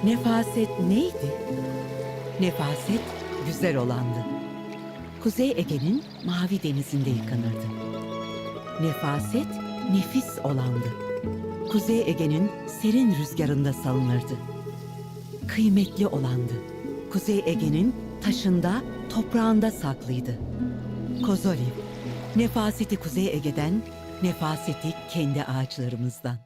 Nefaset neydi? Nefaset güzel olandı. Kuzey Ege'nin mavi denizinde yıkanırdı. Nefaset nefis olandı. Kuzey Ege'nin serin rüzgarında salınırdı. Kıymetli olandı. Kuzey Ege'nin taşında, toprağında saklıydı. Kozoliv, nefaseti Kuzey Ege'den, nefaseti kendi ağaçlarımızdan.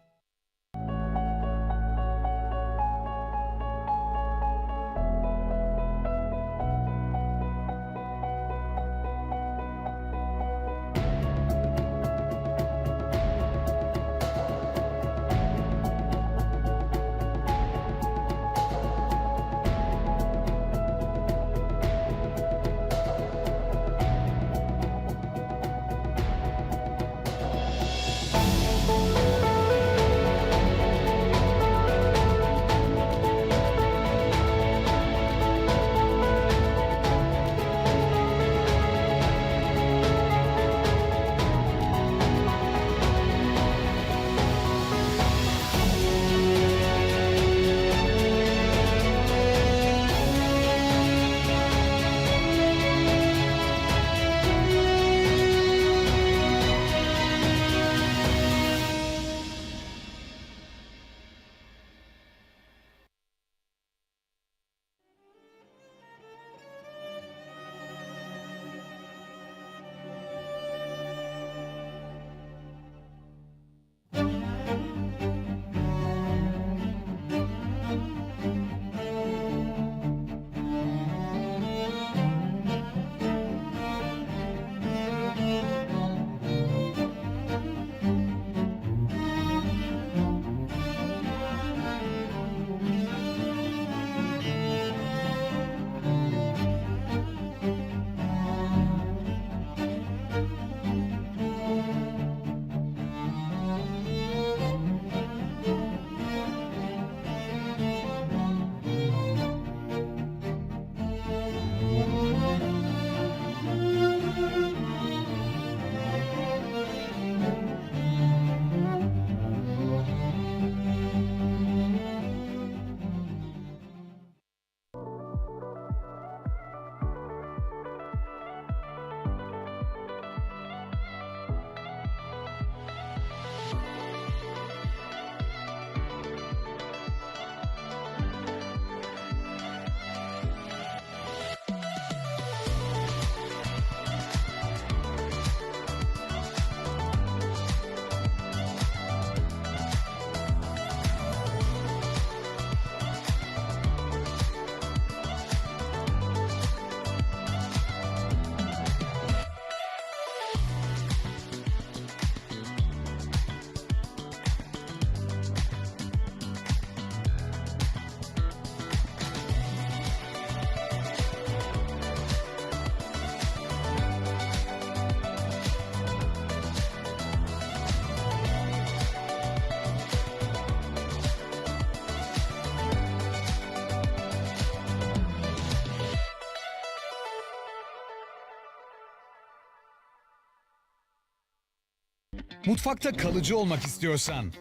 Mutfakta kalıcı olmak istiyorsan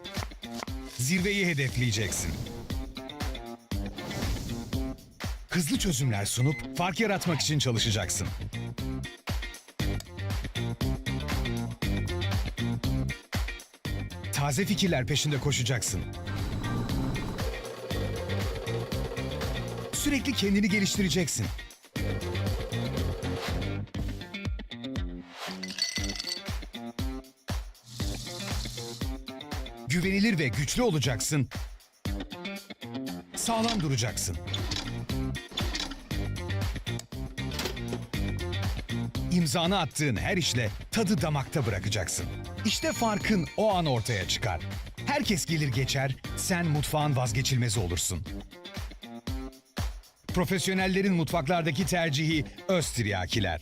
zirveyi hedefleyeceksin. Hızlı çözümler sunup fark yaratmak için çalışacaksın. Taze fikirler peşinde koşacaksın. Sürekli kendini geliştireceksin. Güvenilir ve güçlü olacaksın. Sağlam duracaksın. İmzanı attığın her işle tadı damakta bırakacaksın. İşte farkın o an ortaya çıkar. Herkes gelir geçer, sen mutfağın vazgeçilmezi olursun. Profesyonellerin mutfaklardaki tercihi Österyakiler.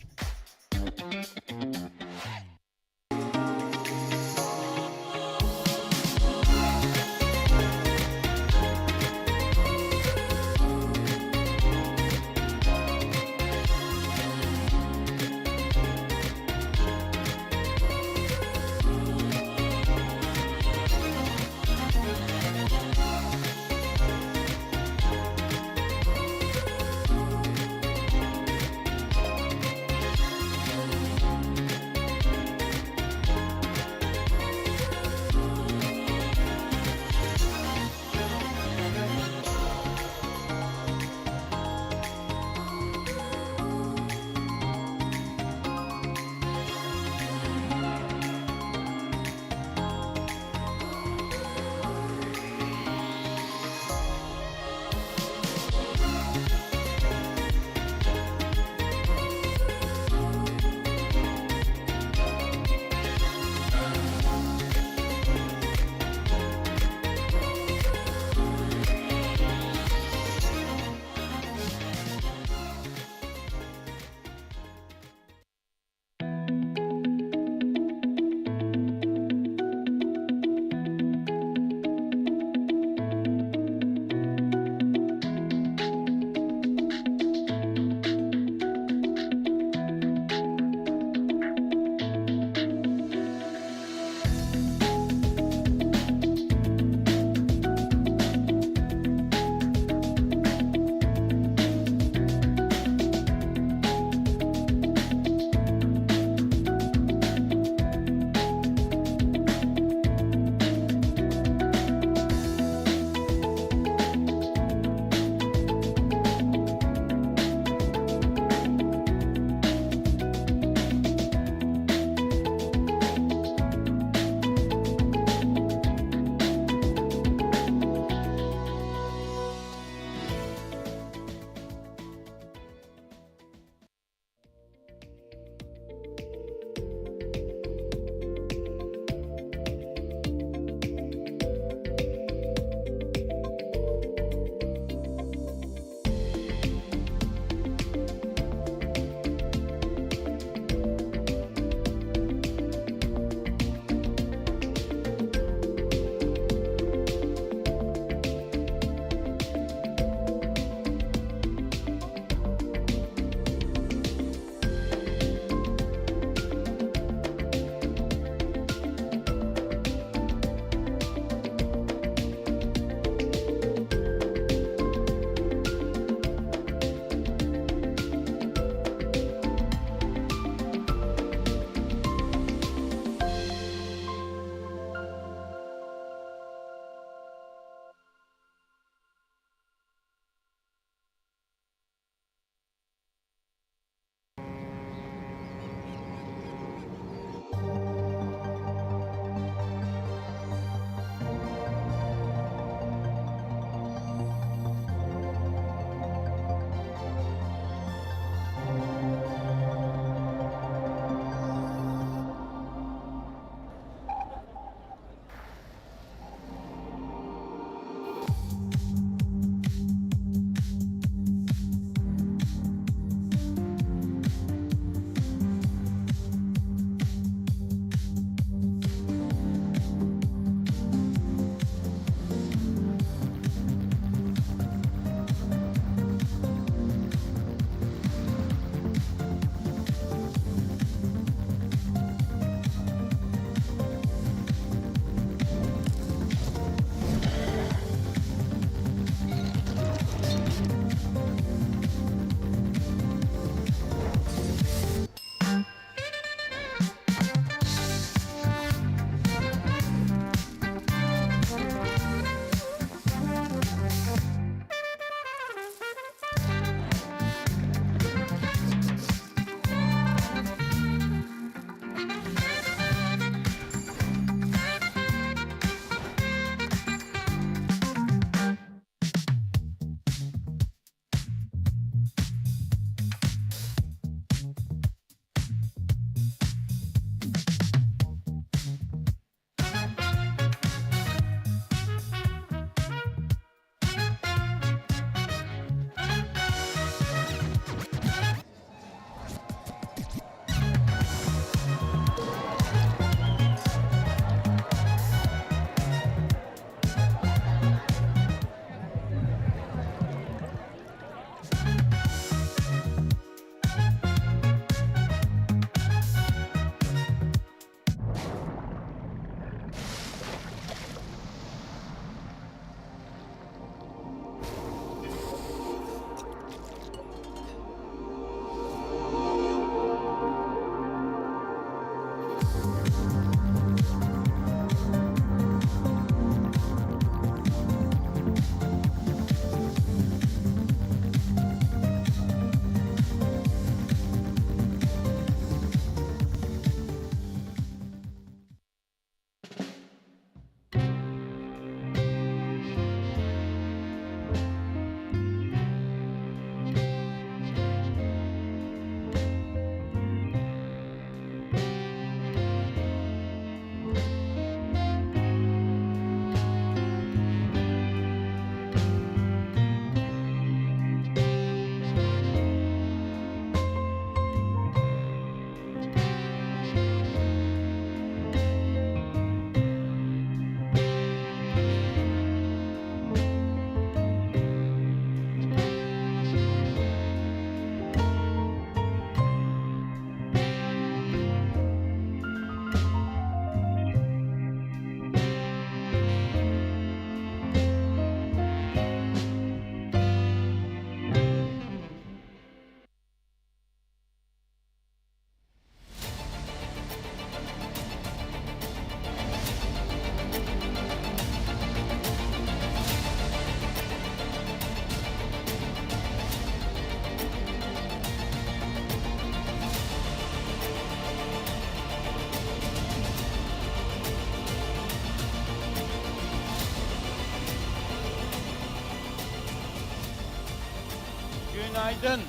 Günaydın,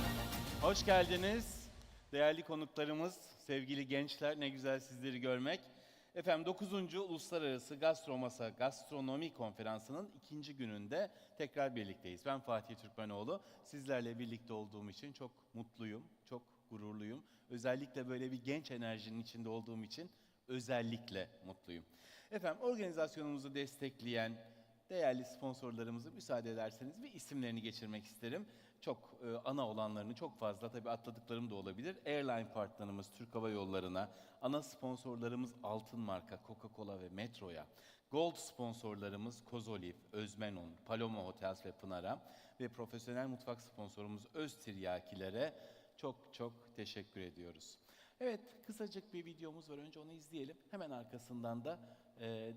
hoş geldiniz. Değerli konuklarımız, sevgili gençler, ne güzel sizleri görmek. Efendim 9. Uluslararası Gastromasa Gastronomy Konferansı'nın ikinci gününde tekrar birlikteyiz. Ben Fatih Türkmenoğlu. Sizlerle birlikte olduğum için çok mutluyum, çok gururluyum. Özellikle böyle bir genç enerjinin içinde olduğum için özellikle mutluyum. Efendim organizasyonumuzu destekleyen değerli sponsorlarımızı müsaade ederseniz bir isimlerini geçirmek isterim. Çok ana olanlarını çok fazla tabii atladıklarım da olabilir. Airline partnerimiz Türk Hava Yolları'na, ana sponsorlarımız Altın Marka, Coca-Cola ve Metro'ya, Gold sponsorlarımız Kozoliv, Özmenon, Paloma Hotels ve Pınar'a ve profesyonel mutfak sponsorumuz Öztiryakilere çok çok teşekkür ediyoruz. Evet, kısacık bir videomuz var. Önce onu izleyelim. Hemen arkasından da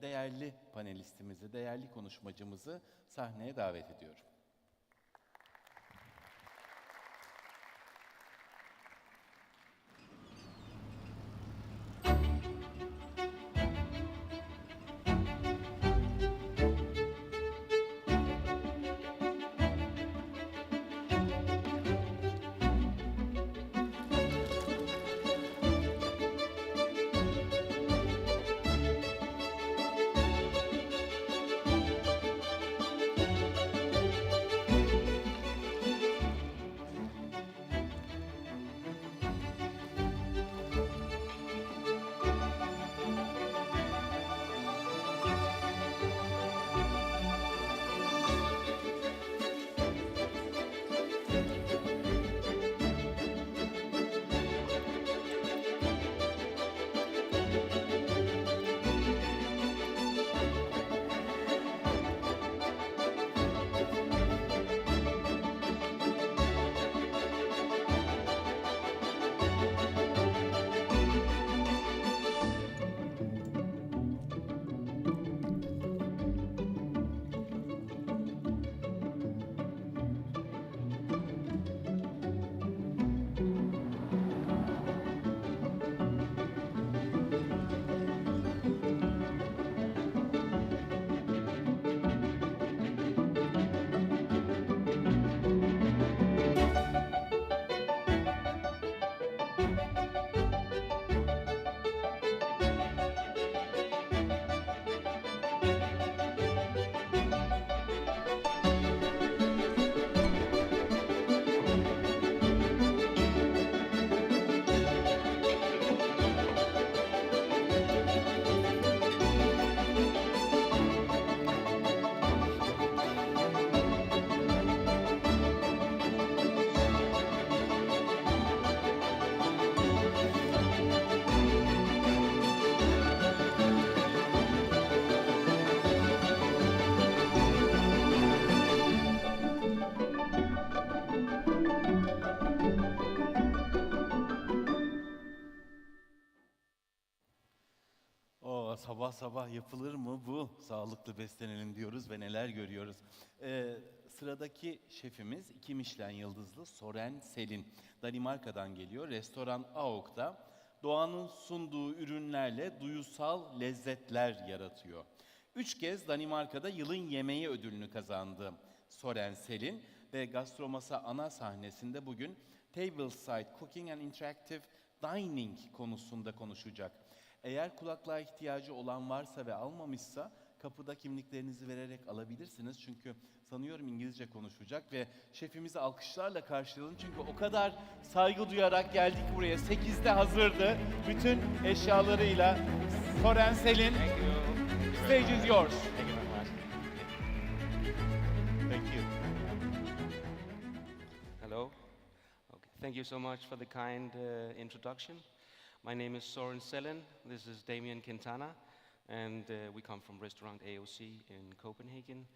değerli panelistimizi, değerli konuşmacımızı sahneye davet ediyorum. Sabah sabah yapılır mı bu? Sağlıklı beslenelim diyoruz ve neler görüyoruz. Sıradaki şefimiz 2 Michelin yıldızlı Soren Selin. Danimarka'dan geliyor. Restoran Aok'ta doğanın sunduğu ürünlerle duyusal lezzetler yaratıyor. 3 kez Danimarka'da yılın yemeği ödülünü kazandı Soren Selin ve Gastromasa ana sahnesinde bugün Tableside Cooking and Interactive Dining konusunda konuşacak. Eğer kulaklığa ihtiyacı olan varsa ve almamışsa kapıda kimliklerinizi vererek alabilirsiniz. Çünkü sanıyorum İngilizce konuşacak ve şefimizi alkışlarla karşılayalım. Çünkü o kadar saygı duyarak geldik buraya. 8'de hazırdı. Bütün eşyalarıyla. Soren Selin, stage is yours. Thank you very much. Thank you. Hello. Okay. Thank you so much for the kind introduction. My name is Soren Sellen. This is Damien Quintana, and we come from restaurant AOC in Copenhagen.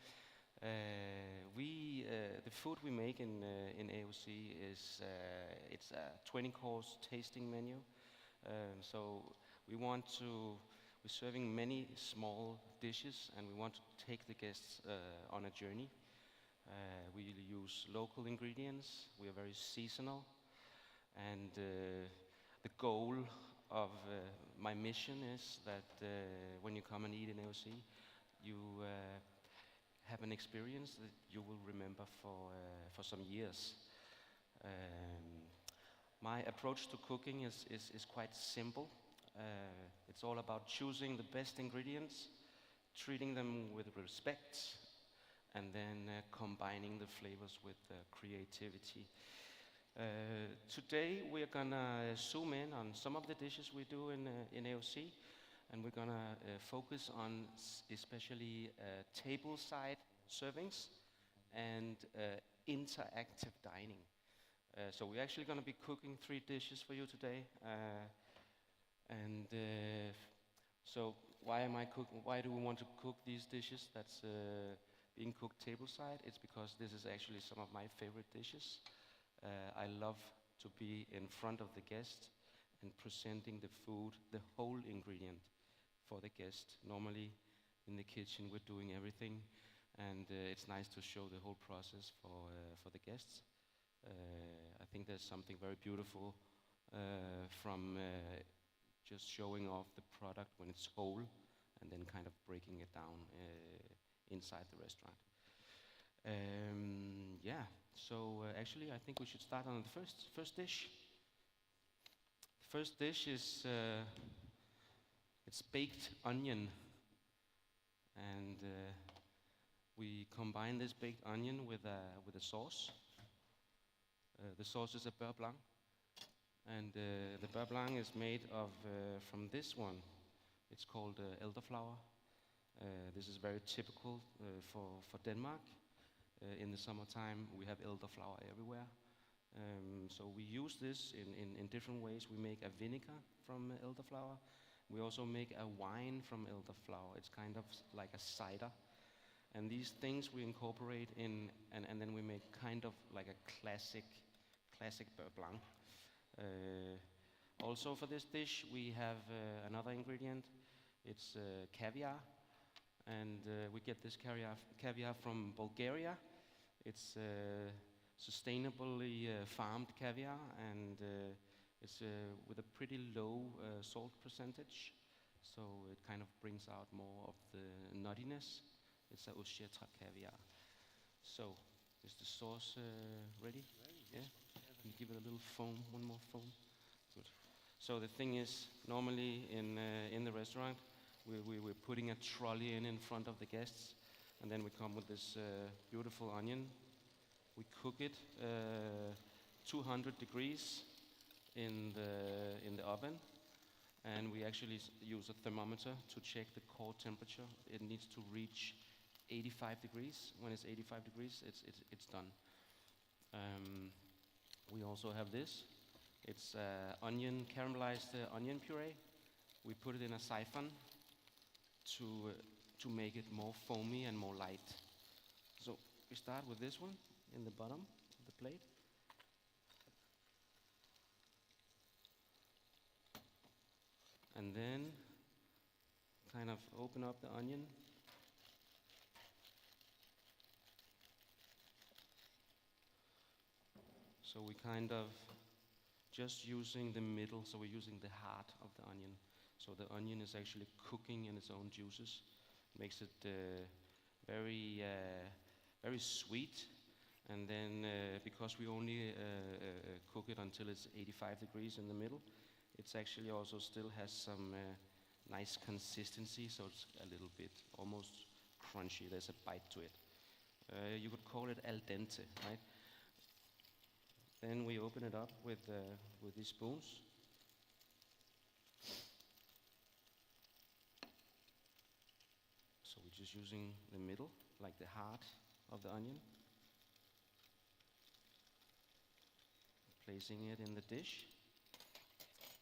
The food we make in AOC is it's a 20-course tasting menu. We're serving many small dishes, and we want to take the guests on a journey. We use local ingredients. We are very seasonal, and the goal of my mission is that when you come and eat in AOC, you have an experience that you will remember for some years. Um, my approach to cooking is quite simple. It's all about choosing the best ingredients, treating them with respect, and then combining the flavors with creativity. Today we are gonna zoom in on some of the dishes we do in AOC, and we're gonna focus on especially tableside servings and interactive dining. So we're actually gonna be cooking 3 dishes for you today, and so why do we want to cook these dishes that's being cooked tableside? It's because this is actually some of my favorite dishes. I love to be in front of the guest and presenting the food, the whole ingredient for the guest. Normally in the kitchen we're doing everything, and it's nice to show the whole process for the guests. I think there's something very beautiful from just showing off the product when it's whole and then kind of breaking it down inside the restaurant. Yeah, so actually I think we should start on the first dish. The first dish is it's baked onion, and we combine this baked onion with a sauce. The sauce is a beurre blanc, and the beurre blanc is made of from this one. It's called elderflower. This is very typical for Denmark. In the summertime, we have elderflower everywhere. So we use this in different ways. We make a vinegar from elderflower. We also make a wine from elderflower. It's kind of like a cider. And these things we incorporate in, and then we make kind of like a classic beurre blanc. Also for this dish, we have another ingredient. It's caviar, and we get this caviar from Bulgaria. It's sustainably farmed caviar, and it's with a pretty low salt percentage, so it kind of brings out more of the nuttiness. It's a Oshietra caviar. So, is the sauce ready? Yeah? Can you give it a little foam, one more foam? Good. So the thing is, normally in the restaurant, we're putting a trolley in front of the guests, and then we come with this beautiful onion. We cook it 200 degrees in the oven, and we actually use a thermometer to check the core temperature. It needs to reach 85 degrees. When it's 85 degrees, it's done. We also have this. It's caramelized onion puree. We put it in a siphon to make it more foamy and more light. So we start with this one in the bottom of the plate. And then kind of open up the onion. So we kind of just using the middle, so we're using the heart of the onion. So the onion is actually cooking in its own juices. Makes it very sweet. And then because we only cook it until it's 85 degrees in the middle, it's actually also still has some nice consistency, so it's a little bit almost crunchy. There's a bite to it. You could call it al dente, right? Then we open it up with these spoons. So we're just using the middle, like the heart of the onion. Placing it in the dish.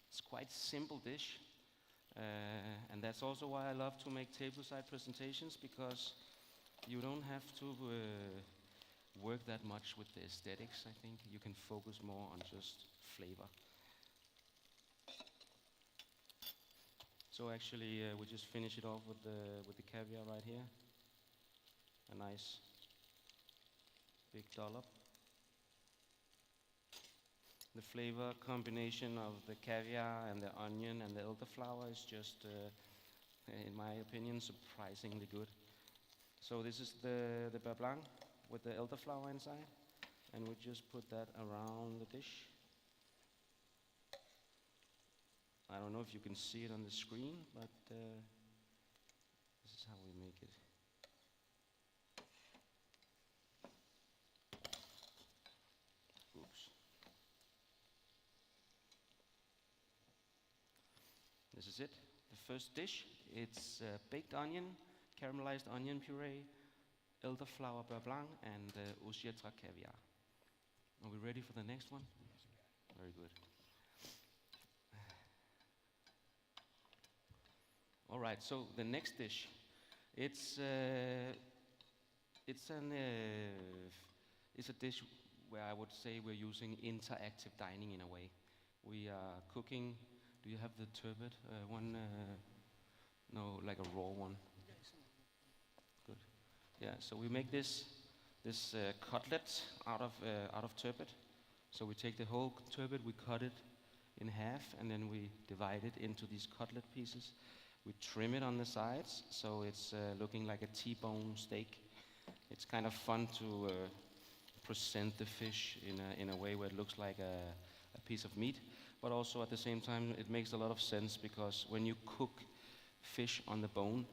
It's quite simple dish, and that's also why I love to make tableside presentations, because you don't have to work that much with the aesthetics. I think you can focus more on just flavor. So actually, we just finish it off with the caviar right here. A nice big dollop. The flavor combination of the caviar and the onion and the elderflower is just, in my opinion, surprisingly good. So this is the beurre blanc with the elderflower inside. and we just put that around the dish. I don't know if you can see it on the screen, but this is how we make it. Oops. This is it. The first dish, it's baked onion, caramelized onion puree, elderflower beurre blanc, and Osietra caviar. Are we ready for the next one? Very good. All right, so the next dish, it's a dish where I would say we're using interactive dining in a way. We are cooking. Do you have the turbot one? No, like a raw one. Good. Yeah. So we make this cutlet out of turbot. So we take the whole turbot, we cut it in half, and then we divide it into these cutlet pieces. We trim it on the sides, so it's looking like a T-bone steak. It's kind of fun to present the fish in a way where it looks like a piece of meat, but also at the same time it makes a lot of sense because when you cook fish on the bone,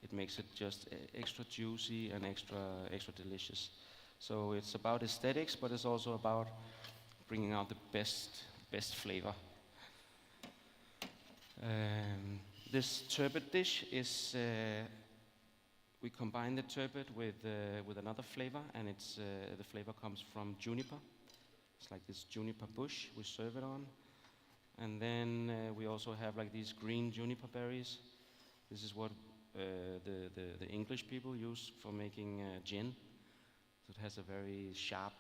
it makes it just extra juicy and extra delicious. So it's about aesthetics, but it's also about bringing out the best flavor. This turbot dish is we combine the turbot with another flavor, and it's the flavor comes from juniper. It's like this juniper bush we serve it on, and then we also have like these green juniper berries. This is what the English people use for making gin. So it has a very sharp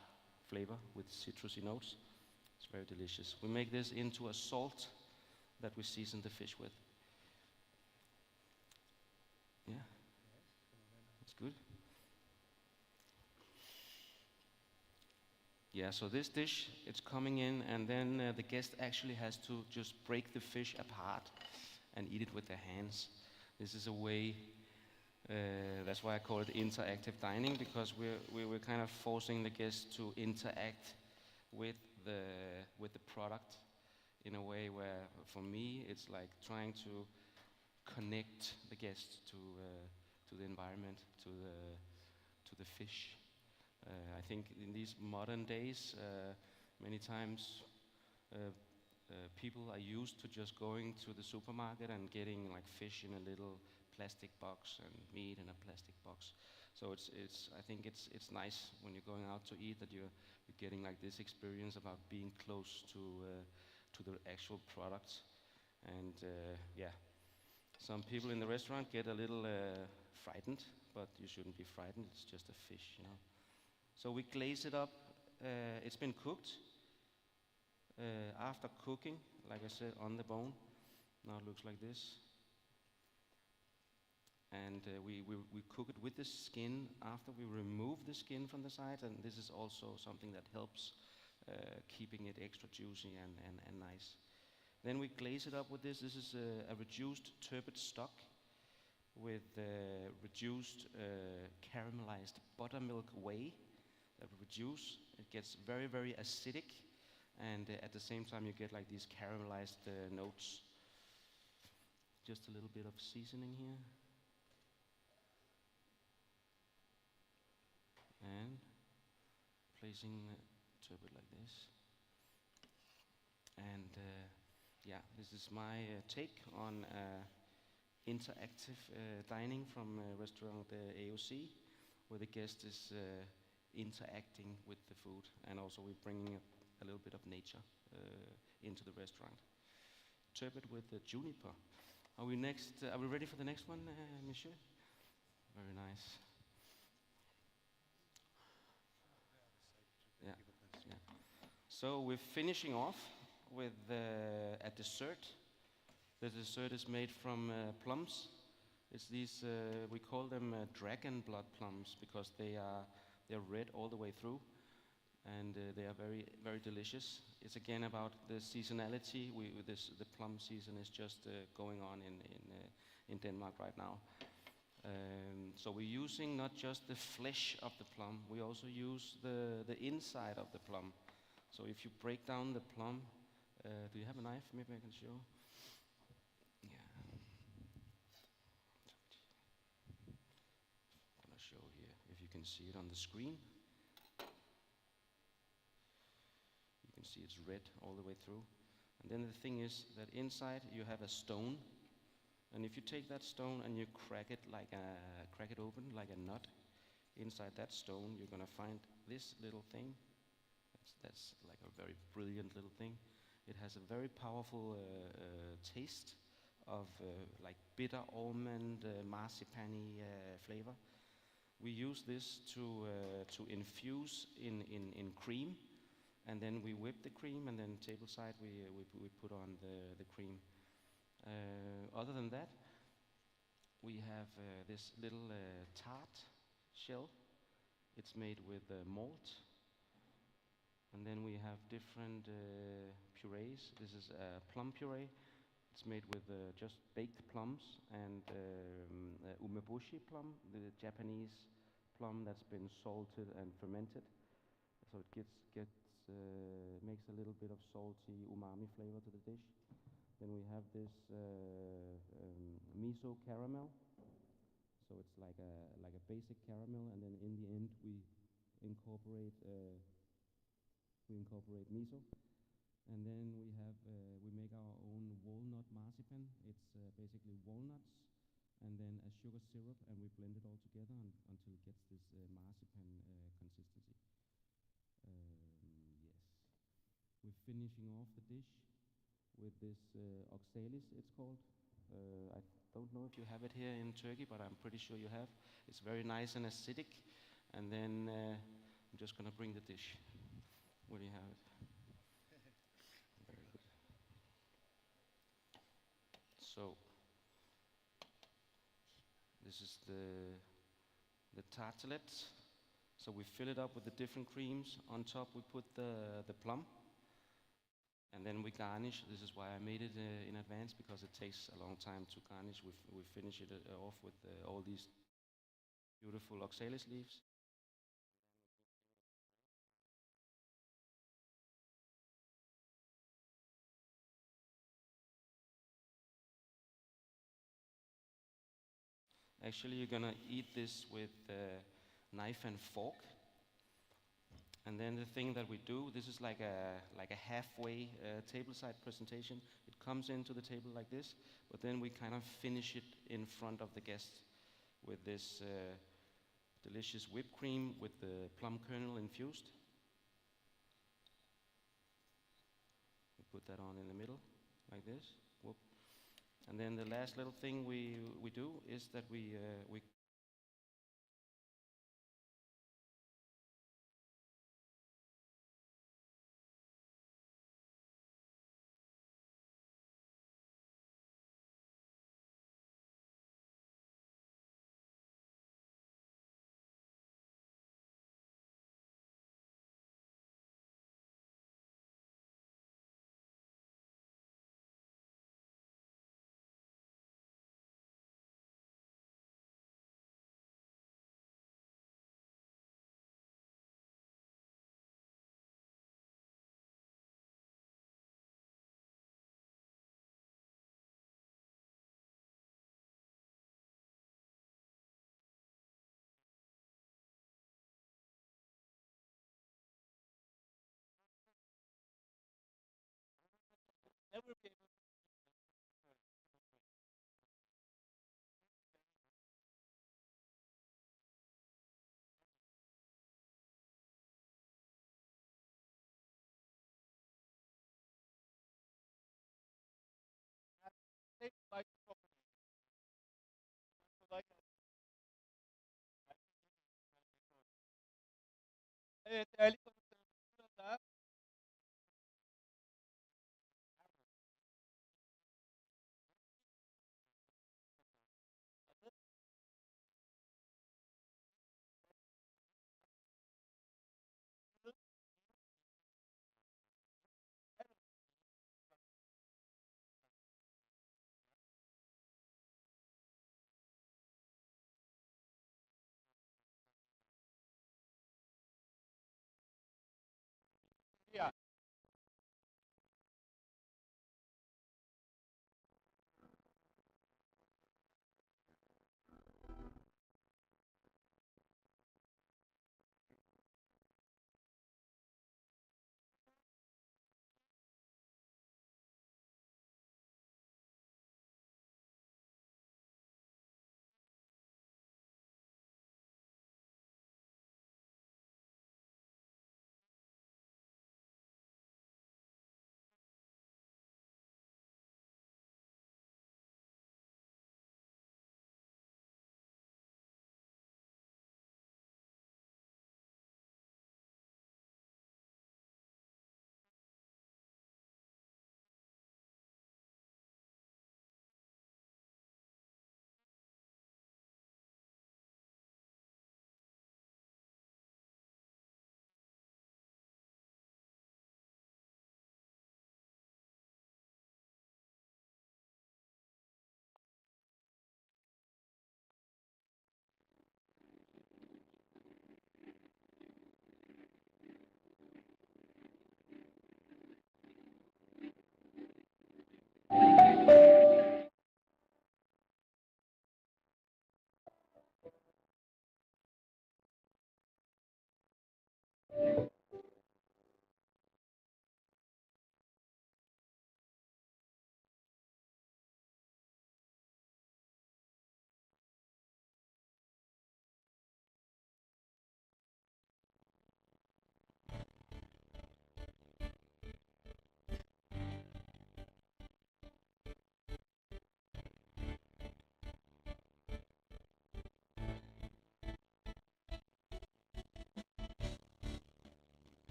flavor with citrusy notes. It's very delicious. We make this into a salt that we season the fish with. Yeah, that's good. Yeah, so this dish, it's coming in, and then the guest actually has to just break the fish apart and eat it with their hands. This is a way, that's why I call it interactive dining, because we're kind of forcing the guest to interact with the product in a way where, for me, it's like trying to connect the guest to the environment, to the fish. I think in these modern days, many times people are used to just going to the supermarket and getting like fish in a little plastic box and meat in a plastic box. So I think it's nice when you're going out to eat that you're getting like this experience about being close to the actual products. And yeah. Some people in the restaurant get a little frightened, but you shouldn't be frightened. It's just a fish, you know. So we glaze it up. It's been cooked. After cooking, like I said, on the bone. Now it looks like this. And we cook it with the skin after we remove the skin from the sides. And this is also something that helps keeping it extra juicy and nice. Then we glaze it up with this. This is a reduced turbot stock with reduced caramelized buttermilk whey that we reduce. It gets very, very acidic, and at the same time you get like these caramelized notes. Just a little bit of seasoning here. And placing turbot like this. And yeah, this is my take on interactive dining from restaurant AOC, where the guest is interacting with the food, and also we're bringing a little bit of nature into the restaurant. Turbot with the juniper. Are we ready for the next one, monsieur? Very nice. Yeah, yeah. So we're finishing off with a dessert. The dessert is made from plums. It's these, we call them dragon blood plums because they're red all the way through, and they are very, very delicious. It's again about the seasonality. The plum season is just going on in Denmark right now. So we're using not just the flesh of the plum, we also use the inside of the plum. So if you break down the plum, do you have a knife? Maybe I can show. Yeah. I'm gonna show here if you can see it on the screen. You can see it's red all the way through. And then the thing is that inside you have a stone, and if you take that stone and you crack it open like a nut, inside that stone you're gonna find this little thing. That's like a very brilliant little thing. It has a very powerful taste of like bitter almond, marzipan-y flavor. We use this to infuse in cream, and then we whip the cream, and then tableside we put on the cream. Other than that, we have this little tart shell. It's made with malt. And then we have different purees. This is plum puree. It's made with just baked plums and umeboshi plum, the Japanese plum that's been salted and fermented. So it makes a little bit of salty umami flavor to the dish. Then we have this miso caramel. So it's like a basic caramel, and then in the end we incorporate miso. And then we make our own walnut marzipan. It's basically walnuts and then a sugar syrup, and we blend it all together until it gets this marzipan consistency. Yes. We're finishing off the dish with this oxalis, it's called. I don't know if you have it here in Turkey, but I'm pretty sure you have. It's very nice and acidic. And then I'm just going to bring the dish. Where do you have it? Very good. So this is the tartlet. So we fill it up with the different creams. On top we put the plum. And then we garnish. This is why I made it in advance, because it takes a long time to garnish. We finish it off with all these beautiful oxalis leaves. Actually, you're gonna eat this with knife and fork. And then the thing that we do, this is like a halfway tableside presentation. It comes into the table like this, but then we kind of finish it in front of the guests with this delicious whipped cream with the plum kernel infused. We put that on in the middle, like this. Whoop. And then the last little thing we do is that we never be able to take microphone. Like evet, değerli konuklarımız burada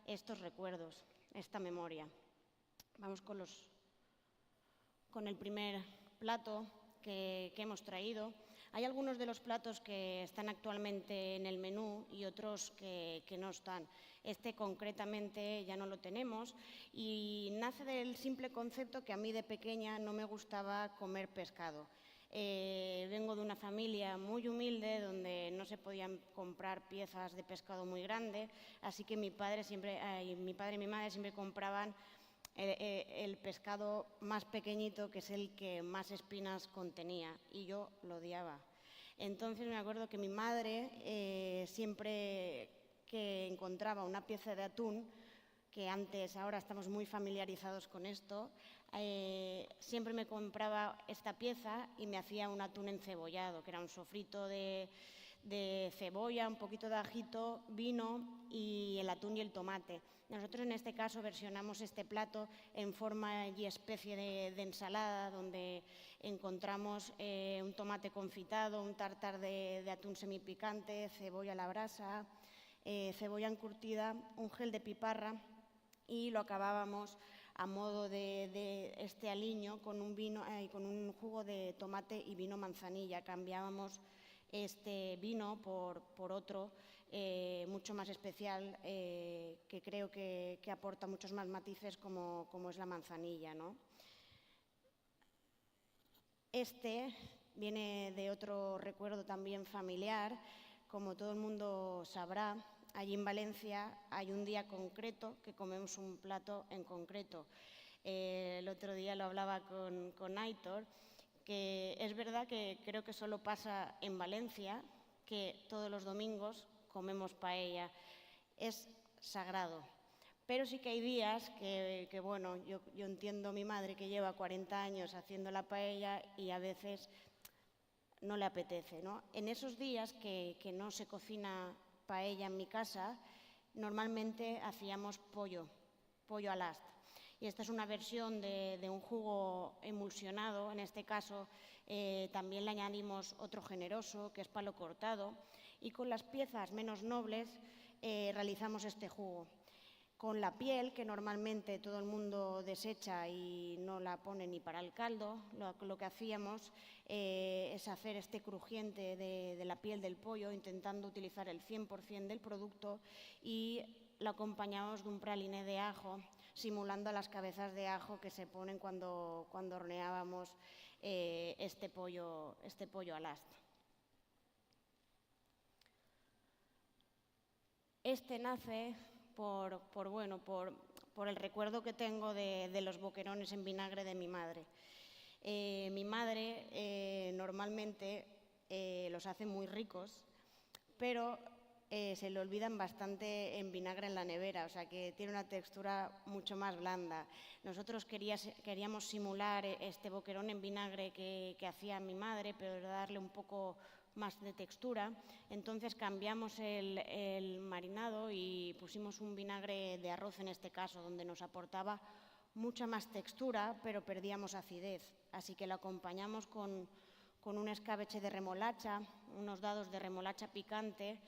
estos recuerdos, esta memoria. Vamos con el primer plato que hemos traído. Hay algunos de los platos que están actualmente en el menú y otros que no están. Este concretamente ya no lo tenemos y nace del simple concepto que a mí de pequeña no me gustaba comer pescado. Vengo de una familia muy humilde donde no se podían comprar piezas de pescado muy grandes, así que mi padre y mi madre siempre compraban el pescado más pequeñito, que es el que más espinas contenía, y yo lo odiaba. Entonces me acuerdo que mi madre siempre que encontraba una pieza de atún, que ahora estamos muy familiarizados con esto, siempre me compraba esta pieza y me hacía un atún encebollado, que era un sofrito de de cebolla, un poquito de ajito, vino y el atún y el tomate. Nosotros en este caso versionamos este plato en forma y especie de ensalada, donde encontramos un tomate confitado, un tartar de atún semipicante, cebolla a la brasa, cebolla encurtida, un gel de piparra y lo acabábamos a modo de este aliño con con un jugo de tomate y vino manzanilla. Cambiábamos este vino por otro mucho más especial que creo que aporta muchos más matices como es la manzanilla, ¿no? Este viene de otro recuerdo también familiar. Como todo el mundo sabrá, allí en Valencia hay un día concreto que comemos un plato en concreto. El otro día lo hablaba con Aitor, que es verdad que creo que solo pasa en Valencia, que todos los domingos comemos paella. Es sagrado. Pero sí que hay días que bueno, yo entiendo a mi madre que lleva 40 años haciendo la paella y a veces no le apetece, ¿no? En esos días que no se cocina paella en mi casa, normalmente hacíamos pollo al ast. Y esta es una versión de un jugo emulsionado. En este caso también le añadimos otro generoso, que es palo cortado, y con las piezas menos nobles realizamos este jugo. Con la piel, que normalmente todo el mundo desecha y no la pone ni para el caldo, lo que hacíamos es hacer este crujiente de la piel del pollo, intentando utilizar el 100% del producto, y lo acompañamos de un praliné de ajo, simulando las cabezas de ajo que se ponen cuando horneábamos este pollo al ast. Este nace por el recuerdo que tengo de los boquerones en vinagre de mi madre. Mi madre normalmente los hace muy ricos, pero se le olvidan bastante en vinagre en la nevera, o sea que tiene una textura mucho más blanda. Nosotros queríamos simular este boquerón en vinagre que hacía mi madre, pero darle un poco más de textura. Entonces cambiamos el marinado y pusimos un vinagre de arroz en este caso, donde nos aportaba mucha más textura, pero perdíamos acidez. Así que lo acompañamos con un escabeche de remolacha, unos dados de remolacha picante,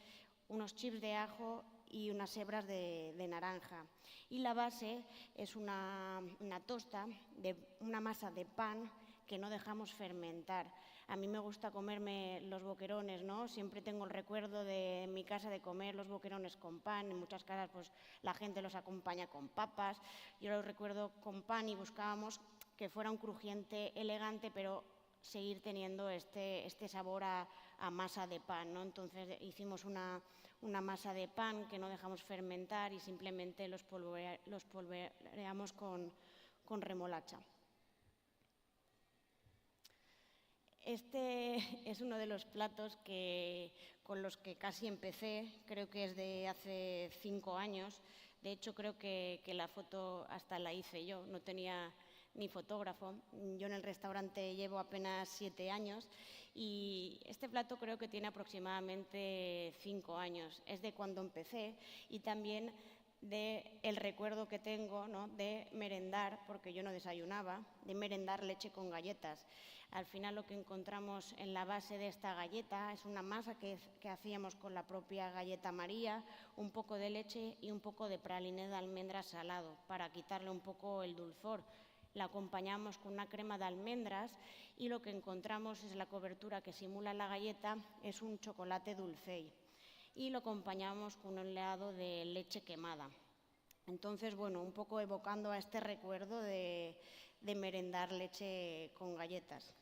unos chips de ajo y unas hebras de naranja. Y la base es una tosta de una masa de pan que no dejamos fermentar. A mí me gusta comerme los boquerones, ¿no? Siempre tengo el recuerdo de en mi casa de comer los boquerones con pan. En muchas casas pues la gente los acompaña con papas. Yo los recuerdo con pan y buscábamos que fuera un crujiente elegante, pero seguir teniendo este sabor a masa de pan, ¿no? Entonces hicimos una masa de pan que no dejamos fermentar y simplemente los polvoreamos con remolacha. Este es uno de los platos con los que casi empecé, creo que es de hace 5 años. De hecho, creo que la foto hasta la hice yo, no tenía ni fotógrafo. Yo en el restaurante llevo apenas 7 años y este plato creo que tiene aproximadamente 5 años. Es de cuando empecé y también del recuerdo que tengo, ¿no?, de merendar, porque yo no desayunaba, de merendar leche con galletas. Al final lo que encontramos en la base de esta galleta es una masa que hacíamos con la propia galleta María, un poco de leche y un poco de praliné de almendras salado para quitarle un poco el dulzor. La acompañamos con una crema de almendras y lo que encontramos es la cobertura que simula la galleta, es un chocolate dulcey. Y lo acompañamos con un helado de leche quemada. Entonces, bueno, un poco evocando a este recuerdo de merendar leche con galletas.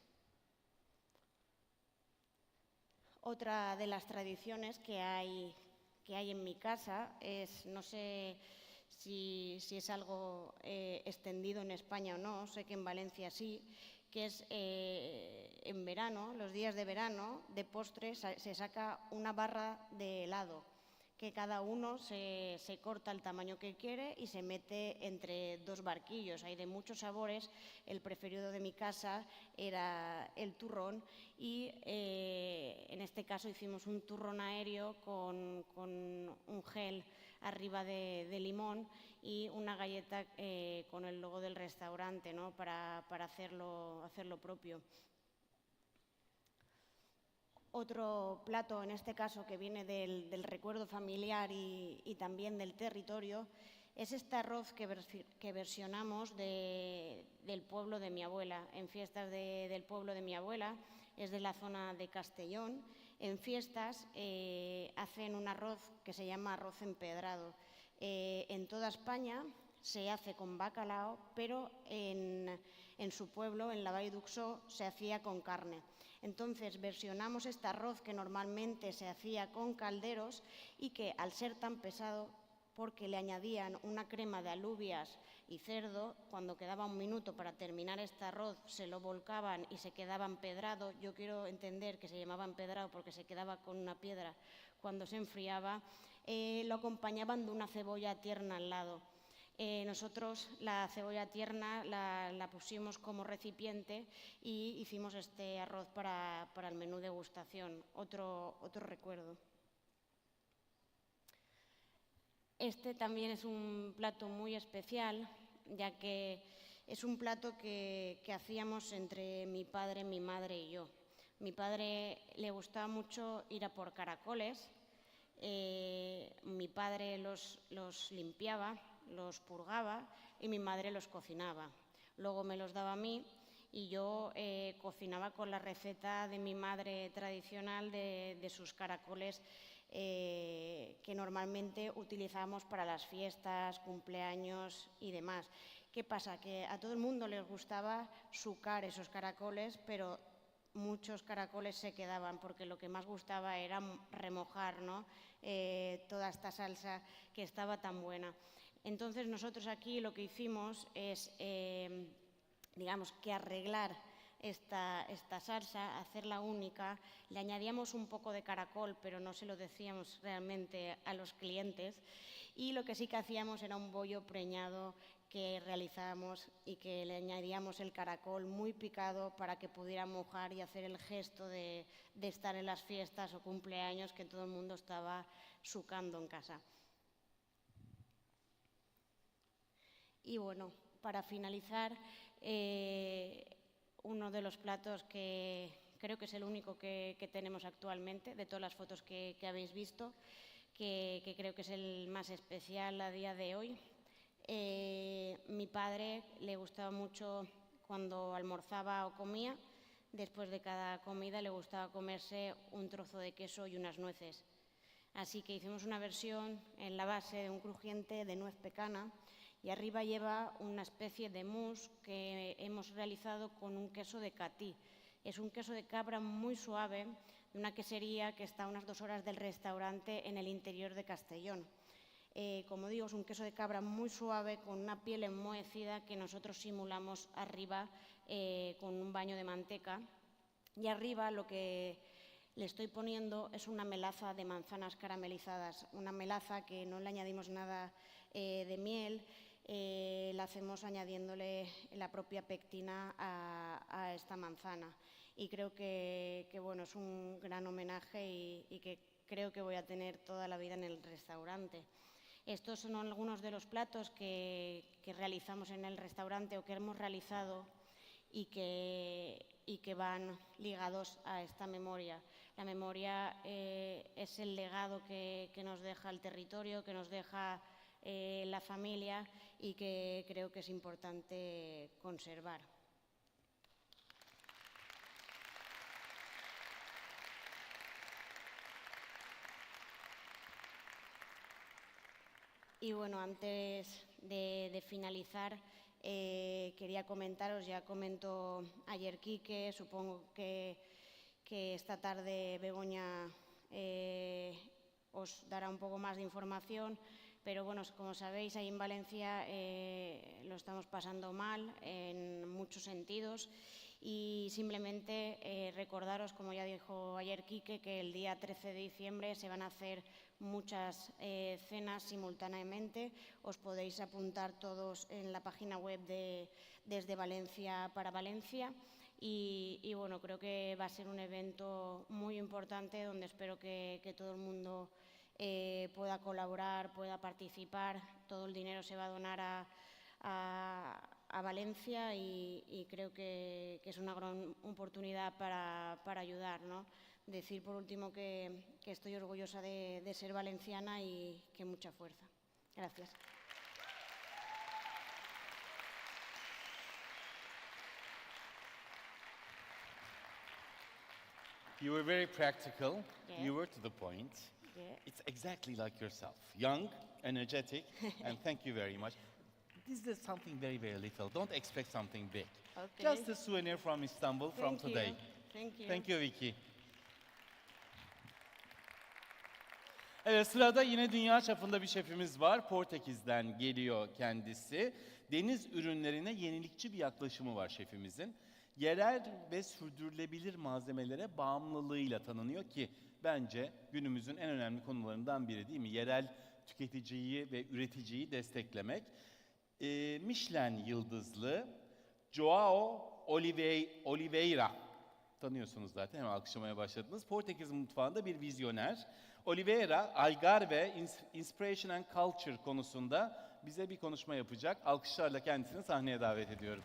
Otra de las tradiciones que hay en mi casa es, no sé si es algo extendido en España o no, sé que en Valencia sí, que es en verano, los días de verano, de postre se saca una barra de helado, que cada uno se corta el tamaño que quiere y se mete entre dos barquillos. Hay de muchos sabores, el preferido de mi casa era el turrón y en este caso hicimos un turrón aéreo con un gel arriba de limón y una galleta con el logo del restaurante, ¿no? para hacerlo propio. Otro plato, en este caso, que viene del recuerdo familiar y también del territorio, es este arroz que versionamos del pueblo de mi abuela. En fiestas del pueblo de mi abuela, es de la zona de Castellón, en fiestas hacen un arroz que se llama arroz empedrado. En toda España se hace con bacalao, pero en su pueblo, en la Vall d'Uxó, se hacía con carne. Entonces versionamos este arroz que normalmente se hacía con calderos y que al ser tan pesado, porque le añadían una crema de alubias y cerdo, cuando quedaba un minuto para terminar este arroz se lo volcaban y se quedaba empedrado. Yo quiero entender que se llamaba empedrado porque se quedaba con una piedra cuando se enfriaba. Lo acompañaban de una cebolla tierna al lado. Nosotros la cebolla tierna la pusimos como recipiente y hicimos este arroz para el menú degustación, otro recuerdo. Este también es un plato muy especial, ya que es un plato que hacíamos entre mi padre, mi madre y yo. Mi padre le gustaba mucho ir a por caracoles, mi padre los limpiaba, los purgaba y mi madre los cocinaba. Luego me los daba a mí y yo cocinaba con la receta de mi madre tradicional de sus caracoles que normalmente utilizábamos para las fiestas, cumpleaños y demás. ¿Qué pasa? Que a todo el mundo les gustaba sucar esos caracoles, pero muchos caracoles se quedaban porque lo que más gustaba era remojar, ¿no? Toda esta salsa que estaba tan buena. Entonces nosotros aquí lo que hicimos es, digamos, que arreglar esta salsa, hacerla única. Le añadíamos un poco de caracol, pero no se lo decíamos realmente a los clientes. Y lo que sí que hacíamos era un bollo preñado que realizábamos y que le añadíamos el caracol muy picado para que pudiera mojar y hacer el gesto de estar en las fiestas o cumpleaños que todo el mundo estaba sucando en casa. Y bueno, para finalizar, uno de los platos que creo que es el único que tenemos actualmente, de todas las fotos que habéis visto, que creo que es el más especial a día de hoy. Mi padre le gustaba mucho cuando almorzaba o comía, después de cada comida le gustaba comerse un trozo de queso y unas nueces. Así que hicimos una versión en la base de un crujiente de nuez pecana y arriba lleva una especie de mousse que hemos realizado con un queso de catí. Es un queso de cabra muy suave, de una quesería que está a unas 2 horas del restaurante en el interior de Castellón. Como digo, es un queso de cabra muy suave, con una piel enmohecida que nosotros simulamos arriba con un baño de manteca. Y arriba lo que le estoy poniendo es una melaza de manzanas caramelizadas, una melaza que no le añadimos nada de miel, la hacemos añadiéndole la propia pectina a esta manzana. Y creo que bueno, es un gran homenaje y que creo que voy a tener toda la vida en el restaurante. Estos son algunos de los platos que realizamos en el restaurante o que hemos realizado y que van ligados a esta memoria. La memoria es el legado que nos deja el territorio, que nos deja la familia y que creo que es importante conservar. Y bueno, antes de finalizar, quería comentaros, ya comentó ayer Quique, supongo que esta tarde Begoña os dará un poco más de información, pero bueno, como sabéis, ahí en Valencia lo estamos pasando mal en muchos sentidos y simplemente recordaros, como ya dijo ayer Quique, que el día 13 de diciembre se van a hacer muchas cenas simultáneamente. Os podéis apuntar todos en la página web de Desde Valencia para Valencia. Y bueno, creo que va a ser un evento muy importante donde espero que todo el mundo pueda colaborar, pueda participar. Todo el dinero se va a donar a Valencia y creo que es una gran oportunidad para ayudar, ¿no? Decir por último que estoy orgullosa de ser valenciana y que mucha fuerza. Gracias. You were very practical. Yeah. You were to the point. Yeah. It's exactly like yourself. Young, energetic, and thank you very much. This is something very, very little. Don't expect something big. Okay. Just a souvenir from Istanbul from Thank you. today. Thank you. Thank you, Vicky. Evet, sırada yine dünya çapında bir şefimiz var. Portekiz'den geliyor kendisi. Deniz ürünlerine yenilikçi bir yaklaşımı var şefimizin. Yerel ve sürdürülebilir malzemelere bağımlılığıyla tanınıyor ki bence günümüzün en önemli konularından biri, değil mi? Yerel tüketiciyi ve üreticiyi desteklemek. Michelin yıldızlı João Oliveira, tanıyorsunuz zaten, hemen alkışlamaya başladınız. Portekiz mutfağında bir vizyoner. Oliveira, Algarve, Inspiration and Culture konusunda bize bir konuşma yapacak. Alkışlarla kendisini sahneye davet ediyorum.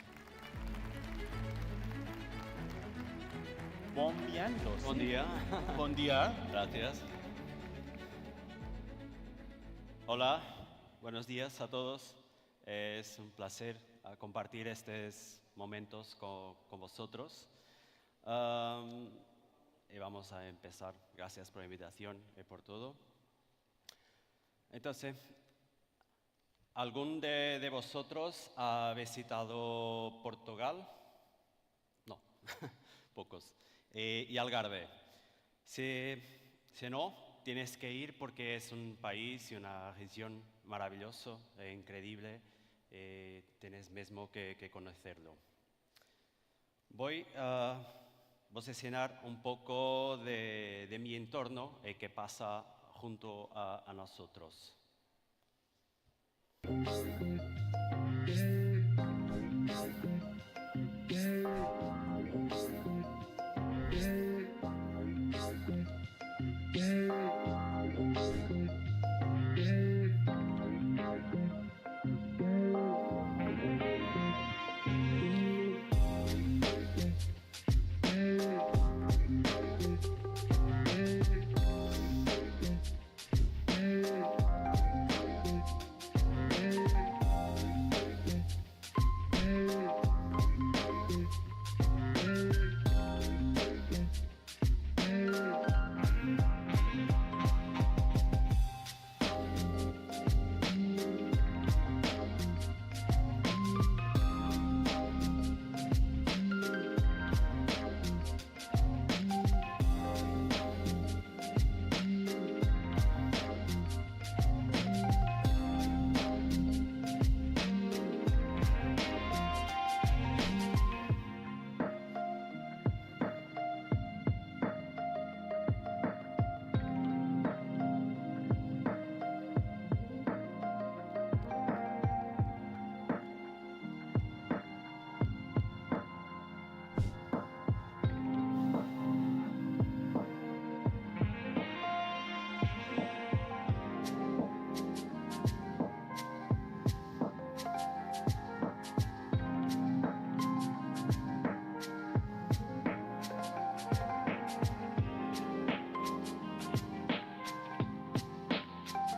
Bom dia. Buen día. Bom dia. Gracias. Hola, buenos días a todos. Es un placer compartir estos momentos con vosotros. Y vamos a empezar. Gracias por la invitación y por todo. Entonces, ¿algún de vosotros ha visitado Portugal? No, pocos. Y Algarve. Si no, tienes que ir porque es un país y una región maravilloso e increíble. Tienes mismo que conocerlo. Voy a enseñar un poco de mi entorno y qué pasa junto a nosotros.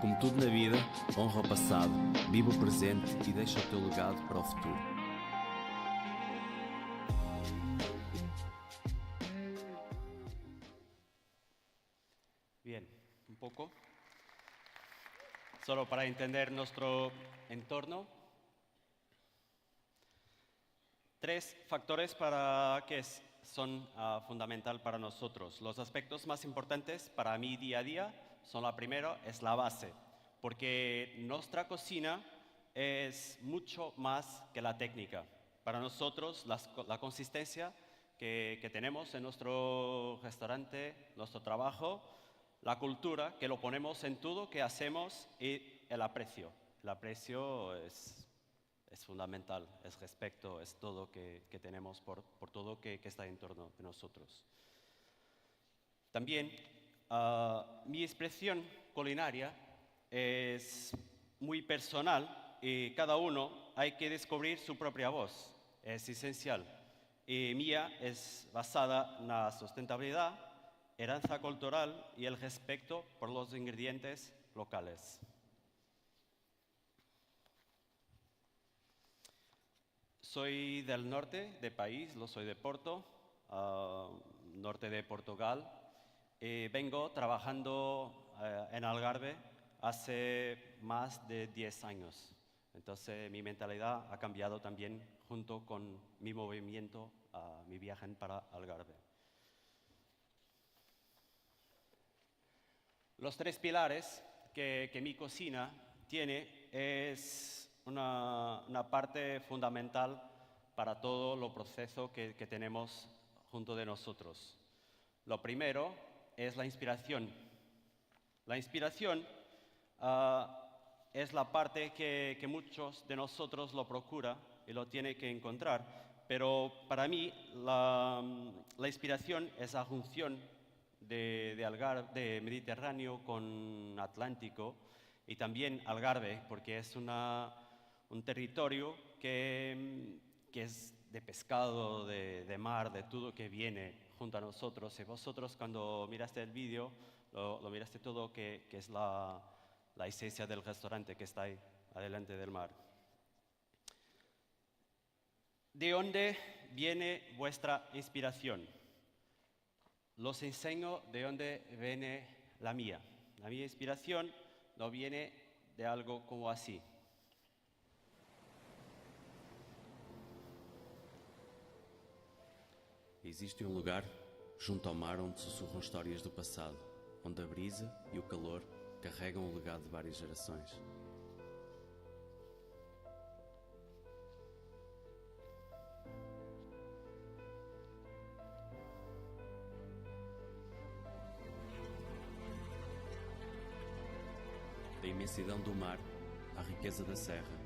Como tudo na vida, honra o passado, viva o presente e deixa o teu legado para o futuro. Bien, un poco. Solo para entender nuestro entorno. 3 factores que son fundamental para nosotros. Los aspectos más importantes para mí día a día son la primera, es la base, porque nuestra cocina es mucho más que la técnica. Para nosotros la consistencia que tenemos en nuestro restaurante, nuestro trabajo, la cultura, que lo ponemos en todo que hacemos, y el aprecio. El aprecio es fundamental, es respeto, es todo que tenemos por todo que está en torno de nosotros. También mi expresión culinaria es muy personal y cada uno hay que descubrir su propia voz, es esencial. Y mía es basada en la sustentabilidad, herencia cultural y el respeto por los ingredientes locales. Soy del norte del país, lo soy de Porto, norte de Portugal. Vengo trabajando en Algarve hace más de 10 años. Entonces mi mentalidad ha cambiado también junto con mi movimiento, mi viaje para Algarve. Los 3 pilares que mi cocina tiene es una parte fundamental para todo el proceso que tenemos junto de nosotros. Lo primero es la inspiración. La inspiración es la parte que muchos de nosotros lo procura y lo tiene que encontrar, pero para mí la inspiración es la junción de Mediterráneo con Atlántico y también Algarve, porque es un territorio que es de pescado, de mar, de todo que viene junto a nosotros. Y vosotros cuando miraste el vídeo, lo miraste todo, que es la esencia del restaurante que está ahí, adelante del mar. ¿De dónde viene vuestra inspiración? Los enseño de dónde viene la mía. La mía inspiración no viene de algo como así. Existe lugar junto ao mar onde sussurram histórias do passado, onde a brisa e o calor carregam o legado de várias gerações. Da imensidão do mar à riqueza da serra,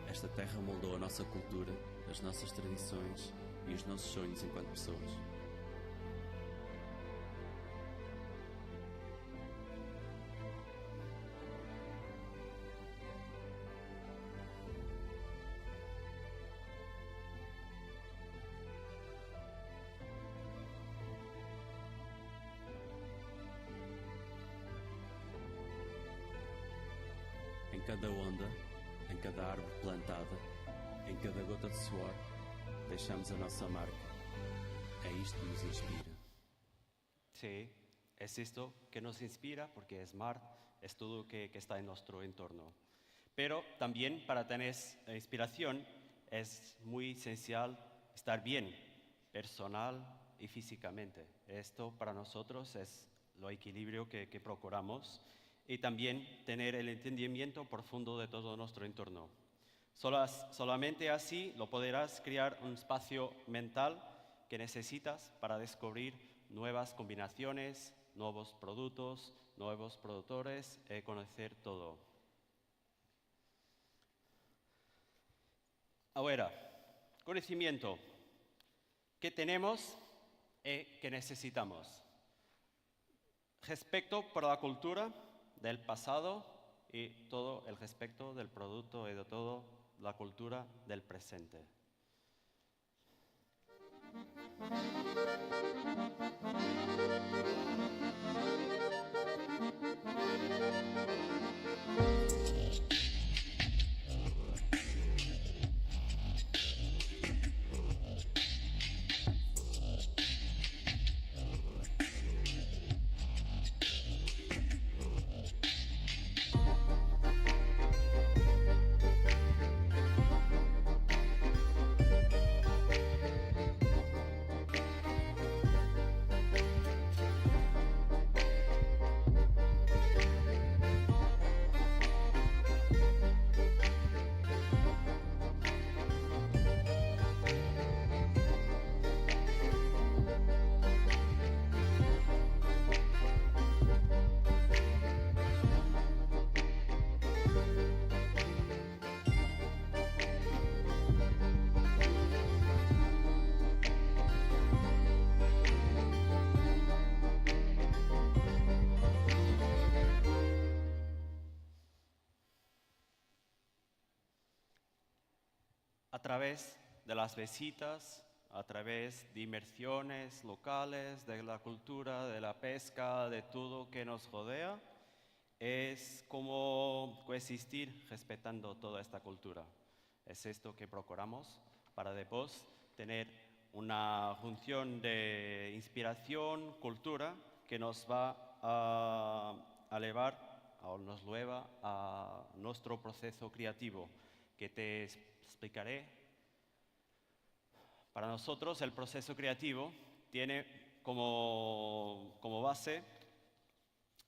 esta terra moldou a nossa cultura, as nossas tradições e os nossos sonhos enquanto pessoas. Em cada onda, em cada árvore plantada, em cada gota de suor, deixamos a nossa marca. É isto que nos inspira. Sí, es esto que nos inspira porque es mar, es todo que está en nuestro entorno. Pero también para tener inspiración es muy esencial estar bien, personal y físicamente. Esto para nosotros es lo equilibrio que procuramos y también tener el entendimiento profundo de todo nuestro entorno. Solamente así lo podrás crear un espacio mental que necesitas para descubrir nuevas combinaciones, nuevos productos, nuevos productores y conocer todo. Ahora, conocimiento. ¿Qué tenemos y qué necesitamos? Respeto por la cultura del pasado y todo el respeto del producto y de toda la cultura del presente. través de las visitas, a través de inmersiones locales, de la cultura, de la pesca, de todo que nos rodea, es como coexistir respetando toda esta cultura. Es esto que procuramos para después tener una función de inspiración, cultura, que nos va a llevar o nos lleva a nuestro proceso creativo, que te explicaré. Para nosotros el proceso creativo tiene como base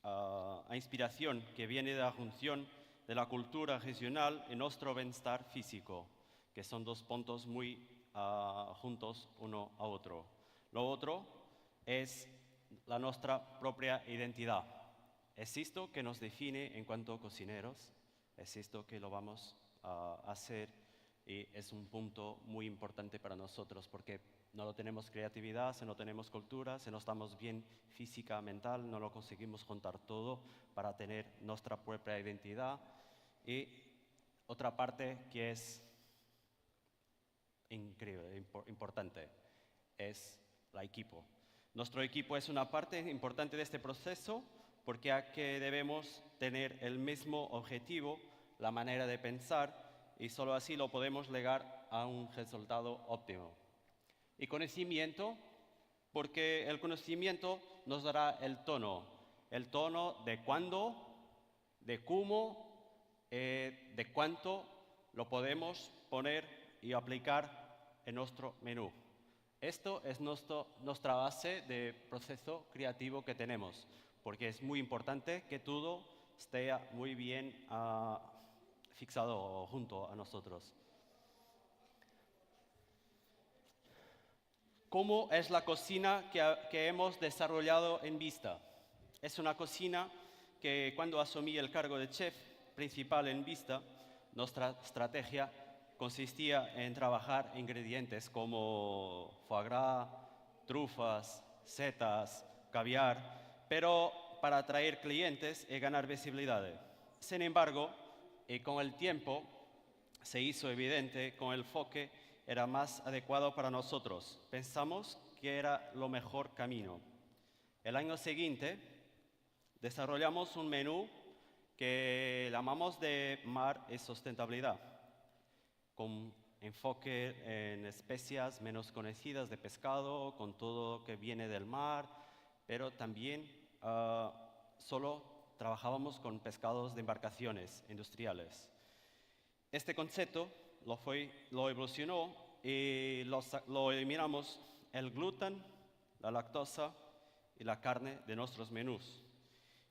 a inspiración que viene de la función de la cultura regional y nuestro bienestar físico, que son dos puntos muy juntos uno a otro. Lo otro es nuestra propia identidad. Es esto que nos define en cuanto a cocineros, es esto que lo vamos a hacer y es un punto muy importante para nosotros porque no tenemos creatividad, si no tenemos cultura, si no estamos bien física, mental, no lo conseguimos juntar todo para tener nuestra propia identidad. Y otra parte que es increíble, importante, es el equipo. Nuestro equipo es una parte importante de este proceso porque aquí debemos tener el mismo objetivo, la manera de pensar, y solo así lo podemos llegar a un resultado óptimo. Y conocimiento, porque el conocimiento nos dará el tono de cuándo, de cómo, de cuánto lo podemos poner y aplicar en nuestro menú. Esto es nuestra base de proceso creativo que tenemos, porque es muy importante que todo esté muy bien fixado junto a nosotros. ¿Cómo es la cocina que hemos desarrollado en Vista? Es una cocina que cuando asumí el cargo de chef principal en Vista, nuestra estrategia consistía en trabajar ingredientes como foie gras, trufas, setas, caviar, pero para atraer clientes y ganar visibilidad. Sin embargo, y con el tiempo se hizo evidente con el enfoque era más adecuado para nosotros. Pensamos que era lo mejor camino. El año siguiente desarrollamos un menú que llamamos de mar y sustentabilidad, con enfoque en especias menos conocidas de pescado, con todo que viene del mar, pero también solo trabajábamos con pescados de embarcaciones industriales. Este concepto lo evolucionó y lo eliminamos el gluten, la lactosa y la carne de nuestros menús,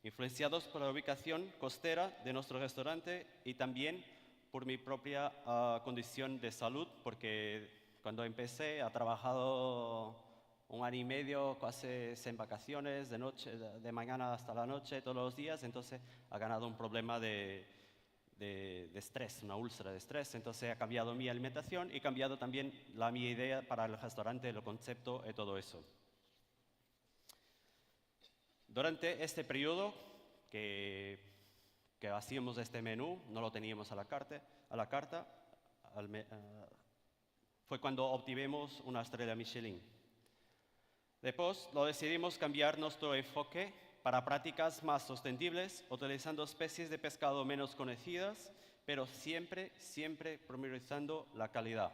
influenciados por la ubicación costera de nuestro restaurante y también por mi propia condición de salud, porque cuando empecé he trabajado 1 año y medio casi en vacaciones, de mañana hasta la noche, todos los días, entonces ha ganado un problema de estrés, una úlcera de estrés, entonces ha cambiado mi alimentación y cambiado también mi idea para el restaurante, el concepto y todo eso. Durante este periodo que hacíamos este menú, no lo teníamos a la carta, fue cuando obtuvimos una estrella Michelin. Después lo decidimos cambiar nuestro enfoque para prácticas más sostenibles, utilizando especies de pescado menos conocidas, pero siempre priorizando la calidad.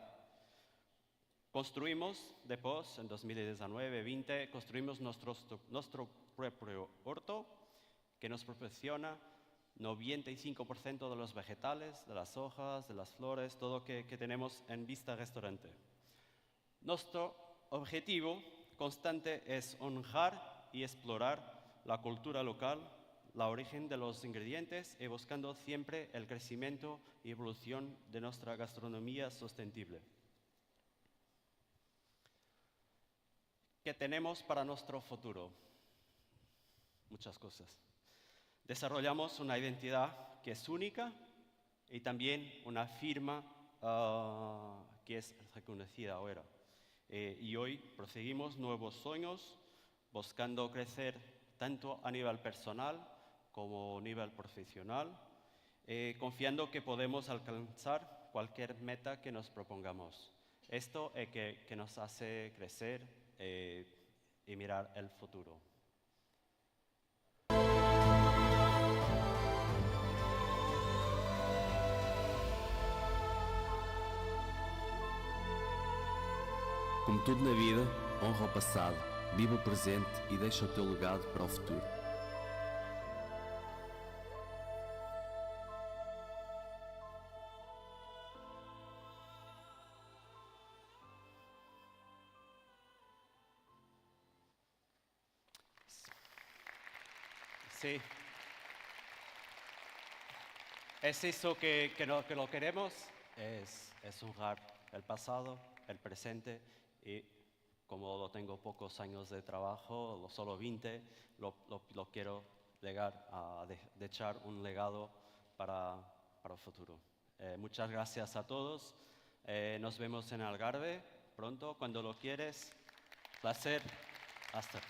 Construimos después, en 2019-20, construimos nuestro propio huerto que nos proporciona 95% de los vegetales, de las hojas, de las flores, todo que tenemos en Vista Restaurante. Nuestro objetivo constante es honrar y explorar la cultura local, la origen de los ingredientes y buscando siempre el crecimiento y evolución de nuestra gastronomía sostenible. ¿Qué tenemos para nuestro futuro? Muchas cosas. Desarrollamos una identidad que es única y también una firma que es reconocida ahora. Y hoy proseguimos nuevos sueños, buscando crecer tanto a nivel personal como a nivel profesional, confiando que podemos alcanzar cualquier meta que nos propongamos. Esto es que nos hace crecer y mirar el futuro. Como tudo na vida, honra o passado, viva o presente e deixa o teu legado para o futuro. Sí. Es eso que lo queremos, es honrar el pasado, el presente, y como lo tengo pocos años de trabajo, solo 20, lo quiero llegar a echar un legado para el futuro. Muchas gracias a todos. Nos vemos en Algarve pronto, cuando lo quieres. Placer. Hasta.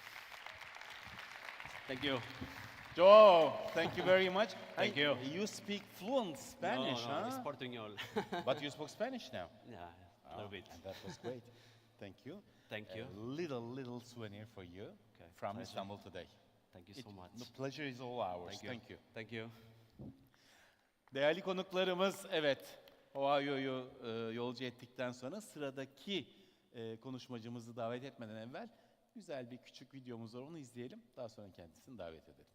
Thank you. Joe, thank you very much. Thank you. You speak fluent Spanish, no, huh? es portuñol. But you spoke Spanish now. Yeah, a little bit. And that was great. Thank you. Thank you. A little souvenir for you from pleasure. Istanbul today. Thank you so much. The pleasure is all ours. Thank you. Thank you. Değerli konuklarımız, evet, Ohio'yu yolcu ettikten sonra sıradaki konuşmacımızı davet etmeden evvel güzel bir küçük videomuz var, onu izleyelim. Daha sonra kendisini davet edelim.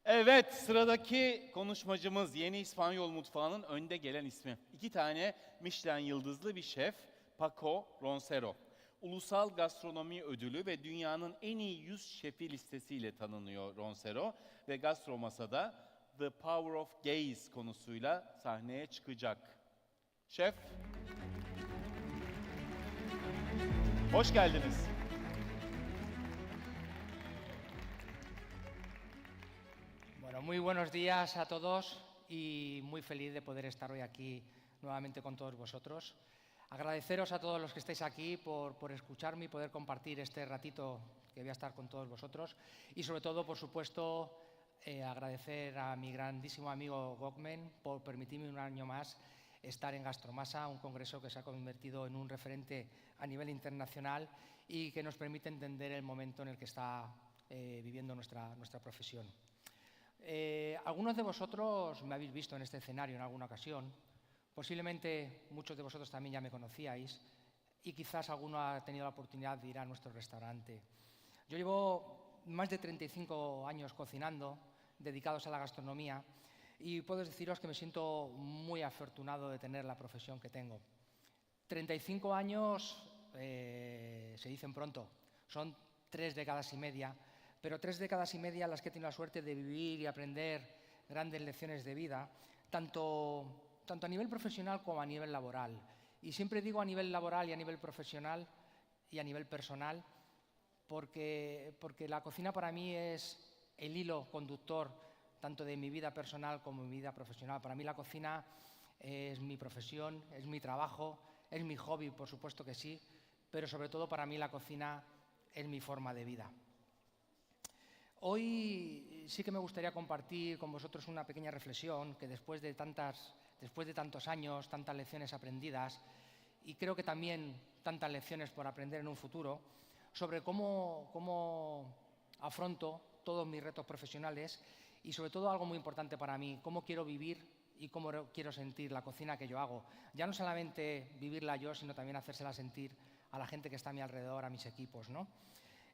Evet, sıradaki konuşmacımız yeni İspanyol mutfağının önde gelen ismi. 2 tane Michelin yıldızlı bir şef, Paco Roncero. Ulusal Gastronomi Ödülü ve dünyanın en iyi 100 şefi listesiyle tanınıyor Roncero ve Gastromasa'da The Power of Gaze konusuyla sahneye çıkacak. Şef, hoş geldiniz. Bueno, muy buenos días a todos y muy feliz de poder estar hoy aquí nuevamente con todos vosotros. Agradeceros a todos los que estáis aquí por escucharme y poder compartir este ratito que voy a estar con todos vosotros. Y sobre todo, por supuesto, agradecer a mi grandísimo amigo Gokmen por permitirme un año más estar en Gastromasa, un congreso que se ha convertido en un referente a nivel internacional y que nos permite entender el momento en el que está viviendo nuestra profesión. Algunos de vosotros me habéis visto en este escenario en alguna ocasión. Posiblemente muchos de vosotros también ya me conocíais y quizás alguno ha tenido la oportunidad de ir a nuestro restaurante. Yo llevo más de 35 años cocinando, dedicados a la gastronomía, y puedo deciros que me siento muy afortunado de tener la profesión que tengo. 35 años se dicen pronto, son 3 décadas y media, pero 3 décadas y media las que he tenido la suerte de vivir y aprender grandes lecciones de vida, tanto a nivel profesional como a nivel laboral. Y siempre digo a nivel laboral y a nivel profesional y a nivel personal, porque la cocina para mí es el hilo conductor tanto de mi vida personal como de mi vida profesional. Para mí la cocina es mi profesión, es mi trabajo, es mi hobby, por supuesto que sí, pero sobre todo para mí la cocina es mi forma de vida. Hoy sí que me gustaría compartir con vosotros una pequeña reflexión que después de tantos años, tantas lecciones aprendidas y creo que también tantas lecciones por aprender en un futuro, sobre cómo afronto todos mis retos profesionales y sobre todo algo muy importante para mí, cómo quiero vivir y cómo quiero sentir la cocina que yo hago. Ya no solamente vivirla yo, sino también hacérsela sentir a la gente que está a mi alrededor, a mis equipos, ¿no?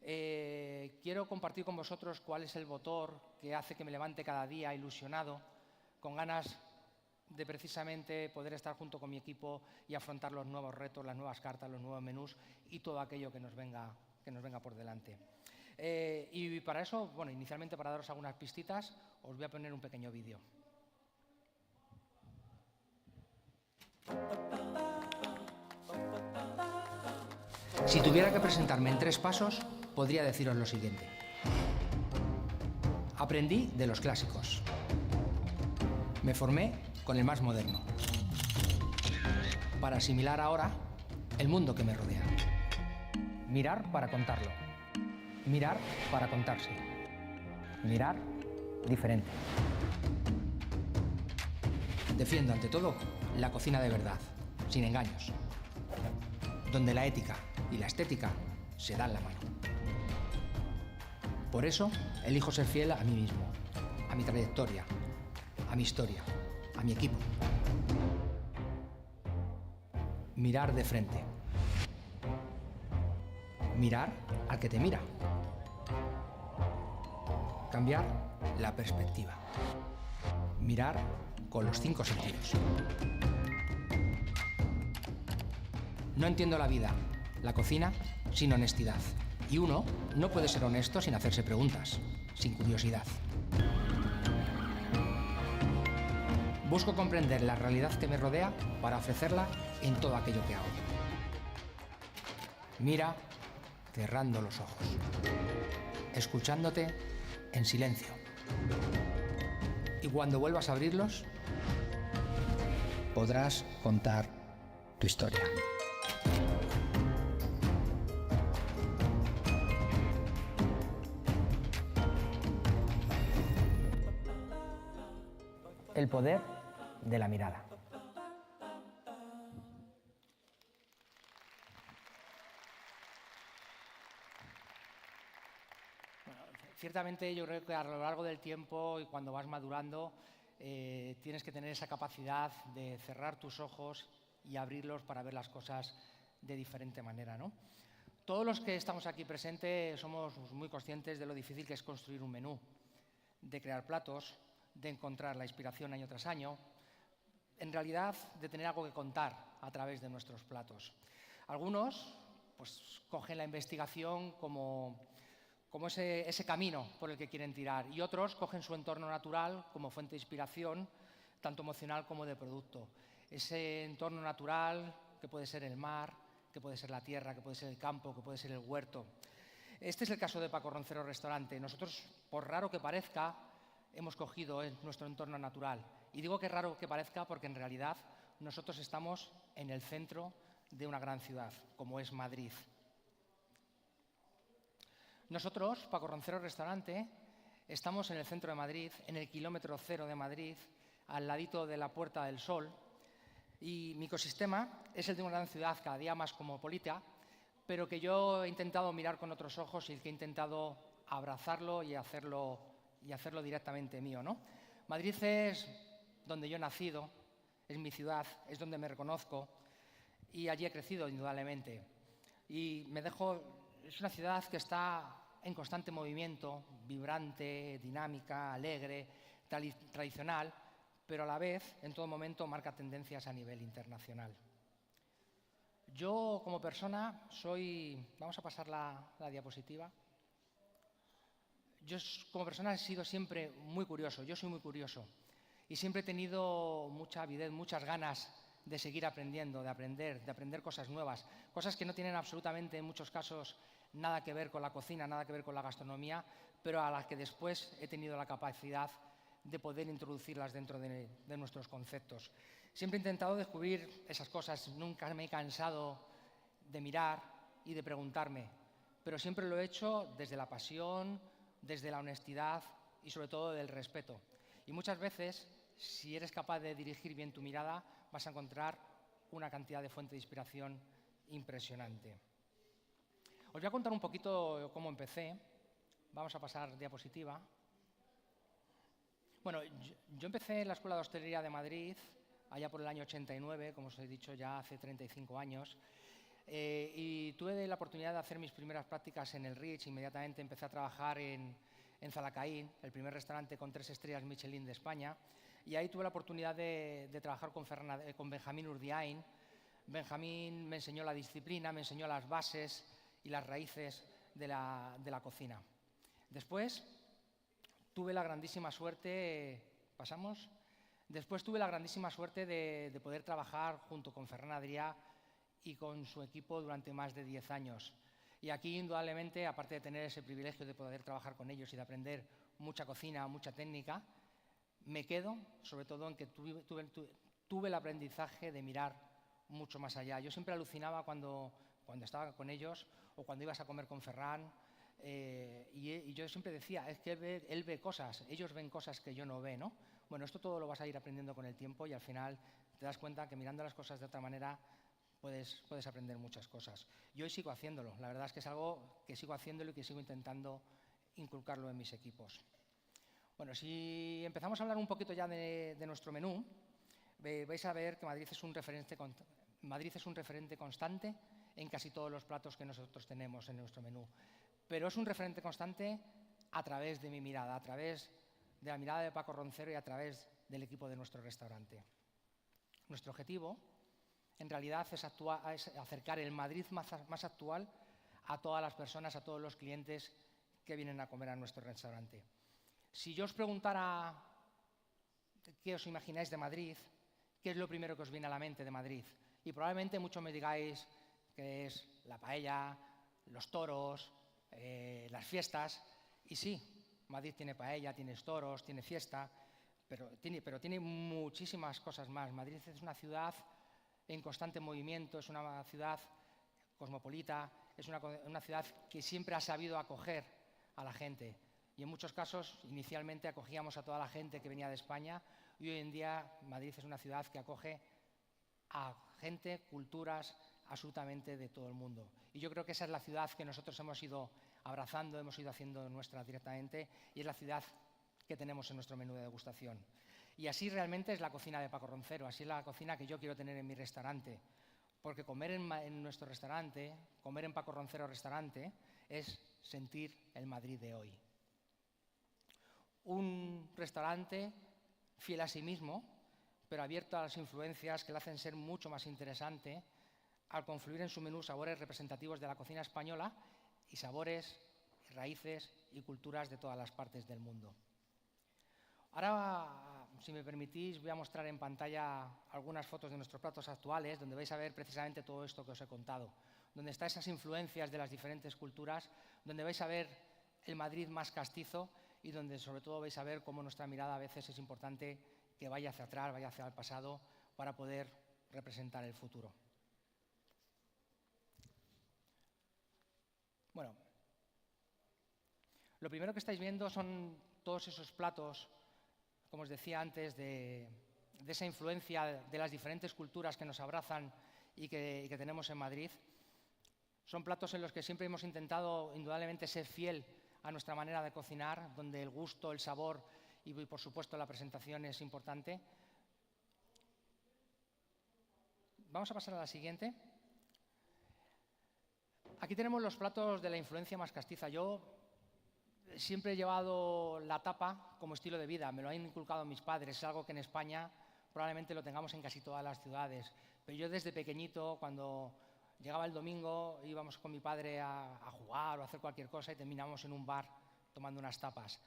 Quiero compartir con vosotros cuál es el motor que hace que me levante cada día ilusionado, con ganas de precisamente poder estar junto con mi equipo y afrontar los nuevos retos, las nuevas cartas, los nuevos menús y todo aquello que nos venga por delante. Y para eso, bueno, inicialmente para daros algunas pistitas, os voy a poner un pequeño vídeo. Si tuviera que presentarme en 3 pasos, podría deciros lo siguiente. Aprendí de los clásicos. Me formé con el más moderno, para asimilar ahora el mundo que me rodea. Mirar para contarlo. Mirar para contarse. Mirar diferente. Defiendo ante todo la cocina de verdad, sin engaños, donde la ética y la estética se dan la mano. Por eso elijo ser fiel a mí mismo, a mi trayectoria, a mi historia, a mi equipo. Mirar de frente. Mirar al que te mira. Cambiar la perspectiva. Mirar con los 5 sentidos. No entiendo la vida, la cocina, sin honestidad. Y uno no puede ser honesto sin hacerse preguntas, sin curiosidad. Busco comprender la realidad que me rodea para ofrecerla en todo aquello que hago. Mira cerrando los ojos, escuchándote en silencio. Y cuando vuelvas a abrirlos, podrás contar tu historia. El poder de la mirada. Bueno, ciertamente yo creo que a lo largo del tiempo y cuando vas madurando tienes que tener esa capacidad de cerrar tus ojos y abrirlos para ver las cosas de diferente manera, ¿no? Todos los que estamos aquí presentes somos muy conscientes de lo difícil que es construir un menú, de crear platos, de encontrar la inspiración año tras año, en realidad de tener algo que contar a través de nuestros platos. Algunos pues cogen la investigación como ese camino por el que quieren tirar y otros cogen su entorno natural como fuente de inspiración, tanto emocional como de producto. Ese entorno natural que puede ser el mar, que puede ser la tierra, que puede ser el campo, que puede ser el huerto. Este es el caso de Paco Roncero Restaurante. Nosotros, por raro que parezca, hemos cogido nuestro entorno natural. Y digo que raro que parezca porque en realidad nosotros estamos en el centro de una gran ciudad, como es Madrid. Nosotros, Paco Roncero Restaurante, estamos en el centro de Madrid, en el kilómetro 0 de Madrid, al ladito de la Puerta del Sol. Y mi ecosistema es el de una gran ciudad cada día más cosmopolita, pero que yo he intentado mirar con otros ojos y que he intentado abrazarlo y hacerlo directamente mío, ¿no? Madrid es donde yo he nacido, es mi ciudad, es donde me reconozco y allí he crecido indudablemente. Y es una ciudad que está en constante movimiento, vibrante, dinámica, alegre, tradicional, pero a la vez, en todo momento, marca tendencias a nivel internacional. Yo, como persona, Vamos a pasar la diapositiva. Yo, como persona, he sido siempre muy curioso. Yo soy muy curioso. Y siempre he tenido mucha avidez, muchas ganas de seguir aprendiendo, de aprender cosas nuevas. Cosas que no tienen absolutamente, en muchos casos, nada que ver con la cocina, nada que ver con la gastronomía, pero a las que después he tenido la capacidad de poder introducirlas dentro de nuestros conceptos. Siempre he intentado descubrir esas cosas, nunca me he cansado de mirar y de preguntarme, pero siempre lo he hecho desde la pasión, desde la honestidad y sobre todo del respeto. Y muchas veces, si eres capaz de dirigir bien tu mirada, vas a encontrar una cantidad de fuente de inspiración impresionante. Os voy a contar un poquito cómo empecé. Vamos a pasar diapositiva. Bueno, yo empecé en la Escuela de Hostelería de Madrid, allá por el año 89, como os he dicho, ya hace 35 años. Y tuve la oportunidad de hacer mis primeras prácticas en el Ritz. Inmediatamente empecé a trabajar en Zalacaín, el primer restaurante con 3 estrellas Michelin de España. Y ahí tuve la oportunidad de trabajar con Benjamín Urdiain. Benjamín me enseñó la disciplina, me enseñó las bases y las raíces de la cocina. Después tuve la grandísima suerte, Después tuve la grandísima suerte de poder trabajar junto con Ferran Adrià y con su equipo durante más de 10 años. Y aquí, indudablemente, aparte de tener ese privilegio de poder trabajar con ellos y de aprender mucha cocina, mucha técnica, me quedo sobre todo en que tuve el aprendizaje de mirar mucho más allá. Yo siempre alucinaba cuando estaba con ellos o cuando ibas a comer con Ferran, y yo siempre decía, es que él ve cosas, ellos ven cosas que yo no veo, ¿no? Bueno, esto todo lo vas a ir aprendiendo con el tiempo y al final te das cuenta que mirando las cosas de otra manera puedes aprender muchas cosas. Yo hoy sigo haciéndolo, la verdad es que es algo que sigo haciéndolo y que sigo intentando inculcarlo en mis equipos. Bueno, si empezamos a hablar un poquito ya de nuestro menú, vais a ver que Madrid es un referente constante en casi todos los platos que nosotros tenemos en nuestro menú. Pero es un referente constante a través de mi mirada, a través de la mirada de Paco Roncero y a través del equipo de nuestro restaurante. Nuestro objetivo, en realidad, es acercar el Madrid más actual a todas las personas, a todos los clientes que vienen a comer a nuestro restaurante. Si yo os preguntara qué os imagináis de Madrid, ¿qué es lo primero que os viene a la mente de Madrid? Y probablemente muchos me digáis que es la paella, los toros, las fiestas. Y sí, Madrid tiene paella, tiene toros, tiene fiesta, pero tiene muchísimas cosas más. Madrid es una ciudad en constante movimiento, es una ciudad cosmopolita, es una ciudad que siempre ha sabido acoger a la gente. Y en muchos casos, inicialmente acogíamos a toda la gente que venía de España y hoy en día Madrid es una ciudad que acoge a gente, culturas, absolutamente de todo el mundo. Y yo creo que esa es la ciudad que nosotros hemos ido abrazando, hemos ido haciendo nuestra directamente y es la ciudad que tenemos en nuestro menú de degustación. Y así realmente es la cocina de Paco Roncero, así es la cocina que yo quiero tener en mi restaurante. Porque comer en nuestro restaurante, comer en Paco Roncero Restaurante, es sentir el Madrid de hoy. Un restaurante fiel a sí mismo, pero abierto a las influencias que le hacen ser mucho más interesante al confluir en su menú sabores representativos de la cocina española y sabores, raíces y culturas de todas las partes del mundo. Ahora, si me permitís, voy a mostrar en pantalla algunas fotos de nuestros platos actuales, donde vais a ver precisamente todo esto que os he contado, donde están esas influencias de las diferentes culturas, donde vais a ver el Madrid más castizo y donde sobre todo vais a ver cómo nuestra mirada a veces es importante que vaya hacia atrás, vaya hacia el pasado, para poder representar el futuro. Bueno, lo primero que estáis viendo son todos esos platos, como os decía antes, de esa influencia de las diferentes culturas que nos abrazan y que tenemos en Madrid. Son platos en los que siempre hemos intentado, indudablemente, ser fiel a nuestra manera de cocinar, donde el gusto, el sabor y, por supuesto, la presentación es importante. Vamos a pasar a la siguiente. Aquí tenemos los platos de la influencia más castiza. Yo siempre he llevado la tapa como estilo de vida, me lo han inculcado mis padres, es algo que en España probablemente lo tengamos en casi todas las ciudades. Pero yo desde pequeñito, cuando llegaba el domingo, íbamos con mi padre a jugar o a hacer cualquier cosa y terminábamos en un bar tomando unas tapas.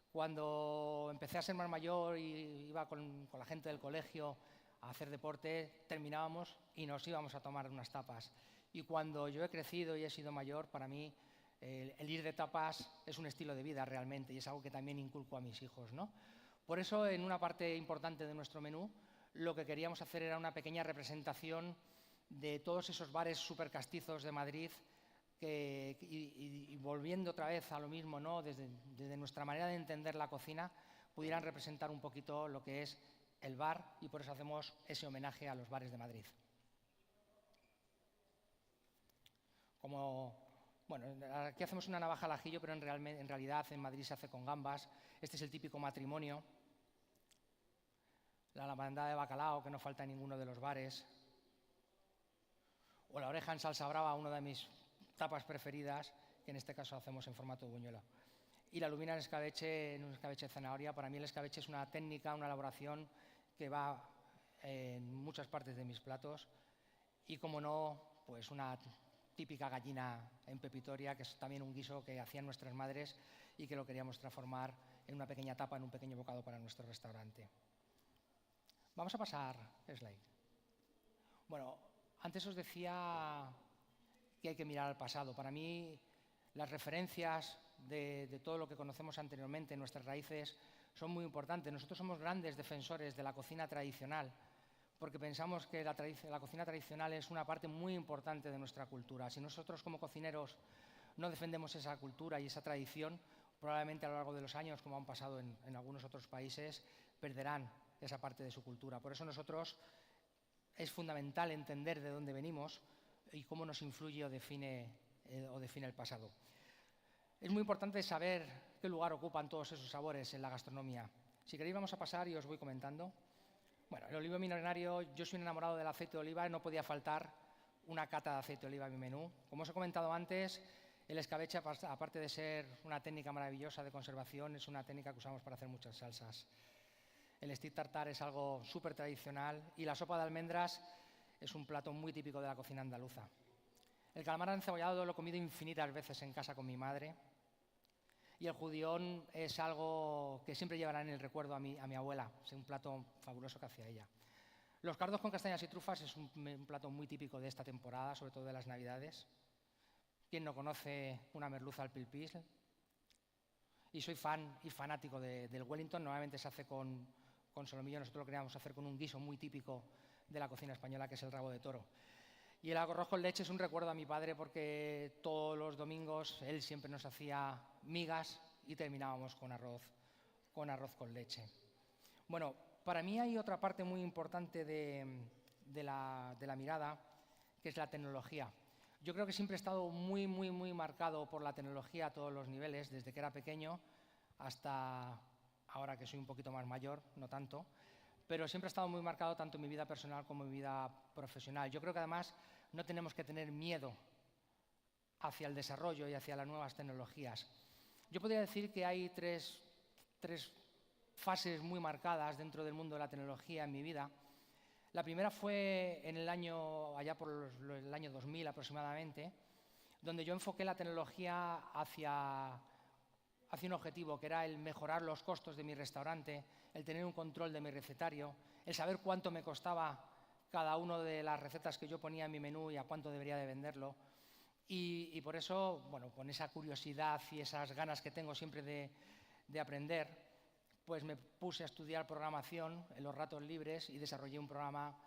Cuando empecé a ser más mayor y iba con la gente del colegio a hacer deporte, terminábamos y nos íbamos a tomar unas tapas. Y cuando yo he crecido y he sido mayor, para mí el ir de tapas es un estilo de vida realmente y es algo que también inculco a mis hijos, ¿no? Por eso, en una parte importante de nuestro menú, lo que queríamos hacer era una pequeña representación de todos esos bares súper castizos de Madrid y volviendo otra vez a lo mismo, ¿no? Desde nuestra manera de entender la cocina, pudieran representar un poquito lo que es el bar y por eso hacemos ese homenaje a los bares de Madrid. Bueno, aquí hacemos una navaja al ajillo, pero en realidad en Madrid se hace con gambas. Este es el típico matrimonio la bandada de bacalao, que no falta en ninguno de los bares, o la oreja en salsa brava, una de mis tapas preferidas, que en este caso hacemos en formato buñuelo. Y la lubina en un escabeche de zanahoria. Para mí el escabeche es una técnica, una elaboración que va en muchas partes de mis platos. Y, como no, pues una típica gallina en pepitoria, que es también un guiso que hacían nuestras madres y que lo queríamos transformar en una pequeña tapa, en un pequeño bocado para nuestro restaurante. Vamos a pasar slide. Bueno, antes os decía que hay que mirar al pasado. Para mí, las referencias de todo lo que conocemos anteriormente, nuestras raíces, son muy importantes. Nosotros somos grandes defensores de la cocina tradicional, porque pensamos que la cocina tradicional es una parte muy importante de nuestra cultura. Si nosotros como cocineros no defendemos esa cultura y esa tradición, probablemente a lo largo de los años, como han pasado en algunos otros países, perderán esa parte de su cultura. Por eso es fundamental entender de dónde venimos y cómo nos influye o define el pasado. Es muy importante saber qué lugar ocupan todos esos sabores en la gastronomía. Si queréis vamos a pasar y os voy comentando. Bueno, el olivo milenario, yo soy un enamorado del aceite de oliva y no podía faltar una cata de aceite de oliva en mi menú. Como os he comentado antes, el escabeche, aparte de ser una técnica maravillosa de conservación, es una técnica que usamos para hacer muchas salsas. El stick tartar es algo súper tradicional y la sopa de almendras es un plato muy típico de la cocina andaluza. El calamar encebollado lo he comido infinitas veces en casa con mi madre. Y el judión es algo que siempre llevará en el recuerdo a mi abuela. Es un plato fabuloso que hacía ella. Los cardos con castañas y trufas es un plato muy típico de esta temporada, sobre todo de las Navidades. ¿Quién no conoce una merluza al pilpís? Y soy fan y fanático del Wellington. Normalmente se hace con solomillo. Nosotros lo queríamos hacer con un guiso muy típico de la cocina española, que es el rabo de toro. Y el arroz con leche es un recuerdo a mi padre porque todos los domingos él siempre nos hacía migas y terminábamos con arroz con leche. Bueno, para mí hay otra parte muy importante de la mirada, que es la tecnología. Yo creo que siempre he estado muy marcado por la tecnología a todos los niveles, desde que era pequeño hasta ahora que soy un poquito más mayor, no tanto, pero siempre ha estado muy marcado tanto en mi vida personal como en mi vida profesional. Yo creo que además no tenemos que tener miedo hacia el desarrollo y hacia las nuevas tecnologías. Yo podría decir que hay tres fases muy marcadas dentro del mundo de la tecnología en mi vida. La primera fue allá por el año 2000 aproximadamente, donde yo enfoqué la tecnología hacia un objetivo, que era el mejorar los costos de mi restaurante, el tener un control de mi recetario, el saber cuánto me costaba cada una de las recetas que yo ponía en mi menú y a cuánto debería de venderlo. Y por eso, bueno, con esa curiosidad y esas ganas que tengo siempre de aprender, pues me puse a estudiar programación en los ratos libres y desarrollé un programa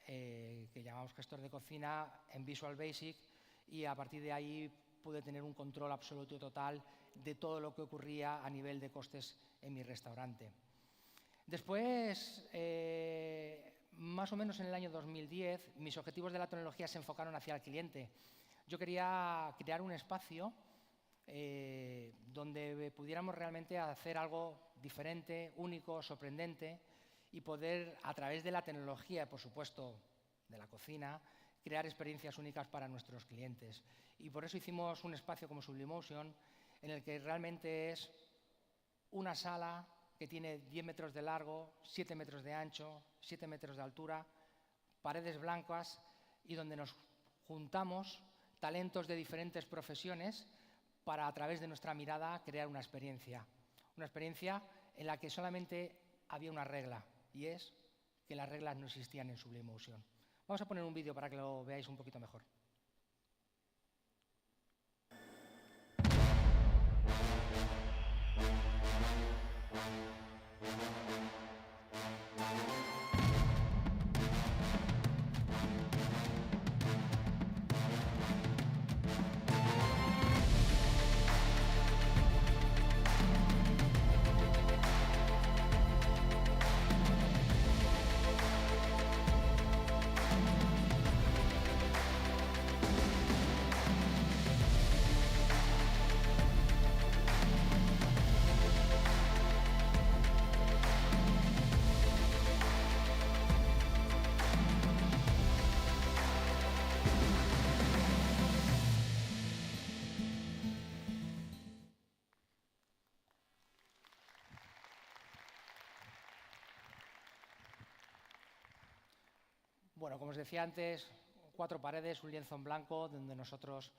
que llamamos gestor de cocina en Visual Basic, y a partir de ahí pude tener un control absoluto y total de todo lo que ocurría a nivel de costes en mi restaurante. Después, más o menos en el año 2010, mis objetivos de la tecnología se enfocaron hacia el cliente. Yo quería crear un espacio donde pudiéramos realmente hacer algo diferente, único, sorprendente, y poder, a través de la tecnología, por supuesto, de la cocina, crear experiencias únicas para nuestros clientes. Y por eso hicimos un espacio como Sublimotion, en el que realmente es una sala que tiene 10 metros de largo, 7 metros de ancho, 7 metros de altura, paredes blancas, y donde nos juntamos talentos de diferentes profesiones para, a través de nuestra mirada, crear una experiencia en la que solamente había una regla, y es que las reglas no existían en Sublimotion. Vamos a poner un vídeo para que lo veáis un poquito mejor. bueno, como os decía antes, 4 paredes, un lienzo en blanco, donde nosotros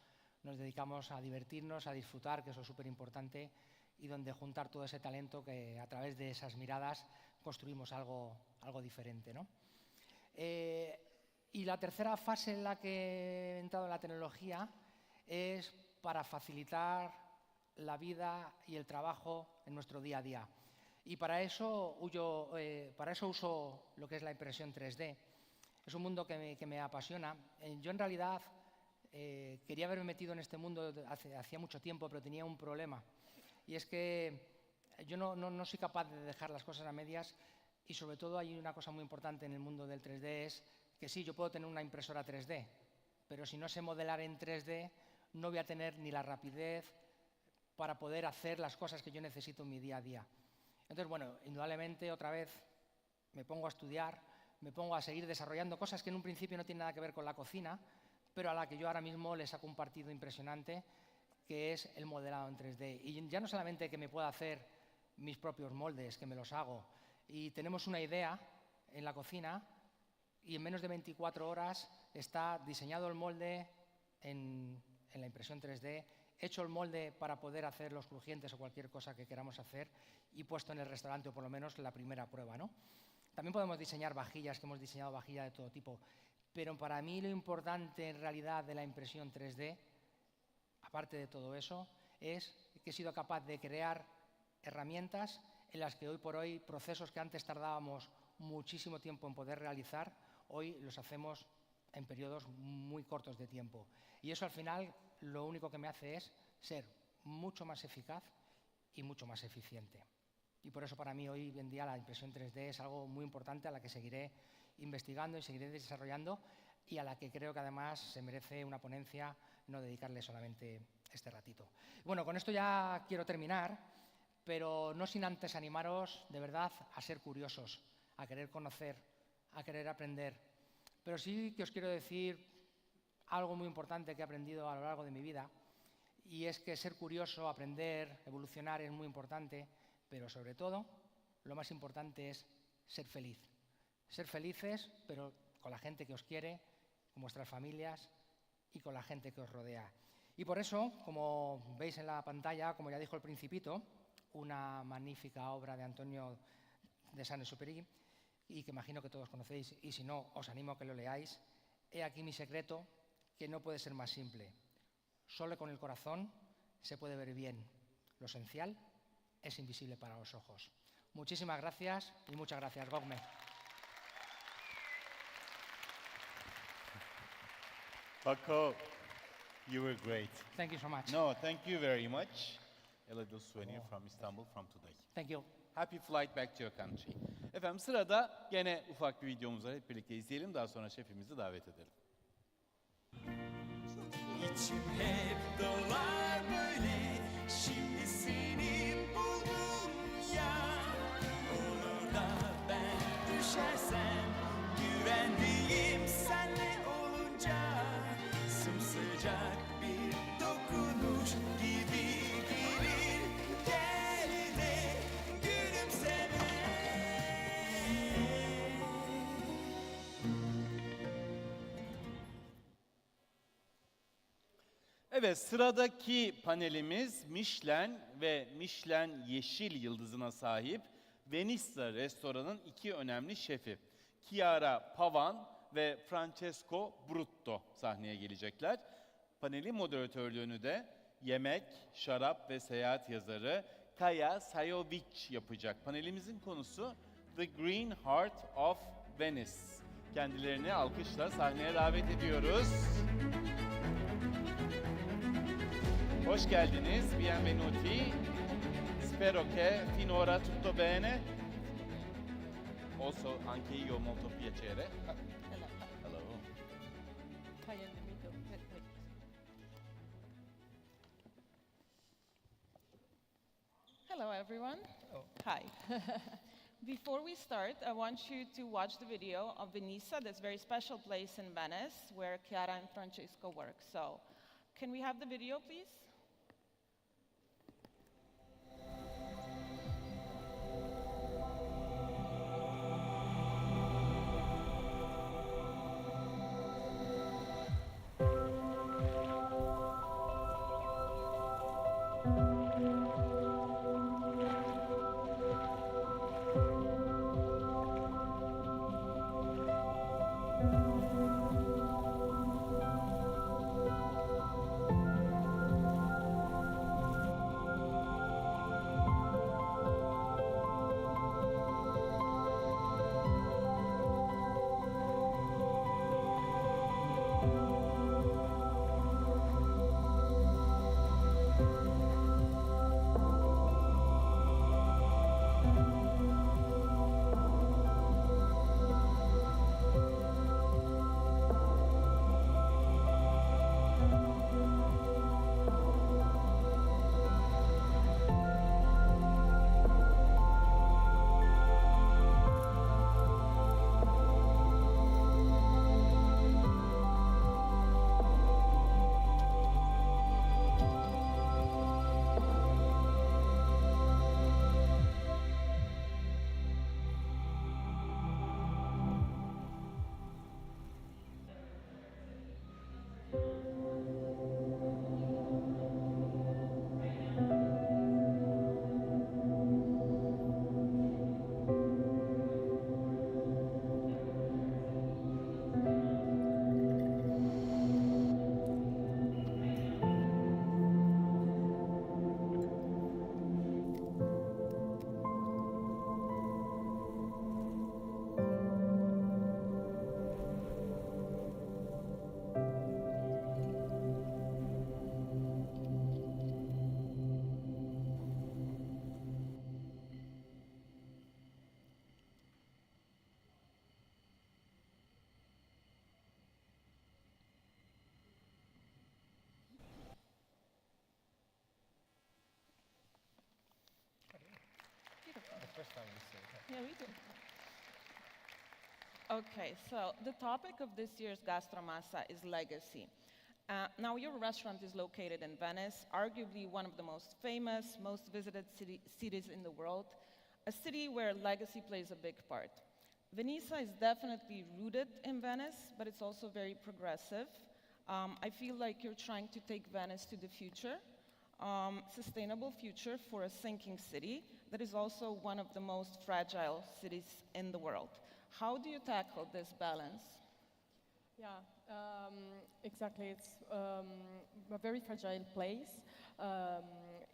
nos dedicamos a divertirnos, a disfrutar, que eso es súper importante, y donde juntar todo ese talento que a través de esas miradas construimos algo diferente, ¿no? Y la tercera fase en la que he entrado en la tecnología es para facilitar la vida y el trabajo en nuestro día a día. Y para eso uso lo que es la impresión 3D. Es un mundo que me apasiona. Yo en realidad quería haberme metido en este mundo hacía mucho tiempo, pero tenía un problema. Y es que yo no soy capaz de dejar las cosas a medias, y sobre todo hay una cosa muy importante en el mundo del 3D, es que sí, yo puedo tener una impresora 3D, pero si no sé modelar en 3D, no voy a tener ni la rapidez para poder hacer las cosas que yo necesito en mi día a día. Entonces, bueno, indudablemente otra vez me pongo a estudiar, me pongo a seguir desarrollando cosas que en un principio no tienen nada que ver con la cocina, pero a la que yo ahora mismo les saco un partido impresionante, que es el modelado en 3D. Y ya no solamente que me pueda hacer mis propios moldes, que me los hago, y tenemos una idea en la cocina y en menos de 24 horas está diseñado el molde en la impresión 3D, hecho el molde para poder hacer los crujientes o cualquier cosa que queramos hacer y puesto en el restaurante, o por lo menos la primera prueba, ¿no? También podemos diseñar vajillas, que hemos diseñado vajillas de todo tipo, pero para mí lo importante en realidad de la impresión 3D, aparte de todo eso, es que he sido capaz de crear herramientas en las que hoy por hoy procesos que antes tardábamos muchísimo tiempo en poder realizar, hoy los hacemos en periodos muy cortos de tiempo. Y eso al final lo único que me hace es ser mucho más eficaz y mucho más eficiente. Y por eso para mí hoy en día la impresión 3D es algo muy importante a la que seguiré investigando y seguiré desarrollando, y a la que creo que además se merece una ponencia, no dedicarle solamente este ratito. Bueno, con esto ya quiero terminar, pero no sin antes animaros de verdad a ser curiosos, a querer conocer, a querer aprender. Pero sí que os quiero decir algo muy importante que he aprendido a lo largo de mi vida, y es que ser curioso, aprender, evolucionar es muy importante, pero sobre todo lo más importante es ser feliz. Ser felices, pero con la gente que os quiere, con vuestras familias y con la gente que os rodea. Y por eso, como veis en la pantalla, como ya dijo el Principito, una magnífica obra de Antonio de Saint-Exupéry, y que imagino que todos conocéis, y si no, os animo a que lo leáis. He aquí mi secreto, que no puede ser más simple. Solo con el corazón se puede ver bien. Lo esencial es invisible para los ojos. Muchísimas gracias y muchas gracias, Gogme. Paco, you were great. Thank you so much. No, thank you very much. A little souvenir from Istanbul from today. Thank you. Happy flight back to your country. Efendim sırada gene ufak bir videomuz var. Hep birlikte izleyelim. Daha sonra şefimizi davet edelim. İçim hep dolar böyle. Şimdi seni buldum ya. Olur da ben düşersem güvendiğim senle olunca sımsıcak bir dokunuş gibi gelir. Gel de gülümseme. Evet, sıradaki panelimiz Michelin ve Michelin Yeşil Yıldızı'na sahip Venice restoranın 2 önemli şefi. Chiara Pavan ve Francesco Brutto sahneye gelecekler. Panelin moderatörlüğünü de yemek, şarap ve seyahat yazarı Kaya Sajovic yapacak. Panelimizin konusu The Green Heart of Venice. Kendilerini alkışla sahneye davet ediyoruz. Hoş geldiniz, bienvenuti. Spero che finora tutto bene. Also, anche io molto piacere. Hello. Hello, everyone. Hi. Before we start, I want you to watch the video of Venisa, this very special place in Venice where Chiara and Francesco work. So, can we have the video, please? Yeah, we do. Okay, so the topic of this year's Gastromasa is legacy. Now, your restaurant is located in Venice, arguably one of the most famous, most visited cities in the world, a city where legacy plays a big part. Venice is definitely rooted in Venice, but it's also very progressive. I feel like you're trying to take Venice to the future, sustainable future for a sinking city that is also one of the most fragile cities in the world. How do you tackle this balance? Yeah, exactly. It's a very fragile place.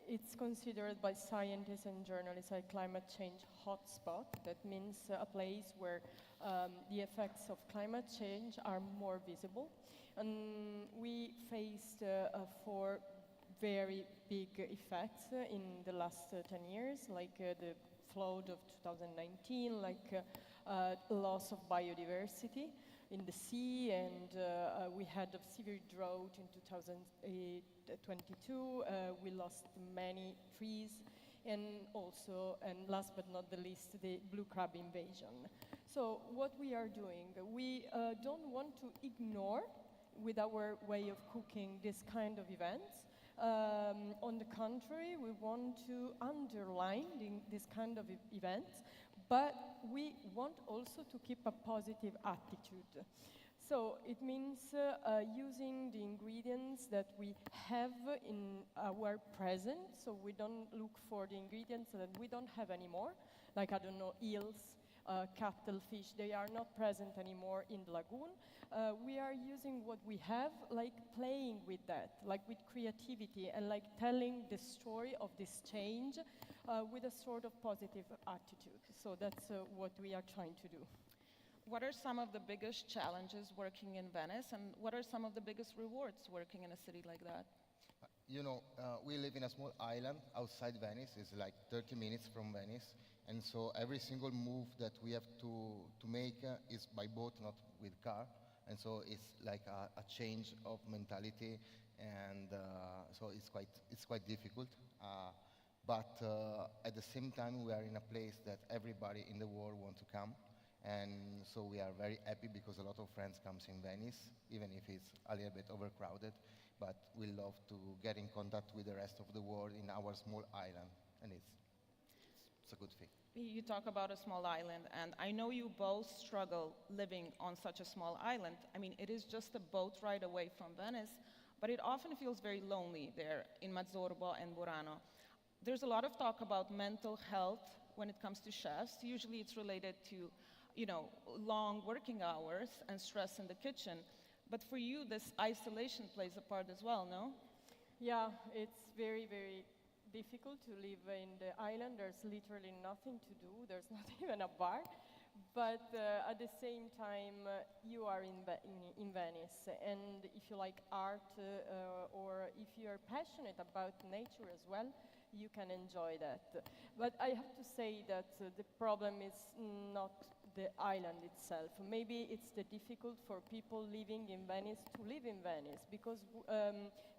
It's considered by scientists and journalists a climate change hotspot. That means a place where the effects of climate change are more visible. And we faced 4 very big effects in the last 10 years, like the flood of 2019, like loss of biodiversity in the sea, and we had a severe drought in 2022. We lost many trees, and also, and last but not the least, the blue crab invasion. So what we are doing, we don't want to ignore with our way of cooking this kind of events. On the contrary, we want to underline this kind of events, but we want also to keep a positive attitude. So it means using the ingredients that we have in our present, so we don't look for the ingredients that we don't have anymore, like, I don't know, eels, cuttlefish, they are not present anymore in the lagoon. We are using what we have, like playing with that, like with creativity, and like telling the story of this change with a sort of positive attitude. So that's what we are trying to do. What are some of the biggest challenges working in Venice, and what are some of the biggest rewards working in a city like that? You know, we live in a small island outside Venice. It's like 30 minutes from Venice. And so every single move that we have to make is by boat, not with car. And so it's like a change of mentality. And so it's quite difficult. But at the same time, we are in a place that everybody in the world wants to come. And so we are very happy because a lot of friends come in Venice, even if it's a little bit overcrowded. But we love to get in contact with the rest of the world in our small island, and it's a good thing. You talk about a small island, and I know you both struggle living on such a small island. I mean, it is just a boat ride away from Venice, but it often feels very lonely there in Mazzorbo and Burano. There's a lot of talk about mental health when it comes to chefs. Usually it's related to, you know, long working hours and stress in the kitchen. But for you, this isolation plays a part as well, no? Yeah, it's very, very difficult to live in the island. There's literally nothing to do. There's not even a bar. But at the same time, you are in Venice. And if you like art or if you're passionate about nature as well, you can enjoy that. But I have to say that the problem is not the island itself. Maybe it's the difficult for people living in Venice to live in Venice, because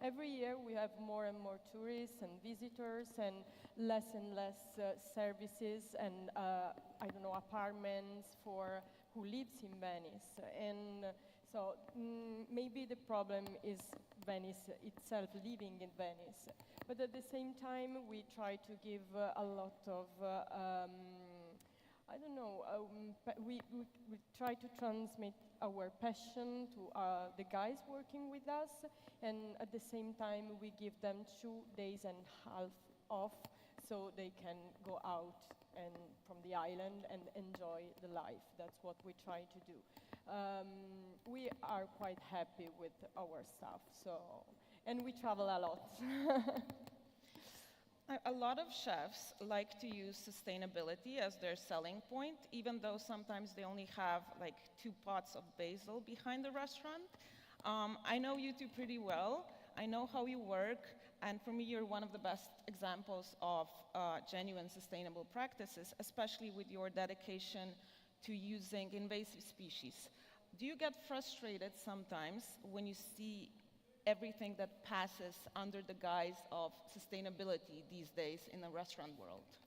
every year we have more and more tourists and visitors and less services and I don't know, apartments for who lives in Venice. And so maybe the problem is Venice itself, living in Venice. But at the same time, we try to give a lot of I don't know, we try to transmit our passion to the guys working with us, and at the same time we give them 2 days and a half off so they can go out and from the island and enjoy the life. That's what we try to do. We are quite happy with our stuff, and we travel a lot. A lot of chefs like to use sustainability as their selling point, even though sometimes they only have like 2 pots of basil behind the restaurant. I know you two pretty well. I know how you work, and for me, you're one of the best examples of genuine sustainable practices, especially with your dedication to using invasive species. Do you get frustrated sometimes when you see everything that passes under the guise of sustainability these days in the restaurant world?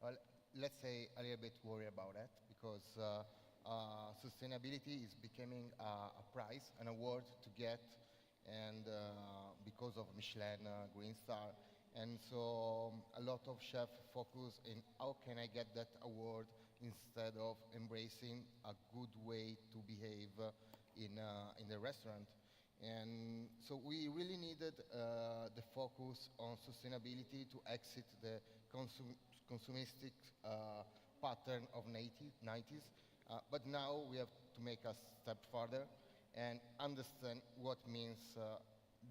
Well, let's say, a little bit worried about it because sustainability is becoming a prize, an award to get, and because of Michelin Green Star. And so a lot of chefs focus in how can I get that award instead of embracing a good way to behave in the restaurant. And so we really needed the focus on sustainability to exit the consumeristic pattern of 90s. But now we have to make a step further and understand what means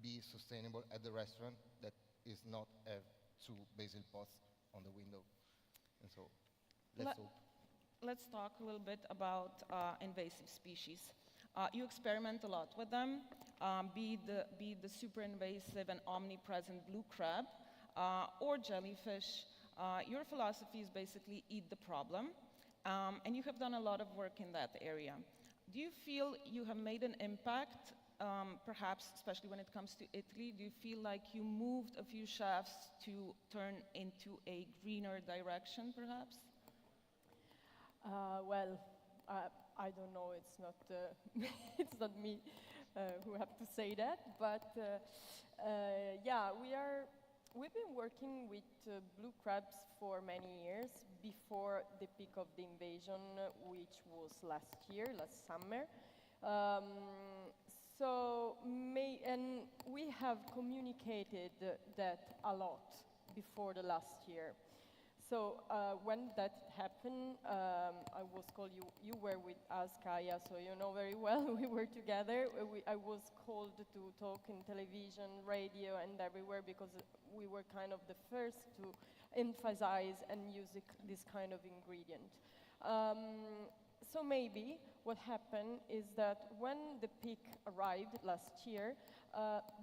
be sustainable at the restaurant, that is not have two basil pots on the window. And so let's hope. Let's talk a little bit about invasive species. You experiment a lot with them, be the super invasive and omnipresent blue crab or jellyfish. Your philosophy is basically eat the problem, and you have done a lot of work in that area. Do you feel you have made an impact, perhaps especially when it comes to Italy? Do you feel like you moved a few chefs to turn into a greener direction, perhaps? Well, I don't know. It's not it's not me who have to say that. But yeah, we've been working with blue crabs for many years before the peak of the invasion, which was last summer. And we have communicated that a lot before the last year. So when that happened, I was called, you were with us, Kaya, so you know very well, we were together. I was called to talk in television, radio, and everywhere because we were kind of the first to emphasize and use this kind of ingredient. So maybe what happened is that when the peak arrived last year,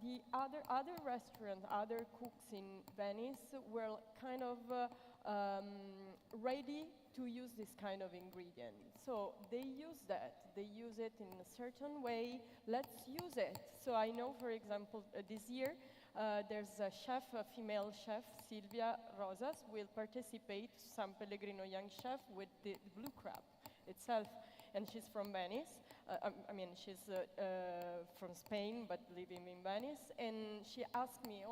the other restaurants, other cooks in Venice were kind of ready to use this kind of ingredient. So they use that. They use it in a certain way. Let's use it. So I know, for example, this year, there's a chef, a female chef, Silvia Rosas, will participate, San Pellegrino young chef, with the blue crab itself. And she's from Venice. I mean, she's from Spain, but living in Venice. And she asked me,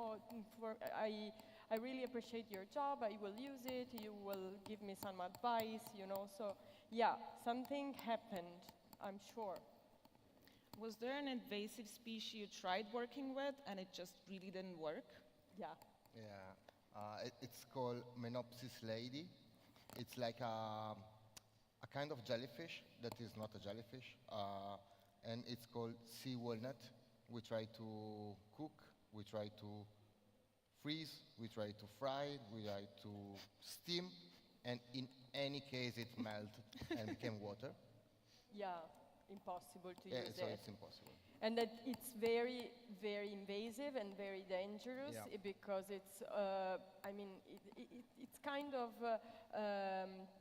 I really appreciate your job. I will use it. You will give me some advice, you know. So, yeah, something happened, I'm sure. Was there an invasive species you tried working with and it just really didn't work? Yeah. Yeah. It's called Menopsis lady. It's like a kind of jellyfish that is not a jellyfish. And it's called sea walnut. We try to cook. We try to freeze, we try to fry, we try to steam, and in any case it melted and became water. Yeah, impossible to use so it. it's impossible. And that it's very, very invasive and very dangerous because it's, I mean, it's kind of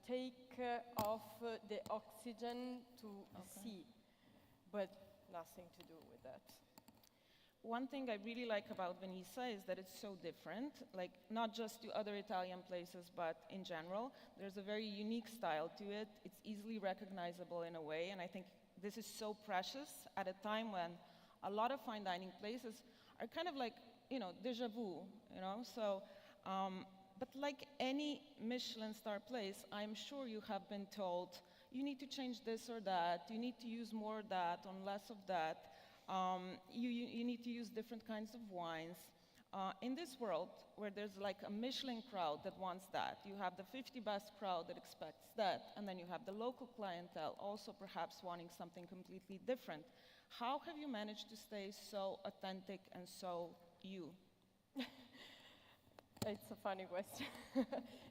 take off the oxygen to the sea, but nothing to do with that. One thing I really like about Venice is that it's so different, like not just to other Italian places, but in general. There's a very unique style to it. It's easily recognizable in a way, and I think this is so precious at a time when a lot of fine dining places are kind of like, you know, déjà vu, you know? So, but like any Michelin star place, I'm sure you have been told, you need to change this or that, you need to use more of that and less of that. You need to use different kinds of wines. In this world, where there's like a Michelin crowd that wants that, you have the 50 best crowd that expects that, and then you have the local clientele also perhaps wanting something completely different. How have you managed to stay so authentic and so you? It's a funny question.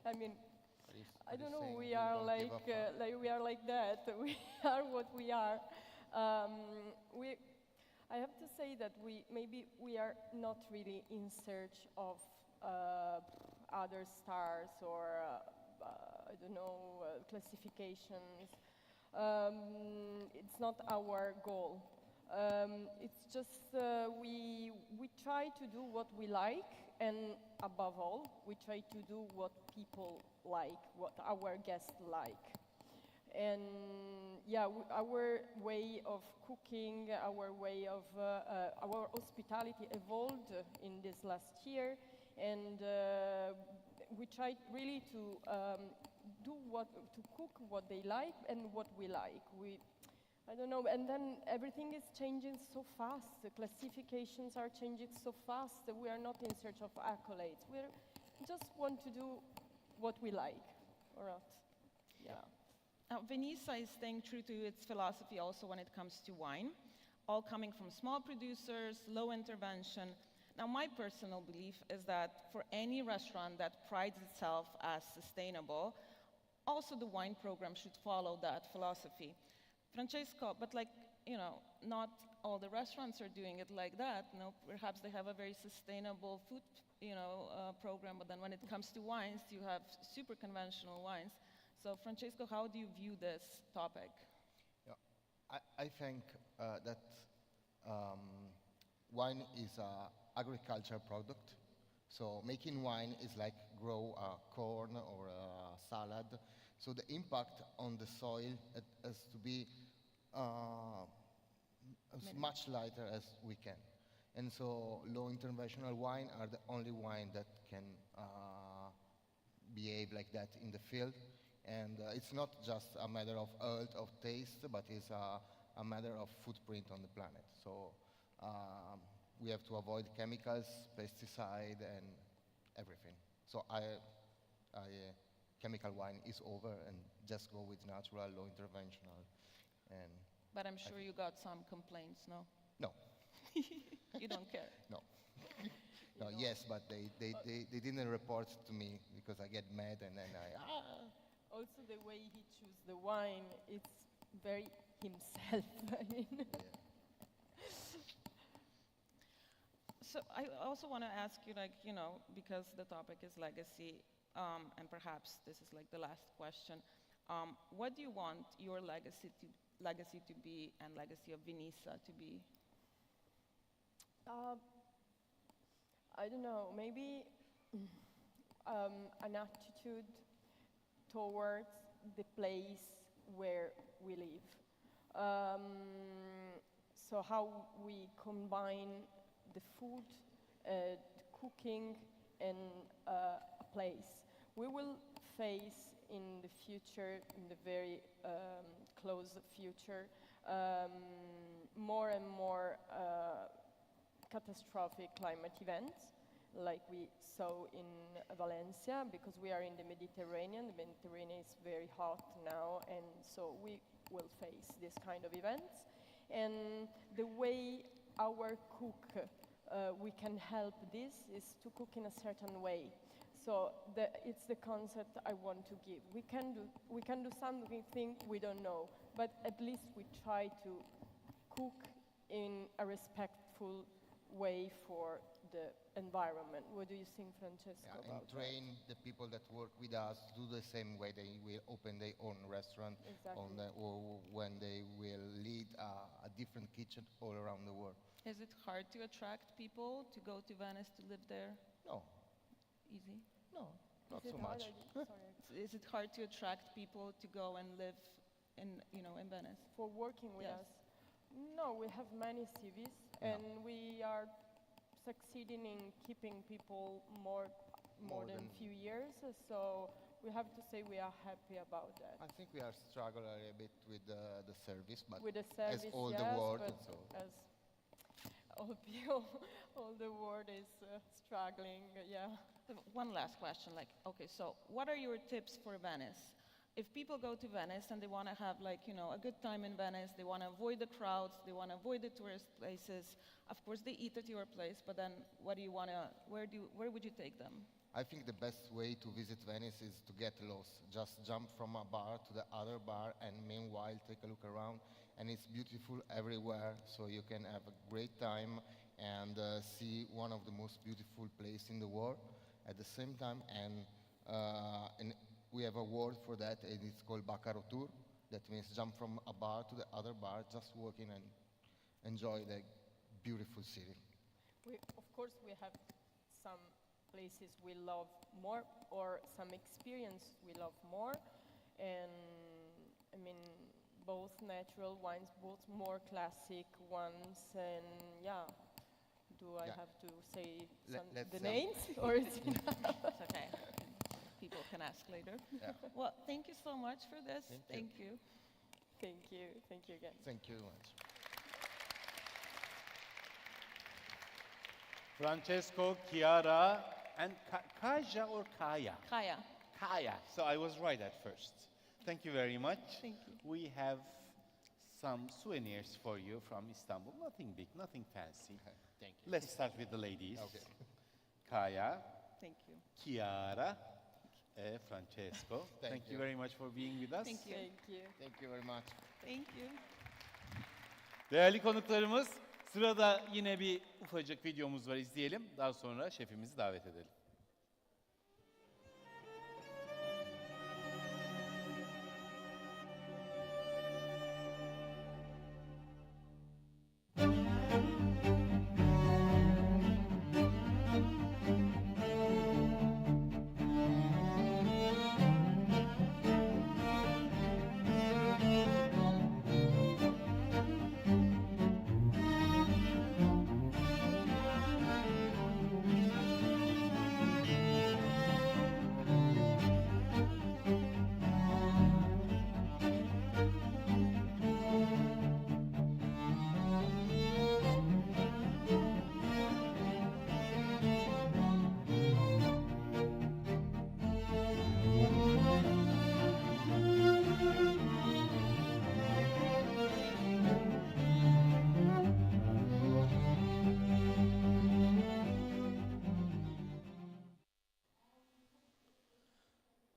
I mean, I don't know, we are like we are like that. We are what we are. I have to say that we are not really in search of other stars or I don't know, classifications. It's not our goal. It's just we try to do what we like, and above all, we try to do what people like, what our guests like. And yeah, our way of cooking, our way of our hospitality evolved in this last year, and we tried really to cook what they like and what we like. I don't know, and then everything is changing so fast. The classifications are changing so fast that we are not in search of accolades. We just want to do what we like, or not. Yeah. Now, Venisa is staying true to its philosophy also when it comes to wine, all coming from small producers, low intervention. Now, my personal belief is that for any restaurant that prides itself as sustainable, also the wine program should follow that philosophy. Francesco, but not all the restaurants are doing it like that. Perhaps they have a very sustainable food, program, but then when it comes to wines, you have super conventional wines. So, Francesco, how do you view this topic? Yeah, I think that wine is an agricultural product. So making wine is like grow corn or a salad. So the impact on the soil has to be as much lighter as we can. And so low interventional wine are the only wine that can behave like that in the field. And it's not just a matter of health, of taste, but it's a matter of footprint on the planet. So we have to avoid chemicals, pesticide, and everything. So chemical wine is over, and just go with natural, low interventional. And but I'm sure you got some complaints, no? No. You don't care? No. No, yes, but they didn't report to me because I get mad and then Also, the way he chooses the wine, it's very himself. I mean. Yeah. So I also want to ask you, because the topic is legacy, and perhaps this is the last question. What do you want your legacy to be, and legacy of Venisa to be? I don't know. Maybe an attitude towards the place where we live. So how we combine the food, the cooking, and a place. We will face in the future, in the very close future, more and more catastrophic climate events, like we saw in Valencia, because we are in the Mediterranean. The Mediterranean is very hot now, and so we will face this kind of events. And the way our cook, we can help this is to cook in a certain way. So it's the concept I want to give. We can do something we don't know, but at least we try to cook in a respectful way for the environment. What do you think, Francesco, about and train the people that work with us to do the same way they will open their own restaurant, exactly. Or when they will lead a different kitchen all around the world. Is it hard to attract people to go to Venice to live there? No. Easy? No, not so much. Is it hard to attract people to go and live in Venice? For working with us? No, we have many CVs, and we are succeeding in keeping people more than few years. So we have to say we are happy about that. I think we are struggling a bit with the service, but with the service, as all yes, the world, but so. As all people, all the world is struggling. Yeah. One last question. Okay, so what are your tips for Venice? If people go to Venice and they want to have a good time in Venice, they want to avoid the crowds, they want to avoid the tourist places. Of course, they eat at your place, but then what do you want to? Where would you take them? I think the best way to visit Venice is to get lost. Just jump from a bar to the other bar, and meanwhile take a look around. And it's beautiful everywhere, so you can have a great time and see one of the most beautiful places in the world at the same time. And we have a word for that, and it's called Baccaro Tour. That means jump from a bar to the other bar, just walking enjoy the beautiful city. Of course, we have some places we love more or some experience we love more. And I mean, both natural wines, both more classic ones. And yeah, do I Yeah. have to say Let's the names? Or is it It's okay. People can ask later. Yeah. Well, thank you so much for this. Thank you. Thank you. Thank you again. Thank you very much. Francesco, Chiara, and Kaja or Kaya? Kaya. Kaya. So I was right at first. Thank you very much. Thank you. We have some souvenirs for you from Istanbul. Nothing big, nothing fancy. Thank you. Let's start with the ladies. Okay. Kaya, Thank you. Chiara, Francesco. Thank you you. very much for being with us. Thank you. Thank you. Thank you very much. Thank you. Değerli konuklarımız, sırada yine bir ufacık videomuz var, izleyelim. Daha sonra şefimizi davet edelim.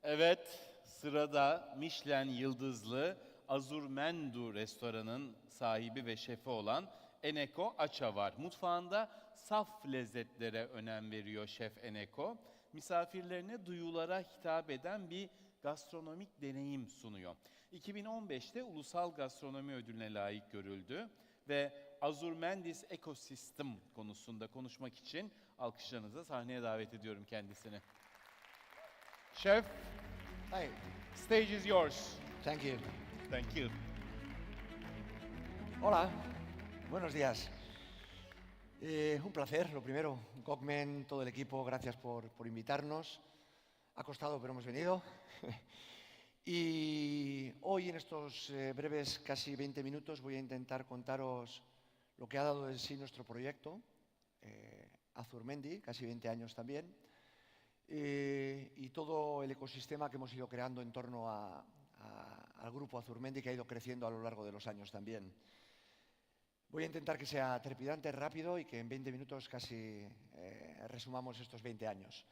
Evet, sırada Michelin yıldızlı Azurmendu restoranın sahibi ve şefi olan Eneko Aça var. Mutfağında saf lezzetlere önem veriyor şef Eneko. Misafirlerine duyulara hitap eden bir gastronomik deneyim sunuyor. 2015'te Ulusal Gastronomi Ödülü'ne layık görüldü ve Azurmendis Ecosystem konusunda konuşmak için alkışlarınızla sahneye davet ediyorum kendisini. Chef, Hi, stage is yours. thank you. Thank you. Hola, buenos días. Un placer, lo primero. Gokmen, todo el equipo, gracias por invitarnos. Ha costado, pero hemos venido. Y hoy, en estos breves casi 20 minutos, voy a intentar contaros lo que ha dado de sí nuestro proyecto, Azurmendi, casi 20 años también, y todo el ecosistema que hemos ido creando en torno al grupo Azurmendi, que ha ido creciendo a lo largo de los años también. Voy a intentar que sea trepidante, rápido y que en 20 minutos casi resumamos estos 20 años.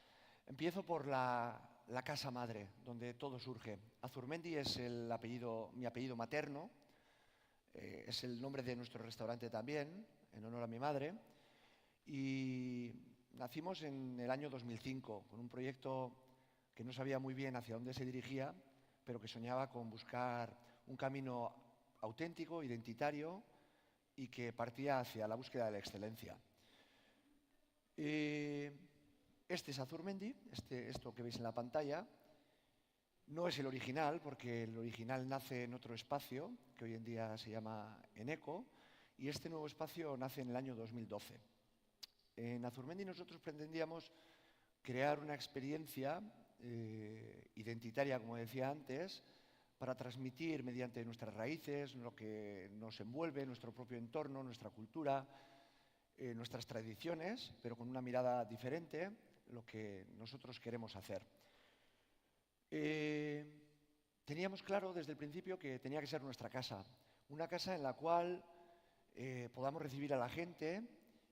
Empiezo por la casa madre, donde todo surge. Azurmendi es mi apellido materno, es el nombre de nuestro restaurante también, en honor a mi madre. Y nacimos en el año 2005, con un proyecto que no sabía muy bien hacia dónde se dirigía, pero que soñaba con buscar un camino auténtico, identitario, y que partía hacia la búsqueda de la excelencia. Este es Azurmendi, esto que veis en la pantalla. No es el original, porque el original nace en otro espacio, que hoy en día se llama Eneko, y este nuevo espacio nace en el año 2012. En Azurmendi nosotros pretendíamos crear una experiencia identitaria, como decía antes, para transmitir mediante nuestras raíces, lo que nos envuelve, nuestro propio entorno, nuestra cultura, nuestras tradiciones, pero con una mirada diferente, lo que nosotros queremos hacer. Teníamos claro desde el principio que tenía que ser nuestra casa, una casa en la cual podamos recibir a la gente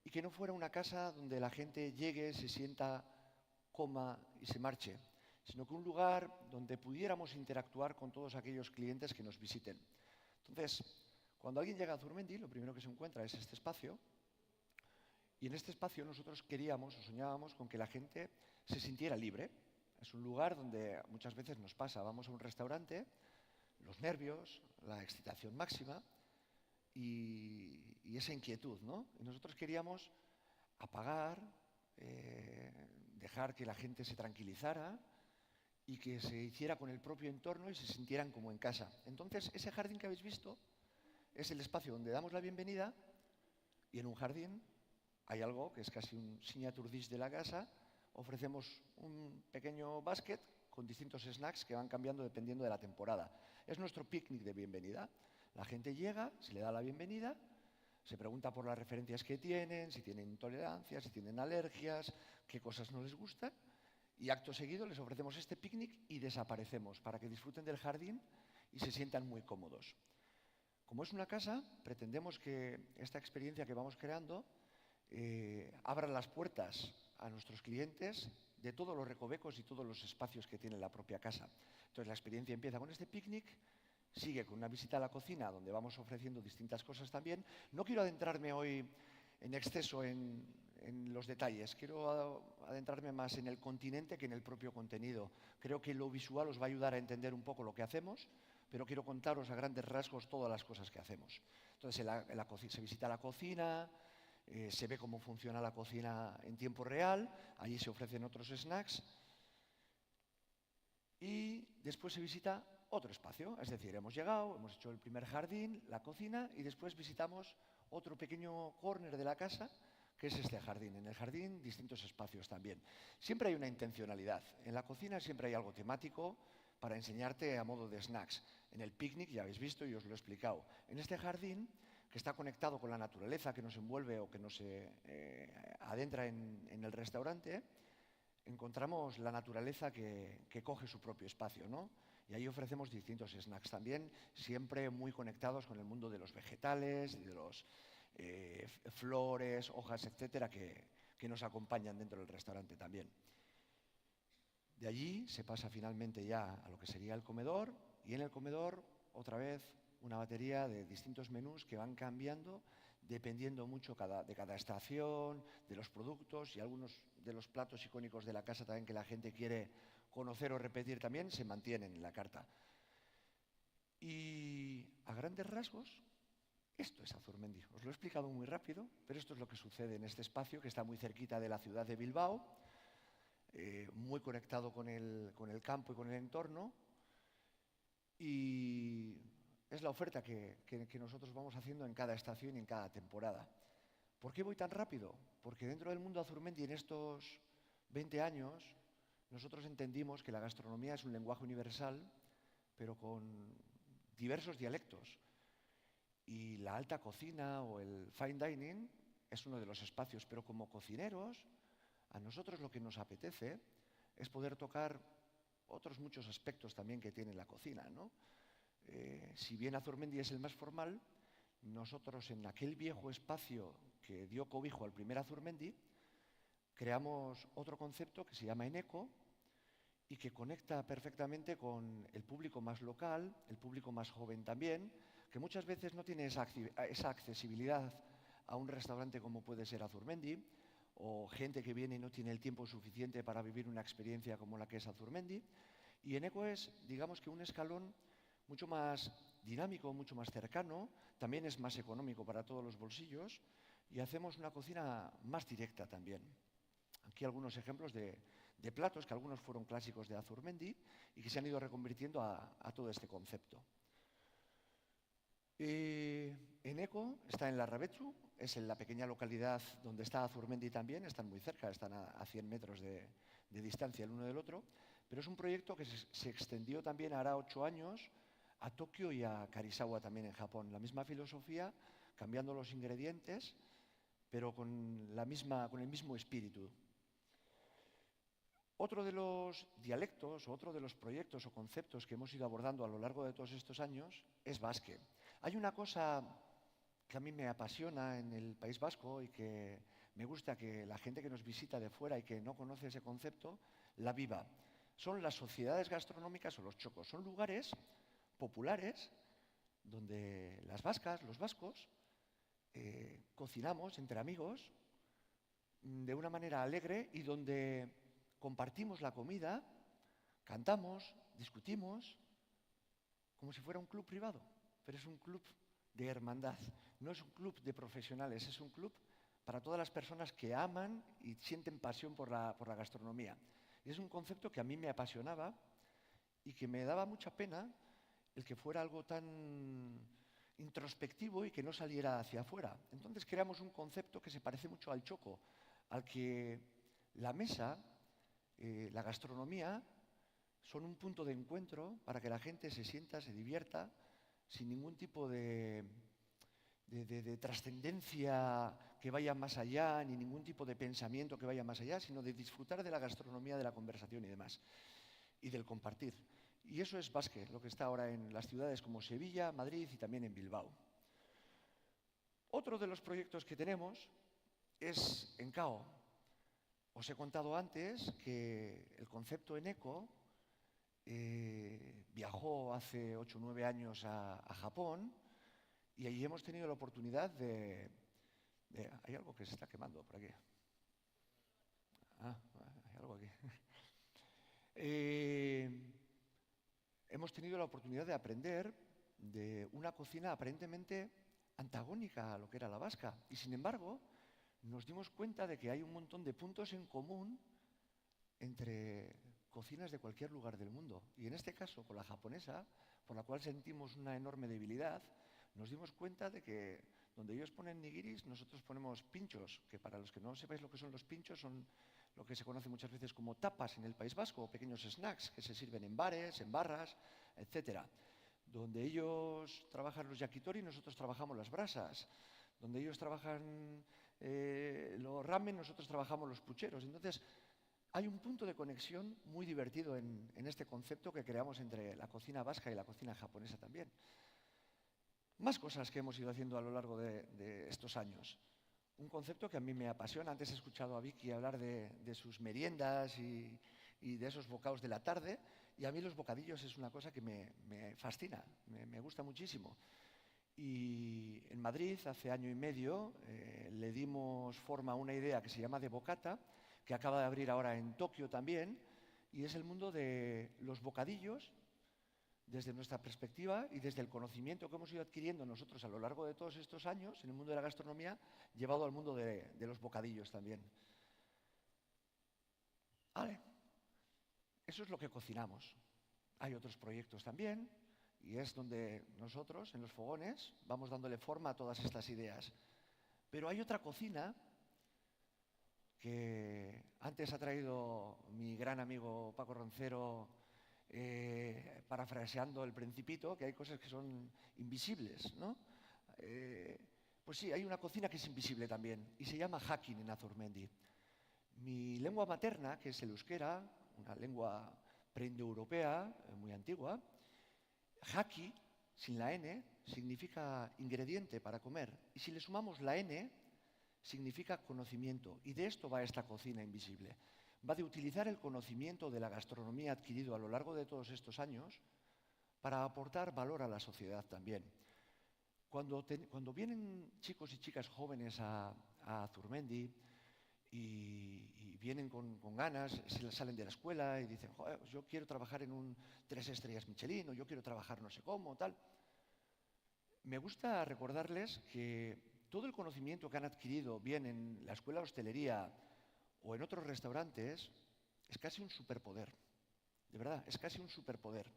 y que no fuera una casa donde la gente llegue, se sienta, coma y se marche, sino que un lugar donde pudiéramos interactuar con todos aquellos clientes que nos visiten. Entonces, cuando alguien llega a Azurmendi, lo primero que se encuentra es este espacio, y en este espacio nosotros queríamos o soñábamos con que la gente se sintiera libre. Es un lugar donde muchas veces nos pasa, vamos a un restaurante, los nervios, la excitación máxima, y esa inquietud, ¿no? Y nosotros queríamos apagar, dejar que la gente se tranquilizara y que se hiciera con el propio entorno y se sintieran como en casa. Entonces, ese jardín que habéis visto es el espacio donde damos la bienvenida, y en un jardín hay algo que es casi un signature dish de la casa. Ofrecemos un pequeño basket con distintos snacks que van cambiando dependiendo de la temporada. Es nuestro picnic de bienvenida. La gente llega, se le da la bienvenida, se pregunta por las referencias que tienen, si tienen intolerancias, si tienen alergias, qué cosas no les gustan, y acto seguido les ofrecemos este picnic y desaparecemos para que disfruten del jardín y se sientan muy cómodos. Como es una casa, pretendemos que esta experiencia que vamos creando abra las puertas a nuestros clientes de todos los recovecos y todos los espacios que tiene la propia casa. Entonces la experiencia empieza con este picnic, sigue con una visita a la cocina donde vamos ofreciendo distintas cosas también. No quiero adentrarme hoy en exceso en los detalles, quiero adentrarme más en el continente que en el propio contenido. Creo que lo visual os va a ayudar a entender un poco lo que hacemos, pero quiero contaros a grandes rasgos todas las cosas que hacemos. Entonces se visita la cocina, se ve cómo funciona la cocina en tiempo real, allí se ofrecen otros snacks y después se visita otro espacio. Es decir, hemos llegado, hemos hecho el primer jardín, la cocina, y después visitamos otro pequeño córner de la casa, que es este jardín. En el jardín, distintos espacios también. Siempre hay una intencionalidad. En la cocina siempre hay algo temático para enseñarte a modo de snacks. En el picnic, ya habéis visto y os lo he explicado. En este jardín, que está conectado con la naturaleza que nos envuelve o que nos adentra en el restaurante, encontramos la naturaleza que coge su propio espacio, ¿no? Y ahí ofrecemos distintos snacks también, siempre muy conectados con el mundo de los vegetales y de los flores, hojas, etcétera, que nos acompañan dentro del restaurante también. De allí se pasa finalmente ya a lo que sería el comedor, y en el comedor, otra vez, una batería de distintos menús que van cambiando dependiendo mucho de cada estación, de los productos, y algunos de los platos icónicos de la casa también que la gente quiere conocer o repetir también se mantienen en la carta. Y a grandes rasgos, esto es Azurmendi. Os lo he explicado muy rápido, pero esto es lo que sucede en este espacio que está muy cerquita de la ciudad de Bilbao, muy conectado con el campo y con el entorno, y es la oferta que nosotros vamos haciendo en cada estación y en cada temporada. ¿Por qué voy tan rápido? Porque dentro del mundo Azurmendi, en estos 20 años, nosotros entendimos que la gastronomía es un lenguaje universal, pero con diversos dialectos. Y la alta cocina o el fine dining es uno de los espacios, pero como cocineros, a nosotros lo que nos apetece es poder tocar otros muchos aspectos también que tiene la cocina, ¿no? Si bien Azurmendi es el más formal, nosotros en aquel viejo espacio que dio cobijo al primer Azurmendi, creamos otro concepto que se llama Eneco y que conecta perfectamente con el público más local, el público más joven también, que muchas veces no tiene esa accesibilidad a un restaurante como puede ser Azurmendi, o gente que viene y no tiene el tiempo suficiente para vivir una experiencia como la que es Azurmendi. Y Eneco es, digamos que un escalón mucho más dinámico, mucho más cercano, también es más económico para todos los bolsillos, y hacemos una cocina más directa también. Aquí algunos ejemplos de platos que algunos fueron clásicos de Azurmendi y que se han ido reconvirtiendo a todo este concepto. Eneco está en Larrabetzu, es en la pequeña localidad donde está Azurmendi también, están muy cerca, están a 100 metros de distancia el uno del otro, pero es un proyecto que se extendió también hará 8 años a Tokio y a Karisawa también en Japón. La misma filosofía, cambiando los ingredientes, pero con el mismo espíritu. Otro de los dialectos, otro de los proyectos o conceptos que hemos ido abordando a lo largo de todos estos años es basque. Hay una cosa que a mí me apasiona en el País Vasco y que me gusta que la gente que nos visita de fuera y que no conoce ese concepto la viva. Son las sociedades gastronómicas o los chocos. Son lugares populares donde las vascas, los vascos, cocinamos entre amigos de una manera alegre y donde compartimos la comida, cantamos, discutimos, como si fuera un club privado, pero es un club de hermandad. No es un club de profesionales, es un club para todas las personas que aman y sienten pasión por la gastronomía. Y es un concepto que a mí me apasionaba y que me daba mucha pena el que fuera algo tan introspectivo y que no saliera hacia afuera. Entonces creamos un concepto que se parece mucho al choco, al que la mesa, la gastronomía, son un punto de encuentro para que la gente se sienta, se divierta, sin ningún tipo de trascendencia que vaya más allá, ni ningún tipo de pensamiento que vaya más allá, sino de disfrutar de la gastronomía, de la conversación y demás, y del compartir. Y eso es basque, lo que está ahora en las ciudades como Sevilla, Madrid y también en Bilbao. Otro de los proyectos que tenemos es en Cao. Os he contado antes que el concepto en eco viajó hace 8 o 9 años a Japón y allí hemos tenido la oportunidad de... Hay algo que se está quemando por aquí. Ah, hay algo aquí. Hemos tenido la oportunidad de aprender de una cocina aparentemente antagónica a lo que era la vasca. Y sin embargo, nos dimos cuenta de que hay un montón de puntos en común entre cocinas de cualquier lugar del mundo. Y en este caso, con la japonesa, por la cual sentimos una enorme debilidad, nos dimos cuenta de que donde ellos ponen nigiris, nosotros ponemos pinchos, que para los que no sepáis lo que son los pinchos, son lo que se conoce muchas veces como tapas en el País Vasco, o pequeños snacks que se sirven en bares, en barras, etc. Donde ellos trabajan los yakitori, nosotros trabajamos las brasas. Donde ellos trabajan los ramen, nosotros trabajamos los pucheros. Entonces, hay un punto de conexión muy divertido en este concepto que creamos entre la cocina vasca y la cocina japonesa también. Más cosas que hemos ido haciendo a lo largo de estos años. Un concepto que a mí me apasiona. Antes he escuchado a Vicky hablar de sus meriendas y de esos bocados de la tarde, y a mí los bocadillos es una cosa que me fascina, me gusta muchísimo. Y en Madrid, hace año y medio, le dimos forma a una idea que se llama de bocata, que acaba de abrir ahora en Tokio también, y es el mundo de los bocadillos, desde nuestra perspectiva y desde el conocimiento que hemos ido adquiriendo nosotros a lo largo de todos estos años en el mundo de la gastronomía, llevado al mundo de los bocadillos también. Vale, eso es lo que cocinamos. Hay otros proyectos también, y es donde nosotros, en los fogones, vamos dándole forma a todas estas ideas. Pero hay otra cocina que antes ha traído mi gran amigo Paco Roncero, parafraseando El Principito, que hay cosas que son invisibles, ¿no? Pues sí, hay una cocina que es invisible también, y se llama Jakin en Azurmendi. Mi lengua materna, que es el euskera, una lengua preindoeuropea, muy antigua, Jaki, sin la N, significa ingrediente para comer. Y si le sumamos la N, significa conocimiento. Y de esto va esta cocina invisible. Va de utilizar el conocimiento de la gastronomía adquirido a lo largo de todos estos años para aportar valor a la sociedad también. Cuando vienen chicos y chicas jóvenes a Azurmendi y vienen con ganas, salen de la escuela y dicen, joder, pues yo quiero trabajar en un 3 estrellas Michelin, o yo quiero trabajar no sé cómo, tal. Me gusta recordarles que todo el conocimiento que han adquirido, bien en la escuela de hostelería o en otros restaurantes, es casi un superpoder. De verdad, es casi un superpoder,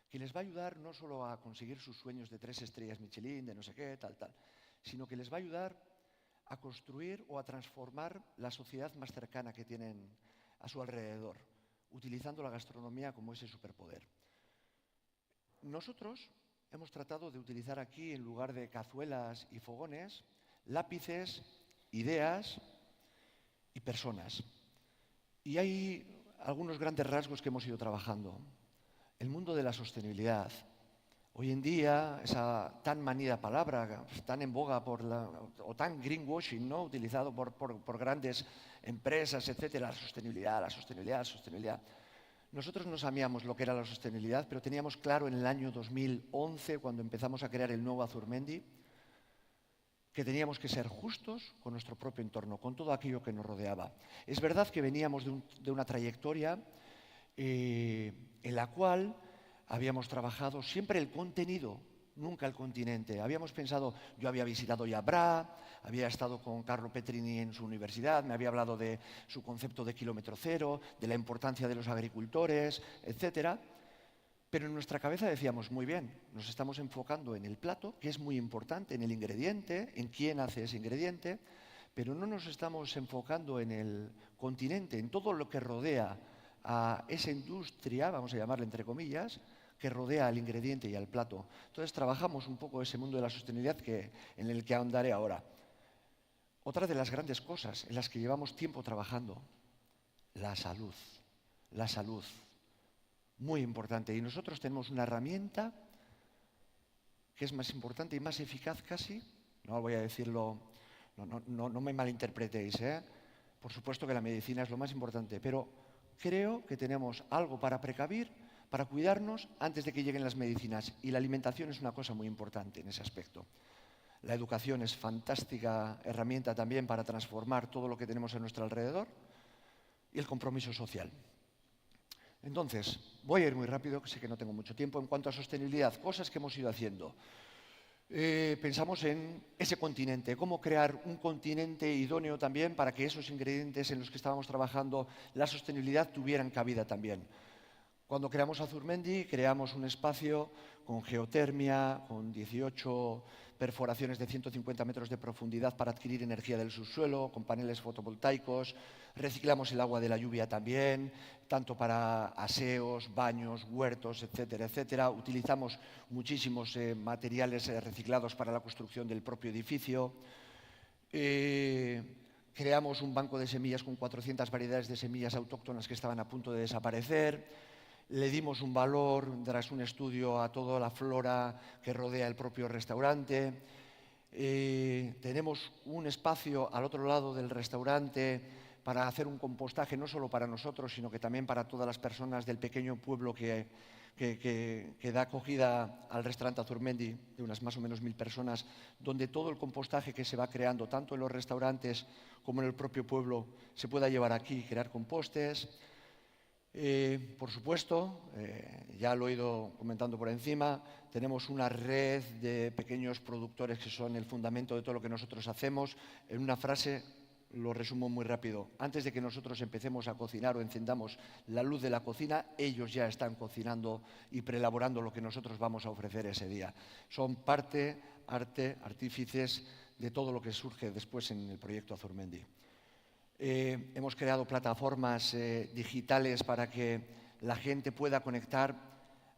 que les va a ayudar no solo a conseguir sus sueños de 3 estrellas Michelin, de no sé qué, tal, sino que les va a ayudar a construir o a transformar la sociedad más cercana que tienen a su alrededor, utilizando la gastronomía como ese superpoder. Nosotros hemos tratado de utilizar aquí, en lugar de cazuelas y fogones, lápices, ideas y personas. Y hay algunos grandes rasgos que hemos ido trabajando. El mundo de la sostenibilidad. Hoy en día, esa tan manida palabra, tan en boga o tan greenwashing, ¿no?, utilizado por grandes empresas, etcétera, la sostenibilidad, la sostenibilidad, la sostenibilidad. Nosotros no sabíamos lo que era la sostenibilidad, pero teníamos claro en el año 2011, cuando empezamos a crear el nuevo Azurmendi, que teníamos que ser justos con nuestro propio entorno, con todo aquello que nos rodeaba. Es verdad que veníamos de una trayectoria en la cual habíamos trabajado siempre el contenido nunca el continente. Habíamos pensado, yo había visitado ya Bra, había estado con Carlo Petrini en su universidad, me había hablado de su concepto de kilómetro cero, de la importancia de los agricultores, etcétera. Pero en nuestra cabeza decíamos, muy bien, nos estamos enfocando en el plato, que es muy importante, en el ingrediente, en quién hace ese ingrediente, pero no nos estamos enfocando en el continente, en todo lo que rodea a esa industria, vamos a llamarla entre comillas, que rodea al ingrediente y al plato. Entonces trabajamos un poco ese mundo de la sostenibilidad en el que ahondaré ahora. Otra de las grandes cosas en las que llevamos tiempo trabajando, la salud. La salud. Muy importante. Y nosotros tenemos una herramienta que es más importante y más eficaz casi. No voy a decirlo, no me malinterpretéis, ¿eh? Por supuesto que la medicina es lo más importante, pero creo que tenemos algo para precavir, para cuidarnos antes de que lleguen las medicinas. Y la alimentación es una cosa muy importante en ese aspecto. La educación es fantástica herramienta también para transformar todo lo que tenemos a nuestro alrededor. Y el compromiso social. Entonces, voy a ir muy rápido, que sé que no tengo mucho tiempo. En cuanto a sostenibilidad, cosas que hemos ido haciendo. Pensamos en ese continente, cómo crear un continente idóneo también para que esos ingredientes en los que estábamos trabajando, la sostenibilidad tuvieran cabida también. Cuando creamos Azurmendi, creamos un espacio con geotermia, con 18 perforaciones de 150 metros de profundidad para adquirir energía del subsuelo, con paneles fotovoltaicos, reciclamos el agua de la lluvia también, tanto para aseos, baños, huertos, etcétera, etcétera. Utilizamos muchísimos materiales reciclados para la construcción del propio edificio. Creamos un banco de semillas con 400 variedades de semillas autóctonas que estaban a punto de desaparecer. Le dimos un valor, tras un estudio, a toda la flora que rodea el propio restaurante. Tenemos un espacio al otro lado del restaurante para hacer un compostaje, no solo para nosotros, sino que también para todas las personas del pequeño pueblo que da acogida al restaurante Azurmendi, de unas más o menos 1000 personas, donde todo el compostaje que se va creando, tanto en los restaurantes como en el propio pueblo, se pueda llevar aquí y crear compostes. Por supuesto, ya lo he ido comentando por encima, tenemos una red de pequeños productores que son el fundamento de todo lo que nosotros hacemos. En una frase lo resumo muy rápido. Antes de que nosotros empecemos a cocinar o encendamos la luz de la cocina, ellos ya están cocinando y preelaborando lo que nosotros vamos a ofrecer ese día. Son parte, artífices de todo lo que surge después en el proyecto Azurmendi. Hemos creado plataformas digitales para que la gente pueda conectar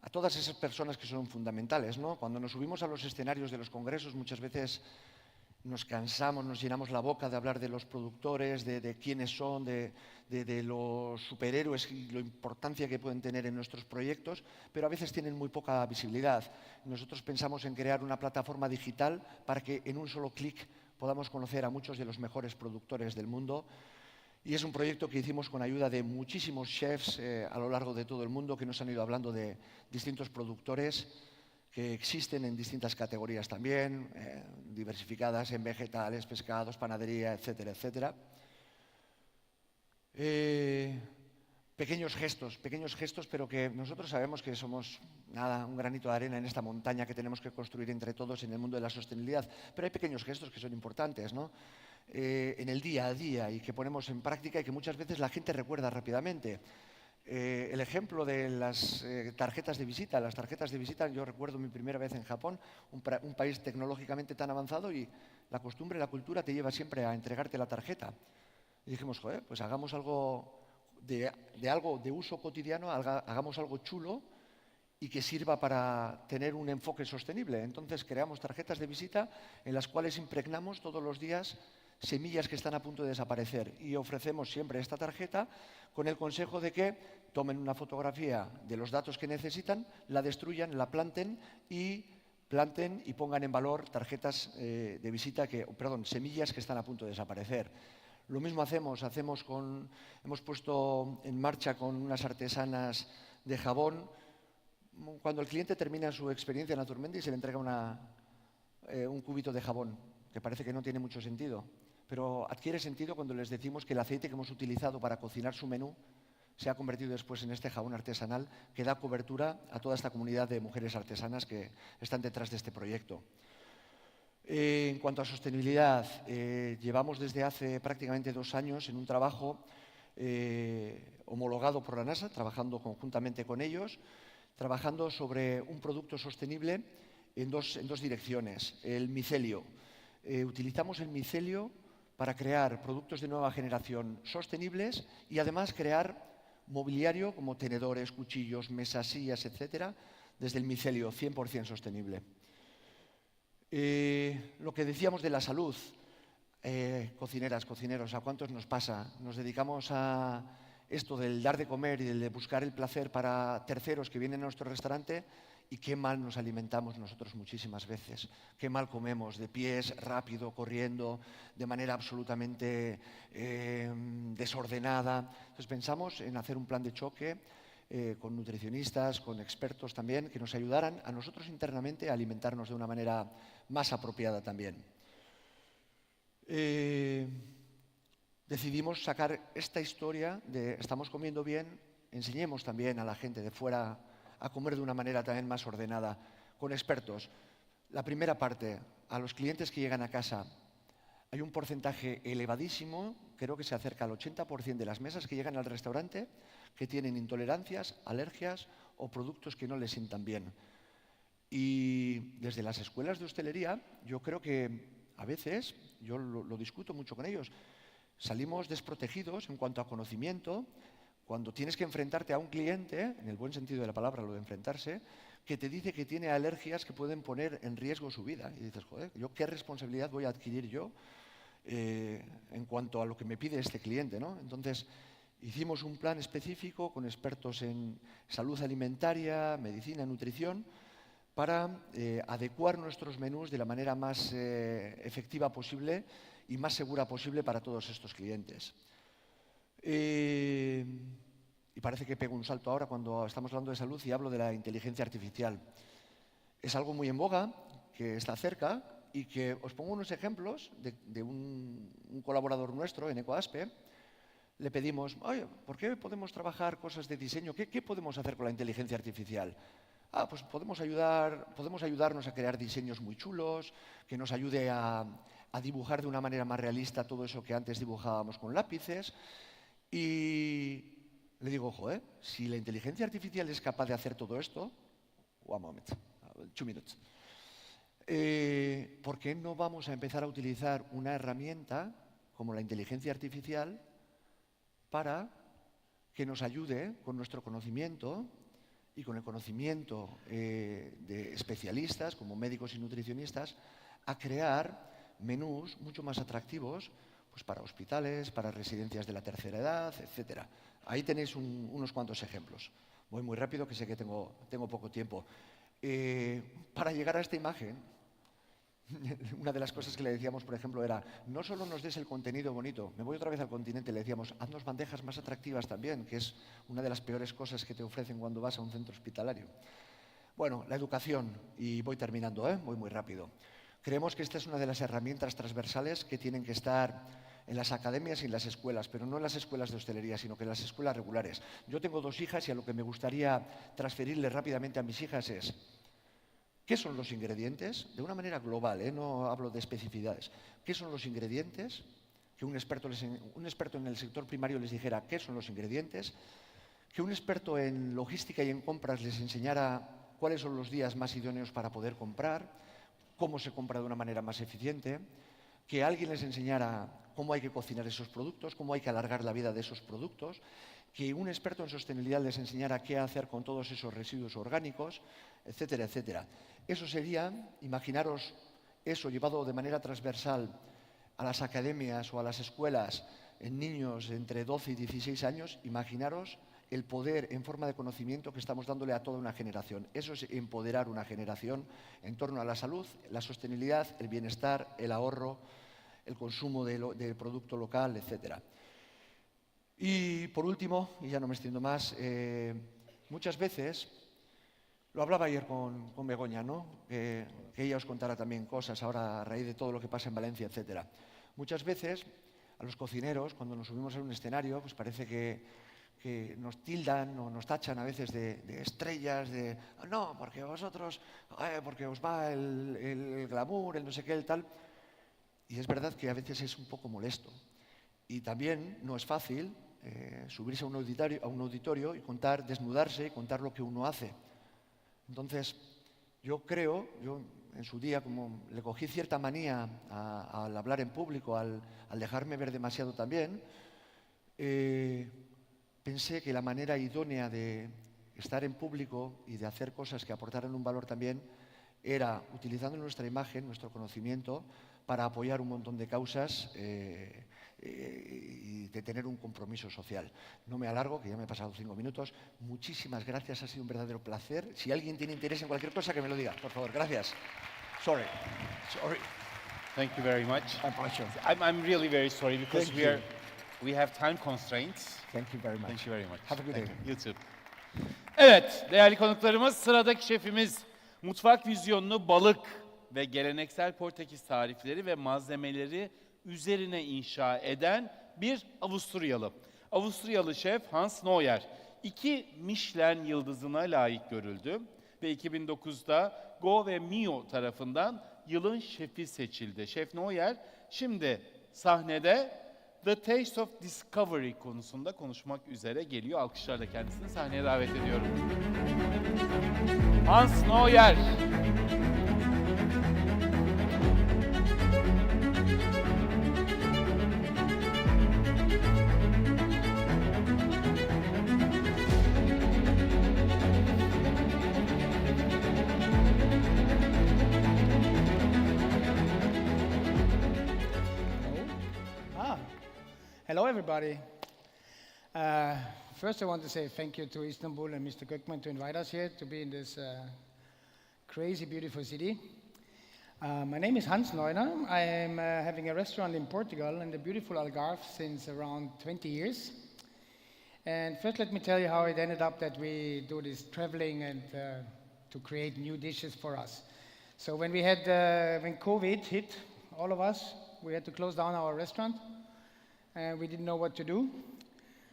a todas esas personas que son fundamentales, ¿no? Cuando nos subimos a los escenarios de los congresos, muchas veces nos cansamos, nos llenamos la boca de hablar de los productores, de quiénes son, de los superhéroes y la importancia que pueden tener en nuestros proyectos, pero a veces tienen muy poca visibilidad. Nosotros pensamos en crear una plataforma digital para que en un solo clic podamos conocer a muchos de los mejores productores del mundo. Y es un proyecto que hicimos con ayuda de muchísimos chefs a lo largo de todo el mundo que nos han ido hablando de distintos productores que existen en distintas categorías también, diversificadas en vegetales, pescados, panadería, etcétera, etcétera. Pequeños gestos, pero que nosotros sabemos que somos nada, un granito de arena en esta montaña que tenemos que construir entre todos en el mundo de la sostenibilidad. Pero hay pequeños gestos que son importantes, ¿no? En el día a día y que ponemos en práctica y que muchas veces la gente recuerda rápidamente. El ejemplo de las tarjetas de visita. Las tarjetas de visita, yo recuerdo mi primera vez en Japón, un país tecnológicamente tan avanzado y la costumbre, la cultura te lleva siempre a entregarte la tarjeta. Y dijimos, joder, pues hagamos algo de uso cotidiano, hagamos algo chulo y que sirva para tener un enfoque sostenible. Entonces creamos tarjetas de visita en las cuales impregnamos todos los días semillas que están a punto de desaparecer y ofrecemos siempre esta tarjeta con el consejo de que tomen una fotografía de los datos que necesitan, la destruyan, la planten y pongan en valor tarjetas de visita semillas que están a punto de desaparecer. Lo mismo hemos puesto en marcha con unas artesanas de jabón. Cuando el cliente termina su experiencia en Azurmendi se le entrega un cubito de jabón, que parece que no tiene mucho sentido, pero adquiere sentido cuando les decimos que el aceite que hemos utilizado para cocinar su menú se ha convertido después en este jabón artesanal que da cobertura a toda esta comunidad de mujeres artesanas que están detrás de este proyecto. En cuanto a sostenibilidad, llevamos desde hace prácticamente 2 años en un trabajo homologado por la NASA, trabajando conjuntamente con ellos, trabajando sobre un producto sostenible en dos direcciones. El micelio. Utilizamos el micelio para crear productos de nueva generación sostenibles y además crear mobiliario como tenedores, cuchillos, mesas, sillas, etcétera, desde el micelio 100% sostenible. Lo que decíamos de la salud, cocineras, cocineros, ¿a cuántos nos pasa? Nos dedicamos a esto del dar de comer y del de buscar el placer para terceros que vienen a nuestro restaurante y qué mal nos alimentamos nosotros muchísimas veces, qué mal comemos, de pies, rápido, corriendo, de manera absolutamente desordenada. Entonces pensamos en hacer un plan de choque con nutricionistas, con expertos también, que nos ayudaran a nosotros internamente a alimentarnos de una manera más apropiada también. Decidimos sacar esta historia de estamos comiendo bien, enseñemos también a la gente de fuera a comer de una manera también más ordenada, con expertos. La primera parte, a los clientes que llegan a casa, hay un porcentaje elevadísimo, creo que se acerca al 80% de las mesas que llegan al restaurante que tienen intolerancias, alergias o productos que no les sientan bien. Y desde las escuelas de hostelería, yo creo que a veces, yo lo discuto mucho con ellos, salimos desprotegidos en cuanto a conocimiento, cuando tienes que enfrentarte a un cliente, en el buen sentido de la palabra, lo de enfrentarse, que te dice que tiene alergias que pueden poner en riesgo su vida. Y dices, joder, ¿yo qué responsabilidad voy a adquirir yo en cuanto a lo que me pide este cliente, ¿no? Entonces, hicimos un plan específico con expertos en salud alimentaria, medicina, nutrición, para adecuar nuestros menús de la manera más efectiva posible y más segura posible para todos estos clientes. Y parece que pego un salto ahora cuando estamos hablando de salud y hablo de la inteligencia artificial. Es algo muy en boga, que está cerca y que os pongo unos ejemplos de un colaborador nuestro en EcoAspe. Le pedimos, oye, ¿por qué podemos trabajar cosas de diseño? ¿Qué podemos hacer con la inteligencia artificial? Pues podemos ayudarnos a crear diseños muy chulos, que nos ayude a dibujar de una manera más realista todo eso que antes dibujábamos con lápices. Y le digo, ojo, si la inteligencia artificial es capaz de hacer todo esto, one moment, 2 minutes, ¿por qué no vamos a empezar a utilizar una herramienta como la inteligencia artificial para que nos ayude con nuestro conocimiento y con el conocimiento de especialistas como médicos y nutricionistas a crear menús mucho más atractivos pues para hospitales, para residencias de la tercera edad, etcétera. Ahí tenéis unos cuantos ejemplos. Voy muy rápido, que sé que tengo poco tiempo. Para llegar a esta imagen, una de las cosas que le decíamos, por ejemplo, era no solo nos des el contenido bonito, me voy otra vez al continente, le decíamos, haznos bandejas más atractivas también, que es una de las peores cosas que te ofrecen cuando vas a un centro hospitalario. Bueno, la educación, y voy terminando, voy muy rápido. Creemos que esta es una de las herramientas transversales que tienen que estar en las academias y en las escuelas, pero no en las escuelas de hostelería, sino que en las escuelas regulares. Yo tengo 2 hijas y a lo que me gustaría transferirle rápidamente a mis hijas es ¿qué son los ingredientes? De una manera global, no hablo de especificidades. ¿Qué son los ingredientes? Que un experto en el sector primario les dijera qué son los ingredientes, que un experto en logística y en compras les enseñara cuáles son los días más idóneos para poder comprar, cómo se compra de una manera más eficiente, que alguien les enseñara cómo hay que cocinar esos productos, cómo hay que alargar la vida de esos productos, que un experto en sostenibilidad les enseñara qué hacer con todos esos residuos orgánicos, etcétera, etcétera. Eso sería, imaginaros eso llevado de manera transversal a las academias o a las escuelas en niños entre 12 y 16 años, imaginaros el poder en forma de conocimiento que estamos dándole a toda una generación. Eso es empoderar una generación en torno a la salud, la sostenibilidad, el bienestar, el ahorro, el consumo del producto local, etc. Y por último, y ya no me extiendo más, muchas veces, lo hablaba ayer con Begoña, ¿no? Que ella os contara también cosas ahora a raíz de todo lo que pasa en Valencia, etc. Muchas veces a los cocineros, cuando nos subimos a un escenario, pues parece que que nos tildan o nos tachan a veces de estrellas, de no, porque vosotros, porque os va el glamour, el no sé qué, el tal. Y es verdad que a veces es un poco molesto. Y también no es fácil subirse a un auditorio y desnudarse y contar lo que uno hace. Entonces, yo en su día, como le cogí cierta manía al hablar en público, al dejarme ver demasiado también, pensé que la manera idónea de estar en público y de hacer cosas que aportaran un valor también era utilizando nuestra imagen, nuestro conocimiento, para apoyar un montón de causas y de tener un compromiso social. No me alargo, que ya me he pasado 5 minutos. Muchísimas gracias, ha sido un verdadero placer. Si alguien tiene interés en cualquier cosa, que me lo diga, por favor. Gracias. Sorry. Thank you very much. My pleasure. I'm really very sorry because Thank we have time constraints. Thank you very much. Thank you very much. Have a good Thank day. you. You too. Evet, değerli konuklarımız, sıradaki şefimiz mutfak vizyonunu balık ve geleneksel Portekiz tarifleri ve malzemeleri üzerine inşa eden bir Avusturyalı. Avusturyalı şef Hans Neuer 2 Michelin yıldızına layık görüldü ve 2009'da Go ve Mio tarafından yılın şefi seçildi. Şef Neuer şimdi sahnede The Taste of Discovery konusunda konuşmak üzere geliyor. Alkışlarla kendisini sahneye davet ediyorum. Hans Neuer. Hello, everybody. First, I want to say thank you to Istanbul and Mr. Gökmen to invite us here to be in this crazy, beautiful city. My name is Hans Neuner. I am having a restaurant in Portugal in the beautiful Algarve since around 20 years. And first, let me tell you how it ended up that we do this traveling and to create new dishes for us. So when when COVID hit all of us, we had to close down our restaurant. We didn't know what to do.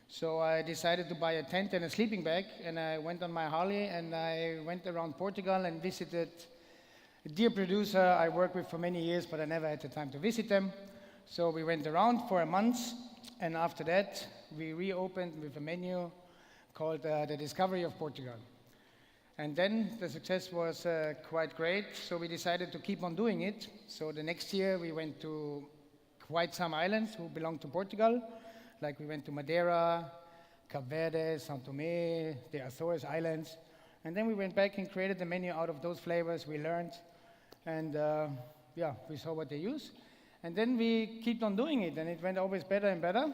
So I decided to buy a tent and a sleeping bag, and I went on my Harley and I went around Portugal and visited a dear producer I worked with for many years, but I never had the time to visit them. So we went around for a month, and after that we reopened with a menu called The Discovery of Portugal. And then the success was quite great, so we decided to keep on doing it. So the next year we went to quite some islands who belong to Portugal, like we went to Madeira, Cape Verde, São Tomé, the Azores Islands. And then we went back and created the menu out of those flavors we learned. And we saw what they use. And then we kept on doing it, and it went always better and better.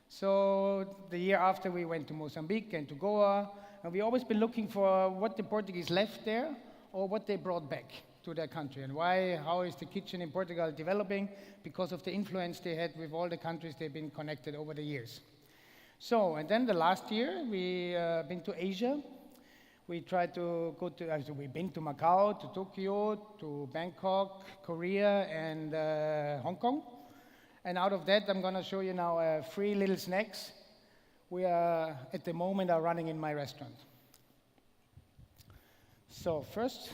So the year after we went to Mozambique and to Goa, and we always been looking for what the Portuguese left there or what they brought back to their country, and how is the kitchen in Portugal developing because of the influence they had with all the countries they've been connected over the years. So, and then the last year we been to Asia. We tried to go to, we've been to Macau, to Tokyo, to Bangkok, Korea, and Hong Kong. And out of that, I'm going to show you now 3 little snacks we are, at the moment, are running in my restaurant. So first,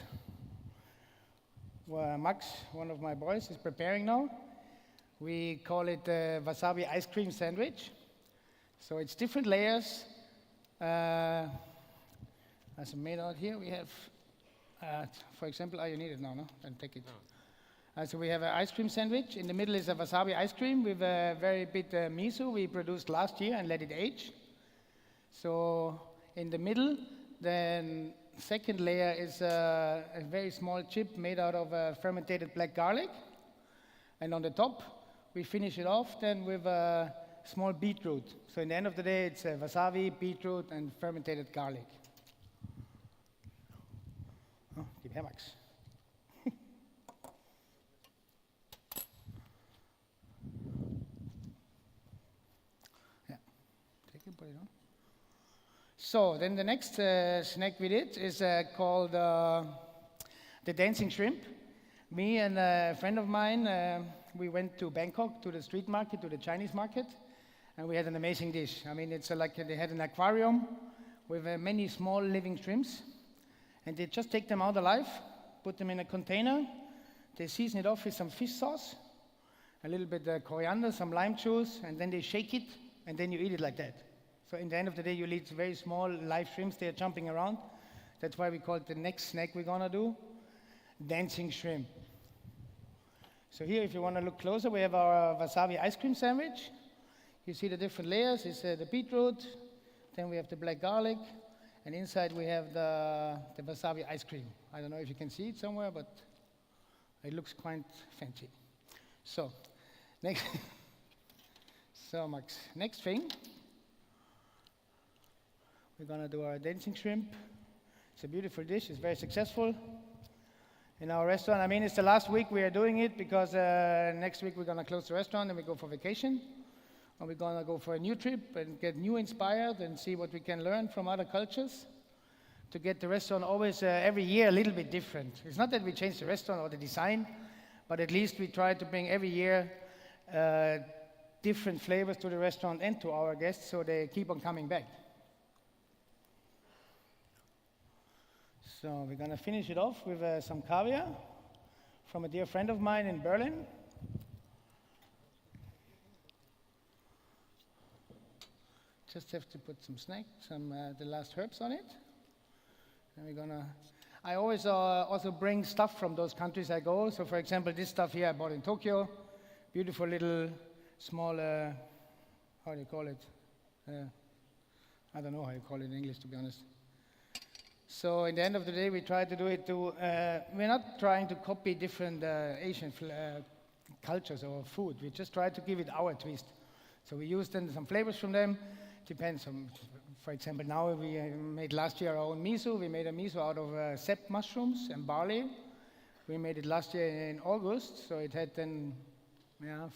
Max, one of my boys, is preparing now. We call it wasabi ice cream sandwich. So it's different layers. As made out here, we have, for example, you need it now, no? Then take it. So we have an ice cream sandwich. In the middle is a wasabi ice cream with a very bit miso we produced last year and let it age. So in the middle, then second layer is a very small chip made out of fermented black garlic. And on the top, we finish it off then with a small beetroot. So in the end of the day, it's wasabi, beetroot, and fermented garlic. Oh, gib her, Max. Yeah, take it, put it on. So then the next snack we did is called the dancing shrimp. Me and a friend of mine, we went to Bangkok to the street market, to the Chinese market, and we had an amazing dish. I mean, it's like they had an aquarium with many small living shrimps, and they just take them out alive, put them in a container, they season it off with some fish sauce, a little bit coriander, some lime juice, and then they shake it, and then you eat it like that. So in the end of the day, you eat very small live shrimps. They are jumping around. That's why we call it the next snack we're gonna do, dancing shrimp. So here, if you want to look closer, we have our wasabi ice cream sandwich. You see the different layers. It's the beetroot, then we have the black garlic, and inside we have the wasabi ice cream. I don't know if you can see it somewhere, but it looks quite fancy. So, next, so Max, next thing, we're gonna do our dancing shrimp. It's a beautiful dish. It's very successful in our restaurant. I mean, it's the last week we are doing it because next week we're gonna close the restaurant and we go for vacation. And we're gonna go for a new trip and get new inspired and see what we can learn from other cultures to get the restaurant always every year a little bit different. It's not that we change the restaurant or the design, but at least we try to bring every year different flavors to the restaurant and to our guests so they keep on coming back. So we're gonna finish it off with some caviar from a dear friend of mine in Berlin. Just have to put some the last herbs on it. And we're gonna, I always also bring stuff from those countries I go. So for example, this stuff here I bought in Tokyo. Beautiful little small, how do you call it? I don't know how you call it in English, to be honest. So in the end of the day, we try to do it to, we're not trying to copy different Asian cultures or food. We just try to give it our twist. So we use then some flavors from them. Depends on, for example, now we made last year our own miso. We made a miso out of sep mushrooms and barley. We made it last year in August, so it had then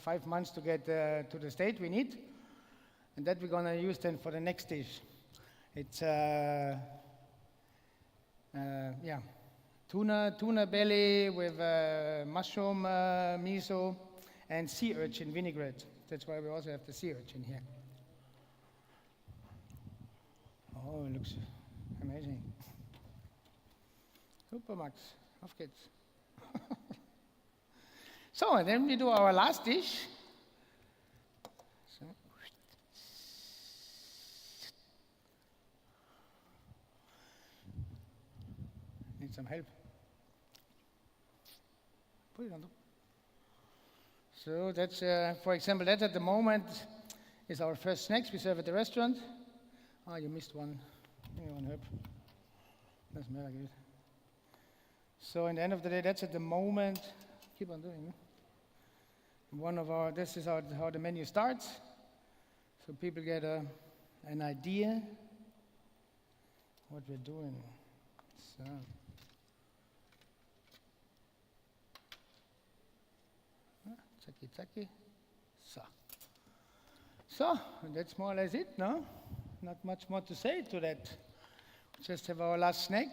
5 months to get to the state we need. And that we're gonna use then for the next dish. It's tuna belly with mushroom miso and sea urchin vinaigrette. That's why we also have the sea urchin here. Oh, it looks amazing. Super, Max. Auf geht's. So, and then we do our last dish. So. Need some help. Put it on top. So that's, for example, that at the moment is our first snacks we serve at the restaurant. Ah, you missed one. Give me one herb. Doesn't matter, good. So in the end of the day, that's at the moment. Keep on doing it. One of our, this is how the menu starts. So people get an idea what we're doing. So. Tsaki, tsaki. So, that's more or less it, no? Not much more to say to that. Just have our last snack.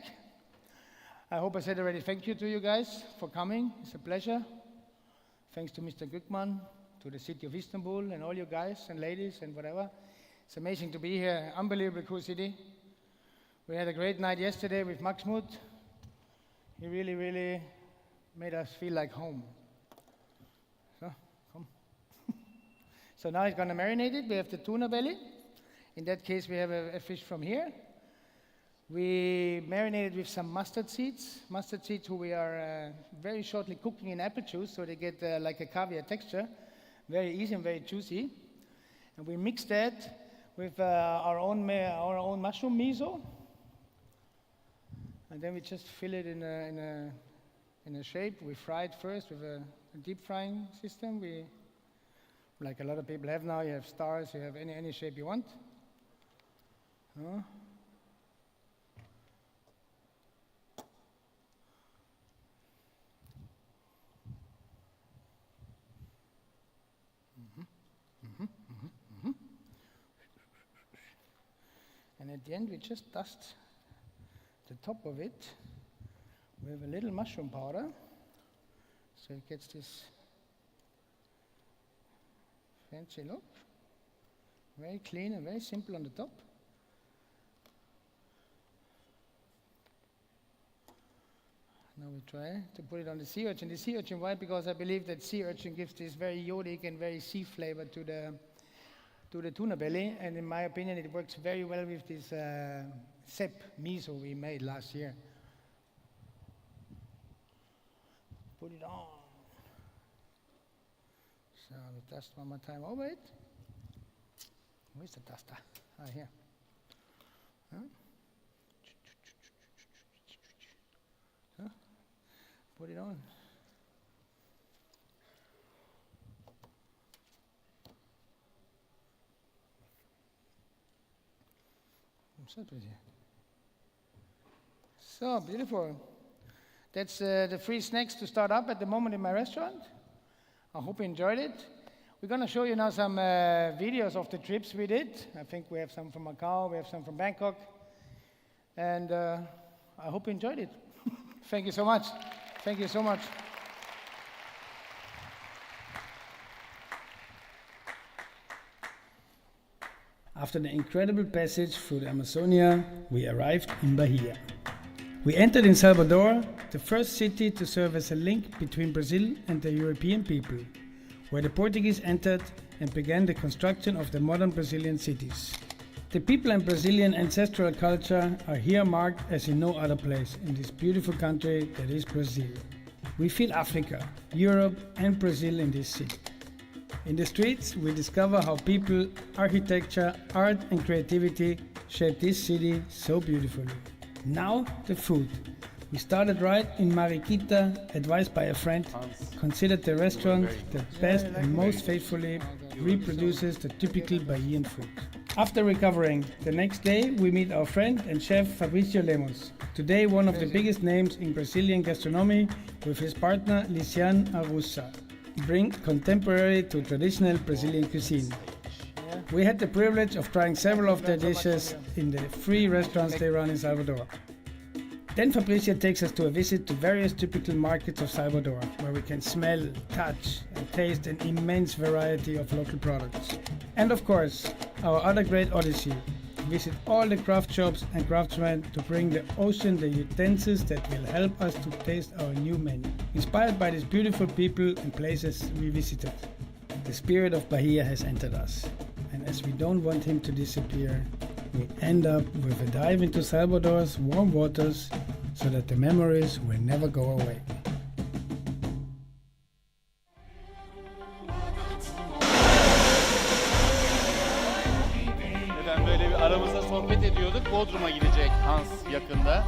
I hope I said already thank you to you guys for coming. It's a pleasure. Thanks to Mr. Gückmann, to the city of Istanbul, and all you guys and ladies and whatever. It's amazing to be here. Unbelievably cool city. We had a great night yesterday with Maxmut. He really, really made us feel like home. So, come. So now he's going to marinate it. We have the tuna belly. In that case, we have a fish from here. We marinated with some mustard seeds who we are very shortly cooking in apple juice, so they get like a caviar texture, very easy and very juicy. And we mix that with our own mushroom miso, and then we just fill it in a shape. We fry it first with a deep frying system. We, like a lot of people have now, you have stars, you have any shape you want. And at the end, we just dust the top of it with a little mushroom powder, so it gets this fancy look. Very clean and very simple on the top. Now we try to put it on the sea urchin. The sea urchin, why? Because I believe that sea urchin gives this very iodic and very sea flavor to the tuna belly, and in my opinion it works very well with this sep miso we made last year. Put it on. So we dust one more time over it. Where's the duster? Ah, here. Huh? Huh? Put it on. So pretty. So beautiful. That's the free snacks to start up at the moment in my restaurant. I hope you enjoyed it. We're going to show you now some videos of the trips we did. I think we have some from Macau, we have some from Bangkok. And I hope you enjoyed it. Thank you so much. Thank you so much. After the incredible passage through the Amazonia, we arrived in Bahia. We entered in Salvador, the first city to serve as a link between Brazil and the European people, where the Portuguese entered and began the construction of the modern Brazilian cities. The people and Brazilian ancestral culture are here marked as in no other place in this beautiful country that is Brazil. We feel Africa, Europe and Brazil in this city. In the streets, we discover how people, architecture, art and creativity shape this city so beautifully. Now, the food. We started right in Mariquita, advised by a friend, considered the restaurant the best and most faithfully reproduces the typical Bahian food. After recovering, the next day we meet our friend and chef Fabrício Lemos, today one of the biggest names in Brazilian gastronomy, with his partner Lisiane Arussa, bring contemporary to traditional Brazilian cuisine. We had the privilege of trying several of their dishes in the 3 restaurants they run in Salvador. Then Fabrício takes us to a visit to various typical markets of Salvador, where we can smell, touch and taste an immense variety of local products. And of course, our other great odyssey, visit all the craft shops and craftsmen to bring the ocean the utensils that will help us to taste our new menu, inspired by these beautiful people and places we visited. The spirit of Bahia has entered us, and as we don't want him to disappear, we end up with a dive into Salvador's warm waters so that the memories will never go away. Efendim böyle bir aramızda sohbet ediyorduk. Bodrum'a gidecek Hans yakında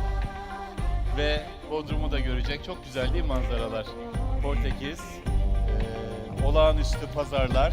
ve Bodrum'u da görecek. Çok güzel değil mi manzaralar? Portekiz, olağanüstü pazarlar.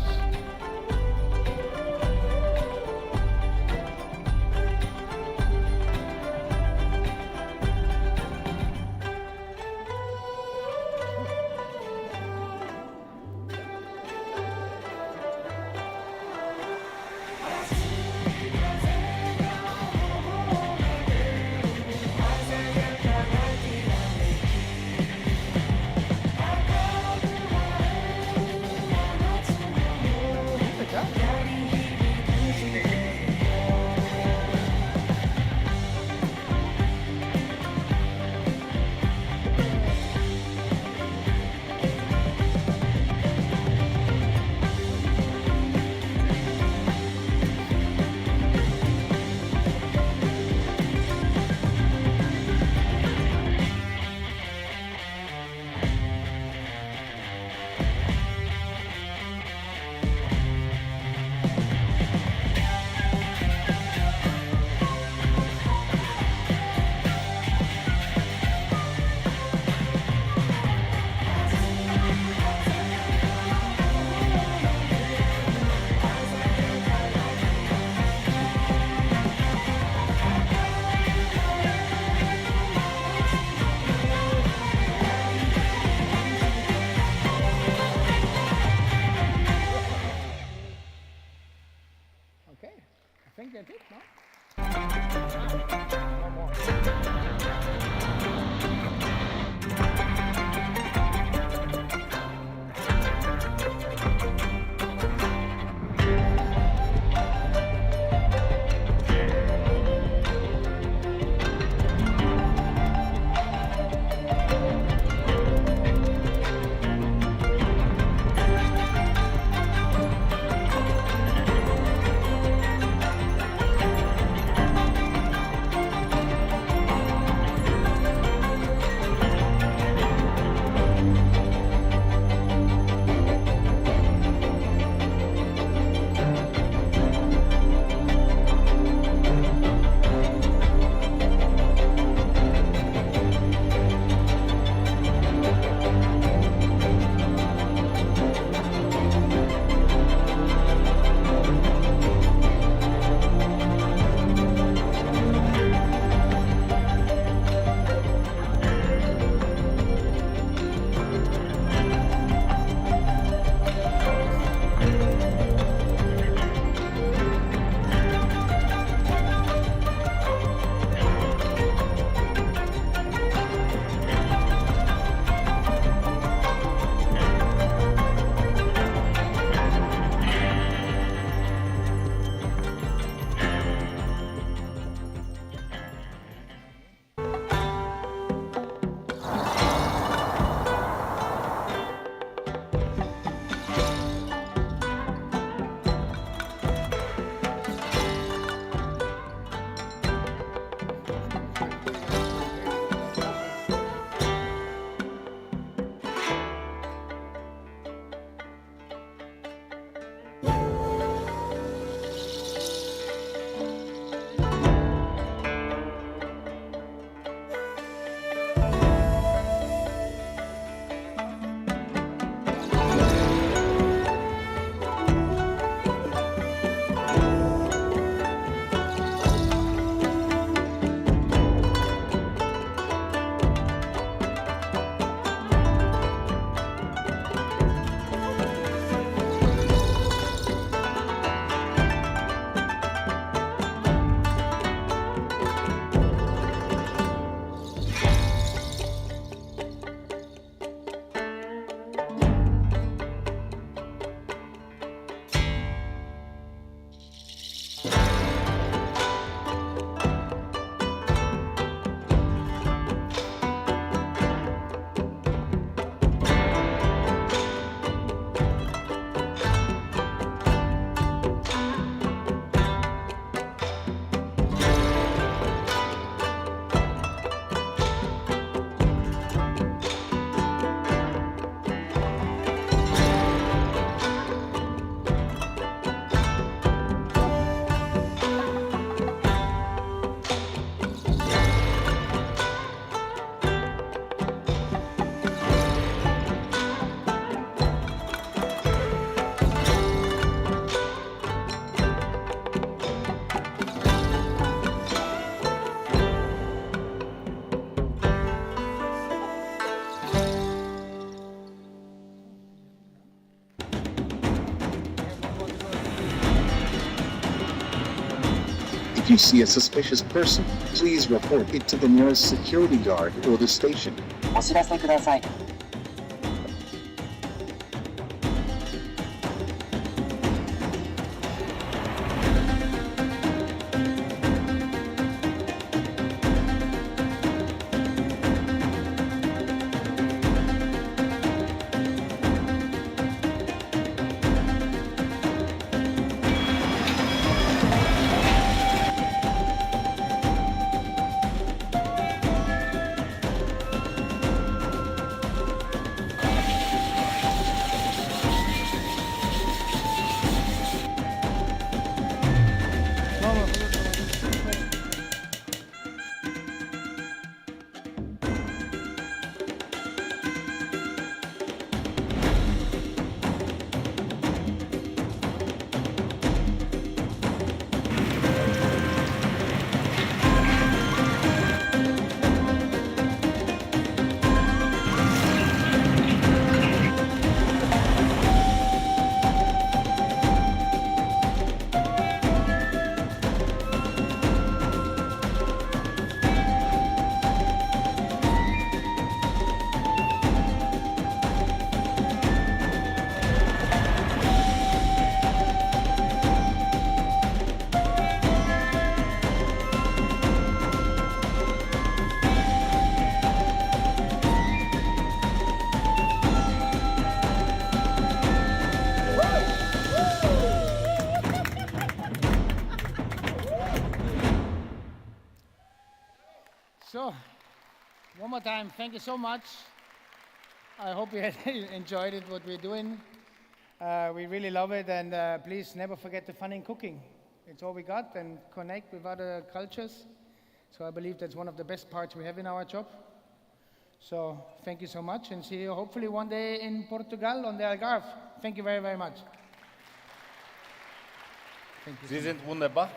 If you see a suspicious person, please report it to the nearest security guard or the station. お知らせください。So, one more time, thank you so much. I hope you enjoyed it, what we're doing. We really love it, and please never forget the fun in cooking. It's all we got, and connect with other cultures. So I believe that's one of the best parts we have in our job. So thank you so much, and see you hopefully one day in Portugal on the Algarve. Thank you very, very much. Thank you. Sie sind wunderbar.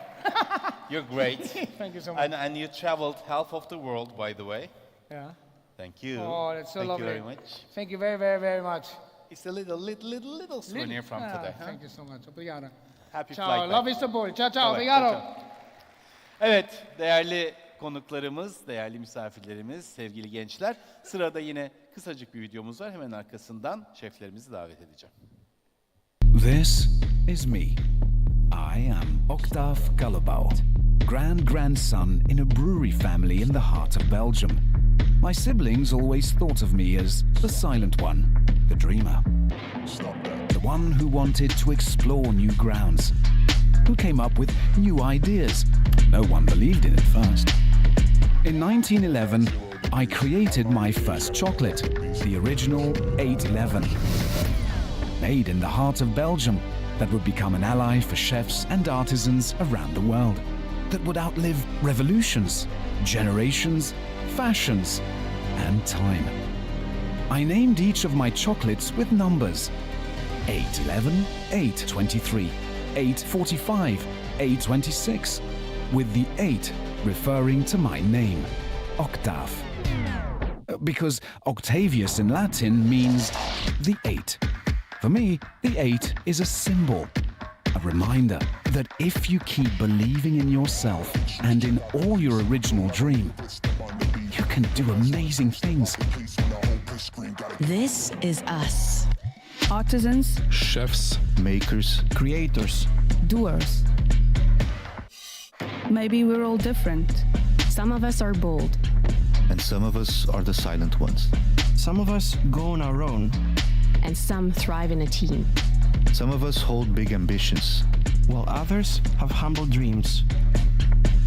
You're great. Thank you so much. And you traveled half of the world, by the way. Yeah. Thank you. Oh, that's so Thank lovely. you very much. Thank you very, very, very much. It's a little souvenir from today. Huh? Thank you so much. Obrigado. Happy Ciao. flight back. Love Istanbul. Ciao, ciao. Bye-bye. Obrigado. Ciao, ciao. Evet, değerli konuklarımız, değerli misafirlerimiz, sevgili gençler. Sırada yine kısacık bir videomuz var. Hemen arkasından şeflerimizi davet edeceğim. This is me. I am Octave Gallabald, grand-grandson in a brewery family in the heart of Belgium. My siblings always thought of me as the silent one, the dreamer. The one who wanted to explore new grounds, who came up with new ideas. No one believed in it first. In 1911, I created my first chocolate, the original 811. Made in the heart of Belgium, that would become an ally for chefs and artisans around the world, that would outlive revolutions, generations, fashions, and time. I named each of my chocolates with numbers: 811, 823, 845, 826, with the 8 referring to my name, Octave. Because Octavius in Latin means the 8. For me, the 8 is a symbol, a reminder that if you keep believing in yourself and in all your original dream, you can do amazing things. This is us. Artisans, Chefs, makers, creators, doers. Maybe we're all different. Some of us are bold. And some of us are the silent ones. Some of us go on our own. And some thrive in a team. Some of us hold big ambitions, while others have humble dreams.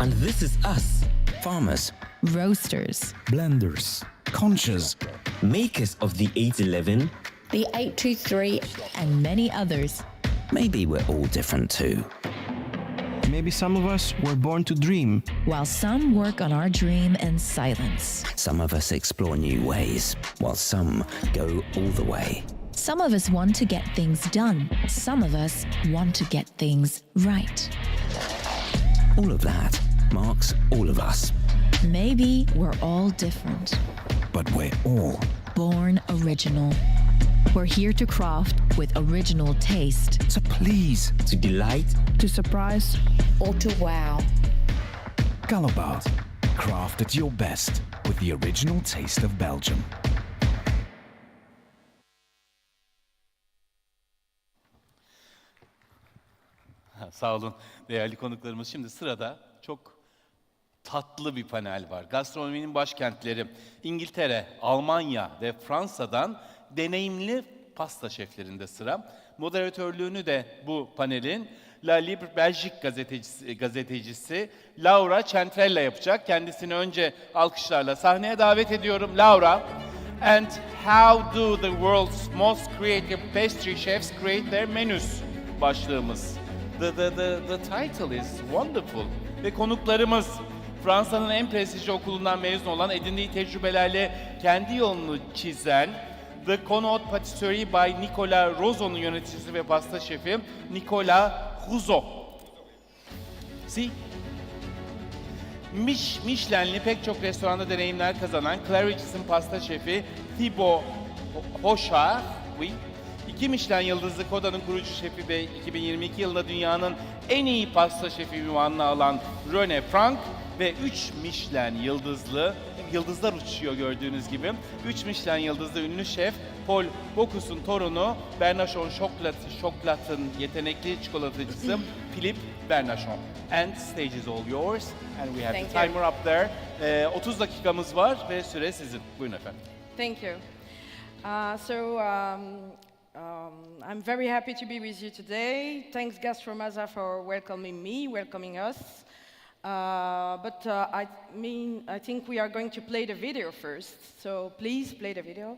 And this is us, farmers, roasters, blenders, conchers, makers of the 811, the 823, and many others. Maybe we're all different too. Maybe some of us were born to dream, while some work on our dream in silence. Some of us explore new ways, while some go all the way. Some of us want to get things done. Some of us want to get things right. All of that marks all of us. Maybe we're all different. But we're all born original. We're here to craft with original taste. To please. To delight. To surprise. Or to wow. Gallowbout, craft at your best with the original taste of Belgium. Sağ olun değerli konuklarımız. Şimdi sırada çok tatlı bir panel var. Gastronominin başkentleri İngiltere, Almanya ve Fransa'dan deneyimli pasta şeflerinde sıra. Moderatörlüğünü de bu panelin La Libre Belgique gazetecisi Laura Centrella yapacak. Kendisini önce alkışlarla sahneye davet ediyorum. Laura, and how do the world's most creative pastry chefs create their menus? Başlığımız. The title is wonderful. Ve konuklarımız Fransa'nın en prestijli okulundan mezun olan, edindiği tecrübelerle kendi yolunu çizen The Connaught Patisserie by Nicolas Rousseau'nun yöneticisi ve pasta şefi Nicolas Rousseau. Si. Michelin'li pek çok restoranda deneyimler kazanan Claridge's'in pasta şefi Thibaut Hochard, oui. 2 Michelin yıldızlı Koda'nın kurucu şefi ve 2022 yılında dünyanın en iyi pasta şefi ünvanını alan René Franck ve 3 Michelin yıldızlı, yıldızlar uçuyor gördüğünüz gibi, 3 Michelin yıldızlı ünlü şef Paul Bocuse torunu Bernachon Chocolat'ın yetenekli çikolatacısı Philippe Bernachon. And stage is all yours and we have the timer up there. 30 dakikamız var ve süre sizin. Buyurun efendim. Thank you. I'm very happy to be with you today. Thanks Gastromasa for welcoming me, welcoming us. I think we are going to play the video first. So please play the video.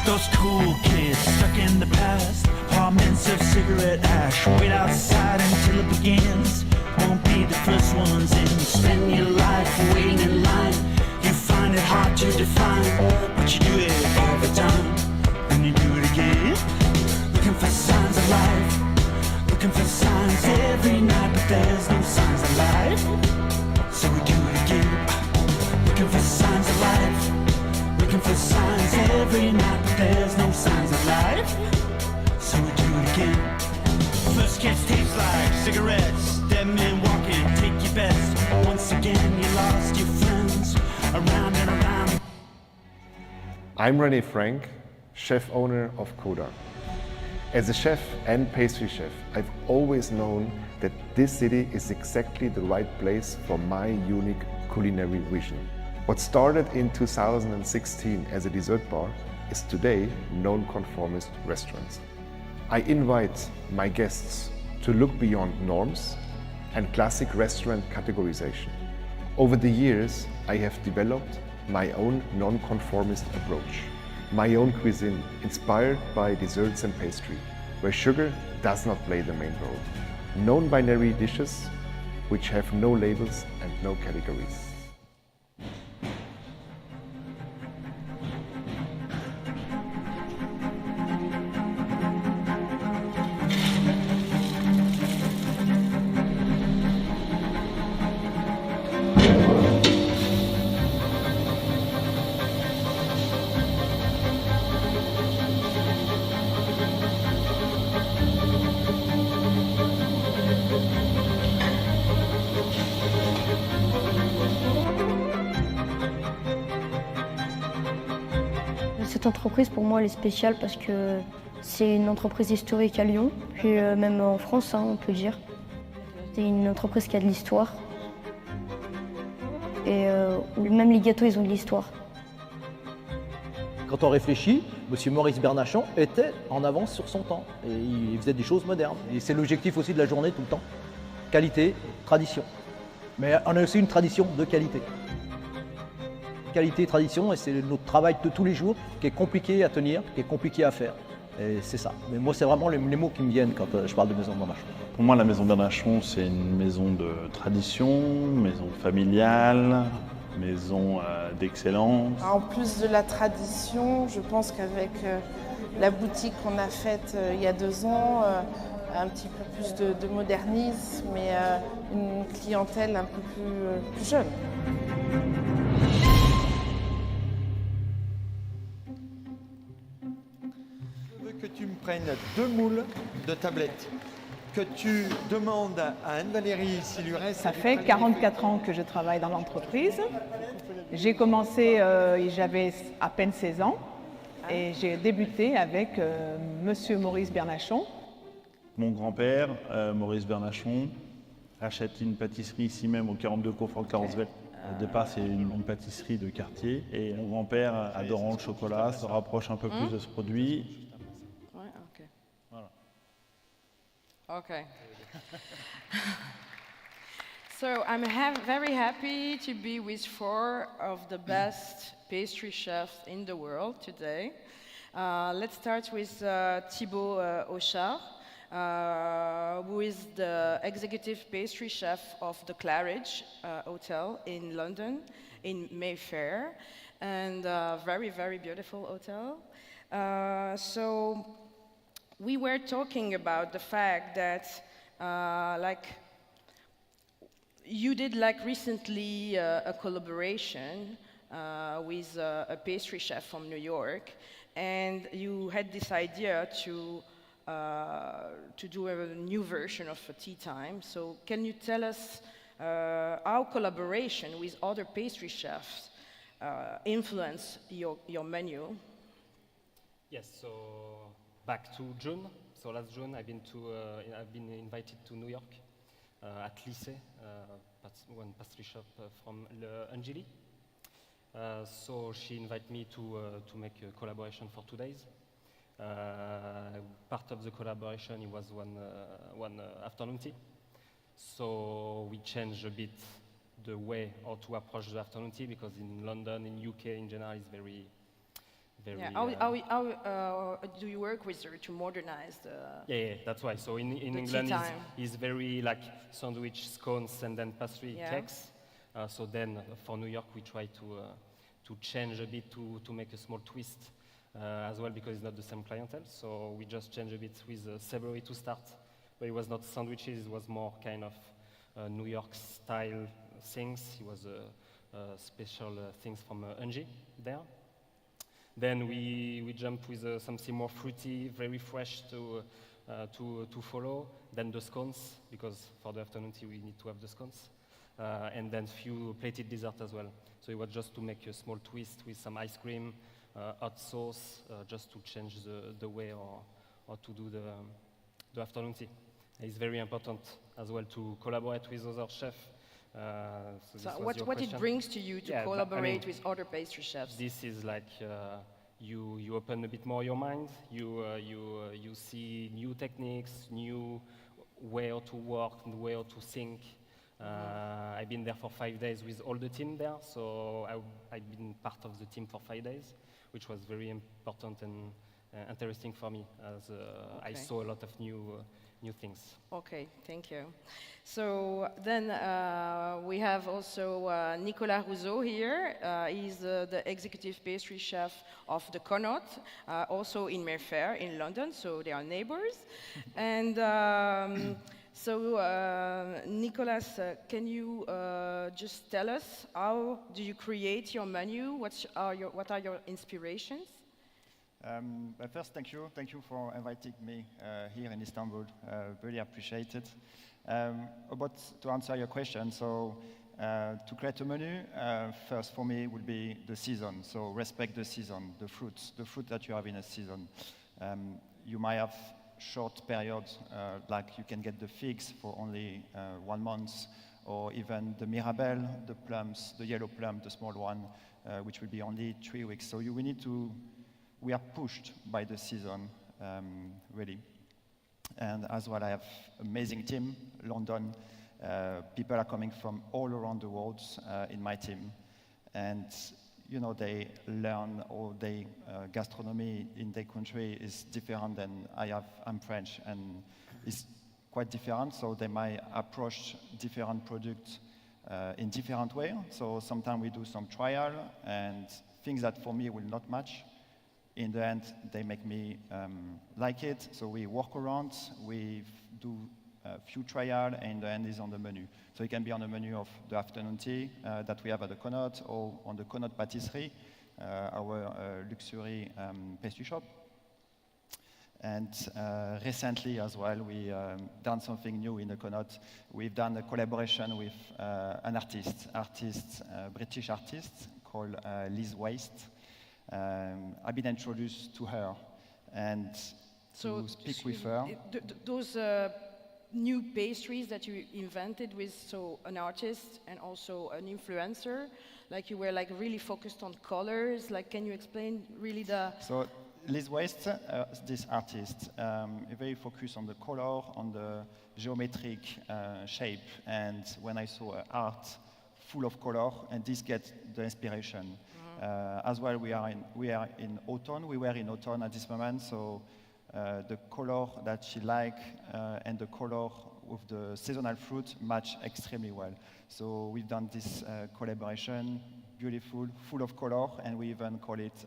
Those cool kids stuck in the past, parliaments of cigarette ash. Wait outside until it begins. Won't be the first ones in. Spend your life waiting in line. You find it hard to define, but you do it every time. And you do it again. Looking for signs of life. Looking for signs every night, but there's no signs of life. So we do it again. Looking for signs of life. Looking for signs every night, but there's no signs of life. So we do it again. First kiss tastes like cigarettes. Dead men walking, take your best. Once again, you lost your friends. Around and around. I'm René Frank, chef owner of Coda. As a chef and pastry chef, I've always known that this city is exactly the right place for my unique culinary vision. What started in 2016 as a dessert bar is today non-conformist restaurants. I invite my guests to look beyond norms and classic restaurant categorization. Over the years, I have developed my own non-conformist approach. My own cuisine, inspired by desserts and pastry, where sugar does not play the main role. Non-binary dishes, which have no labels and no categories. Cette entreprise, pour moi, elle est spéciale parce que c'est une entreprise historique à Lyon, puis même en France, hein, on peut dire. C'est une entreprise qui a de l'histoire. Et même les gâteaux, ils ont de l'histoire. Quand on réfléchit, M. Maurice Bernachon était en avance sur son temps. Et il faisait des choses modernes. Et c'est l'objectif aussi de la journée tout le temps. Qualité, tradition. Mais on a aussi une tradition de qualité. Qualité et tradition, et c'est notre travail de tous les jours qui est compliqué à tenir, qui est compliqué à faire. Et c'est ça. Mais moi, c'est vraiment les mots qui me viennent quand je parle de Maison Bernachon. Pour moi, la Maison Bernachon, c'est une maison de tradition, maison familiale, maison d'excellence. En plus de la tradition, je pense qu'avec la boutique qu'on a faite il y a 2 ans, un petit peu plus de modernisme et une clientèle un peu plus jeune. Que tu me prennes 2 moules de tablettes, que tu demandes à Anne-Valérie s'il lui reste... Ça fait 44 ans que je travaille dans l'entreprise. J'ai commencé, j'avais à peine 16 ans, et j'ai débuté avec Monsieur Maurice Bernachon. Mon grand-père, Maurice Bernachon, achète une pâtisserie ici même au 42 cours Franck-Larousvel. Au départ, c'est une pâtisserie de quartier, et mon grand-père, adorant le chocolat, se rapproche un peu plus de ce produit. Okay. So I'm very happy to be with 4 of the best pastry chefs in the world today. Let's start with Thibaut Auchard, who is the executive pastry chef of the Claridge Hotel in London, in Mayfair, and very, very beautiful hotel. So we were talking about the fact that, you did recently a collaboration with a pastry chef from New York, and you had this idea to do a new version of a tea time. So can you tell us how collaboration with other pastry chefs influence your menu? Yes, so back to June. So last June, I've been invited to New York at Lycée, one pastry shop from Le Angeli. So she invited me to make a collaboration for 2 days. Part of the collaboration, it was one afternoon tea. So we changed a bit the way how to approach the afternoon tea, because in London, in UK in general, it's very how do you work with her to modernize the... Yeah, that's why. So in England, it's very like sandwich, scones, and then pastry cakes. So then for New York, we try to change a bit, to make a small twist as well, because it's not the same clientele. So we just change a bit with Savory to start, but it was not sandwiches, it was more kind of New York style things. It was special things from Angie there. Then we jump with something more fruity, very fresh to follow. Then the scones, because for the afternoon tea we need to have the scones. And then few plated dessert as well. So it was just to make a small twist with some ice cream, hot sauce, just to change the way or to do the afternoon tea. It's very important as well to collaborate with other chefs. So what it brings to you to collaborate with other pastry chefs? This is like you open a bit more your mind. You see new techniques, new way to work, and way to think. I've been there for 5 days with all the team there, so I've been part of the team for 5 days, which was very important and interesting for me, as I saw a lot of new things. Okay, thank you. So then we have also Nicolas Rousseau here. He's the executive pastry chef of the Connaught, also in Mayfair in London, so they are neighbors. And so Nicolas, can you just tell us how do you create your menu? What are your inspirations? But first, thank you for inviting me here in Istanbul. Really appreciate it. To answer your question, so to create a menu, first for me would be the season. So respect the season, the fruit that you have in a season. You might have short periods, like you can get the figs for only 1 month, or even the mirabelle, the plums, the yellow plum, the small one, which will be only 3 weeks. So we are pushed by the season, really. And as well, I have amazing team, London. People are coming from all around the world in my team. And, they learn all their gastronomy in their country is different than I'm French, and it's quite different. So they might approach different products in different way. So sometimes we do some trial and things that for me will not match. In the end, they make me like it. So we work around, we do a few trials, and in the end is on the menu. So it can be on the menu of the afternoon tea that we have at the Connaught, or on the Connaught Pastry, our luxury pastry shop. And recently as well, we done something new in the Connaught. We've done a collaboration with an British artist called Liz Waste. I've been introduced to her and to speak with her. Those new pastries that you invented with an artist and also an influencer, like you were really focused on colors. Can you explain really the? So Liz Waste, this artist, very focused on the color, on the geometric shape, and when I saw art full of color, and this gets the inspiration. As well, we are in autumn. We were in autumn at this moment, so the color that she liked and the color with the seasonal fruit match extremely well. So we've done this collaboration, beautiful, full of color, and we even call it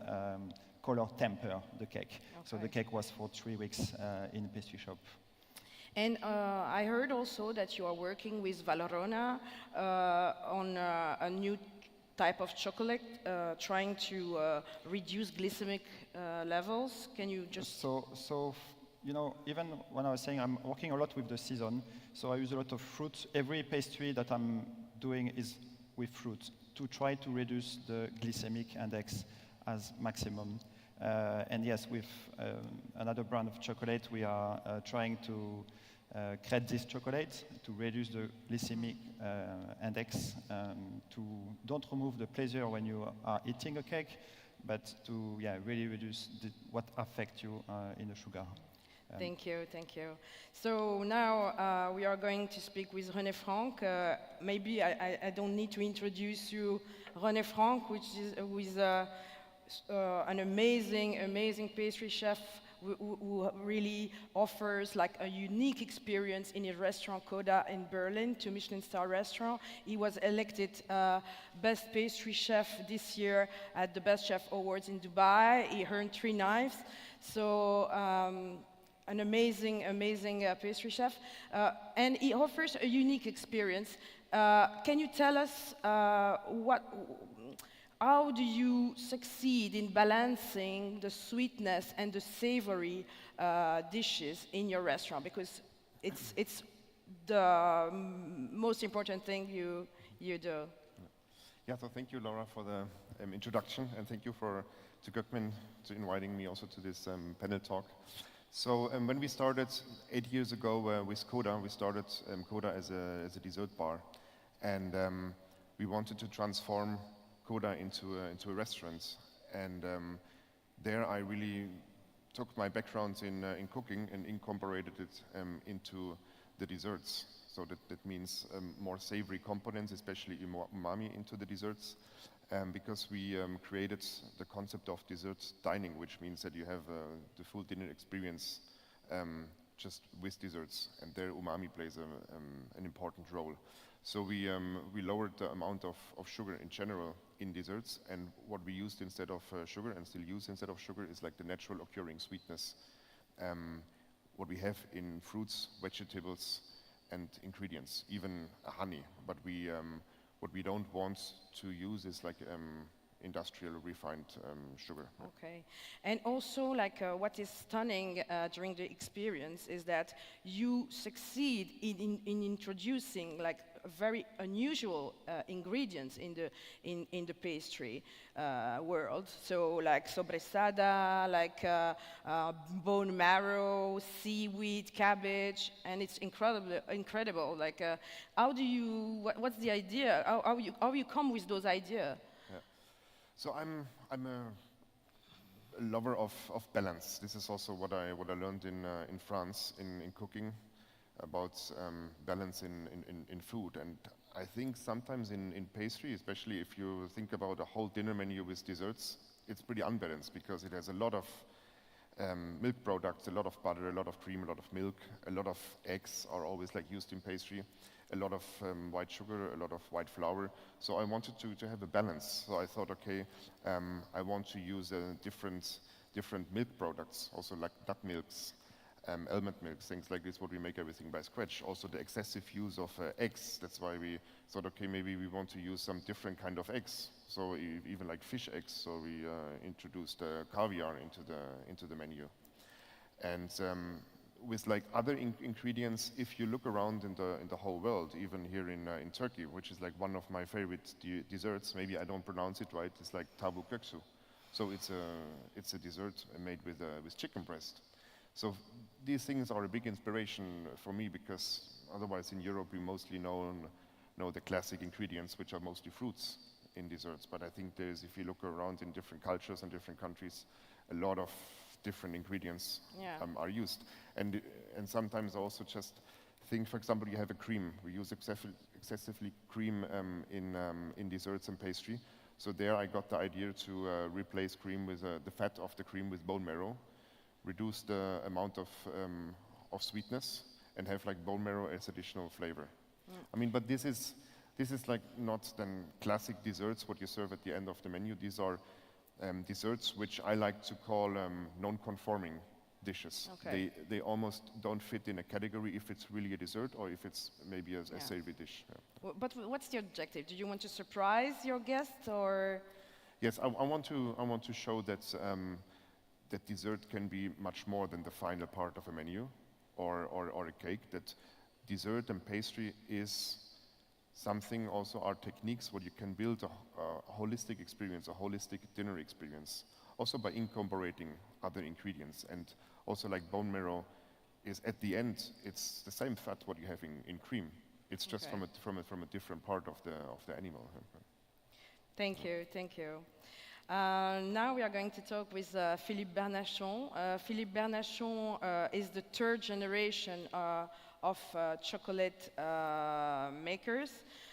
color temper, the cake. Okay. So the cake was for 3 weeks in a pastry shop. And I heard also that you are working with Valrhona on a new type of chocolate, trying to reduce glycemic levels. Can you just... So, even when I was saying I'm working a lot with the season, so I use a lot of fruit. Every pastry that I'm doing is with fruit to try to reduce the glycemic index as maximum. And yes, with another brand of chocolate, we are trying to create this chocolate to reduce the glycemic index, to don't remove the pleasure when you are eating a cake, but to really reduce what affects you in the sugar. Thank you. So now we are going to speak with René Franck. Maybe I don't need to introduce you, René Franck, who is an amazing pastry chef who really offers a unique experience in his restaurant Coda in Berlin, to Michelin star restaurant. He was elected best pastry chef this year at the Best Chef Awards in Dubai. He earned 3 knives. So an amazing pastry chef, and he offers a unique experience. Can you tell us how do you succeed in balancing the sweetness and the savory dishes in your restaurant? Because it's the most important thing you do. Yeah, so thank you, Laura, for the introduction, and thank you to Gökmen to inviting me also to this panel talk. So when we started 8 years ago with Coda, we started Coda as a dessert bar, and we wanted to transform Coda into a restaurant, and there I really took my background in cooking and incorporated it into the desserts. So that means more savory components, especially umami into the desserts. Because we created the concept of dessert dining, which means that you have the full dinner experience just with desserts, and there umami plays an important role. So we lowered the amount of sugar in general in desserts, and what we used instead of sugar and still use instead of sugar is like the natural occurring sweetness, what we have in fruits, vegetables, and ingredients, even honey. But what we don't want to use is like industrial refined sugar. Okay, and also like what is stunning during the experience is that you succeed in introducing like very unusual ingredients in the pastry world. So like sobressada, like bone marrow, seaweed, cabbage, and it's incredible. Like how do you? What's the idea? How you come with those ideas? So I'm a lover of balance. This is also what I learned in France in cooking about balance in food. And I think sometimes in pastry, especially if you think about a whole dinner menu with desserts, it's pretty unbalanced because it has a lot of milk products, a lot of butter, a lot of cream, a lot of milk, a lot of eggs are always like used in pastry. A lot of white sugar, a lot of white flour. So I wanted to have a balance. So I thought, okay, I want to use different milk products, also like nut milks, almond milks, things like this, what we make everything by scratch. Also the excessive use of eggs. That's why we thought, okay, maybe we want to use some different kind of eggs. So even like fish eggs. So we introduced caviar into the menu. And with like other ingredients, if you look around in the whole world, even here in Turkey, which is like one of my favorite desserts, maybe I don't pronounce it right, it's like tabu köksu. So it's a dessert made with chicken breast. So these things are a big inspiration for me because otherwise in Europe we mostly know the classic ingredients, which are mostly fruits in desserts. But I think if you look around in different cultures and different countries, a lot of different ingredients are used. And sometimes also just think, for example, you have a cream. We use excessively cream in desserts and pastry. So there I got the idea to replace cream with the fat of the cream with bone marrow, reduce the amount of sweetness, and have like bone marrow as additional flavor. I mean, but this is like not then classic desserts, what you serve at the end of the menu. These are desserts which I like to call non-conforming dishes. Okay. They almost don't fit in a category if it's really a dessert or if it's maybe a savory dish. Yeah. Well, but what's the objective? Do you want to surprise your guests or? Yes, I want to show that that dessert can be much more than the final part of a menu or a cake. That dessert and pastry is something, also are techniques where you can build a holistic experience, a holistic dinner experience, also by incorporating other ingredients. And also like bone marrow is at the end, it's the same fat what you have in cream. It's just from a different part of the animal. Thank you, thank you. Now we are going to talk with Philippe Bernachon. Philippe Bernachon is the third generation of chocolate makers.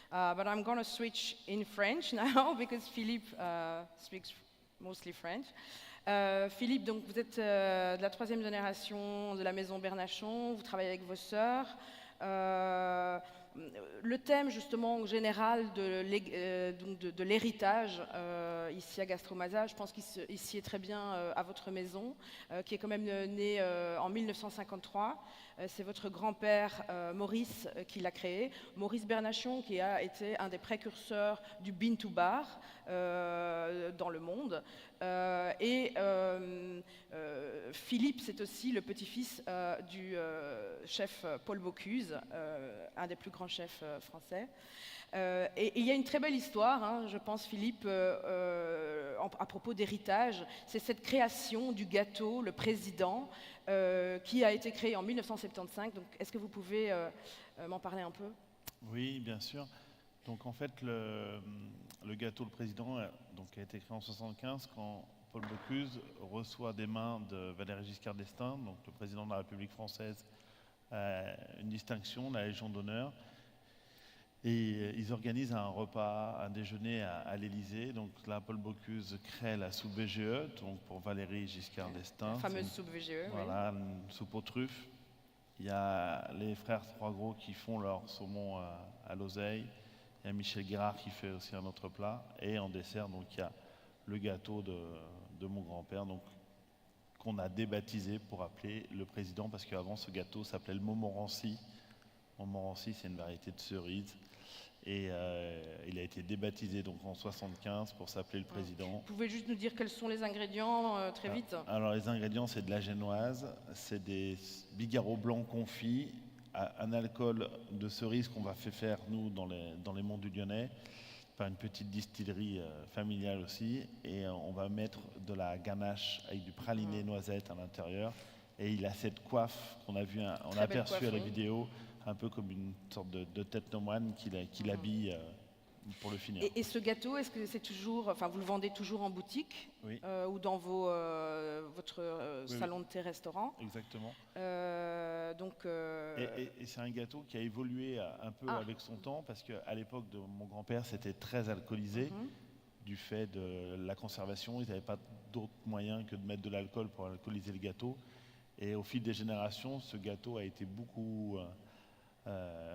But I'm going to switch in French now because Philippe speaks mostly French. Philippe, donc vous êtes de la troisième génération de la maison Bernachon, vous travaillez avec vos sœurs. Le thème justement général de l'héritage ici à Gastromasa, je pense qu'il s'y est très bien à votre maison, qui est quand même née en 1953. C'est votre grand-père Maurice qui l'a créé. Maurice Bernachon qui a été un des précurseurs du bean to bar dans le monde. Philippe, c'est aussi le petit-fils du chef Paul Bocuse, un des plus grands chefs français. Et il y a une très belle histoire, hein, je pense, Philippe, à propos d'héritage. C'est cette création du gâteau, le président, qui a été créé en 1975. Donc, est-ce que vous pouvez m'en parler un peu? Oui, bien sûr. Donc, en fait, le gâteau, le président, donc, a été créé en 1975 quand Paul Bocuse reçoit des mains de Valéry Giscard d'Estaing, donc le président de la République française, une distinction, la Légion d'honneur. Et ils organisent un repas, un déjeuner à l'Élysée. Donc là, Paul Bocuse crée la soupe VGE, donc pour Valéry Giscard d'Estaing. La fameuse soupe VGE, voilà, une soupe aux truffes. Il y a les frères Trois Gros qui font leur saumon à l'oseille. Il y a Michel Guérard qui fait aussi un autre plat. Et en dessert, donc, il y a le gâteau de mon grand-père, donc qu'on a débaptisé pour appeler le président, parce qu'avant, ce gâteau s'appelait le Montmorency. Montmorency, c'est une variété de cerise. Et il a été débaptisé donc en 1975 pour s'appeler le président. Vous pouvez juste nous dire quels sont les ingrédients très vite? Alors les ingrédients, c'est de la génoise, c'est des bigarreaux blancs confits, un alcool de cerise qu'on va faire nous dans les monts du Lyonnais, par une petite distillerie familiale aussi, et on va mettre de la ganache avec du praliné noisette à l'intérieur. Et il a cette coiffe qu'on a vu, on a aperçu à la vidéo, un peu comme une sorte de tête de moine qui l'habille pour le finir. Et ce gâteau, est-ce que c'est toujours, enfin vous le vendez toujours en boutique ou dans votre salon de thé restaurant? Exactement. Donc, et c'est un gâteau qui a évolué un peu avec son temps, parce qu'à l'époque de mon grand-père, c'était très alcoolisé. Du fait de la conservation, ils n'avaient pas d'autre moyen que de mettre de l'alcool pour alcooliser le gâteau. Et au fil des générations, ce gâteau a été beaucoup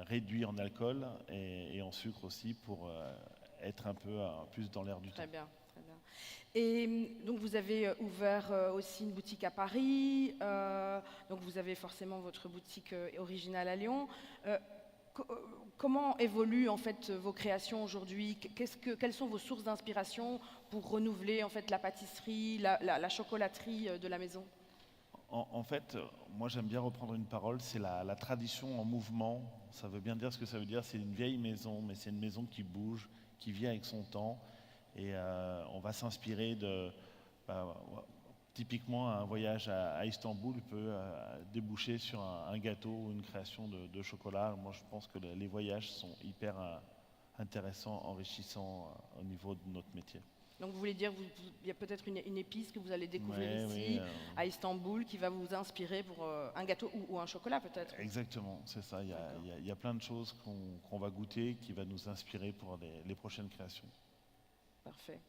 réduit en alcool et en sucre aussi pour être un peu plus dans l'air du temps. Très bien, très bien. Et donc vous avez ouvert aussi une boutique à Paris, donc vous avez forcément votre boutique originale à Lyon. Comment évoluent en fait vos créations aujourd'hui? Quelles sont vos sources d'inspiration pour renouveler en fait la pâtisserie, la chocolaterie de la maison? En fait, moi j'aime bien reprendre une parole, c'est la tradition en mouvement. Ça veut bien dire ce que ça veut dire, c'est une vieille maison, mais c'est une maison qui bouge, qui vit avec son temps. Et on va s'inspirer de... typiquement, un voyage à Istanbul peut déboucher sur un gâteau ou une création de chocolat. Moi je pense que les voyages sont hyper intéressants, enrichissants au niveau de notre métier. Donc vous voulez dire, il y a peut-être une épice que vous allez découvrir ici, à Istanbul, qui va vous inspirer pour un gâteau ou un chocolat peut-être? Exactement, c'est ça. Il y a plein de choses qu'on va goûter qui va nous inspirer pour les prochaines créations. Parfait.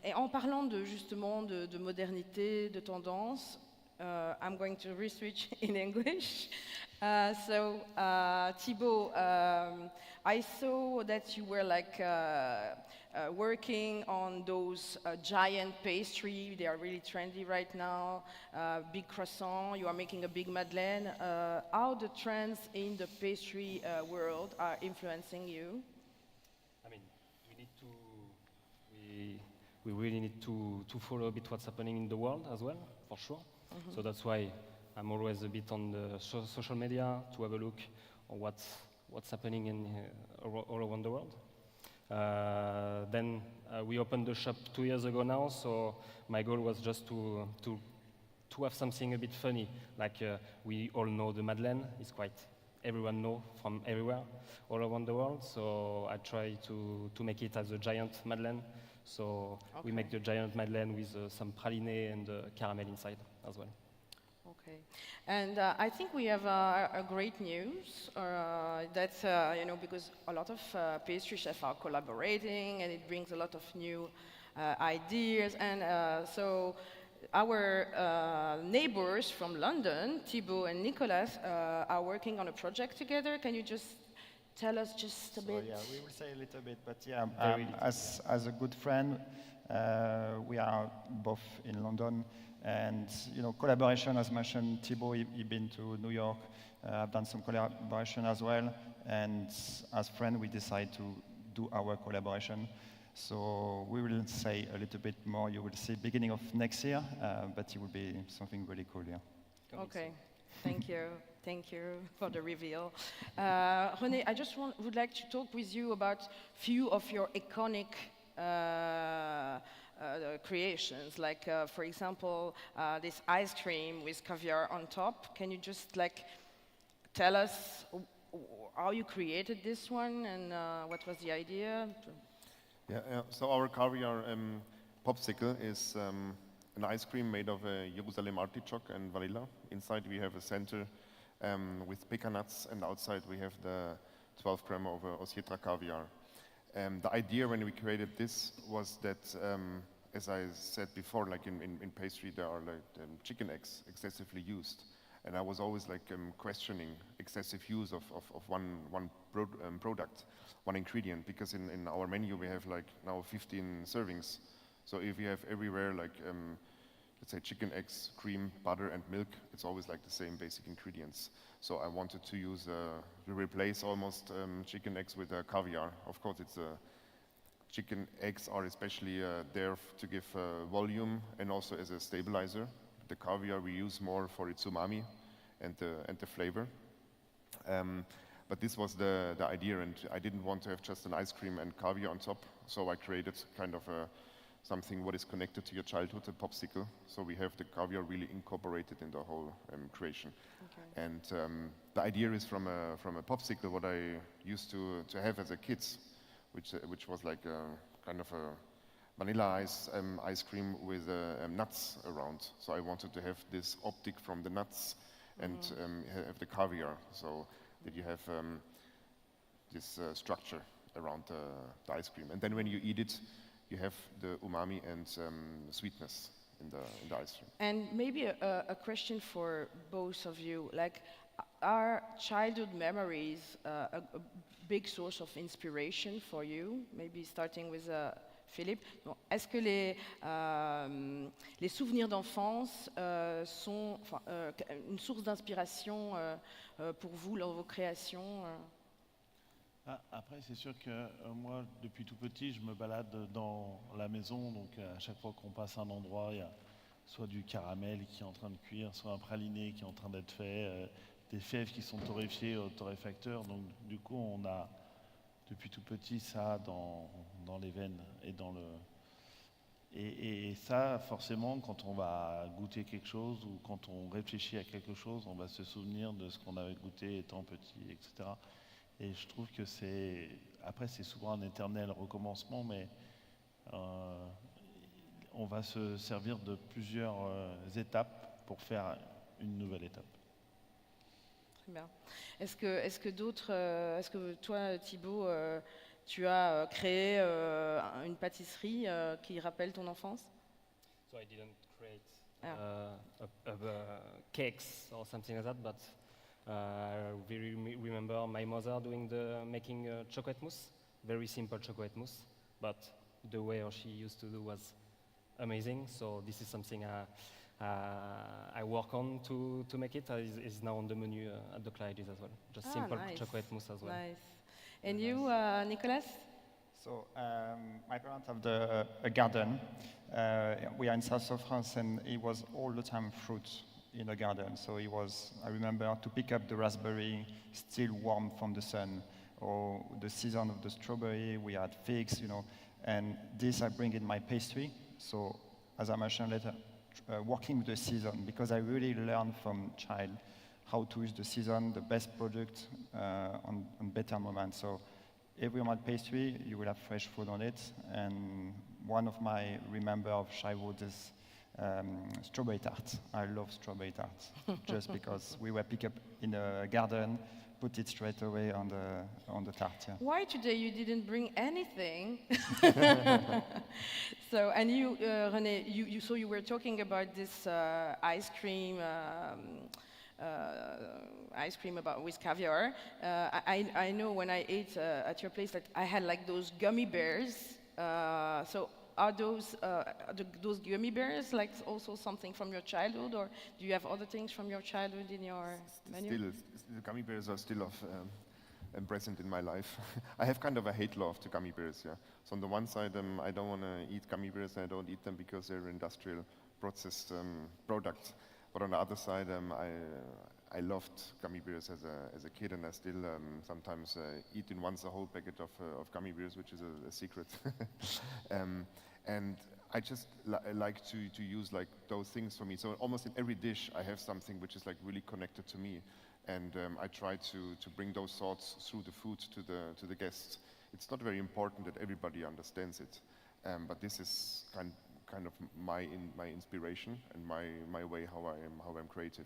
Et en parlant justement de modernité, de tendance, I'm going to re-switch in English. Thibaut, I saw that you were like working on those giant pastry. They are really trendy right now. Big croissant. You are making a big madeleine. How the trends in the pastry world are influencing you? I mean, we really need to follow a bit what's happening in the world as well, for sure. So that's why I'm always a bit on the social media to have a look on what's happening all around the world. Then we opened the shop 2 years ago now, so my goal was just to have something a bit funny. Like we all know the Madeleine, it's quite everyone know from everywhere, all around the world. So I try to make it as a giant Madeleine. So we make the giant Madeleine with some praline and caramel inside as well. Okay, and I think we have a great news that you know, because a lot of pastry chefs are collaborating, and it brings a lot of new ideas. And so our neighbors from London, Thibaut and Nicolas, are working on a project together. Can you just tell us just a bit? Yeah, we will say a little bit, but yeah, as a good friend, we are both in London. And you know, collaboration, as mentioned, Thibaut, he been to New York. I've done some collaboration as well. And as friends, we decide to do our collaboration. So we will say a little bit more. You will see beginning of next year, but it will be something really cool, yeah. Okay, thank you. Thank you for the reveal. René, I just would like to talk with you about few of your iconic creations, like for example this ice cream with caviar on top. Can you just like tell us how you created this one and what was the idea? Yeah, so our caviar popsicle is an ice cream made of Jerusalem artichoke and vanilla. Inside we have a center with pecan nuts, and outside we have the 12 gram of Osietra caviar. The idea when we created this was that, as I said before, like in pastry there are like chicken eggs excessively used. And I was always like questioning excessive use of one product, one ingredient, because in our menu we have like now 15 servings. So if you have everywhere like, let's say chicken, eggs, cream, butter and milk, it's always like the same basic ingredients. So I wanted to use, to replace almost chicken eggs with caviar. Of course it's chicken eggs are especially there to give volume and also as a stabilizer. The caviar we use more for its umami and the flavor. But this was the idea, and I didn't want to have just an ice cream and caviar on top, so I created kind of something what is connected to your childhood, a popsicle. So we have the caviar really incorporated in the whole creation. Okay. And the idea is from a popsicle what I used to have as a kid, which was like a kind of a vanilla ice cream with nuts around. So I wanted to have this optic from the nuts and have the caviar, so that you have this structure around the ice cream. And then when you eat it, you have the umami and sweetness in the ice cream. And maybe a question for both of you. Like, are childhood memories a big source of inspiration for you? Maybe starting with Philippe. Est-ce que les souvenirs d'enfance sont une source d'inspiration pour vous dans vos créations? Après, c'est sûr que moi, depuis tout petit, je me balade dans la maison, donc à chaque fois qu'on passe un endroit, il y a soit du caramel qui est en train de cuire, soit un praliné qui est en train d'être fait, des fèves qui sont torréfiées au torréfacteur. Donc du coup, on a depuis tout petit ça dans les veines et dans le... Et ça, forcément, quand on va goûter quelque chose ou quand on réfléchit à quelque chose, on va se souvenir de ce qu'on avait goûté étant petit, etc. Et je trouve que c'est... Après, c'est souvent un éternel recommencement, mais on va se servir de plusieurs étapes pour faire une nouvelle étape. Très bien. Est-ce que d'autres... est-ce que toi, Thibaut, tu as créé une pâtisserie qui rappelle ton enfance? So I didn't create cakes or something like that, but I remember my mother making chocolate mousse, very simple chocolate mousse, but the way she used to do was amazing. So this is something I work on to make it. It's now on the menu at the Clydes as well. Just simple chocolate mousse as well. Nice. And you, Nicolas? So my parents have a garden. We are in south of France, and it was all the time fruit in the garden. So it was, I remember, to pick up the raspberry still warm from the sun, or the season of the strawberry, we had figs, you know, and this I bring in my pastry. So as I mentioned later, working with the season, because I really learned from child how to use the season, the best product on better moments. So every month pastry, you will have fresh food on it. And one of my remember of childhood is strawberry tart. I love strawberry tart, just because we were picked up in a garden, put it straight away on the tart. Yeah. Why today you didn't bring anything? So, and you, René, so you were talking about this ice cream with caviar. I know when I ate at your place that I had like those gummy bears. So are those gummy bears like also something from your childhood, or do you have other things from your childhood in your menu? Still, the gummy bears are still present in my life. I have kind of a hate love to gummy bears. Yeah. So on the one side, I don't want to eat gummy bears, and I don't eat them because they're industrial processed products. But on the other side, I loved gummy bears as a kid, and I still sometimes eat in once a whole packet of gummy bears, which is a secret. And I just like to use like those things for me. So almost in every dish, I have something which is like really connected to me, and I try to bring those thoughts through the food to the guests. It's not very important that everybody understands it, but this is kind of my inspiration and my way how I'm creative.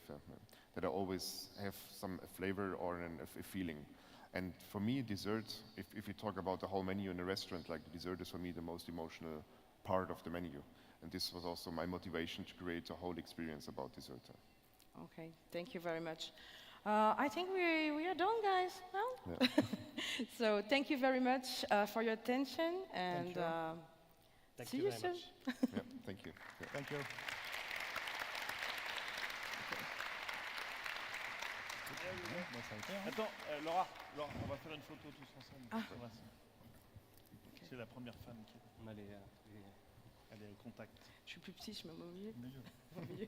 That I always have some flavor or a feeling. And for me, dessert, if you talk about the whole menu in a restaurant, like the dessert is for me the most emotional part of the menu. And this was also my motivation to create a whole experience about dessert. Okay, thank you very much. I think we are done, guys. No? Yeah. So thank you very much for your attention, and see you soon. Yeah, thank you. Yeah. Thank you. Attends, Laura, on va faire une photo tous ensemble. Ah. C'est la première femme qui elle est au contact. Je suis plus petit, je me mets au milieu. Au milieu.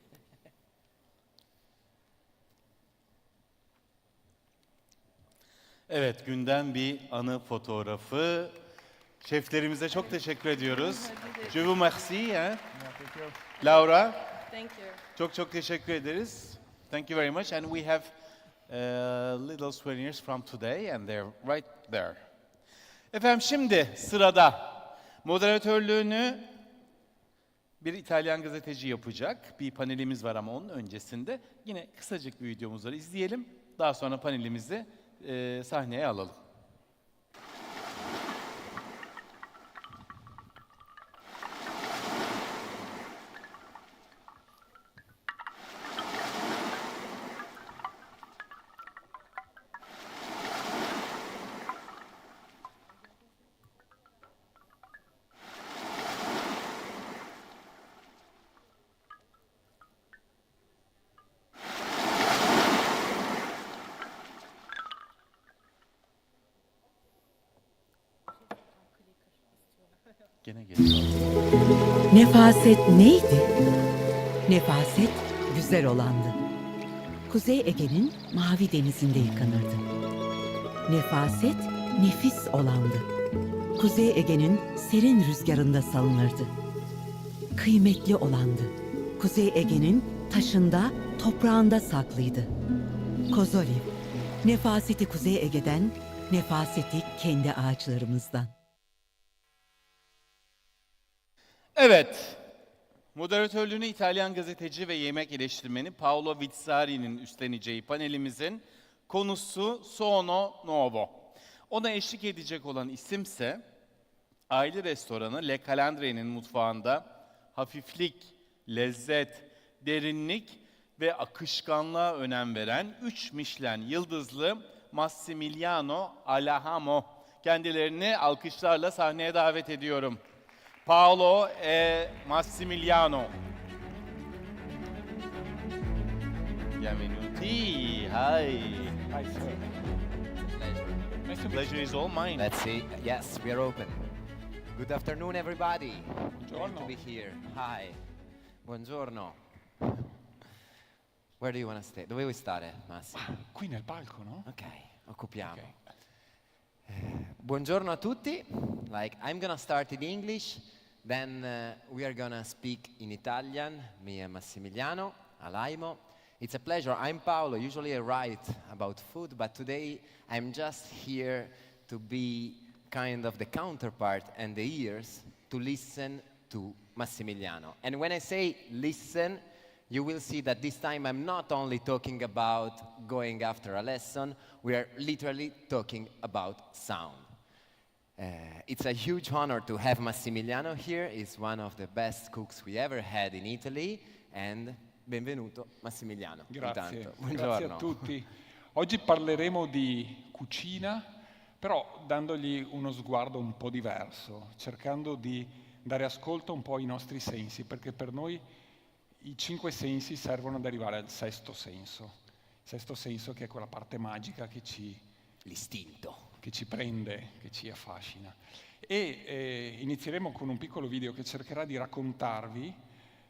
Evet, günden bir anı fotoğrafı. Şeflerimize çok teşekkür ediyoruz. Je vous remercie. Hein? Laura, Thank you. çok teşekkür ederiz. Thank you very much. And we have little souvenirs from today and they're right there. Efendim şimdi sırada moderatörlüğünü bir İtalyan gazeteci yapacak. Bir panelimiz var ama onun öncesinde yine kısacık bir videomuz var. İzleyelim. Daha sonra panelimizi sahneye alalım. Nefaset neydi? Nefaset güzel olandı. Kuzey Ege'nin mavi denizinde yıkanırdı. Nefaset nefis olandı. Kuzey Ege'nin serin rüzgarında salınırdı. Kıymetli olandı. Kuzey Ege'nin taşında, toprağında saklıydı. Kozoliv, nefaseti Kuzey Ege'den, nefaseti kendi ağaçlarımızdan. Evet, moderatörlüğünü İtalyan gazeteci ve yemek eleştirmeni Paolo Vizzari'nin üstleneceği panelimizin konusu Sono Nuovo. Ona eşlik edecek olan isimse aile restoranı Le Calandri'nin mutfağında hafiflik, lezzet, derinlik ve akışkanlığa önem veren 3 Michelin yıldızlı Massimiliano Alahamo. Kendilerini alkışlarla sahneye davet ediyorum. Paolo e Massimiliano. Bienvenuti. Hi. Hi, sir. The pleasure is all mine. Let's see. Yes, we are open. Good afternoon, everybody. Great to be here. Hi. Buongiorno. Where do you want to stay? Dove vuoi stare, Massimo? Qui nel palco, no? Ok, occupiamo. Buongiorno a tutti. Like, I'm gonna start in English, then we are gonna speak in Italian, me and Massimiliano, Alaimo. It's a pleasure. I'm Paolo. Usually I write about food, but today I'm just here to be kind of the counterpart and the ears to listen to Massimiliano. And when I say listen, you will see that this time I'm not only talking about going after a lesson, we are literally talking about sound. It's a huge honor to have Massimiliano here. He's one of the best cooks we ever had in Italy, and benvenuto Massimiliano. Grazie, Intanto. grazie a tutti. Oggi parleremo di cucina, però dandogli uno sguardo un po' diverso, cercando di dare ascolto un po' ai nostri sensi, perché per noi i 5 sensi servono ad arrivare al sesto senso. Il sesto senso che è quella parte magica che l'istinto, che ci prende, che ci affascina. E inizieremo con un piccolo video che cercherà di raccontarvi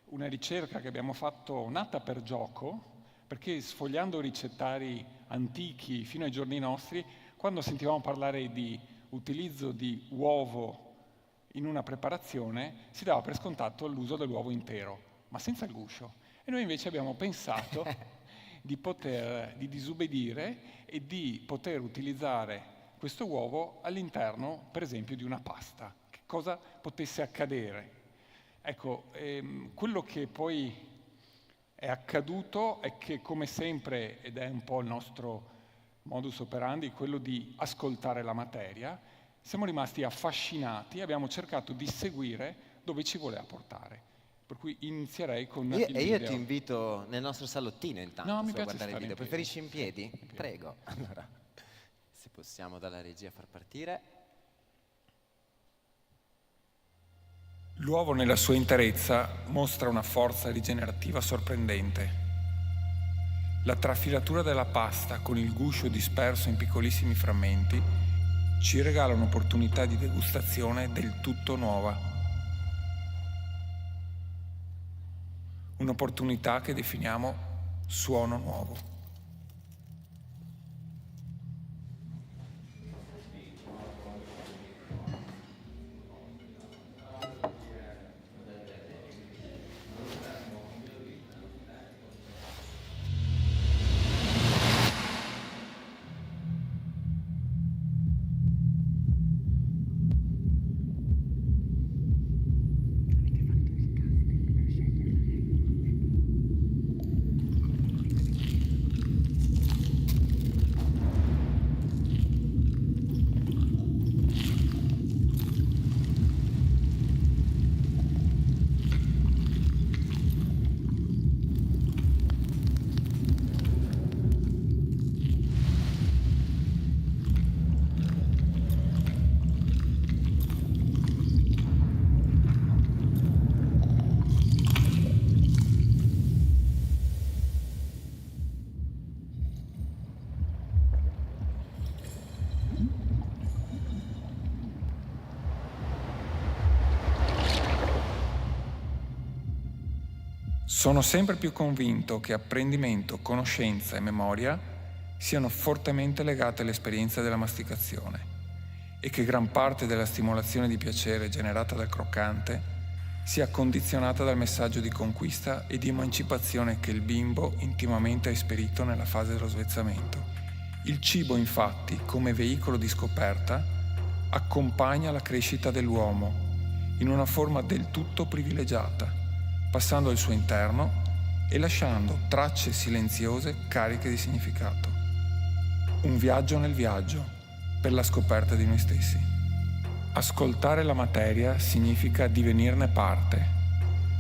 una ricerca che abbiamo fatto nata per gioco, perché sfogliando ricettari antichi fino ai giorni nostri, quando sentivamo parlare di utilizzo di uovo in una preparazione, si dava per scontato l'uso dell'uovo intero, ma senza il guscio. E noi invece abbiamo pensato di disubbidire e di poter utilizzare questo uovo all'interno, per esempio, di una pasta. Che cosa potesse accadere? Ecco, quello che poi è accaduto è che, come sempre, ed è un po' il nostro modus operandi, quello di ascoltare la materia, siamo rimasti affascinati e abbiamo cercato di seguire dove ci voleva portare. Per cui inizierei con il video. E io ti invito nel nostro salottino intanto, no, mi a piace guardare il stare video. in piedi. Preferisci in piedi? Prego. Allora, se possiamo dalla regia far partire. L'uovo nella sua interezza mostra una forza rigenerativa sorprendente. La trafilatura della pasta con il guscio disperso in piccolissimi frammenti ci regala un'opportunità di degustazione del tutto nuova. Un'opportunità che definiamo suono nuovo. Sono sempre più convinto che apprendimento, conoscenza e memoria siano fortemente legate all'esperienza della masticazione e che gran parte della stimolazione di piacere generata dal croccante sia condizionata dal messaggio di conquista e di emancipazione che il bimbo intimamente ha esperito nella fase dello svezzamento. Il cibo, infatti, come veicolo di scoperta, accompagna la crescita dell'uomo in una forma del tutto privilegiata, passando al suo interno e lasciando tracce silenziose cariche di significato. Un viaggio nel viaggio per la scoperta di noi stessi. Ascoltare la materia significa divenirne parte,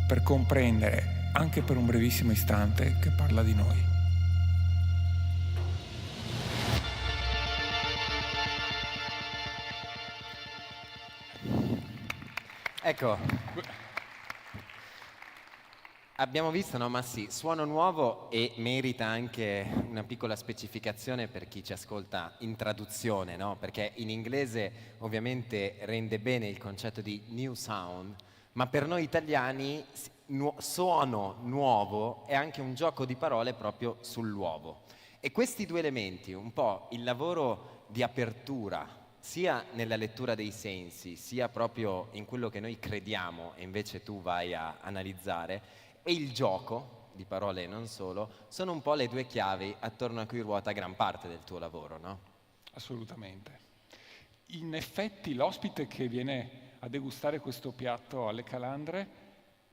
per comprendere, anche per un brevissimo istante, che parla di noi. Ecco. Abbiamo visto, no Massi, suono nuovo e merita anche una piccola specificazione per chi ci ascolta in traduzione, no? Perché in inglese ovviamente rende bene il concetto di new sound, ma per noi italiani suono nuovo è anche un gioco di parole proprio sull'uovo. E questi due elementi, un po' il lavoro di apertura, sia nella lettura dei sensi, sia proprio in quello che noi crediamo e invece tu vai a analizzare, e il gioco, di parole e non solo, sono un po' le due chiavi attorno a cui ruota gran parte del tuo lavoro, no? Assolutamente. In effetti l'ospite che viene a degustare questo piatto alle calandre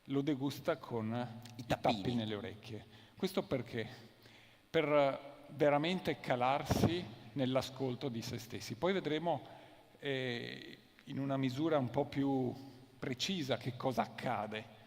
lo degusta con i tappi nelle orecchie. Questo perché? Per veramente calarsi nell'ascolto di se stessi. Poi vedremo in una misura un po' più precisa che cosa accade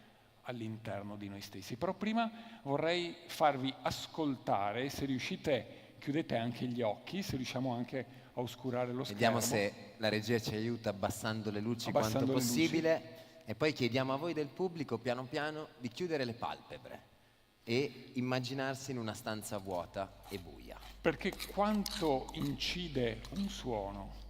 all'interno di noi stessi. Però prima vorrei farvi ascoltare, se riuscite chiudete anche gli occhi, se riusciamo anche a oscurare lo schermo. Vediamo se la regia ci aiuta abbassando le luci quanto possibile e poi chiediamo a voi del pubblico piano piano di chiudere le palpebre e immaginarsi in una stanza vuota e buia. Perché quanto incide un suono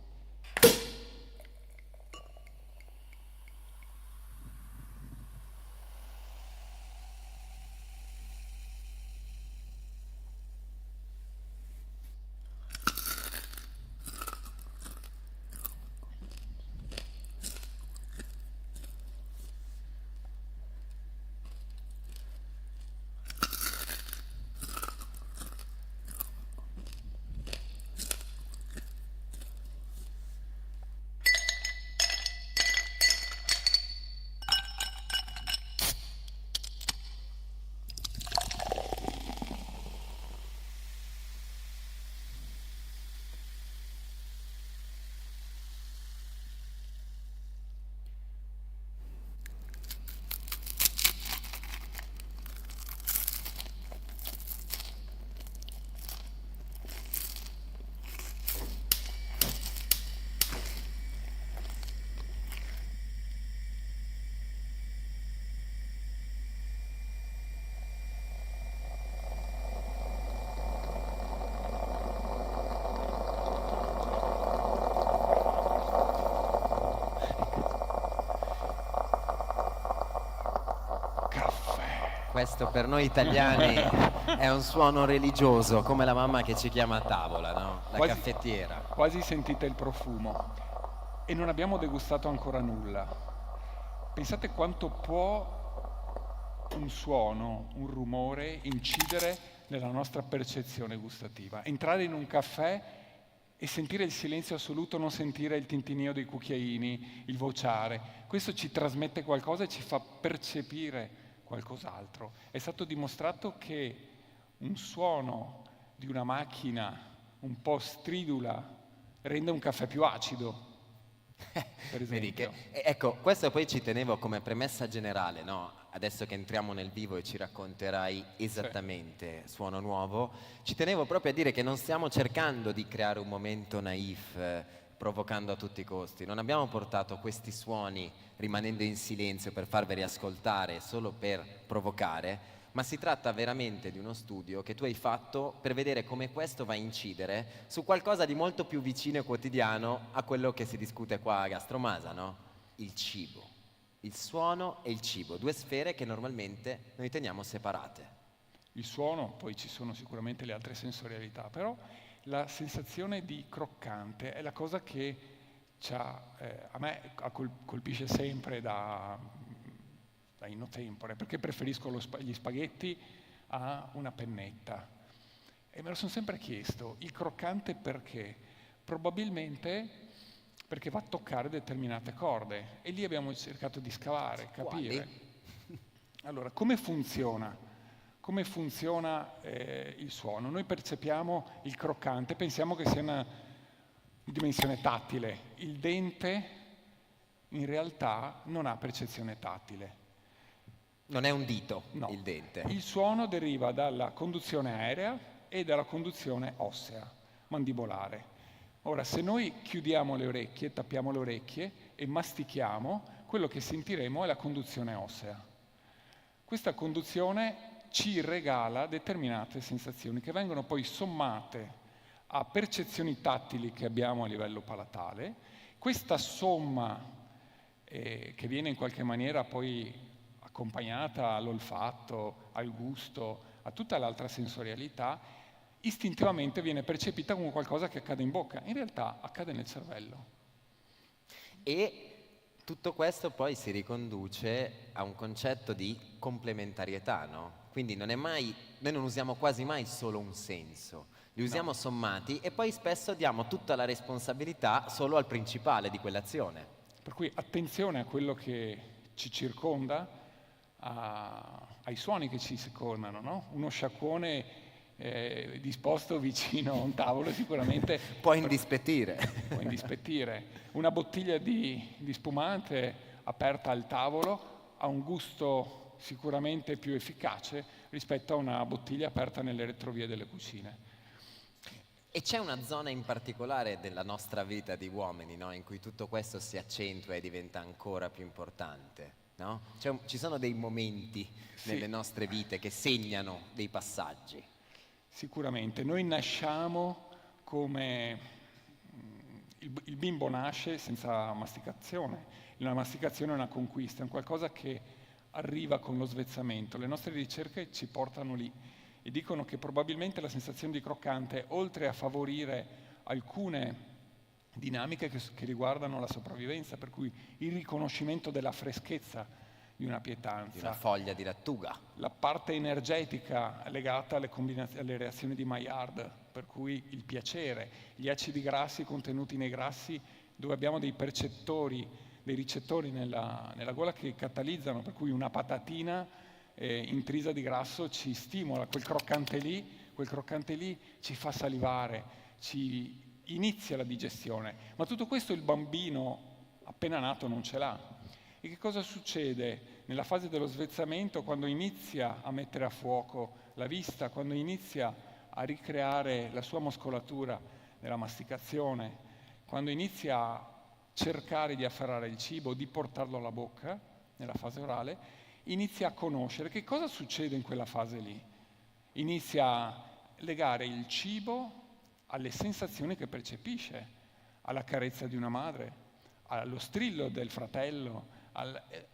Questo per noi italiani è un suono religioso, come la mamma che ci chiama a tavola, no? La caffettiera. Quasi sentite il profumo. E non abbiamo degustato ancora nulla. Pensate quanto può un suono, un rumore incidere nella nostra percezione gustativa. Entrare in un caffè e sentire il silenzio assoluto, non sentire il tintinnio dei cucchiaini, il vociare. Questo ci trasmette qualcosa e ci fa percepire qualcos'altro. È stato dimostrato che un suono di una macchina un po' stridula rende un caffè più acido, per esempio. Ecco, questo poi ci tenevo come premessa generale, no? Adesso che entriamo nel vivo e ci racconterai esattamente Suono Nuovo, ci tenevo proprio a dire che non stiamo cercando di creare un momento naif, provocando a tutti i costi. Non abbiamo portato questi suoni rimanendo in silenzio per farveli ascoltare solo per provocare, ma si tratta veramente di uno studio che tu hai fatto per vedere come questo va a incidere su qualcosa di molto più vicino e quotidiano a quello che si discute qua a Gastromasa, no? Il cibo. Il suono e il cibo, due sfere che normalmente noi teniamo separate. Il suono, poi ci sono sicuramente le altre sensorialità, però la sensazione di croccante è la cosa che a me colpisce sempre da in tempore, perché preferisco gli spaghetti a una pennetta. E me lo sono sempre chiesto, il croccante perché? Probabilmente perché va a toccare determinate corde, e lì abbiamo cercato di scavare, capire. Allora, come funziona? Come funziona il suono? Noi percepiamo il croccante, pensiamo che sia una dimensione tattile. Il dente in realtà non ha percezione tattile. Non è un dito, no. Il dente. Il suono deriva dalla conduzione aerea e dalla conduzione ossea, mandibolare. Ora, se noi chiudiamo le orecchie, tappiamo le orecchie e mastichiamo, quello che sentiremo è la conduzione ossea. Questa conduzione ci regala determinate sensazioni che vengono poi sommate a percezioni tattili che abbiamo a livello palatale. Questa somma che viene in qualche maniera poi accompagnata all'olfatto, al gusto, a tutta l'altra sensorialità, istintivamente viene percepita come qualcosa che accade in bocca. In realtà accade nel cervello. E tutto questo poi si riconduce a un concetto di complementarietà, no? Quindi noi non usiamo quasi mai solo un senso, li usiamo sommati e poi spesso diamo tutta la responsabilità solo al principale di quell'azione. Per cui attenzione a quello che ci circonda, ai suoni che ci circondano, no? Uno sciacquone disposto vicino a un tavolo sicuramente può indispettire. Può indispettire. Una bottiglia di spumante aperta al tavolo ha un gusto sicuramente più efficace rispetto a una bottiglia aperta nelle retrovie delle cucine. E c'è una zona in particolare della nostra vita di uomini, no? In cui tutto questo si accentua e diventa ancora più importante, no? Ci sono dei momenti nelle nostre vite che segnano dei passaggi. Sicuramente. Noi nasciamo come... Il bimbo nasce senza masticazione. La masticazione è una conquista, è un qualcosa che arriva con lo svezzamento. Le nostre ricerche ci portano lì e dicono che probabilmente la sensazione di croccante, oltre a favorire alcune dinamiche che riguardano la sopravvivenza, per cui il riconoscimento della freschezza di una pietanza, di una foglia di lattuga, la parte energetica legata alle reazioni di Maillard, per cui il piacere, gli acidi grassi contenuti nei grassi, dove abbiamo dei percettori, dei ricettori nella gola che catalizzano, per cui una patatina intrisa di grasso ci stimola, quel croccante lì ci fa salivare, ci inizia la digestione. Ma tutto questo il bambino appena nato non ce l'ha. E che cosa succede nella fase dello svezzamento, quando inizia a mettere a fuoco la vista, quando inizia a ricreare la sua muscolatura nella masticazione, quando inizia a cercare di afferrare il cibo, di portarlo alla bocca, nella fase orale, inizia a conoscere. Che cosa succede in quella fase lì? Inizia a legare il cibo alle sensazioni che percepisce, alla carezza di una madre, allo strillo del fratello,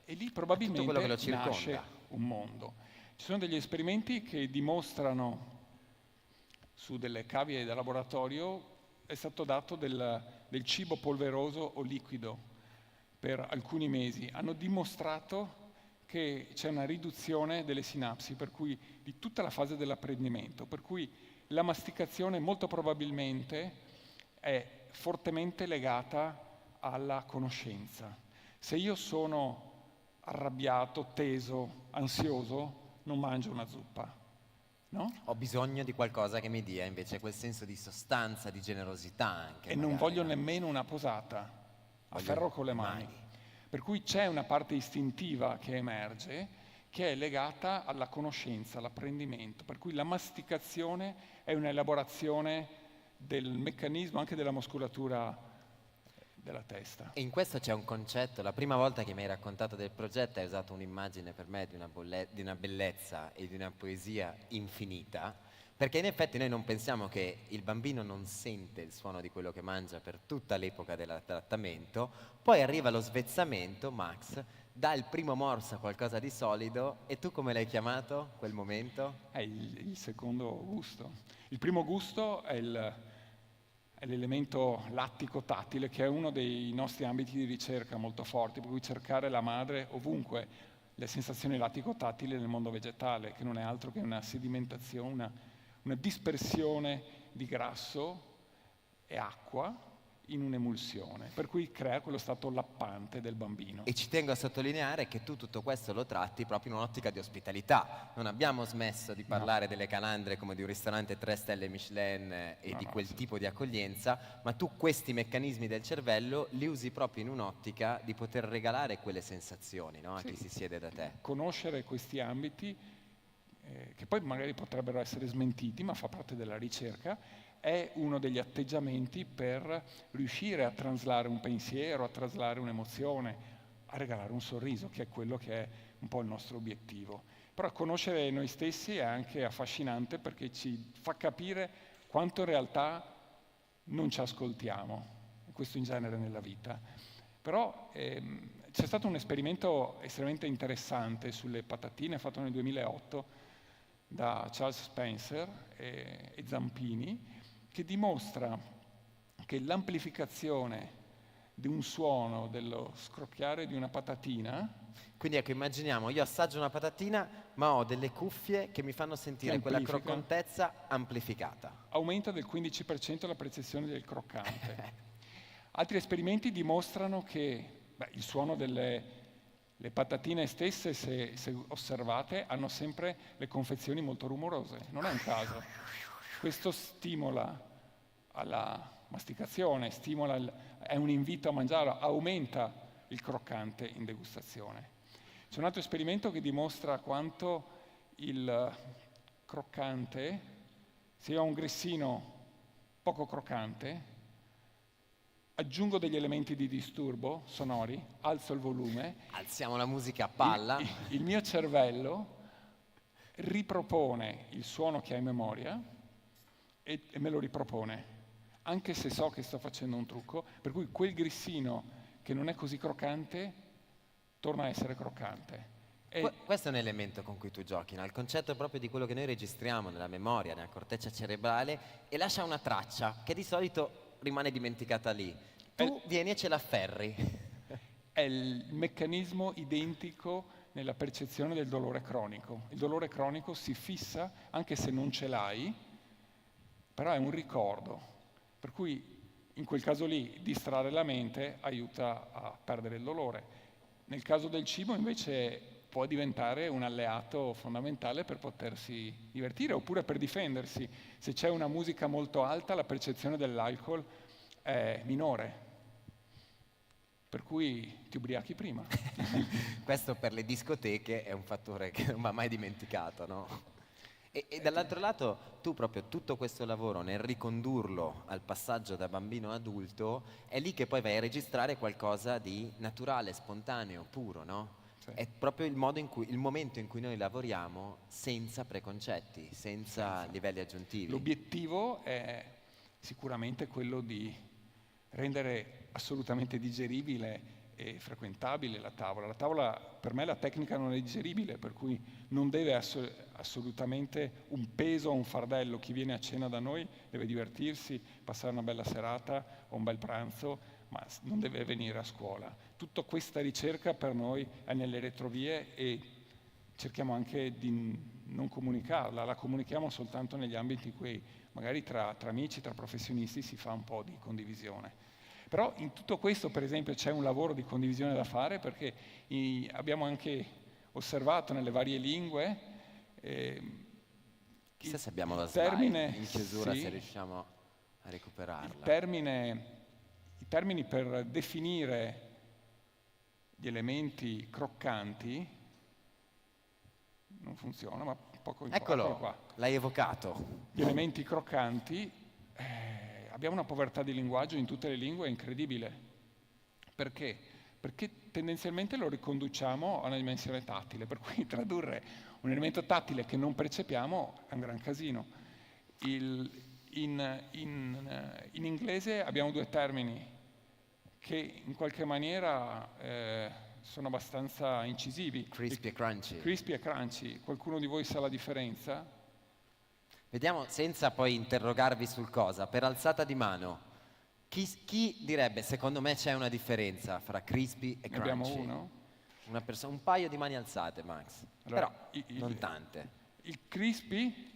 e lì probabilmente nasce un mondo. Ci sono degli esperimenti che dimostrano su delle cavie da laboratorio è stato dato del cibo polveroso o liquido per alcuni mesi. Hanno dimostrato che c'è una riduzione delle sinapsi, per cui di tutta la fase dell'apprendimento, per cui la masticazione molto probabilmente è fortemente legata alla conoscenza. Se io sono arrabbiato, teso, ansioso, non mangio una zuppa, no? Ho bisogno di qualcosa che mi dia invece quel senso di sostanza, di generosità anche. E non voglio nemmeno una posata, a ferro con le mani. Per cui c'è una parte istintiva che emerge, che è legata alla conoscenza, all'apprendimento. Per cui la masticazione è un'elaborazione del meccanismo anche della muscolatura della testa. E in questo c'è un concetto. La prima volta che mi hai raccontato del progetto hai usato un'immagine per me di una bellezza e di una poesia infinita, perché in effetti noi non pensiamo che il bambino non sente il suono di quello che mangia per tutta l'epoca del trattamento, poi arriva lo svezzamento, Max dà il primo morso a qualcosa di solido, e tu come l'hai chiamato quel momento? È il secondo gusto. Il primo gusto è l'elemento lattico-tattile, che è uno dei nostri ambiti di ricerca molto forti, per cui cercare la madre ovunque, le sensazioni lattico-tattili nel mondo vegetale, che non è altro che una sedimentazione, una dispersione di grasso e acqua in un'emulsione, per cui crea quello stato lappante del bambino. E ci tengo a sottolineare che tu tutto questo lo tratti proprio in un'ottica di ospitalità. Non abbiamo smesso di parlare delle calandre come di un ristorante 3 stelle Michelin e di quel tipo di accoglienza, ma tu questi meccanismi del cervello li usi proprio in un'ottica di poter regalare quelle sensazioni, no? A chi si siede da te. Conoscere questi ambiti, che poi magari potrebbero essere smentiti, ma fa parte della ricerca, è uno degli atteggiamenti per riuscire a traslare un pensiero, a traslare un'emozione, a regalare un sorriso, che è quello che è un po' il nostro obiettivo. Però conoscere noi stessi è anche affascinante, perché ci fa capire quanto in realtà non ci ascoltiamo, e questo in genere nella vita. Però c'è stato un esperimento estremamente interessante sulle patatine fatto nel 2008 da Charles Spencer e Zampini, che dimostra che l'amplificazione di un suono, dello scrocchiare di una patatina... Quindi ecco, immaginiamo, io assaggio una patatina, ma ho delle cuffie che mi fanno sentire quella croccantezza amplificata. Aumenta del 15% la percezione del croccante. Altri esperimenti dimostrano che il suono delle patatine stesse, se osservate, hanno sempre le confezioni molto rumorose. Non è un caso. Questo stimola alla masticazione, è un invito a mangiare, aumenta il croccante in degustazione. C'è un altro esperimento che dimostra quanto il croccante, se io ho un grissino poco croccante, aggiungo degli elementi di disturbo sonori, alzo il volume. Alziamo la musica a palla. Il mio cervello ripropone il suono che ha in memoria e me lo ripropone, anche se so che sto facendo un trucco, per cui quel grissino che non è così croccante torna a essere croccante. Questo è un elemento con cui tu giochi, no? Il concetto è proprio di quello che noi registriamo nella memoria, nella corteccia cerebrale, e lascia una traccia che di solito rimane dimenticata lì. Tu vieni e ce l'afferri. È il meccanismo identico nella percezione del dolore cronico. Il dolore cronico si fissa anche se non ce l'hai, però è un ricordo. Per cui in quel caso lì distrarre la mente aiuta a perdere il dolore. Nel caso del cibo invece può diventare un alleato fondamentale per potersi divertire oppure per difendersi. Se c'è una musica molto alta, la percezione dell'alcol è minore, per cui ti ubriachi prima. Questo per le discoteche è un fattore che non va mai dimenticato, no? E dall'altro lato tu proprio tutto questo lavoro nel ricondurlo al passaggio da bambino a adulto, è lì che poi vai a registrare qualcosa di naturale, spontaneo, puro, no? Sì. È proprio il momento in cui noi lavoriamo senza preconcetti, senza livelli aggiuntivi. L'obiettivo è sicuramente quello di rendere assolutamente digeribile e frequentabile la tavola. La tavola, per me la tecnica non è digeribile, per cui non deve essere assolutamente un peso o un fardello. Chi viene a cena da noi deve divertirsi, passare una bella serata o un bel pranzo, ma non deve venire a scuola. Tutta questa ricerca per noi è nelle retrovie e cerchiamo anche di non comunicarla, la comunichiamo soltanto negli ambiti in cui magari tra amici, tra professionisti si fa un po' di condivisione. Però in tutto questo, per esempio, c'è un lavoro di condivisione da fare, perché abbiamo anche osservato nelle varie lingue. Chissà se abbiamo la slide in chiusura, se riusciamo a recuperarla. I termini per definire gli elementi croccanti non funziona, ma poco in Eccolo qua. L'hai evocato. Gli elementi croccanti. Abbiamo una povertà di linguaggio in tutte le lingue incredibile. Perché? Perché tendenzialmente lo riconduciamo a una dimensione tattile, per cui tradurre un elemento tattile che non percepiamo è un gran casino. In inglese abbiamo due termini che in qualche maniera sono abbastanza incisivi. Crispy e crunchy. Crispy e crunchy. Qualcuno di voi sa la differenza? Vediamo, senza poi interrogarvi sul cosa, per alzata di mano, chi direbbe, secondo me c'è una differenza fra crispy e crunchy? Abbiamo uno? Un paio di mani alzate, Max, allora, però non tante. Il crispy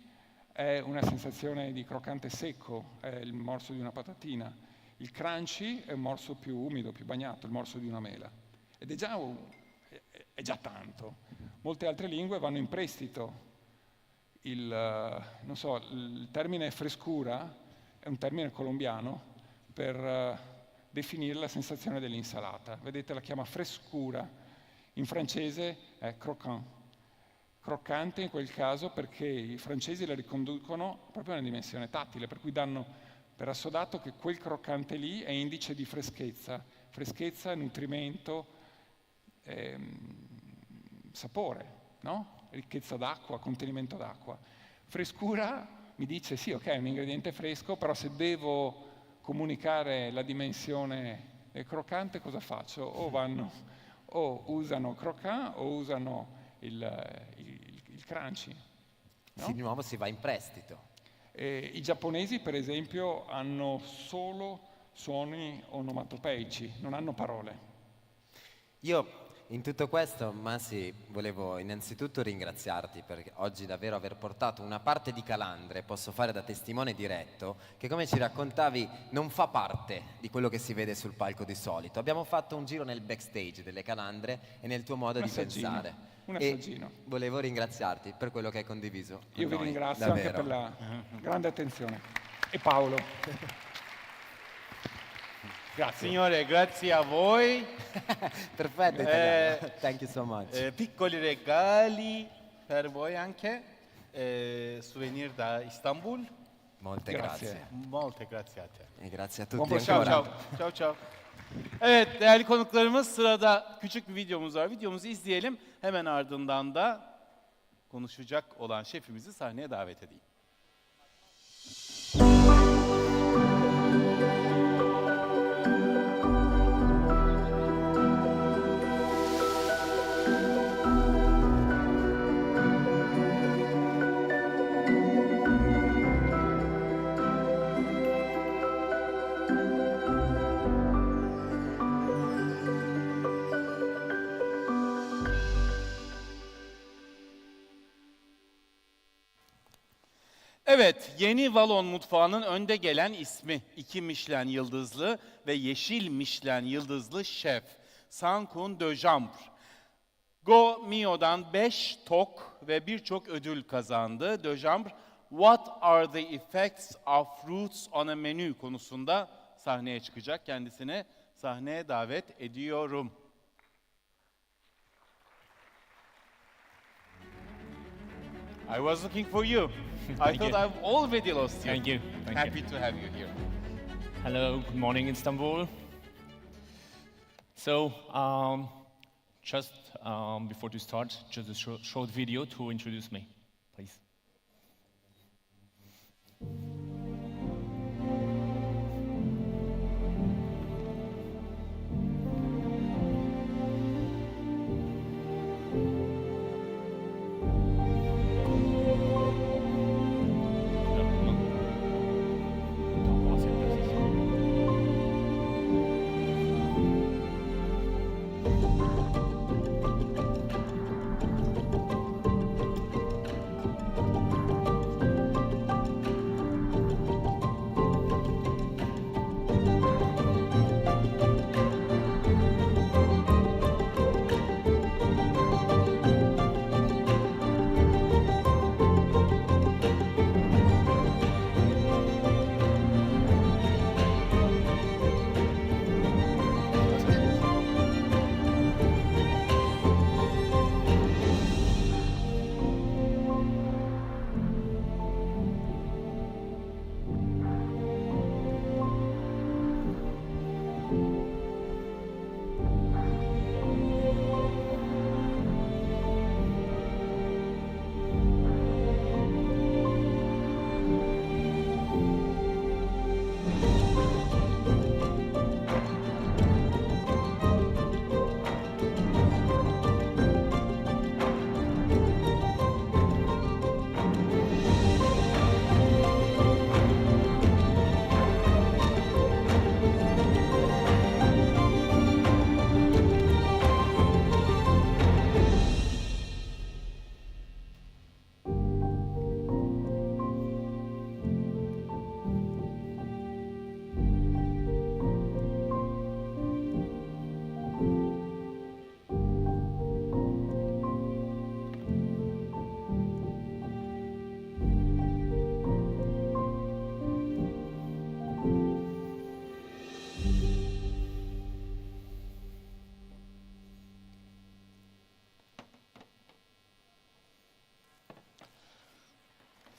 è una sensazione di croccante secco, è il morso di una patatina. Il crunchy è un morso più umido, più bagnato, il morso di una mela. Ed è già tanto. Molte altre lingue vanno in prestito. Il termine frescura è un termine colombiano per definire la sensazione dell'insalata. Vedete, la chiama frescura. In francese è croquant. Croccante in quel caso perché i francesi la riconducono proprio a una dimensione tattile, per cui danno per assodato che quel croccante lì è indice di freschezza. Freschezza, nutrimento, sapore, no? Ricchezza d'acqua, contenimento d'acqua. Frescura mi dice sì, ok, è un ingrediente fresco, però se devo comunicare la dimensione croccante cosa faccio? O usano croquant o usano il crunchy. No? Di nuovo si va in prestito. I giapponesi, per esempio, hanno solo suoni onomatopeici, non hanno parole. Io in tutto questo, Masi, volevo innanzitutto ringraziarti per oggi davvero aver portato una parte di calandre, posso fare da testimone diretto, che come ci raccontavi non fa parte di quello che si vede sul palco di solito. Abbiamo fatto un giro nel backstage delle calandre e nel tuo modo di pensare. Un assaggino. E volevo ringraziarti per quello che hai condiviso. Io vi ringrazio davvero. Anche per la grande attenzione. E Paolo. Grazie. Signore, grazie a voi. Perfetto, thank you so much. Piccoli regali per voi anche, souvenir da Istanbul. Molte grazie. Molte grazie a te. E grazie a tutti ancora. Ciao. Evet, değerli konuklarımız, sırada küçük bir videomuz var. Videomuzu izleyelim. Hemen ardından da konuşacak olan şefimizi sahneye davet edeyim. Evet, yeni Valon mutfağının önde gelen ismi 2 Michelin yıldızlı ve yeşil Michelin yıldızlı şef Sankun de Jambre. Go Mio'dan 5 tok ve birçok ödül kazandı. De Jambre, What are the effects of fruits on a menu konusunda sahneye çıkacak. Kendisini sahneye davet ediyorum. I was looking for you. I thought I've already lost you. Thank you. Happy to have you here. Hello, good morning, Istanbul. So, just before to start, just a short video to introduce me, please.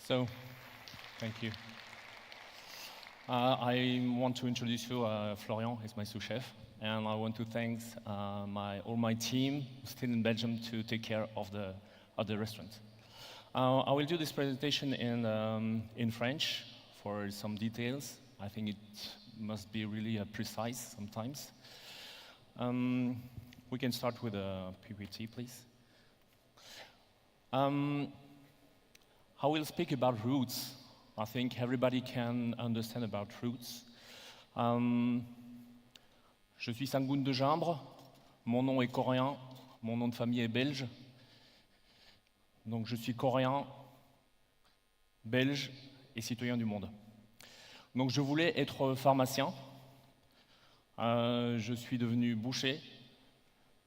So, thank you. I want to introduce you, Florian is my sous chef, and I want to thank all my team still in Belgium to take care of the restaurant. I will do this presentation in French for some details. I think it must be really precise sometimes. We can start with a PPT, please. I will speak about roots. I think everybody can understand about roots. Je suis Sangoun de Gimbre, mon nom est coréen, mon nom de famille est belge. Donc je suis coréen, belge et citoyen du monde. Donc je voulais être pharmacien. Je suis devenu boucher,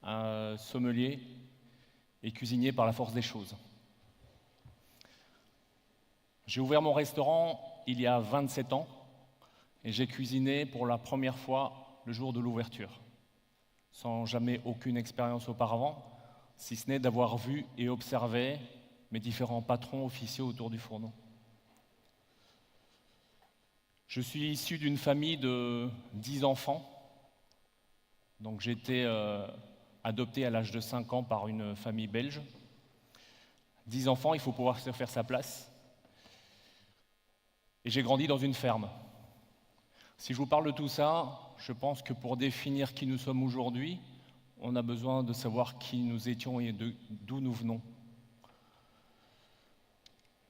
sommelier et cuisinier par la force des choses. J'ai ouvert mon restaurant il y a 27 ans et j'ai cuisiné pour la première fois le jour de l'ouverture, sans jamais aucune expérience auparavant, si ce n'est d'avoir vu et observé mes différents patrons officiers autour du fourneau. Je suis issu d'une famille de 10 enfants, donc j'ai été adopté à l'âge de 5 ans par une famille belge. 10 enfants, il faut pouvoir se faire sa place. Et j'ai grandi dans une ferme. Si je vous parle de tout ça, je pense que pour définir qui nous sommes aujourd'hui, on a besoin de savoir qui nous étions et d'où nous venons.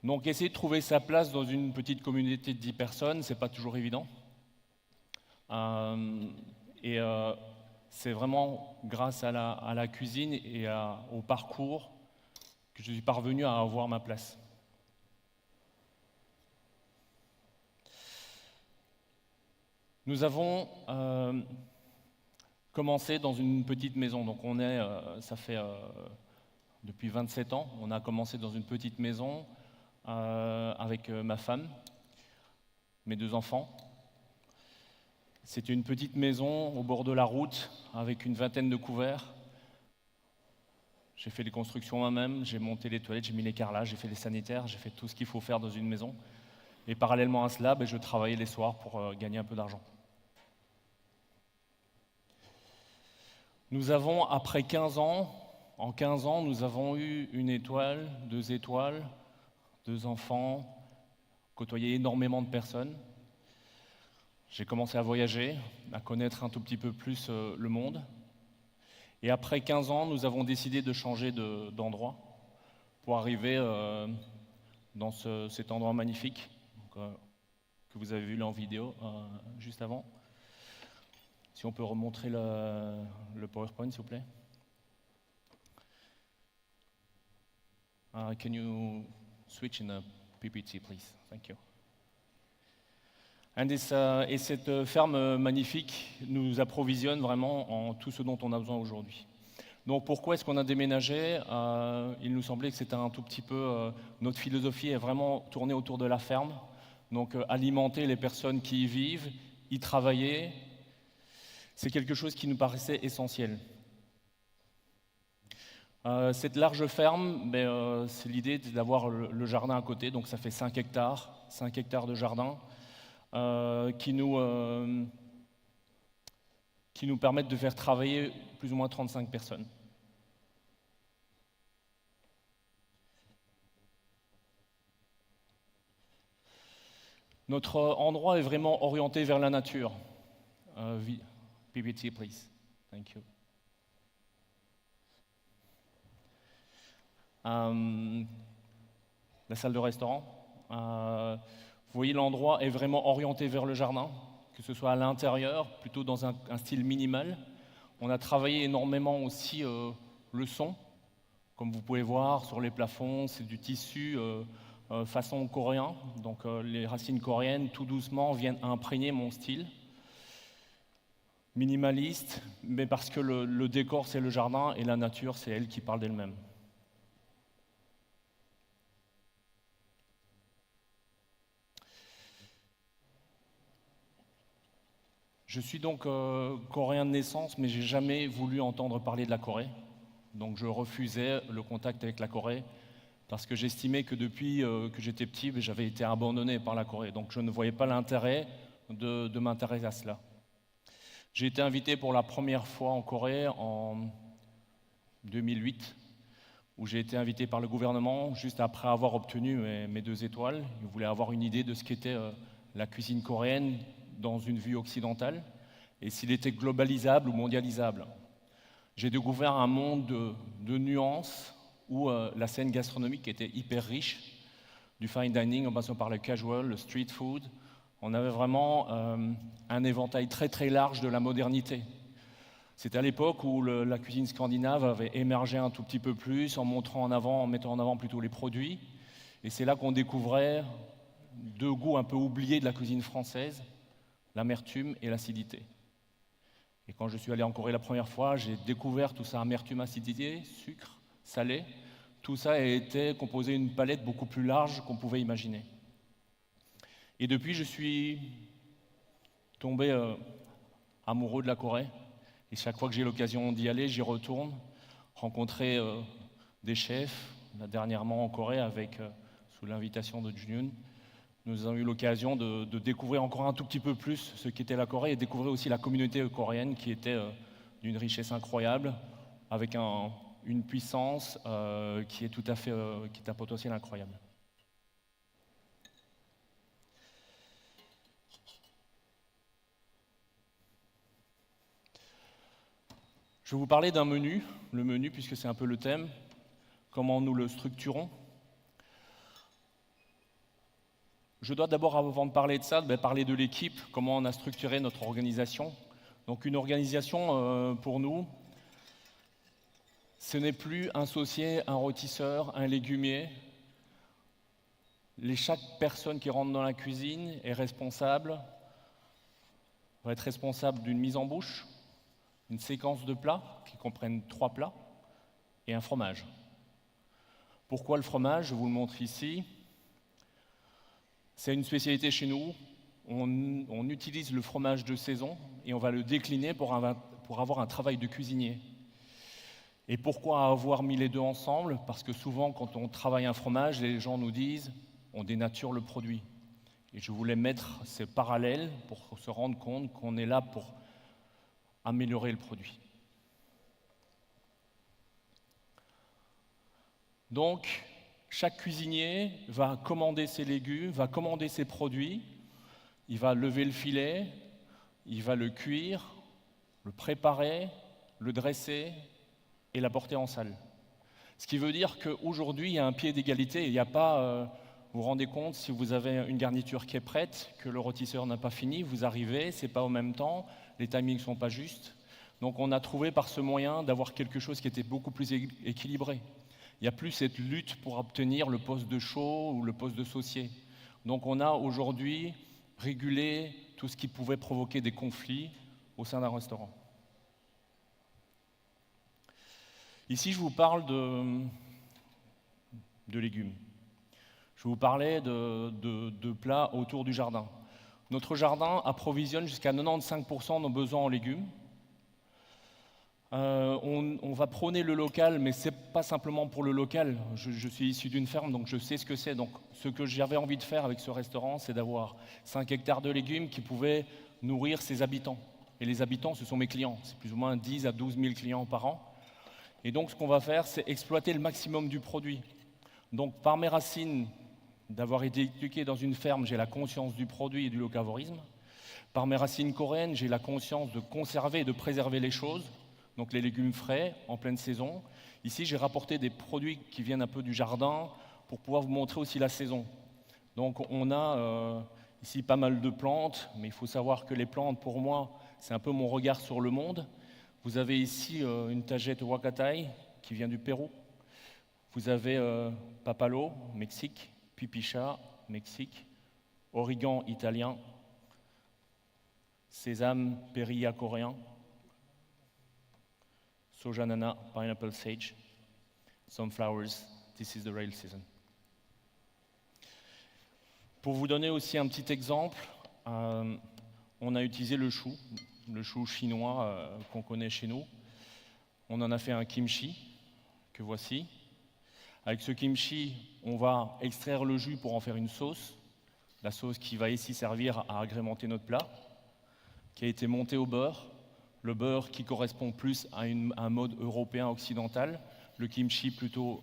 Donc essayer de trouver sa place dans une petite communauté de 10 personnes, c'est pas toujours évident. C'est vraiment grâce à la cuisine et au parcours que je suis parvenu à avoir ma place. Nous avons commencé dans une petite maison, donc ça fait depuis 27 ans, on a commencé dans une petite maison avec ma femme, mes 2 enfants. C'était une petite maison au bord de la route avec une vingtaine de couverts. J'ai fait les constructions moi-même, j'ai monté les toilettes, j'ai mis les carrelages, j'ai fait les sanitaires, j'ai fait tout ce qu'il faut faire dans une maison. Et parallèlement à cela, je travaillais les soirs pour gagner un peu d'argent. Nous avons, après 15 ans, en 15 ans, nous avons eu 1 étoile, 2 étoiles, 2 enfants, côtoyé énormément de personnes. J'ai commencé à voyager, à connaître un tout petit peu plus le monde. Et après 15 ans, nous avons décidé de changer d'endroit pour arriver dans cet endroit magnifique que vous avez vu là en vidéo juste avant. Si on peut remontrer le PowerPoint, s'il vous plaît. Can you switch in a PPT, please? Thank you. Et cette ferme magnifique nous approvisionne vraiment en tout ce dont on a besoin aujourd'hui. Donc pourquoi est-ce qu'on a déménagé? Il nous semblait que c'était un tout petit peu... notre philosophie est vraiment tournée autour de la ferme. Donc alimenter les personnes qui y vivent, y travailler, c'est quelque chose qui nous paraissait essentiel. Cette large ferme, c'est l'idée d'avoir le jardin à côté, donc ça fait 5 hectares de jardin qui nous permettent de faire travailler plus ou moins 35 personnes. Notre endroit est vraiment orienté vers la nature. PPT, please. Thank you. La salle de restaurant. Vous voyez, l'endroit est vraiment orienté vers le jardin, que ce soit à l'intérieur, plutôt dans un style minimal. On a travaillé énormément aussi le son. Comme vous pouvez voir sur les plafonds, c'est du tissu façon coréen. Donc les racines coréennes, tout doucement, viennent imprégner mon style. Minimaliste, mais parce que le décor, c'est le jardin, et la nature, c'est elle qui parle d'elle-même. Je suis donc coréen de naissance, mais j'ai jamais voulu entendre parler de la Corée. Donc je refusais le contact avec la Corée, parce que j'estimais que depuis que j'étais petit, j'avais été abandonné par la Corée. Donc je ne voyais pas l'intérêt de m'intéresser à cela. J'ai été invité pour la première fois en Corée en 2008, où j'ai été invité par le gouvernement juste après avoir obtenu mes 2 étoiles. Ils voulaient avoir une idée de ce qu'était la cuisine coréenne dans une vue occidentale et s'il était globalisable ou mondialisable. J'ai découvert un monde de nuances où la scène gastronomique était hyper riche, du fine dining en passant par le casual, le street food. On avait vraiment un éventail très très large de la modernité. C'était à l'époque où la cuisine scandinave avait émergé un tout petit peu plus en mettant en avant plutôt les produits. Et c'est là qu'on découvrait 2 goûts un peu oubliés de la cuisine française, l'amertume et l'acidité. Et quand je suis allé en Corée la première fois, j'ai découvert tout ça, amertume, acidité, sucre, salé. Tout ça a été composé d'une palette beaucoup plus large qu'on pouvait imaginer. Et depuis, je suis tombé amoureux de la Corée. Et chaque fois que j'ai l'occasion d'y aller, j'y retourne, rencontrer des chefs. Là, dernièrement en Corée, sous l'invitation de Junyoon, nous avons eu l'occasion de découvrir encore un tout petit peu plus ce qu'était la Corée et découvrir aussi la communauté coréenne qui était d'une richesse incroyable, avec une puissance qui est un potentiel incroyable. Je vais vous parler d'un menu, le menu puisque c'est un peu le thème, comment nous le structurons. Je dois d'abord, avant de parler de ça, parler de l'équipe, comment on a structuré notre organisation. Donc une organisation, pour nous, ce n'est plus un saucier, un rôtisseur, un légumier. Chaque personne qui rentre dans la cuisine va être responsable d'une mise en bouche, une séquence de plats qui comprennent 3 plats et un fromage. Pourquoi le fromage? Je vous le montre ici. C'est une spécialité chez nous. On utilise le fromage de saison et on va le décliner pour avoir un travail de cuisinier. Et pourquoi avoir mis les 2 ensemble? Parce que souvent, quand on travaille un fromage, les gens nous disent on dénature le produit. Et je voulais mettre ces parallèles pour se rendre compte qu'on est là pour améliorer le produit. Donc, chaque cuisinier va commander ses légumes, va commander ses produits, il va lever le filet, il va le cuire, le préparer, le dresser et l'apporter en salle. Ce qui veut dire qu'aujourd'hui, il y a un pied d'égalité. Il n'y a pas, vous vous rendez compte, si vous avez une garniture qui est prête, que le rôtisseur n'a pas fini, vous arrivez, c'est pas au même temps, les timings ne sont pas justes. Donc on a trouvé par ce moyen d'avoir quelque chose qui était beaucoup plus équilibré. Il n'y a plus cette lutte pour obtenir le poste de chaud ou le poste de saucier. Donc on a aujourd'hui régulé tout ce qui pouvait provoquer des conflits au sein d'un restaurant. Ici, je vous parle de légumes. Je vous parlais de plats autour du jardin. Notre jardin approvisionne jusqu'à 95% de nos besoins en légumes. On va prôner le local, mais ce n'est pas simplement pour le local. Je suis issu d'une ferme, donc je sais ce que c'est. Donc, ce que j'avais envie de faire avec ce restaurant, c'est d'avoir 5 hectares de légumes qui pouvaient nourrir ses habitants. Et les habitants, ce sont mes clients. C'est plus ou moins 10 à 12 000 clients par an. Et donc, ce qu'on va faire, c'est exploiter le maximum du produit. Donc, par mes racines, d'avoir été éduqué dans une ferme, j'ai la conscience du produit et du locavorisme. Par mes racines coréennes, j'ai la conscience de conserver et de préserver les choses. Donc les légumes frais, en pleine saison. Ici, j'ai rapporté des produits qui viennent un peu du jardin pour pouvoir vous montrer aussi la saison. Donc on a ici pas mal de plantes, mais il faut savoir que les plantes, pour moi, c'est un peu mon regard sur le monde. Vous avez ici une tagette wakatai qui vient du Pérou. Vous avez papalo, Mexique, pipicha, Mexique, origan italien, sésame, périlla coréen, soja nana, pineapple sage, sunflowers, this is the rail season. Pour vous donner aussi un petit exemple, on a utilisé le chou chinois qu'on connaît chez nous. On en a fait un kimchi, que voici, Avec ce kimchi, on va extraire le jus pour en faire une sauce, la sauce qui va ici servir à agrémenter notre plat, qui a été montée au beurre, le beurre qui correspond plus à un mode européen occidental, le kimchi plutôt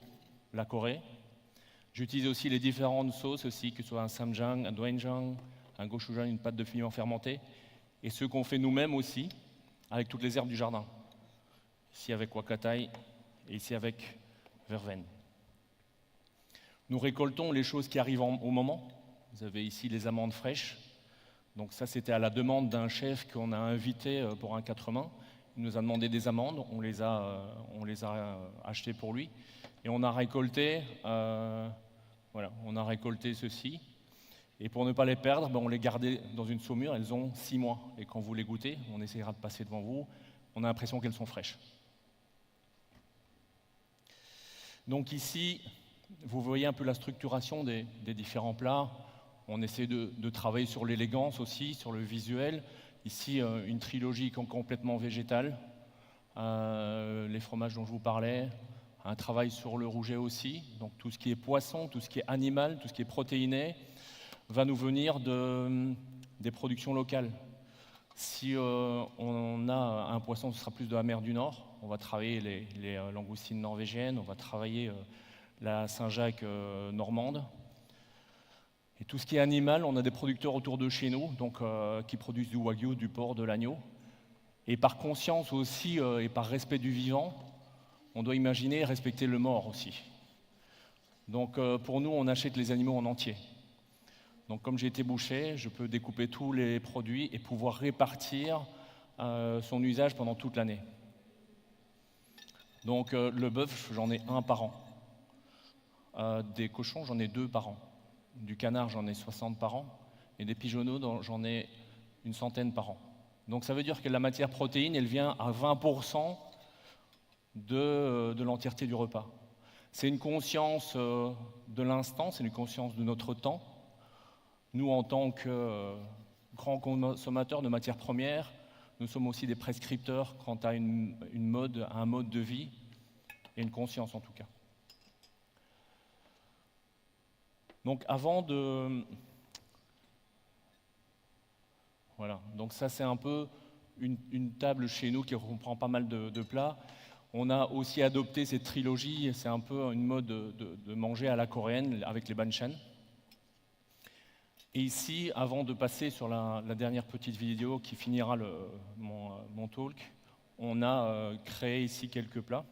la Corée. J'utilise aussi les différentes sauces aussi, que ce soit un samjang, un doenjang, un gochujang, une pâte de piment fermentée, et ceux qu'on fait nous-mêmes aussi, avec toutes les herbes du jardin. Ici avec wakatai et ici avec verveine. Nous récoltons les choses qui arrivent au moment. Vous avez ici les amandes fraîches. Donc ça, c'était à la demande d'un chef qu'on a invité pour un 4 mains. Il nous a demandé des amandes, on les a achetées pour lui. Et on a récolté, ceci. Et pour ne pas les perdre, on les gardait dans une saumure, elles ont 6 mois. Et quand vous les goûtez, on essaiera de passer devant vous, on a l'impression qu'elles sont fraîches. Donc ici, vous voyez un peu la structuration des différents plats. On essaie de travailler sur l'élégance aussi, sur le visuel. Ici, une trilogie complètement végétale. Les fromages dont je vous parlais. Un travail sur le rouget aussi. Donc tout ce qui est poisson, tout ce qui est animal, tout ce qui est protéiné, va nous venir des productions locales. Si on a un poisson, ce sera plus de la mer du Nord. On va travailler les langoustines norvégiennes, on va travailler la Saint-Jacques normande. Et tout ce qui est animal, on a des producteurs autour de chez nous, donc, qui produisent du wagyu, du porc, de l'agneau. Et par conscience aussi, et par respect du vivant, on doit imaginer et respecter le mort aussi. Donc pour nous, on achète les animaux en entier. Donc comme j'ai été boucher, je peux découper tous les produits et pouvoir répartir son usage pendant toute l'année. Donc le bœuf, j'en ai 1 par an. Des cochons, j'en ai 2 par an. Du canard, j'en ai 60 par an. Et des pigeonneaux, j'en ai une centaine par an. Donc ça veut dire que la matière protéine, elle vient à 20% de l'entièreté du repas. C'est une conscience de l'instant, c'est une conscience de notre temps. Nous, en tant que grands consommateurs de matières premières, nous sommes aussi des prescripteurs quant à un mode de vie et une conscience en tout cas. Donc avant de... Voilà, donc ça c'est un peu une table chez nous qui comprend pas mal de plats. On a aussi adopté cette trilogie, c'est un peu une mode de manger à la coréenne avec les banchan. Et ici, avant de passer sur la dernière petite vidéo qui finira mon talk, on a créé ici quelques plats.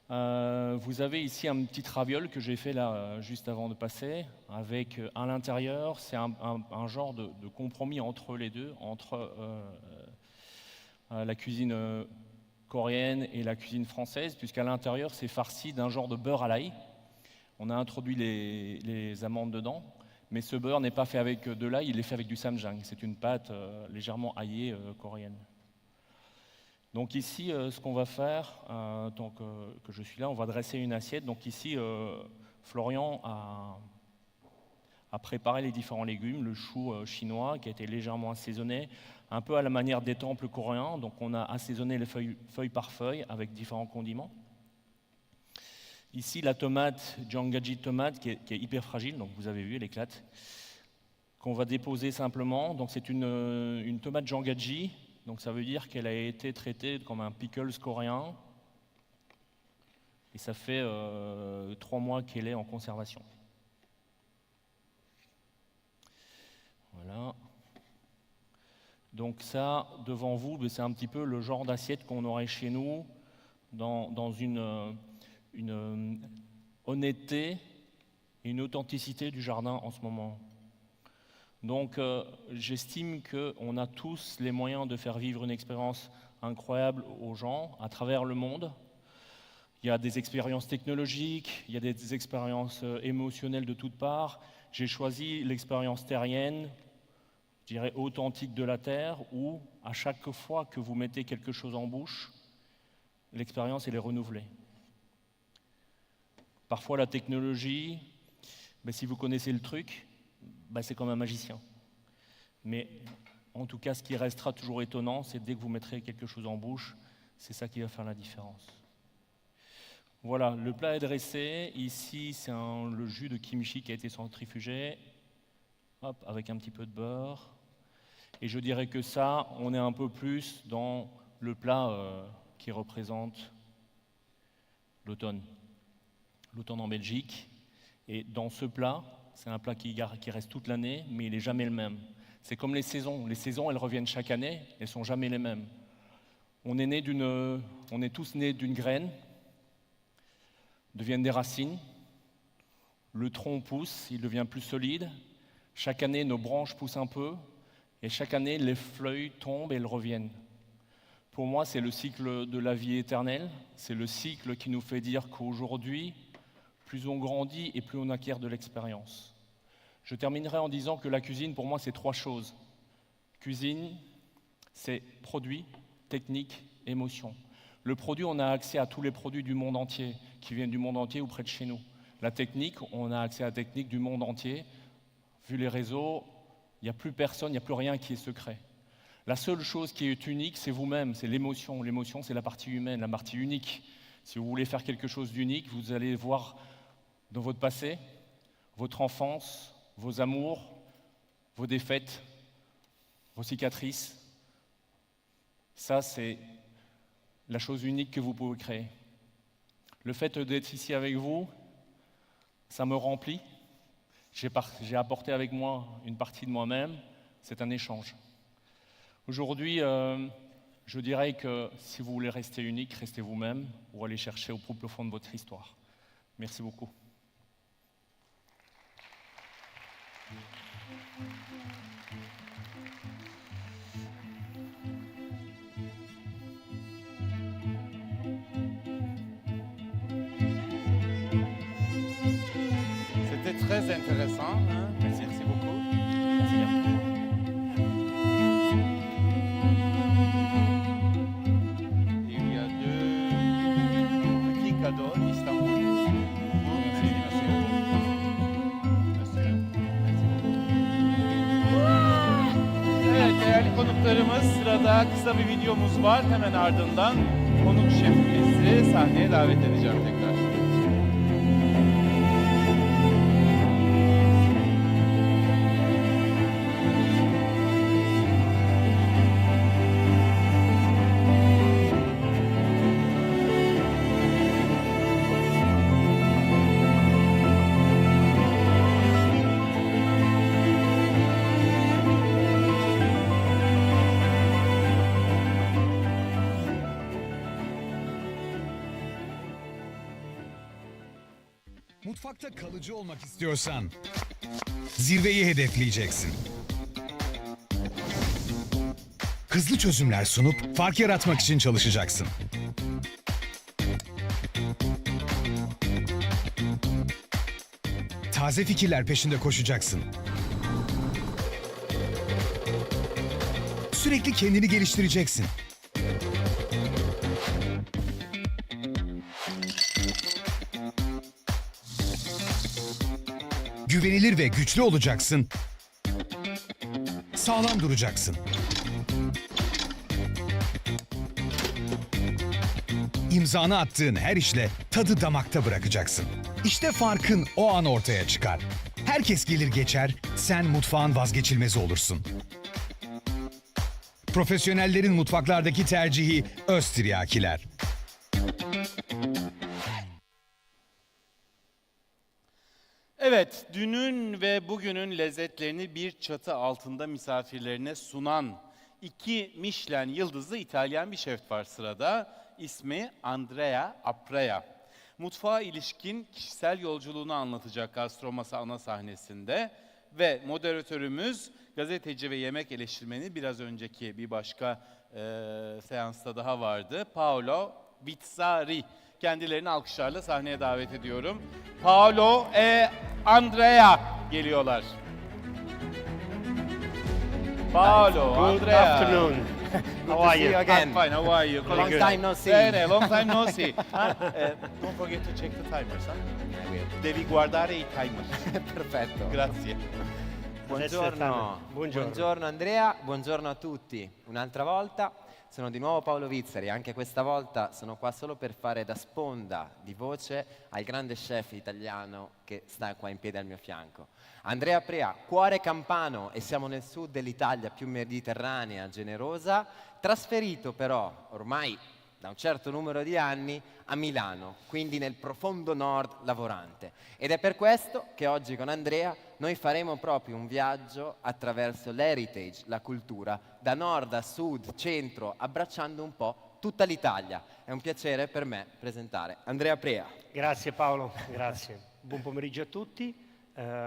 Vous avez ici un petit raviol que j'ai fait là juste avant de passer, avec à l'intérieur, c'est un genre de compromis entre les deux, entre la cuisine coréenne et la cuisine française, puisqu'à l'intérieur, c'est farci d'un genre de beurre à l'ail. On a introduit les amandes dedans, mais ce beurre n'est pas fait avec de l'ail, il est fait avec du samjang. C'est une pâte légèrement aillée coréenne. Donc ici, ce qu'on va faire, tant que je suis là, on va dresser une assiette. Donc ici, Florian a préparé les différents légumes, le chou chinois qui a été légèrement assaisonné, un peu à la manière des temples coréens. Donc on a assaisonné les feuilles par feuille avec différents condiments. Ici, la tomate, jangaji tomate, qui est hyper fragile, donc vous avez vu, elle éclate, qu'on va déposer simplement. Donc c'est une tomate jangaji. Donc ça veut dire qu'elle a été traitée comme un pickles coréen et ça fait 3 mois qu'elle est en conservation. Voilà. Donc ça, devant vous, c'est un petit peu le genre d'assiette qu'on aurait chez nous dans une honnêteté et une authenticité du jardin en ce moment. Donc j'estime qu'on a tous les moyens de faire vivre une expérience incroyable aux gens à travers le monde. Il y a des expériences technologiques, il y a des expériences émotionnelles de toutes parts. J'ai choisi l'expérience terrienne, je dirais authentique de la terre, où à chaque fois que vous mettez quelque chose en bouche, l'expérience elle est renouvelée. Parfois la technologie, si vous connaissez le truc, c'est comme un magicien. Mais en tout cas, ce qui restera toujours étonnant, c'est dès que vous mettrez quelque chose en bouche, c'est ça qui va faire la différence. Voilà, le plat est dressé. Ici, c'est le jus de kimchi qui a été centrifugé, hop, avec un petit peu de beurre. Et je dirais que ça, on est un peu plus dans le plat qui représente l'automne. L'automne en Belgique. Et dans ce plat, c'est un plat qui reste toute l'année, mais il n'est jamais le même. C'est comme les saisons. Les saisons, elles reviennent chaque année, elles ne sont jamais les mêmes. On est tous nés d'une graine, deviennent des racines, le tronc pousse, il devient plus solide. Chaque année, nos branches poussent un peu, et chaque année, les feuilles tombent et elles reviennent. Pour moi, c'est le cycle de la vie éternelle. C'est le cycle qui nous fait dire qu'aujourd'hui, plus on grandit et plus on acquiert de l'expérience. Je terminerai en disant que la cuisine, pour moi, c'est 3 choses. Cuisine, c'est produit, technique, émotion. Le produit, on a accès à tous les produits du monde entier, qui viennent du monde entier ou près de chez nous. La technique, on a accès à la technique du monde entier. Vu les réseaux, il n'y a plus personne, il n'y a plus rien qui est secret. La seule chose qui est unique, c'est vous-même, c'est l'émotion. L'émotion, c'est la partie humaine, la partie unique. Si vous voulez faire quelque chose d'unique, vous allez voir dans votre passé, votre enfance, vos amours, vos défaites, vos cicatrices. Ça, c'est la chose unique que vous pouvez créer. Le fait d'être ici avec vous, ça me remplit. J'ai apporté avec moi une partie de moi-même. C'est un échange. Aujourd'hui, je dirais que si vous voulez rester unique, restez vous-même ou allez chercher au plus profond de votre histoire. Merci beaucoup. C'était très intéressant. Hein? Merci beaucoup. Merci bien. Il y a 2 petits cadeaux d'Istanbul. Merci, monsieur. Evet, değerli konuklarımız, sırada kısa bir videomuz var. Hemen ardından konuk şefimizi sahneye davet edeceğim tekrar. Mutfakta kalıcı olmak istiyorsan zirveyi hedefleyeceksin. Hızlı çözümler sunup fark yaratmak için çalışacaksın. Taze fikirler peşinde koşacaksın. Sürekli kendini geliştireceksin. Güvenilir ve güçlü olacaksın. Sağlam duracaksın. İmzanı attığın her işle tadı damakta bırakacaksın. İşte farkın o an ortaya çıkar. Herkes gelir geçer, sen mutfağın vazgeçilmezi olursun. Profesyonellerin mutfaklardaki tercihi Öztiryakiler. Evet, dünün ve bugünün lezzetlerini bir çatı altında misafirlerine sunan 2 Michelin yıldızlı İtalyan bir şef var sırada. İsmi Andrea Aprea. Mutfağa ilişkin kişisel yolculuğunu anlatacak Gastromasa ana sahnesinde ve moderatörümüz gazeteci ve yemek eleştirmeni biraz önceki bir başka seansta daha vardı. Paolo Vizzari. Kendilerini alkışlarla sahneye davet ediyorum. Paolo Andrea geliyorlar. Paolo, Good Andrea. afternoon. How are you? I'm fine, how are you? Long time no see. Bene, long time no see. Don't forget to check the timers, huh? I will. Devi guardare i timer. Perfetto. Grazie. Buongiorno. Buongiorno Andrea, buongiorno a tutti. Un'altra volta. sono di nuovo Paolo Vizzeri, anche questa volta sono qua solo per fare da sponda di voce al grande chef italiano che sta qua in piedi al mio fianco. Andrea Prea, cuore campano, e siamo nel sud dell'Italia più mediterranea, generosa, trasferito però ormai da un certo numero di anni a Milano, quindi nel profondo nord lavorante. Ed è per questo che oggi con Andrea noi faremo proprio un viaggio attraverso l'heritage, la cultura, da nord a sud, centro, abbracciando un po' tutta l'Italia. È un piacere per me presentare Andrea Prea. Grazie Paolo, grazie. Buon pomeriggio a tutti.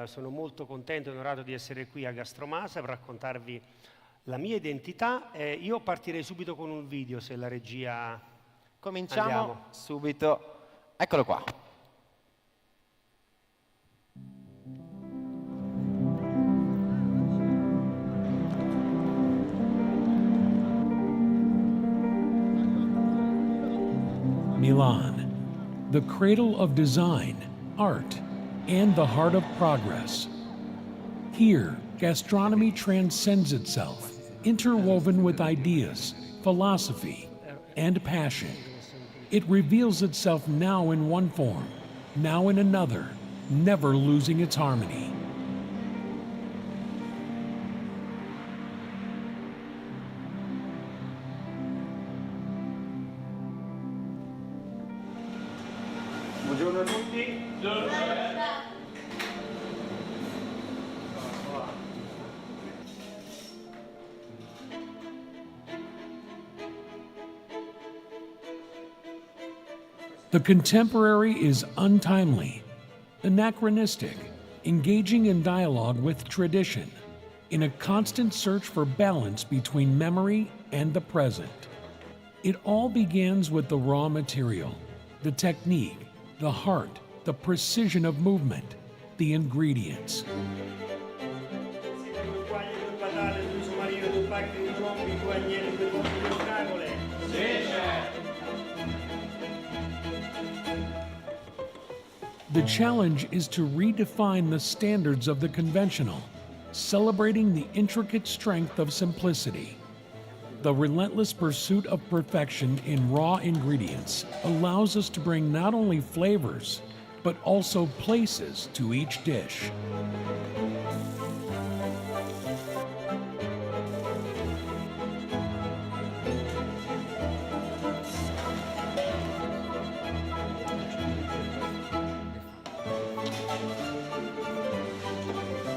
Sono molto contento e onorato di essere qui a Gastromasa per raccontarvi la mia identità. Io partirei subito con un video, se la regia... Cominciamo subito. Eccolo qua. Milan, the cradle of design, art, and the heart of progress. Here, gastronomy transcends itself, interwoven with ideas, philosophy, and passion. It reveals itself now in one form, now in another, never losing its harmony. Buongiorno a tutti. The contemporary is untimely, anachronistic, engaging in dialogue with tradition, in a constant search for balance between memory and the present. It all begins with the raw material, the technique, the heart, the precision of movement, the ingredients. The challenge is to redefine the standards of the conventional, celebrating the intricate strength of simplicity. The relentless pursuit of perfection in raw ingredients allows us to bring not only flavors, but also places to each dish.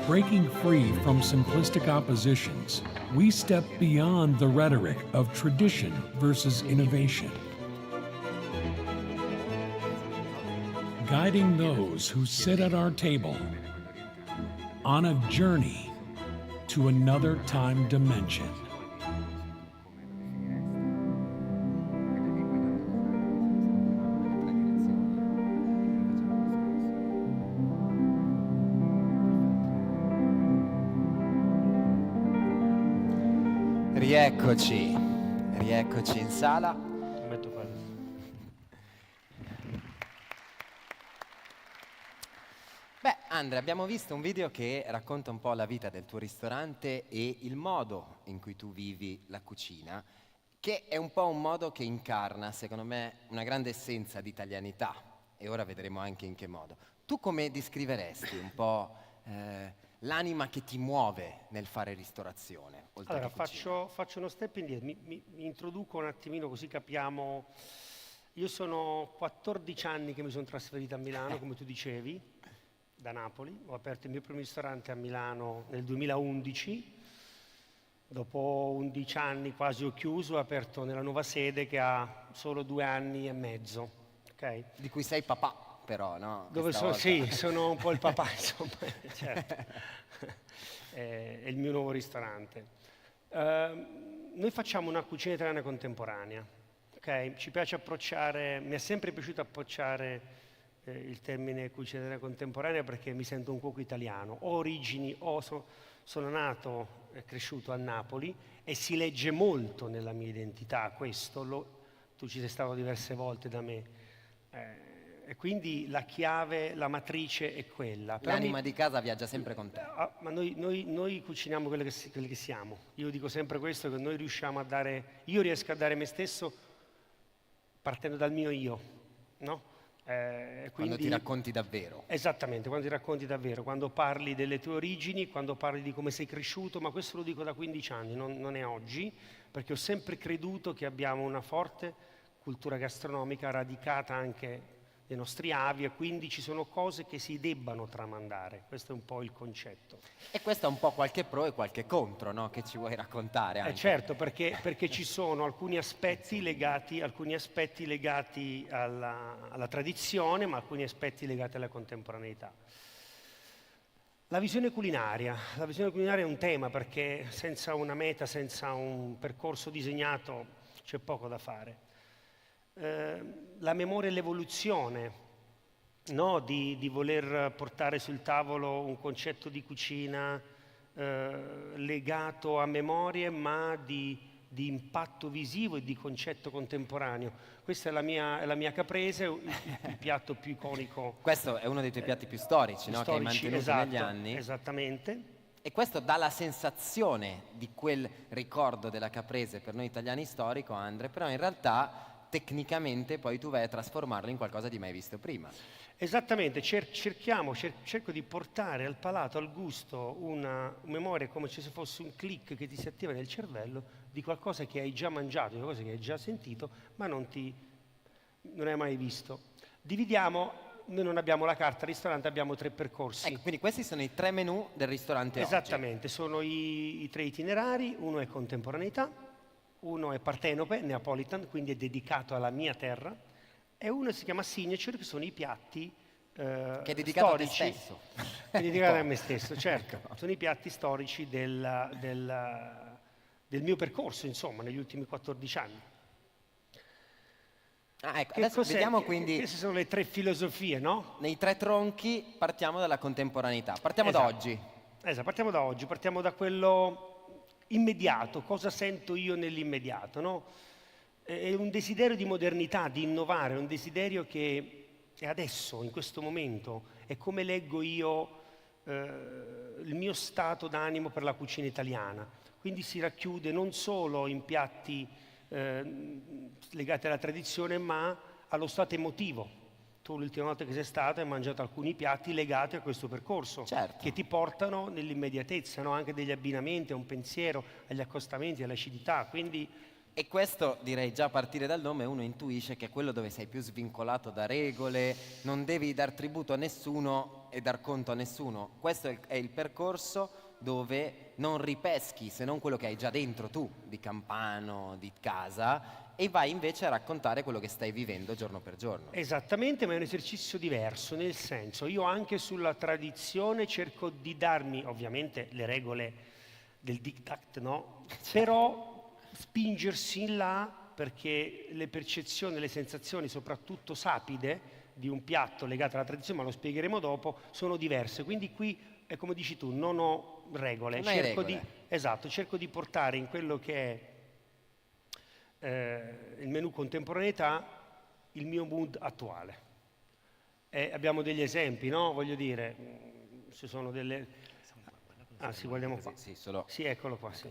Breaking free from simplistic oppositions, we step beyond the rhetoric of tradition versus innovation, guiding those who sit at our table on a journey to another time dimension. Rieccoci in sala. Beh, Andrea, abbiamo visto un video che racconta un po' la vita del tuo ristorante e il modo in cui tu vivi la cucina, che è un po' un modo che incarna, secondo me, una grande essenza di italianità, e ora vedremo anche in che modo. Tu come descriveresti un po' l'anima che ti muove nel fare ristorazione? Allora, faccio uno step indietro, mi introduco un attimino così capiamo. Io sono 14 anni che mi sono trasferito a Milano, come tu dicevi, da Napoli. Ho aperto il mio primo ristorante a Milano nel 2011. Dopo 11 anni quasi ho chiuso, ho aperto nella nuova sede che ha solo 2 anni e mezzo. Okay? Di cui sei papà, però, no? Dove sì, sono un po' il papà, insomma, certo. È il mio nuovo ristorante. Noi facciamo una cucina italiana contemporanea, okay? Ci piace approcciare, mi è sempre piaciuto approcciare il termine cucina italiana contemporanea perché mi sento un cuoco italiano. Ho origini, sono nato e cresciuto a Napoli e si legge molto nella mia identità questo, tu ci sei stato diverse volte da me. E quindi la chiave, la matrice è quella. Però L'anima di casa viaggia sempre con te. ma noi cuciniamo quelli che siamo. Io dico sempre questo, che noi riusciamo a dare, io riesco a dare me stesso partendo dal mio io, no? Quando ti racconti davvero. Esattamente, quando ti racconti davvero, quando parli delle tue origini, quando parli di come sei cresciuto, ma questo lo dico da 15 anni, non è oggi, perché ho sempre creduto che abbiamo una forte cultura gastronomica radicata anche dei nostri avi, e quindi ci sono cose che si debbano tramandare. Questo è un po' il concetto. E questo è un po' qualche pro e qualche contro, no? Che ci vuoi raccontare anche. Certo, perché ci sono alcuni aspetti legati alla tradizione, ma alcuni aspetti legati alla contemporaneità. La visione culinaria è un tema, perché senza una meta, senza un percorso disegnato c'è poco da fare. La memoria e l'evoluzione, no? Di voler portare sul tavolo un concetto di cucina legato a memorie, ma di impatto visivo e di concetto contemporaneo. Questa è la mia caprese, il piatto più iconico. Questo è uno dei tuoi piatti più storici, no? Che hai mantenuto negli anni. Esattamente. E questo dà la sensazione di quel ricordo della caprese per noi italiani storico, Andre, però in realtà tecnicamente poi tu vai a trasformarlo in qualcosa di mai visto prima. Esattamente, cerco di portare al palato, al gusto, una memoria come se fosse un click che ti si attiva nel cervello di qualcosa che hai già mangiato, di qualcosa che hai già sentito, ma non hai mai visto. Dividiamo, noi non abbiamo la carta ristorante, abbiamo 3 percorsi. Ecco, quindi questi sono i 3 menù del ristorante Esattamente, sono i 3 itinerari, uno è contemporaneità, uno è partenope, neapolitan, quindi è dedicato alla mia terra, e uno si chiama signature, che sono i piatti che è dedicato storici. a te stesso. È dedicato a me stesso, certo. Sono i piatti storici del mio percorso, insomma, negli ultimi 14 anni. Ecco, adesso vediamo quindi. Queste sono le 3 filosofie, no? Nei 3 tronchi partiamo dalla contemporaneità. Partiamo da oggi. Esatto, partiamo da oggi, partiamo da quello immediato, cosa sento io nell'immediato, no? È un desiderio di modernità, di innovare, è un desiderio che è adesso, in questo momento, è come leggo io il mio stato d'animo per la cucina italiana. Quindi si racchiude non solo in piatti legati alla tradizione, ma allo stato emotivo. Tu l'ultima volta che sei stato hai mangiato alcuni piatti legati a questo percorso, che ti portano nell'immediatezza, no? Anche degli abbinamenti, a un pensiero, agli accostamenti, all'acidità. Quindi E questo, direi, già a partire dal nome uno intuisce che è quello dove sei più svincolato da regole, non devi dar tributo a nessuno e dar conto a nessuno. Questo è il percorso dove non ripeschi se non quello che hai già dentro tu, di campano, di casa, e vai invece a raccontare quello che stai vivendo giorno per giorno. Esattamente, ma è un esercizio diverso, nel senso, io anche sulla tradizione cerco di darmi, ovviamente, le regole del diktat, no? Però spingersi in là, perché le percezioni, le sensazioni, soprattutto sapide, di un piatto legato alla tradizione, ma lo spiegheremo dopo, sono diverse. Quindi qui, è come dici tu, non ho regole. Non hai regole. Cerco di portare in quello che è il menù contemporaneità il mio mood attuale. Abbiamo degli esempi, no? Voglio dire, ci sono delle... sì, guardiamo qua. Sì, eccolo qua, sì.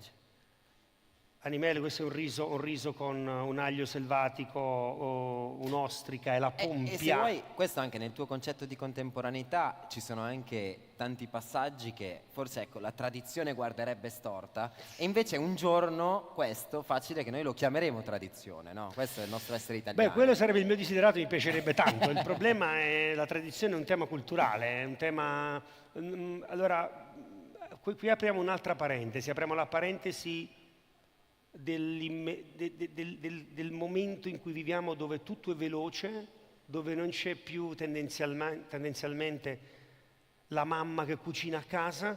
Animele, questo è un riso con un aglio selvatico o un'ostrica e la pompia. E se vuoi, questo anche nel tuo concetto di contemporaneità ci sono anche tanti passaggi che forse, ecco, la tradizione guarderebbe storta, e invece un giorno questo, facile che noi lo chiameremo tradizione, no? Questo è il nostro essere italiano. Beh, quello sarebbe il mio desiderato, mi piacerebbe tanto. Il problema è la tradizione, è un tema culturale, è un tema... Allora, qui apriamo un'altra parentesi, apriamo la parentesi del momento in cui viviamo, dove tutto è veloce, dove non c'è più tendenzialmente la mamma che cucina a casa,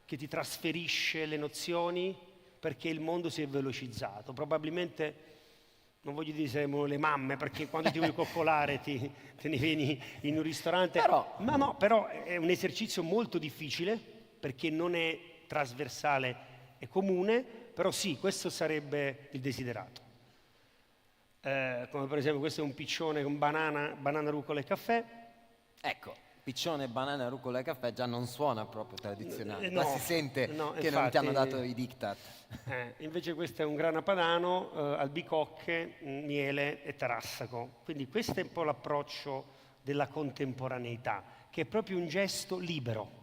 che ti trasferisce le nozioni, perché il mondo si è velocizzato. Probabilmente, non voglio dire siamo le mamme, perché quando ti vuoi coccolare te ne vieni in un ristorante. Però è un esercizio molto difficile, perché non è trasversale e comune. Però sì, questo sarebbe il desiderato. come per esempio questo è un piccione con banana, rucola e caffè. Ecco, piccione, banana, rucola e caffè già non suona proprio tradizionale, No, ma si sente che non ti infatti, hanno dato i diktat. Invece questo è un grana padano, albicocche, miele e tarassaco. Quindi questo è un po' l'approccio della contemporaneità, che è proprio un gesto libero.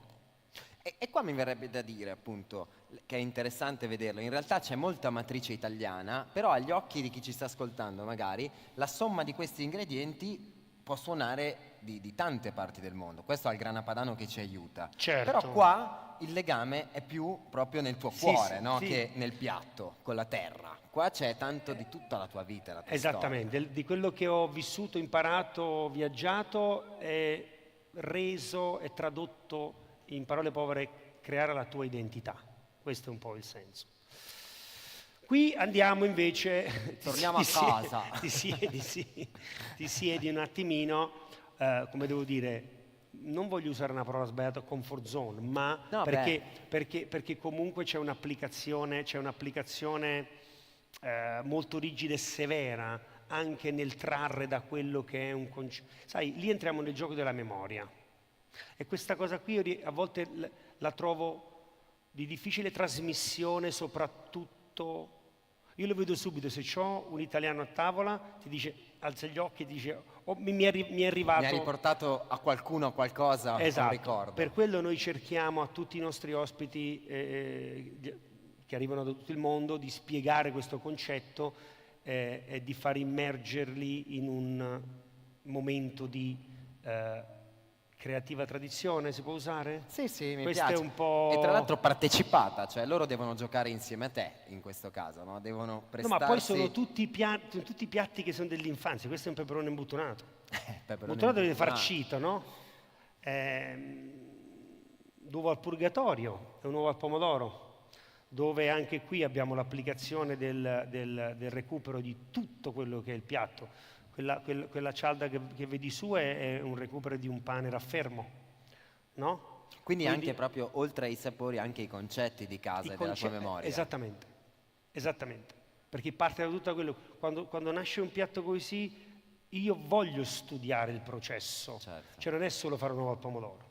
E qua mi verrebbe da dire, appunto, che è interessante vederlo. In realtà c'è molta matrice italiana, però agli occhi di chi ci sta ascoltando, magari, la somma di questi ingredienti può suonare di tante parti del mondo. Questo è il grana padano che ci aiuta. Certo. Però qua il legame è più proprio nel tuo cuore, sì, no? sì. Che nel piatto, con la terra. Qua c'è tanto di tutta la tua vita, la tua Esattamente, di quello che ho vissuto, imparato, viaggiato, è reso e tradotto in parole povere, creare la tua identità. Questo è un po' il senso. Qui andiamo invece... Torniamo a casa. Ti siedi un attimino, come devo dire, non voglio usare una parola sbagliata, comfort zone, ma No, perché comunque c'è un'applicazione molto rigida e severa anche nel trarre da quello che è un concetto. Sai, lì entriamo nel gioco della memoria. E questa cosa qui a volte la trovo di difficile trasmissione, soprattutto... Io lo vedo subito, se ho un italiano a tavola, ti dice, alza gli occhi e dice, mi è arrivato... Mi ha riportato a qualcuno qualcosa, esatto. un ricordo. Per quello noi cerchiamo a tutti i nostri ospiti che arrivano da tutto il mondo di spiegare questo concetto e di far immergerli in un momento di creativa tradizione, si può usare? Sì, sì, mi Questo piace. è un po'... E tra l'altro partecipata, cioè loro devono giocare insieme a te in questo caso, no? Devono prestarsi... No, ma poi sono tutti i piatti che sono dell'infanzia. Questo è un peperone imbutonato. Imbutonato viene farcito, no? L'uovo al purgatorio è un uovo al pomodoro, dove anche qui abbiamo l'applicazione del recupero di tutto quello che è il piatto. Quella cialda che vedi su è un recupero di un pane raffermo, no? Quindi anche proprio oltre ai sapori anche i concetti di casa e della tua memoria. Esattamente, perché parte da tutto quello, quando nasce un piatto così io voglio studiare il processo, certo. Cioè non è solo fare un uovo al pomodoro.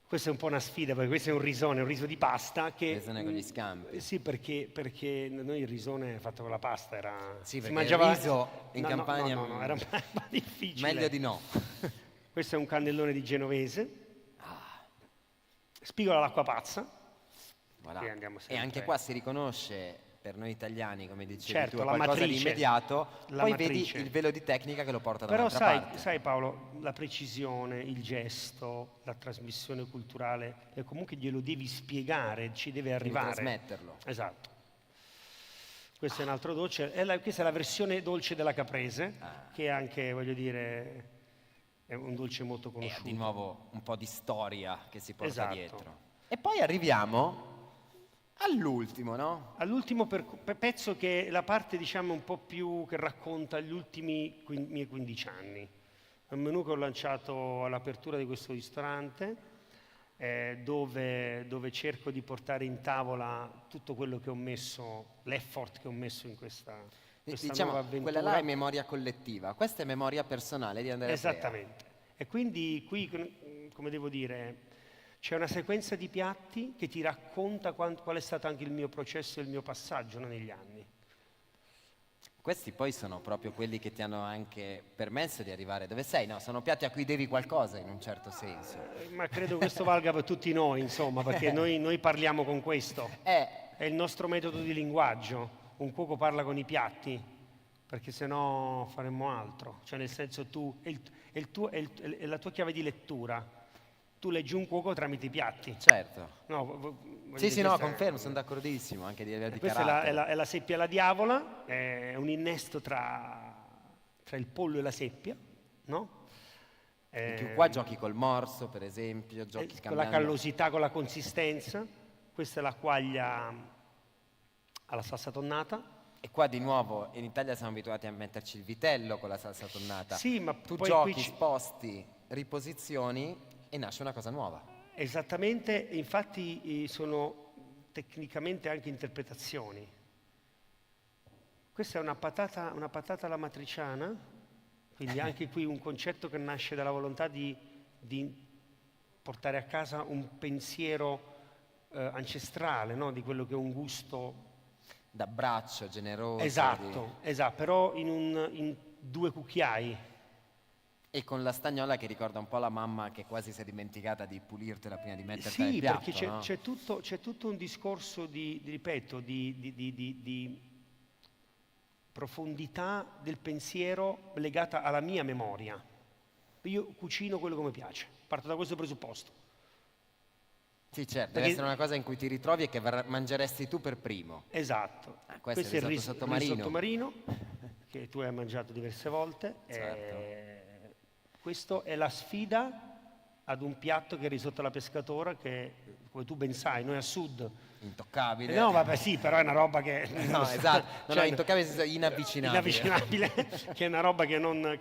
Questa è un po' una sfida, perché questo è un riso di pasta che... Risone con gli scampi. Sì, perché noi il risone fatto con la pasta era... Sì, perché si mangiava... il riso in Campania... No, era un po' difficile. Meglio di no. Questo è un cannellone di genovese. Spigola all'acqua pazza. Voilà. E andiamo sempre. E anche qua si riconosce, per noi italiani, come dicevi certo, tu, la qualcosa matrice, di immediato, poi matrice. Vedi il velo di tecnica che lo porta Però dall'altra parte. sai Paolo, la precisione, il gesto, la trasmissione culturale, e comunque glielo devi spiegare, ci deve arrivare. Devi trasmetterlo. Esatto. Questo è un altro dolce, questa è la versione dolce della caprese, che è anche, voglio dire, è un dolce molto conosciuto. E di nuovo un po' di storia che si porta esatto. dietro. E poi arriviamo all'ultimo, no? All'ultimo pezzo, che è la parte, diciamo, un po' più che racconta gli ultimi miei 15 anni. È un menù che ho lanciato all'apertura di questo ristorante, dove cerco di portare in tavola tutto quello che ho messo, l'effort che ho messo in questa diciamo, nuova avventura. quella là è memoria collettiva, questa è memoria personale di Andrea Prea. Esattamente. E quindi qui, come devo dire, c'è una sequenza di piatti che ti racconta qual è stato anche il mio processo e il mio passaggio, no, negli anni. Questi poi sono proprio quelli che ti hanno anche permesso di arrivare dove sei, no? Sono piatti a cui devi qualcosa in un certo senso. Ma credo questo valga per tutti noi, insomma, perché noi parliamo con questo. È il nostro metodo di linguaggio. Un cuoco parla con i piatti, perché sennò faremmo altro. Cioè, nel senso, è la tua chiave di lettura. Tu leggi un cuoco tramite i piatti. Certo. No, sì, no, confermo, sono d'accordissimo, anche di avere di questa carattere. è la seppia alla diavola, è un innesto tra il pollo e la seppia, no? In più qua giochi col morso, per esempio, giochi con la callosità, con la consistenza. Questa è la quaglia alla salsa tonnata. E qua di nuovo in Italia siamo abituati a metterci il vitello con la salsa tonnata. Sì, ma tu poi giochi, sposti, riposizioni e nasce una cosa nuova. Esattamente, infatti sono tecnicamente anche interpretazioni. Questa è una patata alla matriciana, quindi anche qui un concetto che nasce dalla volontà di portare a casa un pensiero ancestrale, no? Di quello che è un gusto d'abbraccio, generoso. Esatto, però in 2 cucchiai. E con la stagnola che ricorda un po' la mamma che quasi si è dimenticata di pulirtela prima di mettertela nel piatto. Sì, perché no? c'è tutto un discorso di profondità del pensiero legata alla mia memoria. Io cucino quello che mi piace, parto da questo presupposto. Sì, certo, deve essere una cosa in cui ti ritrovi e che mangeresti tu per primo. Esatto. Questo è il risotto sottomarino, che tu hai mangiato diverse volte. Certo. Questo è la sfida ad un piatto che è il risotto alla pescatora, che come tu ben sai, noi a sud... Intoccabile. No, vabbè sì, però è una roba che... No, esatto, no, intoccabile, inavvicinabile. Che è una roba che non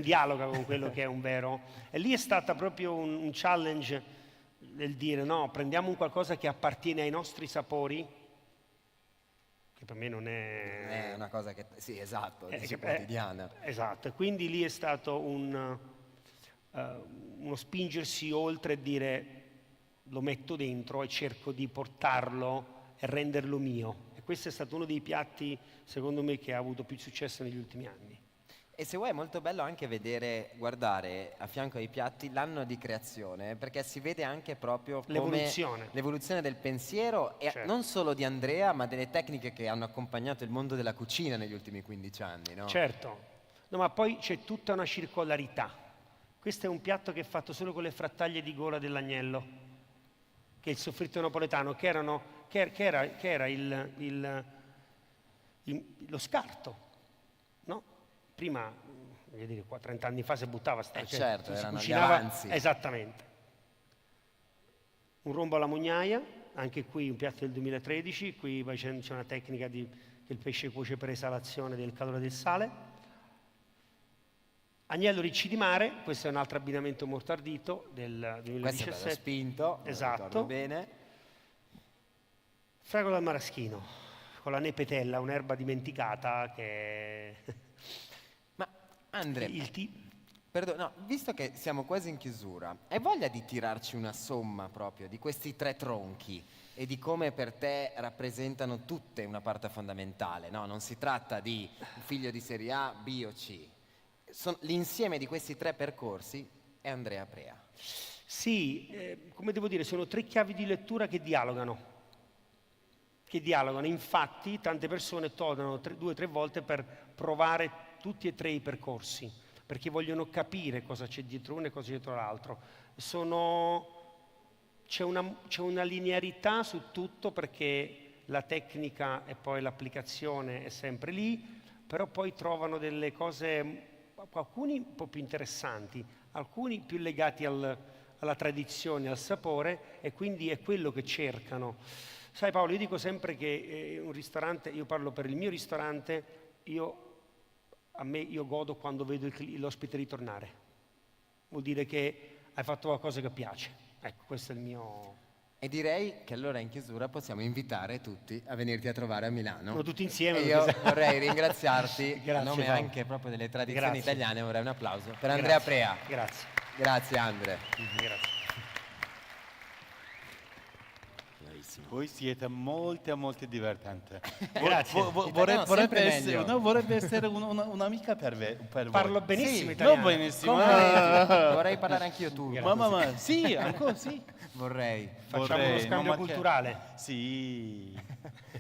dialoga con quello che è un vero... E lì è stata proprio un challenge nel dire no, prendiamo un qualcosa che appartiene ai nostri sapori, che per me non è... È una cosa che... Sì, esatto, è quotidiana. Esatto, e quindi lì è stato uno spingersi oltre e dire lo metto dentro e cerco di portarlo e renderlo mio. E questo è stato uno dei piatti, secondo me, che ha avuto più successo negli ultimi anni. E se vuoi è molto bello anche guardare a fianco ai piatti l'anno di creazione, perché si vede anche proprio come l'evoluzione del pensiero, e non solo di Andrea, ma delle tecniche che hanno accompagnato il mondo della cucina negli ultimi 15 anni, no? Certo, no, ma poi c'è tutta una circolarità. Questo è un piatto che è fatto solo con le frattaglie di gola dell'agnello, che è il soffritto napoletano, che era lo scarto, no? Prima, voglio dire, 30 anni fa si buttava certo, erano si gli cucinava avanzi. esattamente. Un rombo alla mugnaia, anche qui un piatto del 2013, qui c'è una tecnica che il pesce cuoce per esalazione del calore del sale. Agnello ricci di mare, questo è un altro abbinamento molto ardito del 2017. Questo è bello spinto, esatto. Bene. Fragola al maraschino, con la nepetella, un'erba dimenticata che... Ma Andrea, visto che siamo quasi in chiusura, hai voglia di tirarci una somma proprio di questi 3 tronchi e di come per te rappresentano tutte una parte fondamentale, no? Non si tratta di un figlio di serie A, B o C. L'insieme di questi 3 percorsi è Andrea Prea. Sì, come devo dire, sono 3 chiavi di lettura che dialogano. Infatti tante persone tornano 2 o 3 volte per provare tutti e 3 i percorsi, perché vogliono capire cosa c'è dietro uno e cosa c'è dietro l'altro. C'è una linearità su tutto, perché la tecnica e poi l'applicazione è sempre lì, però poi trovano delle cose, alcuni un po' più interessanti, alcuni più legati alla tradizione, al sapore, e quindi è quello che cercano. Sai Paolo, io dico sempre che un ristorante, io parlo per il mio ristorante, io godo quando vedo l'ospite ritornare. Vuol dire che hai fatto qualcosa che piace. Ecco, questo è il mio... E direi che allora in chiusura possiamo invitare tutti a venirti a trovare a Milano. No, tutti insieme. E io vorrei ringraziarti a nome Paolo. anche proprio delle tradizioni Grazie. italiane, vorrei un applauso per Andrea Prea. Grazie. Grazie Andrea. Grazie. Voi siete molto divertenti. Grazie. Vorrebbe essere un'amica per voi. Parlo benissimo italiano. Non benissimo. Vorrei parlare anch'io turco. Mamma, sì, ancora sì. Vorrei. Facciamo uno scambio culturale. Sì.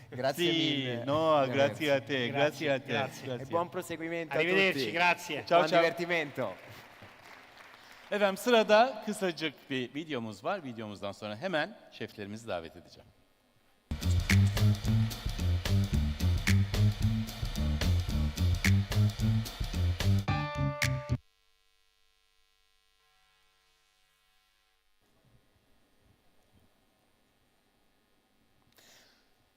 Grazie mille. No, grazie a te, grazie a te. Grazie. E buon proseguimento Arrivederci, a tutti. grazie. Buon divertimento. Efendim sırada kısacık bir videomuz var. Videomuzdan sonra hemen şeflerimizi davet edeceğim.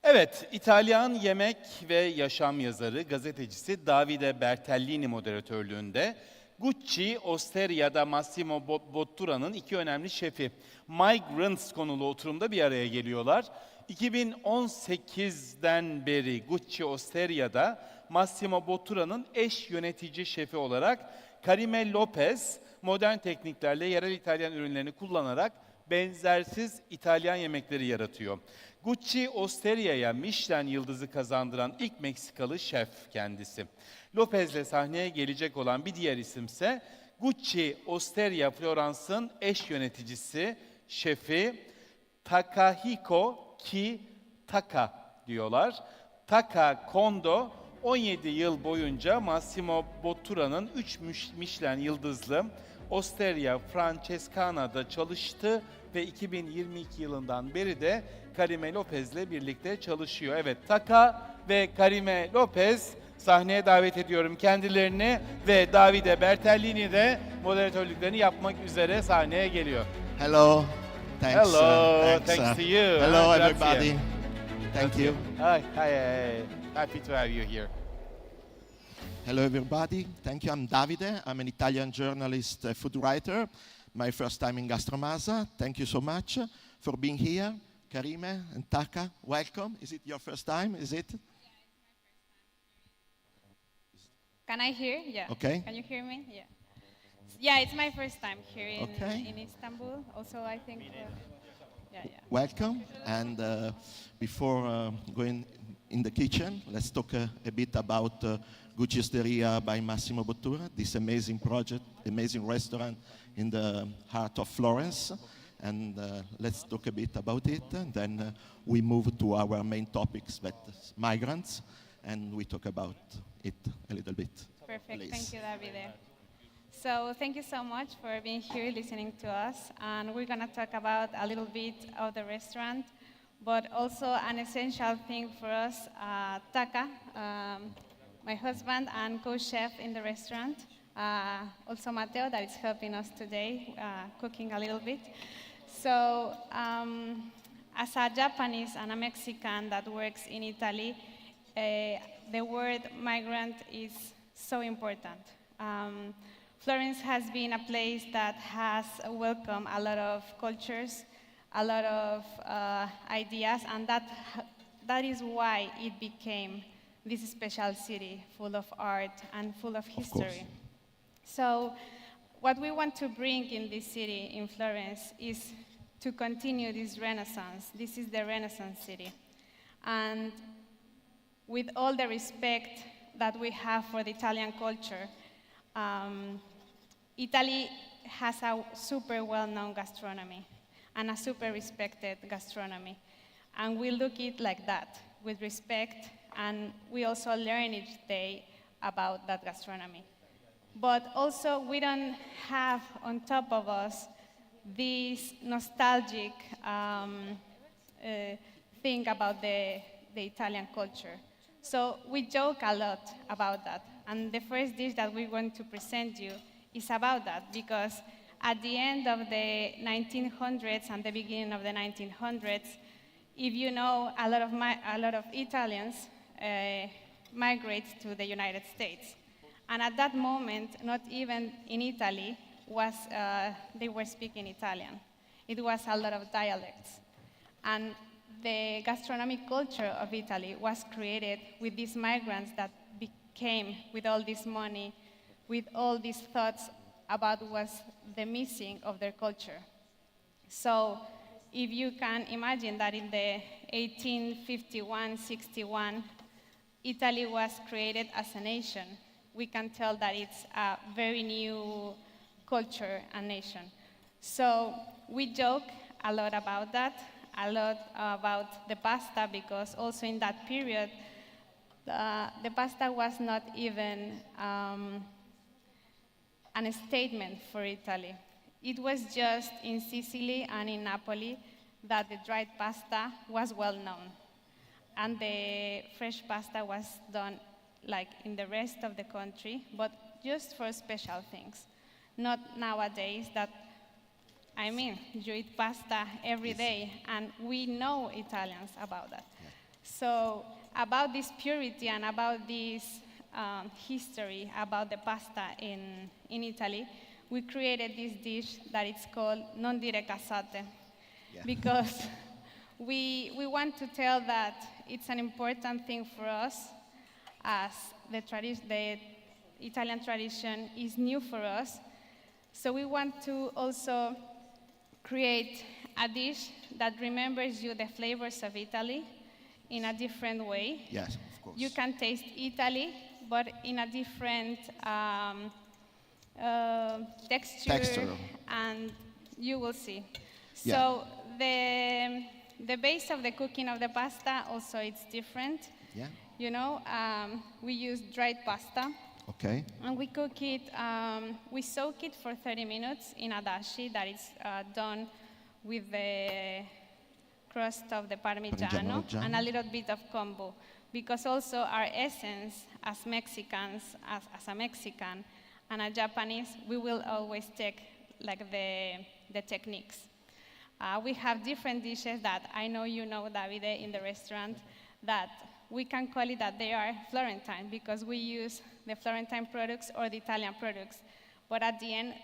Evet, İtalyan yemek ve yaşam yazarı, gazetecisi Davide Bertellini moderatörlüğünde Gucci, Osteria'da Massimo Bottura'nın iki önemli şefi Migrants konulu oturumda bir araya geliyorlar. 2018'den beri Gucci Osteria'da Massimo Bottura'nın eş yönetici şefi olarak Karime Lopez, modern tekniklerle yerel İtalyan ürünlerini kullanarak benzersiz İtalyan yemekleri yaratıyor. Gucci Osteria'ya Michelin yıldızı kazandıran ilk Meksikalı şef kendisi. Lopez'le sahneye gelecek olan bir diğer isimse Gucci Osteria Florence'ın eş yöneticisi, şefi Takahiko Taka diyorlar. Taka Kondo 17 yıl boyunca Massimo Bottura'nın 3 Michelin yıldızlı Osteria Francescana'da çalıştı ve 2022 yılından beri de Karime Lopez'le birlikte çalışıyor. Evet, Taka ve Karime Lopez sahneye davet ediyorum kendilerini ve Davide Bertellini de moderatörlüklerini yapmak üzere sahneye geliyor. Hello. Thanks. Hello, thanks to you. Hello, Grazie. everybody. Thank you. Hi. Happy to have you here. Hello, everybody. Thank you. I'm Davide. I'm an Italian journalist, food writer. My first time in Gastromasa. Thank you so much for being here. Karime and Taka, welcome. Is it your first time? Is it? Can I hear? Yeah. Okay. Can you hear me? Yeah. Yeah, it's my first time here Okay. in Istanbul. Also, I think. Yeah. Welcome. And before going in the kitchen, let's talk a bit about Gucci Osteria by Massimo Bottura, this amazing project, amazing restaurant in the heart of Florence. And let's talk a bit about it. And then we move to our main topics, that is migrants, and we talk about it a little bit. Perfect. Please. Thank you, Davide. So thank you so much for being here listening to us. And we're going to talk about a little bit of the restaurant, but also an essential thing for us, Taka, my husband and co-chef in the restaurant. Also Matteo, that is helping us today, cooking a little bit. So as a Japanese and a Mexican that works in Italy, the word migrant is so important. Florence has been a place that has welcomed a lot of cultures, a lot of ideas, and that is why it became this special city full of art and full of history. So what we want to bring in this city, in Florence, is to continue this Renaissance. This is the Renaissance city. And with all the respect that we have for the Italian culture, Italy has a super well-known gastronomy and a super respected gastronomy. And we look it like that, with respect, and we also learn each day about that gastronomy. But also, we don't have on top of us this nostalgic thing about the Italian culture. So we joke a lot about that. And the first dish that we're going to present you is about that, because at the end of the 1900s and the beginning of the 1900s, if you know, a lot of Italians migrate to the United States. And at that moment, not even in Italy they were speaking Italian. It was a lot of dialects. And the gastronomic culture of Italy was created with these migrants that came with all this money, with all these thoughts about what's the missing of their culture. So if you can imagine that in the 1851-61, Italy was created as a nation, we can tell that it's a very new culture and nation. So we joke a lot about that, a lot about the pasta, because also in that period, the pasta was not even a statement for Italy. It was just in Sicily and in Napoli that the dried pasta was well known. And the fresh pasta was done like in the rest of the country, but just for special things. Not nowadays that, I mean, you eat pasta every day, and we know Italians about that. So about this purity and about this history about the pasta in Italy, we created this dish that it's called non dire cassate, because we want to tell that it's an important thing for us, as the Italian tradition is new for us. So we want to also create a dish that remembers you the flavors of Italy in a different way. Yes, of course. You can taste Italy, but in a different texture, and you will see. Yeah. So the base of the cooking of the pasta also it's different. Yeah. You know, we use dried pasta. Okay. And we cook it, we soak it for 30 minutes in a dashi that is done with the crust of the Parmigiano and a little bit of kombu. Because also our essence as Mexicans, as a Mexican and a Japanese, we will always take like the techniques. We have different dishes that I know you know, Davide, in the restaurant, that we can call it that they are Florentine because we use the Florentine products or the Italian products. But at the end,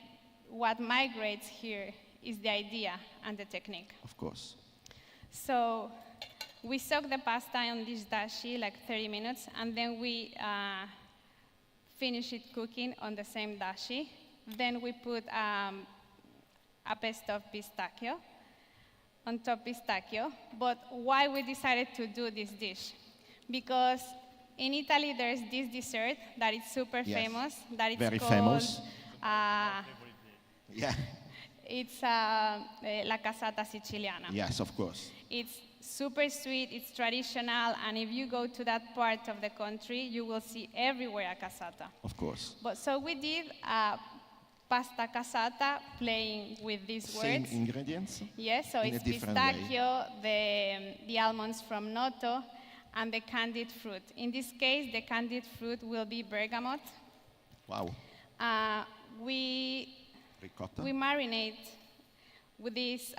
what migrates here is the idea and the technique. Of course. So we soak the pasta on this dashi like 30 minutes, and then we finish it cooking on the same dashi. Then we put a pesto of pistachio, on top pistachio. But why we decided to do this dish? Because in Italy there's this dessert that is super famous, that it's very called famous. it's la cassata siciliana. Yes, of course. It's super sweet, it's traditional, and if you go to that part of the country, you will see everywhere a cassata. Of course. But so we did pasta cassata playing with these Same words. ingredients? Yes, so in it's a different way. pistachio, the almonds from Noto, and the candied fruit. In this case, the candied fruit will be bergamot. Wow. We Ricotta. We marinate with this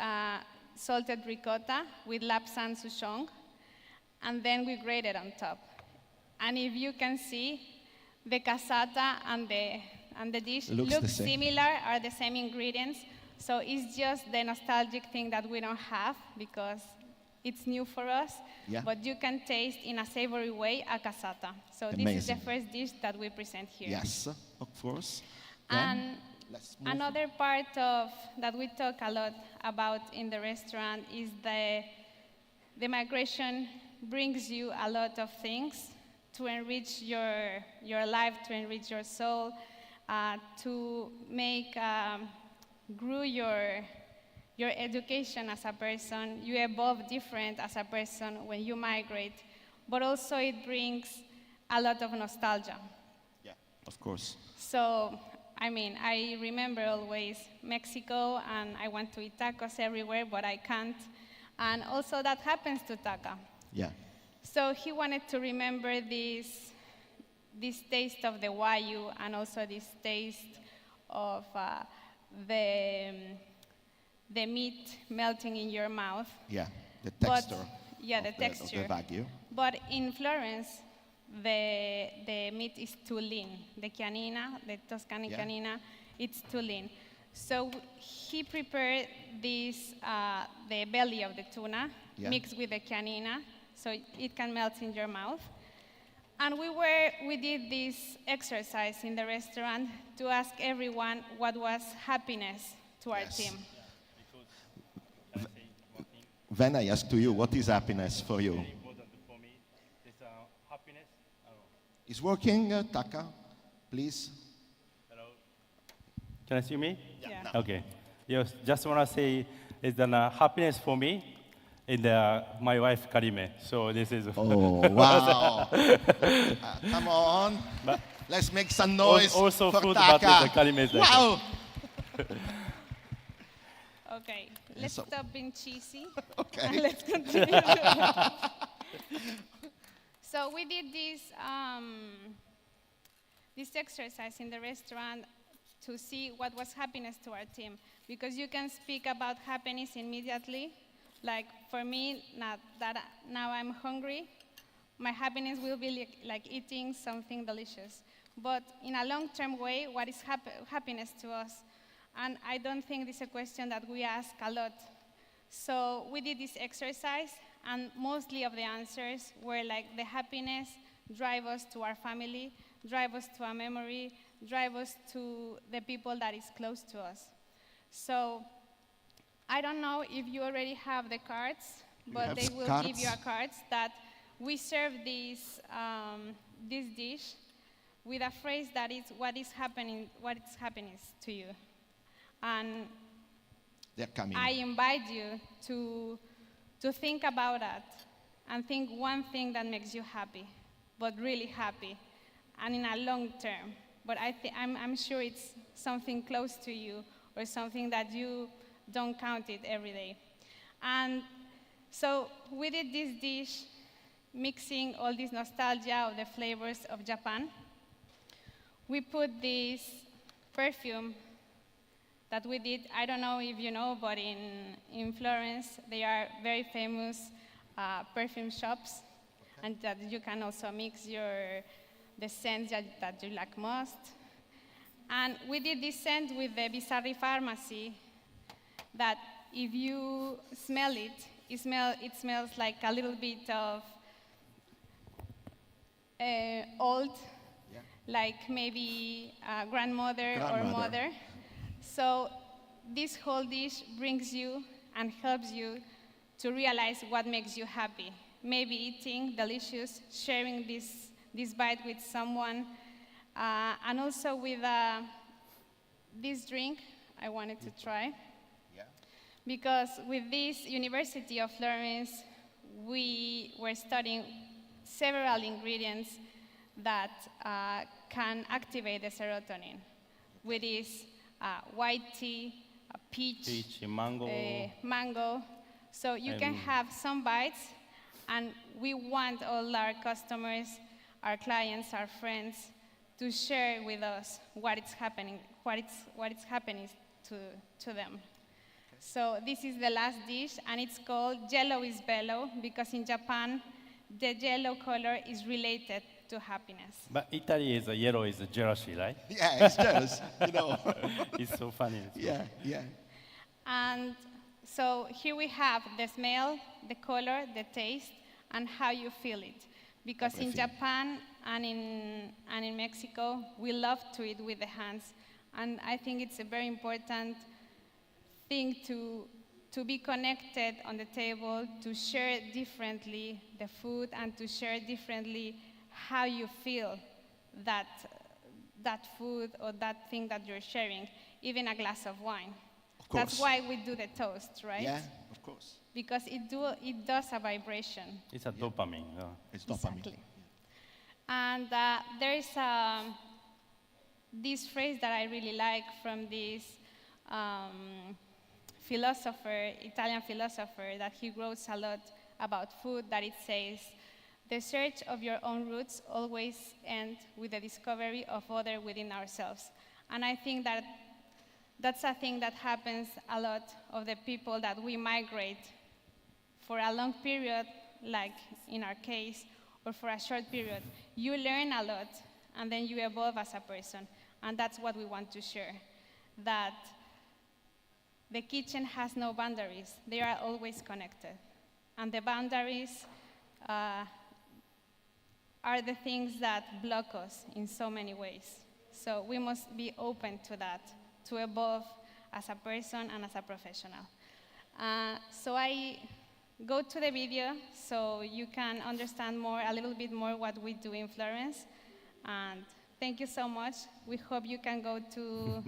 salted ricotta with lapsang souchong, and then we grate it on top. And if you can see, the cassata and the dish look similar, are the same ingredients. So it's just the nostalgic thing that we don't have because it's new for us. Yeah. But you can taste in a savory way a cassata. So Amazing. this is the first dish that we present here. Yes, of course. And let's move. another part of that we talk a lot about in the restaurant is the migration brings you a lot of things to enrich your life, to enrich your soul, to make grow your education as a person. You evolve different as a person when you migrate, but also it brings a lot of nostalgia. Yeah, of course. So, I mean, I remember always Mexico, and I want to eat tacos everywhere, but I can't. And also that happens to Taka. Yeah. So he wanted to remember this taste of the Wagyu and also this taste of the meat melting in your mouth. Yeah, the texture. The texture. Of the Wagyu. But in Florence, the meat is too lean. The chianina, the Toscana chianina, it's too lean. So he prepared this, the belly of the tuna mixed with the chianina, so it can melt in your mouth. And we did this exercise in the restaurant to ask everyone what was happiness to our team. When I ask to you, what is happiness for you? Very important for me. It's happiness. Is working, Taka, please? Hello. Can I see me? Yeah. Okay. Yes, just want to say it's happiness for me in my wife Karime. So this is. Oh wow! Come on, let's make some noise also for food, Taka. but the Karime is like wow! Okay, let's stop being cheesy. Okay. And let's continue. So we did this exercise in the restaurant to see what was happiness to our team. Because you can speak about happiness immediately. Like for me, now I'm hungry, my happiness will be like eating something delicious. But in a long-term way, what is happiness to us? And I don't think this is a question that we ask a lot. So we did this exercise, and mostly of the answers were like the happiness drive us to our family, drive us to our memory, drive us to the people that is close to us. So I don't know if you already have the cards, but they will give you a cards that we serve this dish with a phrase that is what is happening to you. And they're coming. I invite you to think about that and think one thing that makes you happy, but really happy, and in a long term. But I'm sure it's something close to you or something that you don't count it every day. And so we did this dish mixing all this nostalgia of the flavors of Japan. We put this perfume that we did. I don't know if you know, but in Florence, they are very famous perfume shops, and that you can also mix the scents that you like most. And we did this scent with the Bizarre Pharmacy, that if you smell it, it smells like a little bit of old, like maybe a grandmother or mother. So this whole dish brings you and helps you to realize what makes you happy. Maybe eating delicious, sharing this bite with someone, and also with this drink I wanted to try. Because with this University of Florence, we were studying several ingredients that can activate the serotonin, with this white tea, peach, mango. So you can have some bites, and we want all our customers, our clients, our friends, to share with us what is happening to them. So this is the last dish, and it's called Yellow is Bellow, because in Japan, the yellow color is related to happiness. But Italy is yellow is jealousy, right? Yeah, it's jealous, you know. It's so funny. Yeah. And so here we have the smell, the color, the taste, and how you feel it. Because in Japan and in Mexico, we love to eat with the hands. And I think it's a very important thing to be connected on the table, to share differently the food, and to share differently how you feel that food or that thing that you're sharing, even a glass of wine. That's why we do the toast, right? Yeah, of course. Because it does a vibration. It's a dopamine. It's dopamine. Exactly. And there is this phrase that I really like from this Italian philosopher, that he wrote a lot about food, that it says, "The search of your own roots always ends with the discovery of other within ourselves." And I think that that's a thing that happens a lot of the people that we migrate for a long period, like in our case, or for a short period. You learn a lot, and then you evolve as a person. And that's what we want to share, that the kitchen has no boundaries. They are always connected. And the boundaries are the things that block us in so many ways. So we must be open to that, to evolve as a person and as a professional. So I go to the video so you can understand a little bit more what we do in Florence. And thank you so much. We hope you can go to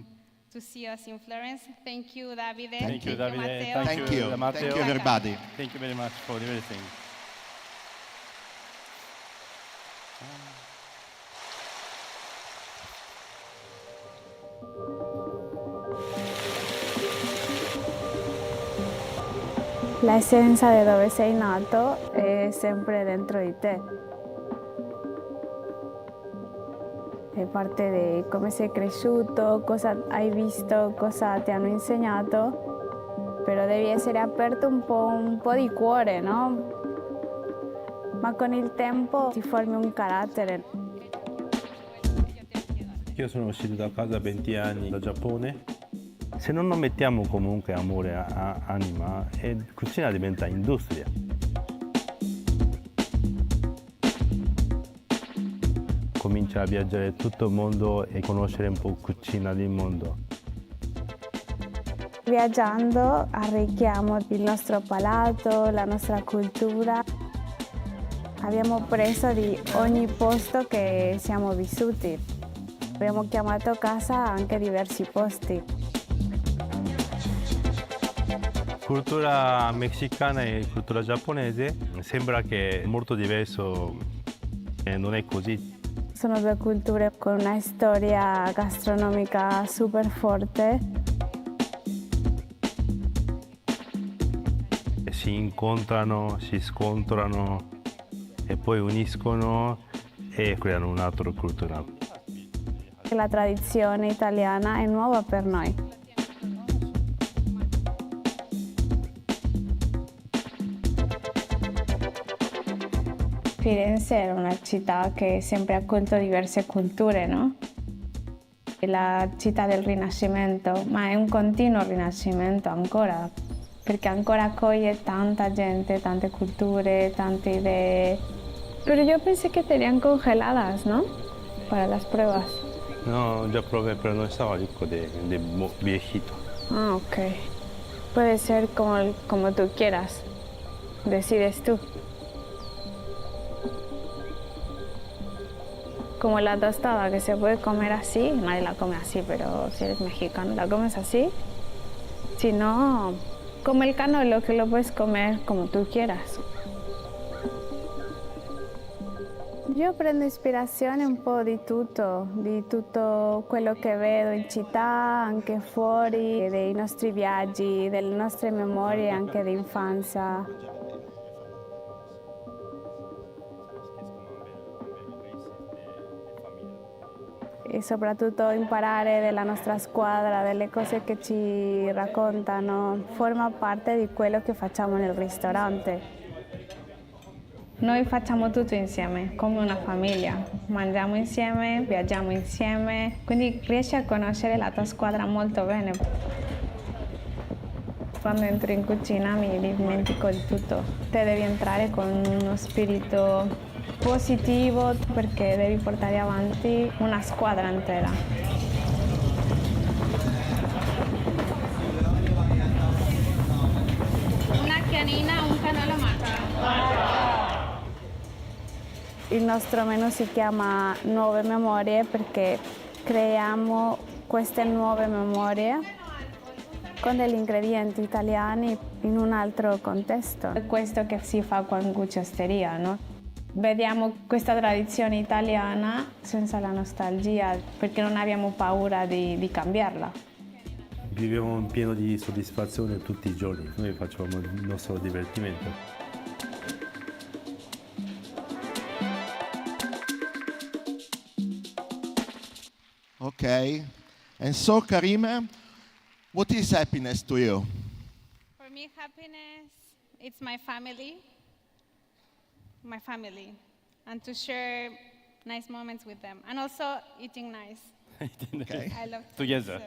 see us in Florence. Thank you, Davide. Thank you, Davide. Matteo. Thank you, Matteo. Thank you, everybody. Thank you very much for everything. L'essenza di dove sei nato è sempre dentro di te. È parte di come sei cresciuto, cosa hai visto, cosa ti hanno insegnato, però devi essere aperto un po' di cuore, no? ma con il tempo ti formi un carattere. Io sono uscito da casa 20 anni dal Giappone. Se non mettiamo comunque amore a anima, cucina diventa industria. Comincia a viaggiare tutto il mondo e conoscere un po' cucina del mondo. Viaggiando arricchiamo il nostro palato, la nostra cultura. Abbiamo preso di ogni posto che siamo vissuti. Abbiamo chiamato casa anche diversi posti. Cultura messicana e cultura giapponese sembra che è molto diverso e non è così. Sono due culture con una storia gastronomica super forte. Si incontrano, si scontrano e poi uniscono e creano un'altra cultura. La tradizione italiana è nuova per noi. Firenze è una città che sempre ha accolto diverse culture, no? È la città del Rinascimento, ma è un continuo rinascimento ancora, perché ancora accoglie tanta gente, tante culture, tante idee. Pero yo pensé que tenían congeladas, ¿no? Para las pruebas. No, ya probé, pero no estaba rico de viejito. Ah, ok. Puede ser como tú quieras. Decides tú. Como la tostada, que se puede comer así, nadie la come así, pero si eres mexicano la comes así. Si no, como el canolo, que lo puedes comer como tú quieras. Io prendo ispirazione un po' di tutto quello che vedo in città, anche fuori, dei nostri viaggi, delle nostre memorie anche di infanzia. E soprattutto imparare della nostra squadra, delle cose che ci raccontano, forma parte di quello che facciamo nel ristorante. Noi facciamo tutto insieme, come una famiglia. Mangiamo insieme, viaggiamo insieme, quindi riesci a conoscere la tua squadra molto bene. Quando entro in cucina mi dimentico di tutto. Te devi entrare con uno spirito positivo perché devi portare avanti una squadra intera. Una chianina, un canolo matto. Il nostro menù si chiama Nuove Memorie perché creiamo queste nuove memorie con degli ingredienti italiani in un altro contesto. È questo che si fa qua in Cuciosteria, no? Vediamo questa tradizione italiana senza la nostalgia perché non abbiamo paura di cambiarla. Viviamo pieno di soddisfazione tutti i giorni, noi facciamo il nostro divertimento. Okay, and so Karime, what is happiness to you? For me, happiness, it's my family, and to share nice moments with them, and also eating nice. Okay. I love Together.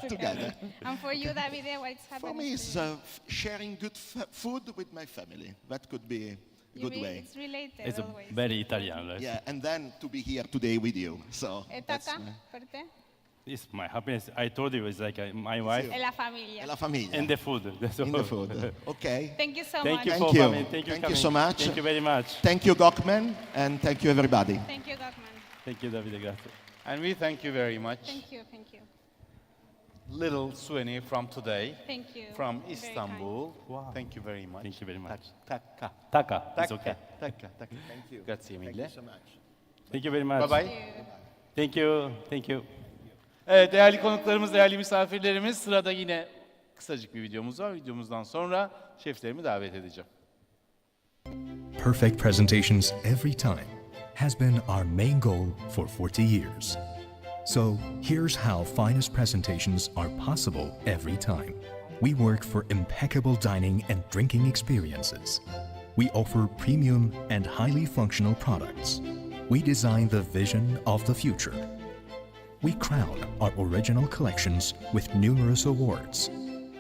Together. And for you, Davide, what's happiness? For me, it's sharing good food with my family. That could be a good way. It's related It's always. very Italian. Right? Yeah, and then to be here today with you. So E that's Taka, per te? It's my happiness. I told you it's like my wife E la famiglia. E la famiglia. and the food. That's In the all. food. Okay. Thank you so Thank much. you Thank for you. coming. Thank you, Thank you coming. so much. Thank you very much. Thank you, Gokmen, and thank you, everybody. Thank you, Gokman. Thank you, Davide. Grazie. And we thank you very much. Thank you, thank you. Little souvenir from today. Thank you. From Very Istanbul. Wow. Thank you very much. Thank you very much. Taka. Taka, it's okay. Taka. Thank you. Grazie mille. so much. Thank you very much. Bye bye. Thank you. Thank you. Evet, değerli konuklarımız, değerli misafirlerimiz, sırada yine kısacık bir videomuz var. Videomuzdan sonra şeflerimi davet edeceğim. Perfect presentations every time has been our main goal for 40 years. So here's how finest presentations are possible every time. We work for impeccable dining and drinking experiences. We offer premium and highly functional products. We design the vision of the future. We crown our original collections with numerous awards.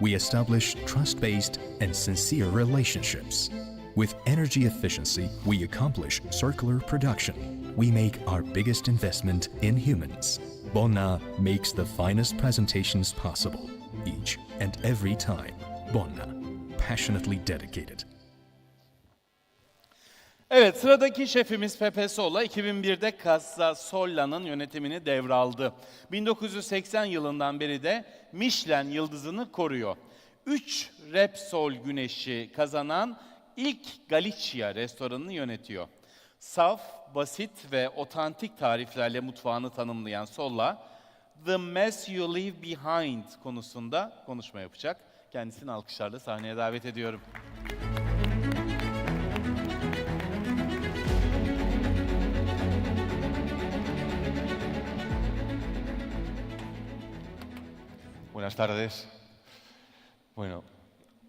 We establish trust-based and sincere relationships. With energy efficiency, we accomplish circular production. We make our biggest investment in humans. Bonna makes the finest presentations possible, each and every time. Bonna, passionately dedicated. Evet, sıradaki şefimiz Pepe Sola 2001'de Casa Sola'nın yönetimini devraldı. 1980 yılından beri de Michelin yıldızını koruyor. 3 Repsol güneşi kazanan ilk Galicia restoranını yönetiyor. Saf, basit ve otantik tariflerle mutfağını tanımlayan Sola, The Mess You Leave Behind konusunda konuşma yapacak. Kendisini alkışlarla sahneye davet ediyorum. Buenas tardes. Bueno,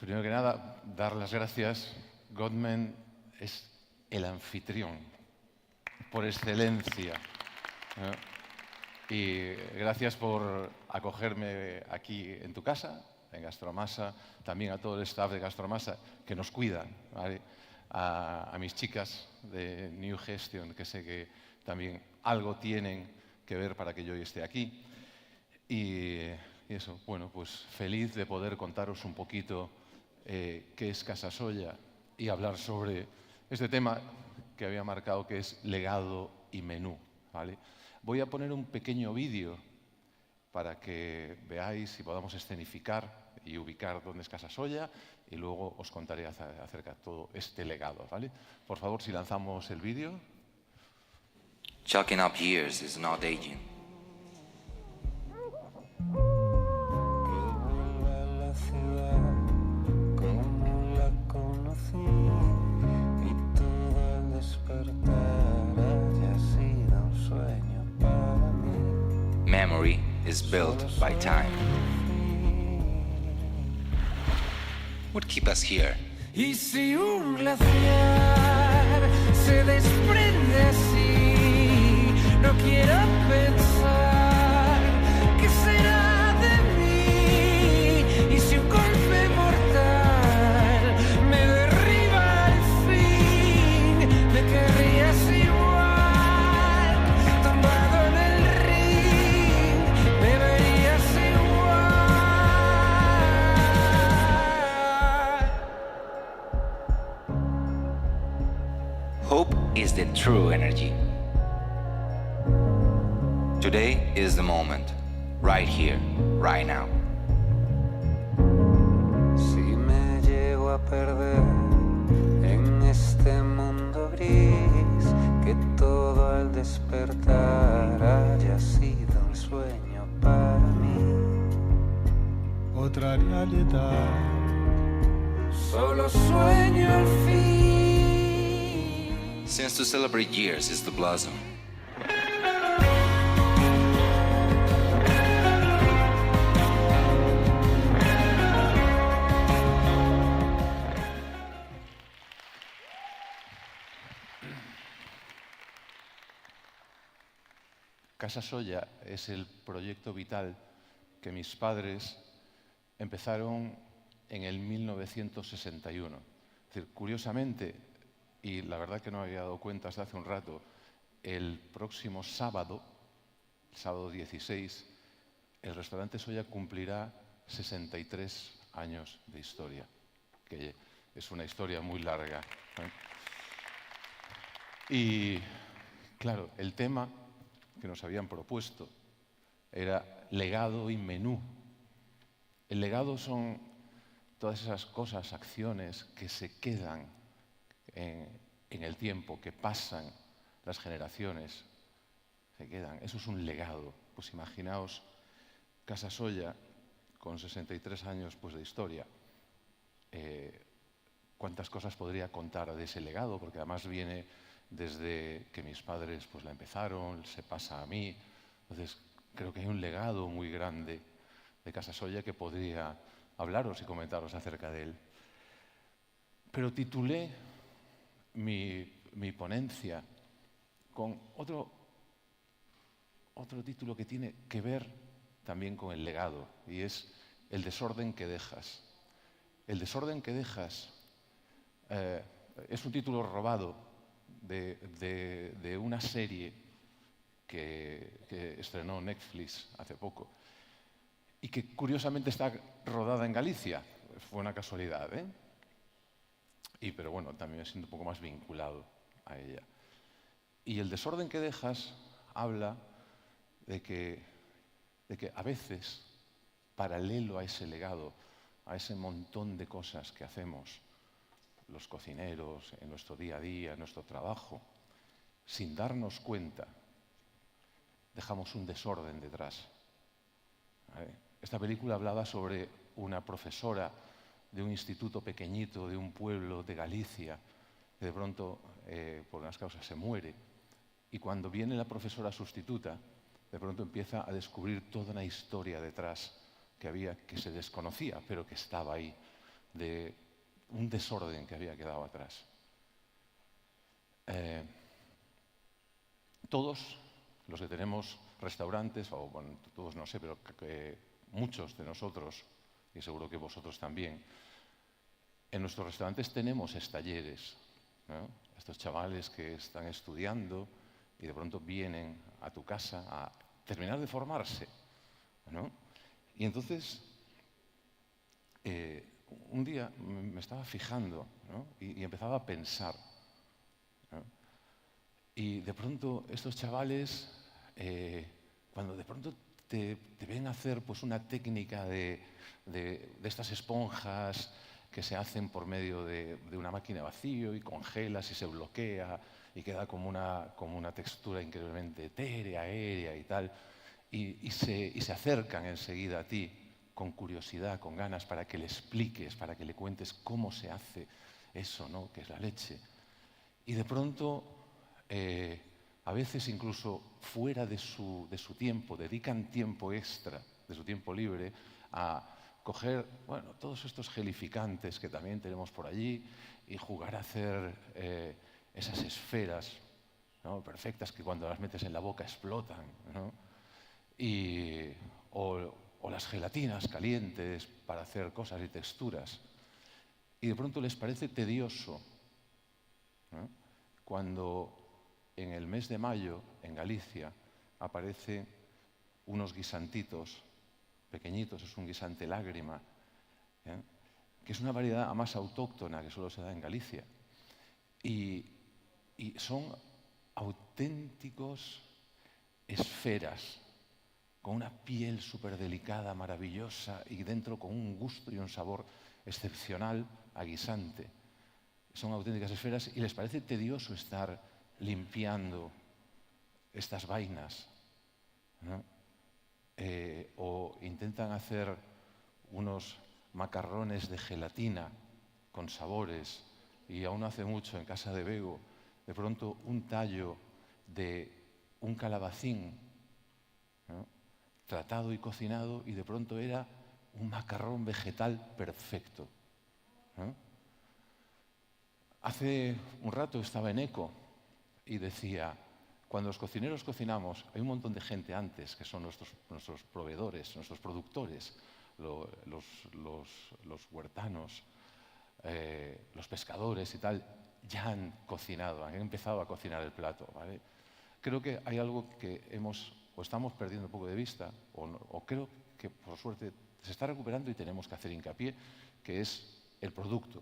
primero que nada, dar las gracias. Gottman es el anfitrión por excelencia. ¿No? Y gracias por acogerme aquí en tu casa, en Gastromasa, también a todo el staff de Gastromasa que nos cuidan, ¿vale? A mis chicas de New Gestion, que sé que también algo tienen que ver para que yo hoy esté aquí. Y eso, bueno, pues feliz de poder contaros un poquito qué es Casa Solla y hablar sobre este tema que había marcado, que es legado y menú, ¿vale? Voy a poner un pequeño vídeo para que veáis y podamos escenificar y ubicar dónde es Casa Solla y luego os contaré acerca de todo este legado, ¿vale? Por favor, si lanzamos el vídeo. Chalking up years is not aging. Memory is built by time. What keeps us here? Y si un glaciar se desprende así, no quiero pensar qué será de mí. Y si un golpe mortal me derriba al fin, me querrías igual, tumbado en el ring, me verías igual. Hope is the true energy. Today is the moment, right here, right now. Si me llego a perder en este mundo gris, que todo al despertar haya sido un sueño para mí. Otra realidad. Solo sueño al fin. Since to celebrate years is the blossom. Casa Solla es el proyecto vital que mis padres empezaron en el 1961. Es decir, curiosamente, y la verdad que no me había dado cuenta hasta hace un rato, el próximo sábado, el sábado 16, el restaurante Solla cumplirá 63 años de historia, que es una historia muy larga, ¿eh? Y claro, el tema que nos habían propuesto era legado y menú. El legado son todas esas cosas, acciones que se quedan en el tiempo, que pasan las generaciones, se quedan. Eso es un legado. Pues imaginaos Casa Solla con 63 años pues, de historia. ¿Cuántas cosas podría contar de ese legado? Porque además viene desde que mis padres pues, la empezaron, se pasa a mí. Entonces, creo que hay un legado muy grande de Casa Solla que podría hablaros y comentaros acerca de él. Pero titulé mi ponencia con otro título que tiene que ver también con el legado, y es el desorden que dejas. El desorden que dejas es un título robado de una serie que estrenó Netflix hace poco y que curiosamente está rodada en Galicia. Fue una casualidad, ¿eh? Pero bueno, también me siento un poco más vinculado a ella. Y el desorden que dejas habla de que a veces, paralelo a ese legado, a ese montón de cosas que hacemos los cocineros en nuestro día a día, en nuestro trabajo, sin darnos cuenta, dejamos un desorden detrás. ¿Vale? Esta película hablaba sobre una profesora de un instituto pequeñito, de un pueblo de Galicia, que de pronto, por unas causas, se muere. Y cuando viene la profesora sustituta, de pronto empieza a descubrir toda una historia detrás que se desconocía, pero que estaba ahí, de un desorden que había quedado atrás. Todos los que tenemos restaurantes, o bueno, todos no sé, pero muchos de nosotros, y seguro que vosotros también, en nuestros restaurantes tenemos talleres, ¿no? Estos chavales que están estudiando y de pronto vienen a tu casa a terminar de formarse, ¿no? Y entonces, un día me estaba fijando, ¿no? y empezaba a pensar, ¿no? Y de pronto estos chavales, cuando de pronto te ven hacer pues, una técnica de estas esponjas que se hacen por medio de una máquina de vacío y congelas y se bloquea y queda como una textura increíblemente etérea, aérea y tal, y se acercan enseguida a ti con curiosidad, con ganas, para que le expliques, para que le cuentes cómo se hace eso, ¿no? Que es la leche. Y de pronto, a veces incluso fuera de su tiempo, dedican tiempo extra de su tiempo libre a coger, bueno, todos estos gelificantes que también tenemos por allí y jugar a hacer esas esferas, ¿no? Perfectas, que cuando las metes en la boca explotan, ¿no? O las gelatinas calientes para hacer cosas y texturas. Y de pronto les parece tedioso, ¿no? Cuando en el mes de mayo, en Galicia, aparecen unos guisantitos pequeñitos, es un guisante lágrima, ¿eh? Que es una variedad más autóctona que solo se da en Galicia. Y son auténticos esferas, con una piel súper delicada, maravillosa, y dentro con un gusto y un sabor excepcional a guisante. Son auténticas esferas y les parece tedioso estar limpiando estas vainas, ¿no? O intentan hacer unos macarrones de gelatina con sabores, y aún hace mucho en casa de Bego, de pronto un tallo de un calabacín, ¿no? Tratado y cocinado, y de pronto era un macarrón vegetal perfecto, ¿no? Hace un rato estaba en ECO y decía, cuando los cocineros cocinamos, hay un montón de gente antes que son nuestros proveedores, nuestros productores, los huertanos, los pescadores y tal, ya han cocinado, han empezado a cocinar el plato, ¿vale? Creo que hay algo que estamos perdiendo un poco de vista, o creo que por suerte se está recuperando y tenemos que hacer hincapié, que es el producto.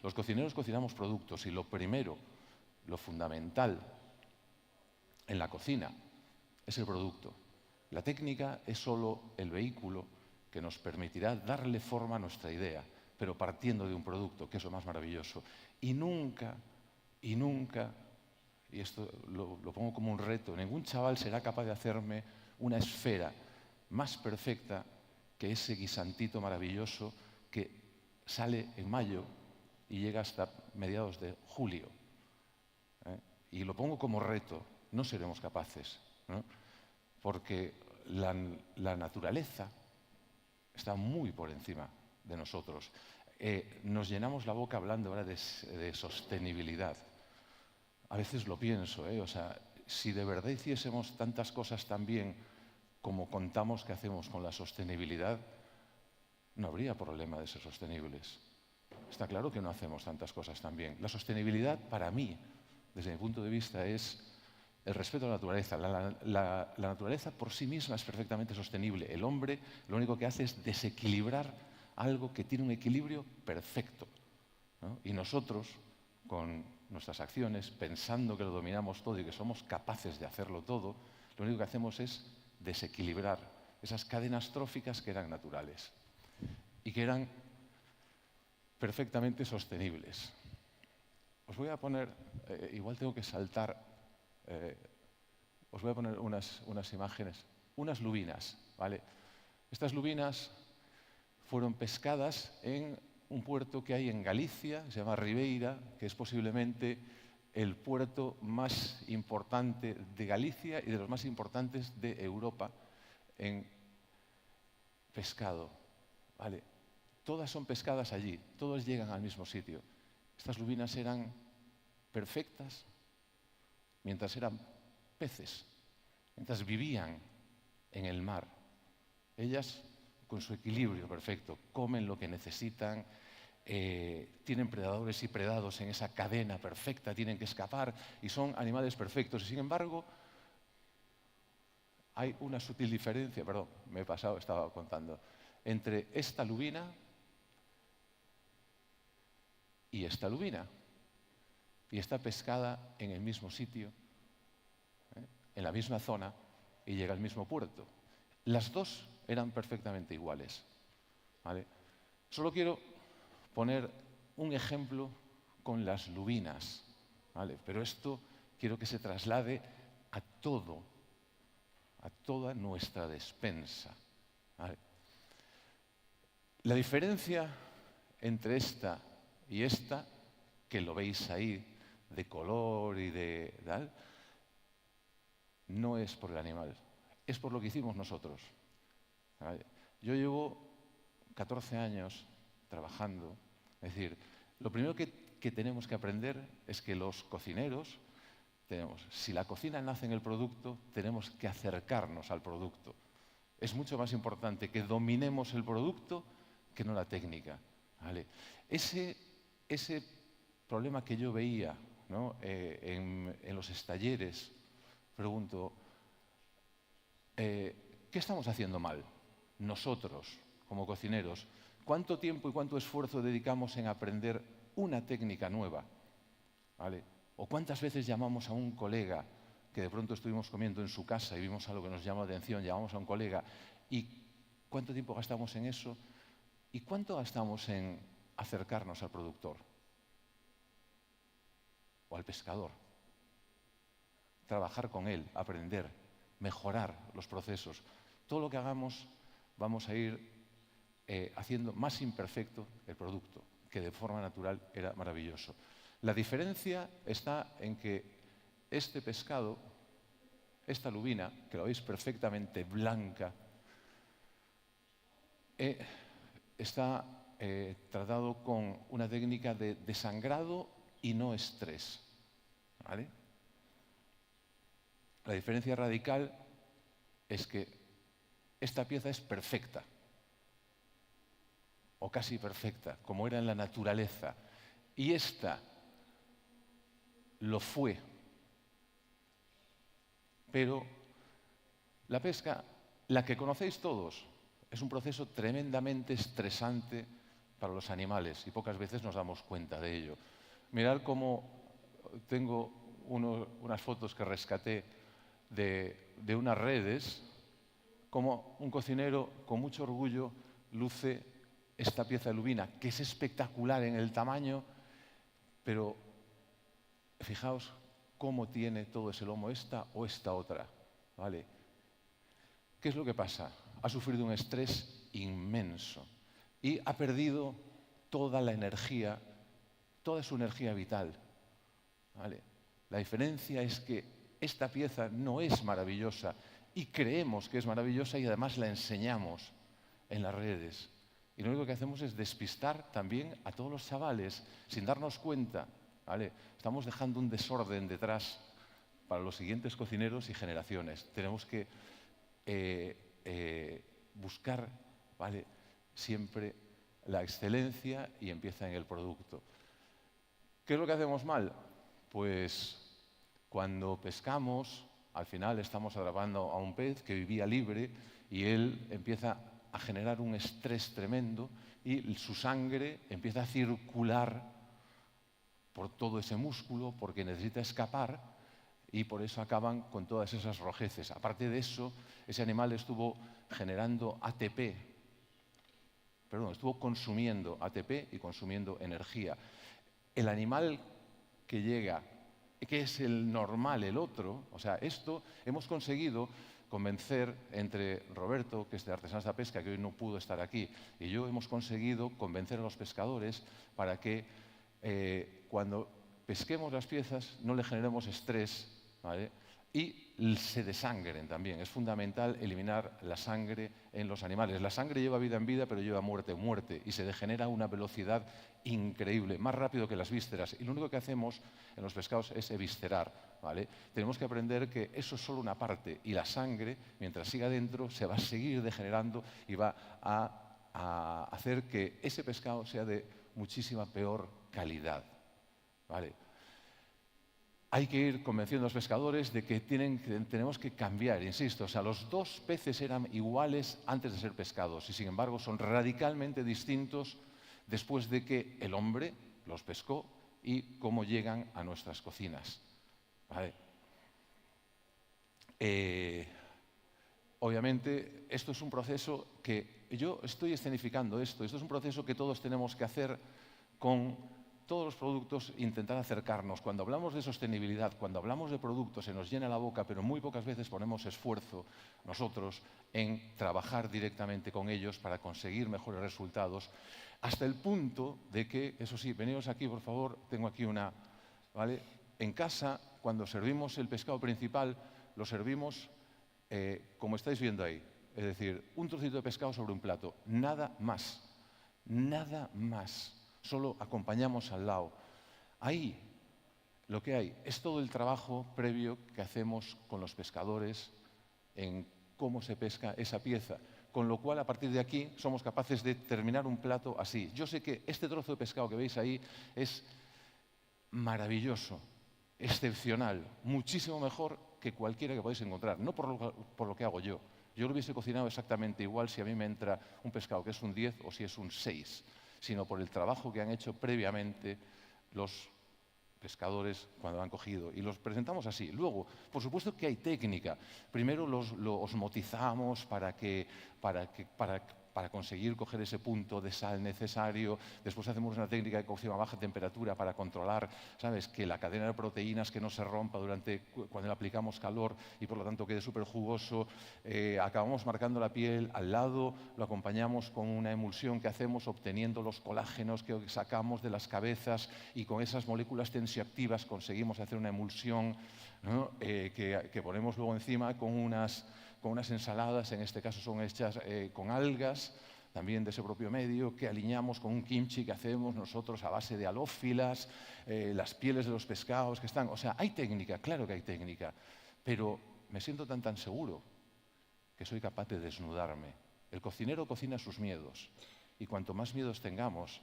Los cocineros cocinamos productos y lo primero, lo fundamental en la cocina es el producto. La técnica es solo el vehículo que nos permitirá darle forma a nuestra idea, pero partiendo de un producto, que es lo más maravilloso. Y nunca, y esto lo pongo como un reto, ningún chaval será capaz de hacerme una esfera más perfecta que ese guisantito maravilloso que sale en mayo y llega hasta mediados de julio. Y lo pongo como reto, no seremos capaces, ¿no? Porque la naturaleza está muy por encima de nosotros. nos llenamos la boca hablando ahora de sostenibilidad. A veces lo pienso, o sea, si de verdad hiciésemos tantas cosas tan bien como contamos que hacemos con la sostenibilidad, no habría problema de ser sostenibles. Está claro que no hacemos tantas cosas tan bien. La sostenibilidad, para mí, desde mi punto de vista, es el respeto a la naturaleza. La naturaleza por sí misma es perfectamente sostenible. El hombre lo único que hace es desequilibrar algo que tiene un equilibrio perfecto, ¿no? Y nosotros, con nuestras acciones, pensando que lo dominamos todo y que somos capaces de hacerlo todo, lo único que hacemos es desequilibrar esas cadenas tróficas que eran naturales y que eran perfectamente sostenibles. Os voy a poner, igual tengo que saltar, os voy a poner unas imágenes, unas lubinas, ¿vale? Estas lubinas fueron pescadas en un puerto que hay en Galicia, se llama Ribeira, que es posiblemente el puerto más importante de Galicia y de los más importantes de Europa en pescado, ¿vale? Todas son pescadas allí, todas llegan al mismo sitio. Estas lubinas eran perfectas mientras eran peces, mientras vivían en el mar. Ellas, con su equilibrio perfecto, comen lo que necesitan, tienen predadores y predados en esa cadena perfecta, tienen que escapar y son animales perfectos. Y sin embargo, hay una sutil diferencia, perdón, me he pasado, estaba contando, entre esta lubina y esta lubina. Y está pescada en el mismo sitio, en la misma zona, y llega al mismo puerto. Las dos eran perfectamente iguales, ¿vale? Solo quiero poner un ejemplo con las lubinas, ¿vale? Pero esto quiero que se traslade a todo, a toda nuestra despensa, ¿vale? La diferencia entre esta y esta, que lo veis ahí, de color y de tal, no es por el animal, es por lo que hicimos nosotros, ¿vale? Yo llevo 14 años trabajando, es decir, lo primero que tenemos que aprender es que los cocineros si la cocina nace en el producto, tenemos que acercarnos al producto. Es mucho más importante que dominemos el producto que no la técnica, ¿vale? Ese problema que yo veía, ¿no? en los talleres, pregunto, ¿qué estamos haciendo mal nosotros como cocineros? ¿Cuánto tiempo y cuánto esfuerzo dedicamos en aprender una técnica nueva? ¿Vale? ¿O cuántas veces llamamos a un colega que de pronto estuvimos comiendo en su casa y vimos algo que nos llamó la atención, llamamos a un colega, y cuánto tiempo gastamos en eso? ¿Y cuánto gastamos en acercarnos al productor? O al pescador. Trabajar con él, aprender, mejorar los procesos. Todo lo que hagamos vamos a ir haciendo más imperfecto el producto, que de forma natural era maravilloso. La diferencia está en que este pescado, esta lubina, que lo veis perfectamente blanca, está tratado con una técnica de desangrado y no estrés, ¿vale? La diferencia radical es que esta pieza es perfecta, o casi perfecta, como era en la naturaleza, y esta lo fue. Pero la pesca, la que conocéis todos, es un proceso tremendamente estresante para los animales y pocas veces nos damos cuenta de ello. Mirad cómo tengo unas fotos que rescaté de unas redes, como un cocinero con mucho orgullo luce esta pieza de lubina, que es espectacular en el tamaño, pero fijaos cómo tiene todo ese lomo, esta o esta otra, ¿vale? ¿Qué es lo que pasa? Ha sufrido un estrés inmenso y ha perdido toda la energía, toda su energía vital, ¿vale? La diferencia es que esta pieza no es maravillosa y creemos que es maravillosa y además la enseñamos en las redes. Y lo único que hacemos es despistar también a todos los chavales, sin darnos cuenta, ¿vale? Estamos dejando un desorden detrás para los siguientes cocineros y generaciones. Tenemos que buscar, ¿vale?, siempre la excelencia y empieza en el producto. ¿Qué es lo que hacemos mal? Pues cuando pescamos, al final estamos atrapando a un pez que vivía libre y él empieza a generar un estrés tremendo y su sangre empieza a circular por todo ese músculo porque necesita escapar y por eso acaban con todas esas rojeces. Aparte de eso, ese animal estuvo generando ATP, perdón, estuvo consumiendo ATP y consumiendo energía. El animal que llega, que es el normal, el otro, o sea, esto hemos conseguido convencer entre Roberto, que es de Artesanos de la Pesca, que hoy no pudo estar aquí, y yo hemos conseguido convencer a los pescadores para que cuando pesquemos las piezas no le generemos estrés, ¿vale?, y se desangren también. Es fundamental eliminar la sangre en los animales. La sangre lleva vida en vida, pero lleva muerte en muerte, y se degenera a una velocidad increíble, más rápido que las vísceras. Y lo único que hacemos en los pescados es eviscerar, ¿vale? Tenemos que aprender que eso es solo una parte, y la sangre, mientras siga dentro, se va a seguir degenerando y va a hacer que ese pescado sea de muchísima peor calidad, ¿vale? Hay que ir convenciendo a los pescadores de que tenemos que cambiar, insisto. O sea, los dos peces eran iguales antes de ser pescados y, sin embargo, son radicalmente distintos después de que el hombre los pescó y cómo llegan a nuestras cocinas, ¿vale? Obviamente, esto es un proceso que yo estoy escenificando esto es un proceso que todos tenemos que hacer con todos los productos, intentar acercarnos. Cuando hablamos de sostenibilidad, cuando hablamos de productos, se nos llena la boca, pero muy pocas veces ponemos esfuerzo nosotros en trabajar directamente con ellos para conseguir mejores resultados, hasta el punto de que, eso sí, venidos aquí, por favor, tengo aquí una, ¿vale? En casa, cuando servimos el pescado principal, lo servimos como estáis viendo ahí, es decir, un trocito de pescado sobre un plato, nada más, nada más. Solo acompañamos al lado. Ahí lo que hay es todo el trabajo previo que hacemos con los pescadores en cómo se pesca esa pieza, con lo cual a partir de aquí somos capaces de terminar un plato así. Yo sé que este trozo de pescado que veis ahí es maravilloso, excepcional, muchísimo mejor que cualquiera que podéis encontrar, no por lo que hago yo. Yo lo hubiese cocinado exactamente igual si a mí me entra un pescado que es un 10 o si es un 6. Sino por el trabajo que han hecho previamente los pescadores cuando han cogido. Y los presentamos así. Luego, por supuesto que hay técnica. Primero los osmotizamos para conseguir coger ese punto de sal necesario. Después hacemos una técnica de cocción a baja temperatura para controlar, ¿sabes?, que la cadena de proteínas que no se rompa cuando le aplicamos calor y por lo tanto quede súper jugoso. Acabamos marcando la piel al lado, lo acompañamos con una emulsión que hacemos obteniendo los colágenos que sacamos de las cabezas y con esas moléculas tensioactivas conseguimos hacer una emulsión, ¿no?, que ponemos luego encima con unas ensaladas, en este caso son hechas con algas, también de ese propio medio, que aliñamos con un kimchi que hacemos nosotros a base de halófilas, las pieles de los pescados que están... O sea, hay técnica, claro que hay técnica, pero me siento tan seguro que soy capaz de desnudarme. El cocinero cocina sus miedos y cuanto más miedos tengamos,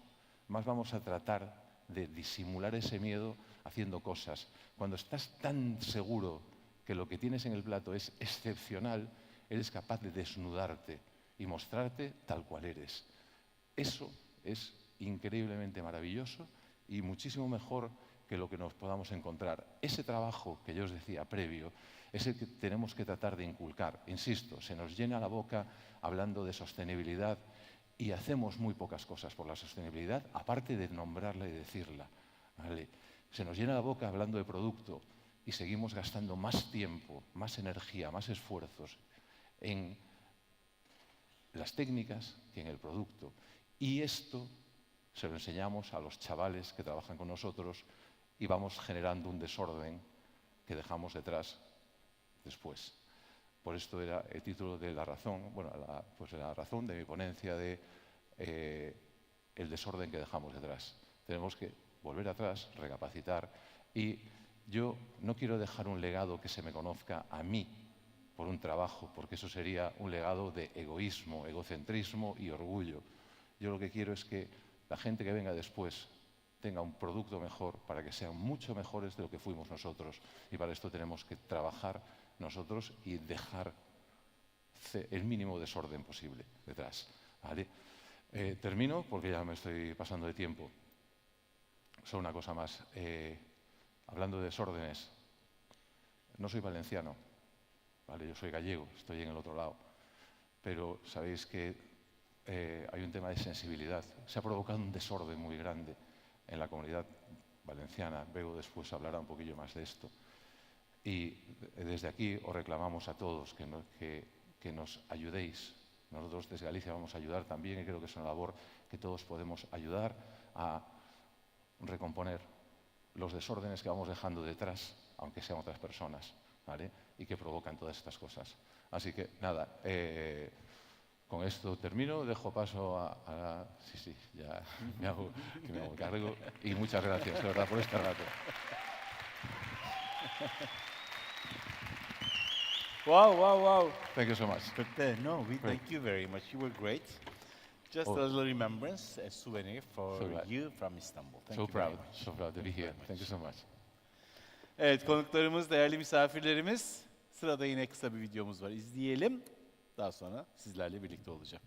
más vamos a tratar de disimular ese miedo haciendo cosas. Cuando estás tan seguro que lo que tienes en el plato es excepcional, eres capaz de desnudarte y mostrarte tal cual eres. Eso es increíblemente maravilloso y muchísimo mejor que lo que nos podamos encontrar. Ese trabajo que yo os decía previo es el que tenemos que tratar de inculcar. Insisto, se nos llena la boca hablando de sostenibilidad y hacemos muy pocas cosas por la sostenibilidad, aparte de nombrarla y decirla, ¿vale? Se nos llena la boca hablando de producto y seguimos gastando más tiempo, más energía, más esfuerzos en las técnicas que en el producto. Y esto se lo enseñamos a los chavales que trabajan con nosotros y vamos generando un desorden que dejamos detrás después. Por esto era el título de la razón, bueno, pues la razón de mi ponencia de el desorden que dejamos detrás. Tenemos que volver atrás, recapacitar, y yo no quiero dejar un legado que se me conozca a mí por un trabajo, porque eso sería un legado de egoísmo, egocentrismo y orgullo. Yo lo que quiero es que la gente que venga después tenga un producto mejor para que sean mucho mejores de lo que fuimos nosotros. Y para esto tenemos que trabajar nosotros y dejar el mínimo desorden posible detrás. ¿Vale? Termino porque ya me estoy pasando de tiempo. Solo una cosa más. Hablando de desórdenes, no soy valenciano, ¿vale? Yo soy gallego, estoy en el otro lado. Pero sabéis que hay un tema de sensibilidad. Se ha provocado un desorden muy grande en la comunidad valenciana. Bego después hablará un poquillo más de esto. Y desde aquí os reclamamos a todos que nos ayudéis. Nosotros desde Galicia vamos a ayudar también, y creo que es una labor que todos podemos ayudar a recomponer los desórdenes que vamos dejando detrás, aunque sean otras personas, ¿vale? Y que provocan todas estas cosas. Así que, nada, con esto termino, dejo paso a sí, ya me hago cargo, y muchas gracias, de verdad, por este rato. Wow. Thank you so much. No, we Great. thank you very much. You were great. Just a little remembrance, a souvenir for So glad. you from Istanbul. Thank So you very proud, much. so proud to be here. Thank you so much. Evet, konuklarımız, değerli misafirlerimiz. Sırada yine kısa bir videomuz var. İzleyelim. Daha sonra sizlerle birlikte olacağım.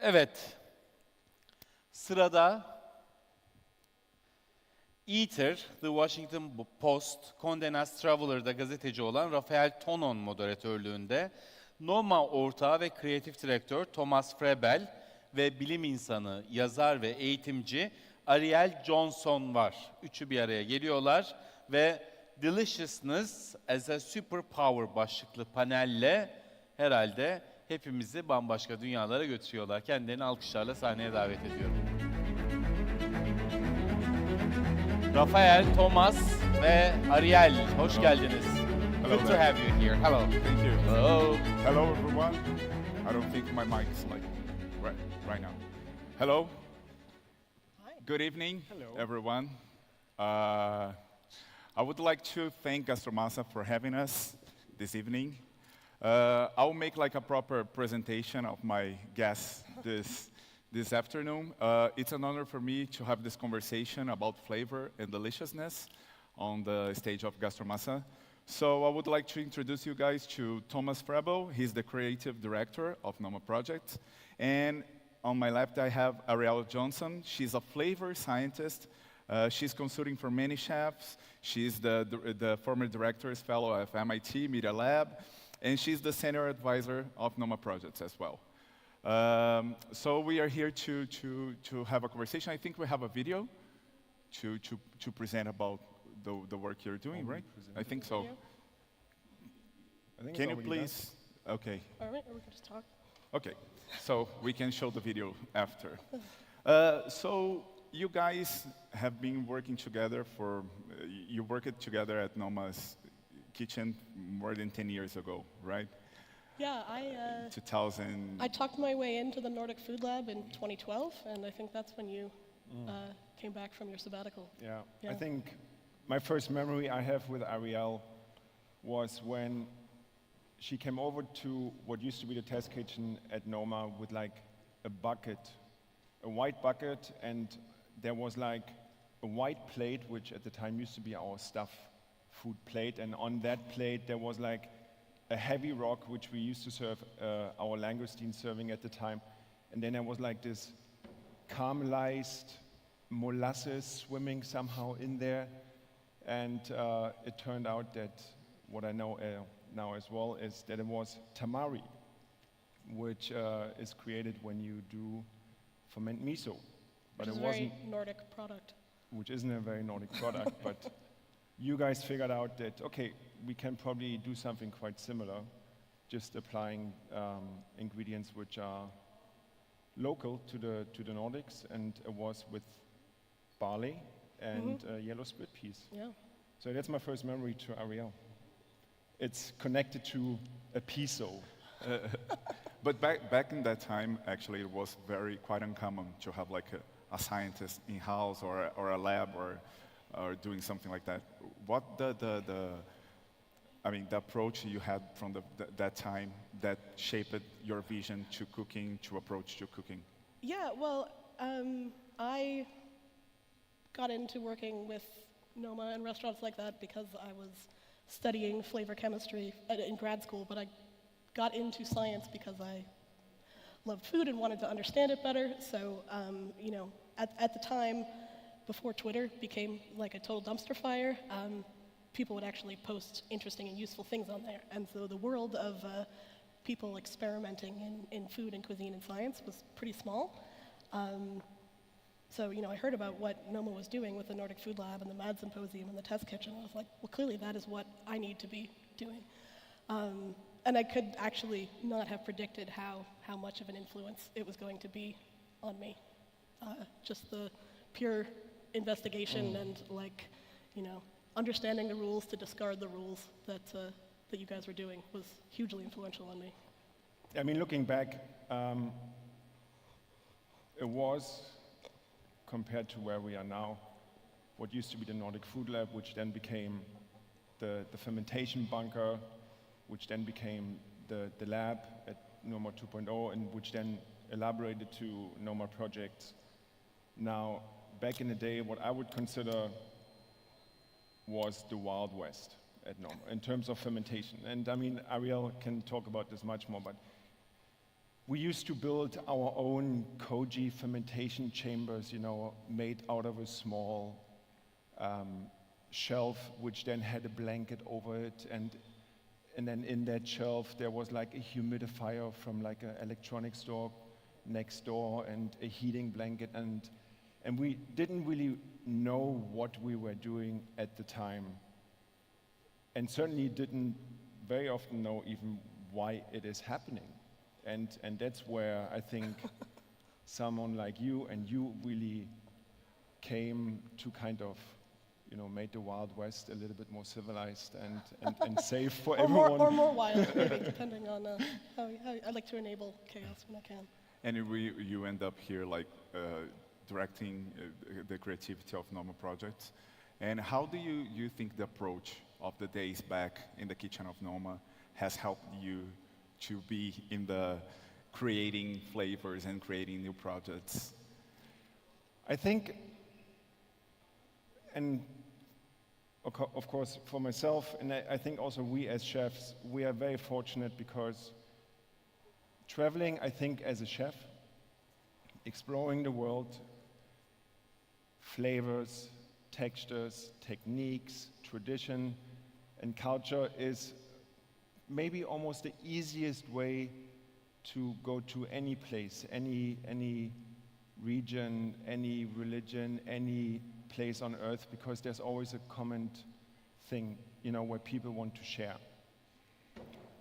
Evet, sırada Eater, The Washington Post, Condé Nast Traveler'da gazeteci olan Rafael Tonon moderatörlüğünde Noma ortağı ve kreatif direktör Thomas Frebel ve bilim insanı, yazar ve eğitimci Ariel Johnson var. Üçü bir araya geliyorlar ve Deliciousness as a Superpower başlıklı panelle herhalde hepimizi bambaşka dünyalara götürüyorlar. Kendilerini alkışlarla sahneye davet ediyorum. Rafael, Thomas ve Ariel, hoş geldiniz. Hello Good there. to have you here. Hello. Thank you. Hello. Hello, everyone. I don't think my mic is like right now. Hello. Hi. Good evening, everyone. I would like to thank Gastromasa for having us this evening. I'll make like a proper presentation of my guests this afternoon. It's an honor for me to have this conversation about flavor and deliciousness on the stage of Gastromasa. So I would like to introduce you guys to Thomas Frebel. He's the creative director of Noma Project. And on my left, I have Ariel Johnson. She's a flavor scientist. She's consulting for many chefs. She's the former director's fellow of MIT Media Lab. And she's the senior advisor of Noma Projects as well. So we are here to have a conversation. I think we have a video to present about the work you're doing, right? I think so. Can you please? Okay. All right, or we can just talk. Okay, so we can show the video after. So you guys have been working together you worked together at Noma's kitchen more than 10 years ago, right? Yeah, 2000. I talked my way into the Nordic Food Lab in 2012, and I think that's when you came back from your sabbatical. Yeah. Yeah. I think my first memory I have with Ariel was when she came over to what used to be the test kitchen at Noma with like a bucket, a white bucket, and there was like a white plate, which at the time used to be our stuff food plate, and on that plate there was like a heavy rock, which we used to serve our langoustine serving at the time, and then there was like this caramelized molasses swimming somehow in there, and it turned out that what I know now as well is that it was tamari, which is created when you do ferment miso. Which is a very Nordic product. Which isn't a very Nordic product, but you guys figured out that, okay, we can probably do something quite similar, just applying ingredients which are local to the Nordics, and it was with barley and yellow split peas. Yeah. So that's my first memory to Ariel. It's connected to a piso. But back in that time, actually, it was quite uncommon to have like a scientist in-house or a lab or doing something like that. What the approach you had from that time that shaped your vision to cooking, to approach to cooking? Yeah, well, I got into working with Noma and restaurants like that because I was studying flavor chemistry in grad school, but I got into science because I loved food and wanted to understand it better. So, at the time, before Twitter became like a total dumpster fire, people would actually post interesting and useful things on there. And so the world of people experimenting in food and cuisine and science was pretty small. So, I heard about what Noma was doing with the Nordic Food Lab and the MAD Symposium and the test kitchen. I was like, well, clearly that is what I need to be doing. And I could actually not have predicted how much of an influence it was going to be on me. Just the pure investigation and understanding the rules to discard the rules that you guys were doing was hugely influential on me. I mean, looking back, it was, compared to where we are now, what used to be the Nordic Food Lab, which then became the fermentation bunker, which then became the lab at Noma 2.0, and which then elaborated to Noma projects. Now, back in the day, what I would consider was the Wild West at Noma in terms of fermentation. And I mean, Ariel can talk about this much more, but we used to build our own koji fermentation chambers, made out of a small shelf, which then had a blanket over it, and then in that shelf there was like a humidifier from like an electronics store next door, and a heating blanket, and we didn't really know what we were doing at the time, and certainly didn't very often know even why it is happening. And that's where I think someone like you really came to kind of, made the Wild West a little bit more civilized and safe for everyone. Or more wild, maybe, depending on how I like to enable chaos when I can. And you end up here like directing the creativity of Noma projects. And how do you think the approach of the days back in the kitchen of Noma has helped you to be in the creating flavors and creating new projects? I think, and of course for myself, and I think also we as chefs, we are very fortunate because traveling, I think, as a chef, exploring the world, flavors, textures, techniques, tradition, and culture is maybe almost the easiest way to go to any place, any region, any religion, any place on earth, because there's always a common thing, where people want to share.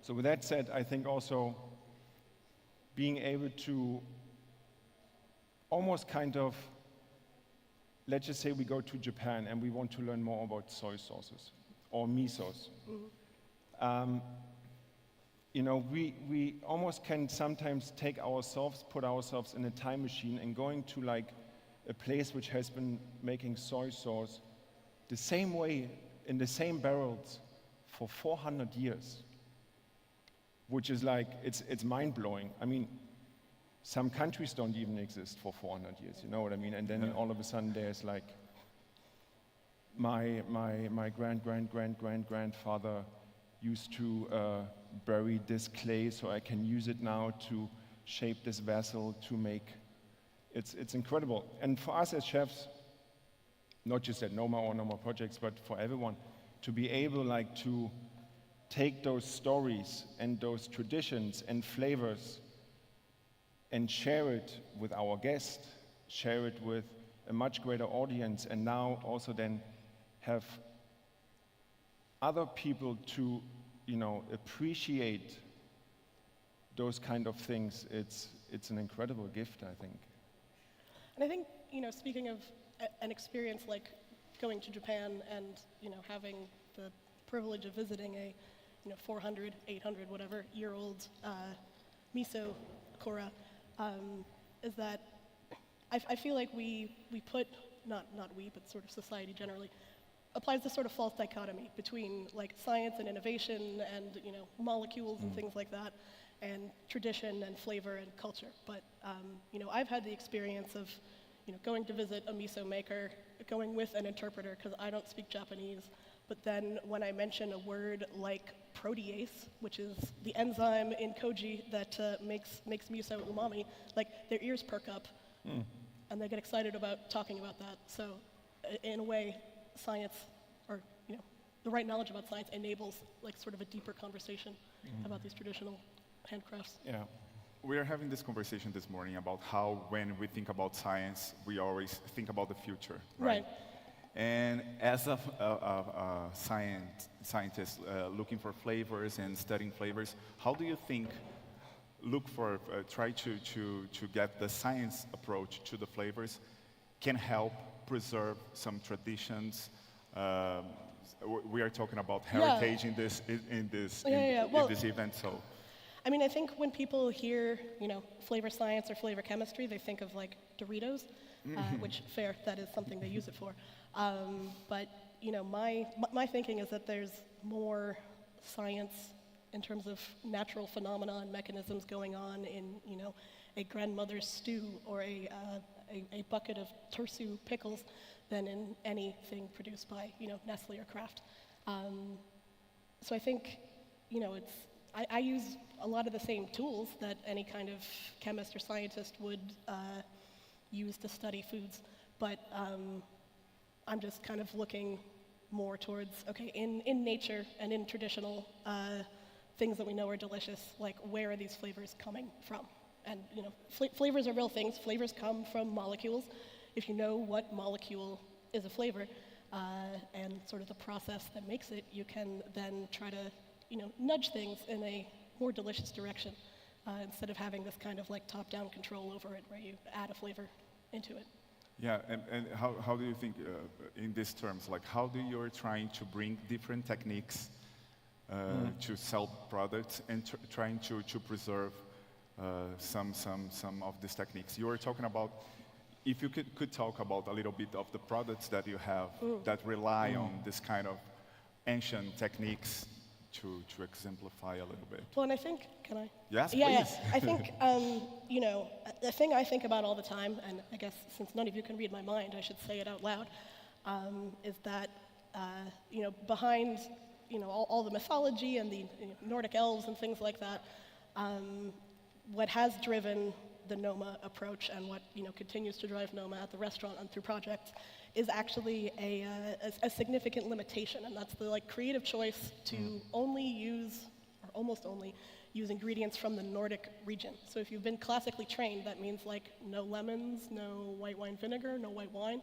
So with that said, I think also being able to almost kind of, let's just say we go to Japan and we want to learn more about soy sauces or misos. We almost can sometimes take ourselves, put ourselves in a time machine and going to like a place which has been making soy sauce the same way, in the same barrels for 400 years. which is like, it's mind-blowing. I mean, some countries don't even exist for 400 years, you know what I mean? And then all of a sudden there's like, my grandfather used to bury this clay so I can use it now to shape this vessel to make, it's incredible. And for us as chefs, not just at Noma or Noma projects, but for everyone, to be able like to take those stories and those traditions and flavors and share it with our guests, share it with a much greater audience, and now also then have other people to, you know, appreciate those kind of things. It's an incredible gift, I think. And I think, you know, speaking of an experience like going to Japan and, you know, having the privilege of visiting a, you know, 400, 800, whatever year-old miso kura, is that I feel like we put, not we, but sort of society generally, applies this sort of false dichotomy between like science and innovation and, you know, molecules and things like that, and tradition and flavor and culture. But, you know, I've had the experience of, you know, going to visit a miso maker, going with an interpreter because I don't speak Japanese, but then when I mention a word like protease, which is the enzyme in koji that makes miso umami, like their ears perk up and they get excited about talking about that. So in a way, science, or, you know, the right knowledge about science enables like sort of a deeper conversation about these traditional handcrafts. Yeah. We are having this conversation this morning about how when we think about science, we always think about the future, right? And as a scientist looking for flavors and studying flavors, how do you think, try to get the science approach to the flavors can help preserve some traditions? We are talking about heritage in this event, so. I mean, I think when people hear, you know, flavor science or flavor chemistry, they think of like Doritos, which fair, that is something they use it for. But, you know, my thinking is that there's more science in terms of natural phenomena and mechanisms going on in, you know, a grandmother's stew or a bucket of tersu pickles than in anything produced by, you know, Nestle or Kraft. So I think, you know, I use a lot of the same tools that any kind of chemist or scientist would use to study foods, but I'm just kind of looking more towards, okay, in nature and in traditional things that we know are delicious, like where are these flavors coming from? And, you know, flavors are real things. Flavors come from molecules. If you know what molecule is a flavor and sort of the process that makes it, you can then try to, you know, nudge things in a more delicious direction instead of having this kind of like top-down control over it where you add a flavor into it. Yeah, and how do you think in these terms, like how do you're trying to bring different techniques to sell products and trying to preserve some of these techniques? You were talking about, if you could talk about a little bit of the products that you have that rely on this kind of ancient techniques to exemplify a little bit. Well, and I think, can I? Yes, yeah, please. Yeah. I think, you know, the thing I think about all the time, and I guess since none of you can read my mind, I should say it out loud, is that, you know, behind, you know, all the mythology and the Nordic elves and things like that, what has driven the Noma approach and what, you know, continues to drive Noma at the restaurant and through projects is actually a significant limitation, and that's the like creative choice to only use, or almost only, use ingredients from the Nordic region. So if you've been classically trained, that means like no lemons, no white wine vinegar, no white wine.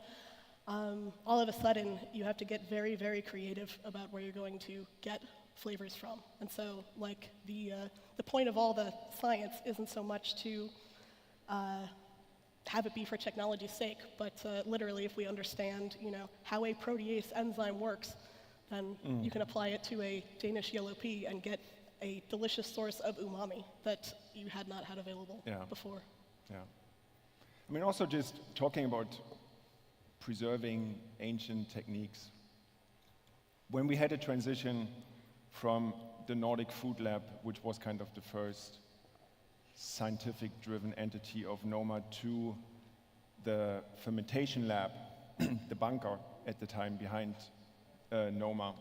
All of a sudden, you have to get very, very creative about where you're going to get flavors from. And so like the point of all the science isn't so much to have it be for technology's sake, but literally if we understand, you know, how a protease enzyme works, then you can apply it to a Danish yellow pea and get a delicious source of umami that you had not had available before. Yeah. I mean, also just talking about preserving ancient techniques. When we had a transition from the Nordic Food Lab, which was kind of the first scientific-driven entity of Noma, to the fermentation lab, the bunker at the time behind Noma.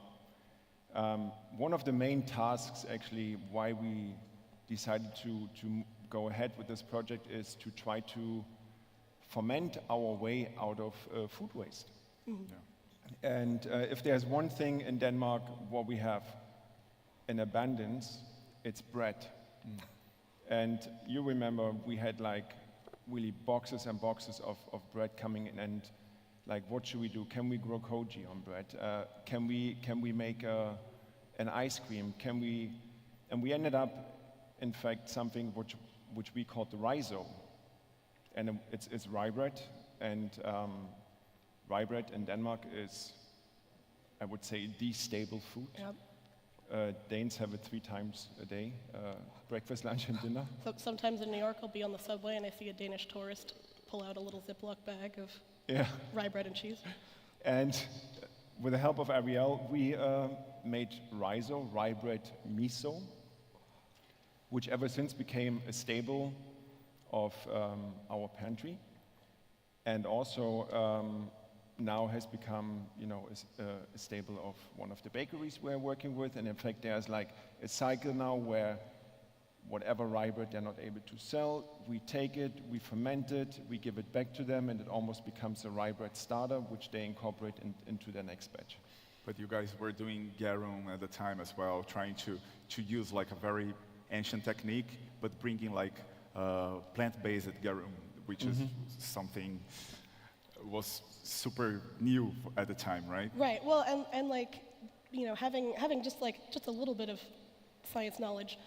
One of the main tasks, actually, why we decided to go ahead with this project is to try to ferment our way out of food waste. And if there's one thing in Denmark what we have in abundance, it's bread. And you remember we had like really boxes and boxes of bread coming in, and like, what should we do? Can we grow koji on bread? Can we make an ice cream? And we ended up, in fact, something which we called the rhizo. And it's rye bread, and rye bread in Denmark is, I would say, the staple food. Yep. Danes have it 3 times a day, breakfast, lunch, and dinner. So sometimes in New York, I'll be on the subway and I see a Danish tourist pull out a little Ziploc bag of rye bread and cheese. And with the help of Ariel, we made rhizo, rye bread miso, which ever since became a staple of our pantry, and also now has become, a staple of one of the bakeries we're working with. And in fact, there's like a cycle now where whatever rye bread they're not able to sell, we take it, we ferment it, we give it back to them, and it almost becomes a rye bread starter, which they incorporate into their next batch. But you guys were doing garum at the time as well, trying to use like a very ancient technique, but bringing like plant-based garum, which is something was super new at the time, right? Right. Well, and like, having just a little bit of science knowledge,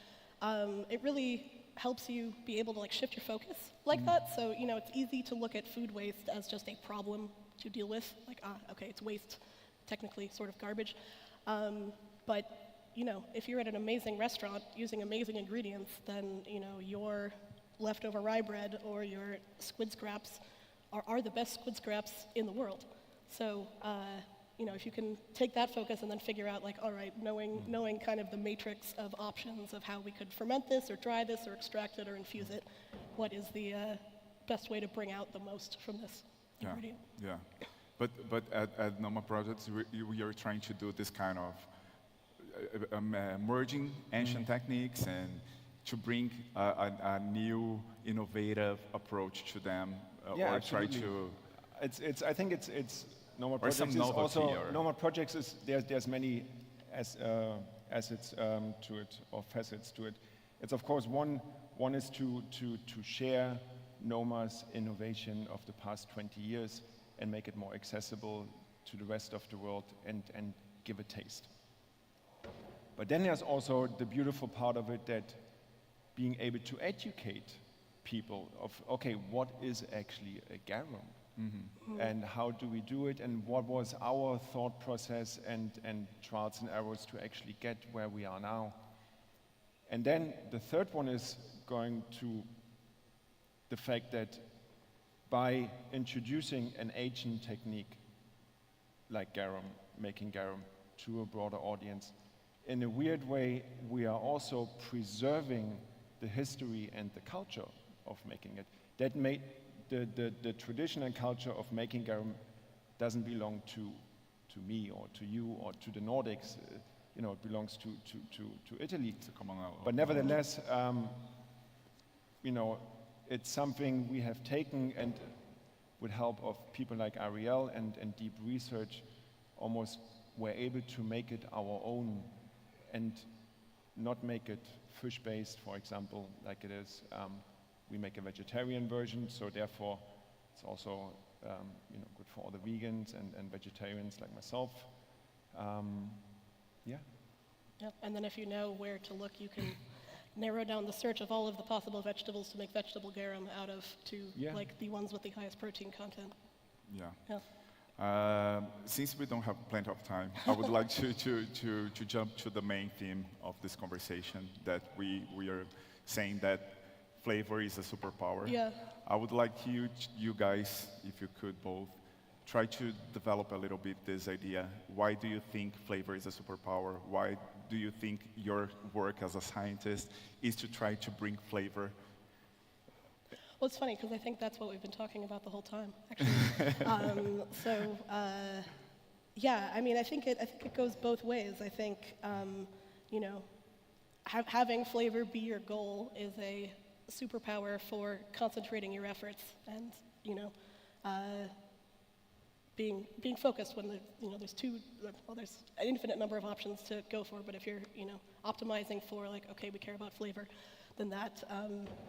it really helps you be able to like shift your focus like that. So it's easy to look at food waste as just a problem to deal with. Like, okay, it's waste, technically sort of garbage. But if you're at an amazing restaurant using amazing ingredients, then your leftover rye bread or your squid scraps are the best squid scraps in the world. So, if you can take that focus and then figure out, like, all right, knowing kind of the matrix of options of how we could ferment this or dry this or extract it or infuse it, what is the best way to bring out the most from this ingredient? Yeah. But at Noma Projects, we are trying to do this kind of merging ancient techniques and to bring a new, innovative approach to them. Or try to. I think it's Noma Projects some is novelty also or Noma Projects is there's many assets to it, or facets to it. It's of course one is to share Noma's innovation of the past 20 years and make it more accessible to the rest of the world and give a taste. But then there's also the beautiful part of it, that being able to educate people of, okay, what is actually a garum? And how do we do it? And what was our thought process and trials and errors to actually get where we are now? And then the third one is going to the fact that by introducing an ancient technique like garum, making garum, to a broader audience, in a weird way, we are also preserving the history and the culture of making it. That made the traditional culture of making garum doesn't belong to me or to you or to the Nordics. It belongs to Italy. But nevertheless, it's something we have taken, and with help of people like Ariel and deep research, almost we're able to make it our own and not make it fish-based, for example, like it is. We make a vegetarian version, so therefore it's also good for all the vegans and vegetarians like myself. Yep. And then if you know where to look, you can narrow down the search of all of the possible vegetables to make vegetable garum out of to like the ones with the highest protein content. Since we don't have plenty of time, I would like to jump to the main theme of this conversation, that we are saying that flavor is a superpower. Yeah. I would like you guys, if you could both, try to develop a little bit this idea. Why do you think flavor is a superpower? Why do you think your work as a scientist is to try to bring flavor? Well, it's funny because I think that's what we've been talking about the whole time, actually. Yeah, I mean, I think it goes both ways. I think, you know, having flavor be your goal is a superpower for concentrating your efforts and, you know, being focused when there's an infinite number of options to go for. But if you're, you know, optimizing for like, okay, we care about flavor, then that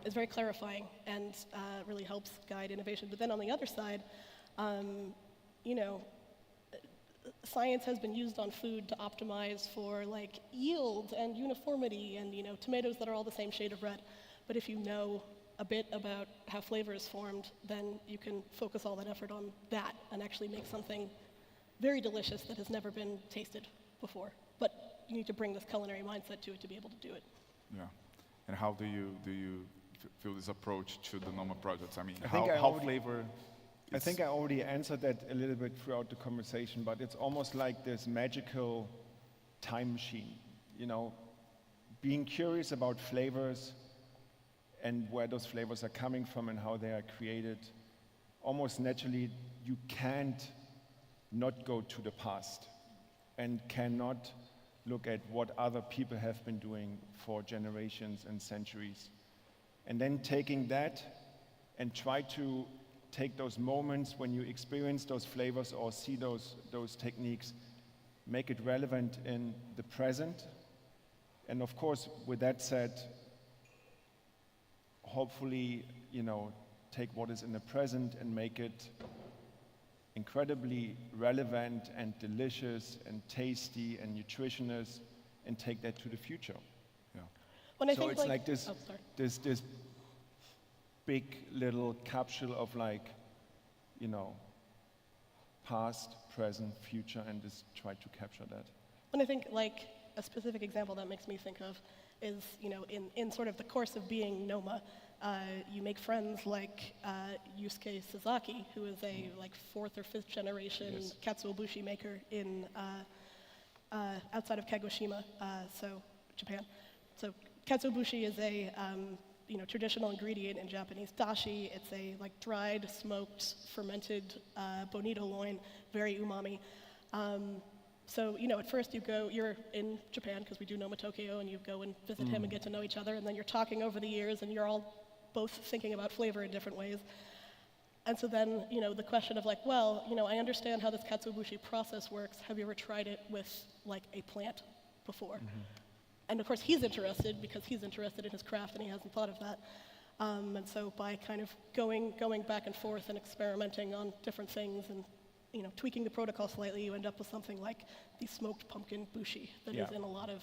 is very clarifying and really helps guide innovation. But then on the other side, you know, science has been used on food to optimize for like yield and uniformity and, you know, tomatoes that are all the same shade of red. But if you know a bit about how flavor is formed, then you can focus all that effort on that and actually make something very delicious that has never been tasted before. But you need to bring this culinary mindset to it to be able to do it. Yeah. And how do you feel this approach to the NOMA projects? I mean, I think I already answered that a little bit throughout the conversation, but it's almost like this magical time machine, you know, being curious about flavors and where those flavors are coming from and how they are created. Almost naturally, you can't not go to the past and cannot look at what other people have been doing for generations and centuries. And then taking that and try to take those moments when you experience those flavors or see those techniques, make it relevant in the present. And of course, with that said, hopefully, you know, take what is in the present and make it incredibly relevant and delicious and tasty and nutritious and take that to the future. Yeah. When I so think it's like this, oh, sorry. this big little capsule of like, you know, past, present, future, and just try to capture that. When I think like a specific example that makes me think of is, you know, in sort of the course of being NOMA, you make friends like Yusuke Sasaki, who is a like 4th or 5th generation katsuobushi maker in outside of Kagoshima, so Japan. So katsuobushi is a you know, traditional ingredient in Japanese dashi. It's a like dried, smoked, fermented bonito loin, very umami. So, you know, at first you're in Japan, because we do NOMA Tokyo, and you go and visit him and get to know each other, and then you're talking over the years, and you're all both thinking about flavor in different ways. And so then, you know, the question of like, well, you know, I understand how this katsuobushi process works. Have you ever tried it with like a plant before? And of course, he's interested because he's interested in his craft, and he hasn't thought of that. And so by kind of going back and forth and experimenting on different things and, you know, tweaking the protocol slightly, you end up with something like the smoked pumpkin bushi that is in a lot of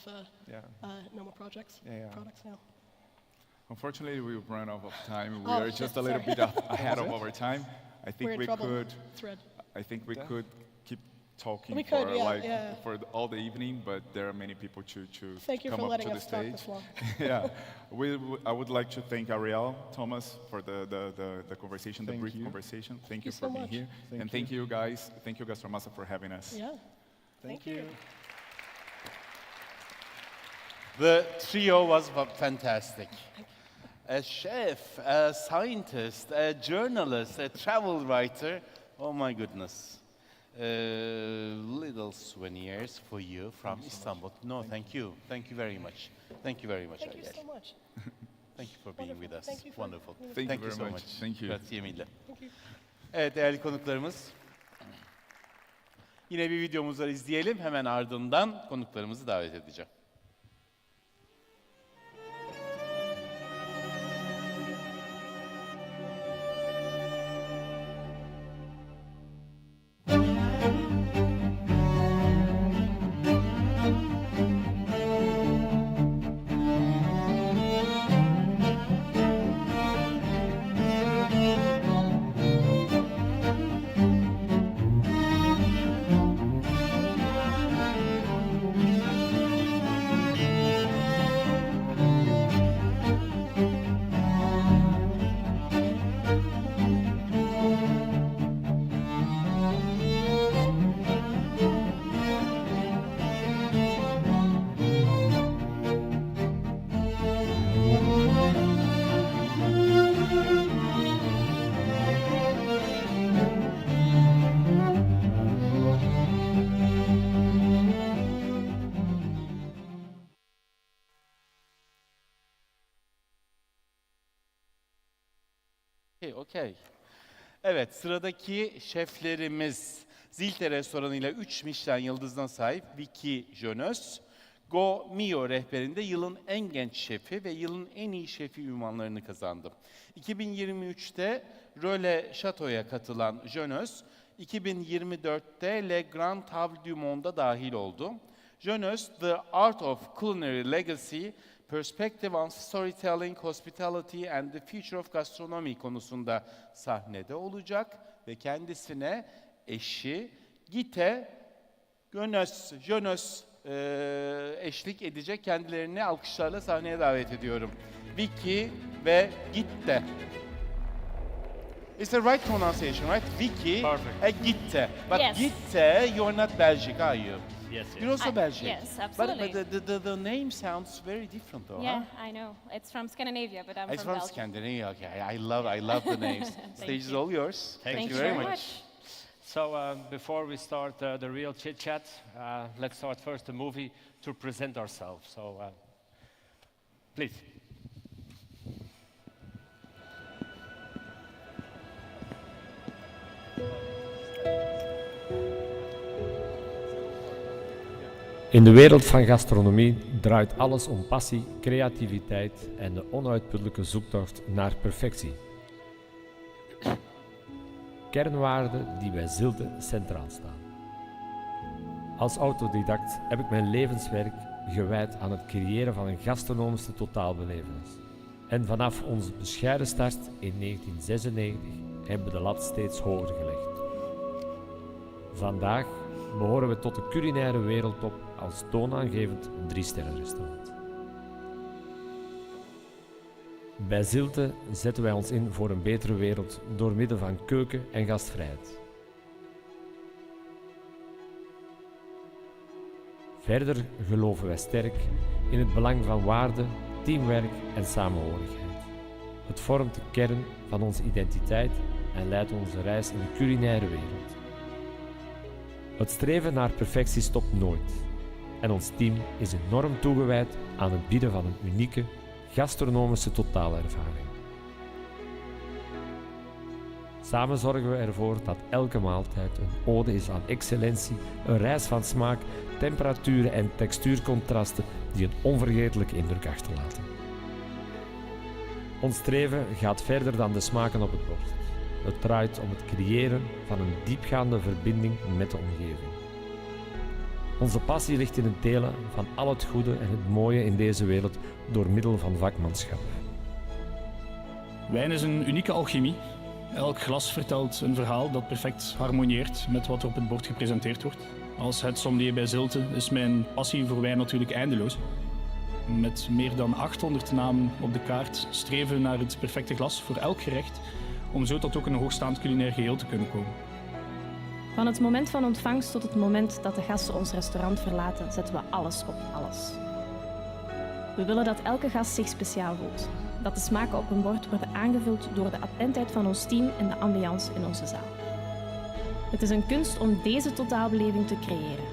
NOMA products now. Unfortunately, we've run out of time. We are just a little bit ahead of our time. I think we could keep talking for all the evening, but there are many people to come up to the stage. Yeah, I would like to thank Ariel, Thomas, for the conversation, the brief conversation. Thank you for being here, and thank you guys. Thank you, Gastromasa, for having us. Yeah, thank you. The trio was fantastic. A chef, a scientist, a journalist, a travel writer. Oh my goodness. Little souvenirs for you from Istanbul. No, thank you. Thank you very much. Thank you very much. Thank you so much. Thank you for being with us. Thank you Wonderful. Thank you very much. Thank you. Grazie mille. Thank you. Evet değerli konuklarımız. Yine bir videomuzu izleyelim. Hemen ardından konuklarımızı davet edeceğim. Okay. Evet, sıradaki şeflerimiz Zilte restoranı ile 3 Michelin yıldızına sahip Vicky Jones, Go Mio rehberinde yılın en genç şefi ve yılın en iyi şefi unvanlarını kazandı. 2023'te Relais Chateau'ya katılan Jones, 2024'te Le Grand Table du Monde'a dahil oldu. Jones, The Art of Culinary Legacy, Perspective on Storytelling, Hospitality and the Future of Gastronomy konusunda sahnede olacak ve kendisine eşi Gite Jones eşlik edecek. Kendilerini alkışlarla sahneye davet ediyorum. Vicky ve Gitte. It's the right pronunciation, right? Vicky and Gitte. But Yes. Gitte, you're not Belgian, are you? Yes, You're also Belgian. Yes, absolutely. But the name sounds very different, though. Yeah, Huh? I know. It's from Scandinavia, but I'm It's from from Belgium. Scandinavia. Okay, I love the names. Stage is you. all yours. Thank you very much. So before we start the real chit-chat, let's start first the movie to present ourselves. So please. In de wereld van gastronomie draait alles om passie, creativiteit en de onuitputtelijke zoektocht naar perfectie. Kernwaarden die bij Zilte centraal staan. Als autodidact heb ik mijn levenswerk gewijd aan het creëren van een gastronomische totaalbelevenis. En vanaf onze bescheiden start in 1996 hebben we de lat steeds hoger gelegd. Vandaag behoren we tot de culinaire wereldtop als toonaangevend 3-sterrenrestaurant. Bij Zilte zetten wij ons in voor een betere wereld door middel van keuken en gastvrijheid. Verder geloven wij sterk in het belang van waarde, teamwerk en samenhorigheid. Het vormt de kern van onze identiteit en leidt onze reis in de culinaire wereld. Het streven naar perfectie stopt nooit. En ons team is enorm toegewijd aan het bieden van een unieke gastronomische totaalervaring. Samen zorgen we ervoor dat elke maaltijd een ode is aan excellentie, een reis van smaak, temperaturen en textuurcontrasten die een onvergetelijke indruk achterlaten. Ons streven gaat verder dan de smaken op het bord. Het draait om het creëren van een diepgaande verbinding met de omgeving. Onze passie ligt in het delen van al het goede en het mooie in deze wereld door middel van vakmanschap. Wijn is een unieke alchemie. Elk glas vertelt een verhaal dat perfect harmonieert met wat er op het bord gepresenteerd wordt. Als het sommelier bij Zilte is mijn passie voor wijn natuurlijk eindeloos. Met meer dan 800 namen op de kaart streven we naar het perfecte glas voor elk gerecht, om zo tot ook een hoogstaand culinair geheel te kunnen komen. Van het moment van ontvangst tot het moment dat de gasten ons restaurant verlaten, zetten we alles op alles. We willen dat elke gast zich speciaal voelt. Dat de smaken op een bord worden aangevuld door de attentheid van ons team en de ambiance in onze zaal. Het is een kunst om deze totaalbeleving te creëren.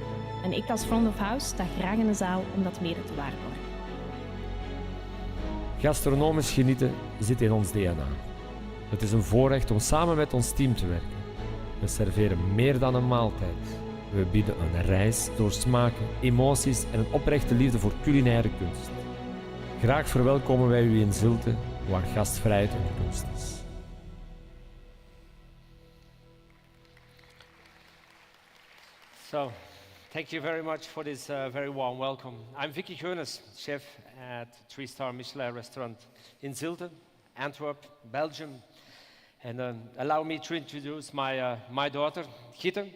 En ik als front of house sta graag in de zaal om dat mede te waarborgen. Gastronomisch genieten zit in ons DNA. Het is een voorrecht om samen met ons team te werken. We serveren meer dan een maaltijd. We bieden een reis door smaken, emoties en een oprechte liefde voor culinaire kunst. Graag verwelkomen wij u in Zilte, waar gastvrijheid een kunst is. So, thank you very much for this very warm welcome. I'm Vicky Jones, chef at 3-star Michelin restaurant in Zilte, Antwerp, Belgium. And allow me to introduce my daughter, Gitte,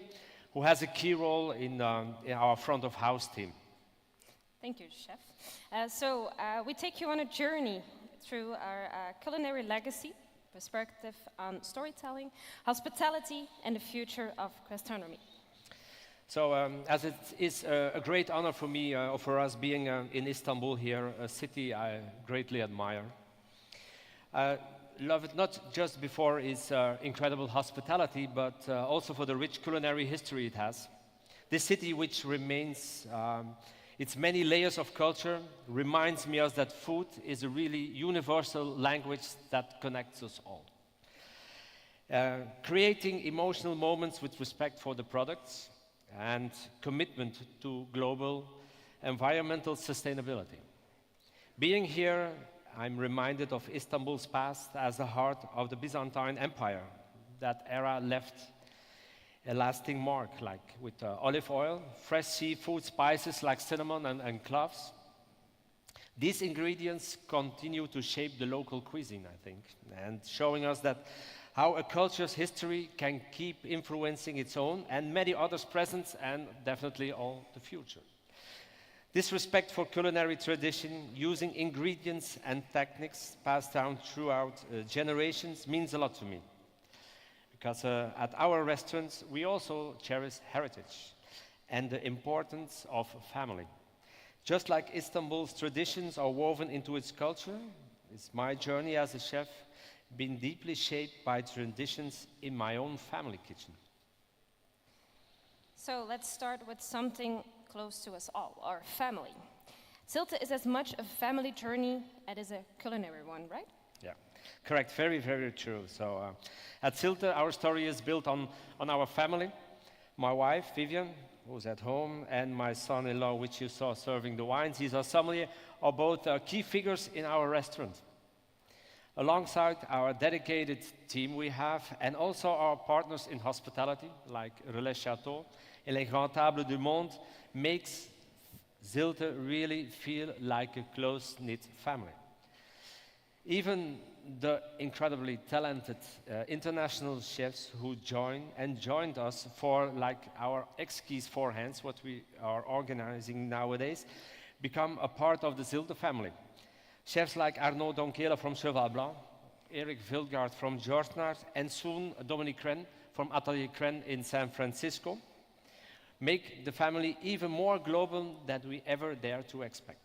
who has a key role in our front of house team. Thank you, Chef. We take you on a journey through our culinary legacy, perspective on storytelling, hospitality, and the future of gastronomy. So, as it is a great honor for me, or for us being in Istanbul here, a city I greatly admire. Love it not just before its incredible hospitality, but also for the rich culinary history it has. This city, which remains its many layers of culture, reminds me that food is a really universal language that connects us all. creating emotional moments with respect for the products and commitment to global environmental sustainability. Being here, I'm reminded of Istanbul's past as the heart of the Byzantine Empire. That era left a lasting mark, like with olive oil, fresh seafood, spices like cinnamon and cloves. These ingredients continue to shape the local cuisine, I think, and showing us that how a culture's history can keep influencing its own and many others present and definitely all the future. This respect for culinary tradition, using ingredients and techniques passed down throughout generations means a lot to me. Because at our restaurants, we also cherish heritage and the importance of family. Just like Istanbul's traditions are woven into its culture, it's my journey as a chef been deeply shaped by traditions in my own family kitchen. So let's start with something close to us all, our family. Zilte is as much a family journey as it is a culinary one, right? Yeah, correct, very, very true. So at Zilte, our story is built on our family. My wife, Vivian, who's at home, and my son-in-law, which you saw serving the wines, he's our sommelier, are both key figures in our restaurant. Alongside our dedicated team we have, and also our partners in hospitality, like Relais Chateau and Les Grands Tables du Monde, makes Zilte really feel like a close-knit family. Even the incredibly talented international chefs who joined us for like our Exquise Forehands, what we are organizing nowadays, become a part of the Zilte family. Chefs like Arnaud Donquela from Cheval Blanc, Eric Vilgaard from Georgenard, and soon Dominique Crenn from Atelier Crenn in San Francisco make the family even more global than we ever dare to expect.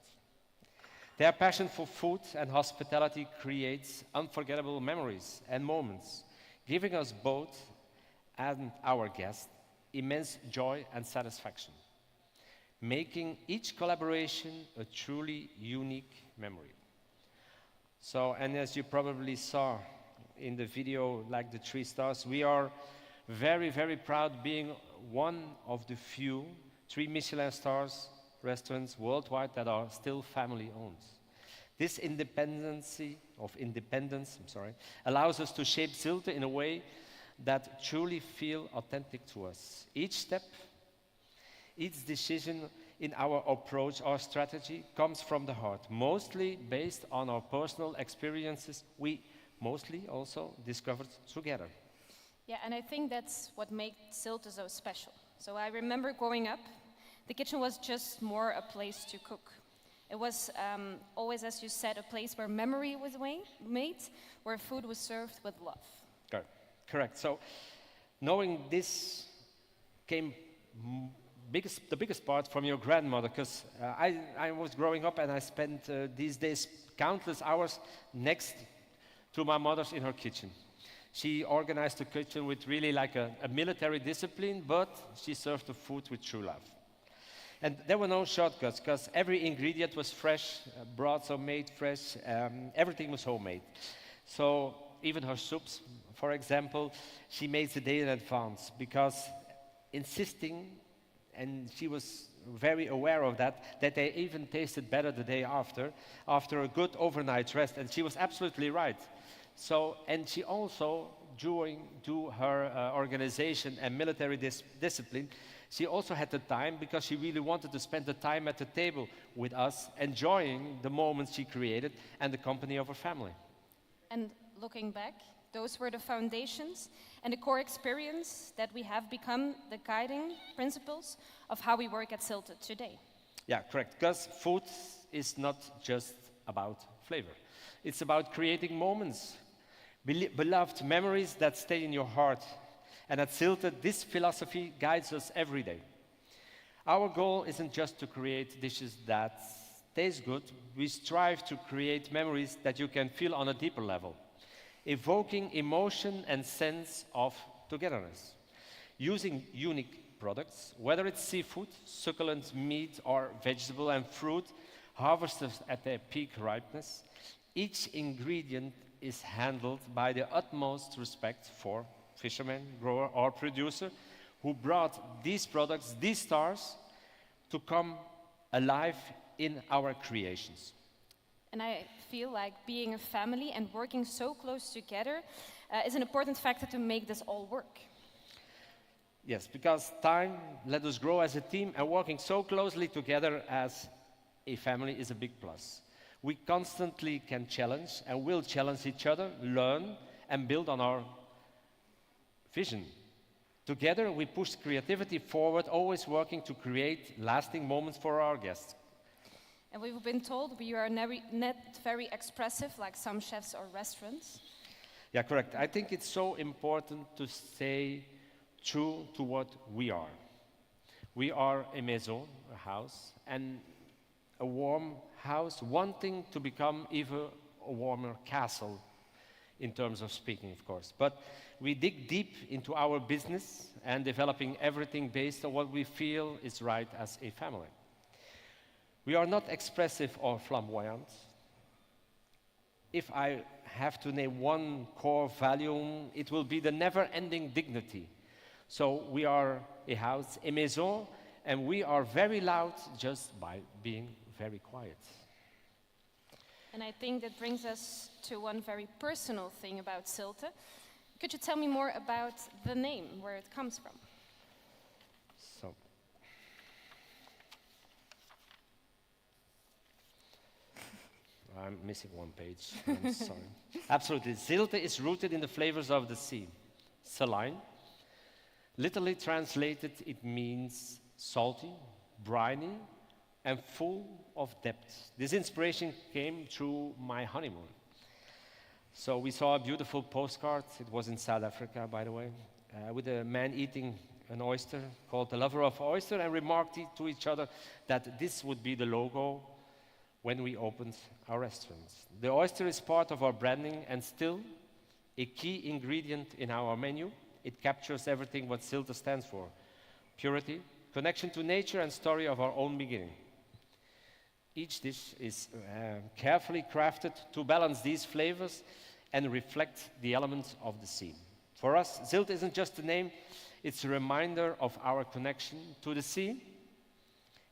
Their passion for food and hospitality creates unforgettable memories and moments, giving us both and our guests immense joy and satisfaction, making each collaboration a truly unique memory. So, and as you probably saw in the video, like the 3 stars, we are very, very proud being one of the few 3 Michelin stars restaurants worldwide that are still family owned. This independence allows us to shape Zilte in a way that truly feel authentic to us. Each step, each decision in our approach, our strategy, comes from the heart, mostly based on our personal experiences we mostly also discovered together. Yeah, and I think that's what makes Zilte so special. So I remember growing up, the kitchen was just more a place to cook. It was always, as you said, a place where memory was made, where food was served with love. Correct. So knowing this came the biggest part from your grandmother, because I was growing up and I spent these days countless hours next to my mother's in her kitchen. She organized the kitchen with really like a military discipline, but she served the food with true love. And there were no shortcuts, because every ingredient was fresh, broths are made fresh, everything was homemade. So even her soups, for example, she made the day in advance, because insisting, and she was very aware of that they even tasted better the day after a good overnight rest, and she was absolutely right. So, and she also, to her organization and military discipline, she also had the time, because she really wanted to spend the time at the table with us, enjoying the moments she created and the company of her family. And looking back, those were the foundations and the core experience that we have become the guiding principles of how we work at Zilte today. Yeah, correct. Because food is not just about flavor. It's about creating moments, beloved memories that stay in your heart. And at Zilte, this philosophy guides us every day. Our goal isn't just to create dishes that taste good. We strive to create memories that you can feel on a deeper level, evoking emotion and sense of togetherness. Using unique products, whether it's seafood, succulent meat, or vegetable and fruit, harvested at their peak ripeness, each ingredient is handled by the utmost respect for fisherman, grower, or producer who brought these products, these stars, to come alive in our creations. And I feel like being a family and working so close together is an important factor to make this all work. Yes, because time let us grow as a team, and working so closely together as a family is a big plus. We constantly can challenge and will challenge each other, learn, and build on our vision. Together, we push creativity forward, always working to create lasting moments for our guests. And we've been told we are not very expressive like some chefs or restaurants. Yeah, correct. I think it's so important to stay true to what we are. We are a maison, a house, and a warm house wanting to become even a warmer castle, in terms of speaking, of course. But we dig deep into our business and developing everything based on what we feel is right as a family. We are not expressive or flamboyant. If I have to name one core value, it will be the never-ending dignity. So we are a house, a maison, and we are very loud just by being very quiet. And I think that brings us to one very personal thing about Zilte. Could you tell me more about the name, where it comes from? So, I'm missing one page, I'm sorry. Absolutely, Zilte is rooted in the flavors of the sea. Saline, literally translated, it means salty, briny, and full of depth. This inspiration came through my honeymoon. So we saw a beautiful postcard, it was in South Africa, by the way, with a man eating an oyster called the Lover of Oyster, and remarked to each other that this would be the logo when we opened our restaurants. The oyster is part of our branding and still a key ingredient in our menu. It captures everything what Zilte stands for: purity, connection to nature, and story of our own beginning. Each dish is carefully crafted to balance these flavors and reflect the elements of the sea. For us, Zilte isn't just a name, it's a reminder of our connection to the sea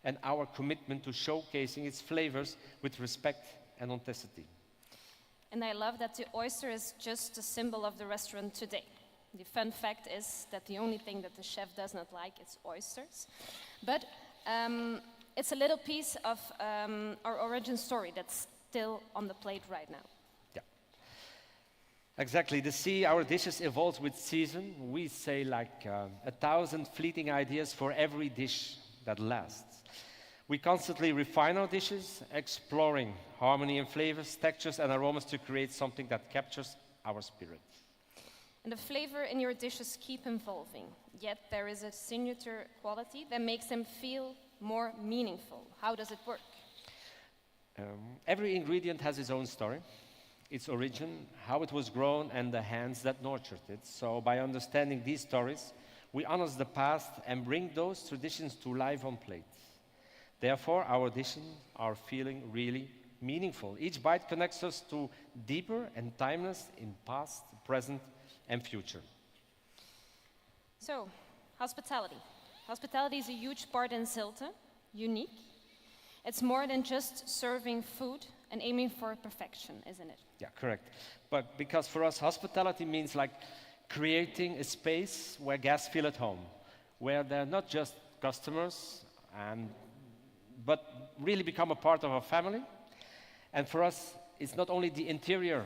and our commitment to showcasing its flavors with respect and authenticity. And I love that the oyster is just a symbol of the restaurant today. The fun fact is that the only thing that the chef does not like is oysters. But it's a little piece of our origin story that's still on the plate right now. Yeah. Exactly. The sea, our dishes evolve with season. We say like 1,000 fleeting ideas for every dish that lasts. We constantly refine our dishes, exploring harmony and flavors, textures and aromas to create something that captures our spirit. And the flavor in your dishes keep evolving, yet there is a signature quality that makes them feel more meaningful. How does it work? Every ingredient has its own story, its origin, how it was grown, and the hands that nurtured it. So by understanding these stories, we honor the past and bring those traditions to life on plate. Therefore, our dishes are feeling really meaningful. Each bite connects us to deeper and timeless in past, present, and future. So, hospitality. Hospitality is a huge part in Zilte, unique. It's more than just serving food and aiming for perfection, isn't it? Yeah, correct. But because for us, hospitality means like creating a space where guests feel at home, where they're not just customers, but really become a part of our family. And for us, it's not only the interior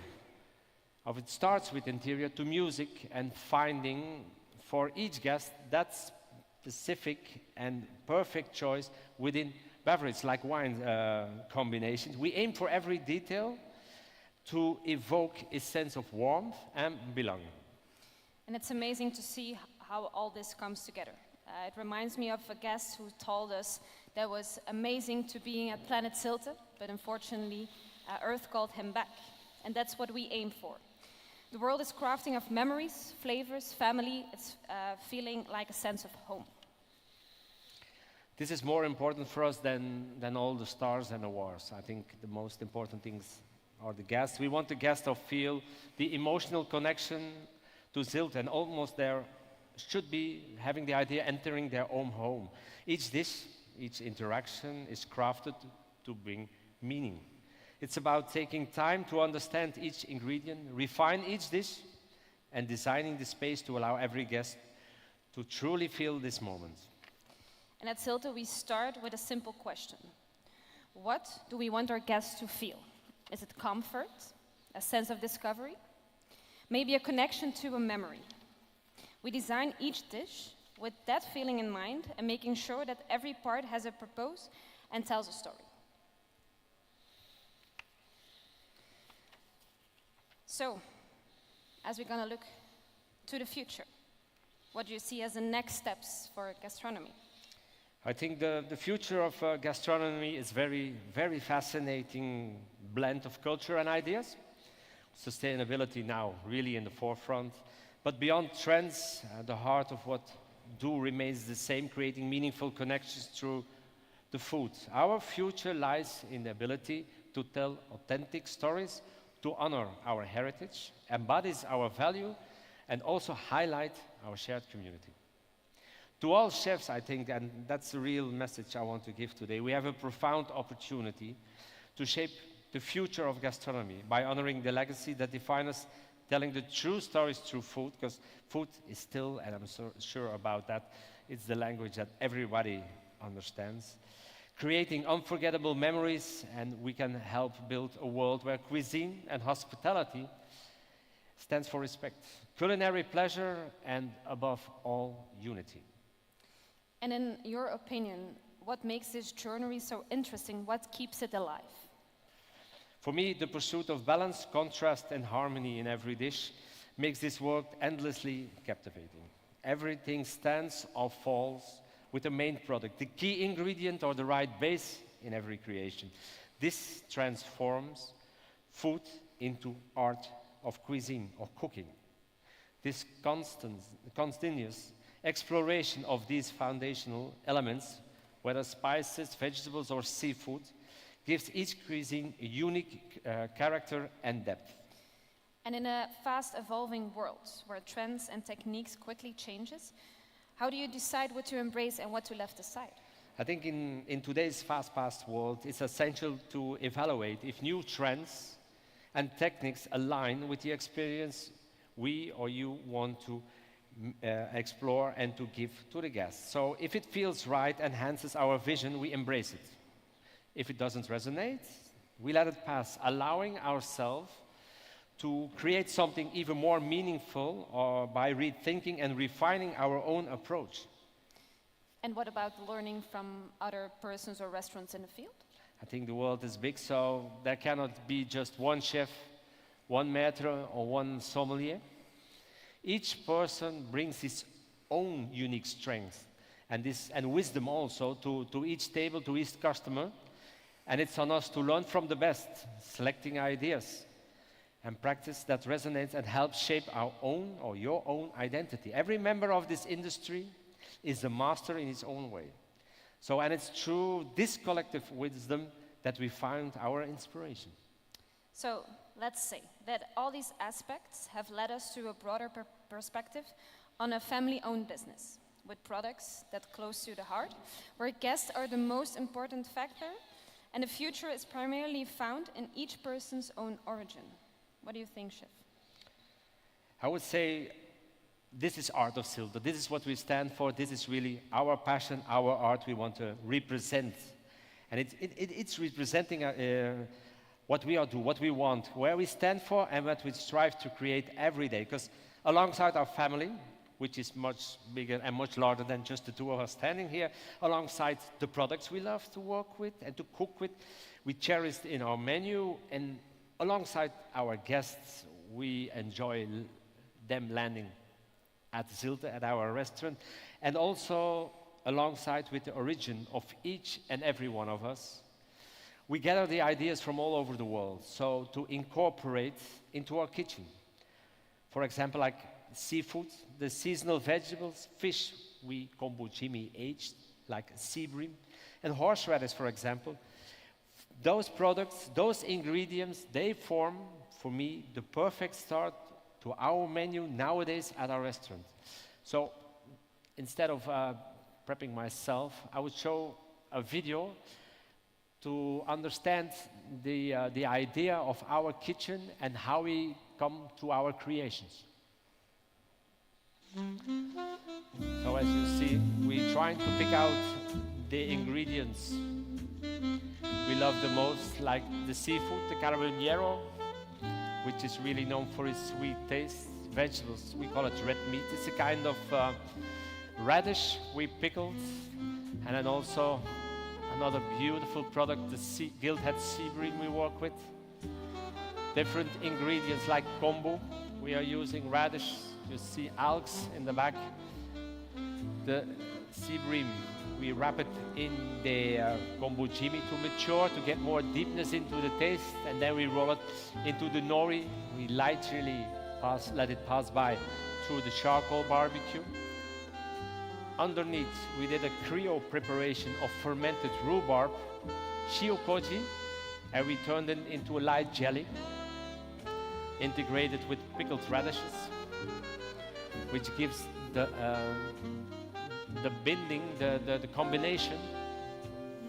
of it starts with interior to music and finding for each guest that specific and perfect choice within beverage, like wine combinations. We aim for every detail to evoke a sense of warmth and belonging. And it's amazing to see how all this comes together. It reminds me of a guest who told us that was amazing to be at Planet Zilte, but unfortunately, Earth called him back. And that's what we aim for. The world is crafting of memories, flavors, family. It's feeling like a sense of home. This is more important for us than all the stars and awards. I think the most important things or the guest. We want the guest to feel the emotional connection to Zilt, and almost there should be having the idea entering their own home. Each dish, each interaction is crafted to bring meaning. It's about taking time to understand each ingredient, refine each dish, and designing the space to allow every guest to truly feel this moment. And at Zilte, we start with a simple question. What do we want our guests to feel? Is it comfort, a sense of discovery, maybe a connection to a memory? We design each dish with that feeling in mind and making sure that every part has a purpose and tells a story. So, as we're going to look to the future, what do you see as the next steps for gastronomy? I think the future of gastronomy is very fascinating blend of culture and ideas. Sustainability now really in the forefront. But beyond trends, the heart of what do remains the same, creating meaningful connections through the food. Our future lies in the ability to tell authentic stories, to honor our heritage, embodies our value, and also highlight our shared community. To all chefs, I think, and that's the real message I want to give today, we have a profound opportunity to shape the future of gastronomy by honoring the legacy that defines us, telling the true stories through food, because food is still, and I'm so sure about that, it's the language that everybody understands. Creating unforgettable memories, and we can help build a world where cuisine and hospitality stands for respect, culinary pleasure, and above all, unity. And in your opinion, what makes this journey so interesting? What keeps it alive? For me, the pursuit of balance, contrast, and harmony in every dish makes this work endlessly captivating. Everything stands or falls with the main product, the key ingredient or the right base in every creation. This transforms food into art of cuisine or cooking. This continuous exploration of these foundational elements, whether spices, vegetables, or seafood, gives each cuisine a unique character and depth. And in a fast-evolving world where trends and techniques quickly changes, how do you decide what to embrace and what to left aside? I think in today's fast-paced world, it's essential to evaluate if new trends and techniques align with the experience we or you want to explore and to give to the guests. So if it feels right, enhances our vision, we embrace it. If it doesn't resonate, we let it pass, allowing ourselves to create something even more meaningful or by rethinking and refining our own approach. And what about learning from other persons or restaurants in the field? I think the world is big, so there cannot be just one chef, one maître, or one sommelier. Each person brings his own unique strength and wisdom also to each table, to each customer. And it's on us to learn from the best, selecting ideas and practice that resonates and helps shape our own or your own identity. Every member of this industry is a master in his own way. So, and it's through this collective wisdom that we find our inspiration. So, let's say that all these aspects have led us to a broader perspective on a family-owned business with products that close to the heart, where guests are the most important factor, and the future is primarily found in each person's own origin. What do you think, Chef? I would say this is art of Zilte. This is what we stand for. This is really our passion, our art we want to represent. And it's representing what we are doing, what we want, where we stand for, and what we strive to create every day. Because alongside our family, which is much bigger and much larger than just the two of us standing here, alongside the products we love to work with and to cook with, we cherish in our menu, and alongside our guests, we enjoy them landing at Zilte, at our restaurant, and also alongside with the origin of each and every one of us. We gather the ideas from all over the world, so to incorporate into our kitchen. For example, like seafood, the seasonal vegetables, fish, we kombuchimi aged, like sea bream, and horseradish, for example, those products, those ingredients, they form, for me, the perfect start to our menu nowadays at our restaurant. So instead of prepping myself, I would show a video to understand the idea of our kitchen and how we come to our creations. So as you see, we're trying to pick out the ingredients we love the most, like the seafood, the carabiniero, which is really known for its sweet taste. Vegetables, we call it red meat. It's a kind of radish we pickled. And then also another beautiful product, the gilt-head sea bream we work with. Different ingredients like kombu. We are using radish. You see algs in the back. The sea bream, we wrap it in the kombu jimi to mature, to get more deepness into the taste, and then we roll it into the nori. We lightly let it pass by through the charcoal barbecue. Underneath, we did a Creole preparation of fermented rhubarb, shiokoji, and we turned it into a light jelly, integrated with pickled radishes, which gives the binding, the combination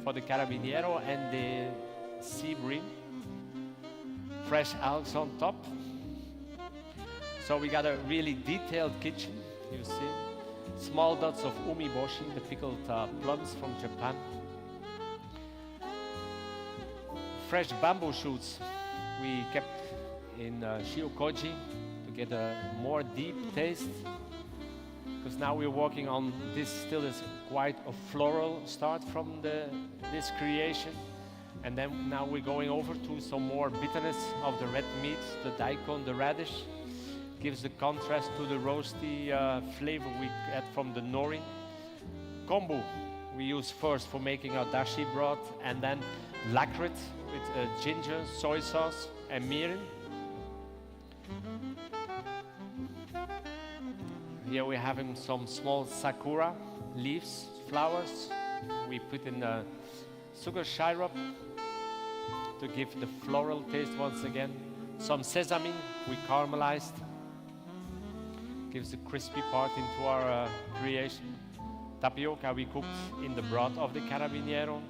for the carabiniero and the sea bream. Fresh algs on top. So we got a really detailed kitchen, you see. Small dots of umeboshi, the pickled plums from Japan. Fresh bamboo shoots we kept in shiokoji to get a more deep taste. Because now we're working on this, still is quite a floral start from this creation. And then now we're going over to some more bitterness of the red meat, the daikon, the radish. Gives the contrast to the roasty flavor we get from the nori. Kombu we use first for making our dashi broth, and then lacquered with ginger, soy sauce, and mirin. Here we're having some small sakura leaves, flowers. We put in sugar syrup to give the floral taste once again. Some sesame we caramelized. Gives the crispy part into our creation. Tapioca we cooked in the broth of the carabiniero.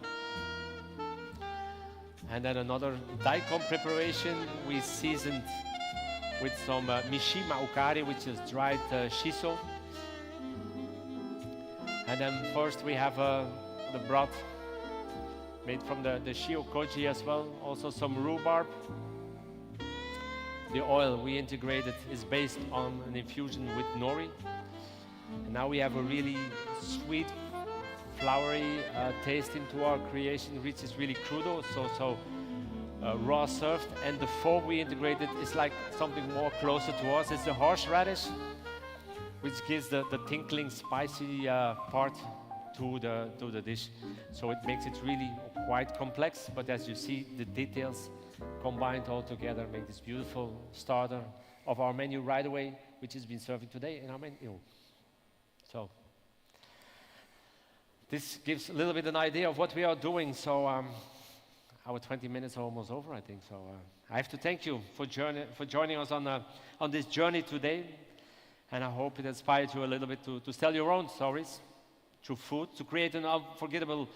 And then another daikon preparation we seasoned with some mishima ukari, which is dried shiso. And then first we have the broth made from the shiokoji as well. Also some rhubarb. The oil we integrated is based on an infusion with nori. And now we have a really sweet, flowery taste into our creation, which is really crudo, so raw served. And the foam we integrated is like something more closer to us. It's the horseradish, which gives the tinkling, spicy part to the dish. So it makes it really quite complex, but as you see, the details combined all together make this beautiful starter of our menu right away, which has been serving today in our menu. So this gives a little bit an idea of what we are doing. So our 20 minutes are almost over, I think. So I have to thank you for joining us on this journey today. And I hope it inspired you a little bit to tell your own stories through food, to create an unforgettable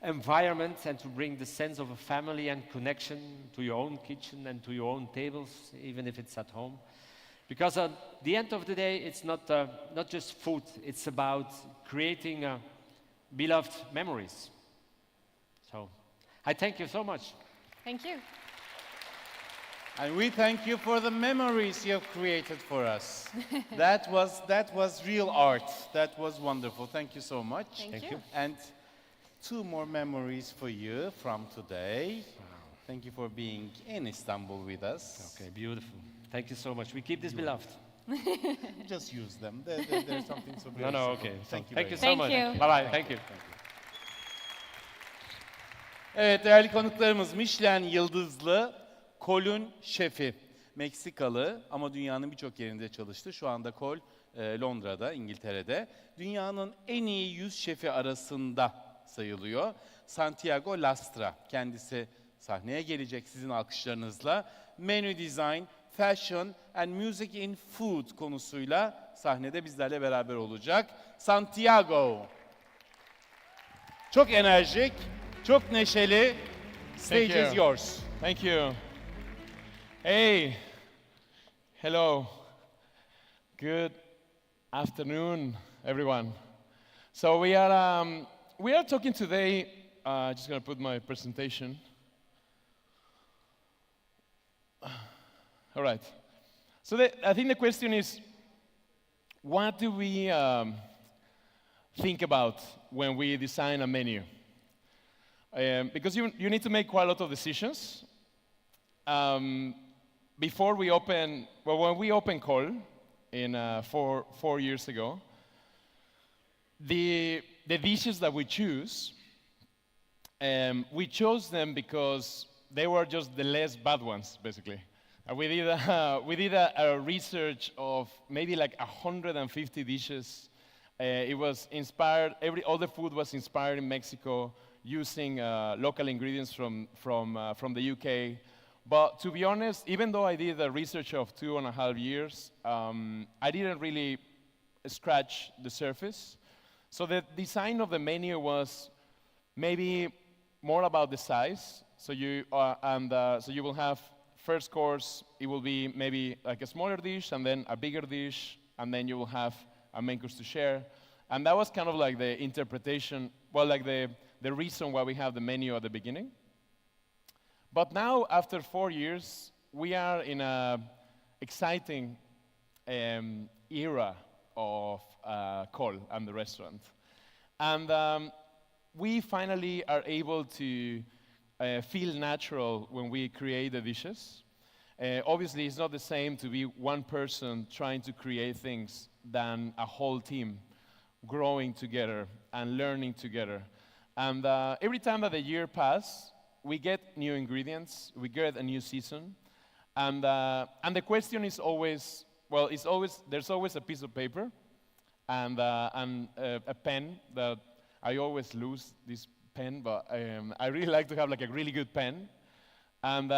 environment and to bring the sense of a family and connection to your own kitchen and to your own tables, even if it's at home. Because at the end of the day, it's not just food, it's about creating beloved memories. So I thank you so much. Thank you. And we thank you for the memories you have created for us. That was real art. That was wonderful. Thank you so much. Thank you. And 2 more memories for you from today. Wow. Thank you for being in Istanbul with us. Okay, beautiful. Thank you so much. We keep this beloved. Just use them. There's something so beautiful. No, okay. Thank you. Thank you so Thank much. you. Bye-bye. Thank you. Evet, değerli konuklarımız, Michelin yıldızlı Kol'ün şefi. Meksikalı ama dünyanın birçok yerinde çalıştı. Şu anda Kol Londra'da, İngiltere'de. Dünyanın en iyi 100 şefi arasında sayılıyor. Santiago Lastra, kendisi sahneye gelecek sizin alkışlarınızla. Menu Design, Fashion and Music in Food konusuyla sahnede bizlerle beraber olacak. Santiago. Çok enerjik, çok neşeli. Stage is yours. Thank you. Hey, hello. Good afternoon, everyone. So we are talking today. Just gonna put my presentation. All right. So I think the question is, what do we think about when we design a menu? Because you need to make quite a lot of decisions. Before we open, well, when we opened Col in 4 years ago, the dishes that we choose, we chose them because they were just the less bad ones, basically. We did a research of maybe like 150 dishes. It was inspired. All the food was inspired in Mexico using local ingredients from the UK. But to be honest, even though I did a research of 2.5 years, I didn't really scratch the surface. So the design of the menu was maybe more about the size. So you will have first course. It will be maybe like a smaller dish, and then a bigger dish, and then you will have a main course to share. And that was kind of like the interpretation. Well, like the reason why we have the menu at the beginning. But now, after 4 years, we are in an exciting era of Col and the restaurant. And we finally are able to feel natural when we create the dishes. Obviously, it's not the same to be one person trying to create things than a whole team growing together and learning together. And every time that the year passes, we get new ingredients, we get a new season, and the question is always, well, there's always a piece of paper and a pen that I always lose this pen, but I really like to have like a really good pen, and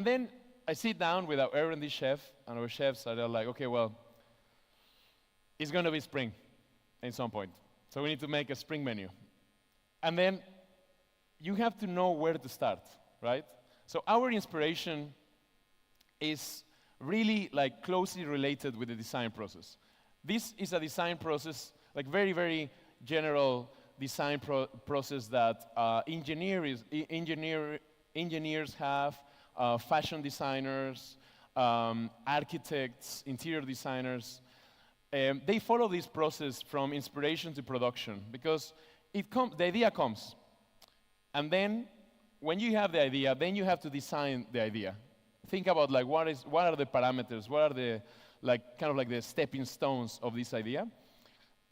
then I sit down with our R&D chef, and our chefs are like, okay, well, it's going to be spring at some point, so we need to make a spring menu, and then you have to know where to start, right? So our inspiration is really like closely related with the design process. This is a design process, like very, very general design process that engineers have, fashion designers, architects, interior designers. They follow this process from inspiration to production because the idea comes. And then, when you have the idea, then you have to design the idea. Think about like what are the parameters, what are the kind of like the stepping stones of this idea,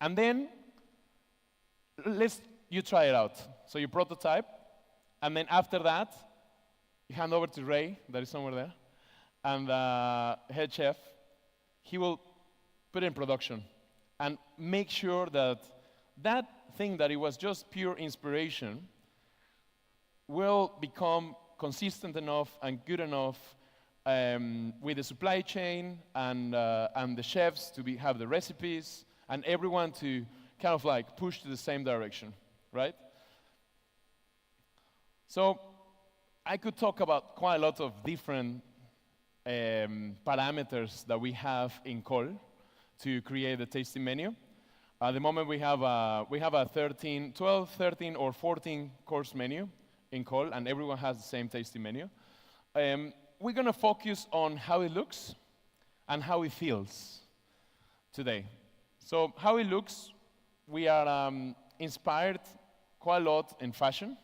and then you try it out. So you prototype, and then after that, you hand over to Ray, that is somewhere there, and head chef. He will put it in production and make sure that that thing that it was just pure inspiration will become consistent enough and good enough with the supply chain and the chefs to have the recipes and everyone to kind of like push to the same direction, right? So I could talk about quite a lot of different parameters that we have in Col to create the tasting menu. At the moment we have a 12, 13 or 14 course menu in Col, and everyone has the same tasting menu. We're going to focus on how it looks and how it feels today. So how it looks, we are inspired quite a lot in fashion,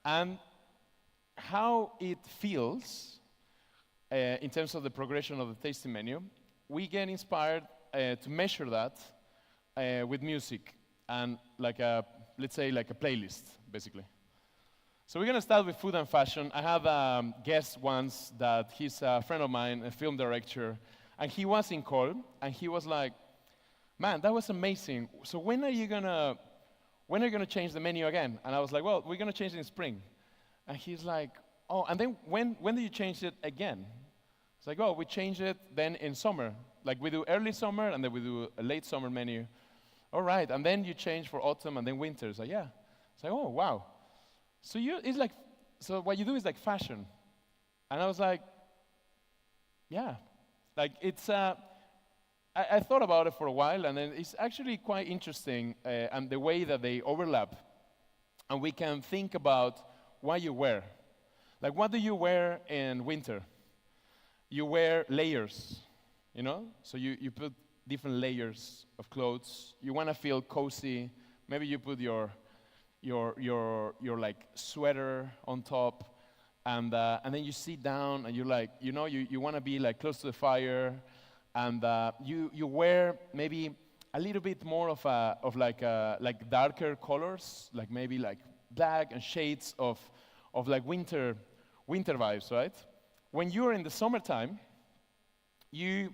and how it feels in terms of the progression of the tasting menu, we get inspired to measure that with music and like let's say like a playlist, basically. So we're going to start with food and fashion. I have a guest once that he's a friend of mine, a film director, and he was in Col, and he was like, man, that was amazing. So when are you going to change the menu again? And I was like, well, we're going to change it in spring. And he's like, oh, and then when do you change it again? It's like, oh, we change it then in summer. Like we do early summer and then we do a late summer menu. All right, and then you change for autumn and then winter. It's like, yeah. It's like, oh, wow. So so what you do is like fashion. And I was like, yeah. Like it's, I thought about it for a while, and then it's actually quite interesting, and the way that they overlap. And we can think about what you wear. Like, what do you wear in winter? You wear layers, you know? So you put different layers of clothes. You want to feel cozy. Maybe you put your like sweater on top, and then you sit down, and you're like, you know, you want to be like close to the fire. And you wear maybe a little bit more of like darker colors, like maybe like black and shades of like winter vibes, right? When you're in the summertime, you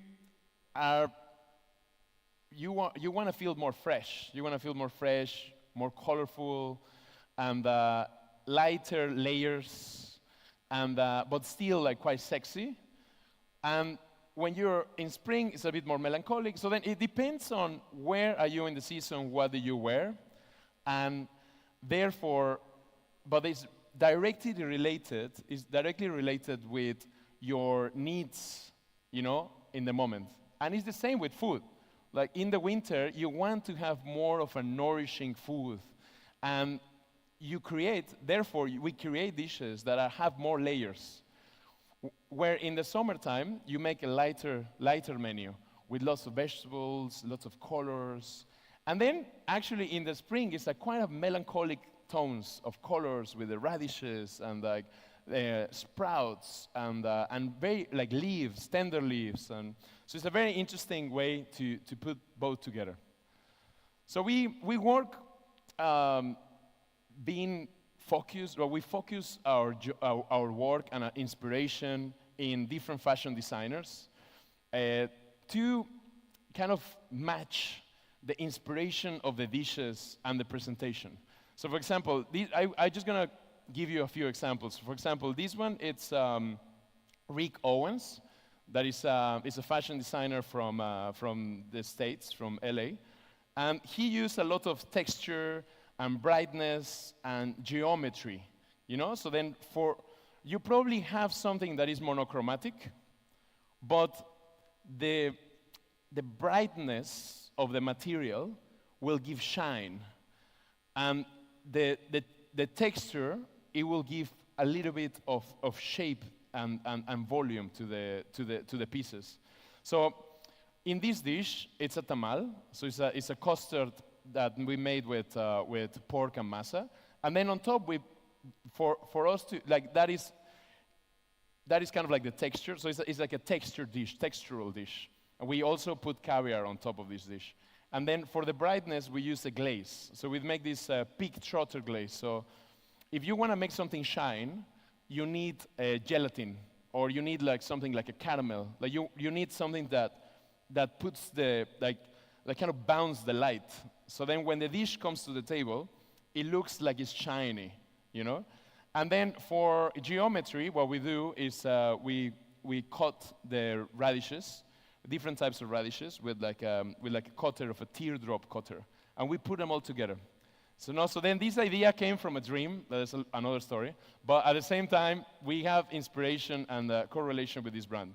want to feel more fresh. You want to feel more fresh, more colorful, and lighter layers, and but still like quite sexy. And when you're in spring, it's a bit more melancholic. So then it depends on where are you in the season, what do you wear, and therefore, but it's directly related with your needs, you know, in the moment. And it's the same with food. Like in the winter, you want to have more of a nourishing food, and we create dishes that have more layers. Where in the summertime, you make a lighter menu with lots of vegetables, lots of colors. And then, actually, in the spring, it's a quite of melancholic tones of colors with the radishes and like sprouts and very like leaves, tender leaves. And so it's a very interesting way to put both together. So we work being focused, or we focus our work and our inspiration in different fashion designers to kind of match the inspiration of the dishes and the presentation. So for example, I'm just gonna give you a few examples. For example, this one, it's Rick Owens. That is a fashion designer from the States, from LA. And he used a lot of texture and brightness and geometry, you know? So then you probably have something that is monochromatic, but the brightness of the material will give shine. And the texture, it will give a little bit of shape and volume to the pieces. So in this dish, it's a tamal, so it's a custard that we made with pork and masa, and then on top for us to like that is kind of like the texture. So it's like a textural dish, and we also put caviar on top of this dish. And then for the brightness, we use a glaze. So we make this pig trotter glaze. So if you want to make something shine, you need gelatin, or you need like something like a caramel. Like you need something that puts the like kind of bounce the light. So then when the dish comes to the table, it looks like it's shiny, you know? And then for geometry, what we do is we cut the radishes, different types of radishes, with like a cutter of a teardrop cutter, and we put them all together. So then this idea came from a dream. That's another story. But at the same time, we have inspiration and correlation with this brand.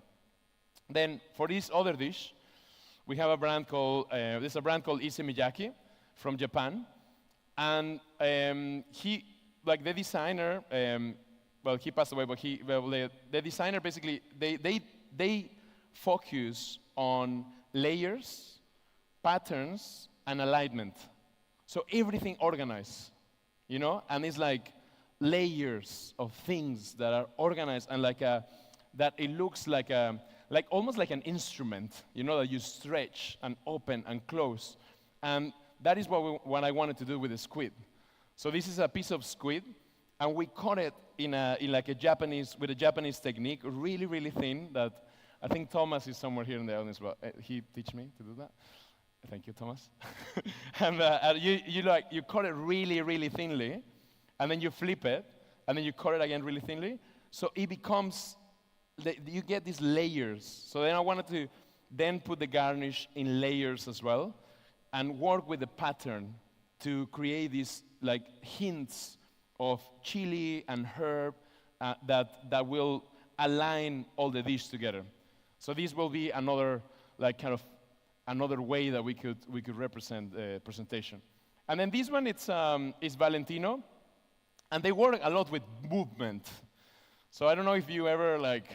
Then for this other dish, we have a brand called Issey Miyake from Japan, and he, like the designer, well, he passed away, but the designer basically they focus on layers, patterns, and alignment. So everything organized, you know, and it's like layers of things that are organized, and that it looks like almost like an instrument, you know, that you stretch and open and close. And that is what I wanted to do with the squid. So this is a piece of squid, and we cut it with a Japanese technique, really, really thin. That I think Thomas is somewhere here in the audience. Well, he teach me to do that. Thank you, Thomas. And you cut it really, really thinly, and then you flip it, and then you cut it again really thinly. So it becomes, you get these layers. So then I wanted to then put the garnish in layers as well, and work with the pattern to create these like hints of chili and herb that will align all the dish together. So this will be another like kind of another way that we could represent the presentation. And then this one, is Valentino, and they work a lot with movement. So I don't know if you ever like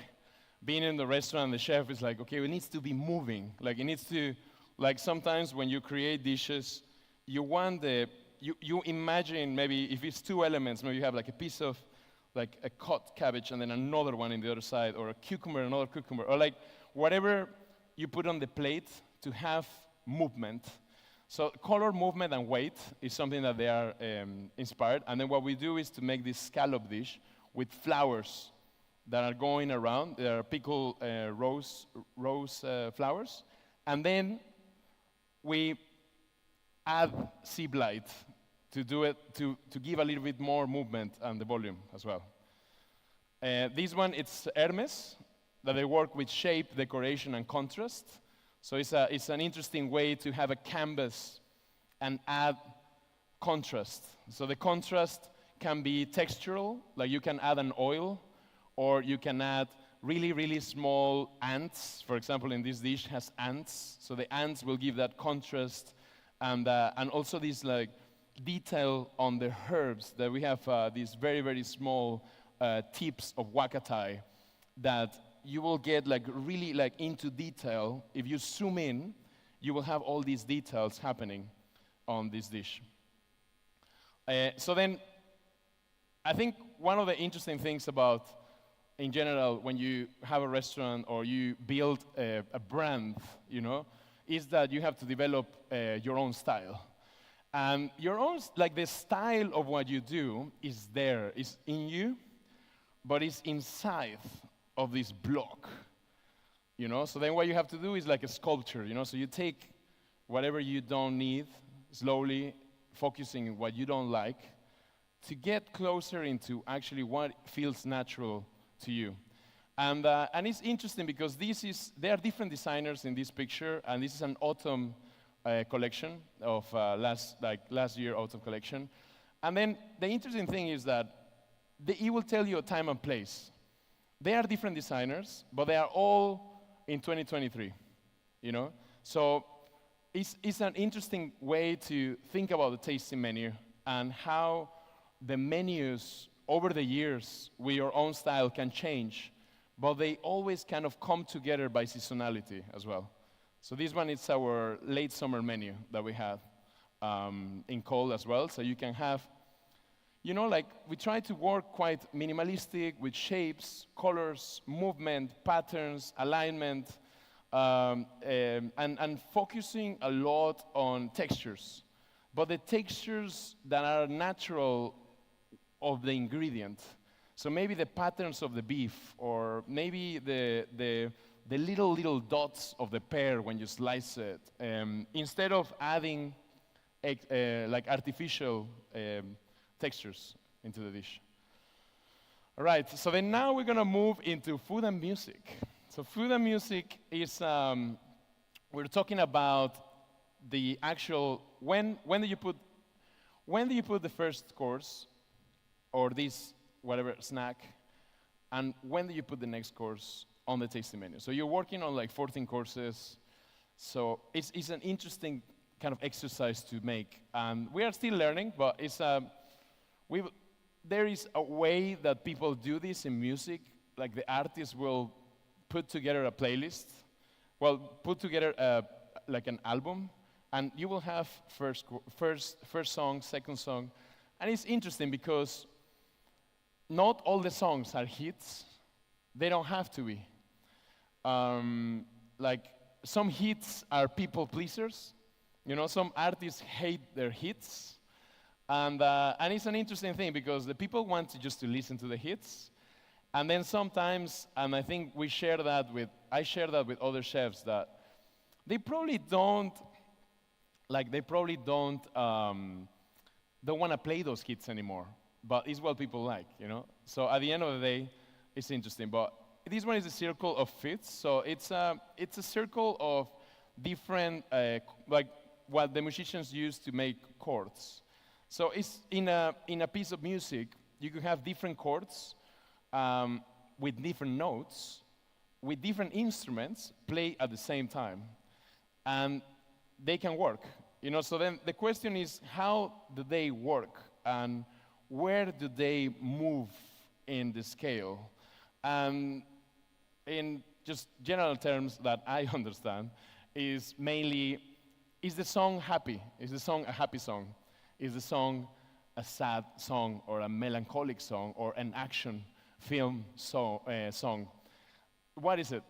been in the restaurant, the chef is like, okay, it needs to be moving. Like it needs to, like sometimes when you create dishes, you want you imagine maybe if it's two elements, maybe you have like a piece of like a cut cabbage and then another one in the other side, or a cucumber, another cucumber, or like whatever you put on the plate to have movement. So color, movement, and weight is something that they are inspired. And then what we do is to make this scallop dish with flowers that are going around. There are pickled rose flowers. And then we add sea blight to do it, to give a little bit more movement and the volume as well. This one, it's Hermes, that they work with shape, decoration, and contrast. So it's an interesting way to have a canvas and add contrast. So the contrast can be textural, like you can add an oil, or you can add really, really small ants. For example, in this dish has ants, so the ants will give that contrast, and also this like detail on the herbs that we have these very, very small tips of wakatai that you will get like really like into detail. If you zoom in, you will have all these details happening on this dish. So then, I think one of the interesting things about, in general, when you have a restaurant or you build a brand, you know, is that you have to develop your own style. And your own, like the style of what you do is there, is in you, but it's inside of this block, you know? So then what you have to do is like a sculpture, you know? So you take whatever you don't need, slowly focusing on what you don't like, to get closer into actually what feels natural to you. And it's interesting because there are different designers in this picture, and this is an autumn collection of last year autumn collection. And then the interesting thing is that it will tell you a time and place. They are different designers, but they are all in 2023, you know? So it's an interesting way to think about the tasting menu and how the menus over the years with your own style can change, but they always kind of come together by seasonality as well. So this one is our late summer menu that we have in cold as well. So you can have, you know, like we try to work quite minimalistic with shapes, colors, movement, patterns, alignment, and focusing a lot on textures. But the textures that are natural of the ingredient. So maybe the patterns of the beef, or maybe the little dots of the pear when you slice it, instead of adding like artificial textures into the dish. All right, so then now we're gonna move into food and music. So food and music is, we're talking about the actual, when do you put the first course, or this whatever snack, and when do you put the next course on the tasting menu? So you're working on like 14 courses, so it's an interesting kind of exercise to make. And we are still learning, but it's there is a way that people do this in music, like the artist will put together a playlist, put together like an album, and you will have first song, second song, and it's interesting because not all the songs are hits. They don't have to be. Like some hits are people pleasers. You know, some artists hate their hits, and it's an interesting thing because the people want to listen to the hits, and then sometimes, and I think I share that with other chefs, that they probably don't want to play those hits anymore but it's what people like, you know? So at the end of the day, it's interesting. But this one is a circle of fifths, so it's a circle of different, like what the musicians use to make chords. So it's in a piece of music, you could have different chords with different notes, with different instruments play at the same time, and they can work. You know, so then the question is, how do they work, and where do they move in the scale? And in just general terms that I understand, is mainly, is the song happy? Is the song a happy song? Is the song a sad song, or a melancholic song, or an action film song? What is it?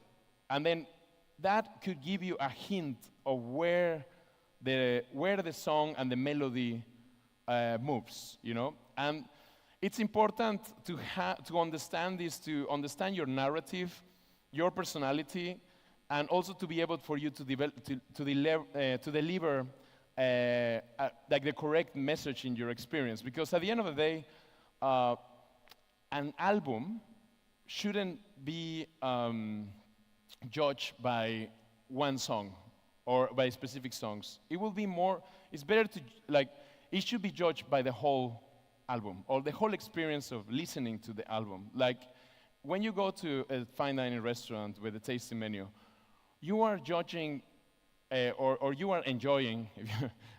And then that could give you a hint of where the song and the melody moves, you know? And it's important to understand this, to understand your narrative, your personality, and also to be able for you to deliver like the correct message in your experience. Because at the end of the day, an album shouldn't be judged by one song or by specific songs. It will be more, it's better to, like, it should be judged by the whole album, or the whole experience of listening to the album. Like, when you go to a fine dining restaurant with a tasting menu, you are judging, or you are enjoying,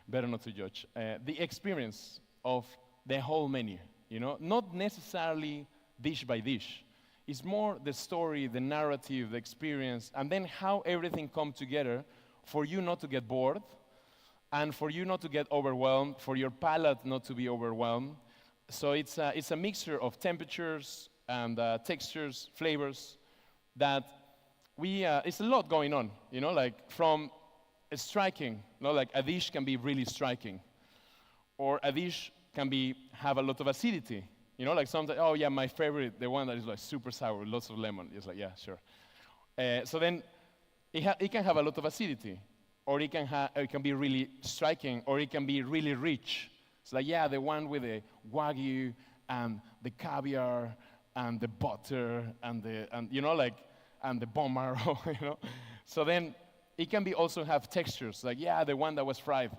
better not to judge, the experience of the whole menu, you know? Not necessarily dish by dish. It's more the story, the narrative, the experience, and then how everything comes together for you not to get bored, and for you not to get overwhelmed, for your palate not to be overwhelmed. So it's a mixture of temperatures and textures, flavors, that it's a lot going on, you know, like from striking, you know, like a dish can be really striking, or a dish can have a lot of acidity, you know, like sometimes, oh yeah, my favorite, the one that is like super sour, lots of lemon, it's like, yeah, sure. So then it can have a lot of acidity, or it can be really striking, or it can be really rich. It's like, yeah, the one with the wagyu and the caviar and the butter and you know, like, and the bone marrow, you know. So then it can also have textures, like, yeah, the one that was fried,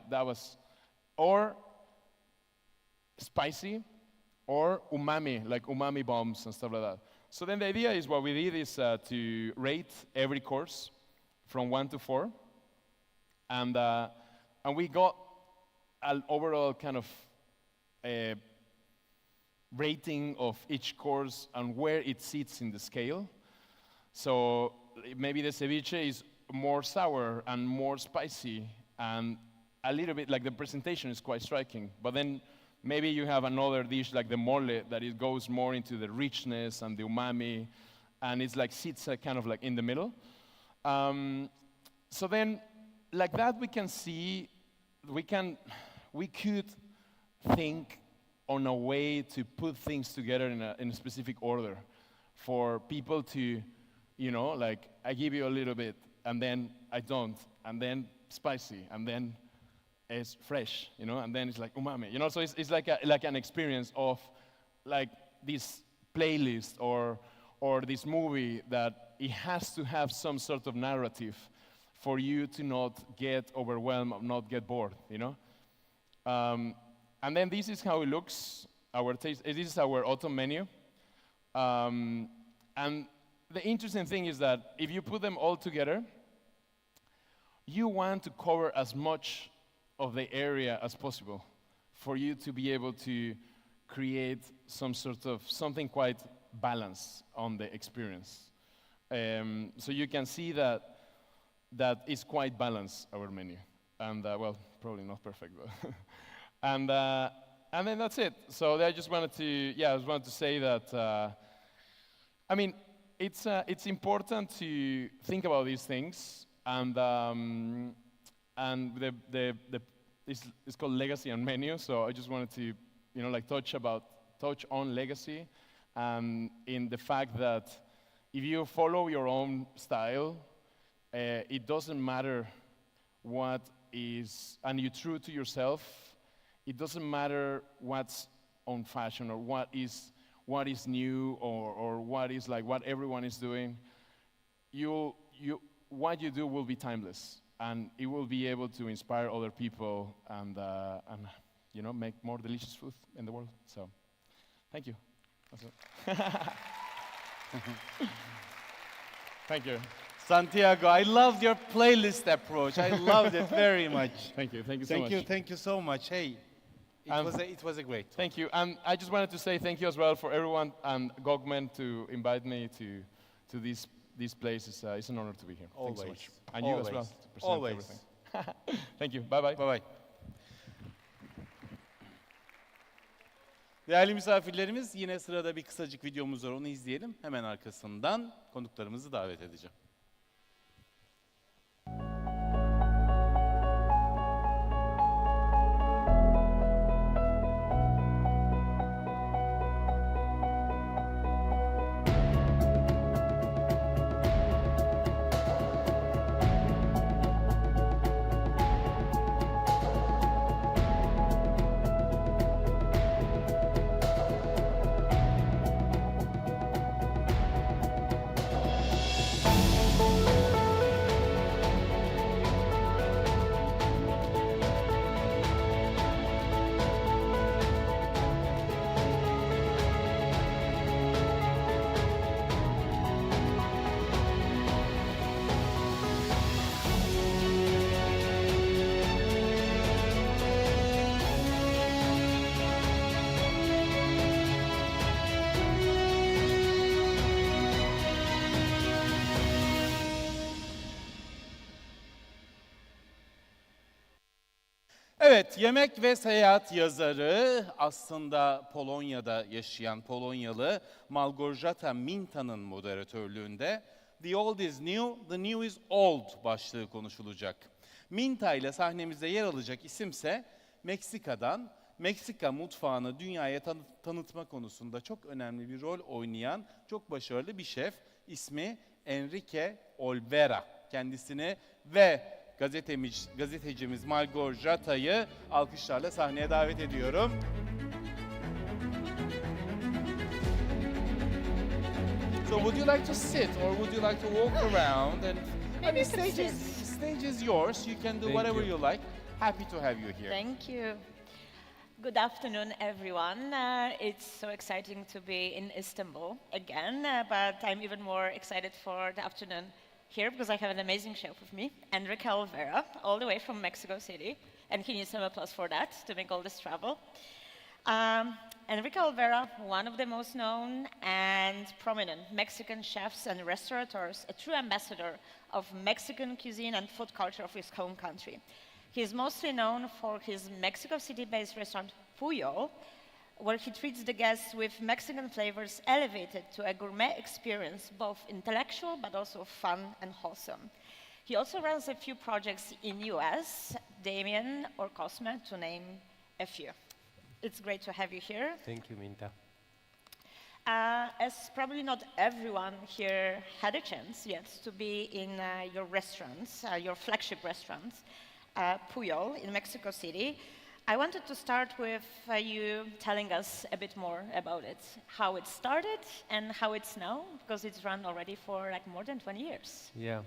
or spicy, or umami, like umami bombs and stuff like that. So then the idea is, what we did is to rate every course from 1 to 4, and we got an overall kind of rating of each course and where it sits in the scale. So maybe the ceviche is more sour and more spicy, and a little bit like the presentation is quite striking. But then maybe you have another dish like the mole that it goes more into the richness and the umami, and it's like sits kind of like in the middle. So then, like that, we can see, we could think on a way to put things together in a specific order for people to, you know, like, I give you a little bit, and then I don't, and then spicy, and then it's fresh, you know, and then it's like umami, you know. So it's like an experience of like this playlist or this movie that it has to have some sort of narrative for you to not get overwhelmed or not get bored, you know. And then this is how it looks. This is our autumn menu, and the interesting thing is that if you put them all together, you want to cover as much of the area as possible for you to be able to create some sort of something quite balanced on the experience. So you can see that is quite balanced, our menu. And well, probably not perfect though. And then that's it. So I just wanted to say that, I mean, it's important to think about these things, and it's called legacy and menu. So I just wanted to, you know, like touch on legacy, in the fact that if you follow your own style, it doesn't matter what is, and you're true to yourself. It doesn't matter what's on fashion or what is new or what is like what everyone is doing, what you do will be timeless, and it will be able to inspire other people and you know, make more delicious food in the world. So, thank you. That's it. Thank you. Santiago, I loved your playlist approach. I loved it very much. Thank you so much. Thank you so much. Hey, it was a great talk. Thank you. And I just wanted to say thank you as well for everyone and Gogmen to invite me to these places. It's an honor to be here. Always. Thanks so much. And you as well. To present Always. everything. Thank you. Bye bye. Bye bye. Değerli misafirlerimiz, yine sırada bir kısacık videomuz var, onu izleyelim. Hemen arkasından konuklarımızı davet edeceğim. Evet, yemek ve seyahat yazarı, aslında Polonya'da yaşayan Polonyalı Małgorzata Minta'nın moderatörlüğünde "The old is new, the new is old" başlığı konuşulacak. Minta ile sahnemizde yer alacak isimse Meksika'dan, Meksika mutfağını dünyaya tanıtma konusunda çok önemli bir rol oynayan çok başarılı bir şef. İsmi Enrique Olvera. Kendisini ve gazetecimiz Małgorzata'yı alkışlarla sahneye davet ediyorum. So would you like to sit or would you like to walk around? And I mean, stage is yours. You can do whatever you like. Happy to have you here. Thank you. Good afternoon, everyone. It's so exciting to be in Istanbul again, but I'm even more excited for the afternoon here because I have an amazing chef with me, Enrique Olvera, all the way from Mexico City, and he needs some applause for that to make all this travel. Enrique Olvera, one of the most known and prominent Mexican chefs and restaurateurs, a true ambassador of Mexican cuisine and food culture of his home country. He is mostly known for his Mexico City-based restaurant, Puyol, where he treats the guests with Mexican flavors elevated to a gourmet experience, both intellectual but also fun and wholesome. He also runs a few projects in US, Damien or Cosme, to name a few. It's great to have you here. Thank you, Minta. As probably not everyone here had a chance yet to be in your restaurants, your flagship restaurants, Puyol in Mexico City, I wanted to start with you telling us a bit more about it, how it started and how it's now, because it's run already for like more than 20 years. Yeah.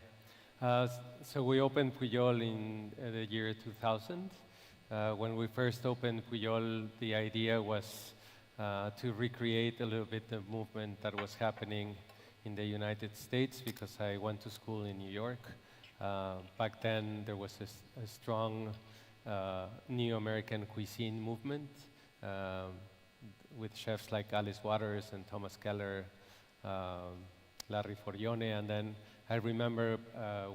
So we opened Puyol in the year 2000. When we first opened Puyol, the idea was to recreate a little bit the movement that was happening in the United States, because I went to school in New York. Back then, there was a strong New American cuisine movement with chefs like Alice Waters and Thomas Keller, Larry Forgione, and then I remember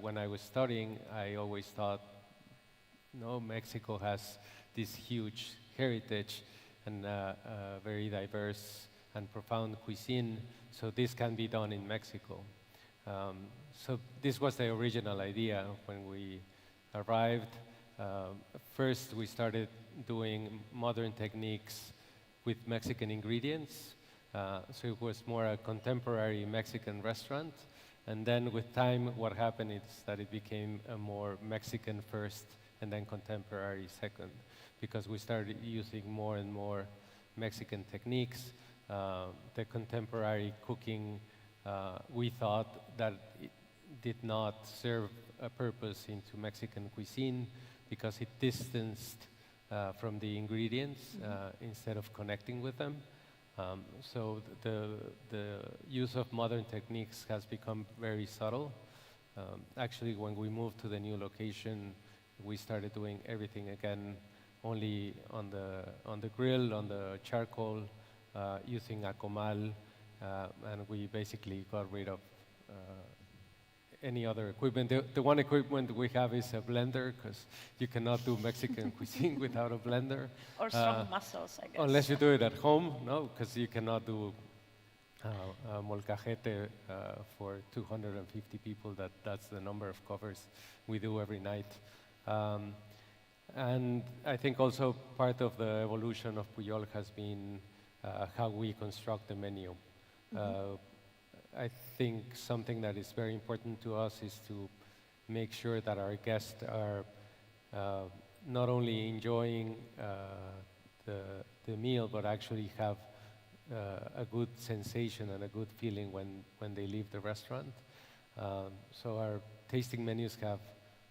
when I was studying, I always thought, no, Mexico has this huge heritage and very diverse and profound cuisine, so this can be done in Mexico. So this was the original idea when we arrived. First, we started doing modern techniques with Mexican ingredients. So it was more a contemporary Mexican restaurant. And then with time, what happened is that it became a more Mexican first and then contemporary second, because we started using more and more Mexican techniques. The contemporary cooking, we thought that it did not serve a purpose into Mexican cuisine because it distanced from the ingredients instead of connecting with them. So the use of modern techniques has become very subtle. Actually, when we moved to the new location, we started doing everything again only on the grill, on the charcoal, using a comal, and we basically got rid of any other equipment. The one equipment we have is a blender, because you cannot do Mexican cuisine without a blender. Or strong muscles, I guess. Unless you do it at home, no, because you cannot do molcajete for 250 people. That's the number of covers we do every night. And I think also part of the evolution of Pujol has been how we construct the menu. I think something that is very important to us is to make sure that our guests are not only enjoying the meal, but actually have a good sensation and a good feeling when they leave the restaurant. So our tasting menus have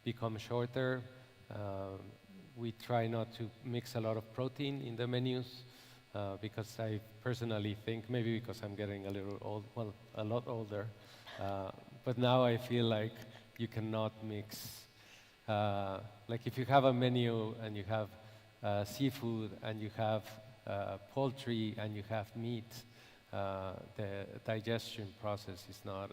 become shorter. We try not to mix a lot of protein in the menus. Because I personally think, maybe because I'm getting a little old, well, a lot older, but now I feel like you cannot mix, like if you have a menu and you have seafood and you have poultry and you have meat, the digestion process is not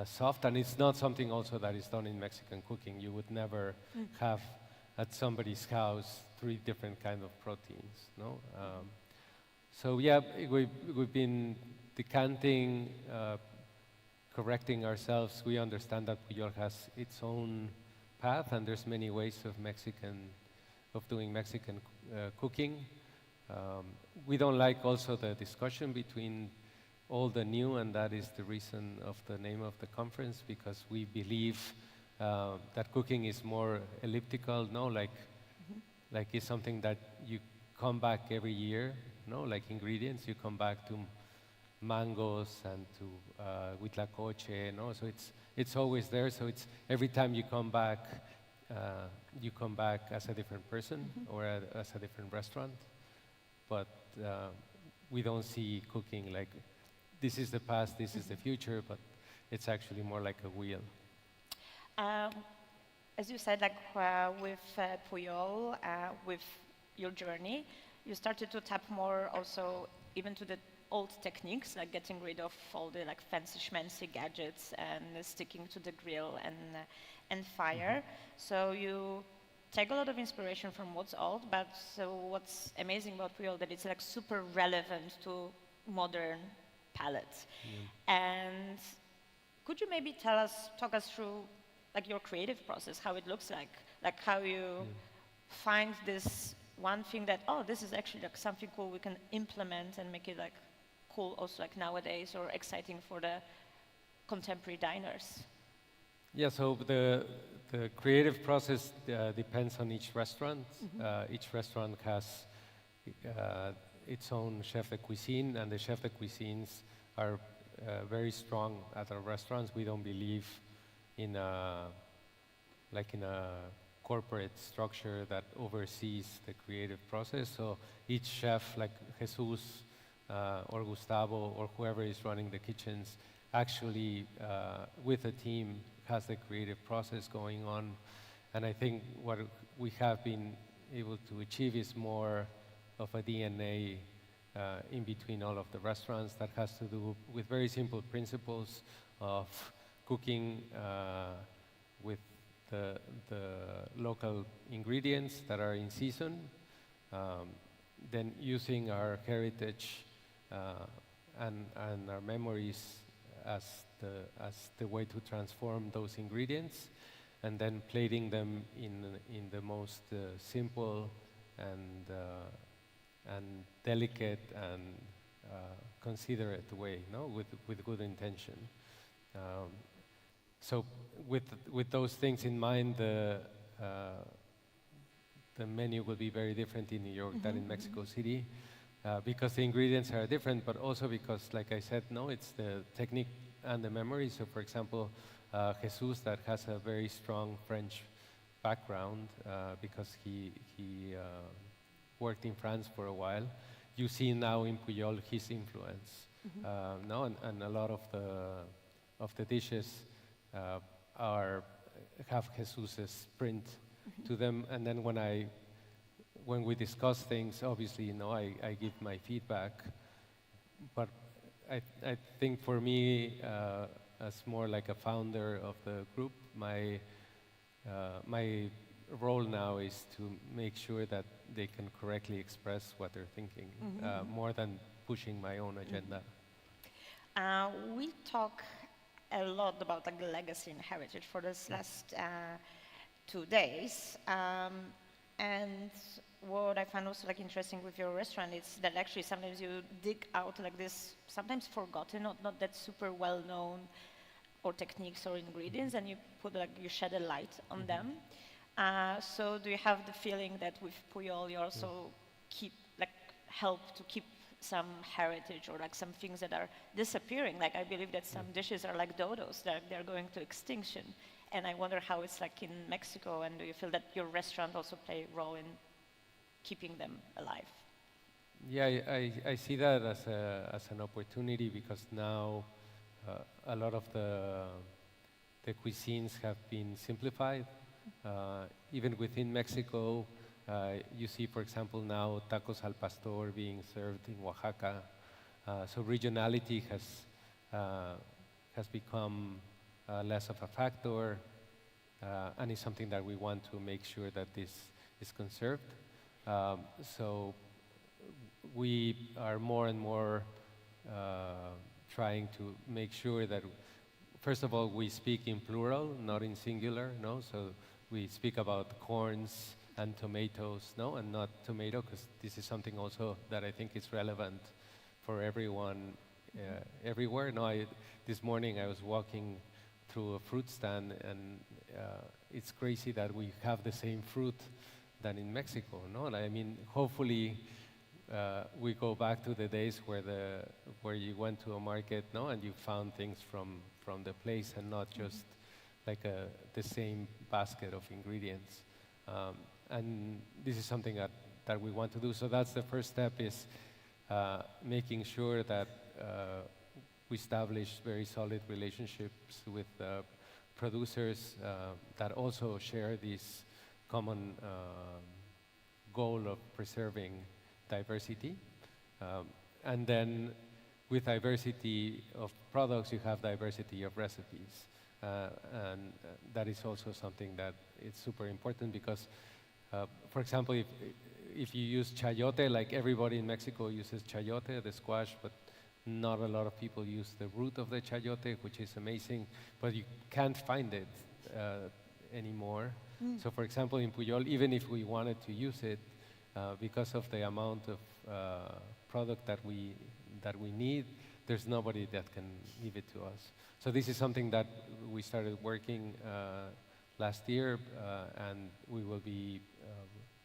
soft, and it's not something also that is done in Mexican cooking. You would never have at somebody's house 3 different kinds of proteins, no? So yeah, we've been decanting, correcting ourselves. We understand that Pujol has its own path, and there's many ways of doing Mexican cooking. We don't like also the discussion between old and new, and that is the reason of the name of the conference, because we believe that cooking is more elliptical, no? Like it's something that you come back every year. No, like ingredients, you come back to mangoes and to huitlacoche, no? So it's always there. So it's every time you come back as a different person or as a different restaurant. But we don't see cooking like this is the past, this is the future, but it's actually more like a wheel. As you said, like with Pujol, with your journey, you started to tap more also even to the old techniques, like getting rid of all the like fancy schmancy gadgets and sticking to the grill and fire. So you take a lot of inspiration from what's old, but so what's amazing about Pujol that it's like super relevant to modern palates. And could you maybe talk us through like your creative process, how it looks like how you find this one thing that, oh, this is actually like something cool we can implement and make it like cool also like nowadays or exciting for the contemporary diners? Yeah, so the creative process depends on each restaurant. Each restaurant has its own chef de cuisine, and the chef de cuisines are very strong at our restaurants. We don't believe in a corporate structure that oversees the creative process. So each chef, like Jesus or Gustavo or whoever is running the kitchens, actually with a team has the creative process going on. And I think what we have been able to achieve is more of a DNA in between all of the restaurants that has to do with very simple principles of cooking with the local ingredients that are in season, then using our heritage and our memories as the way to transform those ingredients, and then plating them in the most simple and delicate and considerate way, no, with good intention. So with those things in mind, the menu will be very different in New York than in Mexico City. because the ingredients are different, but also because, like I said, no, it's the technique and the memory. So, for example, Jesus, that has a very strong French background because he worked in France for a while. You see now in Pujol his influence, no, and a lot of the dishes have Jesus's print to them. And then when we discuss things, obviously, you know, I give my feedback. But I think for me, as more like a founder of the group, my role now is to make sure that they can correctly express what they're thinking, more than pushing my own agenda. We talk a lot about like legacy and heritage for this last 2 days, and what I find also like interesting with your restaurant is that actually sometimes you dig out like this, sometimes forgotten, not that super well known, or techniques or ingredients, and you put like you shed a light on them. So do you have the feeling that with Pujol you also help to keep some heritage or like some things that are disappearing? Like I believe that some dishes are like dodos, that they're going to extinction. And I wonder how it's like in Mexico, and do you feel that your restaurant also play a role in keeping them alive? Yeah, I see that as an opportunity, because now a lot of the cuisines have been simplified. Even within Mexico, you see, for example, now tacos al pastor being served in Oaxaca. So regionality has become less of a factor, and it's something that we want to make sure that this is conserved. So we are more and more trying to make sure that, first of all, we speak in plural, not in singular, no? So we speak about corns and tomatoes, no? And not tomato, because this is something also that I think is relevant for everyone everywhere. No, this morning I was walking through a fruit stand, and it's crazy that we have the same fruit than in Mexico, no? I mean, hopefully we go back to the days where you went to a market, no, and you found things from the place and not just like the same basket of ingredients. And this is something that we want to do. So that's the first step, is making sure that we establish very solid relationships with producers that also share this common goal of preserving diversity. And then with diversity of products, you have diversity of recipes. And that is also something that is super important, because, for example, if you use chayote, like everybody in Mexico uses chayote, the squash, but not a lot of people use the root of the chayote, which is amazing, but you can't find it anymore. So for example, in Pujol, even if we wanted to use it, because of the amount of product that we need, there's nobody that can give it to us. So this is something that we started working last year, and we will be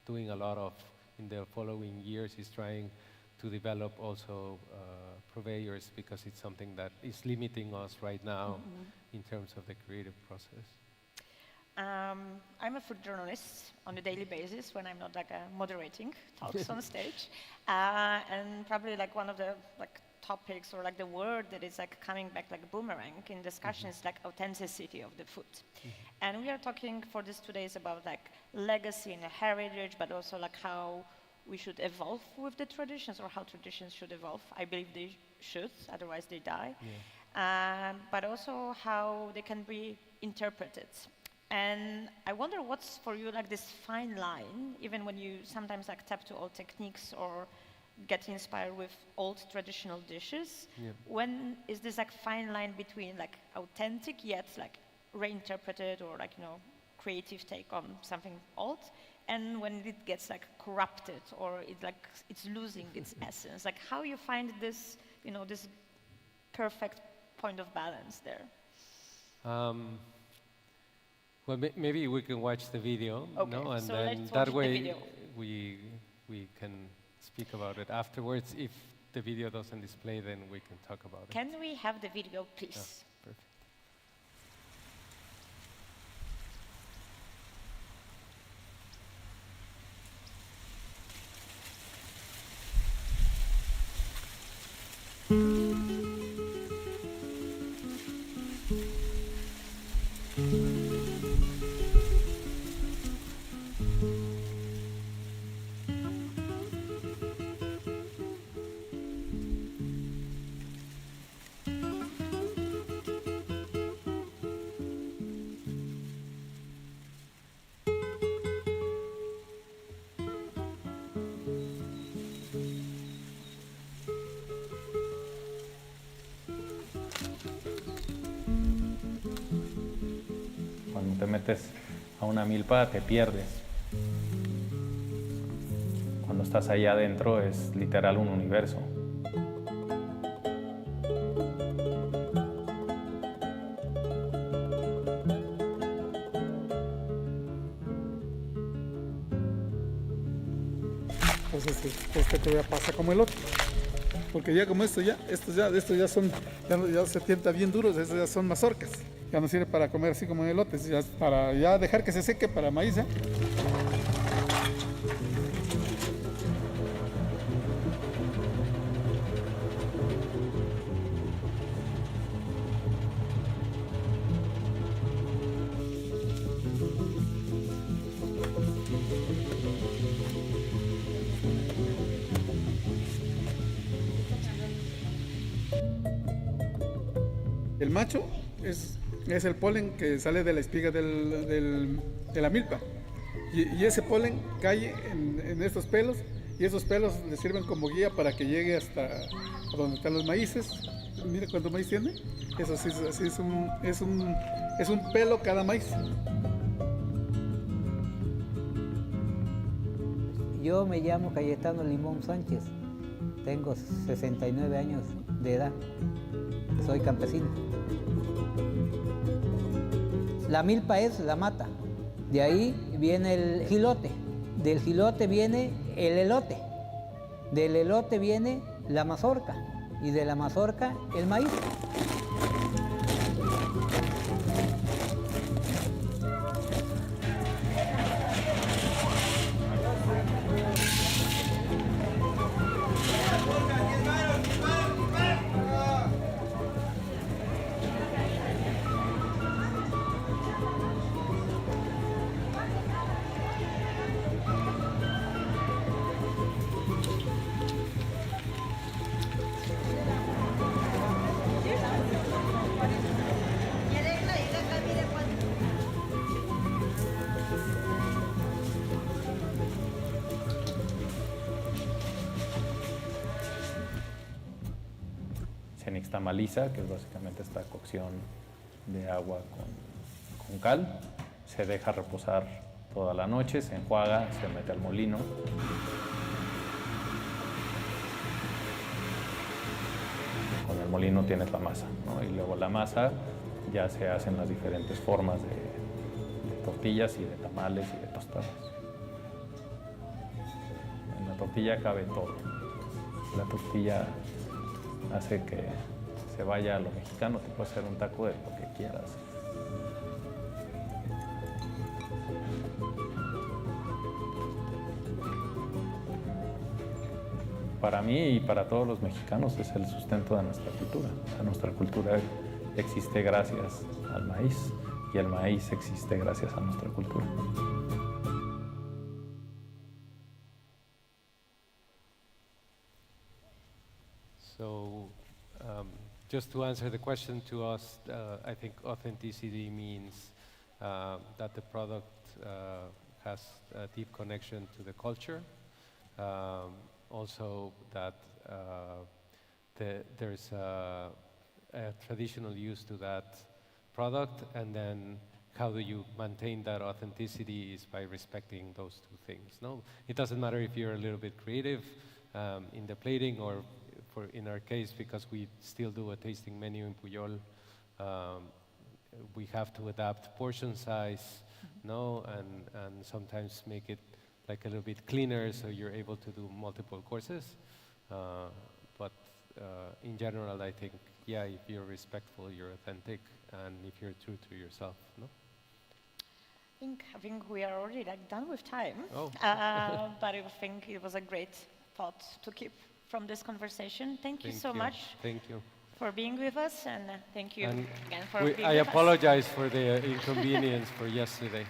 doing a lot of in the following years, is trying to develop also purveyors, because it's something that is limiting us right now in terms of the creative process. I'm a food journalist on a daily basis when I'm not like moderating talks on stage, and probably like one of the like topics or like the word that is like coming back like a boomerang in discussions like authenticity of the food. And we are talking for these 2 days about like legacy and heritage, but also like how we should evolve with the traditions, or how traditions should evolve. I believe they should, otherwise they die. But also how they can be interpreted. And I wonder what's for you like this fine line, even when you sometimes like tap to old techniques or get inspired with old traditional dishes. When is this like fine line between like authentic yet like reinterpreted or like, you know, creative take on something old, and when it gets like corrupted or it's losing its essence? Like how you find this, you know, this perfect point of balance there? Well, maybe we can watch the video, okay, no? And so then let's that watch way the video. we can speak about it afterwards. If the video doesn't display, then we can talk about it. Can we have the video, please? Yeah, perfect. Cuando te metes a una milpa te pierdes. Cuando estás ahí adentro es literal un universo. Pues este todavía pasa como el otro. Porque ya como estos ya son, ya se tienta bien duros, estos ya son mazorcas. Ya no sirve para comer así como en elotes, ya para ya dejar que se seque para maíz. El macho es el polen que sale de la espiga de la milpa. Y ese polen cae en estos pelos, y esos pelos le sirven como guía para que llegue hasta donde están los maíces. Mira cuánto maíz tiene. Eso sí, así es un pelo cada maíz. Yo me llamo Cayetano Limón Sánchez. Tengo 69 años de edad. Soy campesino. La milpa es la mata. De ahí viene el jilote. Del jilote viene el elote. Del elote viene la mazorca. Y de la mazorca el maíz. Se nixtamaliza, que es básicamente esta cocción de agua con cal. Se deja reposar toda la noche, se enjuaga, se mete al molino. Con el molino tienes la masa, ¿no? Y luego la masa ya se hacen las diferentes formas de tortillas y de tamales y de tostadas. En la tortilla cabe todo. La tortilla hace que se vaya a lo mexicano, te puedes hacer un taco de lo que quieras. Para mí y para todos los mexicanos es el sustento de nuestra cultura. O sea, nuestra cultura existe gracias al maíz y el maíz existe gracias a nuestra cultura. So, just to answer the question to us, I think authenticity means that the product has a deep connection to the culture. Also that there's a traditional use to that product, and then how do you maintain that authenticity is by respecting those two things. No, it doesn't matter if you're a little bit creative in the plating, or in our case, because we still do a tasting menu in Pujol, we have to adapt portion size, no, and sometimes make it like a little bit cleaner, so you're able to do multiple courses. But in general, I think, yeah, if you're respectful, you're authentic, and if you're true to yourself, no? I think we are already like done with time. Oh. But I think it was a great thought to keep from this conversation. Thank you so much. Thank you. For being with us, and thank you And again for being I with us. apologize for the inconvenience for yesterday.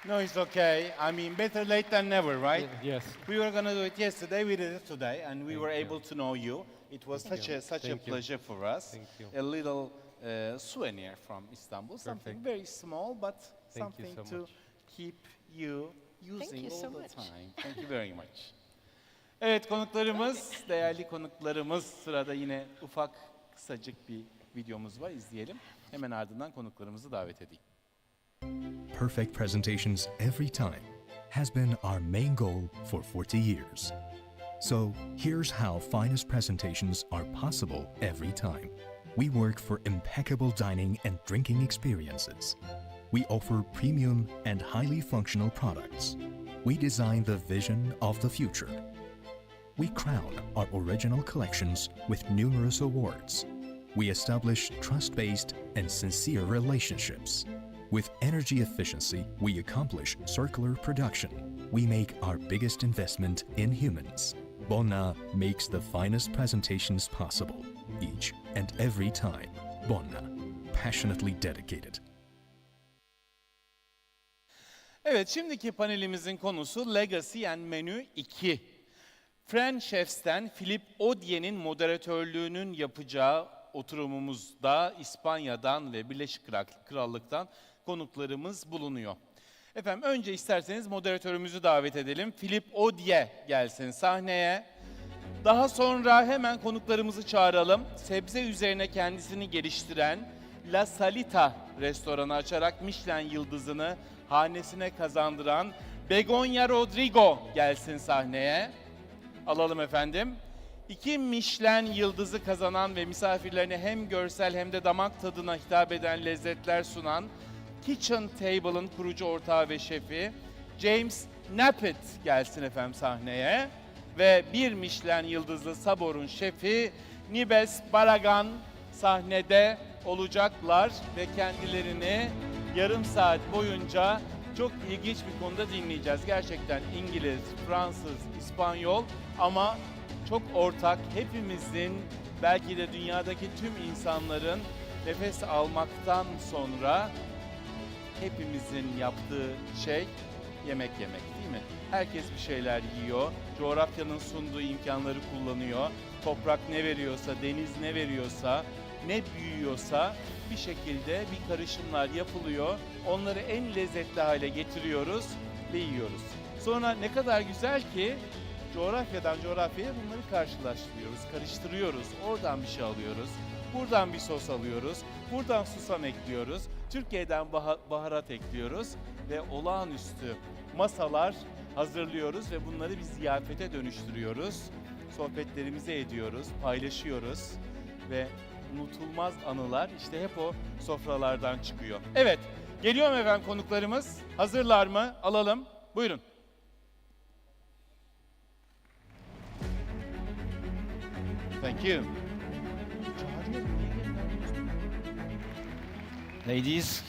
No, it's okay. I mean, better late than never, right? Yes. We were going to do it yesterday, we did it today, and we were able to know you. It was such a Thank you. pleasure for us. Thank you. A little souvenir from Istanbul, something very small, but Thank you something so to much. keep you using you all so the much. time. Thank you very much. Evet, konuklarımız, değerli konuklarımız, sırada yine ufak, kısacık bir videomuz var, izleyelim. Hemen ardından konuklarımızı davet edeyim. Perfect presentations every time has been our main goal for 40 years. So here's how finest presentations are possible every time. We work for impeccable dining and drinking experiences. We offer premium and highly functional products. We design the vision of the future. We crown our original collections with numerous awards. We establish trust-based and sincere relationships. With energy efficiency, we accomplish circular production. We make our biggest investment in humans. Bonna makes the finest presentations possible, each and every time. Bonna, passionately dedicated. Evet, şimdiki panelimizin konusu Legacy and Menu 2. French Chefs'ten Philippe Audier'in moderatörlüğünün yapacağı oturumumuzda İspanya'dan ve Birleşik Krallık'tan konuklarımız bulunuyor. Efendim önce isterseniz moderatörümüzü davet edelim. Philippe Audier gelsin sahneye. Daha sonra hemen konuklarımızı çağıralım. Sebze üzerine kendisini geliştiren La Salita restoranı açarak Michelin yıldızını hanesine kazandıran Begoña Rodrigo gelsin sahneye. Alalım efendim. 2 Michelin yıldızı kazanan ve misafirlerine hem görsel hem de damak tadına hitap eden lezzetler sunan Kitchen Table'ın kurucu ortağı ve şefi James Nappet gelsin efendim sahneye. Ve 1 Michelin yıldızlı Sabor'un şefi Nibes Baragan sahnede olacaklar ve kendilerini yarım saat boyunca çok ilginç bir konuda dinleyeceğiz. Gerçekten İngiliz, Fransız, İspanyol ama çok ortak, hepimizin, belki de dünyadaki tüm insanların nefes almaktan sonra hepimizin yaptığı şey yemek yemek, değil mi? Herkes bir şeyler yiyor, coğrafyanın sunduğu imkanları kullanıyor, toprak ne veriyorsa, deniz ne veriyorsa, ne büyüyorsa bir şekilde bir karışımlar yapılıyor, onları en lezzetli hale getiriyoruz ve yiyoruz. Sonra ne kadar güzel ki coğrafyadan coğrafyaya bunları karşılaştırıyoruz, karıştırıyoruz. Oradan bir şey alıyoruz, buradan bir sos alıyoruz, buradan susam ekliyoruz, Türkiye'den baharat ekliyoruz ve olağanüstü masalar hazırlıyoruz ve bunları bir ziyafete dönüştürüyoruz. Sohbetlerimizi ediyoruz, paylaşıyoruz ve unutulmaz anılar işte hep o sofralardan çıkıyor. Evet, geliyor mu efendim konuklarımız? Hazırlar mı? Alalım. Buyurun. Thank you. Ladies.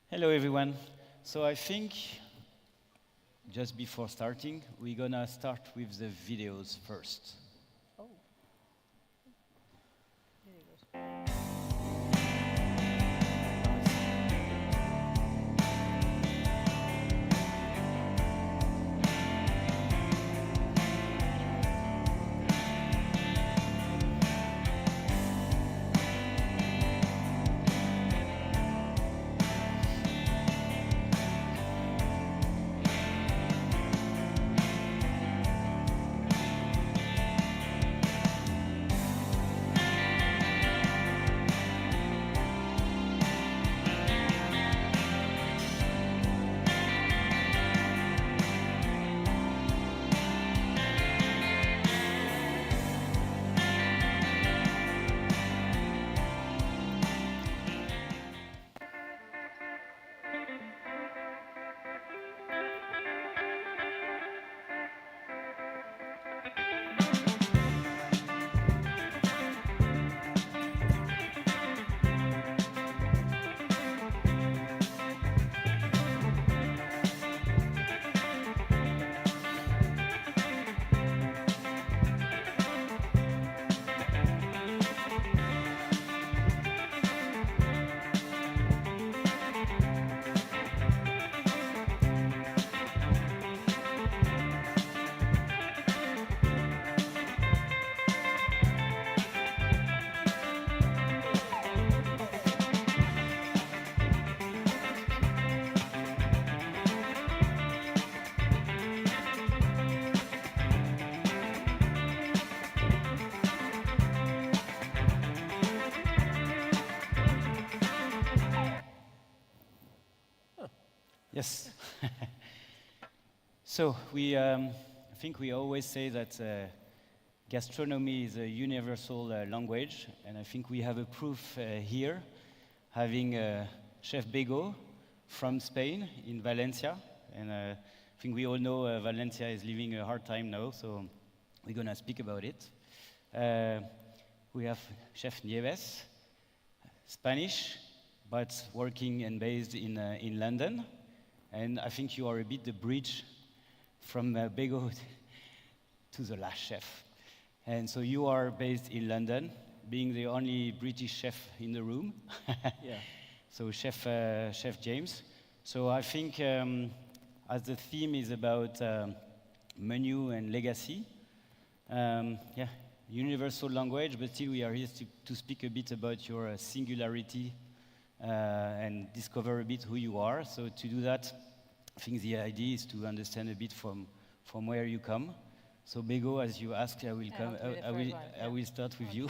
Hello everyone. So I think just before starting, we're gonna start with the videos first. Yes. So I think we always say that gastronomy is a universal language, and I think we have a proof here, having Chef Bego from Spain in Valencia, and I think we all know Valencia is living a hard time now, so we're gonna speak about it. We have Chef Nieves, Spanish, but working and based in London, and I think you are a bit the bridge from Bego to the last chef. And so you are based in London, being the only British chef in the room. Yeah. So Chef James. So I think as the theme is about menu and legacy, yeah, universal language, but still we are here to speak a bit about your singularity and discover a bit who you are. So to do that, I think the idea is to understand a bit from where you come. So Bego, as you asked, I will start with you.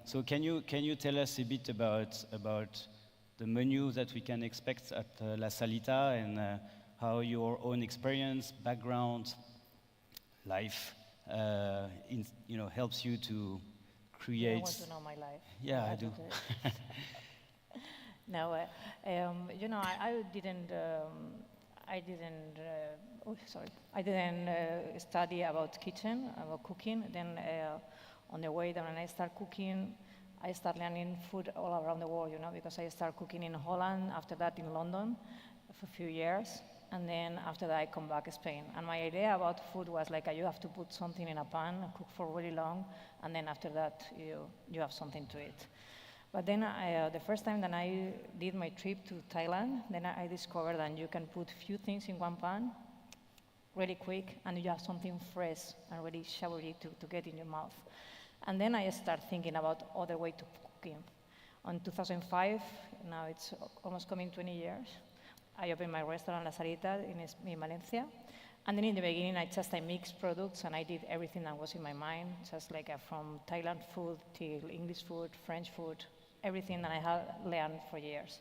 So can you tell us a bit about the menu that we can expect at La Salita, and how your own experience, background, life, helps you to create? You want to know my life? Yeah, I do. No, I didn't study about kitchen, about cooking. Then on the way that when I start cooking, I start learning food all around the world, because I start cooking in Holland, after that in London for a few years, and then after that I come back to Spain. And my idea about food was like you have to put something in a pan, cook for really long, and then after that you have something to eat. But then the first time that I did my trip to Thailand, then I discovered that you can put few things in one pan really quick, and you have something fresh and really savory to get in your mouth. And then I start thinking about other way to cooking. In 2005, now it's almost coming 20 years, I opened my restaurant La Salita in Valencia. And then in the beginning, I mixed products, and I did everything that was in my mind, just like from Thailand food till English food, French food, everything that I had learned for years.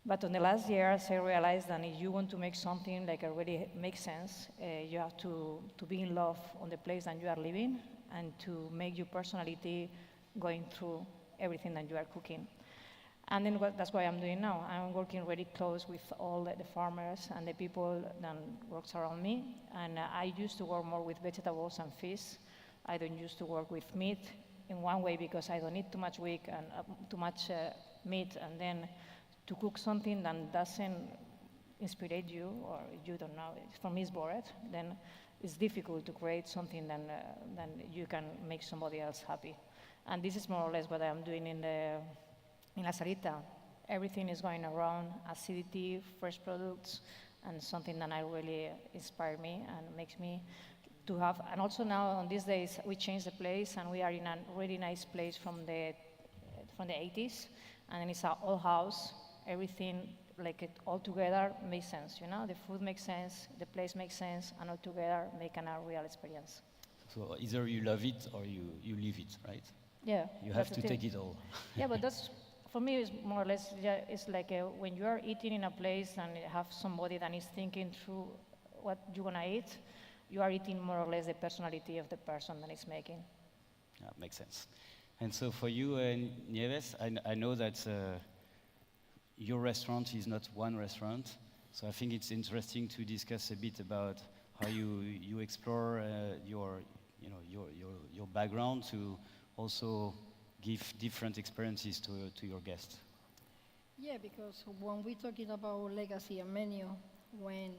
But in the last years, I realized that if you want to make something like really makes sense, you have to be in love on the place that you are living, and to make your personality going through everything that you are cooking. And then that's what I'm doing now. I'm working really close with all the farmers and the people that works around me. And I used to work more with vegetables and fish. I don't used to work with meat in one way because I don't need too much meat meat, and then to cook something that doesn't inspire you, or you don't know, for me it's bored, then it's difficult to create something that you can make somebody else happy. And this is more or less what I'm doing in La Salita. Everything is going around acidity, fresh products, and something that really inspires me and makes me to have. And also now, on these days, we changed the place, and we are in a really nice place from the 80s, and it's an old house. Everything like it all together makes sense. The food makes sense, the place makes sense, and all together make a real experience. So either you love it or you leave it, right? Yeah. You have to take it all. Yeah, but that's, for me, it's more or less, it's like when you are eating in a place and you have somebody that is thinking through what you're gonna eat, you are eating more or less the personality of the person that is making. Yeah, makes sense. And so for you, Nieves, I know that your restaurant is not one restaurant, so I think it's interesting to discuss a bit about how you explore your background to also give different experiences to your guests. Yeah, because when we're talking about legacy and menu, when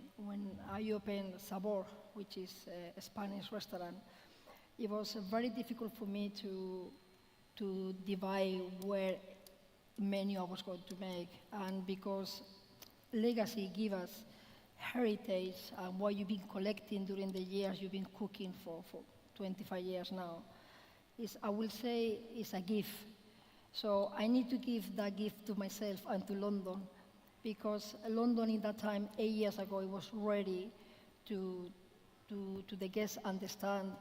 I opened Sabor, which is a Spanish restaurant, it was very difficult for me to divide where menu I was going to make, and because legacy gives us heritage and what you've been collecting during the years you've been cooking for 25 years now, I will say it's a gift. So I need to give that gift to myself and to London, because London in that time, 8 years ago, it was ready to the guests understand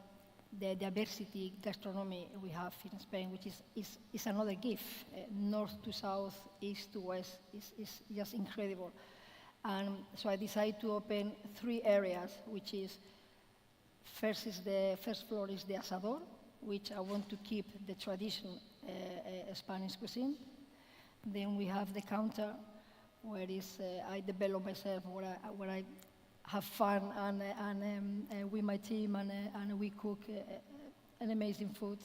the diversity gastronomy we have in Spain, which is another gift. North to south, east to west is just incredible. And so I decided to open 3 areas, which is the first floor is the asador, which I want to keep the traditional Spanish cuisine. Then we have the counter, where I develop myself, where I have fun and with my team and we cook an amazing food.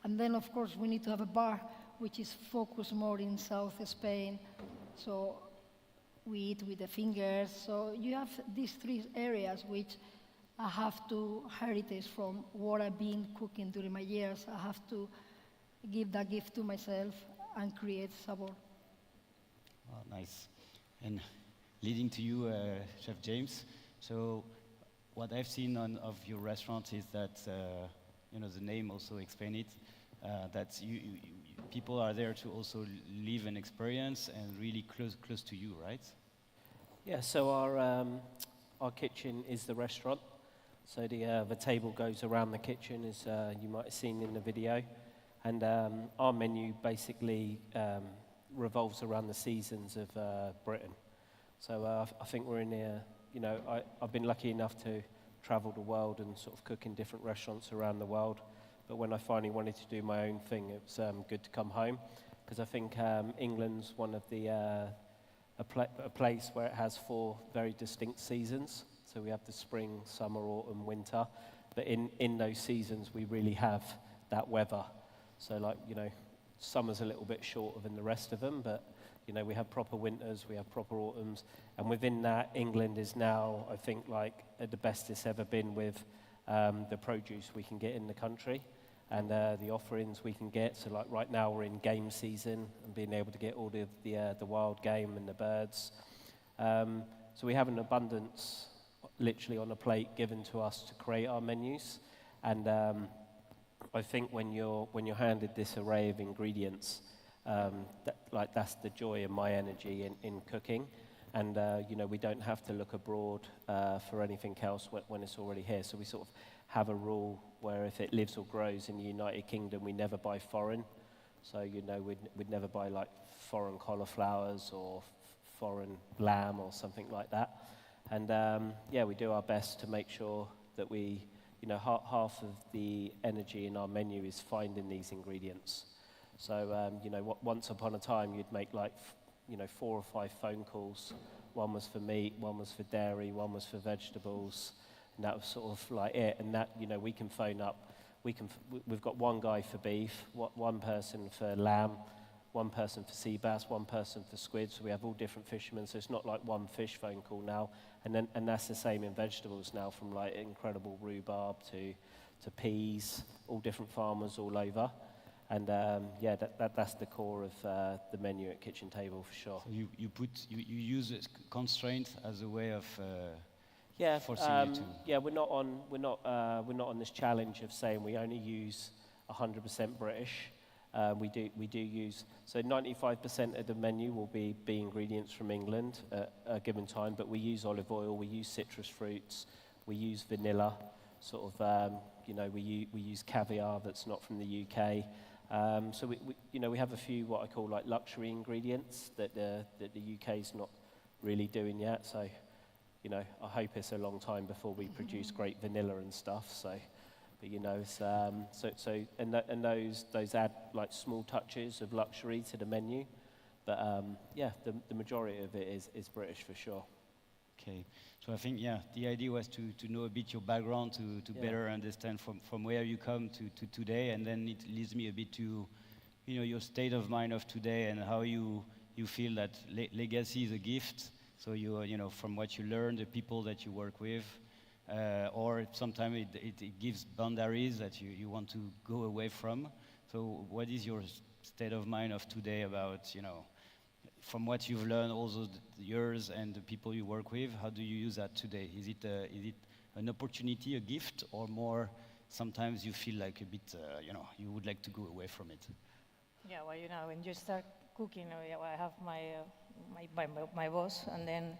And then of course we need to have a bar which is focused more in South Spain. So we eat with the fingers. So you have these 3 areas which I have to heritage from what I've been cooking during my years. I have to give that gift to myself and create Sabor. Oh, nice. And leading to you, Chef James. So what I've seen of your restaurant is that, the name also explains it, that people are there to also live an experience and really close to you, right? Yeah, so our kitchen is the restaurant. So the table goes around the kitchen, as you might have seen in the video. And our menu basically revolves around the seasons of Britain. So I think we're in here, I've been lucky enough to travel the world and sort of cook in different restaurants around the world. But when I finally wanted to do my own thing, it was good to come home, because I think England's one of the, a place where it has 4 very distinct seasons. So we have the spring, summer, autumn, winter. But in those seasons, we really have that weather. So summer's a little bit shorter than the rest of them, but we have proper winters, we have proper autumns, and within that, England is now, I think, at the best it's ever been with the produce we can get in the country and the offerings we can get. So right now we're in game season and being able to get all the wild game and the birds. So we have an abundance literally on a plate given to us to create our menus, and I think when you're handed this array of ingredients, that's the joy and my energy in cooking, and we don't have to look abroad for anything else when it's already here. So we sort of have a rule where if it lives or grows in the United Kingdom, we never buy foreign. So we'd never buy foreign cauliflowers or foreign lamb or something like that. And we do our best to make sure that we, half of the energy in our menu is finding these ingredients. So, once upon a time, you'd make 4 or 5 phone calls. One was for meat, one was for dairy, one was for vegetables, and that was sort of it. And that, we can phone up. We've got one guy for beef, one person for lamb, one person for sea bass, one person for squid. So we have all different fishermen. So it's not like one fish phone call now. And that's the same in vegetables now, from incredible rhubarb to peas, all different farmers all over. And that's the core of the menu at Kitchen Table for sure. So you use constraints as a way of forcing you to. Yeah, we're not on this challenge of saying we only use 100% British. We do use, so 95% of the menu will be ingredients from England at a given time, but we use olive oil, we use citrus fruits, we use vanilla, we use caviar that's not from the UK. So we have a few what I call luxury ingredients that the UK's not really doing yet. So, I hope it's a long time before we produce great vanilla and stuff. So. But and those add small touches of luxury to the menu, but the majority of it is British for sure. Okay, so I think the idea was to know a bit your background to better understand from where you come to today, and then it leads me a bit to your state of mind of today and how you feel that legacy is a gift. So from what you learn, the people that you work with. Or sometimes it gives boundaries that you want to go away from. So what is your state of mind of today about, from what you've learned all those years and the people you work with, how do you use that today? Is it an opportunity, a gift, or more sometimes you feel like a bit, you would like to go away from it? Yeah, well, when you start cooking, I have my boss, and then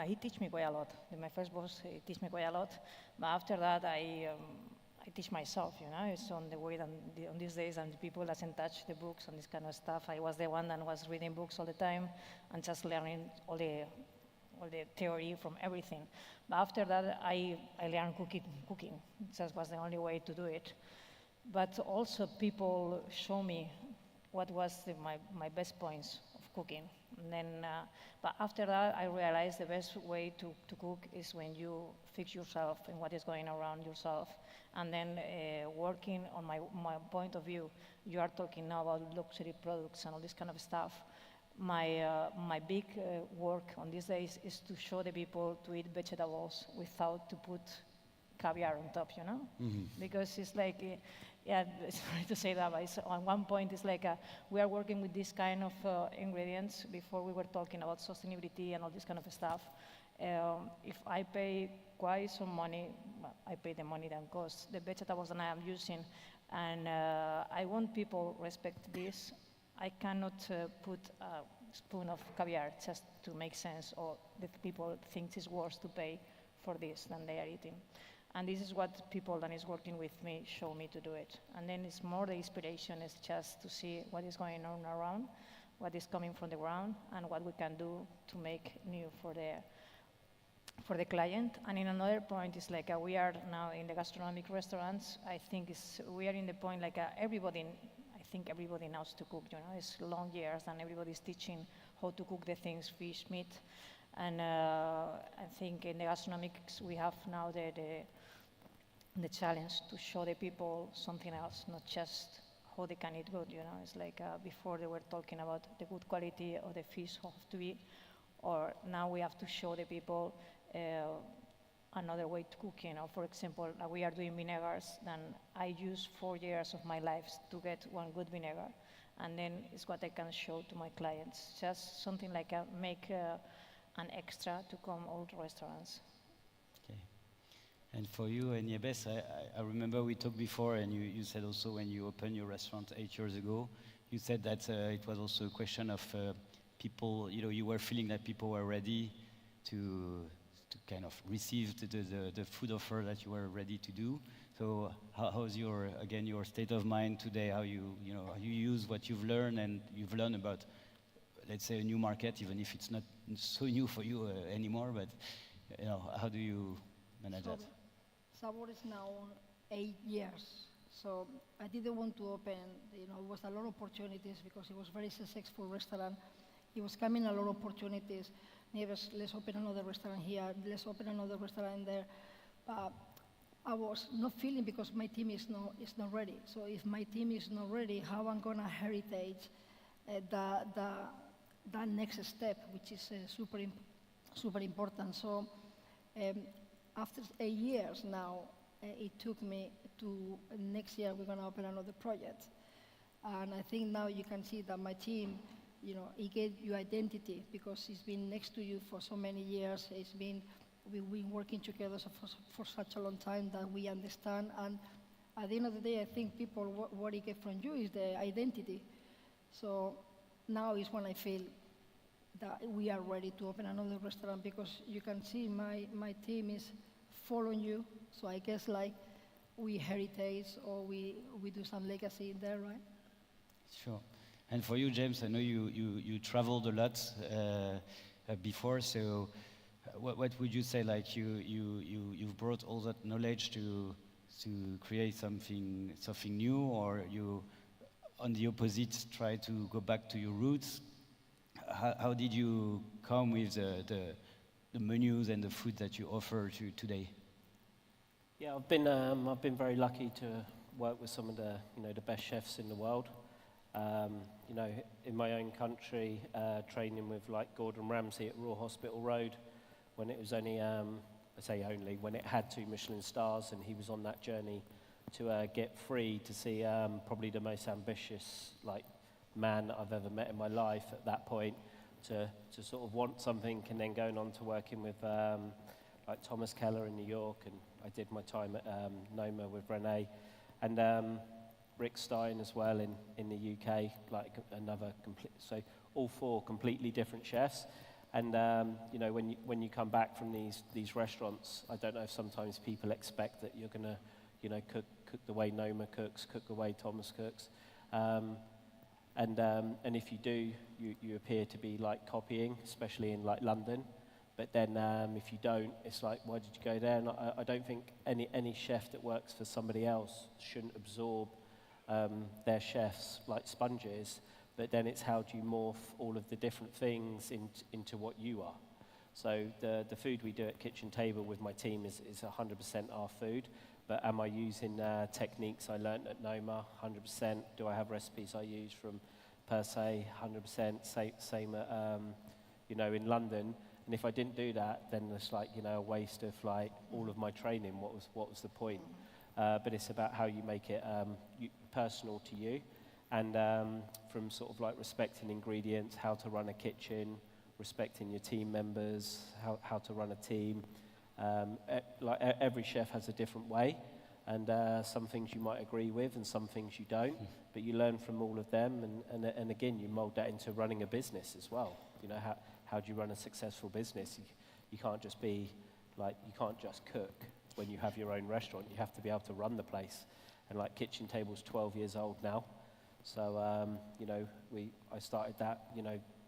he teach me quite a lot. My first boss, he teach me quite a lot. But after that, I I teach myself, you know. It's on the way that on these days, and people doesn't touch the books and this kind of stuff. I was the one that was reading books all the time and just learning all the theory from everything. But after that, I learned cooking. It just was the only way to do it. But also people show me what was my best points of cooking. And then, but after that, I realized the best way to cook is when you fix yourself and what is going around yourself. And then working on my point of view, you are talking now about luxury products and all this kind of stuff. My big work on these days is to show the people to eat vegetables without to put caviar on top, you know? Mm-hmm. Because it's like, yeah, sorry to say that, but it's, on one point it's like we are working with this kind of ingredients. Before we were talking about sustainability and all this kind of stuff. If I pay quite some money, I pay the money that costs the vegetables that I am using, and I want people respect this. I cannot put a spoon of caviar just to make sense, or that people think it's worth to pay for this than they are eating. And this is what people that is working with me show me to do it. And then it's more the inspiration is just to see what is going on around, what is coming from the ground, and what we can do to make new for the client. And in another point, it's like we are now in the gastronomic restaurants. I think we are in the point like everybody knows to cook, you know. It's long years and everybody's teaching how to cook the things, fish, meat. And I think in the gastronomics we have now the challenge to show the people something else, not just how they can eat good, you know. It's like before they were talking about the good quality of the fish how to be, or now we have to show the people another way to cook, you know. For example, we are doing vinegars, then I use 4 years of my life to get one good vinegar, and then it's what I can show to my clients. Just something like make an extra to come all the restaurants. Okay. And for you, Niebes, I remember we talked before, and you said also when you opened your restaurant 8 years ago, you said that it was also a question of people, you know, you were feeling that people were ready to kind of receive the food offer that you were ready to do. So how's your state of mind today? How you use what you've learned about, let's say, a new market, even if it's not so new for you anymore, but you know, how do you manage that? Savory is now 8 years. So I didn't want to open, you know, it was a lot of opportunities because it was very successful restaurant. It was coming a lot of opportunities. Nieves, let's open another restaurant here, let's open another restaurant there. I was not feeling because my team is not ready. So if my team is not ready, how I'm gonna heritage that next step, which is super important. So after 8 years now, it took me to next year we're gonna open another project. And I think now you can see that my team, you know, it gave you identity because it's been next to you for so many years. We've been working together for such a long time that we understand. And at the end of the day, I think people, what they get from you is the identity. So now is when I feel that we are ready to open another restaurant because you can see my team is following you. So I guess like we heritage or we do some legacy in there, right? Sure. And for you, James, I know you traveled a lot before, so what would you say, like you've brought all that knowledge to create something new, or you, on the opposite, try to go back to your roots? How did you come with the menus and the food that you offer today? Yeah, I've been very lucky to work with some of the best chefs in the world. You know, in my own country, training with like Gordon Ramsay at Royal Hospital Road, when it was only, I say only, when it had 2 Michelin stars, and he was on that journey to get free to see probably the most ambitious man that I've ever met in my life at that point, to sort of want something, and then going on to working with like Thomas Keller in New York, and I did my time at Noma with Renee, and Rick Stein as well in the UK, like another so all 4 completely different chefs. And you know, when you come back from these restaurants, I don't know if sometimes people expect that you're gonna, you know, cook the way Noma cooks, cook the way Thomas cooks. And if you do, you appear to be like copying, especially in like London. But then if you don't, it's like, why did you go there? And I don't think any chef that works for somebody else shouldn't absorb their chefs like sponges. But then it's how do you morph all of the different things into what you are. So the food we do at kitchen table with my team is 100% our food. But am I using techniques I learned at Noma? 100%. Do I have recipes I use from per se? 100%. Same at, in London. And if I didn't do that, then it's like, a waste of like all of my training. What was the point? But it's about how you make it personal to you. And from sort of like respecting ingredients, how to run a kitchen, respecting your team members, how to run a team. Like every chef has a different way, and some things you might agree with and some things you don't, but you learn from all of them, and again you mold that into running a business as well. How do you run a successful business? You can't just be like, you can't just cook when you have your own restaurant. You have to be able to run the place, and like Kitchen Table's 12 years old now, so I started that.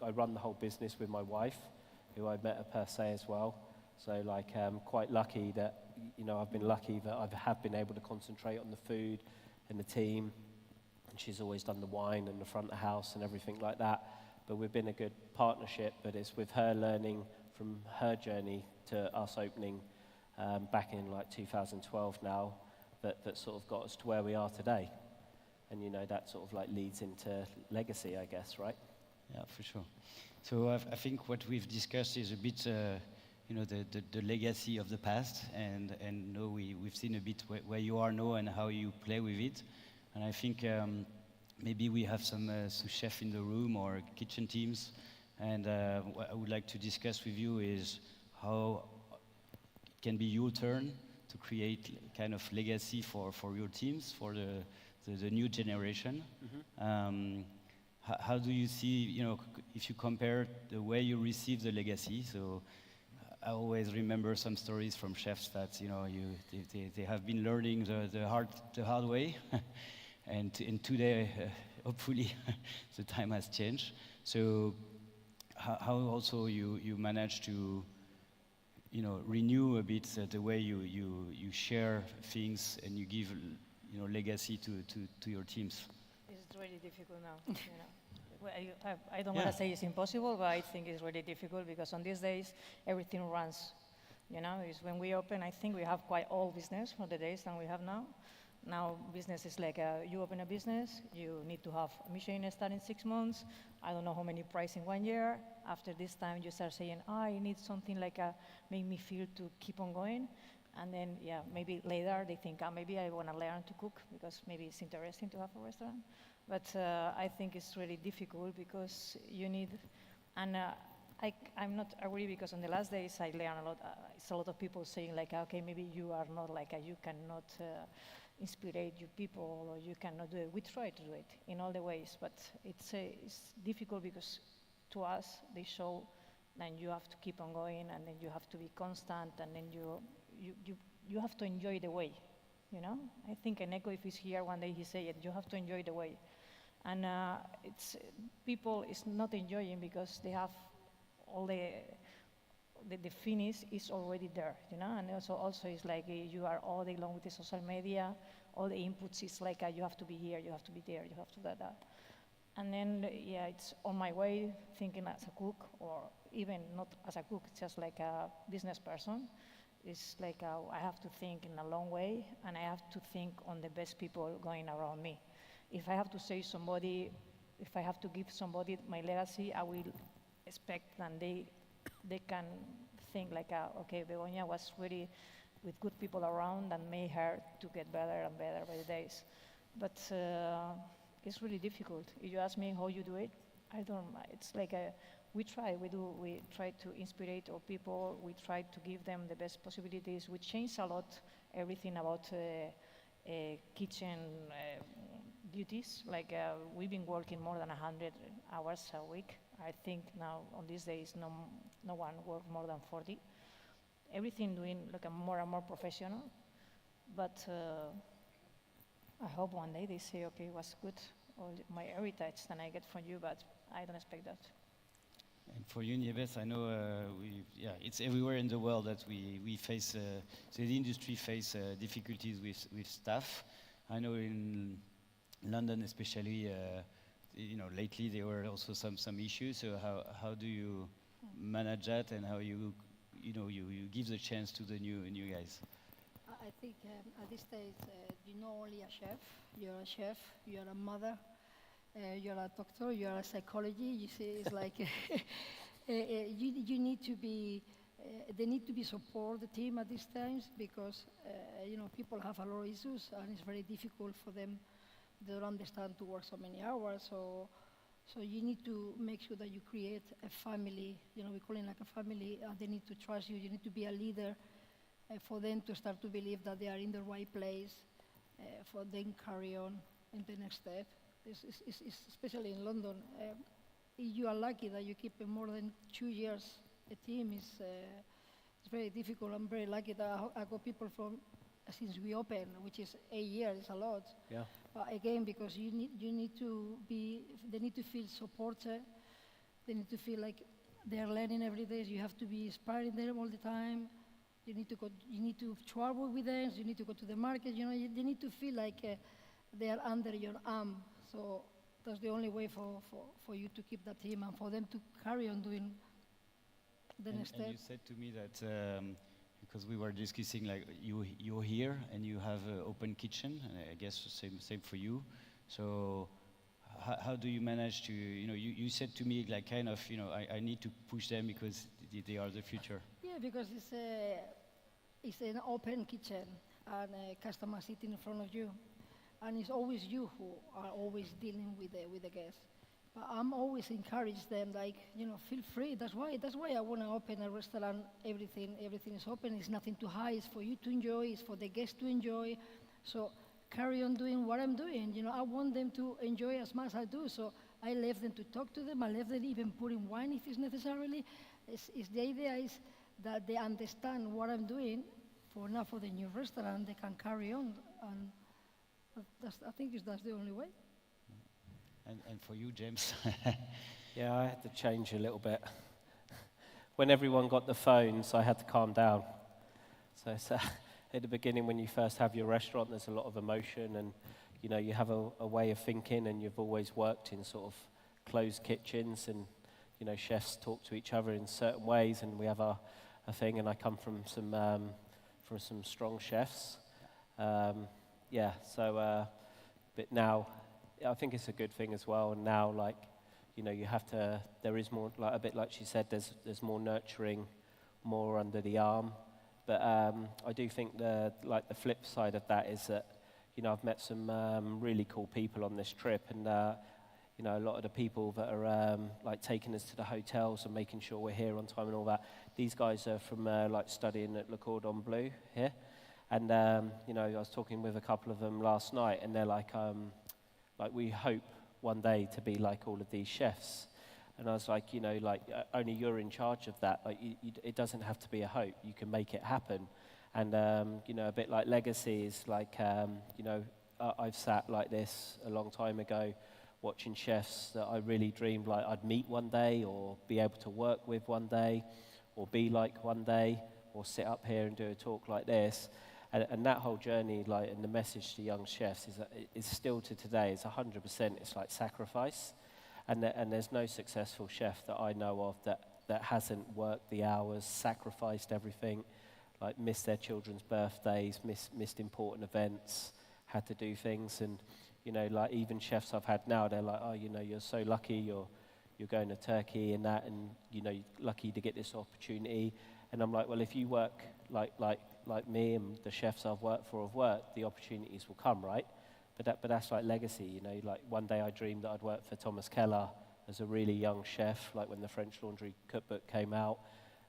I run the whole business with my wife, who I met at per se as well. So like I'm quite lucky that, I've been lucky that I have been able to concentrate on the food and the team. And she's always done the wine and the front of the house and everything like that. But we've been a good partnership, but it's with her learning from her journey to us opening back in like 2012 now that sort of got us to where we are today. And that sort of like leads into legacy, I guess, right? Yeah, for sure. So I think what we've discussed is a bit, the legacy of the past, and we've seen a bit where you are now and how you play with it. And I think maybe we have some sous chefs in the room or kitchen teams, and what I would like to discuss with you is how it can be your turn to create kind of legacy for your teams, for the new generation. Mm-hmm. How do you see, if you compare the way you receive the legacy? So I always remember some stories from chefs that, they have been learning the hard way. and today, hopefully, the time has changed. So how also you manage to, renew a bit the way you share things and you give, legacy to your teams? It's really difficult now. Well, I don't want to say it's impossible, but I think it's really difficult because on these days everything runs. Is when we open, I think we have quite old business for the days than we have now. Now business is like you open a business, you need to have a machine start in 6 months. I don't know how many price in 1 year. After this time, you start saying, I need something like make me feel to keep on going. And then, maybe later they think, maybe I want to learn to cook because maybe it's interesting to have a restaurant. But I think it's really difficult because you need, and I'm not agree because on the last days I learned a lot. It's a lot of people saying like, okay, maybe you are not like, you cannot inspire your people or you cannot do it. We try to do it in all the ways, but it's difficult because to us they show that you have to keep on going and then you have to be constant and then you have to enjoy the way. I think Eneko, if he's here one day, he say it. You have to enjoy the way, and it's people is not enjoying because they have all the finish is already there, And also it's like you are all day long with the social media. All the inputs is like you have to be here, you have to be there, you have to do that. And then it's on my way thinking as a cook, or even not as a cook, just like a business person. It's like I have to think in a long way, and I have to think on the best people going around me. If I have to say somebody, if I have to give somebody my legacy, I will expect that they can think like, okay, Begoña was really with good people around and made her to get better and better by the days. But it's really difficult. If you ask me how you do it, I don't. It's like we try to inspire our people. We try to give them the best possibilities. We change a lot everything about kitchen duties. Like we've been working more than 100 hours a week. I think now on these days no one works more than 40. Everything doing like a more and more professional. But I hope one day they say, okay, it was good, all my heritage that I get from you, but I don't expect that. And for you, Nieves, I know it's everywhere in the world that we face, so the industry face difficulties with staff. I know in London especially, lately there were also some issues. So how do you manage that, and how you give the chance to the new guys? I think at this stage, you're not only a chef, you're a mother, you're a doctor, you're a psychology. You see, it's like you need to be. They need to be support the team at these times because people have a lot of issues and it's very difficult for them. They don't understand to work so many hours. So you need to make sure that you create a family. We call it like a family. They need to trust you. You need to be a leader for them to start to believe that they are in the right place. For them carry on in the next step. It's especially in London. If you are lucky that you keep it more than 2 years, a team is it's very difficult. I'm very lucky that I got people from since we opened, which is 8 years, a lot. Yeah. Again, because they need to feel supported. They need to feel like they are learning every day. You have to be inspiring them all the time. You need to travel with them. You need to go to the market. They need to feel like they are under your arm. So that's the only way for you to keep that team and for them to carry on doing the next step. And you said to me that because we were discussing, like you're here and you have an open kitchen, and I guess same for you. So how do you manage to, you said to me like kind of, I need to push them because they are the future. Yeah, because it's an open kitchen and a customer sitting in front of you. And it's always you who are always dealing with the guests. But I'm always encourage them, like, feel free. That's why I want to open a restaurant. Everything is open. It's nothing to hide. It's for you to enjoy. It's for the guests to enjoy. So carry on doing what I'm doing. I want them to enjoy as much as I do. So I left them to talk to them. I left them even putting wine if it's necessarily. The idea is that they understand what I'm doing. For the new restaurant, they can carry on. And I think that's the only way. And for you, James? Yeah, I had to change a little bit. When everyone got the phones, I had to calm down. So at the beginning, when you first have your restaurant, there's a lot of emotion, and you have a way of thinking, and you've always worked in sort of closed kitchens, and chefs talk to each other in certain ways, and we have a thing. And I come from some strong chefs. But now I think it's a good thing as well. And now, you have to. There is more, a bit like she said. There's more nurturing, more under the arm. But I do think the flip side of that is that I've met some really cool people on this trip, and a lot of the people that are taking us to the hotels and making sure we're here on time and all that. These guys are from studying at Le Cordon Bleu here. And, I was talking with a couple of them last night, and they're like, we hope one day to be like all of these chefs. And I was like, only you're in charge of that. It doesn't have to be a hope. You can make it happen. And, a bit like legacy is like, I've sat like this a long time ago watching chefs that I really dreamed like I'd meet one day, or be able to work with one day, or be like one day, or sit up here and do a talk like this. And that whole journey, and the message to young chefs is still to today, it's 100%, it's like sacrifice. And there's no successful chef that I know of that hasn't worked the hours, sacrificed everything, missed their children's birthdays, missed important events, had to do things. And, even chefs I've had now, they're like, oh, you're so lucky, you're going to Turkey and that, and, you're lucky to get this opportunity. And I'm like, well, if you work like me and the chefs I've worked for have worked, the opportunities will come, right? But that's like legacy, one day I dreamed that I'd work for Thomas Keller as a really young chef, when the French Laundry cookbook came out,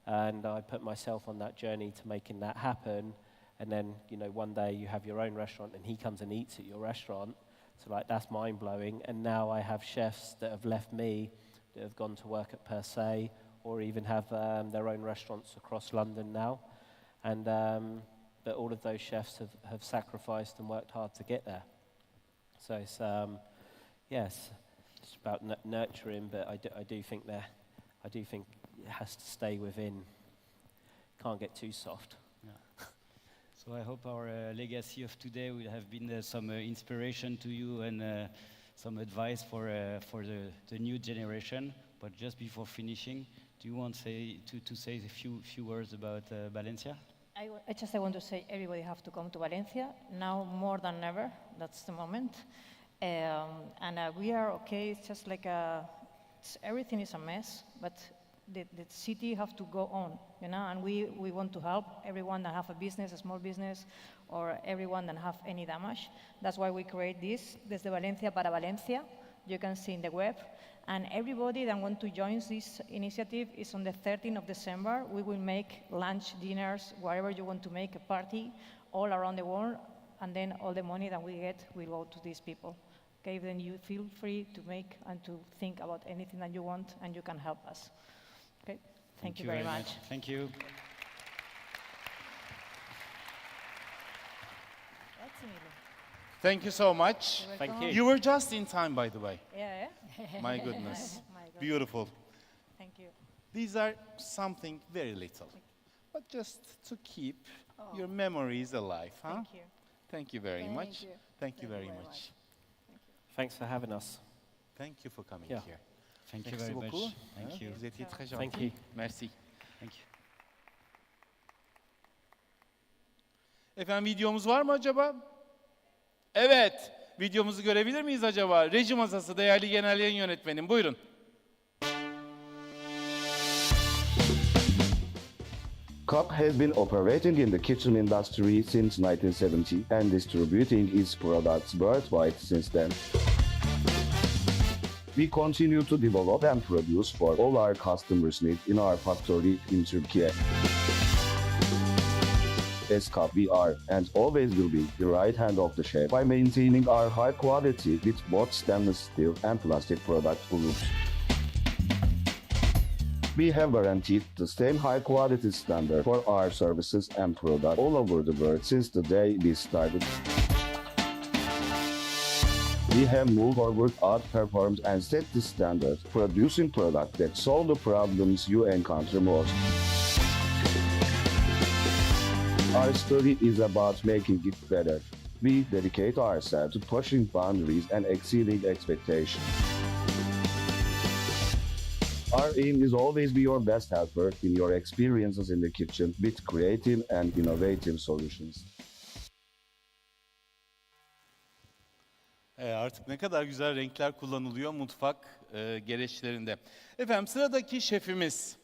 and I put myself on that journey to making that happen. And then, one day you have your own restaurant and he comes and eats at your restaurant. So that's mind-blowing. And now I have chefs that have left me, that have gone to work at Per Se, or even have their own restaurants across London now. And but all of those chefs have sacrificed and worked hard to get there. So it's, yes, it's about nurturing, but I do think it has to stay within, can't get too soft. Yeah. So I hope our legacy of today will have been some inspiration to you and some advice for the new generation. But just before finishing, do you want to say a few words about Valencia? I want to say everybody have to come to Valencia now more than ever. That's the moment, and we are okay. It's just like everything is a mess, but the city have to go on, you know. And we want to help everyone that have a business, a small business, or everyone that have any damage. That's why we create this. Desde Valencia para Valencia. You can see in the web. And everybody that want to join this initiative is on the 13th of December. We will make lunch, dinners, whatever you want to make, a party all around the world. And then all the money that we get will go to these people. Okay, then you feel free to make and to think about anything that you want, and you can help us. Okay, thank you very much. Thank you. Thank you so much. Thank you. You were just in time, by the way. Yeah. My goodness. My goodness. Beautiful. Thank you. These are something very little, but just to keep your memories alive, huh? Thank you. Thank you very much. you. Thank you very much. Thanks for having us. Thank you for coming Yeah. here. Thank you Merci very beaucoup. much. Thank you. Vous étiez très Thank gentil. you. Merci. Thank you. Efendim videomuz var mı acaba? Evet. Videomuzu görebilir miyiz acaba? Reji masası değerli genel yayın yönetmenim. Buyurun. Coq has been operating in the kitchen industry since 1970 and distributing its products worldwide since then. We continue to develop and produce for all our customers' needs in our factory in Turkey. As Coq, we are and always will be the right hand of the chef by maintaining our high quality with both stainless steel and plastic product groups. We have guaranteed the same high quality standard for our services and products all over the world since the day we started. We have moved forward, outperformed and set the standard, producing products that solve the problems you encounter most. Our story is about making it better. We dedicate ourselves to pushing boundaries and exceeding expectations. Our aim is always be your best helper in your experiences in the kitchen with creative and innovative solutions. Artık ne kadar güzel renkler kullanılıyor mutfak gereçlerinde. Efendim sıradaki şefimiz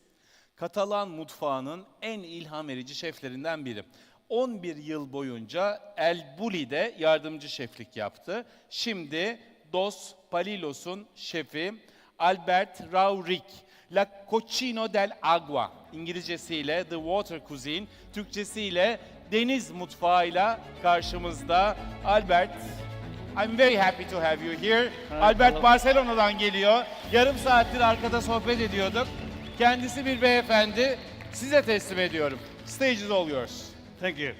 Katalan mutfağının en ilham verici şeflerinden biri. 11 yıl boyunca El Bulli'de yardımcı şeflik yaptı. Şimdi Dos Palilos'un şefi Albert Rauric, La Cocina del Agua, İngilizcesiyle The Water Cuisine, Türkçesiyle Deniz Mutfağı'yla karşımızda. Albert, I'm very happy to have you here. Albert Barcelona'dan geliyor. Yarım saattir arkada sohbet ediyorduk. Kendisi bir beyefendi. Size teslim ediyorum. Stage is all yours. Thank you.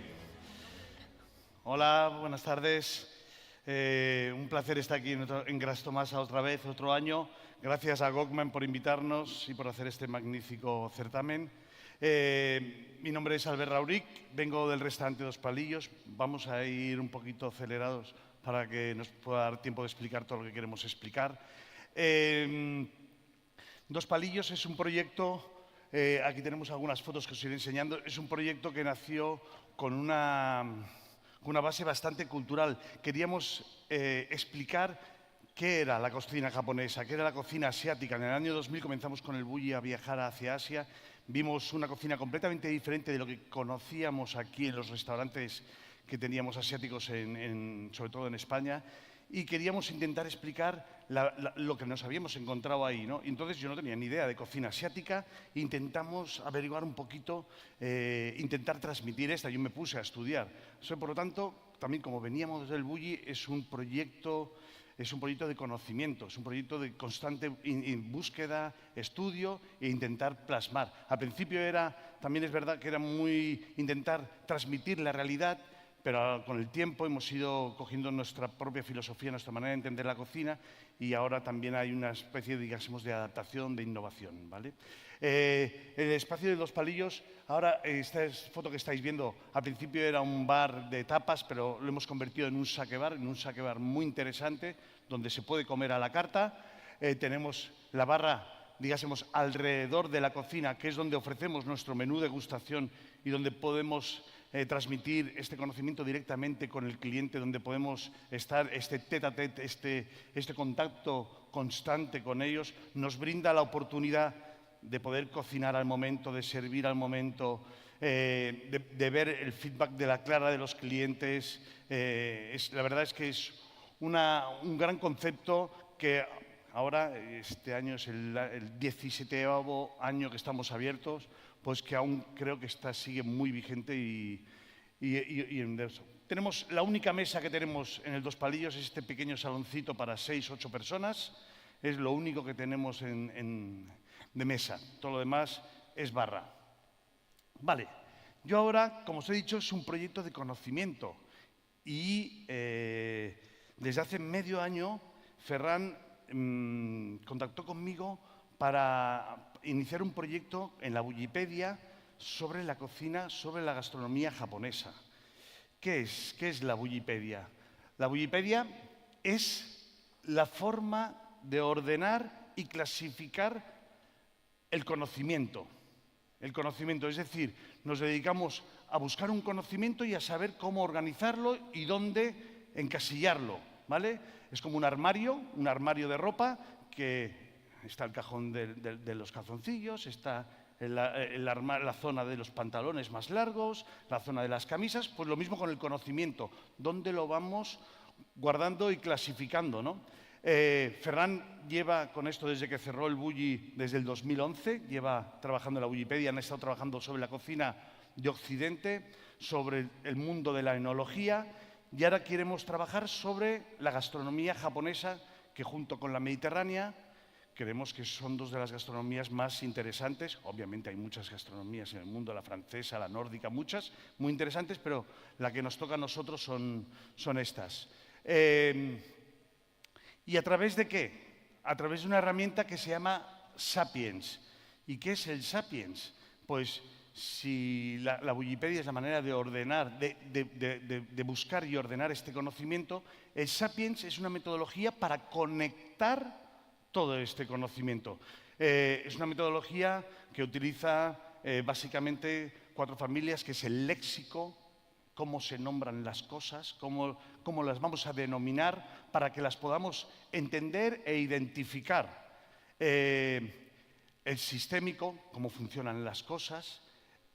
Hola, buenas tardes. Un placer estar aquí en Gastromasa otra vez, otro año. Gracias a Gokman por invitarnos y por hacer este magnífico certamen. Mi nombre es Albert Rauric, vengo del restaurante Dos Palillos. Vamos a ir un poquito acelerados para que nos pueda dar tiempo de explicar todo lo que queremos explicar. Dos Palillos es un proyecto, aquí tenemos algunas fotos que os iré enseñando, es un proyecto que nació con una base bastante cultural. Queríamos explicar qué era la cocina japonesa, qué era la cocina asiática. En el año 2000 comenzamos con el bulli a viajar hacia Asia. Vimos una cocina completamente diferente de lo que conocíamos aquí en los restaurantes que teníamos asiáticos, sobre todo en España. Y queríamos intentar explicar lo que nos habíamos encontrado ahí, ¿no? Entonces yo no tenía ni idea de cocina asiática. Intentamos averiguar un poquito, intentar transmitir esta. Yo me puse a estudiar. Por lo tanto, también como veníamos del bulli, es un proyecto de conocimiento, es un proyecto de constante búsqueda, estudio e intentar plasmar. Al principio también es verdad que era muy intentar transmitir la realidad, pero con el tiempo hemos ido cogiendo nuestra propia filosofía, nuestra manera de entender la cocina, y ahora también hay una especie, digamos, de adaptación, de innovación, ¿vale? El espacio de Dos Palillos, ahora esta foto que estáis viendo, al principio era un bar de tapas, pero lo hemos convertido en un sake bar muy interesante, donde se puede comer a la carta. Tenemos la barra, digásemos, alrededor de la cocina, que es donde ofrecemos nuestro menú de degustación y donde podemos transmitir este conocimiento directamente con el cliente, donde podemos estar este tête-à-tête, este contacto constante con ellos, nos brinda la oportunidad de poder cocinar al momento, de servir al momento, de ver el feedback de la clara de los clientes. La verdad es que es un gran concepto que ahora, este año es el 17º año que estamos abiertos, pues que aún creo que sigue muy vigente y en eso. Tenemos la única mesa que tenemos en el Dos Palillos, es este pequeño saloncito para 6 u 8 personas, es lo único que tenemos de mesa, todo lo demás es barra. Vale, yo ahora, como os he dicho, es un proyecto de conocimiento y desde hace medio año Ferran contactó conmigo para iniciar un proyecto en la Wikipedia sobre la cocina, sobre la gastronomía japonesa. ¿Qué es la Wikipedia? La Wikipedia es la forma de ordenar y clasificar el conocimiento. Es decir, nos dedicamos a buscar un conocimiento y a saber cómo organizarlo y dónde encasillarlo, ¿vale? Es como un armario de ropa, que está el cajón de los calzoncillos, está la zona de los pantalones más largos, la zona de las camisas, pues lo mismo con el conocimiento, dónde lo vamos guardando y clasificando, ¿no? Ferran lleva con esto desde que cerró el Bulli, desde el 2011, lleva trabajando en la Wikipedia, han estado trabajando sobre la cocina de Occidente, sobre el mundo de la enología, y ahora queremos trabajar sobre la gastronomía japonesa, que junto con la mediterránea creemos que son dos de las gastronomías más interesantes. Obviamente hay muchas gastronomías en el mundo, la francesa, la nórdica, muchas muy interesantes, pero la que nos toca a nosotros son estas. ¿Y a través de qué? A través de una herramienta que se llama Sapiens. ¿Y qué es el Sapiens? Pues si la Wikipedia es la manera de ordenar, de buscar y ordenar este conocimiento, el Sapiens es una metodología para conectar todo este conocimiento. Es una metodología que utiliza básicamente 4 familias, que es el léxico, cómo se nombran las cosas, cómo las vamos a denominar para que las podamos entender e identificar. El sistémico, cómo funcionan las cosas.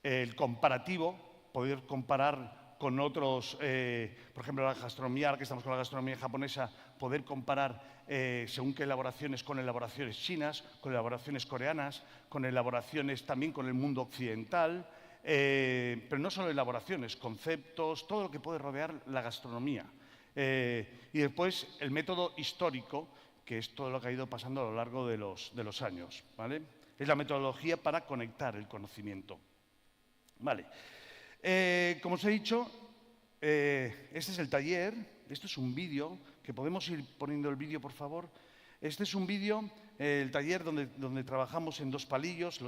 El comparativo, poder comparar con otros, por ejemplo, la gastronomía, ahora que estamos con la gastronomía japonesa, poder comparar según qué elaboraciones con elaboraciones chinas, con elaboraciones coreanas, con elaboraciones también con el mundo occidental, pero no solo elaboraciones, conceptos, todo lo que puede rodear la gastronomía. Y después el método histórico, que es todo lo que ha ido pasando a lo largo de los años, ¿vale? Es la metodología para conectar el conocimiento. Vale. Como os he dicho, este es el taller, esto es un vídeo, que podemos ir poniendo el vídeo, por favor. Este es un vídeo, el taller donde trabajamos en Dos Palillos,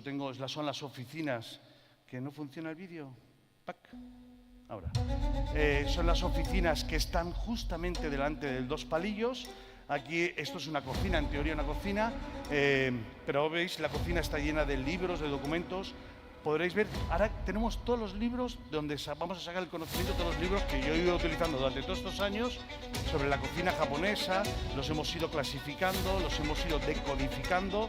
son las oficinas, que no funciona el vídeo. Ahora. Son las oficinas que están justamente delante del Dos Palillos. Aquí esto es una cocina, en teoría una cocina, pero veis, la cocina está llena de libros, de documentos. Podréis ver, ahora tenemos todos los libros donde vamos a sacar el conocimiento, todos los libros que yo he ido utilizando durante todos estos años sobre la cocina japonesa, los hemos ido clasificando, los hemos ido decodificando.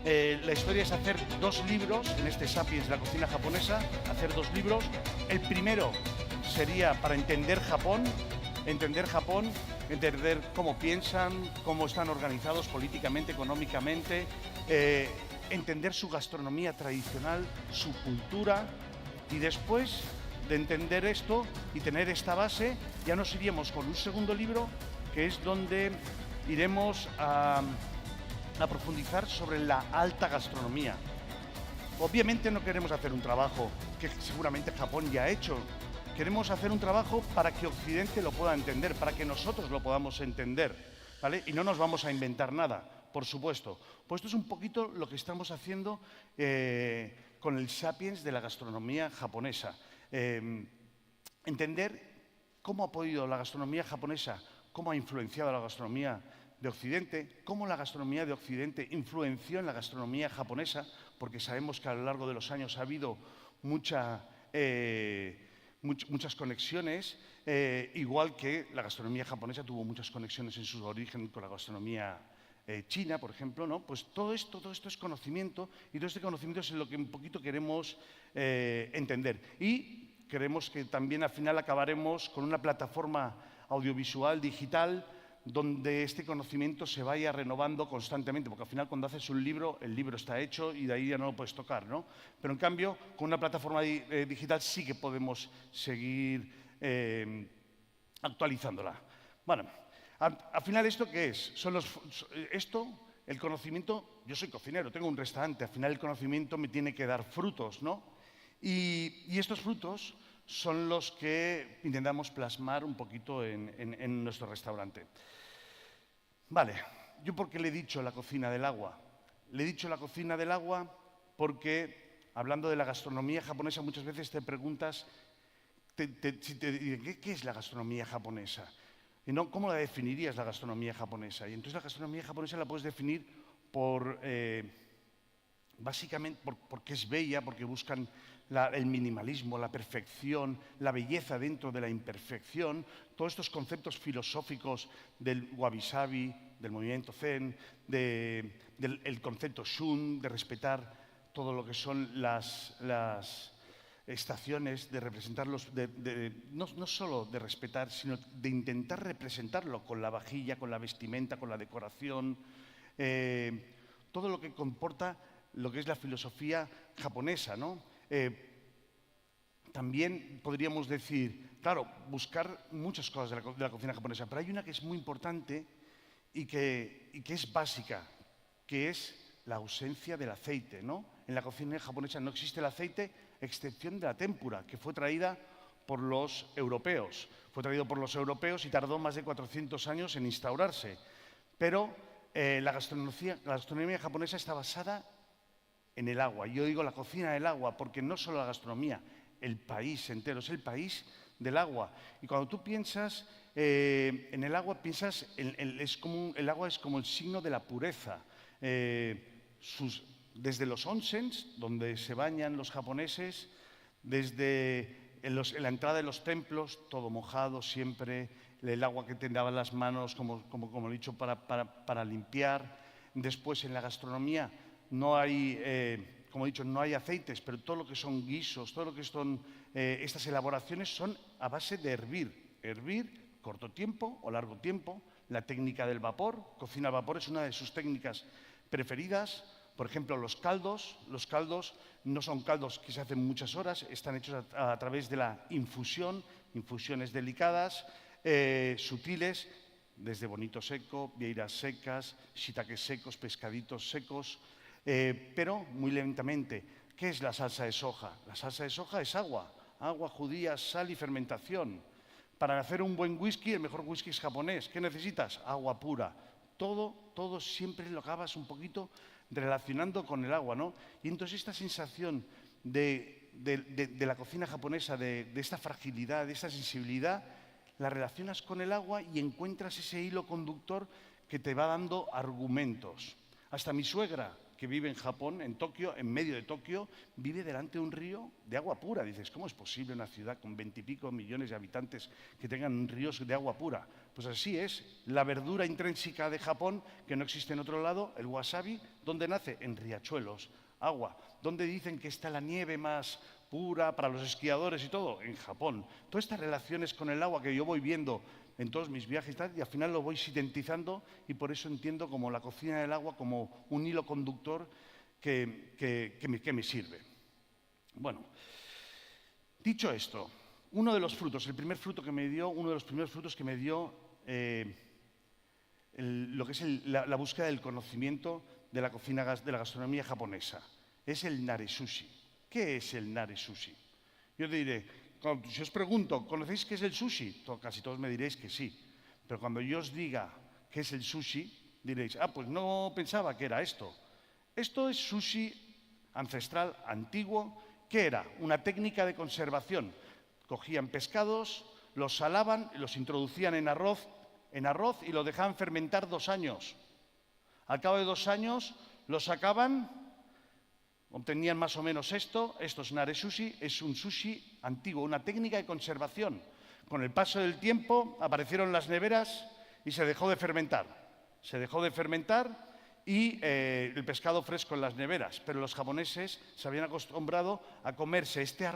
La historia es hacer 2 libros, en este Sapiens, la cocina japonesa, hacer 2 libros. El primero sería para entender Japón, entender cómo piensan, cómo están organizados políticamente, económicamente, entender su gastronomía tradicional, su cultura, y después de entender esto y tener esta base, ya nos iríamos con un segundo libro, que es donde iremos a profundizar sobre la alta gastronomía. Obviamente no queremos hacer un trabajo que seguramente Japón ya ha hecho. queremos hacer un trabajo para que Occidente lo pueda entender, para que nosotros lo podamos entender, ¿vale? Y no nos vamos a inventar nada, por supuesto. Pues esto es un poquito lo que estamos haciendo con el Sapiens de la gastronomía japonesa. Entender cómo ha podido la gastronomía japonesa, cómo ha influenciado la gastronomía de Occidente, cómo la gastronomía de Occidente influenció en la gastronomía japonesa, porque sabemos que a lo largo de los años ha habido muchas conexiones, igual que la gastronomía japonesa tuvo muchas conexiones en su origen con la gastronomía china, por ejemplo, ¿no? Pues todo esto es conocimiento, y todo este conocimiento es lo que un poquito queremos entender. Y queremos que también al final acabaremos con una plataforma audiovisual, digital, donde este conocimiento se vaya renovando constantemente, porque al final cuando haces un libro, el libro está hecho y de ahí ya no lo puedes tocar, ¿no? Pero en cambio, con una plataforma digital sí que podemos seguir actualizándola. Bueno, al final, ¿esto qué es? El conocimiento, yo soy cocinero, tengo un restaurante, al final el conocimiento me tiene que dar frutos, ¿no? Y estos frutos son los que intentamos plasmar un poquito en nuestro restaurante. Vale, ¿yo por qué le he dicho la cocina del agua? Le he dicho la cocina del agua porque, hablando de la gastronomía japonesa, muchas veces te preguntas, ¿qué es la gastronomía japonesa? Y no, ¿cómo la definirías la gastronomía japonesa? Y entonces la gastronomía japonesa la puedes definir básicamente porque es bella, porque buscan el minimalismo, la perfección, la belleza dentro de la imperfección, todos estos conceptos filosóficos del wabi-sabi, del movimiento zen, del concepto shun, de respetar todo lo que son las estaciones, de representarlos, no solo de respetar, sino de intentar representarlo con la vajilla, con la vestimenta, con la decoración, todo lo que comporta lo que es la filosofía japonesa, ¿no? También podríamos decir, claro, buscar muchas cosas de la cocina japonesa, pero hay una que es muy importante y que es básica, que es la ausencia del aceite, ¿no? En la cocina japonesa no existe el aceite, excepción de la tempura, que fue traída por los europeos. Fue traído por los europeos y tardó más de 400 años en instaurarse. Pero la gastronomía japonesa está basada en el agua. Yo digo la cocina del agua porque no solo la gastronomía, el país entero, es el país del agua. Y cuando tú piensas en el agua, piensas, el agua es como el signo de la pureza. Desde los onsens, donde se bañan los japoneses, desde en la entrada de los templos, todo mojado siempre, el agua que te daba las manos, como he dicho, para limpiar. Después en la gastronomía no hay, como he dicho, no hay aceites, pero todo lo que son guisos, todo lo que son estas elaboraciones son a base de hervir. Hervir, corto tiempo o largo tiempo. La técnica del vapor, cocina al vapor, es una de sus técnicas preferidas. Por ejemplo, los caldos no son caldos que se hacen muchas horas, están hechos a través de la infusión, infusiones delicadas, sutiles, desde bonito seco, vieiras secas, shiitakes secos, pescaditos secos, pero muy lentamente. ¿Qué es la salsa de soja? La salsa de soja es agua judía, sal y fermentación. Para hacer un buen whisky, el mejor whisky es japonés. ¿Qué necesitas? Agua pura. Todo siempre lo acabas un poquito relacionando con el agua, ¿no? Y entonces esta sensación de la cocina japonesa, de esta fragilidad, de esta sensibilidad, la relacionas con el agua y encuentras ese hilo conductor que te va dando argumentos. Hasta mi suegra, que vive en Japón, en Tokio, en medio de Tokio, vive delante de un río de agua pura. Dices, ¿cómo es posible una ciudad con 20 y pico millones de habitantes que tengan ríos de agua pura? Pues así es. La verdura intrínseca de Japón, que no existe en otro lado, el wasabi, ¿dónde nace? En riachuelos, agua. ¿Dónde dicen que está la nieve más pura para los esquiadores y todo? En Japón. Todas estas relaciones con el agua que yo voy viendo en todos mis viajes y al final lo voy sintetizando y por eso entiendo como la cocina del agua como un hilo conductor que me sirve. Bueno, dicho esto, uno de los frutos, uno de los primeros frutos que me dio lo que es la búsqueda del conocimiento de la cocina, de la gastronomía japonesa, es el nare sushi. ¿Qué es el nare sushi? Yo te diré, si os pregunto, ¿conocéis qué es el sushi? Casi todos me diréis que sí. Pero cuando yo os diga qué es el sushi, diréis, ah, pues no pensaba que era esto. Esto es sushi ancestral, antiguo. ¿Qué era? Una técnica de conservación. Cogían pescados, los salaban, los introducían en arroz y lo dejaban fermentar 2 años. Al cabo de 2 años lo sacaban, obtenían más o menos esto es nare sushi, es un sushi antiguo, una técnica de conservación. Con el paso del tiempo aparecieron las neveras y se dejó de fermentar. Se dejó de fermentar y el pescado fresco en las neveras, pero los japoneses se habían acostumbrado a comerse esta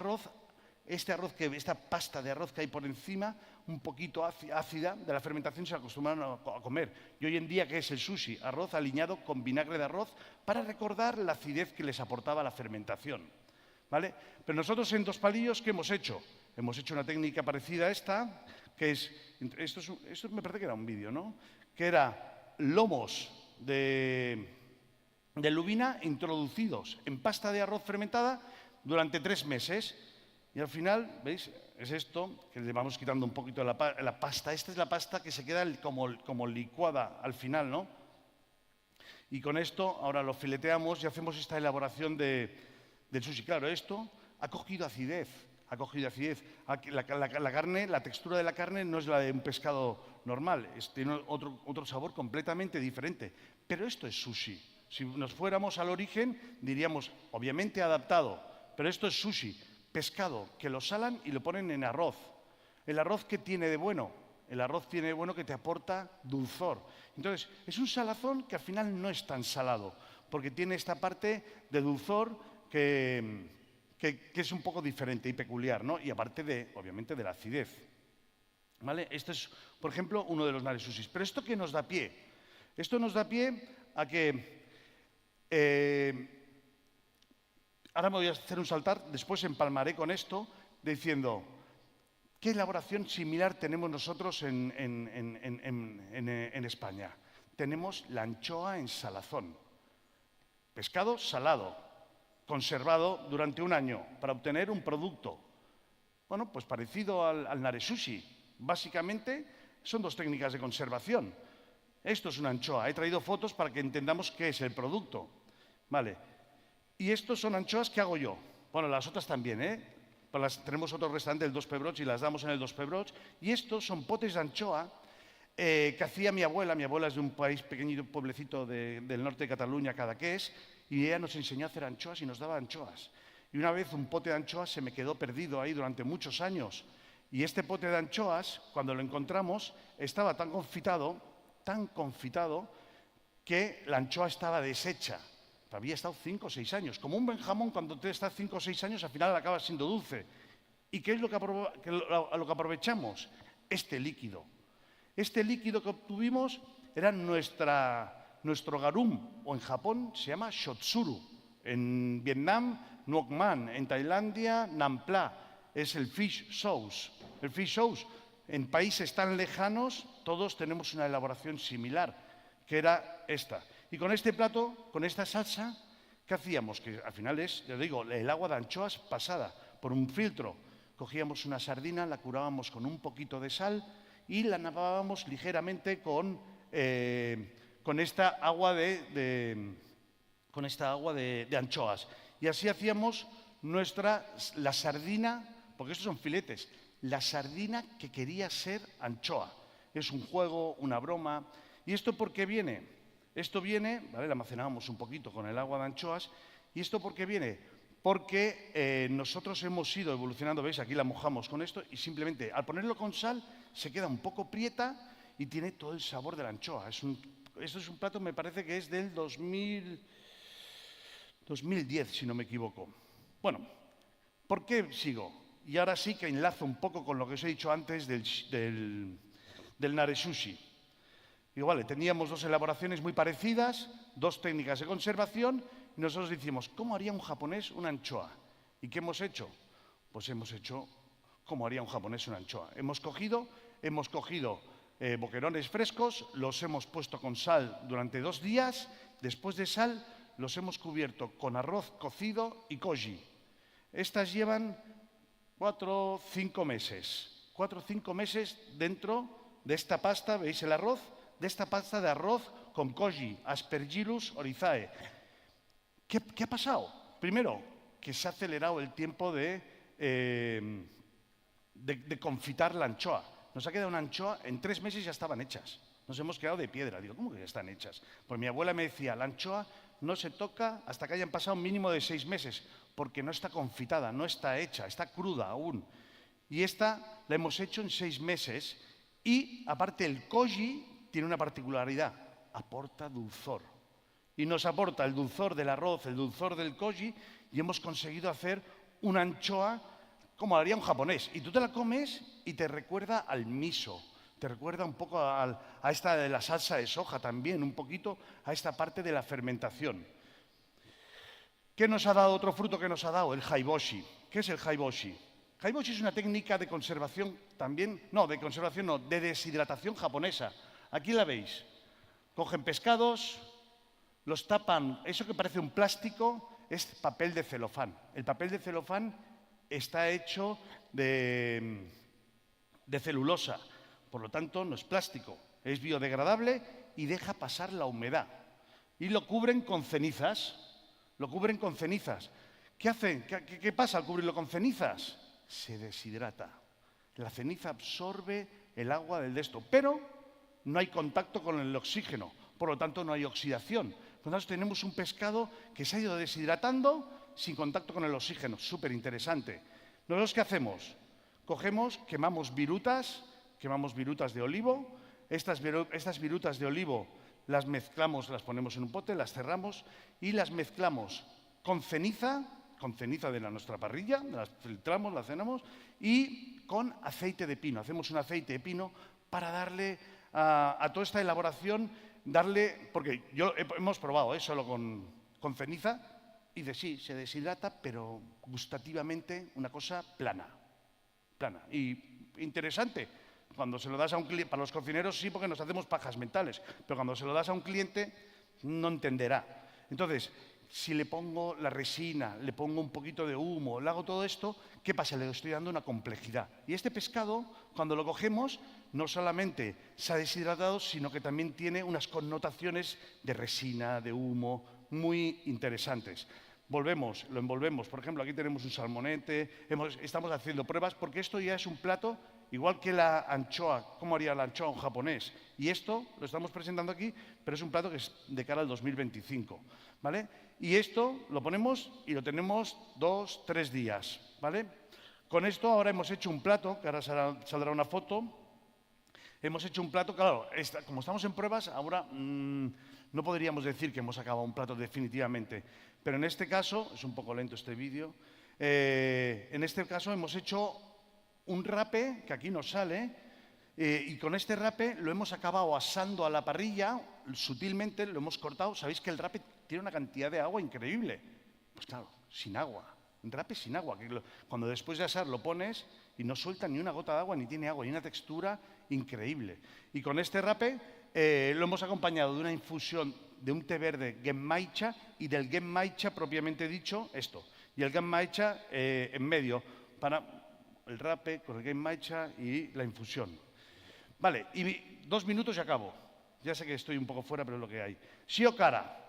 pasta de arroz que hay por encima, un poquito ácida, de la fermentación se acostumbraron a comer. Y hoy en día, ¿qué es el sushi? Arroz aliñado con vinagre de arroz para recordar la acidez que les aportaba la fermentación, ¿vale? Pero nosotros en Dos Palillos, ¿qué hemos hecho? Hemos hecho una técnica parecida a esta, que es, esto me parece que era un vídeo, ¿no? Que era lomos de lubina introducidos en pasta de arroz fermentada durante 3 meses. Y al final, ¿veis? Es esto, que le vamos quitando un poquito la pasta. Esta es la pasta que se queda como licuada al final, ¿no? Y con esto ahora lo fileteamos y hacemos esta elaboración del sushi. Claro, esto ha cogido acidez. Aquí la carne, la textura de la carne no es la de un pescado normal, tiene otro sabor completamente diferente. Pero esto es sushi. Si nos fuéramos al origen, diríamos, obviamente adaptado, pero esto es sushi. Pescado que lo salan y lo ponen en arroz. ¿El arroz qué tiene de bueno? El arroz tiene de bueno que te aporta dulzor. Entonces, es un salazón que al final no es tan salado, porque tiene esta parte de dulzor que es un poco diferente y peculiar, ¿no? Y aparte, obviamente, de la acidez. ¿Vale? Esto es, por ejemplo, uno de los nare sushis. Pero ¿esto qué nos da pie? Esto nos da pie a que... ahora me voy a hacer un saltar, después empalmaré con esto, diciendo, ¿qué elaboración similar tenemos nosotros en España? Tenemos la anchoa en salazón. Pescado salado, conservado durante 1 año, para obtener un producto. Bueno, pues parecido al nare sushi. Básicamente, son 2 técnicas de conservación. Esto es una anchoa. He traído fotos para que entendamos qué es el producto. Vale. Y estos son anchoas que hago yo. Bueno, las otras también, ¿eh? Tenemos otro restaurante, el Dos Pebrots, y las damos en el Dos Pebrots. Y estos son potes de anchoa que hacía mi abuela. Mi abuela es de un país pequeñito, pueblecito del norte de Cataluña, Cadaqués, y ella nos enseñó a hacer anchoas y nos daba anchoas. Y una vez un pote de anchoas se me quedó perdido ahí durante muchos años. Y este pote de anchoas, cuando lo encontramos, estaba tan confitado, que la anchoa estaba deshecha. Había estado 5 o 6 años. Como un buen jamón, cuando te estás 5 o 6 años, al final acaba siendo dulce. ¿Y qué es lo que aprovechamos? Este líquido. Este líquido que obtuvimos era nuestro garum, o en Japón se llama shotsuru. En Vietnam, nuoc man. En Tailandia, nam pla. Es el fish sauce. El fish sauce. En países tan lejanos, todos tenemos una elaboración similar, que era esta. Y con este plato, con esta salsa, ¿qué hacíamos? Que al final es, ya digo, el agua de anchoas pasada por un filtro. Cogíamos una sardina, la curábamos con un poquito de sal y la navábamos ligeramente con esta agua de anchoas. Y así hacíamos la sardina, porque estos son filetes, la sardina que quería ser anchoa. Es un juego, una broma. ¿Y esto por qué viene? Esto viene, ¿vale? La almacenábamos un poquito con el agua de anchoas. ¿Y esto por qué viene? Porque nosotros hemos ido evolucionando, ¿veis? Aquí la mojamos con esto y simplemente al ponerlo con sal se queda un poco prieta y tiene todo el sabor de la anchoa. Esto es un plato, me parece que es del 2010, si no me equivoco. Bueno, ¿por qué sigo? Y ahora sí que enlazo un poco con lo que os he dicho antes del nare sushi. Y vale, teníamos 2 elaboraciones muy parecidas, 2 técnicas de conservación, y nosotros decimos, ¿cómo haría un japonés una anchoa? ¿Y qué hemos hecho? Pues hemos hecho cómo haría un japonés una anchoa. Hemos cogido boquerones frescos, los hemos puesto con sal durante 2 días, después de sal los hemos cubierto con arroz cocido y koji. Estas llevan 4 o 5 meses. 4 o 5 meses dentro de esta pasta, ¿veis el arroz? De esta pasta de arroz con koji, Aspergillus oryzae. ¿Qué ha pasado? Primero, que se ha acelerado el tiempo de confitar la anchoa. Nos ha quedado una anchoa, en 3 meses ya estaban hechas. Nos hemos quedado de piedra. Digo, ¿cómo que ya están hechas? Pues mi abuela me decía, la anchoa no se toca hasta que hayan pasado un mínimo de 6 meses, porque no está confitada, no está hecha, está cruda aún. Y esta la hemos hecho en 6 meses y, aparte, el koji tiene una particularidad, aporta dulzor. Y nos aporta el dulzor del arroz, el dulzor del koji, y hemos conseguido hacer una anchoa como haría un japonés. Y tú te la comes y te recuerda al miso, te recuerda un poco a esta de la salsa de soja también, un poquito a esta parte de la fermentación. ¿Qué nos ha dado otro fruto que nos ha dado? El haiboshi. ¿Qué es el haiboshi? Haiboshi es una técnica de conservación también, de deshidratación japonesa. Aquí la veis. Cogen pescados, los tapan, eso que parece un plástico es papel de celofán. El papel de celofán está hecho de celulosa, por lo tanto no es plástico, es biodegradable y deja pasar la humedad. Y lo cubren con cenizas, ¿Qué hacen? ¿Qué pasa al cubrirlo con cenizas? Se deshidrata. La ceniza absorbe el agua del desto, pero no hay contacto con el oxígeno, por lo tanto no hay oxidación. Entonces tenemos un pescado que se ha ido deshidratando sin contacto con el oxígeno, súper interesante. ¿Nosotros qué hacemos? Cogemos, quemamos virutas de olivo, estas virutas de olivo las mezclamos, las ponemos en un pote, las cerramos y las mezclamos con ceniza de nuestra parrilla, las filtramos, las cenamos, y con aceite de pino. Hacemos un aceite de pino para darle a toda esta elaboración, porque hemos probado solo con ceniza, y sí, se deshidrata, pero gustativamente una cosa plana. Y interesante. Cuando se lo das a un cliente, para los cocineros sí, porque nos hacemos pajas mentales, pero cuando se lo das a un cliente no entenderá. Entonces, si le pongo la resina, le pongo un poquito de humo, le hago todo esto, ¿qué pasa? Le estoy dando una complejidad. Y este pescado, cuando lo cogemos, no solamente se ha deshidratado, sino que también tiene unas connotaciones de resina, de humo, muy interesantes. Lo envolvemos. Por ejemplo, aquí tenemos un salmonete, estamos haciendo pruebas, porque esto ya es un plato igual que la anchoa. ¿Cómo haría la anchoa un japonés? Y esto lo estamos presentando aquí, pero es un plato que es de cara al 2025, ¿vale? Y esto lo ponemos y lo tenemos 2 o 3 días, ¿vale? Con esto ahora hemos hecho un plato, que ahora saldrá una foto. Hemos hecho un plato, claro, como estamos en pruebas, ahora no podríamos decir que hemos acabado un plato definitivamente, pero en este caso, es un poco lento este vídeo, en este caso hemos hecho un rape, que aquí nos sale, y con este rape lo hemos acabado asando a la parrilla, sutilmente lo hemos cortado. Sabéis que el rape tiene una cantidad de agua increíble. Pues claro, sin agua, un rape sin agua. Cuando después de asar lo pones y no suelta ni una gota de agua, ni tiene agua, y una textura increíble. Y con este rape lo hemos acompañado de una infusión de un té verde genmaicha y del genmaicha propiamente dicho, esto. Y el genmaicha en medio, para el rape con el genmaicha y la infusión. Vale, y 2 minutos y acabo. Ya sé que estoy un poco fuera, pero es lo que hay. Shiokara.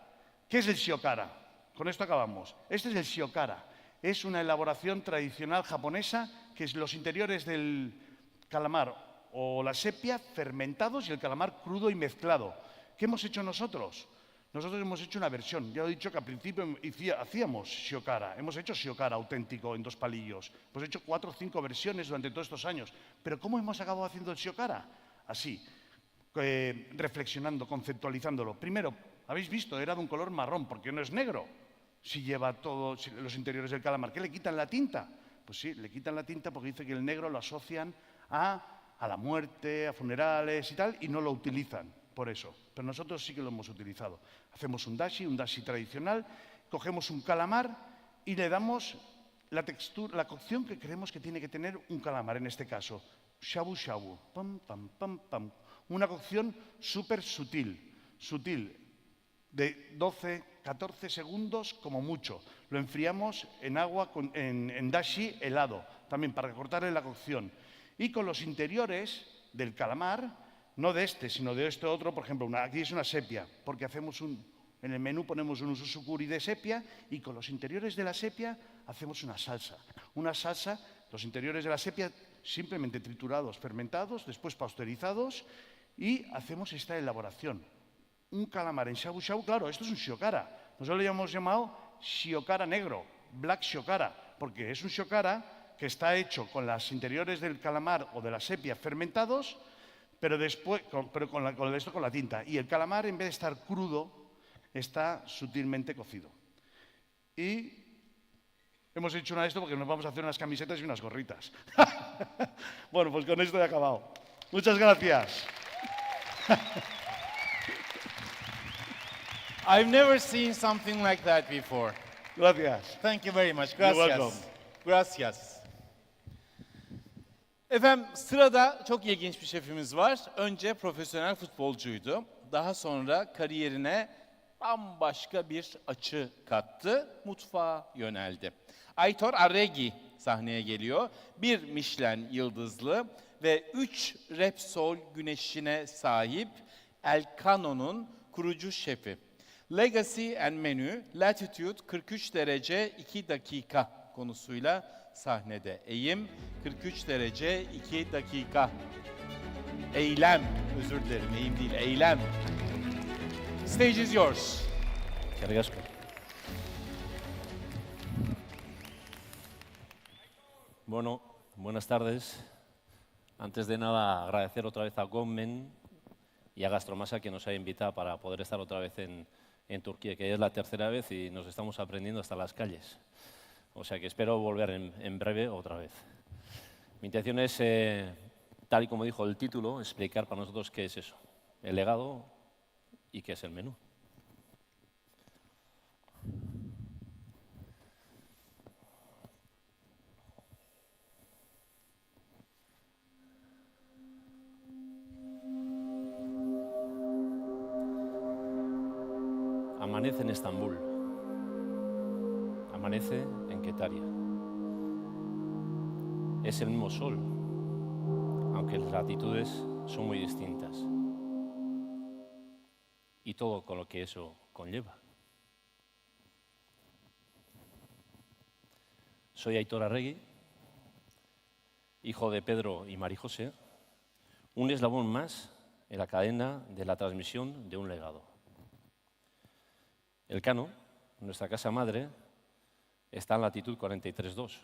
¿Qué es el shiokara? Con esto acabamos. Este es el shiokara. Es una elaboración tradicional japonesa, que es los interiores del calamar o la sepia fermentados y el calamar crudo y mezclado. ¿Qué hemos hecho nosotros? Nosotros hemos hecho una versión. Ya he dicho que al principio hacíamos shiokara. Hemos hecho shiokara auténtico en 2 palillos. Hemos hecho 4 o 5 versiones durante todos estos años. Pero ¿cómo hemos acabado haciendo el shiokara? Así, reflexionando, conceptualizándolo. Primero, habéis visto, era de un color marrón, porque no es negro. Si lleva todos los interiores del calamar, ¿qué le quitan la tinta? Pues sí, le quitan la tinta porque dice que el negro lo asocian a la muerte, a funerales y tal, y no lo utilizan por eso. Pero nosotros sí que lo hemos utilizado. Hacemos un dashi tradicional, cogemos un calamar y le damos la textura, la cocción que creemos que tiene que tener un calamar, en este caso. Shabu shabu, pam, pam, pam, pam. Una cocción súper sutil, de 12, 14 segundos como mucho. Lo enfriamos en agua, en dashi helado, también para cortarle la cocción. Y con los interiores del calamar, no de este, sino de este otro, por ejemplo, aquí es una sepia, porque en el menú ponemos un ususu curry de sepia y con los interiores de la sepia hacemos una salsa. Una salsa, los interiores de la sepia simplemente triturados, fermentados, después pasteurizados y hacemos esta elaboración. Un calamar en shabu shabu, claro, esto es un shiokara. Nosotros le hemos llamado shiokara negro, black shiokara, porque es un shiokara que está hecho con los interiores del calamar o de la sepia fermentados, pero después con la tinta. Y el calamar, en vez de estar crudo, está sutilmente cocido. Y hemos hecho una de esto porque nos vamos a hacer unas camisetas y unas gorritas. Bueno, pues con esto he acabado. Muchas gracias. I've never seen something like that before. Gracias. Thank you very much. You're Gracias. welcome. Gracias. Efendim sırada çok ilginç bir şefimiz var. Önce profesyonel futbolcuydu. Daha sonra kariyerine bambaşka bir açı kattı. Mutfağa yöneldi. Aitor Arregui sahneye geliyor. Bir Michelin yıldızlı ve 3 Repsol güneşine sahip Elcano'nun kurucu şefi. Legacy and Menu, Latitude 43 derece 2 dakika konusuyla sahnede. Eğim 43 derece 2 dakika. Eylem, özür dilerim, eğim değil, eylem. Stage is yours. Cargasco. Bueno, buenas tardes. Antes de nada, agradecer otra vez a Government y a Gastromasa que nos ha invitado para poder estar otra vez en Turquía, que es la tercera vez y nos estamos aprendiendo hasta las calles. O sea que espero volver en breve otra vez. Mi intención es, tal y como dijo el título, explicar para nosotros qué es eso, el legado y qué es el menú. Amanece en Estambul, amanece en Quetaria. Es el mismo sol, aunque las latitudes son muy distintas. Y todo con lo que eso conlleva. Soy Aitor Arregui, hijo de Pedro y María José, un eslabón más en la cadena de la transmisión de un legado. Elcano, nuestra casa madre, está en latitud 43,2.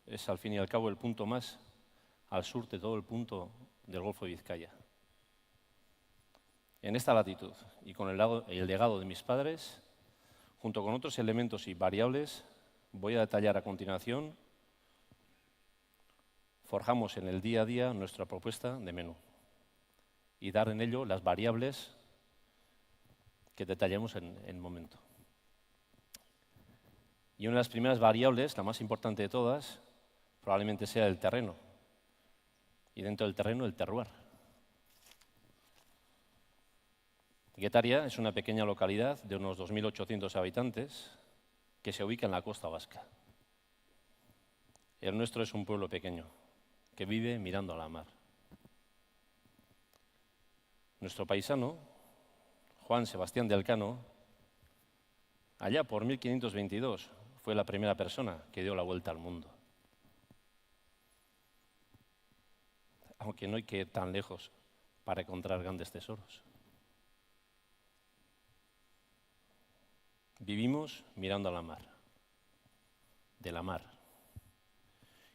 Es al fin y al cabo el punto más al sur de todo el punto del Golfo de Vizcaya. En esta latitud y con el legado de mis padres, junto con otros elementos y variables, voy a detallar a continuación, forjamos en el día a día nuestra propuesta de menú y dar en ello las variables que detallemos en un momento. Y una de las primeras variables, la más importante de todas, probablemente sea el terreno. Y dentro del terreno, el terroir. Guetaria es una pequeña localidad de unos 2.800 habitantes que se ubica en la costa vasca. El nuestro es un pueblo pequeño que vive mirando a la mar. Nuestro paisano, Juan Sebastián de Elcano, allá por 1522, fue la primera persona que dio la vuelta al mundo. Aunque no hay que ir tan lejos para encontrar grandes tesoros. Vivimos mirando a la mar, de la mar,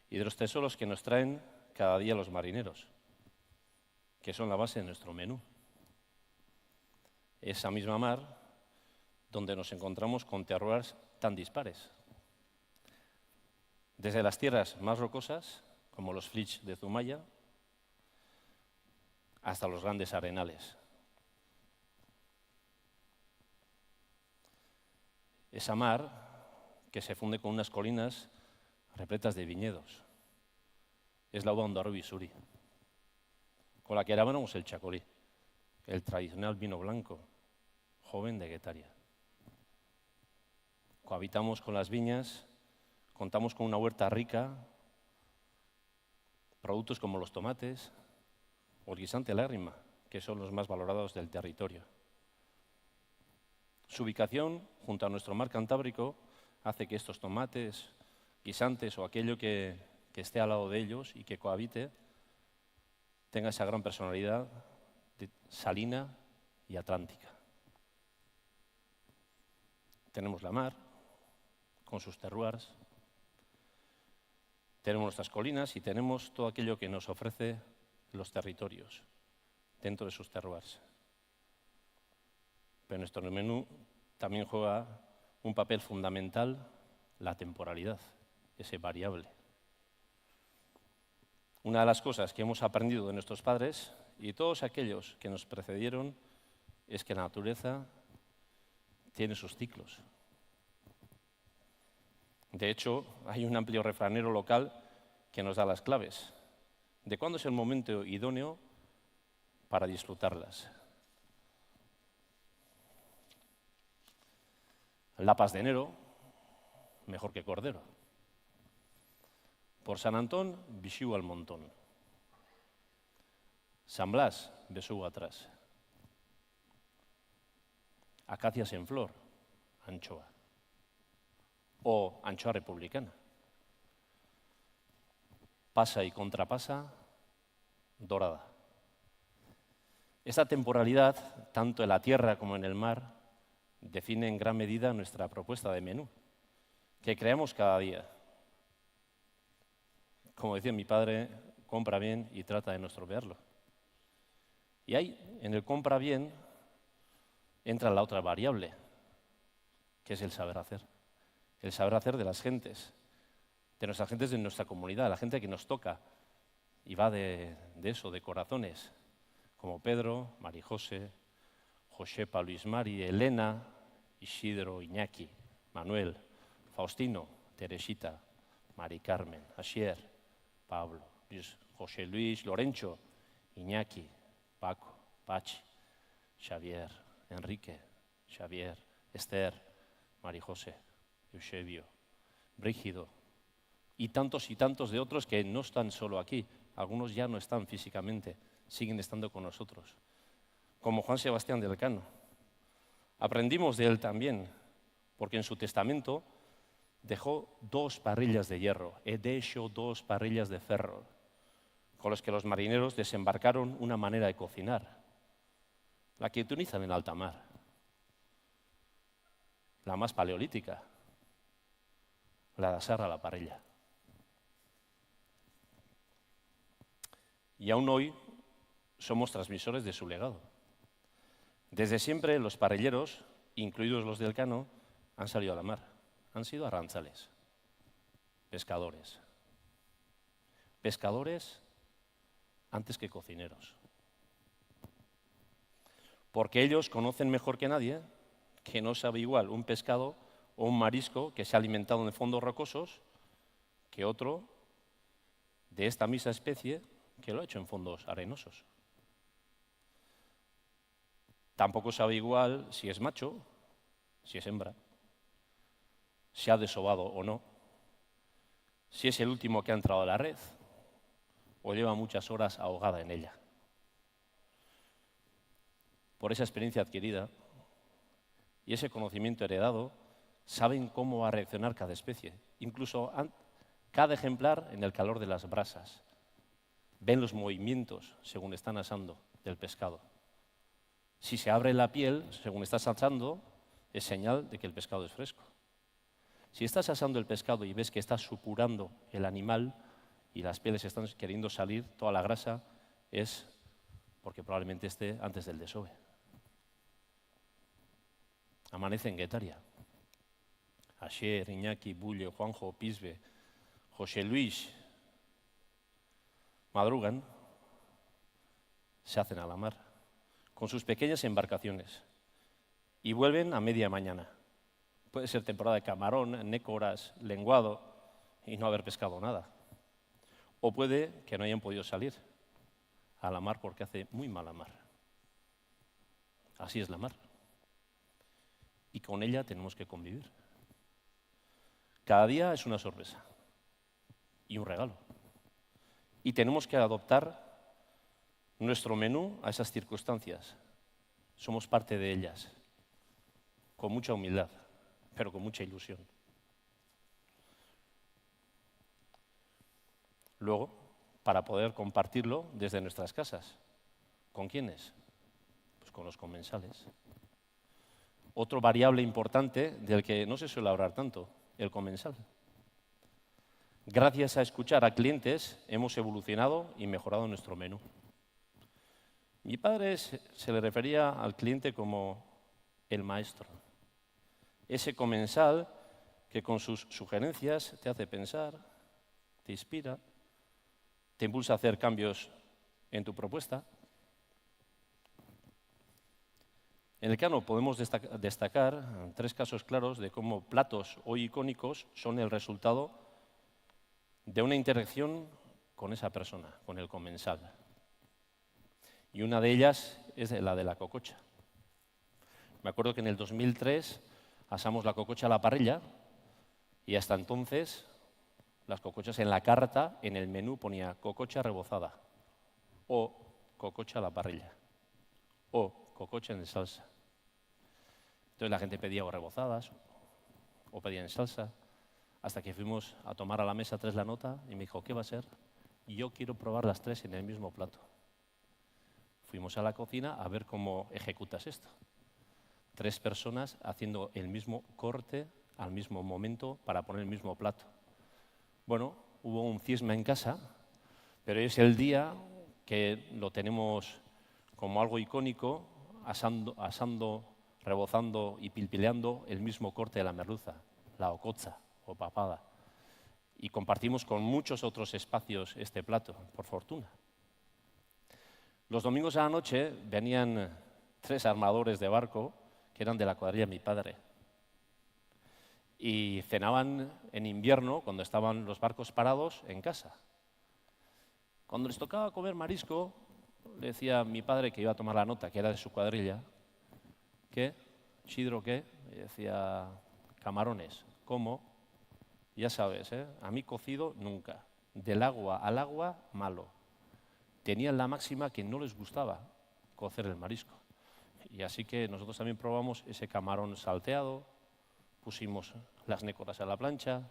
y de los tesoros que nos traen cada día los marineros, que son la base de nuestro menú. Esa misma mar donde nos encontramos con terroirs tan dispares. Desde las tierras más rocosas, como los flits de Zumaya, hasta los grandes arenales. Esa mar que se funde con unas colinas repletas de viñedos. Es la uva Suri, con la que elaboramos el chacolí, el tradicional vino blanco, joven de Guetaria. Cohabitamos con las viñas, contamos con una huerta rica, Productos como los tomates o el guisante lágrima, que son los más valorados del territorio. Su ubicación junto a nuestro mar Cantábrico hace que estos tomates, guisantes o aquello que esté al lado de ellos y que cohabite tenga esa gran personalidad salina y atlántica. Tenemos la mar, con sus terroirs, tenemos nuestras colinas y tenemos todo aquello que nos ofrece los territorios dentro de sus terroirs. Pero en nuestro menú también juega un papel fundamental la temporalidad, ese variable. Una de las cosas que hemos aprendido de nuestros padres y todos aquellos que nos precedieron es que la naturaleza tiene sus ciclos. De hecho, hay un amplio refranero local que nos da las claves de cuándo es el momento idóneo para disfrutarlas. Lapas de enero, mejor que cordero. Por San Antón, bixiu al montón. San Blas, besou atrás. Acacias en flor, anchoa. O anchoa republicana. Pasa y contrapasa, dorada. Esta temporalidad, tanto en la tierra como en el mar, define en gran medida nuestra propuesta de menú, que creamos cada día. Como decía mi padre, compra bien y trata de no estropearlo. Y ahí, en el compra bien, entra la otra variable, que es el saber hacer. El saber hacer de las gentes, de nuestras gentes de nuestra comunidad, la gente que nos toca. Y va de eso, de corazones, como Pedro, Marijose, Josepa, Luis Mari, Elena, Isidro, Iñaki, Manuel, Faustino, Teresita, Mari Carmen, Asier, Pablo, José Luis, Lorenzo, Iñaki, Paco, Pachi, Xavier, Enrique, Xavier, Esther, Marijose, Eusebio, Brígido y tantos de otros que no están solo aquí. Algunos ya no están físicamente, siguen estando con nosotros. Como Juan Sebastián del Cano. Aprendimos de él también, porque en su testamento dejó 2 parrillas de hierro, he deixo 2 parrillas de ferro, con los que los marineros desembarcaron una manera de cocinar, la que utilizan en alta mar, la más paleolítica, la de asar a la parrilla. Y aún hoy somos transmisores de su legado. Desde siempre los parrilleros, incluidos los del Cano, han salido a la mar, han sido arrantzales, pescadores. Pescadores antes que cocineros. Porque ellos conocen mejor que nadie que no sabe igual un pescado o un marisco que se ha alimentado en fondos rocosos que otro de esta misma especie que lo ha hecho en fondos arenosos. Tampoco sabe igual si es macho, si es hembra, si ha desovado o no, si es el último que ha entrado a la red o lleva muchas horas ahogada en ella. Por esa experiencia adquirida y ese conocimiento heredado, saben cómo va a reaccionar cada especie, incluso cada ejemplar en el calor de las brasas. Ven los movimientos según están asando del pescado. Si se abre la piel según estás asando, es señal de que el pescado es fresco. Si estás asando el pescado y ves que está supurando el animal y las pieles están queriendo salir, toda la grasa, es porque probablemente esté antes del desove. Amanece en Guetaria. Asier, Iñaki, Bulle, Juanjo, Pisbe, José Luis, madrugan, se hacen a la mar con sus pequeñas embarcaciones y vuelven a media mañana. Puede ser temporada de camarón, nécoras, lenguado y no haber pescado nada. O puede que no hayan podido salir a la mar porque hace muy mala mar. Así es la mar. Y con ella tenemos que convivir. Cada día es una sorpresa y un regalo. Y tenemos que adoptar nuestro menú a esas circunstancias. Somos parte de ellas, con mucha humildad, pero con mucha ilusión. Luego, para poder compartirlo desde nuestras casas. ¿Con quiénes? Pues con los comensales. Otro variable importante del que no se suele hablar tanto, el comensal. Gracias a escuchar a clientes hemos evolucionado y mejorado nuestro menú. Mi padre se le refería al cliente como el maestro. Ese comensal que con sus sugerencias te hace pensar, te inspira, te impulsa a hacer cambios en tu propuesta. En el Cano podemos destacar 3 casos claros de cómo platos hoy icónicos son el resultado de una interacción con esa persona, con el comensal. Y una de ellas es la de la cococha. Me acuerdo que en el 2003 asamos la cococha a la parrilla y hasta entonces las cocochas en la carta, en el menú ponía cococha rebozada o cococha a la parrilla o cococha en salsa. Entonces la gente pedía o rebozadas o pedía en salsa, hasta que fuimos a tomar a la mesa 3 la nota y me dijo, ¿qué va a ser? Yo quiero probar las 3 en el mismo plato. Fuimos a la cocina a ver cómo ejecutas esto. 3 personas haciendo el mismo corte al mismo momento para poner el mismo plato. Bueno, hubo un cisma en casa, pero es el día que lo tenemos como algo icónico, asando, rebozando y pilpileando el mismo corte de la merluza, la ococha o papada. Y compartimos con muchos otros espacios este plato, por fortuna. Los domingos a la noche venían 3 armadores de barco que eran de la cuadrilla de mi padre. Y cenaban en invierno, cuando estaban los barcos parados, en casa. Cuando les tocaba comer marisco, le decía a mi padre, que iba a tomar la nota, que era de su cuadrilla, ¿qué? ¿Chidro qué? Y decía, camarones. ¿Cómo? Ya sabes, ¿eh? A mí cocido nunca. Del agua al agua, malo. Tenían la máxima que no les gustaba cocer el marisco. Y así que nosotros también probamos ese camarón salteado, pusimos las nécoras a la plancha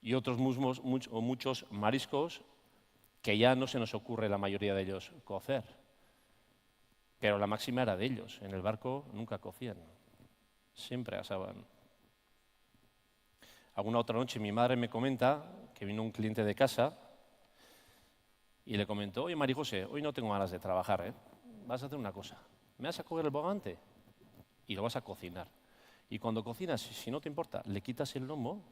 y otros muchos mariscos que ya no se nos ocurre la mayoría de ellos cocer. Pero la máxima era de ellos. En el barco nunca cocían, siempre asaban. Alguna otra noche mi madre me comenta que vino un cliente de casa y le comentó, oye, María José, hoy no tengo ganas de trabajar, ¿eh? Vas a hacer una cosa, me vas a coger el bogavante y lo vas a cocinar. Y cuando cocinas, si no te importa, le quitas el lomo,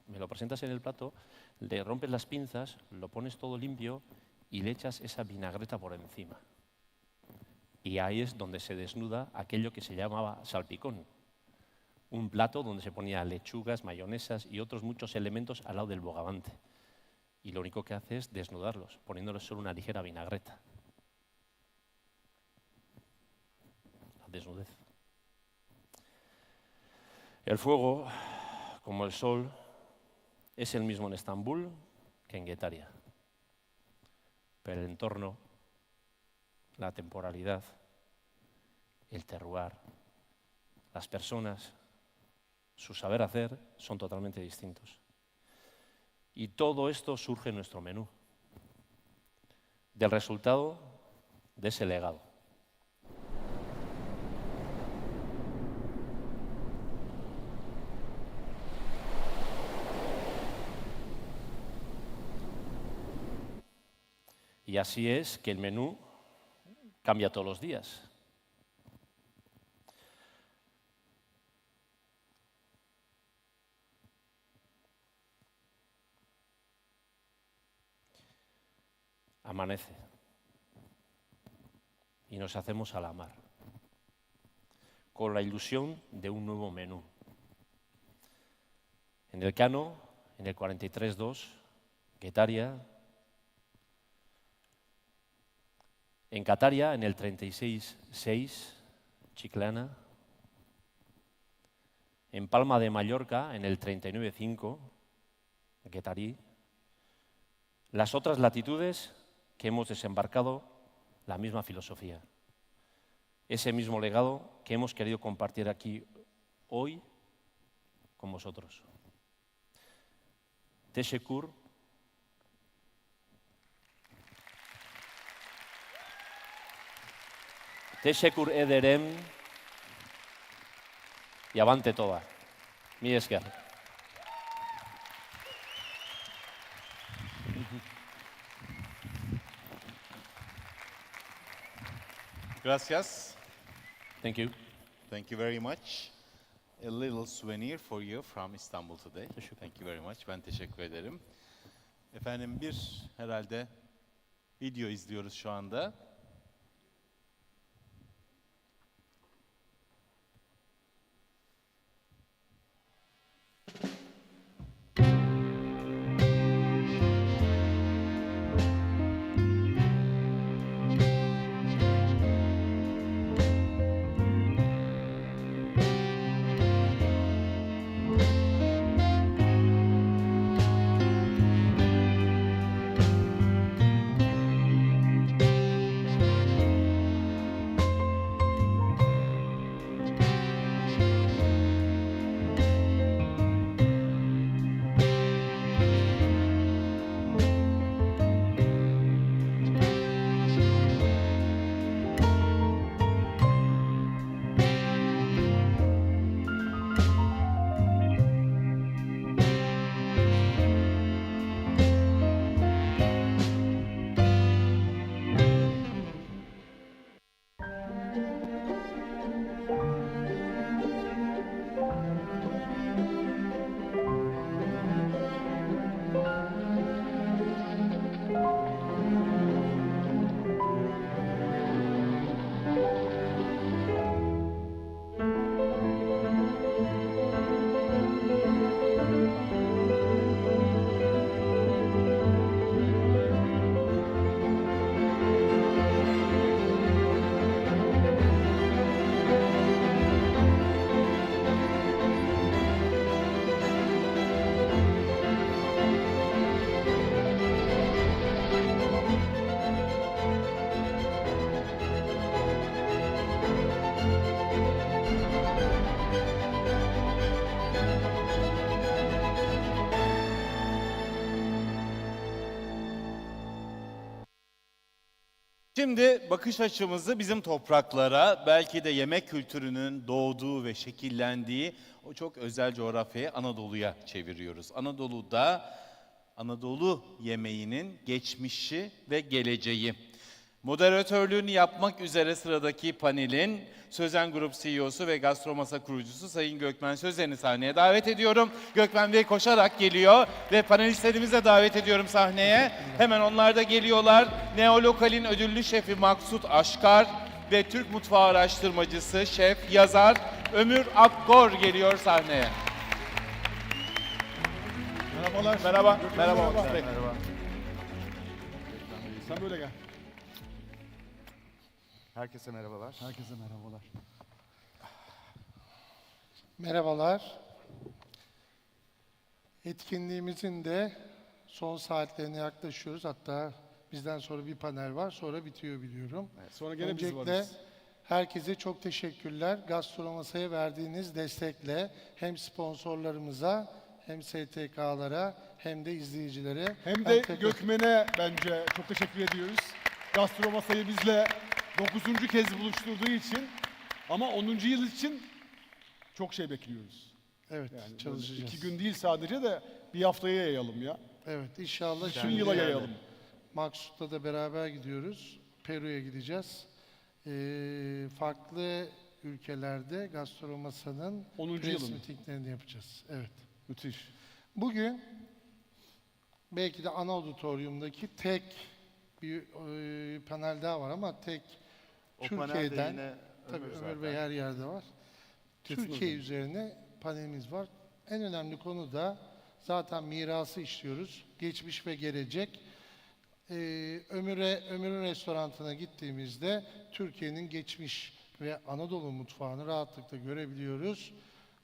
me lo presentas en el plato, le rompes las pinzas, lo pones todo limpio y le echas esa vinagreta por encima. Y ahí es donde se desnuda aquello que se llamaba salpicón. Un plato donde se ponía lechugas, mayonesas y otros muchos elementos al lado del bogavante. Y lo único que hace es desnudarlos, poniéndoles solo una ligera vinagreta. La desnudez. El fuego, como el sol, es el mismo en Estambul que en Guetaria. Pero el entorno, la temporalidad, el terroir, las personas, su saber hacer son totalmente distintos. Y todo esto surge en nuestro menú, del resultado de ese legado. Y así es que el menú cambia todos los días. Amanece y nos hacemos a la mar, con la ilusión de un nuevo menú. En el Cano, en el 43.2, Guetaria. En Cataria, en el 36.6, Chiclana. En Palma de Mallorca, en el 39.5, Guetarí. las otras latitudes que hemos desembarcado la misma filosofía. Ese mismo legado que hemos querido compartir aquí hoy con vosotros. Teşekkür. Teşekkür ederim. Y avante toda. Mila esker. Gracias. Thank you. Thank you very much. A little souvenir for you from Istanbul today. Thank you very much. Ben teşekkür ederim. Efendim herhalde video izliyoruz şu anda. Şimdi bakış açımızı bizim topraklara, belki de yemek kültürünün doğduğu ve şekillendiği o çok özel coğrafyaya, Anadolu'ya çeviriyoruz. Anadolu'da Anadolu yemeğinin geçmişi ve geleceği. Moderatörlüğünü yapmak üzere sıradaki panelin Sözen Grup CEO'su ve Gastromasa kurucusu Sayın Gökmen Sözen'i sahneye davet ediyorum. Gökmen Bey koşarak geliyor ve panelistlerimizi de davet ediyorum sahneye. Hemen onlar da geliyorlar. Neolokal'in ödüllü şefi Maksut Aşkar ve Türk mutfağı araştırmacısı, şef, yazar Ömür Akkor geliyor sahneye. Merhabalar. Merhaba. Merhaba. Merhaba. Sen böyle gel. Herkese merhabalar. Herkese merhabalar. Merhabalar. Etkinliğimizin de son saatlerine yaklaşıyoruz. Hatta bizden sonra bir panel var. Sonra bitiyor biliyorum. Evet, sonra gene biz Öncelikle varız. herkese çok teşekkürler. Gastromasa'ya verdiğiniz destekle hem sponsorlarımıza hem STK'lara hem de izleyicilere. Hem de Gökmen'e bence çok teşekkür ediyoruz. Gastromasa'yı bizle 9. kez buluşturduğu için ama 10. yıl için çok şey bekliyoruz. Evet, yani çalışacağız. 2 gün değil sadece de bir haftaya yayalım ya. Evet, inşallah. Bütün yıla yayalım. Maksut'la da beraber gidiyoruz. Peru'ya gideceğiz. Farklı ülkelerde Gastromasa'nın 10. press yılını meetinglerini yapacağız. Evet. Müthiş. Bugün belki de ana auditoriumdaki tek bir panel daha var ama tek O panelde Türkiye'den, yine tabii Ömür Ömür Bey zaten. her yerde var. Kesin Türkiye Ömür. üzerine panelimiz var. En önemli konu da zaten mirası işliyoruz. Geçmiş ve gelecek. Ömür'ün restorantına gittiğimizde Türkiye'nin geçmiş ve Anadolu mutfağını rahatlıkla görebiliyoruz.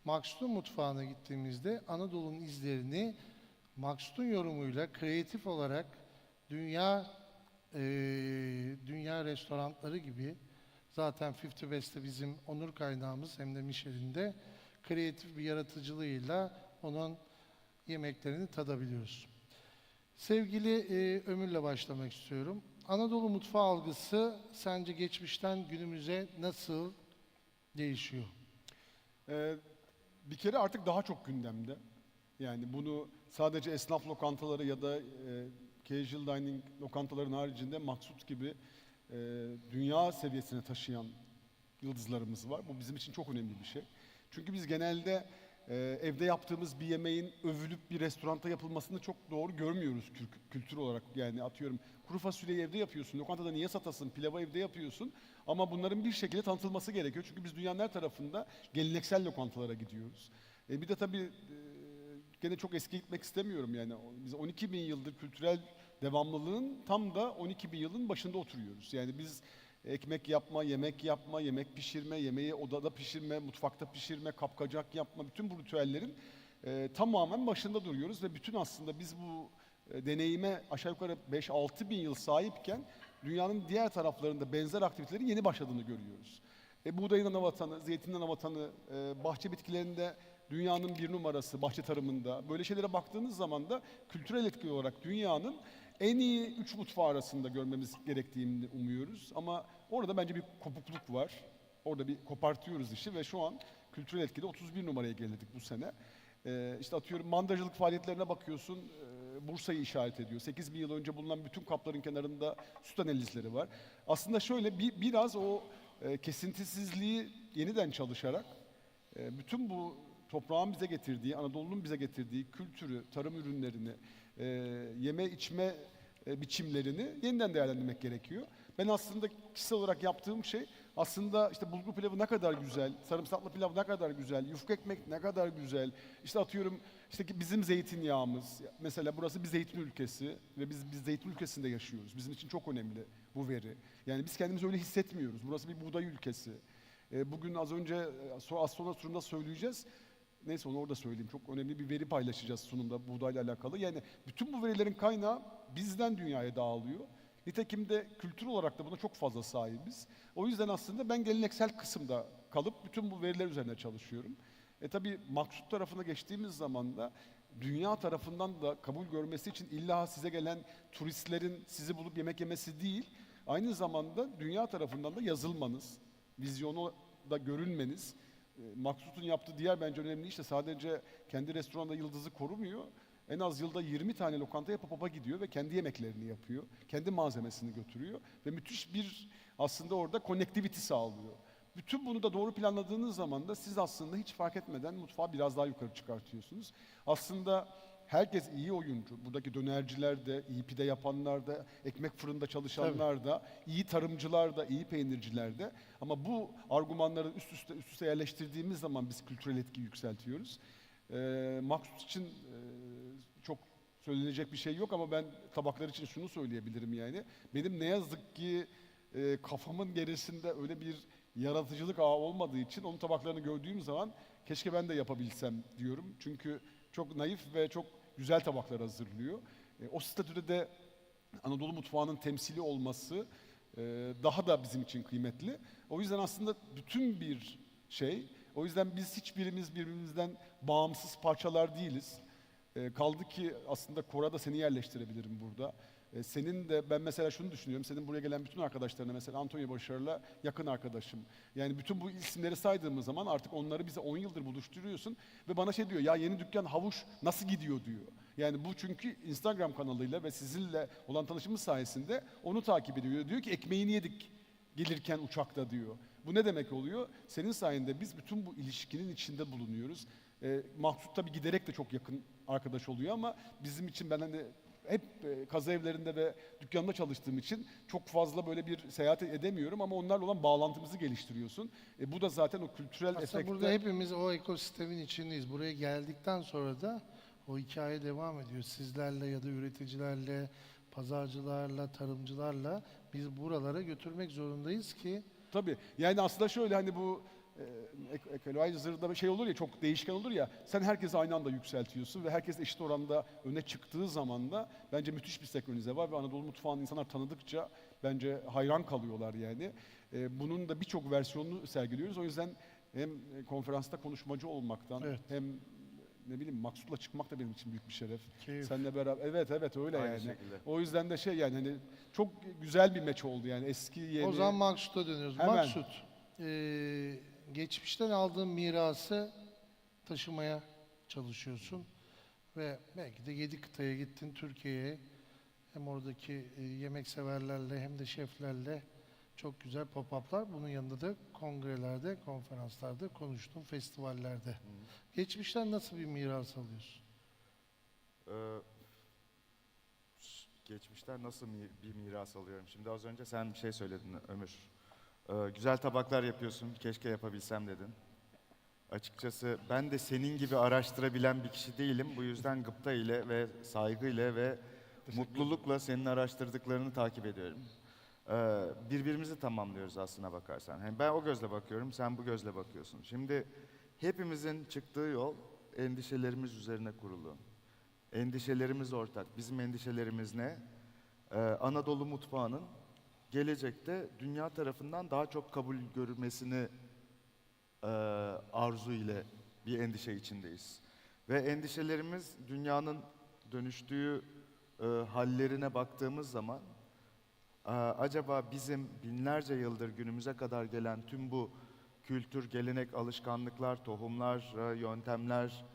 Maksut'un mutfağına gittiğimizde Anadolu'nun izlerini Maksut'un yorumuyla kreatif olarak dünya restoranları gibi zaten 50 Best'te bizim onur kaynağımız hem de Michelin'de kreatif bir yaratıcılığıyla onun yemeklerini tadabiliyoruz. Sevgili Ömür'le başlamak istiyorum. Anadolu mutfağı algısı sence geçmişten günümüze nasıl değişiyor? Bir kere artık daha çok gündemde. Yani bunu sadece esnaf lokantaları ya da casual dining lokantaların haricinde maksut gibi dünya seviyesine taşıyan yıldızlarımız var. Bu bizim için çok önemli bir şey. Çünkü biz genelde evde yaptığımız bir yemeğin övülüp bir restoranda yapılmasını çok doğru görmüyoruz kültür olarak. Yani atıyorum kuru fasulyeyi evde yapıyorsun, lokantada niye satasın, pilavı evde yapıyorsun. Ama bunların bir şekilde tanıtılması gerekiyor. Çünkü biz dünyanın her tarafında geleneksel lokantalara gidiyoruz. Bir de tabii gene çok eski gitmek istemiyorum yani. Biz 12 bin yıldır kültürel devamlılığın tam da 12 bin yılın başında oturuyoruz. Yani biz ekmek yapma, yemek pişirme, yemeği odada pişirme, mutfakta pişirme, kapkacak yapma, bütün bu ritüellerin tamamen başında duruyoruz ve bütün aslında biz bu deneyime aşağı yukarı 5-6 bin yıl sahipken dünyanın diğer taraflarında benzer aktivitelerin yeni başladığını görüyoruz. Buğdayın ana vatanı, zeytinin ana vatanı, bahçe bitkilerinde dünyanın bir numarası, bahçe tarımında böyle şeylere baktığınız zaman da kültürel etki olarak dünyanın en iyi 3 mutfağı arasında görmemiz gerektiğini umuyoruz. Ama orada bence bir kopukluk var. Orada bir kopartıyoruz işi ve şu an kültürel etkide 31 numaraya geledik bu sene. İşte atıyorum mandacılık faaliyetlerine bakıyorsun, Bursa'yı işaret ediyor. 8 bin yıl önce bulunan bütün kapların kenarında süt analizleri var. Aslında şöyle biraz o kesintisizliği yeniden çalışarak bütün bu toprağın bize getirdiği, Anadolu'nun bize getirdiği kültürü, tarım ürünlerini, yeme içme biçimlerini yeniden değerlendirmek gerekiyor. Ben aslında kişisel olarak yaptığım şey aslında işte bulgur pilavı ne kadar güzel, sarımsaklı pilav ne kadar güzel, yufka ekmek ne kadar güzel. İşte atıyorum işte bizim zeytinyağımız. Mesela burası bir zeytin ülkesi ve biz zeytin ülkesinde yaşıyoruz. Bizim için çok önemli bu veri. Yani biz kendimizi öyle hissetmiyoruz. Burası bir buğday ülkesi. Bugün az sonra sunumda söyleyeceğiz. Neyse onu orada söyleyeyim. Çok önemli bir veri paylaşacağız sunumda buğdayla alakalı. Yani bütün bu verilerin kaynağı bizden dünyaya dağılıyor. Nitekim de kültür olarak da buna çok fazla sahibiz. O yüzden aslında ben geleneksel kısımda kalıp bütün bu veriler üzerine çalışıyorum. Tabii maksut tarafına geçtiğimiz zaman da dünya tarafından da kabul görmesi için illa size gelen turistlerin sizi bulup yemek yemesi değil, aynı zamanda dünya tarafından da yazılmanız, vizyonu da görünmeniz. Maksut'un yaptığı diğer bence önemli iş de sadece kendi restoranında yıldızı korumuyor. En az yılda 20 tane lokantaya pop-up'a gidiyor ve kendi yemeklerini yapıyor. Kendi malzemesini götürüyor ve müthiş bir aslında orada connectivity sağlıyor. Bütün bunu da doğru planladığınız zaman da siz aslında hiç fark etmeden mutfağı biraz daha yukarı çıkartıyorsunuz. Aslında herkes iyi oyuncu. Buradaki dönerciler de, iyi pide yapanlar da, ekmek fırında çalışanlar da, iyi tarımcılar da, iyi peynirciler de. Ama bu argümanları üst üste yerleştirdiğimiz zaman biz kültürel etkiyi yükseltiyoruz. Maksut için çok söylenecek bir şey yok ama ben tabaklar için şunu söyleyebilirim yani. Benim ne yazık ki kafamın gerisinde öyle bir yaratıcılık ağı olmadığı için onun tabaklarını gördüğüm zaman keşke ben de yapabilsem diyorum. Çünkü çok naif ve çok güzel tabaklar hazırlıyor. O statüde de Anadolu mutfağının temsili olması daha da bizim için kıymetli. O yüzden aslında bütün bir şey, o yüzden biz hiçbirimiz birbirimizden bağımsız parçalar değiliz. Kaldı ki aslında kora da seni yerleştirebilirim burada. Senin de, ben mesela şunu düşünüyorum, senin buraya gelen bütün arkadaşlarına mesela Antonio Başar'la yakın arkadaşım. Yani bütün bu isimleri saydığımız zaman artık onları bize 10 yıldır buluşturuyorsun ve bana şey diyor, ya yeni dükkan havuç nasıl gidiyor diyor. Yani bu çünkü Instagram kanalıyla ve sizinle olan tanışımız sayesinde onu takip ediyor. Diyor ki ekmeğini yedik gelirken uçakta diyor. Bu ne demek oluyor? Senin sayende biz bütün bu ilişkinin içinde bulunuyoruz. Maksut tabii giderek de çok yakın arkadaş oluyor ama bizim için ben hani hep kazı evlerinde ve dükkanında çalıştığım için çok fazla böyle bir seyahat edemiyorum ama onlarla olan bağlantımızı geliştiriyorsun. Bu da zaten o kültürel aslında efekte... burada hepimiz o ekosistemin içindeyiz. Buraya geldikten sonra da o hikaye devam ediyor. Sizlerle ya da üreticilerle, pazarcılarla, tarımcılarla biz buralara götürmek zorundayız ki... Tabii. Yani aslında şöyle hani bu equalizer'da bir şey olur ya, çok değişken olur ya, sen herkesi aynı anda yükseltiyorsun ve herkes eşit oranda öne çıktığı zaman da bence müthiş bir senkronize var ve Anadolu mutfağını insanlar tanıdıkça bence hayran kalıyorlar yani. Bunun da birçok versiyonunu sergiliyoruz. O yüzden hem konferansta konuşmacı olmaktan hem ne bileyim Maksut'la çıkmak da benim için büyük bir şeref. Keyif. Seninle beraber evet öyle Aynı yani. şekilde. O yüzden de şey yani hani çok güzel bir meç oldu yani eski yeni. O zaman Maksut'a dönüyoruz. Hemen. Maksut, geçmişten aldığın mirası taşımaya çalışıyorsun ve belki de 7 kıtaya gittin, Türkiye'ye. Hem oradaki yemek severlerle hem de şeflerle çok güzel pop-up'lar. Bunun yanında da kongrelerde, konferanslarda konuştun, festivallerde. Geçmişten nasıl bir miras alıyorsun? Geçmişten nasıl bir miras alıyorum? Şimdi az önce sen bir şey söyledin Ömür. Güzel tabaklar yapıyorsun, keşke yapabilsem dedin. Açıkçası ben de senin gibi araştırabilen bir kişi değilim. Bu yüzden gıpta ile ve saygıyla ve mutlulukla senin araştırdıklarını takip ediyorum. Birbirimizi tamamlıyoruz aslına bakarsan. Yani ben o gözle bakıyorum, sen bu gözle bakıyorsun. Şimdi hepimizin çıktığı yol endişelerimiz üzerine kurulu. Endişelerimiz ortak. Bizim endişelerimiz ne? Anadolu mutfağının gelecekte dünya tarafından daha çok kabul görülmesini arzu ile bir endişe içindeyiz. Ve endişelerimiz dünyanın dönüştüğü hallerine baktığımız zaman acaba bizim binlerce yıldır günümüze kadar gelen tüm bu kültür, gelenek, alışkanlıklar, tohumlar, yöntemler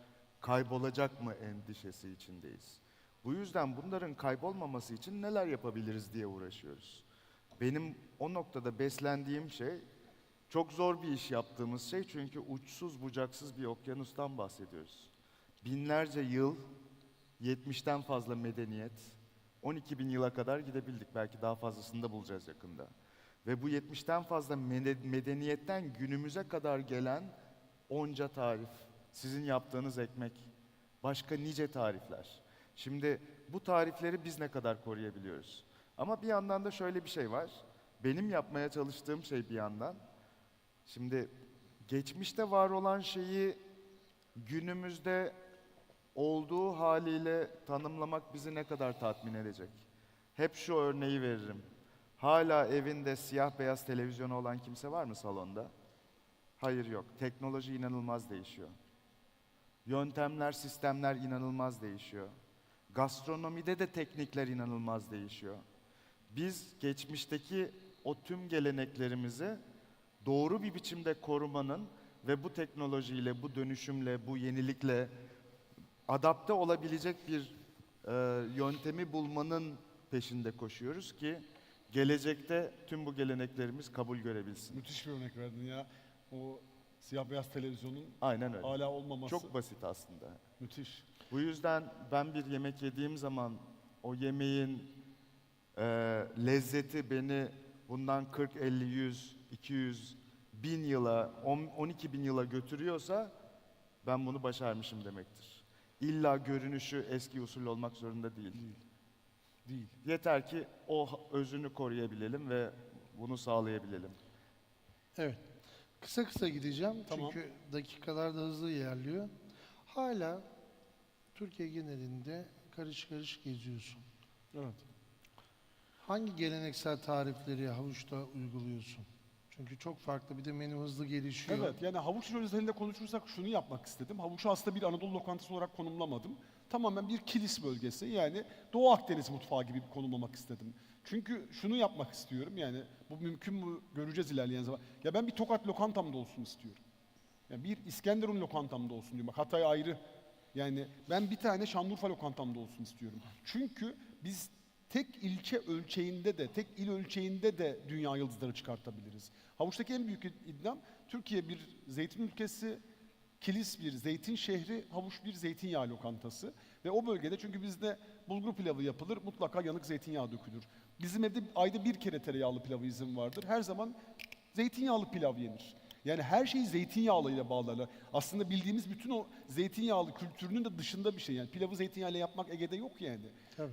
kaybolacak mı endişesi içindeyiz. Bu yüzden bunların kaybolmaması için neler yapabiliriz diye uğraşıyoruz. Benim o noktada beslendiğim şey, çok zor bir iş yaptığımız şey çünkü uçsuz bucaksız bir okyanustan bahsediyoruz. Binlerce yıl, 70'ten fazla medeniyet, 12 bin yıla kadar gidebildik. Belki daha fazlasını da bulacağız yakında. Ve bu 70'ten fazla medeniyetten günümüze kadar gelen onca tarif, sizin yaptığınız ekmek, başka nice tarifler. Şimdi bu tarifleri biz ne kadar koruyabiliyoruz? Ama bir yandan da şöyle bir şey var. Benim yapmaya çalıştığım şey bir yandan, şimdi geçmişte var olan şeyi günümüzde olduğu haliyle tanımlamak bizi ne kadar tatmin edecek? Hep şu örneği veririm. Hala evinde siyah beyaz televizyonu olan kimse var mı salonda? Hayır, yok. Teknoloji inanılmaz değişiyor. Yöntemler, sistemler inanılmaz değişiyor. Gastronomide de teknikler inanılmaz değişiyor. Biz geçmişteki o tüm geleneklerimizi doğru bir biçimde korumanın ve bu teknolojiyle, bu dönüşümle, bu yenilikle adapte olabilecek bir yöntemi bulmanın peşinde koşuyoruz ki gelecekte tüm bu geleneklerimiz kabul görebilsin. Müthiş bir örnek verdin ya. O siyah beyaz televizyonun Aynen öyle. hala olmaması. Çok basit aslında. Müthiş. Bu yüzden ben bir yemek yediğim zaman o yemeğin lezzeti beni bundan 40, 50, 100, 200, 1000 yıla, 12 bin yıla götürüyorsa ben bunu başarmışım demektir. İlla görünüşü eski usul olmak zorunda değil. Değil. Yeter ki o özünü koruyabilelim ve bunu sağlayabilelim. Evet. Kısa kısa gideceğim Tamam. çünkü dakikalar da hızlı ilerliyor. Hala Türkiye genelinde karış karış geziyorsun. Evet. Hangi geleneksel tarifleri havuçta uyguluyorsun? Çünkü çok farklı, bir de menü hızlı gelişiyor. Evet, yani havuç özelinde konuşursak şunu yapmak istedim. Havuçu aslında bir Anadolu lokantası olarak konumlamadım. Tamamen bir kilis bölgesi, yani Doğu Akdeniz mutfağı gibi konumlamak istedim. Çünkü şunu yapmak istiyorum, yani bu mümkün mü göreceğiz ilerleyen zaman. Ya ben bir Tokat lokantamda olsun istiyorum. Yani bir İskenderun lokantamda olsun diyorum. Bak Hatay ayrı. Yani ben bir tane Şanlıurfa lokantamda olsun istiyorum. Çünkü biz tek ilçe ölçeğinde de, tek il ölçeğinde de dünya yıldızları çıkartabiliriz. Havuçtaki en büyük iddiam, Türkiye bir zeytin ülkesi, Kilis bir zeytin şehri, Havuç bir zeytinyağı lokantası. Ve o bölgede, çünkü bizde bulgur pilavı yapılır, mutlaka yanık zeytinyağı dökülür. Bizim evde ayda bir kere tereyağlı pilavı izin vardır. Her zaman zeytinyağlı pilav yenir. Yani her şeyi zeytinyağıyla bağlarlar. Aslında bildiğimiz bütün o zeytinyağlı kültürünün de dışında bir şey. Yani pilavı zeytinyağıyla yapmak Ege'de yok yani.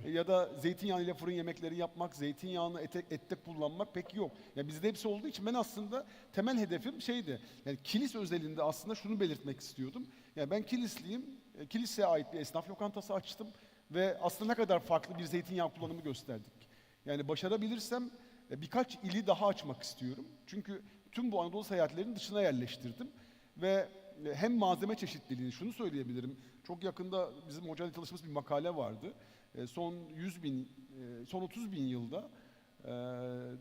Ya da zeytinyağıyla fırın yemekleri yapmak, zeytinyağını ette kullanmak pek yok. Yani bizde hepsi olduğu için ben aslında temel hedefim şeydi. Yani Kilis özelinde aslında şunu belirtmek istiyordum. Yani ben Kilisliyim. Kilis'e ait bir esnaf lokantası açtım ve aslında ne kadar farklı bir zeytinyağı kullanımı gösterdik. Yani başarabilirsem birkaç ili daha açmak istiyorum. Çünkü tüm bu Anadolu seyahatlerinin dışına yerleştirdim ve hem malzeme çeşitliliğini, şunu söyleyebilirim. Çok yakında bizim hocayla çalıştığımız bir makale vardı. Son 30 bin yılda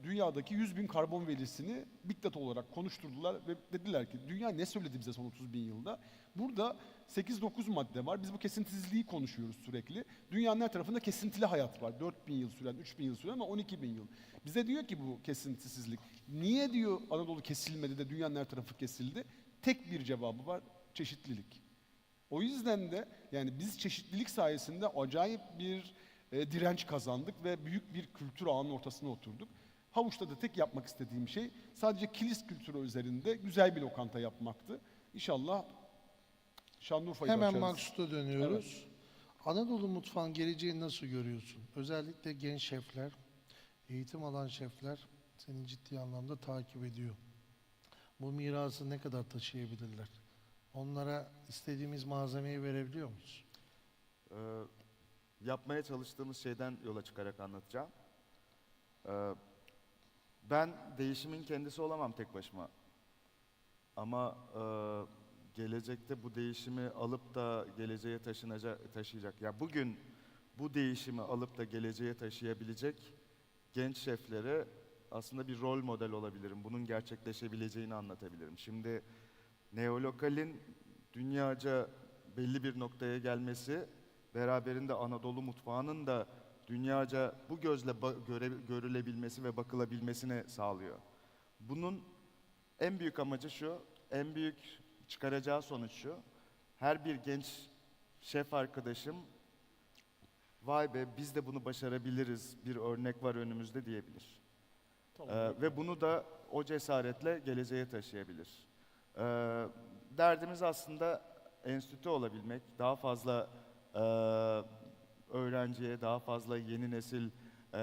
dünyadaki 100 bin karbon verisini Big Data olarak konuşturdular ve dediler ki dünya ne söyledi bize son 30 bin yılda? Burada 8-9 madde var. Biz bu kesintisizliği konuşuyoruz sürekli. Dünyanın her tarafında kesintili hayat var. 4 bin yıl süren, 3 bin yıl süren ama 12 bin yıl. Bize diyor ki bu kesintisizlik. Niye diyor Anadolu kesilmedi de dünyanın her tarafı kesildi? Tek bir cevabı var, çeşitlilik. O yüzden de yani biz çeşitlilik sayesinde acayip bir direnç kazandık ve büyük bir kültür ağının ortasına oturduk. Havuç'ta da tek yapmak istediğim şey sadece Kilis kültürü üzerinde güzel bir lokanta yapmaktı. İnşallah Şanlıurfa'yı Hemen açarız. Maksut'a dönüyoruz. Evet. Anadolu mutfağın geleceğini nasıl görüyorsun? Özellikle genç şefler, eğitim alan şefler seni ciddi anlamda takip ediyor. Bu mirası ne kadar taşıyabilirler? Onlara istediğimiz malzemeyi verebiliyor muyuz? Yapmaya çalıştığımız şeyden yola çıkarak anlatacağım. Ben değişimin kendisi olamam tek başıma. Ama gelecekte bu değişimi alıp da geleceğe taşıyacak. Ya bugün bu değişimi alıp da geleceğe taşıyabilecek genç şeflere aslında bir rol model olabilirim. Bunun gerçekleşebileceğini anlatabilirim. Şimdi neolokalin dünyaca belli bir noktaya gelmesi, beraberinde Anadolu mutfağının da dünyaca bu gözle görülebilmesi ve bakılabilmesini sağlıyor. Bunun en büyük amacı şu, en büyük çıkaracağı sonuç şu. Her bir genç şef arkadaşım, vay be biz de bunu başarabiliriz, bir örnek var önümüzde diyebilir. Ve bunu da o cesaretle geleceğe taşıyabilir. Derdimiz aslında enstitü olabilmek, daha fazla öğrenciye, daha fazla yeni nesil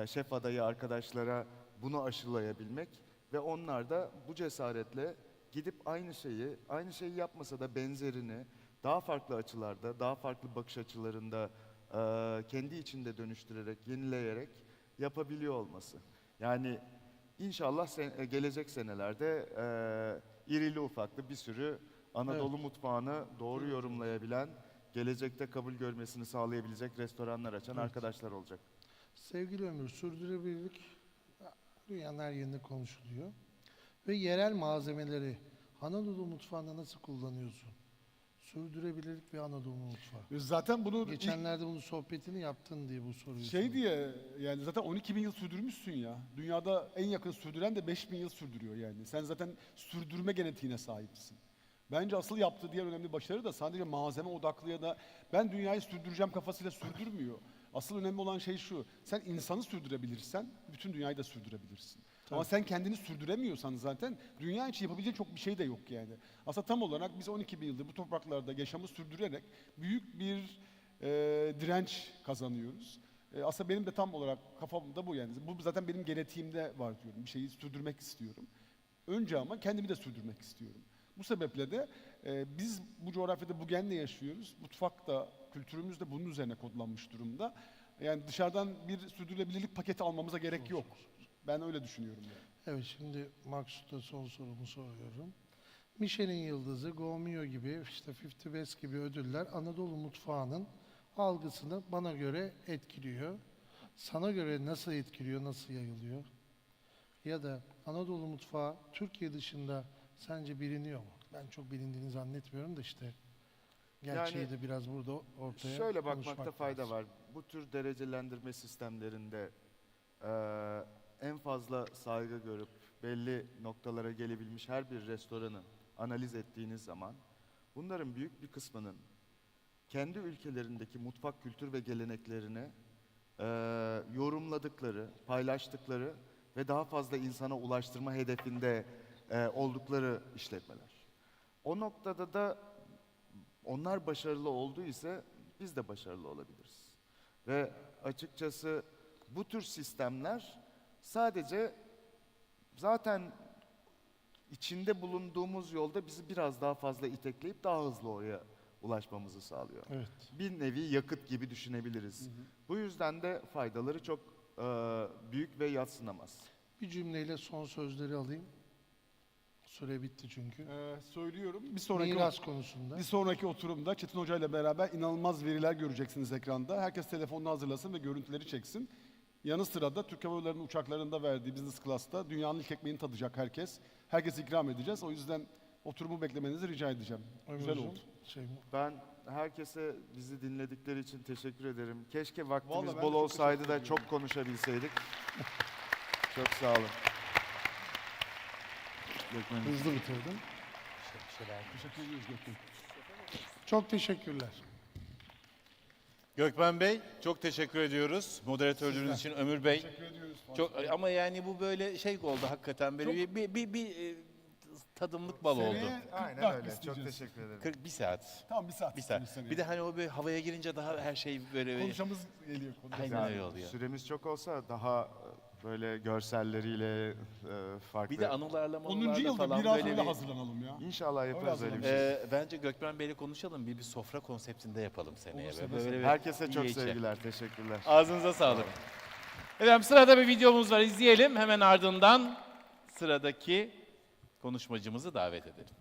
şef adayı arkadaşlara bunu aşılayabilmek ve onlar da bu cesaretle gidip aynı şeyi yapmasa da benzerini daha farklı açılarda, daha farklı bakış açılarında kendi içinde dönüştürerek, yenileyerek yapabiliyor olması. Yani inşallah gelecek senelerde irili ufaklı bir sürü Anadolu mutfağını doğru yorumlayabilen, gelecekte kabul görmesini sağlayabilecek restoranlar açan arkadaşlar olacak. Sevgili Ömür, sürdürülebilirlik dünyanın her yerinde konuşuluyor. Ve yerel malzemeleri Anadolu mutfağında nasıl kullanıyorsun? Sürdürülebilirlik ve Anadolu mutfağı. Zaten bunu geçenlerde bunun sohbetini yaptın diye bu soruyu diye yani zaten 12 bin yıl sürdürmüşsün ya. Dünyada en yakın sürdüren de 5 bin yıl sürdürüyor yani. Sen zaten sürdürme genetiğine sahipsin. Bence asıl yaptığı diğer önemli başarı da sadece malzeme odaklı ya da ben dünyayı sürdüreceğim kafasıyla sürdürmüyor. Asıl önemli olan şey şu, sen insanı sürdürebilirsen bütün dünyayı da sürdürebilirsin. Ama sen kendini sürdüremiyorsan zaten dünya için yapabileceğin çok bir şey de yok yani. Aslında tam olarak biz 12 bin yıldır bu topraklarda yaşamı sürdürerek büyük bir direnç kazanıyoruz. Aslında benim de tam olarak kafamda bu yani. Bu zaten benim genetiğimde var diyorum. Bir şeyi sürdürmek istiyorum. Önce ama kendimi de sürdürmek istiyorum. Bu sebeple de biz bu coğrafyada bu genle yaşıyoruz. Mutfak da, kültürümüz de bunun üzerine kodlanmış durumda. Yani dışarıdan bir sürdürülebilirlik paketi almamıza gerek yok. Ben öyle düşünüyorum yani. Evet, şimdi Maksut'a son sorumu soruyorum. Michelin yıldızı, Gomio gibi, işte 50 Best gibi ödüller Anadolu mutfağının algısını bana göre etkiliyor. Sana göre nasıl etkiliyor, nasıl yayılıyor? Ya da Anadolu mutfağı Türkiye dışında sence biliniyor mu? Ben çok bilindiğini zannetmiyorum da işte gerçeği de biraz burada ortaya şöyle bakmakta lazım. fayda var. Bu tür derecelendirme sistemlerinde en fazla saygı görüp belli noktalara gelebilmiş her bir restoranı analiz ettiğiniz zaman bunların büyük bir kısmının kendi ülkelerindeki mutfak kültür ve geleneklerini yorumladıkları, paylaştıkları ve daha fazla insana ulaştırma hedefinde oldukları işletmeler. O noktada da onlar başarılı olduysa biz de başarılı olabiliriz. Ve açıkçası bu tür sistemler sadece zaten içinde bulunduğumuz yolda bizi biraz daha fazla itekleyip daha hızlı oraya ulaşmamızı sağlıyor. Evet. Bir nevi yakıt gibi düşünebiliriz. Bu yüzden de faydaları çok büyük ve yadsınamaz. Bir cümleyle son sözleri alayım. Süre bitti çünkü. Söylüyorum. Miras konusunda. Bir sonraki oturumda Çetin Hoca ile beraber inanılmaz veriler göreceksiniz ekranda. Herkes telefonunu hazırlasın ve görüntüleri çeksin. Yanı sıra da Türk Hava Yolları'nın uçaklarında verdiği business class'ta dünyanın ilk ekmeğini tadacak herkes. Herkes ikram edeceğiz. O yüzden oturumu beklemenizi rica edeceğim. Güzel oldu. Ben herkese bizi dinledikleri için teşekkür ederim. Keşke vaktimiz Vallahi ben bol de çok olsaydı teşekkür da çok konuşabilseydik. Çok sağ olun. Hızlı bitirdin. Teşekkür ediyoruz Gökmen. Çok teşekkürler. Gökmen Bey, çok teşekkür ediyoruz moderatörlüğünüz için. Ömür Bey. Teşekkür ediyoruz. Çok, ama yani bu böyle şey oldu hakikaten böyle bir tadımlık bal oldu. Aynen öyle. Çok teşekkür ederim. 41 saat. Tamam, bir saat. Bir saat. Bir de hani o bir havaya girince daha her şey böyle... Konuşmamız geliyor. Aynen öyle oluyor. Süremiz çok olsa daha böyle görselleriyle farklı. Bir de anılarla 10. yılda falan biraz böyle öyle hazırlanalım ya. İnşallah yaparız öyle bir şey. Bence Gökmen Bey'le konuşalım. Bir sofra konseptinde yapalım seneye. Olursa Böyle herkese çok iyi içe. sevgiler, teşekkürler. Ağzınıza sağlık. Efendim sırada bir videomuz var, izleyelim. Hemen ardından sıradaki konuşmacımızı davet edelim.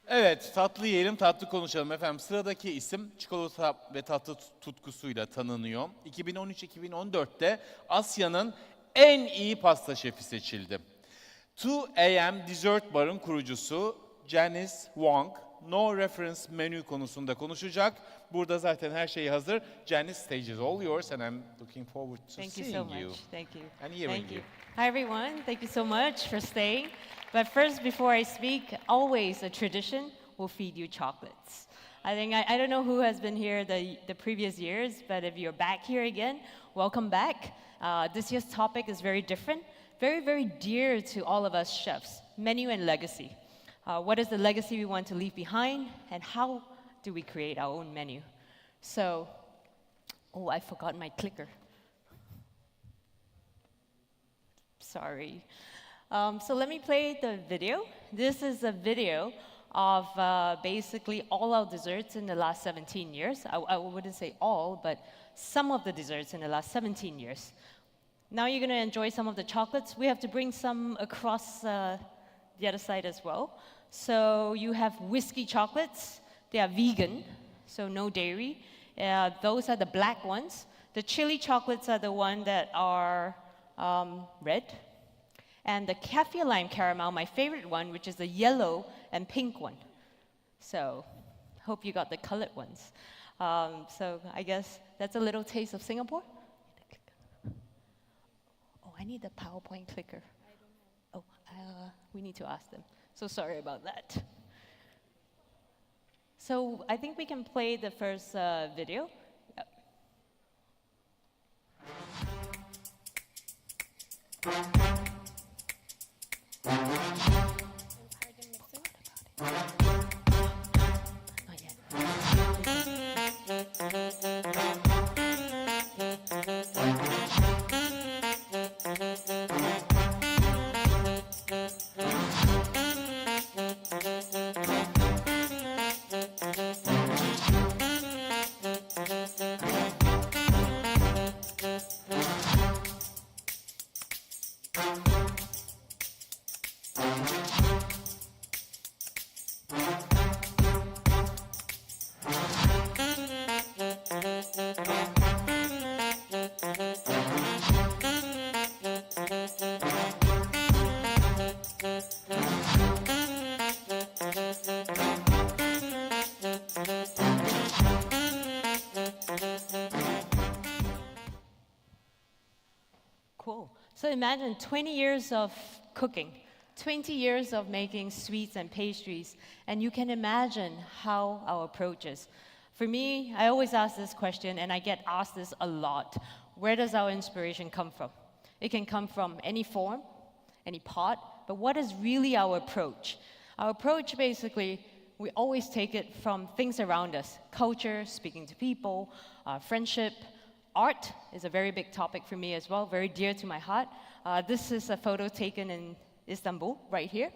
Evet, tatlı yiyelim, tatlı konuşalım efendim. Sıradaki isim çikolata ve tatlı tutkusuyla tanınıyor. 2013-2014'te Asya'nın en iyi pasta şefi seçildi. 2 AM Dessert Bar'ın kurucusu Janice Wong, No Reference Menu konusunda konuşacak. Burada zaten her şey hazır. Janice, stage is all yours and I'm looking forward to Thank seeing you so you. much. Thank you. And hearing Thank you. Hi, everyone. Thank you so much for staying. But first, before I speak, always a tradition, we'll feed you chocolates. I don't know who has been here the previous years, but if you're back here again, welcome back. This year's topic is very different, very, very dear to all of us chefs, menu and legacy. What is the legacy we want to leave behind, and how do we create our own menu? So, oh, I forgot my clicker. Sorry. So let me play the video. This is a video of basically all our desserts in the last 17 years. I wouldn't say all, but some of the desserts in the last 17 years. Now you're going to enjoy some of the chocolates. We have to bring some across the other side as well. So you have whiskey chocolates. They are vegan, so no dairy. Those are the black ones. The chili chocolates are the ones that are red. And the kaffir lime caramel, my favorite one, which is the yellow and pink one. So, hope you got the colored ones. So, I guess that's a little taste of Singapore. Oh, I need the PowerPoint clicker. Oh, we need to ask them. So sorry about that. So, I think we can play the first video. Yep. Cool. So imagine 20 years of cooking, 20 years of making sweets and pastries, and you can imagine how our approach is. For me, I always ask this question, and I get asked this a lot. Where does our inspiration come from? It can come from any form, any pot, but what is really our approach? Our approach, basically, we always take it from things around us. Culture, speaking to people, friendship. Art is a very big topic for me as well, very dear to my heart. This is a photo taken in Istanbul, right here.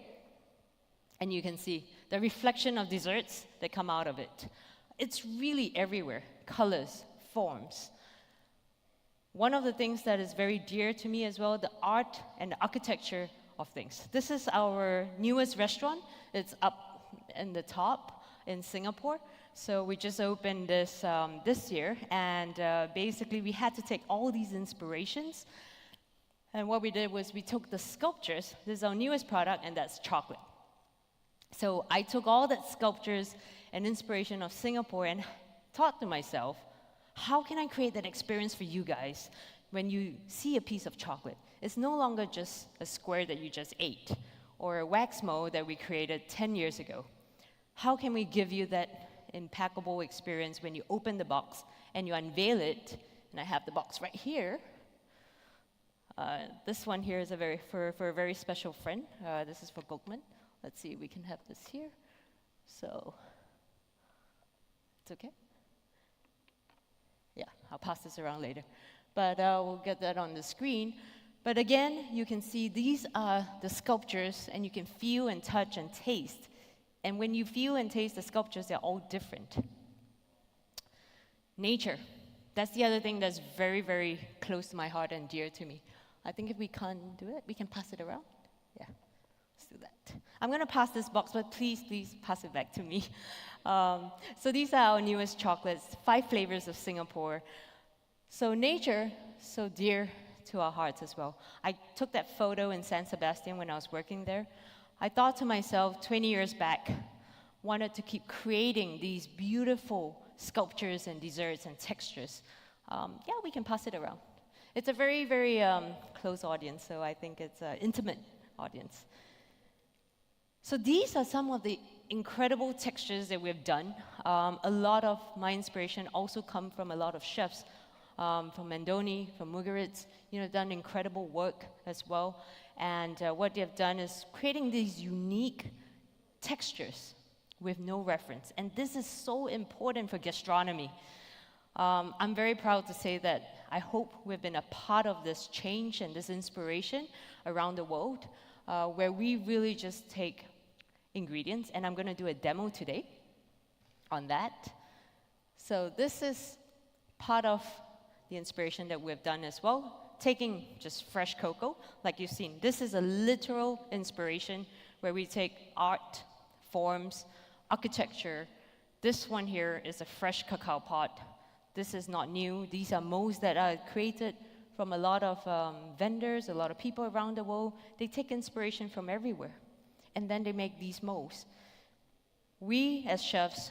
And you can see the reflection of desserts that come out of it. It's really everywhere, colors, forms. One of the things that is very dear to me as well, the art and the architecture of things. This is our newest restaurant. It's up in the top in Singapore. So we just opened this this year, and basically we had to take all these inspirations. And what we did was we took the sculptures. This is our newest product, and that's chocolate. So I took all that sculptures and inspiration of Singapore and thought to myself, how can I create that experience for you guys when you see a piece of chocolate? It's no longer just a square that you just ate or a wax mold that we created 10 years ago. How can we give you that impeccable experience when you open the box and you unveil it? And I have the box right here. This one here is for a very special friend. This is for Goldman. Let's see if we can have this here. So, it's okay? Yeah, I'll pass this around later. But we'll get that on the screen. But again, you can see these are the sculptures, and you can feel and touch and taste. And when you feel and taste the sculptures, they're all different. Nature. That's the other thing that's very, very close to my heart and dear to me. I think if we can't do it, we can pass it around. Yeah, let's do that. I'm going to pass this box, but please pass it back to me. So these are our newest chocolates, 5 flavors of Singapore. So nature, so dear to our hearts as well. I took that photo in San Sebastian when I was working there. I thought to myself 20 years back, wanted to keep creating these beautiful sculptures and desserts and textures. Yeah, we can pass it around. It's a very, very close audience, so I think it's an intimate audience. So these are some of the incredible textures that we've done. A lot of my inspiration also come from a lot of chefs, from Mendoni, from Mugaritz, done incredible work as well. And what they've done is creating these unique textures with no reference. And this is so important for gastronomy. I'm very proud to say that I hope we've been a part of this change and this inspiration around the world, where we really just take ingredients, and I'm going to do a demo today on that. So this is part of the inspiration that we've done as well, taking just fresh cocoa, like you've seen. This is a literal inspiration where we take art, forms, architecture. This one here is a fresh cacao pot. This is not new. These are molds that are created from a lot of vendors, a lot of people around the world. They take inspiration from everywhere, and then they make these molds. We, as chefs,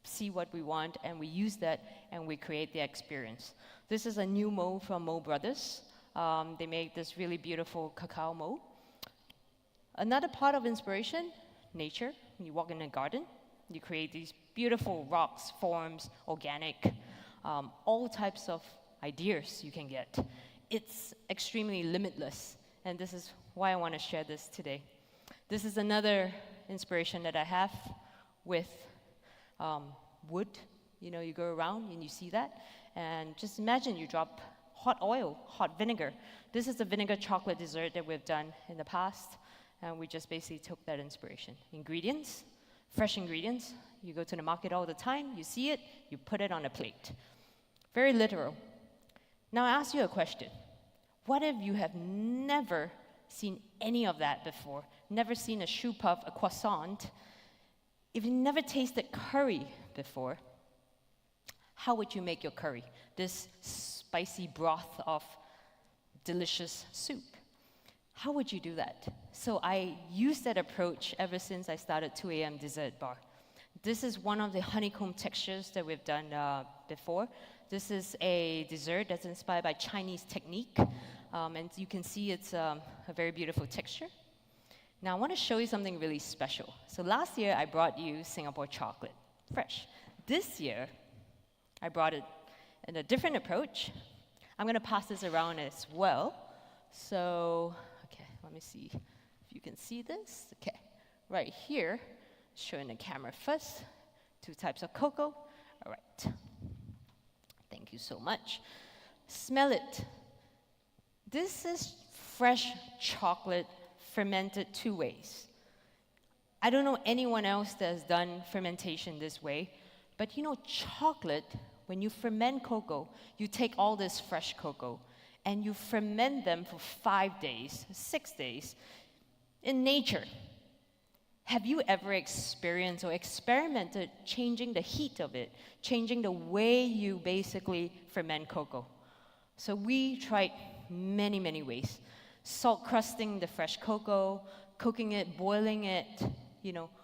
see what we want, and we use that, and we create the experience. This is a new mold from Mo Brothers. They make this really beautiful cacao mold. Another part of inspiration, nature. When you walk in a garden, you create these beautiful rocks, forms, organic, all types of ideas you can get. It's extremely limitless, and this is why I want to share this today. This is another inspiration that I have with wood. You go around and you see that, and just imagine you drop hot oil, hot vinegar. This is the vinegar chocolate dessert that we've done in the past, and we just basically took that inspiration. Ingredients, fresh ingredients. You go to the market all the time, you see it, you put it on a plate. Very literal. Now I ask you a question. What if you have never seen any of that before? Never seen a choux puff, a croissant? If you never tasted curry before, how would you make your curry? This spicy broth of delicious soup. How would you do that? So I used that approach ever since I started 2 a.m. Dessert Bar. This is one of the honeycomb textures that we've done before. This is a dessert that's inspired by Chinese technique. And you can see it's a very beautiful texture. Now I want to show you something really special. So last year I brought you Singapore chocolate, fresh. This year I brought it in a different approach. I'm going to pass this around as well. So, okay, let me see if you can see this. Okay, right here, showing the camera first, 2 types of cocoa. All right, thank you so much. Smell it. This is fresh chocolate fermented 2 ways. I don't know anyone else that has done fermentation this way, but chocolate, when you ferment cocoa, you take all this fresh cocoa and you ferment them for 5 days, 6 days in nature. Have you ever experienced or experimented changing the heat of it, changing the way you basically ferment cocoa? So we tried many, many ways. Salt crusting the fresh cocoa, cooking it, boiling it.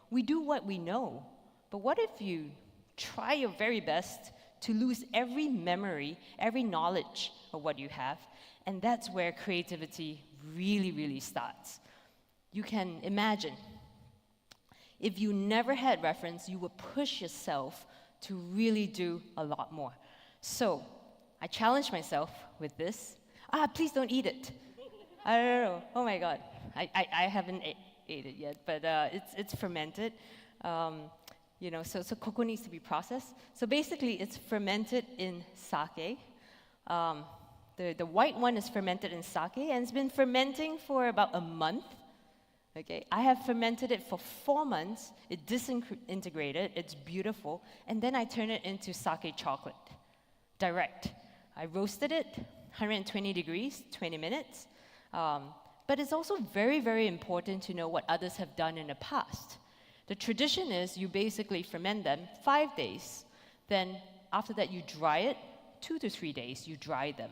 We do what we know. But what if you try your very best to lose every memory, every knowledge of what you have? And that's where creativity really, really starts. You can imagine, if you never had reference, you would push yourself to really do a lot more. So I challenged myself with this. Please don't eat it. I don't know. Oh my God. I haven't ate it yet, but it's fermented. So cocoa needs to be processed. So basically, it's fermented in sake. The white one is fermented in sake, and it's been fermenting for about a month. Okay, I have fermented it for 4 months. It disintegrated. It's beautiful, and then I turn it into sake chocolate, direct. I roasted it, 120 degrees, 20 minutes. But it's also very, very important to know what others have done in the past. The tradition is you basically ferment them 5 days. Then after that, you dry it, 2 to 3 days, you dry them.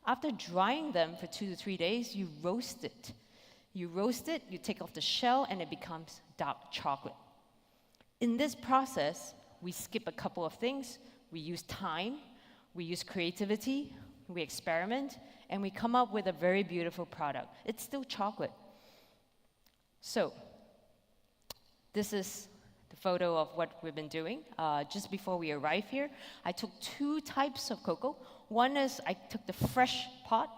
After drying them for 2 to 3 days, you roast it. You roast it, you take off the shell, and it becomes dark chocolate. In this process, we skip a couple of things. We use time, we use creativity, we experiment, and we come up with a very beautiful product. It's still chocolate. So, this is photo of what we've been doing. Just before we arrive here, I took 2 types of cocoa. One is I took the fresh pot.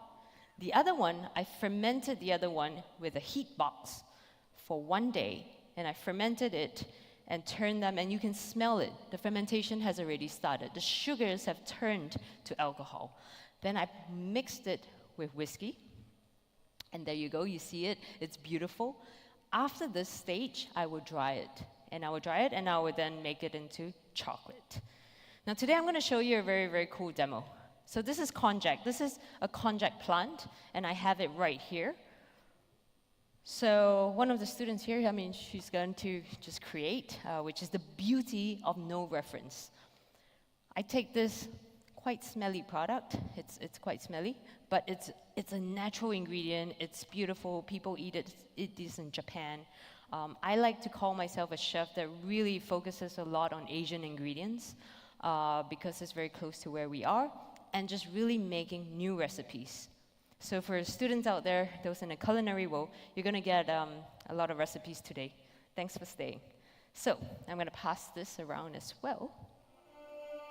The other one, I fermented the other one with a heat box for 1 day, and I fermented it and turned them, and you can smell it. The fermentation has already started. The sugars have turned to alcohol. Then I mixed it with whiskey, and there you go, you see it, it's beautiful. After this stage, I will dry it, and I will then make it into chocolate. Now today I'm gonna show you a very, very cool demo. So this is konjac. This is a konjac plant, and I have it right here. So one of the students here, she's going to just create, which is the beauty of no reference. I take this quite smelly product. It's quite smelly, but it's a natural ingredient. It's beautiful. People eat this in Japan. I like to call myself a chef that really focuses a lot on Asian ingredients because it's very close to where we are, and just really making new recipes. So for students out there, those in the culinary world, you're gonna get a lot of recipes today. Thanks for staying. So I'm gonna pass this around as well.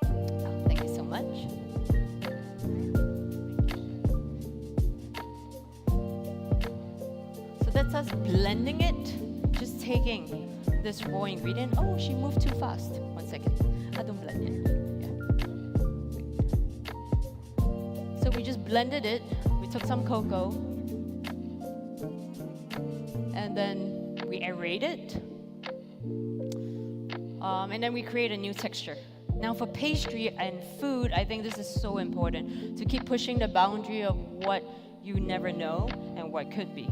Oh, thank you so much. So that's us blending it, just taking this raw ingredient. Oh, she moved too fast. 1 second. I don't blend it. Yeah. So we just blended it. We took some cocoa, and then we aerate it, and then we create a new texture. Now for pastry and food, I think this is so important, to keep pushing the boundary of what you never know and what could be.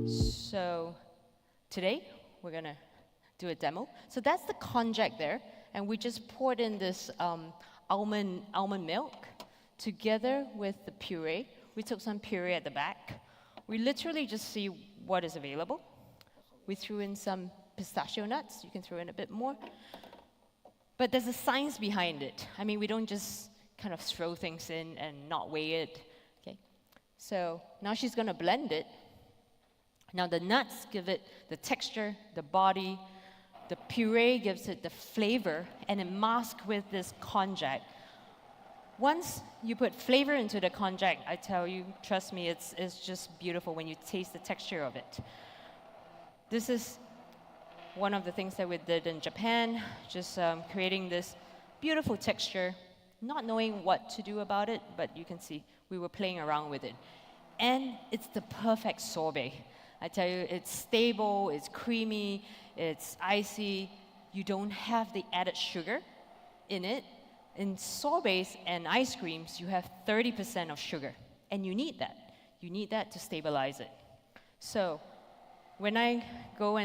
So today, we're gonna do a demo. So that's the konjac there, and we just poured in this almond milk together with the puree. We took some puree at the back. We literally just see what is available. We threw in some pistachio nuts. You can throw in a bit more. But there's a science behind it. We don't just kind of throw things in and not weigh it. Okay. So now she's gonna blend it. Now the nuts give it the texture, the body. The puree gives it the flavor, and it masks with this konjac. Once you put flavor into the konjac, I tell you, trust me, it's just beautiful when you taste the texture of it. This is one of the things that we did in Japan, just creating this beautiful texture, not knowing what to do about it, but you can see we were playing around with it. And it's the perfect sorbet. I tell you, it's stable, it's creamy, it's icy. You don't have the added sugar in it. In sorbets and ice creams, you have 30% of sugar, and you need that. You need that to stabilize it. So when I go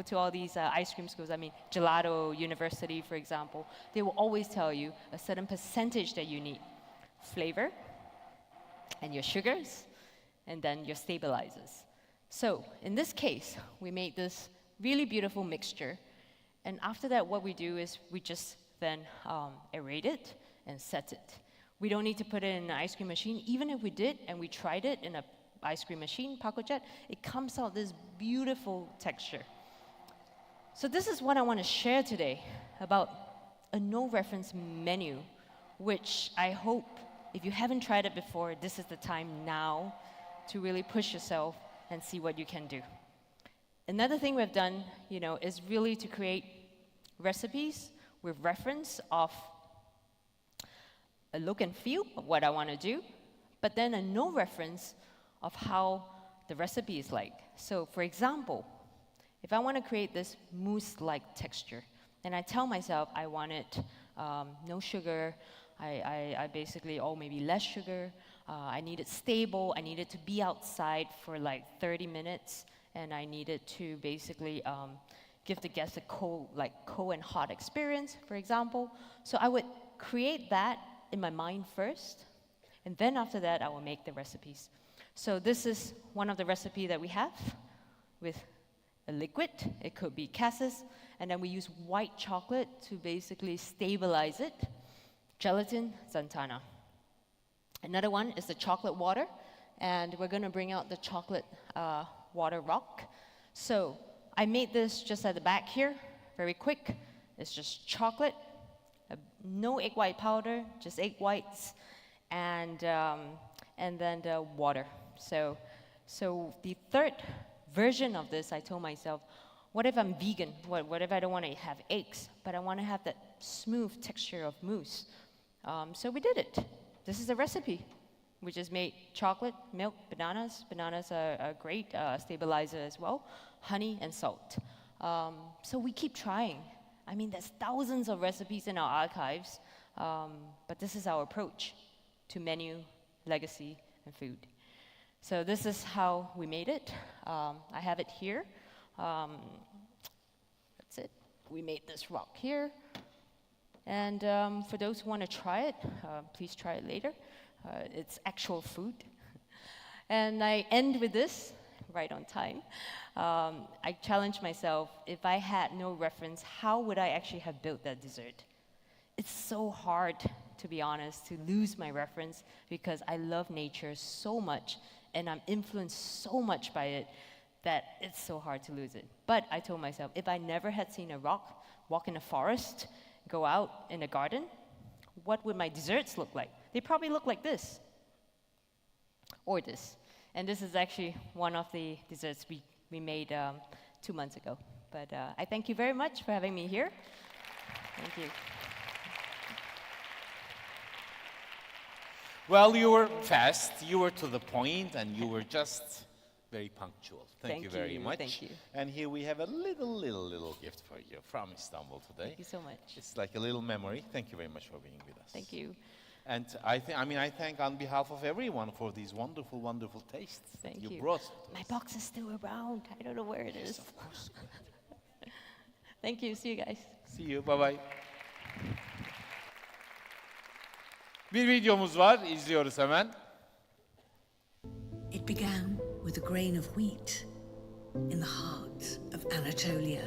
to all these ice cream schools, Gelato University, for example, they will always tell you a certain percentage that you need. Flavor, and your sugars, and then your stabilizers. So in this case, we made this really beautiful mixture, and after that, what we do is we just then aerate it and set it. We don't need to put it in an ice cream machine. Even if we did and we tried it in an ice cream machine, pakojet, it comes out this beautiful texture. So this is what I want to share today about a no-reference menu, which I hope, if you haven't tried it before, this is the time now to really push yourself and see what you can do. Another thing we've done, is really to create recipes with reference of a look and feel of what I want to do, but then a no reference of how the recipe is like. So for example, if I want to create this mousse-like texture, and I tell myself I want it no sugar, I basically, maybe less sugar, I need it stable, I need it to be outside for like 30 minutes, and I need it to basically give the guests a cold and hot experience, for example. So I would create that in my mind first, and then after that, I will make the recipes. So this is one of the recipes that we have with a liquid. It could be cassis, and then we use white chocolate to basically stabilize it. Gelatin, xantana. Another one is the chocolate water, and we're gonna bring out the chocolate water rock. So I made this just at the back here. very quick. It's just chocolate, no egg white powder, just egg whites, and then the water. So the third version of this, I told myself, what if I'm vegan? What if I don't want to have eggs, but I want to have that smooth texture of mousse? So we did it. This is the recipe. We just made chocolate, milk, bananas. Bananas are a great stabilizer as well. Honey and salt. So we keep trying. I mean, there's thousands of recipes in our archives, but this is our approach to menu, legacy, and food. So this is how we made it. I have it here. That's it. We made this rock here. And for those who want to try it, please try it later. It's actual food. And I end with this, right on time. I challenged myself, if I had no reference, how would I actually have built that dessert? It's so hard, to be honest, to lose my reference because I love nature so much and I'm influenced so much by it that it's so hard to lose it. But I told myself, if I never had seen a rock, walk in a forest, go out in a garden, what would my desserts look like? They probably look like this, or this. And this is actually one of the desserts we made 2 months ago. But I thank you very much for having me here. Thank you. Well, you were fast, you were to the point, and you were just very punctual. Thank you very much. Thank you. And here we have a little gift for you from Istanbul today. Thank you so much. It's like a little memory. Thank you very much for being with us. Thank you. And I thank on behalf of everyone for these wonderful, wonderful tastes Thank you you. brought. My box is still around. I don't know where it is. Yes, of course. Thank you. See you guys. See you. Bye bye. Bir videomuz var. İzliyoruz hemen. It began with a grain of wheat in the heart of Anatolia.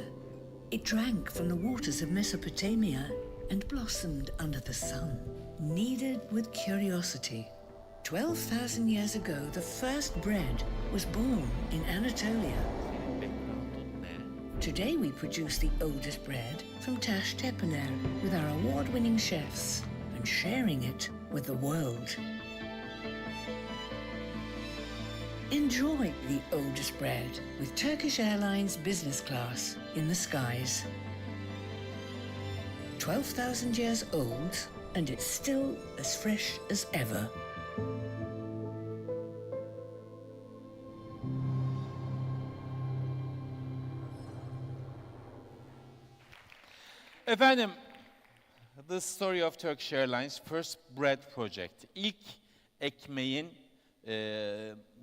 It drank from the waters of Mesopotamia and blossomed under the sun. Kneaded with curiosity, 12,000 years ago, the first bread was born in Anatolia. Today we produce the oldest bread from Taş Tepeler with our award-winning chefs and sharing it with the world. Enjoy the oldest bread with Turkish Airlines business class in the skies. 12,000 years old, and it's still as fresh as ever. Efendim, the story of Turkish Airlines first bread project. İlk ekmeğin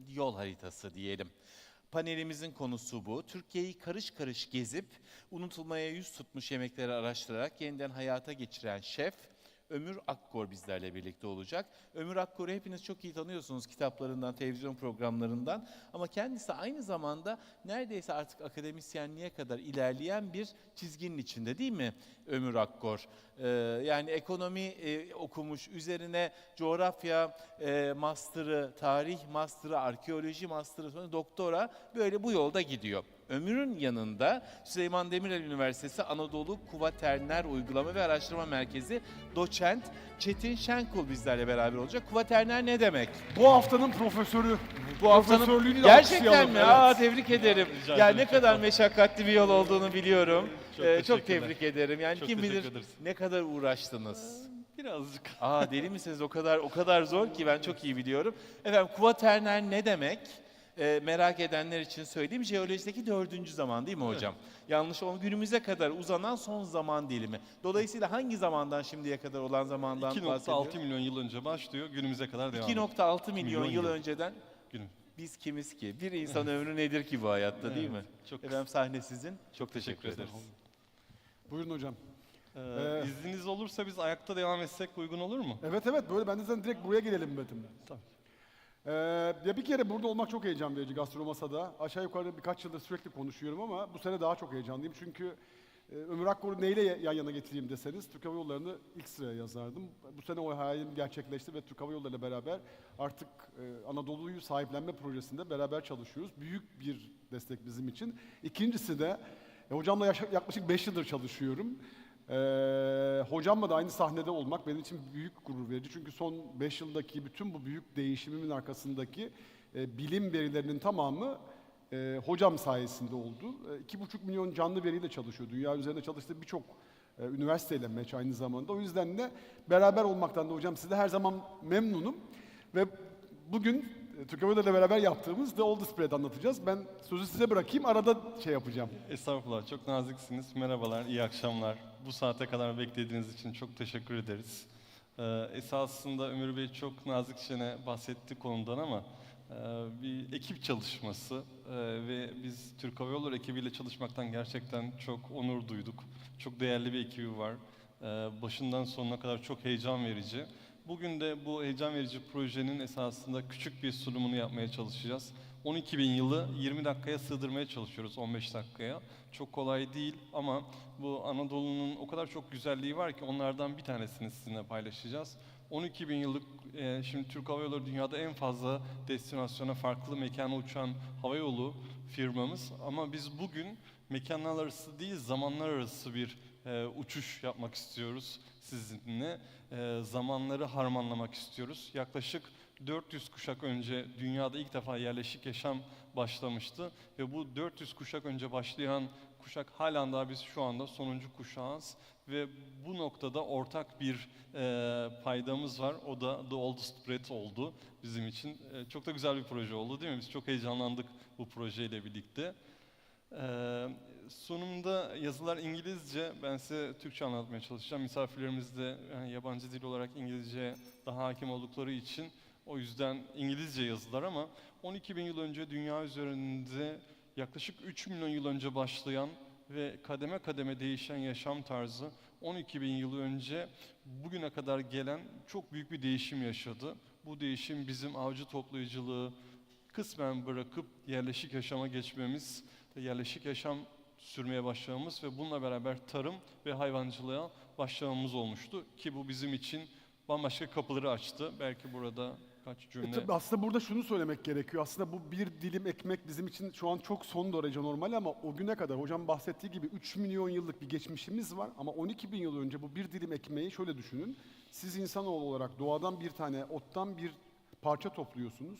yol haritası diyelim. Panelimizin konusu bu. Türkiye'yi karış karış gezip unutulmaya yüz tutmuş yemekleri araştırarak yeniden hayata geçiren şef Ömür Akkor bizlerle birlikte olacak. Ömür Akkor'u hepiniz çok iyi tanıyorsunuz kitaplarından, televizyon programlarından. Ama kendisi aynı zamanda neredeyse artık akademisyenliğe kadar ilerleyen bir çizginin içinde, değil mi Ömür Akkor? Yani ekonomi okumuş, üzerine coğrafya master'ı, tarih master'ı, arkeoloji master'ı, sonra doktora, böyle bu yolda gidiyor. Ömür'ün yanında Süleyman Demirel Üniversitesi Anadolu Kuvaterner Uygulama ve Araştırma Merkezi doçent Çetin Şenkul bizlerle beraber olacak. Kuvaterner ne demek? Bu haftanın profesörü. Bu haftanın Profesörlüğünü de gerçekten alkışlayalım, mi? evet. Aa, tebrik ederim. Rica Ya ederim, ne çok kadar sağ ol. meşakkatli bir yol olduğunu biliyorum. Çok teşekkürler. tebrik ederim. Yani Çok kim bilir teşekkür ederiz. ne kadar uğraştınız. Birazcık. Aa, deli misiniz? O kadar zor ki ben çok iyi biliyorum. Efendim, kuvaterner ne demek? Merak edenler için söyleyeyim. Jeolojideki 4. zaman, değil mi hocam? Yanlış olma, günümüze kadar uzanan son zaman dilimi. Dolayısıyla hangi zamandan şimdiye kadar olan zamandan bahsediyoruz? 2.6 milyon yıl önce başlıyor, günümüze kadar devam ediyor. 2.6 milyon yıl yıl. önceden Günüm. biz kimiz ki? Bir insan ömrü nedir ki bu hayatta, değil mi? Çok Efendim, sahne sizin. Çok teşekkür ederiz. Buyurun hocam. İzniniz olursa biz ayakta devam etsek uygun olur mu? Evet, böyle ben de zaten direkt buraya gelelim Betim. Tamam. Ya bir kere burada olmak çok heyecan verici Gastromasa'da. Aşağı yukarı birkaç yıldır sürekli konuşuyorum ama bu sene daha çok heyecanlıyım. Çünkü Ömür Akkor'u neyle yan yana getireyim deseniz Türk Hava Yolları'nı ilk sıraya yazardım. Bu sene o hayalim gerçekleşti ve Türk Hava Yolları'yla beraber artık Anadolu'yu sahiplenme projesinde beraber çalışıyoruz. Büyük bir destek bizim için. İkincisi de Hocamla yaklaşık 5 yıldır çalışıyorum. Hocamla da aynı sahnede olmak benim için büyük gurur verici. Çünkü son 5 yıldaki bütün bu büyük değişimimin arkasındaki bilim verilerinin tamamı hocam sayesinde oldu. 2,5 milyon canlı veriyle çalışıyor. Dünya üzerinde çalıştığı birçok üniversiteyle meç aynı zamanda. O yüzden de beraber olmaktan da hocam size her zaman memnunum. Ve bugün Türkiye'yle beraber yaptığımız The Oldest Spread anlatacağız. Ben sözü size bırakayım, arada şey yapacağım. Estağfurullah, çok naziksiniz. Merhabalar, iyi akşamlar. Bu saate kadar beklediğiniz için çok teşekkür ederiz. Esasında Ömür Bey çok nazikçe bahsetti konudan ama bir ekip çalışması ve biz Türk Hava Yolları ekibiyle çalışmaktan gerçekten çok onur duyduk. Çok değerli bir ekibi var. Başından sonuna kadar çok heyecan verici. Bugün de bu heyecan verici projenin esasında küçük bir sunumunu yapmaya çalışacağız. 12.000 yılı 20 dakikaya sığdırmaya çalışıyoruz, 15 dakikaya. Çok kolay değil ama bu Anadolu'nun o kadar çok güzelliği var ki onlardan bir tanesini sizinle paylaşacağız. 12.000 yıllık, şimdi Türk Hava Yolları dünyada en fazla destinasyona, farklı mekana uçan havayolu firmamız. Ama biz bugün mekanlar arası değil, zamanlar arası bir uçuş yapmak istiyoruz sizinle. Zamanları harmanlamak istiyoruz. Yaklaşık 400 kuşak önce dünyada ilk defa yerleşik yaşam başlamıştı. Ve bu 400 kuşak önce başlayan kuşak halen daha biz şu anda sonuncu kuşağız. Ve bu noktada ortak bir paydamız var. O da The Oldest Spread oldu bizim için. Çok da güzel bir proje oldu değil mi? Biz çok heyecanlandık bu projeyle birlikte. Sunumda yazılar İngilizce, ben size Türkçe anlatmaya çalışacağım. Misafirlerimiz de yabancı dil olarak İngilizce daha hakim oldukları için o yüzden İngilizce yazılar ama 12.000 yıl önce dünya üzerinde yaklaşık 3 milyon yıl önce başlayan ve kademe kademe değişen yaşam tarzı 12.000 yıl önce bugüne kadar gelen çok büyük bir değişim yaşadı. Bu değişim bizim avcı toplayıcılığı kısmen bırakıp yerleşik yaşama geçmemiz, yerleşik yaşam sürmeye başlamamız ve bununla beraber tarım ve hayvancılığa başlamamız olmuştu. Ki bu bizim için bambaşka kapıları açtı. Belki burada kaç cümle... Tabii aslında burada şunu söylemek gerekiyor. Aslında bu bir dilim ekmek bizim için şu an çok son derece normal ama o güne kadar hocam bahsettiği gibi 3 milyon yıllık bir geçmişimiz var. Ama 12.000 yıl önce bu bir dilim ekmeği şöyle düşünün. Siz insanoğlu olarak doğadan bir tane ottan bir parça topluyorsunuz.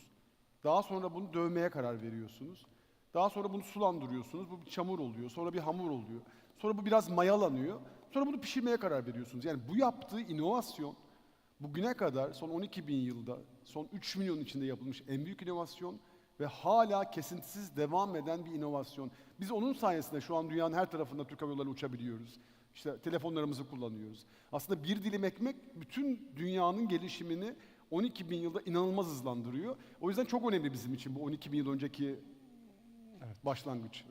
Daha sonra bunu dövmeye karar veriyorsunuz. Daha sonra bunu sulandırıyorsunuz. Bu bir çamur oluyor. Sonra bir hamur oluyor. Sonra bu biraz mayalanıyor. Sonra bunu pişirmeye karar veriyorsunuz. Yani bu yaptığı inovasyon bugüne kadar son 12.000 yılda, son 3 milyon içinde yapılmış en büyük inovasyon ve hala kesintisiz devam eden bir inovasyon. Biz onun sayesinde şu an dünyanın her tarafında Türk Hava Yolları uçabiliyoruz. İşte telefonlarımızı kullanıyoruz. Aslında bir dilim ekmek bütün dünyanın gelişimini 12.000 yılda inanılmaz hızlandırıyor. O yüzden çok önemli bizim için bu 12.000 yıl önceki başlangıç.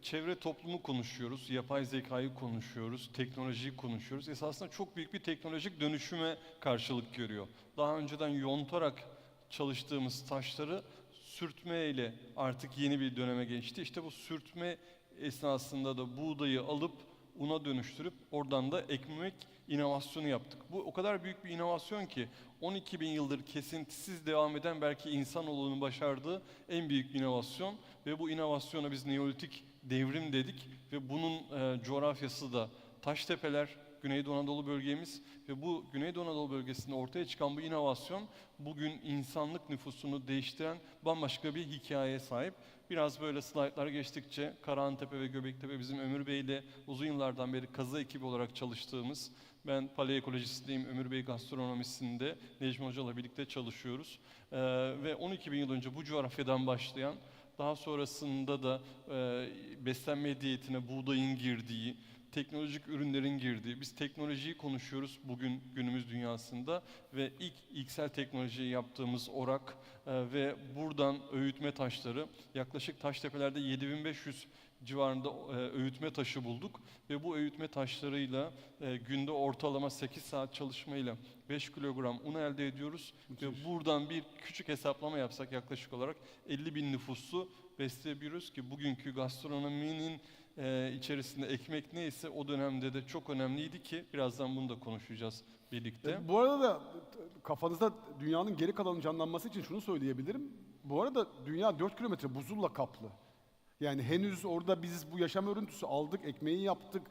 Çevre toplumu konuşuyoruz, yapay zekayı konuşuyoruz, teknolojiyi konuşuyoruz. Esasında çok büyük bir teknolojik dönüşüme karşılık görüyor. Daha önceden yontarak çalıştığımız taşları sürtmeyle artık yeni bir döneme geçti. İşte bu sürtme esnasında da buğdayı alıp una dönüştürüp oradan da ekmek inovasyonu yaptık. Bu o kadar büyük bir inovasyon ki 12.000 yıldır kesintisiz devam eden belki insanoğlunun başardığı en büyük inovasyon ve bu inovasyona biz Neolitik devrim dedik ve bunun coğrafyası da Taştepeler, Güneydoğu Anadolu bölgemiz ve bu Güneydoğu Anadolu bölgesinde ortaya çıkan bu inovasyon bugün insanlık nüfusunu değiştiren bambaşka bir hikayeye sahip. Biraz böyle slaytlar geçtikçe Karahantepe ve Göbektepe bizim Ömür Bey ile uzun yıllardan beri kazı ekibi olarak çalıştığımız, ben paleoekolojistliğim, Ömür Bey gastronomisinde Necmi Hoca'la birlikte çalışıyoruz. Ve 12.000 yıl önce bu coğrafyadan başlayan, daha sonrasında da beslenme diyetine buğdayın girdiği, teknolojik ürünlerin girdiği, biz teknolojiyi konuşuyoruz bugün günümüz dünyasında ve ilk ilksel teknolojiyi yaptığımız orak ve buradan öğütme taşları, yaklaşık Taştepeler'de 7500 civarında öğütme taşı bulduk ve bu öğütme taşlarıyla günde ortalama 8 saat çalışmayla 5 kilogram un elde ediyoruz. Ve buradan bir küçük hesaplama yapsak yaklaşık olarak 50.000 nüfusu besleyebiliyoruz ki bugünkü gastronominin içerisinde ekmek neyse o dönemde de çok önemliydi ki birazdan bunu da konuşacağız birlikte. Bu arada da kafanızda dünyanın geri kalanının canlanması için şunu söyleyebilirim. Bu arada dünya 4 kilometre buzulla kaplı. Yani henüz orada biz bu yaşam örüntüsü aldık, ekmeği yaptık,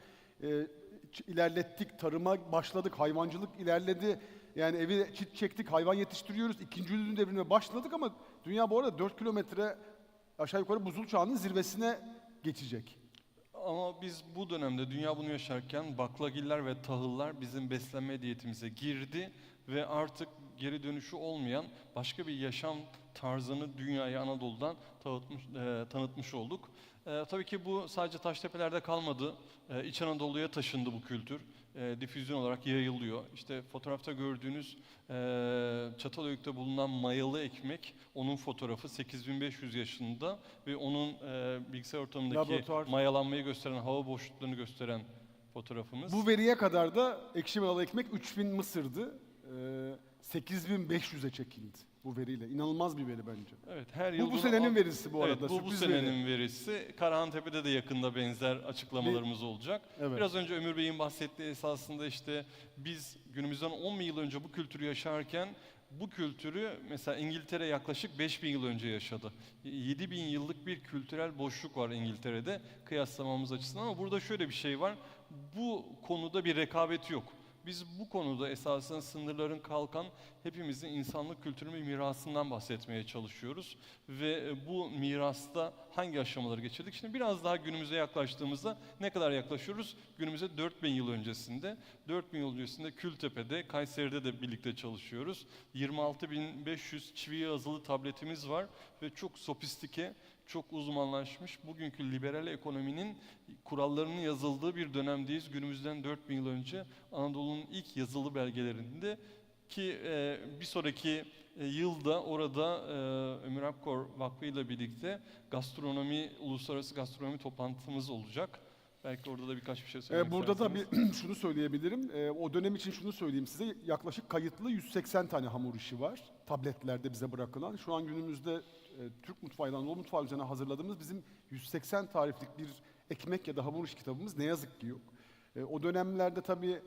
ilerlettik, tarıma başladık, hayvancılık ilerledi. Yani evi çit çektik, hayvan yetiştiriyoruz. İkinci Dünya Devrimi'ne başladık ama dünya bu arada 4 kilometre aşağı yukarı buzul çağının zirvesine geçecek. Ama biz bu dönemde dünya bunu yaşarken baklagiller ve tahıllar bizim beslenme diyetimize girdi ve artık geri dönüşü olmayan başka bir yaşam tarzını dünyaya Anadolu'dan tanıtmış olduk. Tabii ki bu sadece Taştepe'lerde kalmadı. İç Anadolu'ya taşındı bu kültür. Difüzyon olarak yayılıyor. İşte fotoğrafta gördüğünüz Çatalhöyük'te bulunan mayalı ekmek, onun fotoğrafı 8500 yaşında ve onun bilgisayar ortamındaki Laboratuvar. mayalanmayı gösteren, hava boşluklarını gösteren fotoğrafımız. Bu veriye kadar da ekşi mayalı ekmek 3000 Mısır'dı. 8500'e çekildi bu veriyle. İnanılmaz bir veri bence. Evet, her yıl bu senenin verisi bu arada. Evet, bu sürpriz senenin veri. verisi. Karahantepe'de de yakında benzer açıklamalarımız olacak. Evet. Biraz önce Ömür Bey'in bahsettiği esasında işte biz günümüzden 10.000 yıl önce bu kültürü yaşarken bu kültürü mesela İngiltere yaklaşık 5.000 yıl önce yaşadı. 7.000 yıllık bir kültürel boşluk var İngiltere'de kıyaslamamız açısından ama burada şöyle bir şey var. Bu konuda bir rekabet yok. Biz bu konuda esasında sınırların kalkan hepimizin insanlık kültürü ve mirasından bahsetmeye çalışıyoruz. Ve bu mirasta hangi aşamaları geçirdik? Şimdi biraz daha günümüze yaklaştığımızda ne kadar yaklaşıyoruz? Günümüze 4000 yıl öncesinde. 4000 yıl öncesinde Kültepe'de, Kayseri'de de birlikte çalışıyoruz. 26.500 çivi yazılı tabletimiz var ve çok sofistike, çok uzmanlaşmış, bugünkü liberal ekonominin kurallarının yazıldığı bir dönemdeyiz. Günümüzden 4000 yıl önce Anadolu'nun ilk yazılı belgelerinde ki bir sonraki yılda orada Ömür Akkor Vakfı ile birlikte gastronomi, uluslararası gastronomi toplantımız olacak. Belki orada da birkaç bir şey söylemek Burada da isterseniz. şunu söyleyebilirim. O dönem için şunu söyleyeyim size. Yaklaşık kayıtlı 180 tane hamur işi var. Tabletlerde bize bırakılan. Şu an günümüzde Türk mutfağıyla Anadolu mutfağı üzerine hazırladığımız bizim 180 tariflik bir ekmek ya da hamur iş kitabımız ne yazık ki yok. O dönemlerde tabii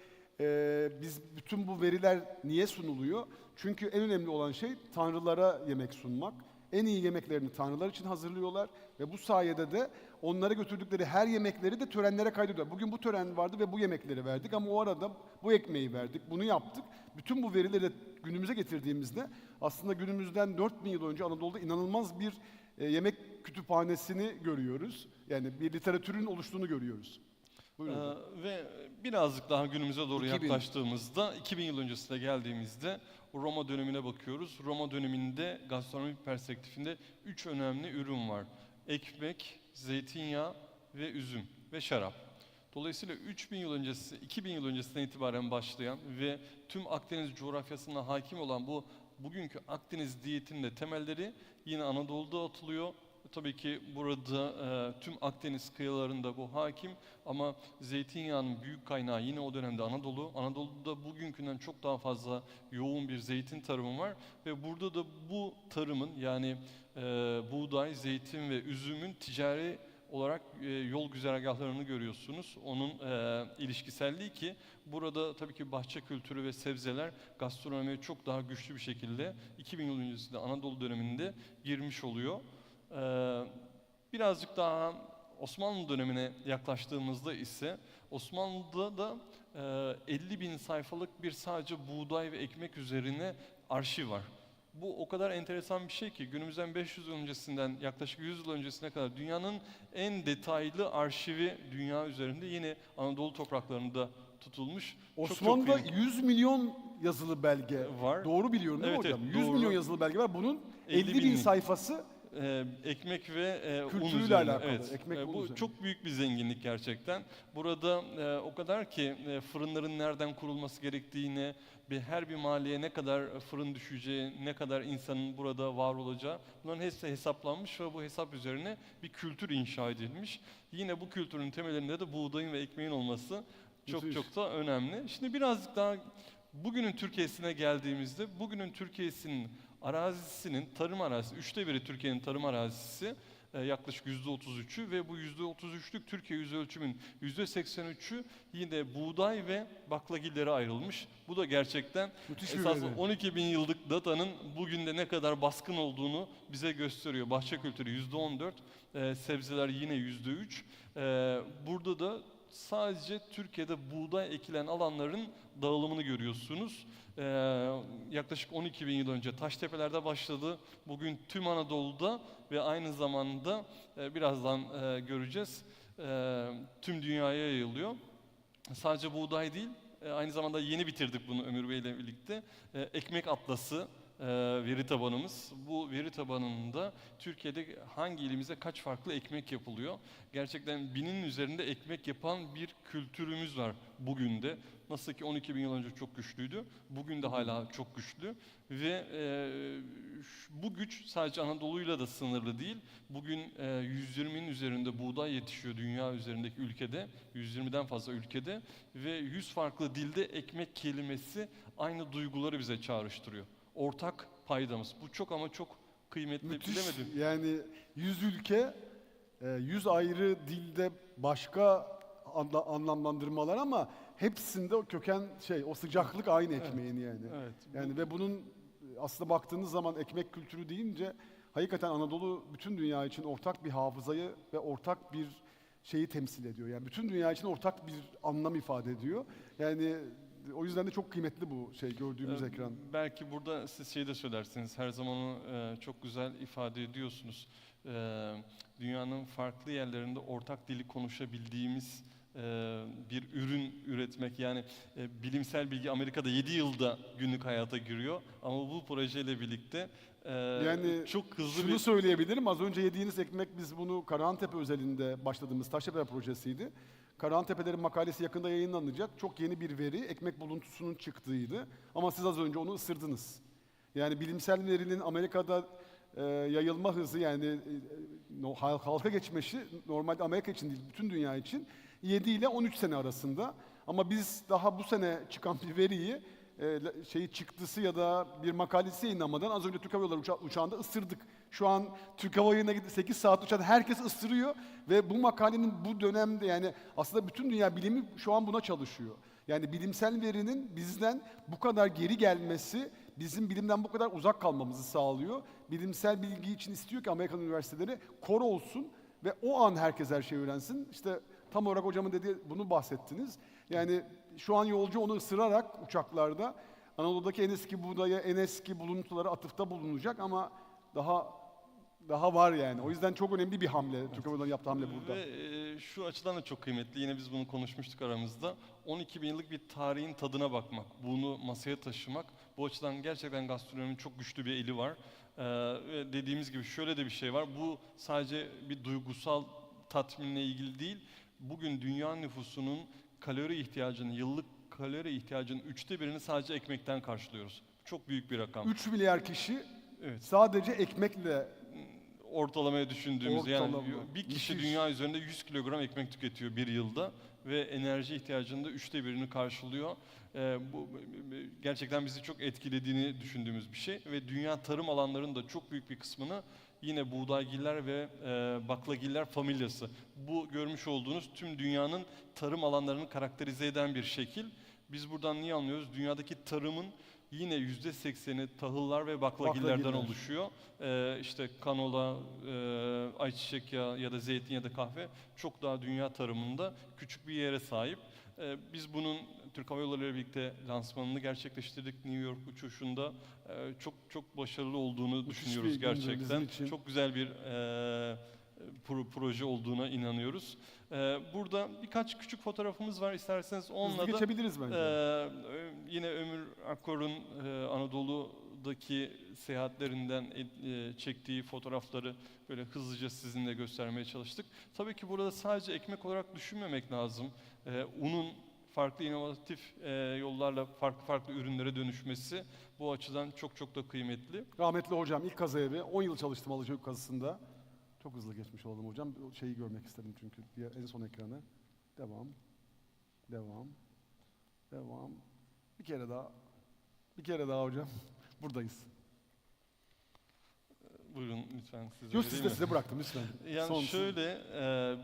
biz bütün bu veriler niye sunuluyor? Çünkü en önemli olan şey tanrılara yemek sunmak. En iyi yemeklerini tanrılar için hazırlıyorlar ve bu sayede de onlara götürdükleri her yemekleri de törenlere kaydediyorlar. Bugün bu tören vardı ve bu yemekleri verdik ama o arada bu ekmeği verdik, bunu yaptık. Bütün bu verileri günümüze getirdiğimizde aslında günümüzden 4000 yıl önce Anadolu'da inanılmaz bir yemek kütüphanesini görüyoruz. Yani bir literatürün oluştuğunu görüyoruz. Ve birazcık daha günümüze doğru 2000. yaklaştığımızda, 2000 yıl öncesine geldiğimizde Roma dönemine bakıyoruz. Roma döneminde gastronomi perspektifinde 3 önemli ürün var. Ekmek, zeytinyağı ve üzüm ve şarap. Dolayısıyla 3000 yıl öncesi, 2000 yıl öncesinden itibaren başlayan ve tüm Akdeniz coğrafyasına hakim olan bu bugünkü Akdeniz diyetinin de temelleri yine Anadolu'da atılıyor. Tabii ki burada tüm Akdeniz kıyılarında bu hakim ama zeytinyağının büyük kaynağı yine o dönemde Anadolu. Anadolu'da bugünkünden çok daha fazla yoğun bir zeytin tarımı var ve burada da bu tarımın yani buğday, zeytin ve üzümün ticari olarak yol güzergahlarını görüyorsunuz. Onun ilişkiselliği ki burada tabii ki bahçe kültürü ve sebzeler gastronomiye çok daha güçlü bir şekilde 2000 yıl öncesinde Anadolu döneminde girmiş oluyor. Birazcık daha Osmanlı dönemine yaklaştığımızda ise Osmanlı'da da 50.000 sayfalık bir sadece buğday ve ekmek üzerine arşiv var. Bu o kadar enteresan bir şey ki günümüzden 500 yıl öncesinden yaklaşık 100 yıl öncesine kadar dünyanın en detaylı arşivi dünya üzerinde yine Anadolu topraklarında tutulmuş. Osmanlı'da 100 milyon yazılı belge var. Doğru biliyorum değil mi Evet, hocam? evet, 100 doğru. milyon yazılı belge var. Bunun 50 50.000 bin sayfası ekmek ve un kültürüyle üzerine. alakalı. Evet. Ekmek un Bu üzerine. çok büyük bir zenginlik gerçekten. Burada o kadar ki fırınların nereden kurulması gerektiğine, her bir mahalleye ne kadar fırın düşeceği, ne kadar insanın burada var olacağı bunların hepsi hesaplanmış ve bu hesap üzerine bir kültür inşa edilmiş. Yine bu kültürün temelinde de buğdayın ve ekmeğin olması çok çok da önemli. Şimdi birazcık daha bugünün Türkiye'sine geldiğimizde bugünün Türkiye'sinin arazisinin tarım arazisi, 1/3 Türkiye'nin tarım arazisi yaklaşık %33'ü ve bu %33'lük Türkiye yüz ölçümün %83'ü yine buğday ve baklagillere ayrılmış. Bu da gerçekten esasında 12 bin yıllık datanın bugün de ne kadar baskın olduğunu bize gösteriyor. Bahçe kültürü %14, sebzeler yine %3. Burada da sadece Türkiye'de buğday ekilen alanların dağılımını görüyorsunuz. Yaklaşık 12 bin yıl önce Taştepe'lerde başladı. Bugün tüm Anadolu'da ve aynı zamanda birazdan göreceğiz tüm dünyaya yayılıyor. Sadece buğday değil, aynı zamanda yeni bitirdik bunu Ömür Bey ile birlikte. Ekmek atlası veri tabanımız. Bu veri tabanında Türkiye'de hangi ilimize kaç farklı ekmek yapılıyor? Gerçekten 1000'in üzerinde ekmek yapan bir kültürümüz var bugün de. Nasıl ki 12 bin yıl önce çok güçlüydü, bugün de hala çok güçlü. Ve bu güç sadece Anadolu'yla da sınırlı değil. Bugün 120'nin üzerinde buğday yetişiyor dünya üzerindeki ülkede, 120'den fazla ülkede. Ve 100 farklı dilde ekmek kelimesi aynı duyguları bize çağrıştırıyor. Ortak paydamız. Bu çok ama çok kıymetli. Müthiş. Bilemedim. Yani 100 ülke, 100 ayrı dilde başka anlamlandırmalar ama hepsinde o köken o sıcaklık aynı ekmeğin yani. Evet. Yani ve bunun aslında baktığınız zaman ekmek kültürü deyince hakikaten Anadolu bütün dünya için ortak bir hafızayı ve ortak bir şeyi temsil ediyor. Yani bütün dünya için ortak bir anlam ifade ediyor. Yani o yüzden de çok kıymetli bu gördüğümüz ekran. Belki burada siz şeyi de söylersiniz, her zaman onu çok güzel ifade ediyorsunuz. Dünyanın farklı yerlerinde ortak dili konuşabildiğimiz bir ürün üretmek. Yani bilimsel bilgi Amerika'da 7 yılda günlük hayata giriyor ama bu projeyle birlikte Yani çok hızlı şunu söyleyebilirim, az önce yediğiniz ekmek, biz bunu Karahantepe özelinde başladığımız Taştepe projesiydi. Karahantepe'lerin makalesi yakında yayınlanacak. Çok yeni bir veri, ekmek buluntusunun çıktığıydı. Ama siz az önce onu ısırdınız. Yani bilimsel verinin Amerika'da yayılma hızı, yani halka geçmesi normalde Amerika için değil, bütün dünya için 7 ile 13 sene arasında. Ama biz daha bu sene çıkan bir veriyi çıktısı ya da bir makalesi yayınlamadan az önce Türk Hava Yolları uçağında ısırdık. Şu an Türk Hava Yolları'na gidip 8 saat uçan herkes ısırıyor ve bu makalenin bu dönemde, yani aslında bütün dünya bilimi şu an buna çalışıyor. Yani bilimsel verinin bizden bu kadar geri gelmesi bizim bilimden bu kadar uzak kalmamızı sağlıyor. Bilimsel bilgi için istiyor ki Amerikan üniversiteleri kor olsun ve o an herkes her şeyi öğrensin. İşte tam olarak hocamın dediği, bunu bahsettiniz. Yani şu an yolcu onu ısırarak uçaklarda Anadolu'daki en eski buğdaya, en eski buluntulara atıfta bulunacak ama daha var yani. O yüzden çok önemli bir hamle. Türk Hava Yolları'nın yaptığı hamle burada. Ve şu açıdan da çok kıymetli. Yine biz bunu konuşmuştuk aramızda. 12 bin yıllık bir tarihin tadına bakmak, bunu masaya taşımak. Bu açıdan gerçekten gastronominin çok güçlü bir eli var. Ve dediğimiz gibi şöyle de bir şey var. Bu sadece bir duygusal tatminle ilgili değil. Bugün dünya nüfusunun kalori ihtiyacının, yıllık kalori ihtiyacının 1/3'ünü sadece ekmekten karşılıyoruz. Çok büyük bir rakam. 3 milyar kişi evet, sadece ekmekle ortalamaya düşündüğümüzde yani bir kişi müthiş. dünya üzerinde 100 kilogram ekmek tüketiyor bir yılda ve enerji ihtiyacının da 1/3'ünü karşılıyor. Bu gerçekten bizi çok etkilediğini düşündüğümüz bir şey ve dünya tarım alanlarının da çok büyük bir kısmını yine buğdaygiller ve baklagiller familyası. Bu görmüş olduğunuz tüm dünyanın tarım alanlarını karakterize eden bir şekil. Biz buradan niye anlıyoruz? Dünyadaki tarımın yine %80'i tahıllar ve baklagillerden oluşuyor. İşte kanola, ayçiçek yağı ya da zeytin ya da kahve çok daha dünya tarımında küçük bir yere sahip. Biz bunun Türk Hava Yolları ile birlikte lansmanını gerçekleştirdik New York uçuşunda. Çok başarılı olduğunu düşünüyoruz gerçekten. Çok güzel bir proje olduğuna inanıyoruz. Burada birkaç küçük fotoğrafımız var. İsterseniz onunla da geçebiliriz bence. Yine Ömür Akkor'un Anadolu'daki seyahatlerinden çektiği fotoğrafları böyle hızlıca sizinle göstermeye çalıştık. Tabii ki burada sadece ekmek olarak düşünmemek lazım. Unun farklı inovatif yollarla farklı ürünlere dönüşmesi bu açıdan çok da kıymetli. Rahmetli hocam ilk kazı evi, 10 yıl çalıştım Alıcıoğlu kazısında. Çok hızlı geçmiş oldum hocam. O şeyi görmek istedim çünkü en son ekranı. Devam. Bir kere daha hocam. Buradayız. Buyurun lütfen siz Yok vereyim mi? size bıraktım lütfen. Yani Son- şöyle,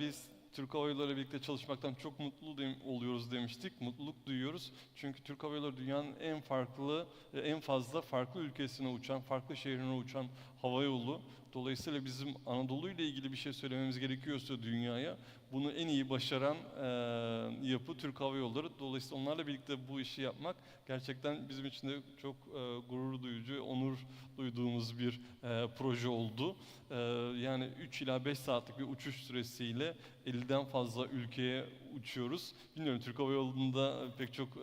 biz Türk Hava Yolları ile birlikte çalışmaktan çok mutlu oluyoruz demiştik. Mutluluk duyuyoruz. Çünkü Türk Hava Yolları dünyanın en fazla farklı ülkesine uçan, farklı şehrine uçan hava yolu. Dolayısıyla bizim Anadolu ile ilgili bir şey söylememiz gerekiyorsa dünyaya, bunu en iyi başaran yapı Türk Hava Yolları. Dolayısıyla onlarla birlikte bu işi yapmak gerçekten bizim için de çok gurur duyucu, onur duyduğumuz bir proje oldu. Yani 3 ila 5 saatlik bir uçuş süresiyle 50'den fazla ülkeye uçuyoruz. Bilmiyorum, Türk Hava Yolu'nda pek çok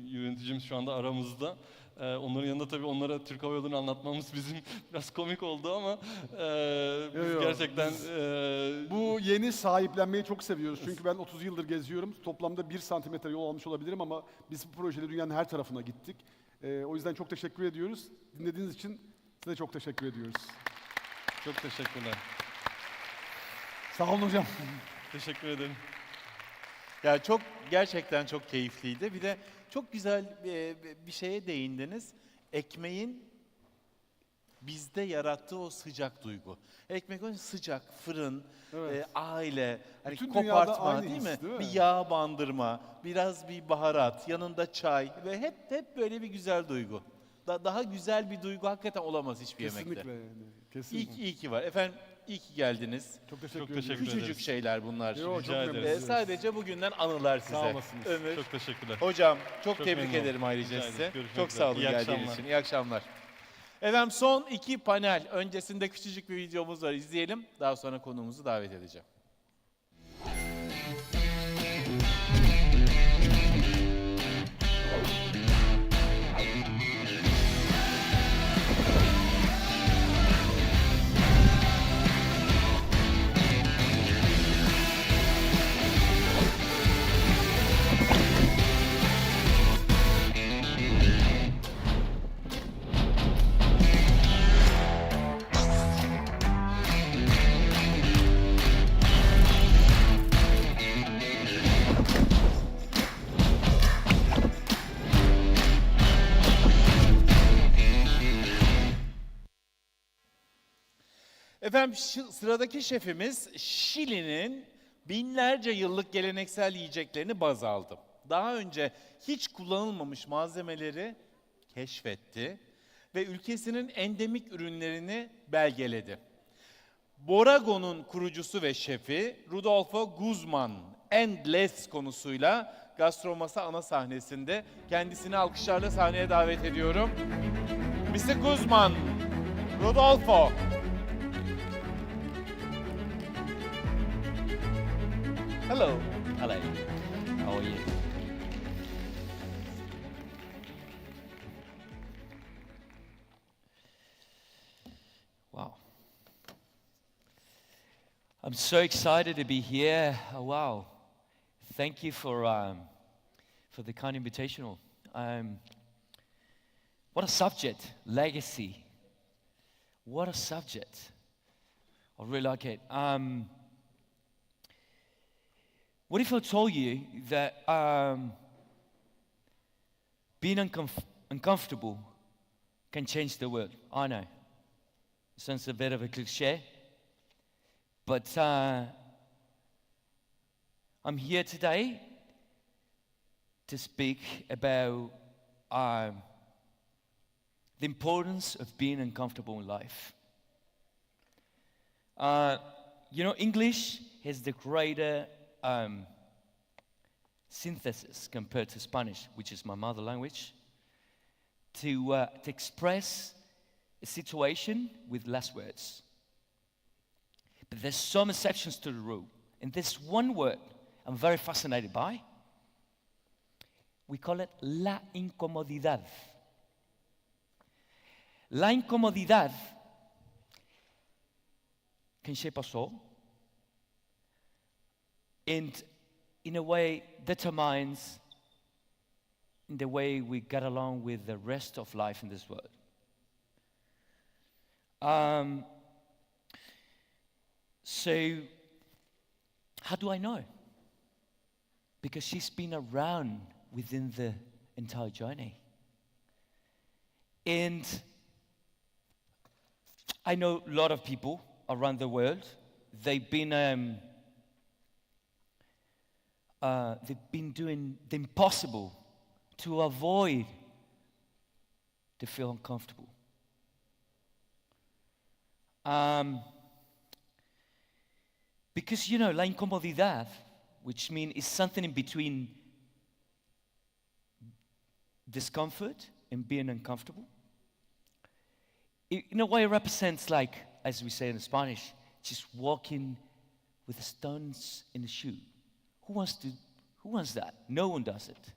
yöneticimiz şu anda aramızda. Onların yanında tabii onlara Türk Hava Yolu'nu anlatmamız bizim biraz komik oldu ama biz gerçekten... Bu yeni sahiplenmeyi çok seviyoruz. Çünkü ben 30 yıldır geziyorum. Toplamda 1 santimetre yol almış olabilirim ama biz bu projede dünyanın her tarafına gittik. O yüzden çok teşekkür ediyoruz. Dinlediğiniz için size çok teşekkür ediyoruz. Çok teşekkürler. Sağ olun hocam. Teşekkür ederim. Ya gerçekten çok keyifliydi. Bir de çok güzel bir şeye değindiniz. Ekmeğin bizde yarattığı o sıcak duygu. Ekmek o sıcak, fırın, aile, hani Bütün dünyada kopartma aynı değil his, mi? değil mi? Bir yağ bandırma, biraz bir baharat, yanında çay ve hep böyle bir güzel duygu. Daha güzel bir duygu hakikaten olamaz hiçbir yemekte. Kesinlikle yani. Kesinlikle. İyi ki var. Efendim iyi ki geldiniz. Çok teşekkür ederim. Küçücük şeyler bunlar. Yo, çok memnun ederiz. Sadece bugünden anılar size. Sağ olasınız. Ömür. Çok teşekkürler. Hocam çok Çok tebrik memnun ederim oldum. ayrıca Rica size. ederim. Görüşmek Çok üzere. sağ olun İyi geldiğiniz akşamlar. için. İyi akşamlar. Efendim son 2 panel. Öncesinde küçücük bir videomuz var. İzleyelim. Daha sonra konuğumuzu davet edeceğim. Efendim sıradaki şefimiz Şili'nin binlerce yıllık geleneksel yiyeceklerini baz aldı. Daha önce hiç kullanılmamış malzemeleri keşfetti ve ülkesinin endemik ürünlerini belgeledi. Borago'nun kurucusu ve şefi Rodolfo Guzman, Endless konusuyla Gastromasa ana sahnesinde. Kendisini alkışlarla sahneye davet ediyorum. Mr. Guzman, Rodolfo. Hello. Hello. How are you? Wow. I'm so excited to be here. Oh, wow. Thank you for the kind invitation. What a subject, legacy. What a subject. I really like it. What if I told you that being uncomfortable can change the world? I know. It sounds a bit of a cliche, but I'm here today to speak about the importance of being uncomfortable in life. English has the greater synthesis compared to Spanish, which is my mother language, to express a situation with less words. But there's some exceptions to the rule. And this one word I'm very fascinated by. We call it la incomodidad. La incomodidad can shape us all, and in a way determines the way we get along with the rest of life in this world. So, how do I know? Because she's been around within the entire journey. And I know a lot of people around the world, they've been doing the impossible to avoid to feel uncomfortable. Because, you know, la incomodidad, which means it's something in between discomfort and being uncomfortable. In a way, it represents, like, as we say in Spanish, just walking with the stones in the shoe. Who wants that? No one does it.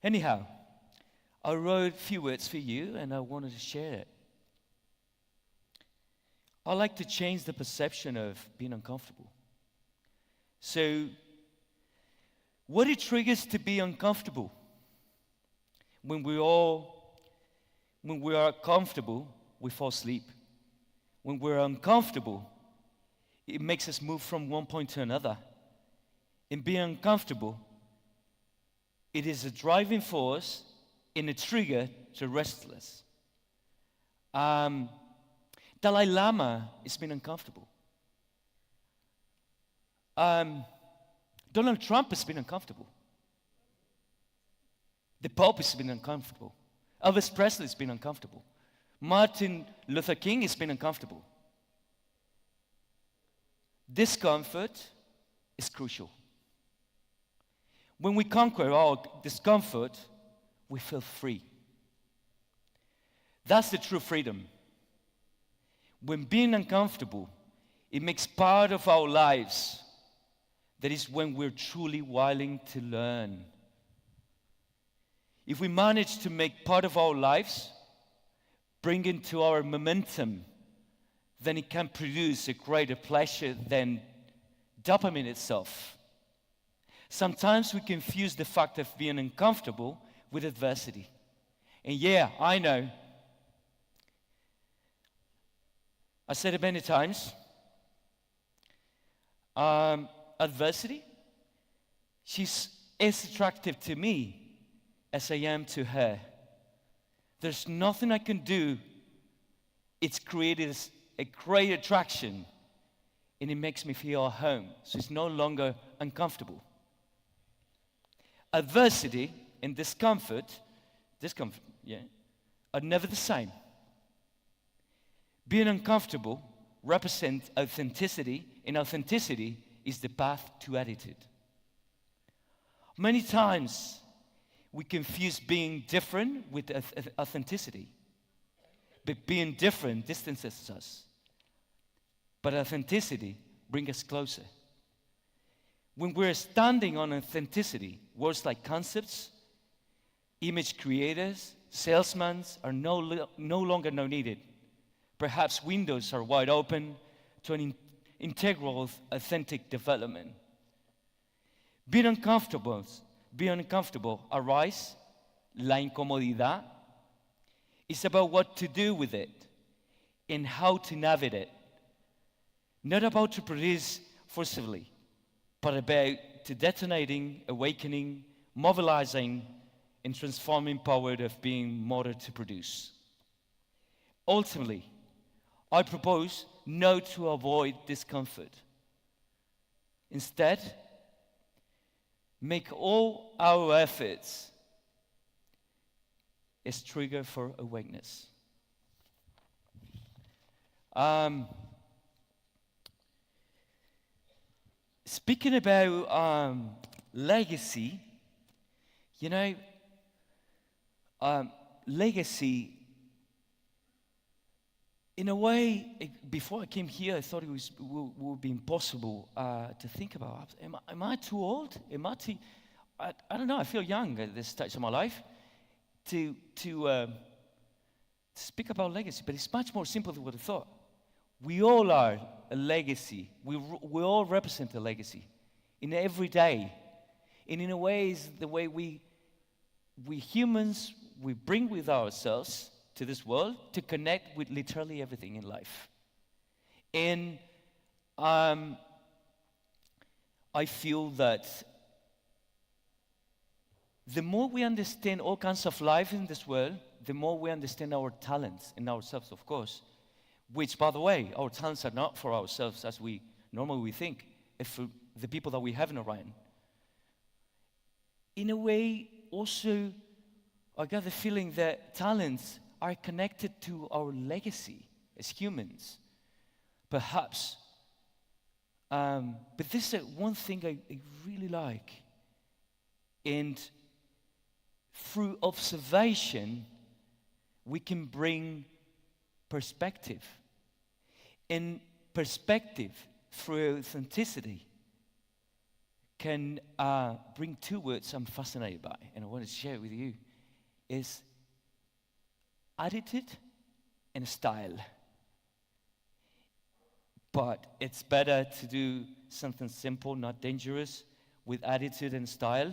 Anyhow, I wrote a few words for you, and I wanted to share it. I like to change the perception of being uncomfortable. So, what it triggers to be uncomfortable? When we are comfortable, we fall asleep. When we're uncomfortable, it makes us move from one point to another. In being uncomfortable, it is a driving force and a trigger to restless. Dalai Lama has been uncomfortable. Donald Trump has been uncomfortable. The Pope has been uncomfortable. Elvis Presley has been uncomfortable. Martin Luther King has been uncomfortable. Discomfort is crucial. When we conquer our discomfort, we feel free. That's the true freedom. When being uncomfortable, it makes part of our lives. That is when we're truly willing to learn. If we manage to make part of our lives, bring into our momentum, then it can produce a greater pleasure than dopamine itself. Sometimes we confuse the fact of being uncomfortable with adversity. And yeah, I know. I said it many times. Adversity, she's as attractive to me as I am to her. There's nothing I can do. It's created a great attraction, and it makes me feel at home. So it's no longer uncomfortable. Adversity and discomfort, are never the same. Being uncomfortable represents authenticity, and authenticity is the path to attitude. Many times, we confuse being different with authenticity. But being different distances us. But authenticity brings us closer. When we're standing on authenticity, words like concepts, image creators, salesmen are no longer needed. Perhaps windows are wide open to an integral, authentic development. Being uncomfortable arise, la incomodidad, is about what to do with it and how to navigate it. Not about to produce forcibly, but about to detonating, awakening, mobilizing, and transforming power of being motor to produce. Ultimately, I propose not to avoid discomfort. Instead, make all our efforts as trigger for awareness. Speaking about legacy, you know, legacy, in a way, before I came here, I thought it would be impossible to think about. Am I too old? I don't know, I feel young at this stage of my life to speak about legacy, but it's much more simple than what I thought. We all are a legacy. We all represent a legacy in every day. And in a way, it's the way we humans, we bring with ourselves to this world to connect with literally everything in life. And I feel that the more we understand all kinds of life in this world, the more we understand our talents and ourselves, of course, which, by the way, our talents are not for ourselves as we normally think, it's for the people that we have in Orion. In a way, also, I got the feeling that talents are connected to our legacy as humans. Perhaps. But this is one thing I really like. And through observation, we can bring perspective. And perspective through authenticity can bring two words I'm fascinated by, and I want to share with you, is attitude and style. But it's better to do something simple, not dangerous, with attitude and style,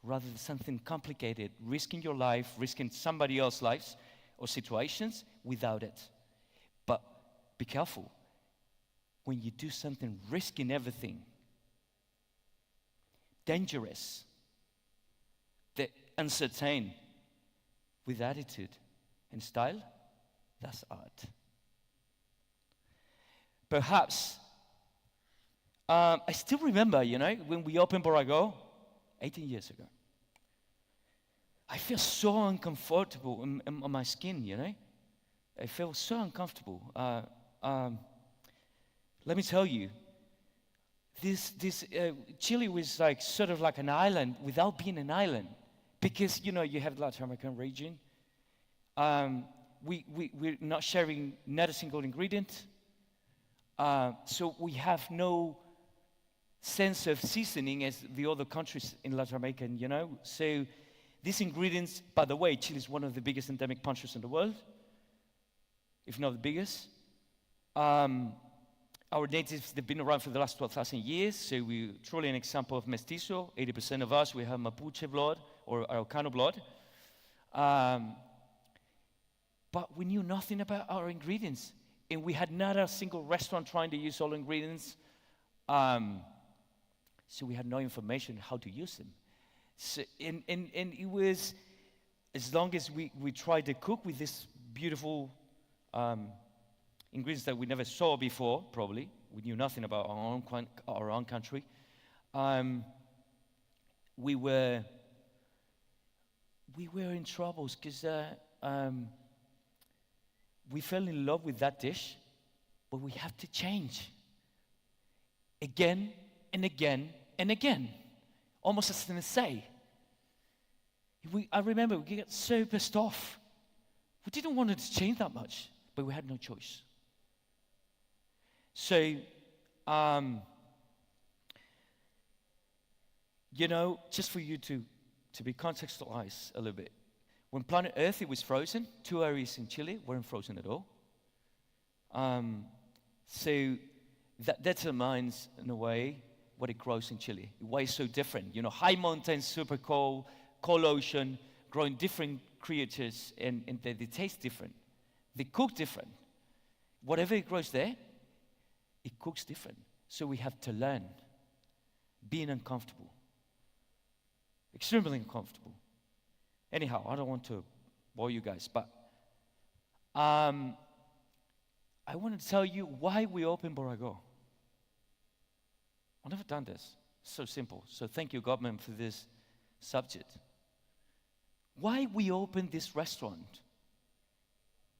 rather than something complicated, risking your life, risking somebody else's lives or situations without it. But be careful. When you do something risking everything, dangerous, the uncertain, with attitude and style, that's art. Perhaps, I still remember, when we opened Borrego, 18 years ago. I feel so uncomfortable on my skin, I feel so uncomfortable. Let me tell you, Chile was like sort of like an island without being an island, because you have the Latin American region. We're not sharing not a single ingredient, so we have no sense of seasoning as the other countries in Latin America, So these ingredients, by the way, Chile is one of the biggest endemic punchers in the world, if not the biggest. Our natives, they've been around for the last 12,000 years, so we're truly an example of mestizo. 80% of us, we have Mapuche blood or Araucano blood. But we knew nothing about our ingredients, and we had not a single restaurant trying to use all ingredients. So we had no information how to use them. So, and it was, as long as we tried to cook with this beautiful ingredients that we never saw before, probably. We knew nothing about our own country. We were in troubles because we fell in love with that dish, but we have to change. Again and again and again. Almost as an essay. I remember we got so pissed off. We didn't want it to change that much, but we had no choice. So, just for you to be contextualized a little bit. When planet Earth, it was frozen. 2 areas in Chile weren't frozen at all. So that determines, in a way, what it grows in Chile. Why it's so different. High mountains, super cold ocean, growing different creatures, and they taste different. They cook different. Whatever it grows there, it cooks different. So we have to learn being uncomfortable. Extremely uncomfortable. Anyhow, I don't want to bore you guys, but I want to tell you why we opened Borrego. I've never done this. It's so simple. So thank you, government, for this subject. Why we opened this restaurant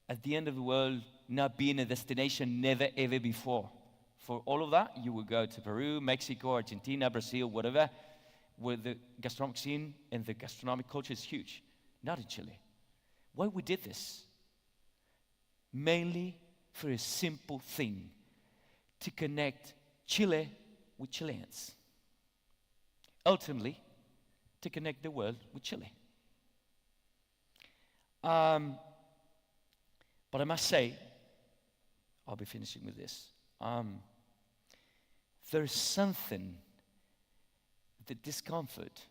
at the end of the world, not being a destination never ever before. For all of that, you would go to Peru, Mexico, Argentina, Brazil, whatever, where the gastronomic scene and the gastronomic culture is huge. Not in Chile. Why we did this? Mainly for a simple thing, to connect Chile with Chileans. Ultimately, to connect the world with Chile. But I must say, I'll be finishing with this. There's something, the discomfort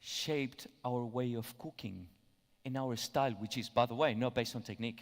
shaped our way of cooking and our style, which is, by the way, not based on technique.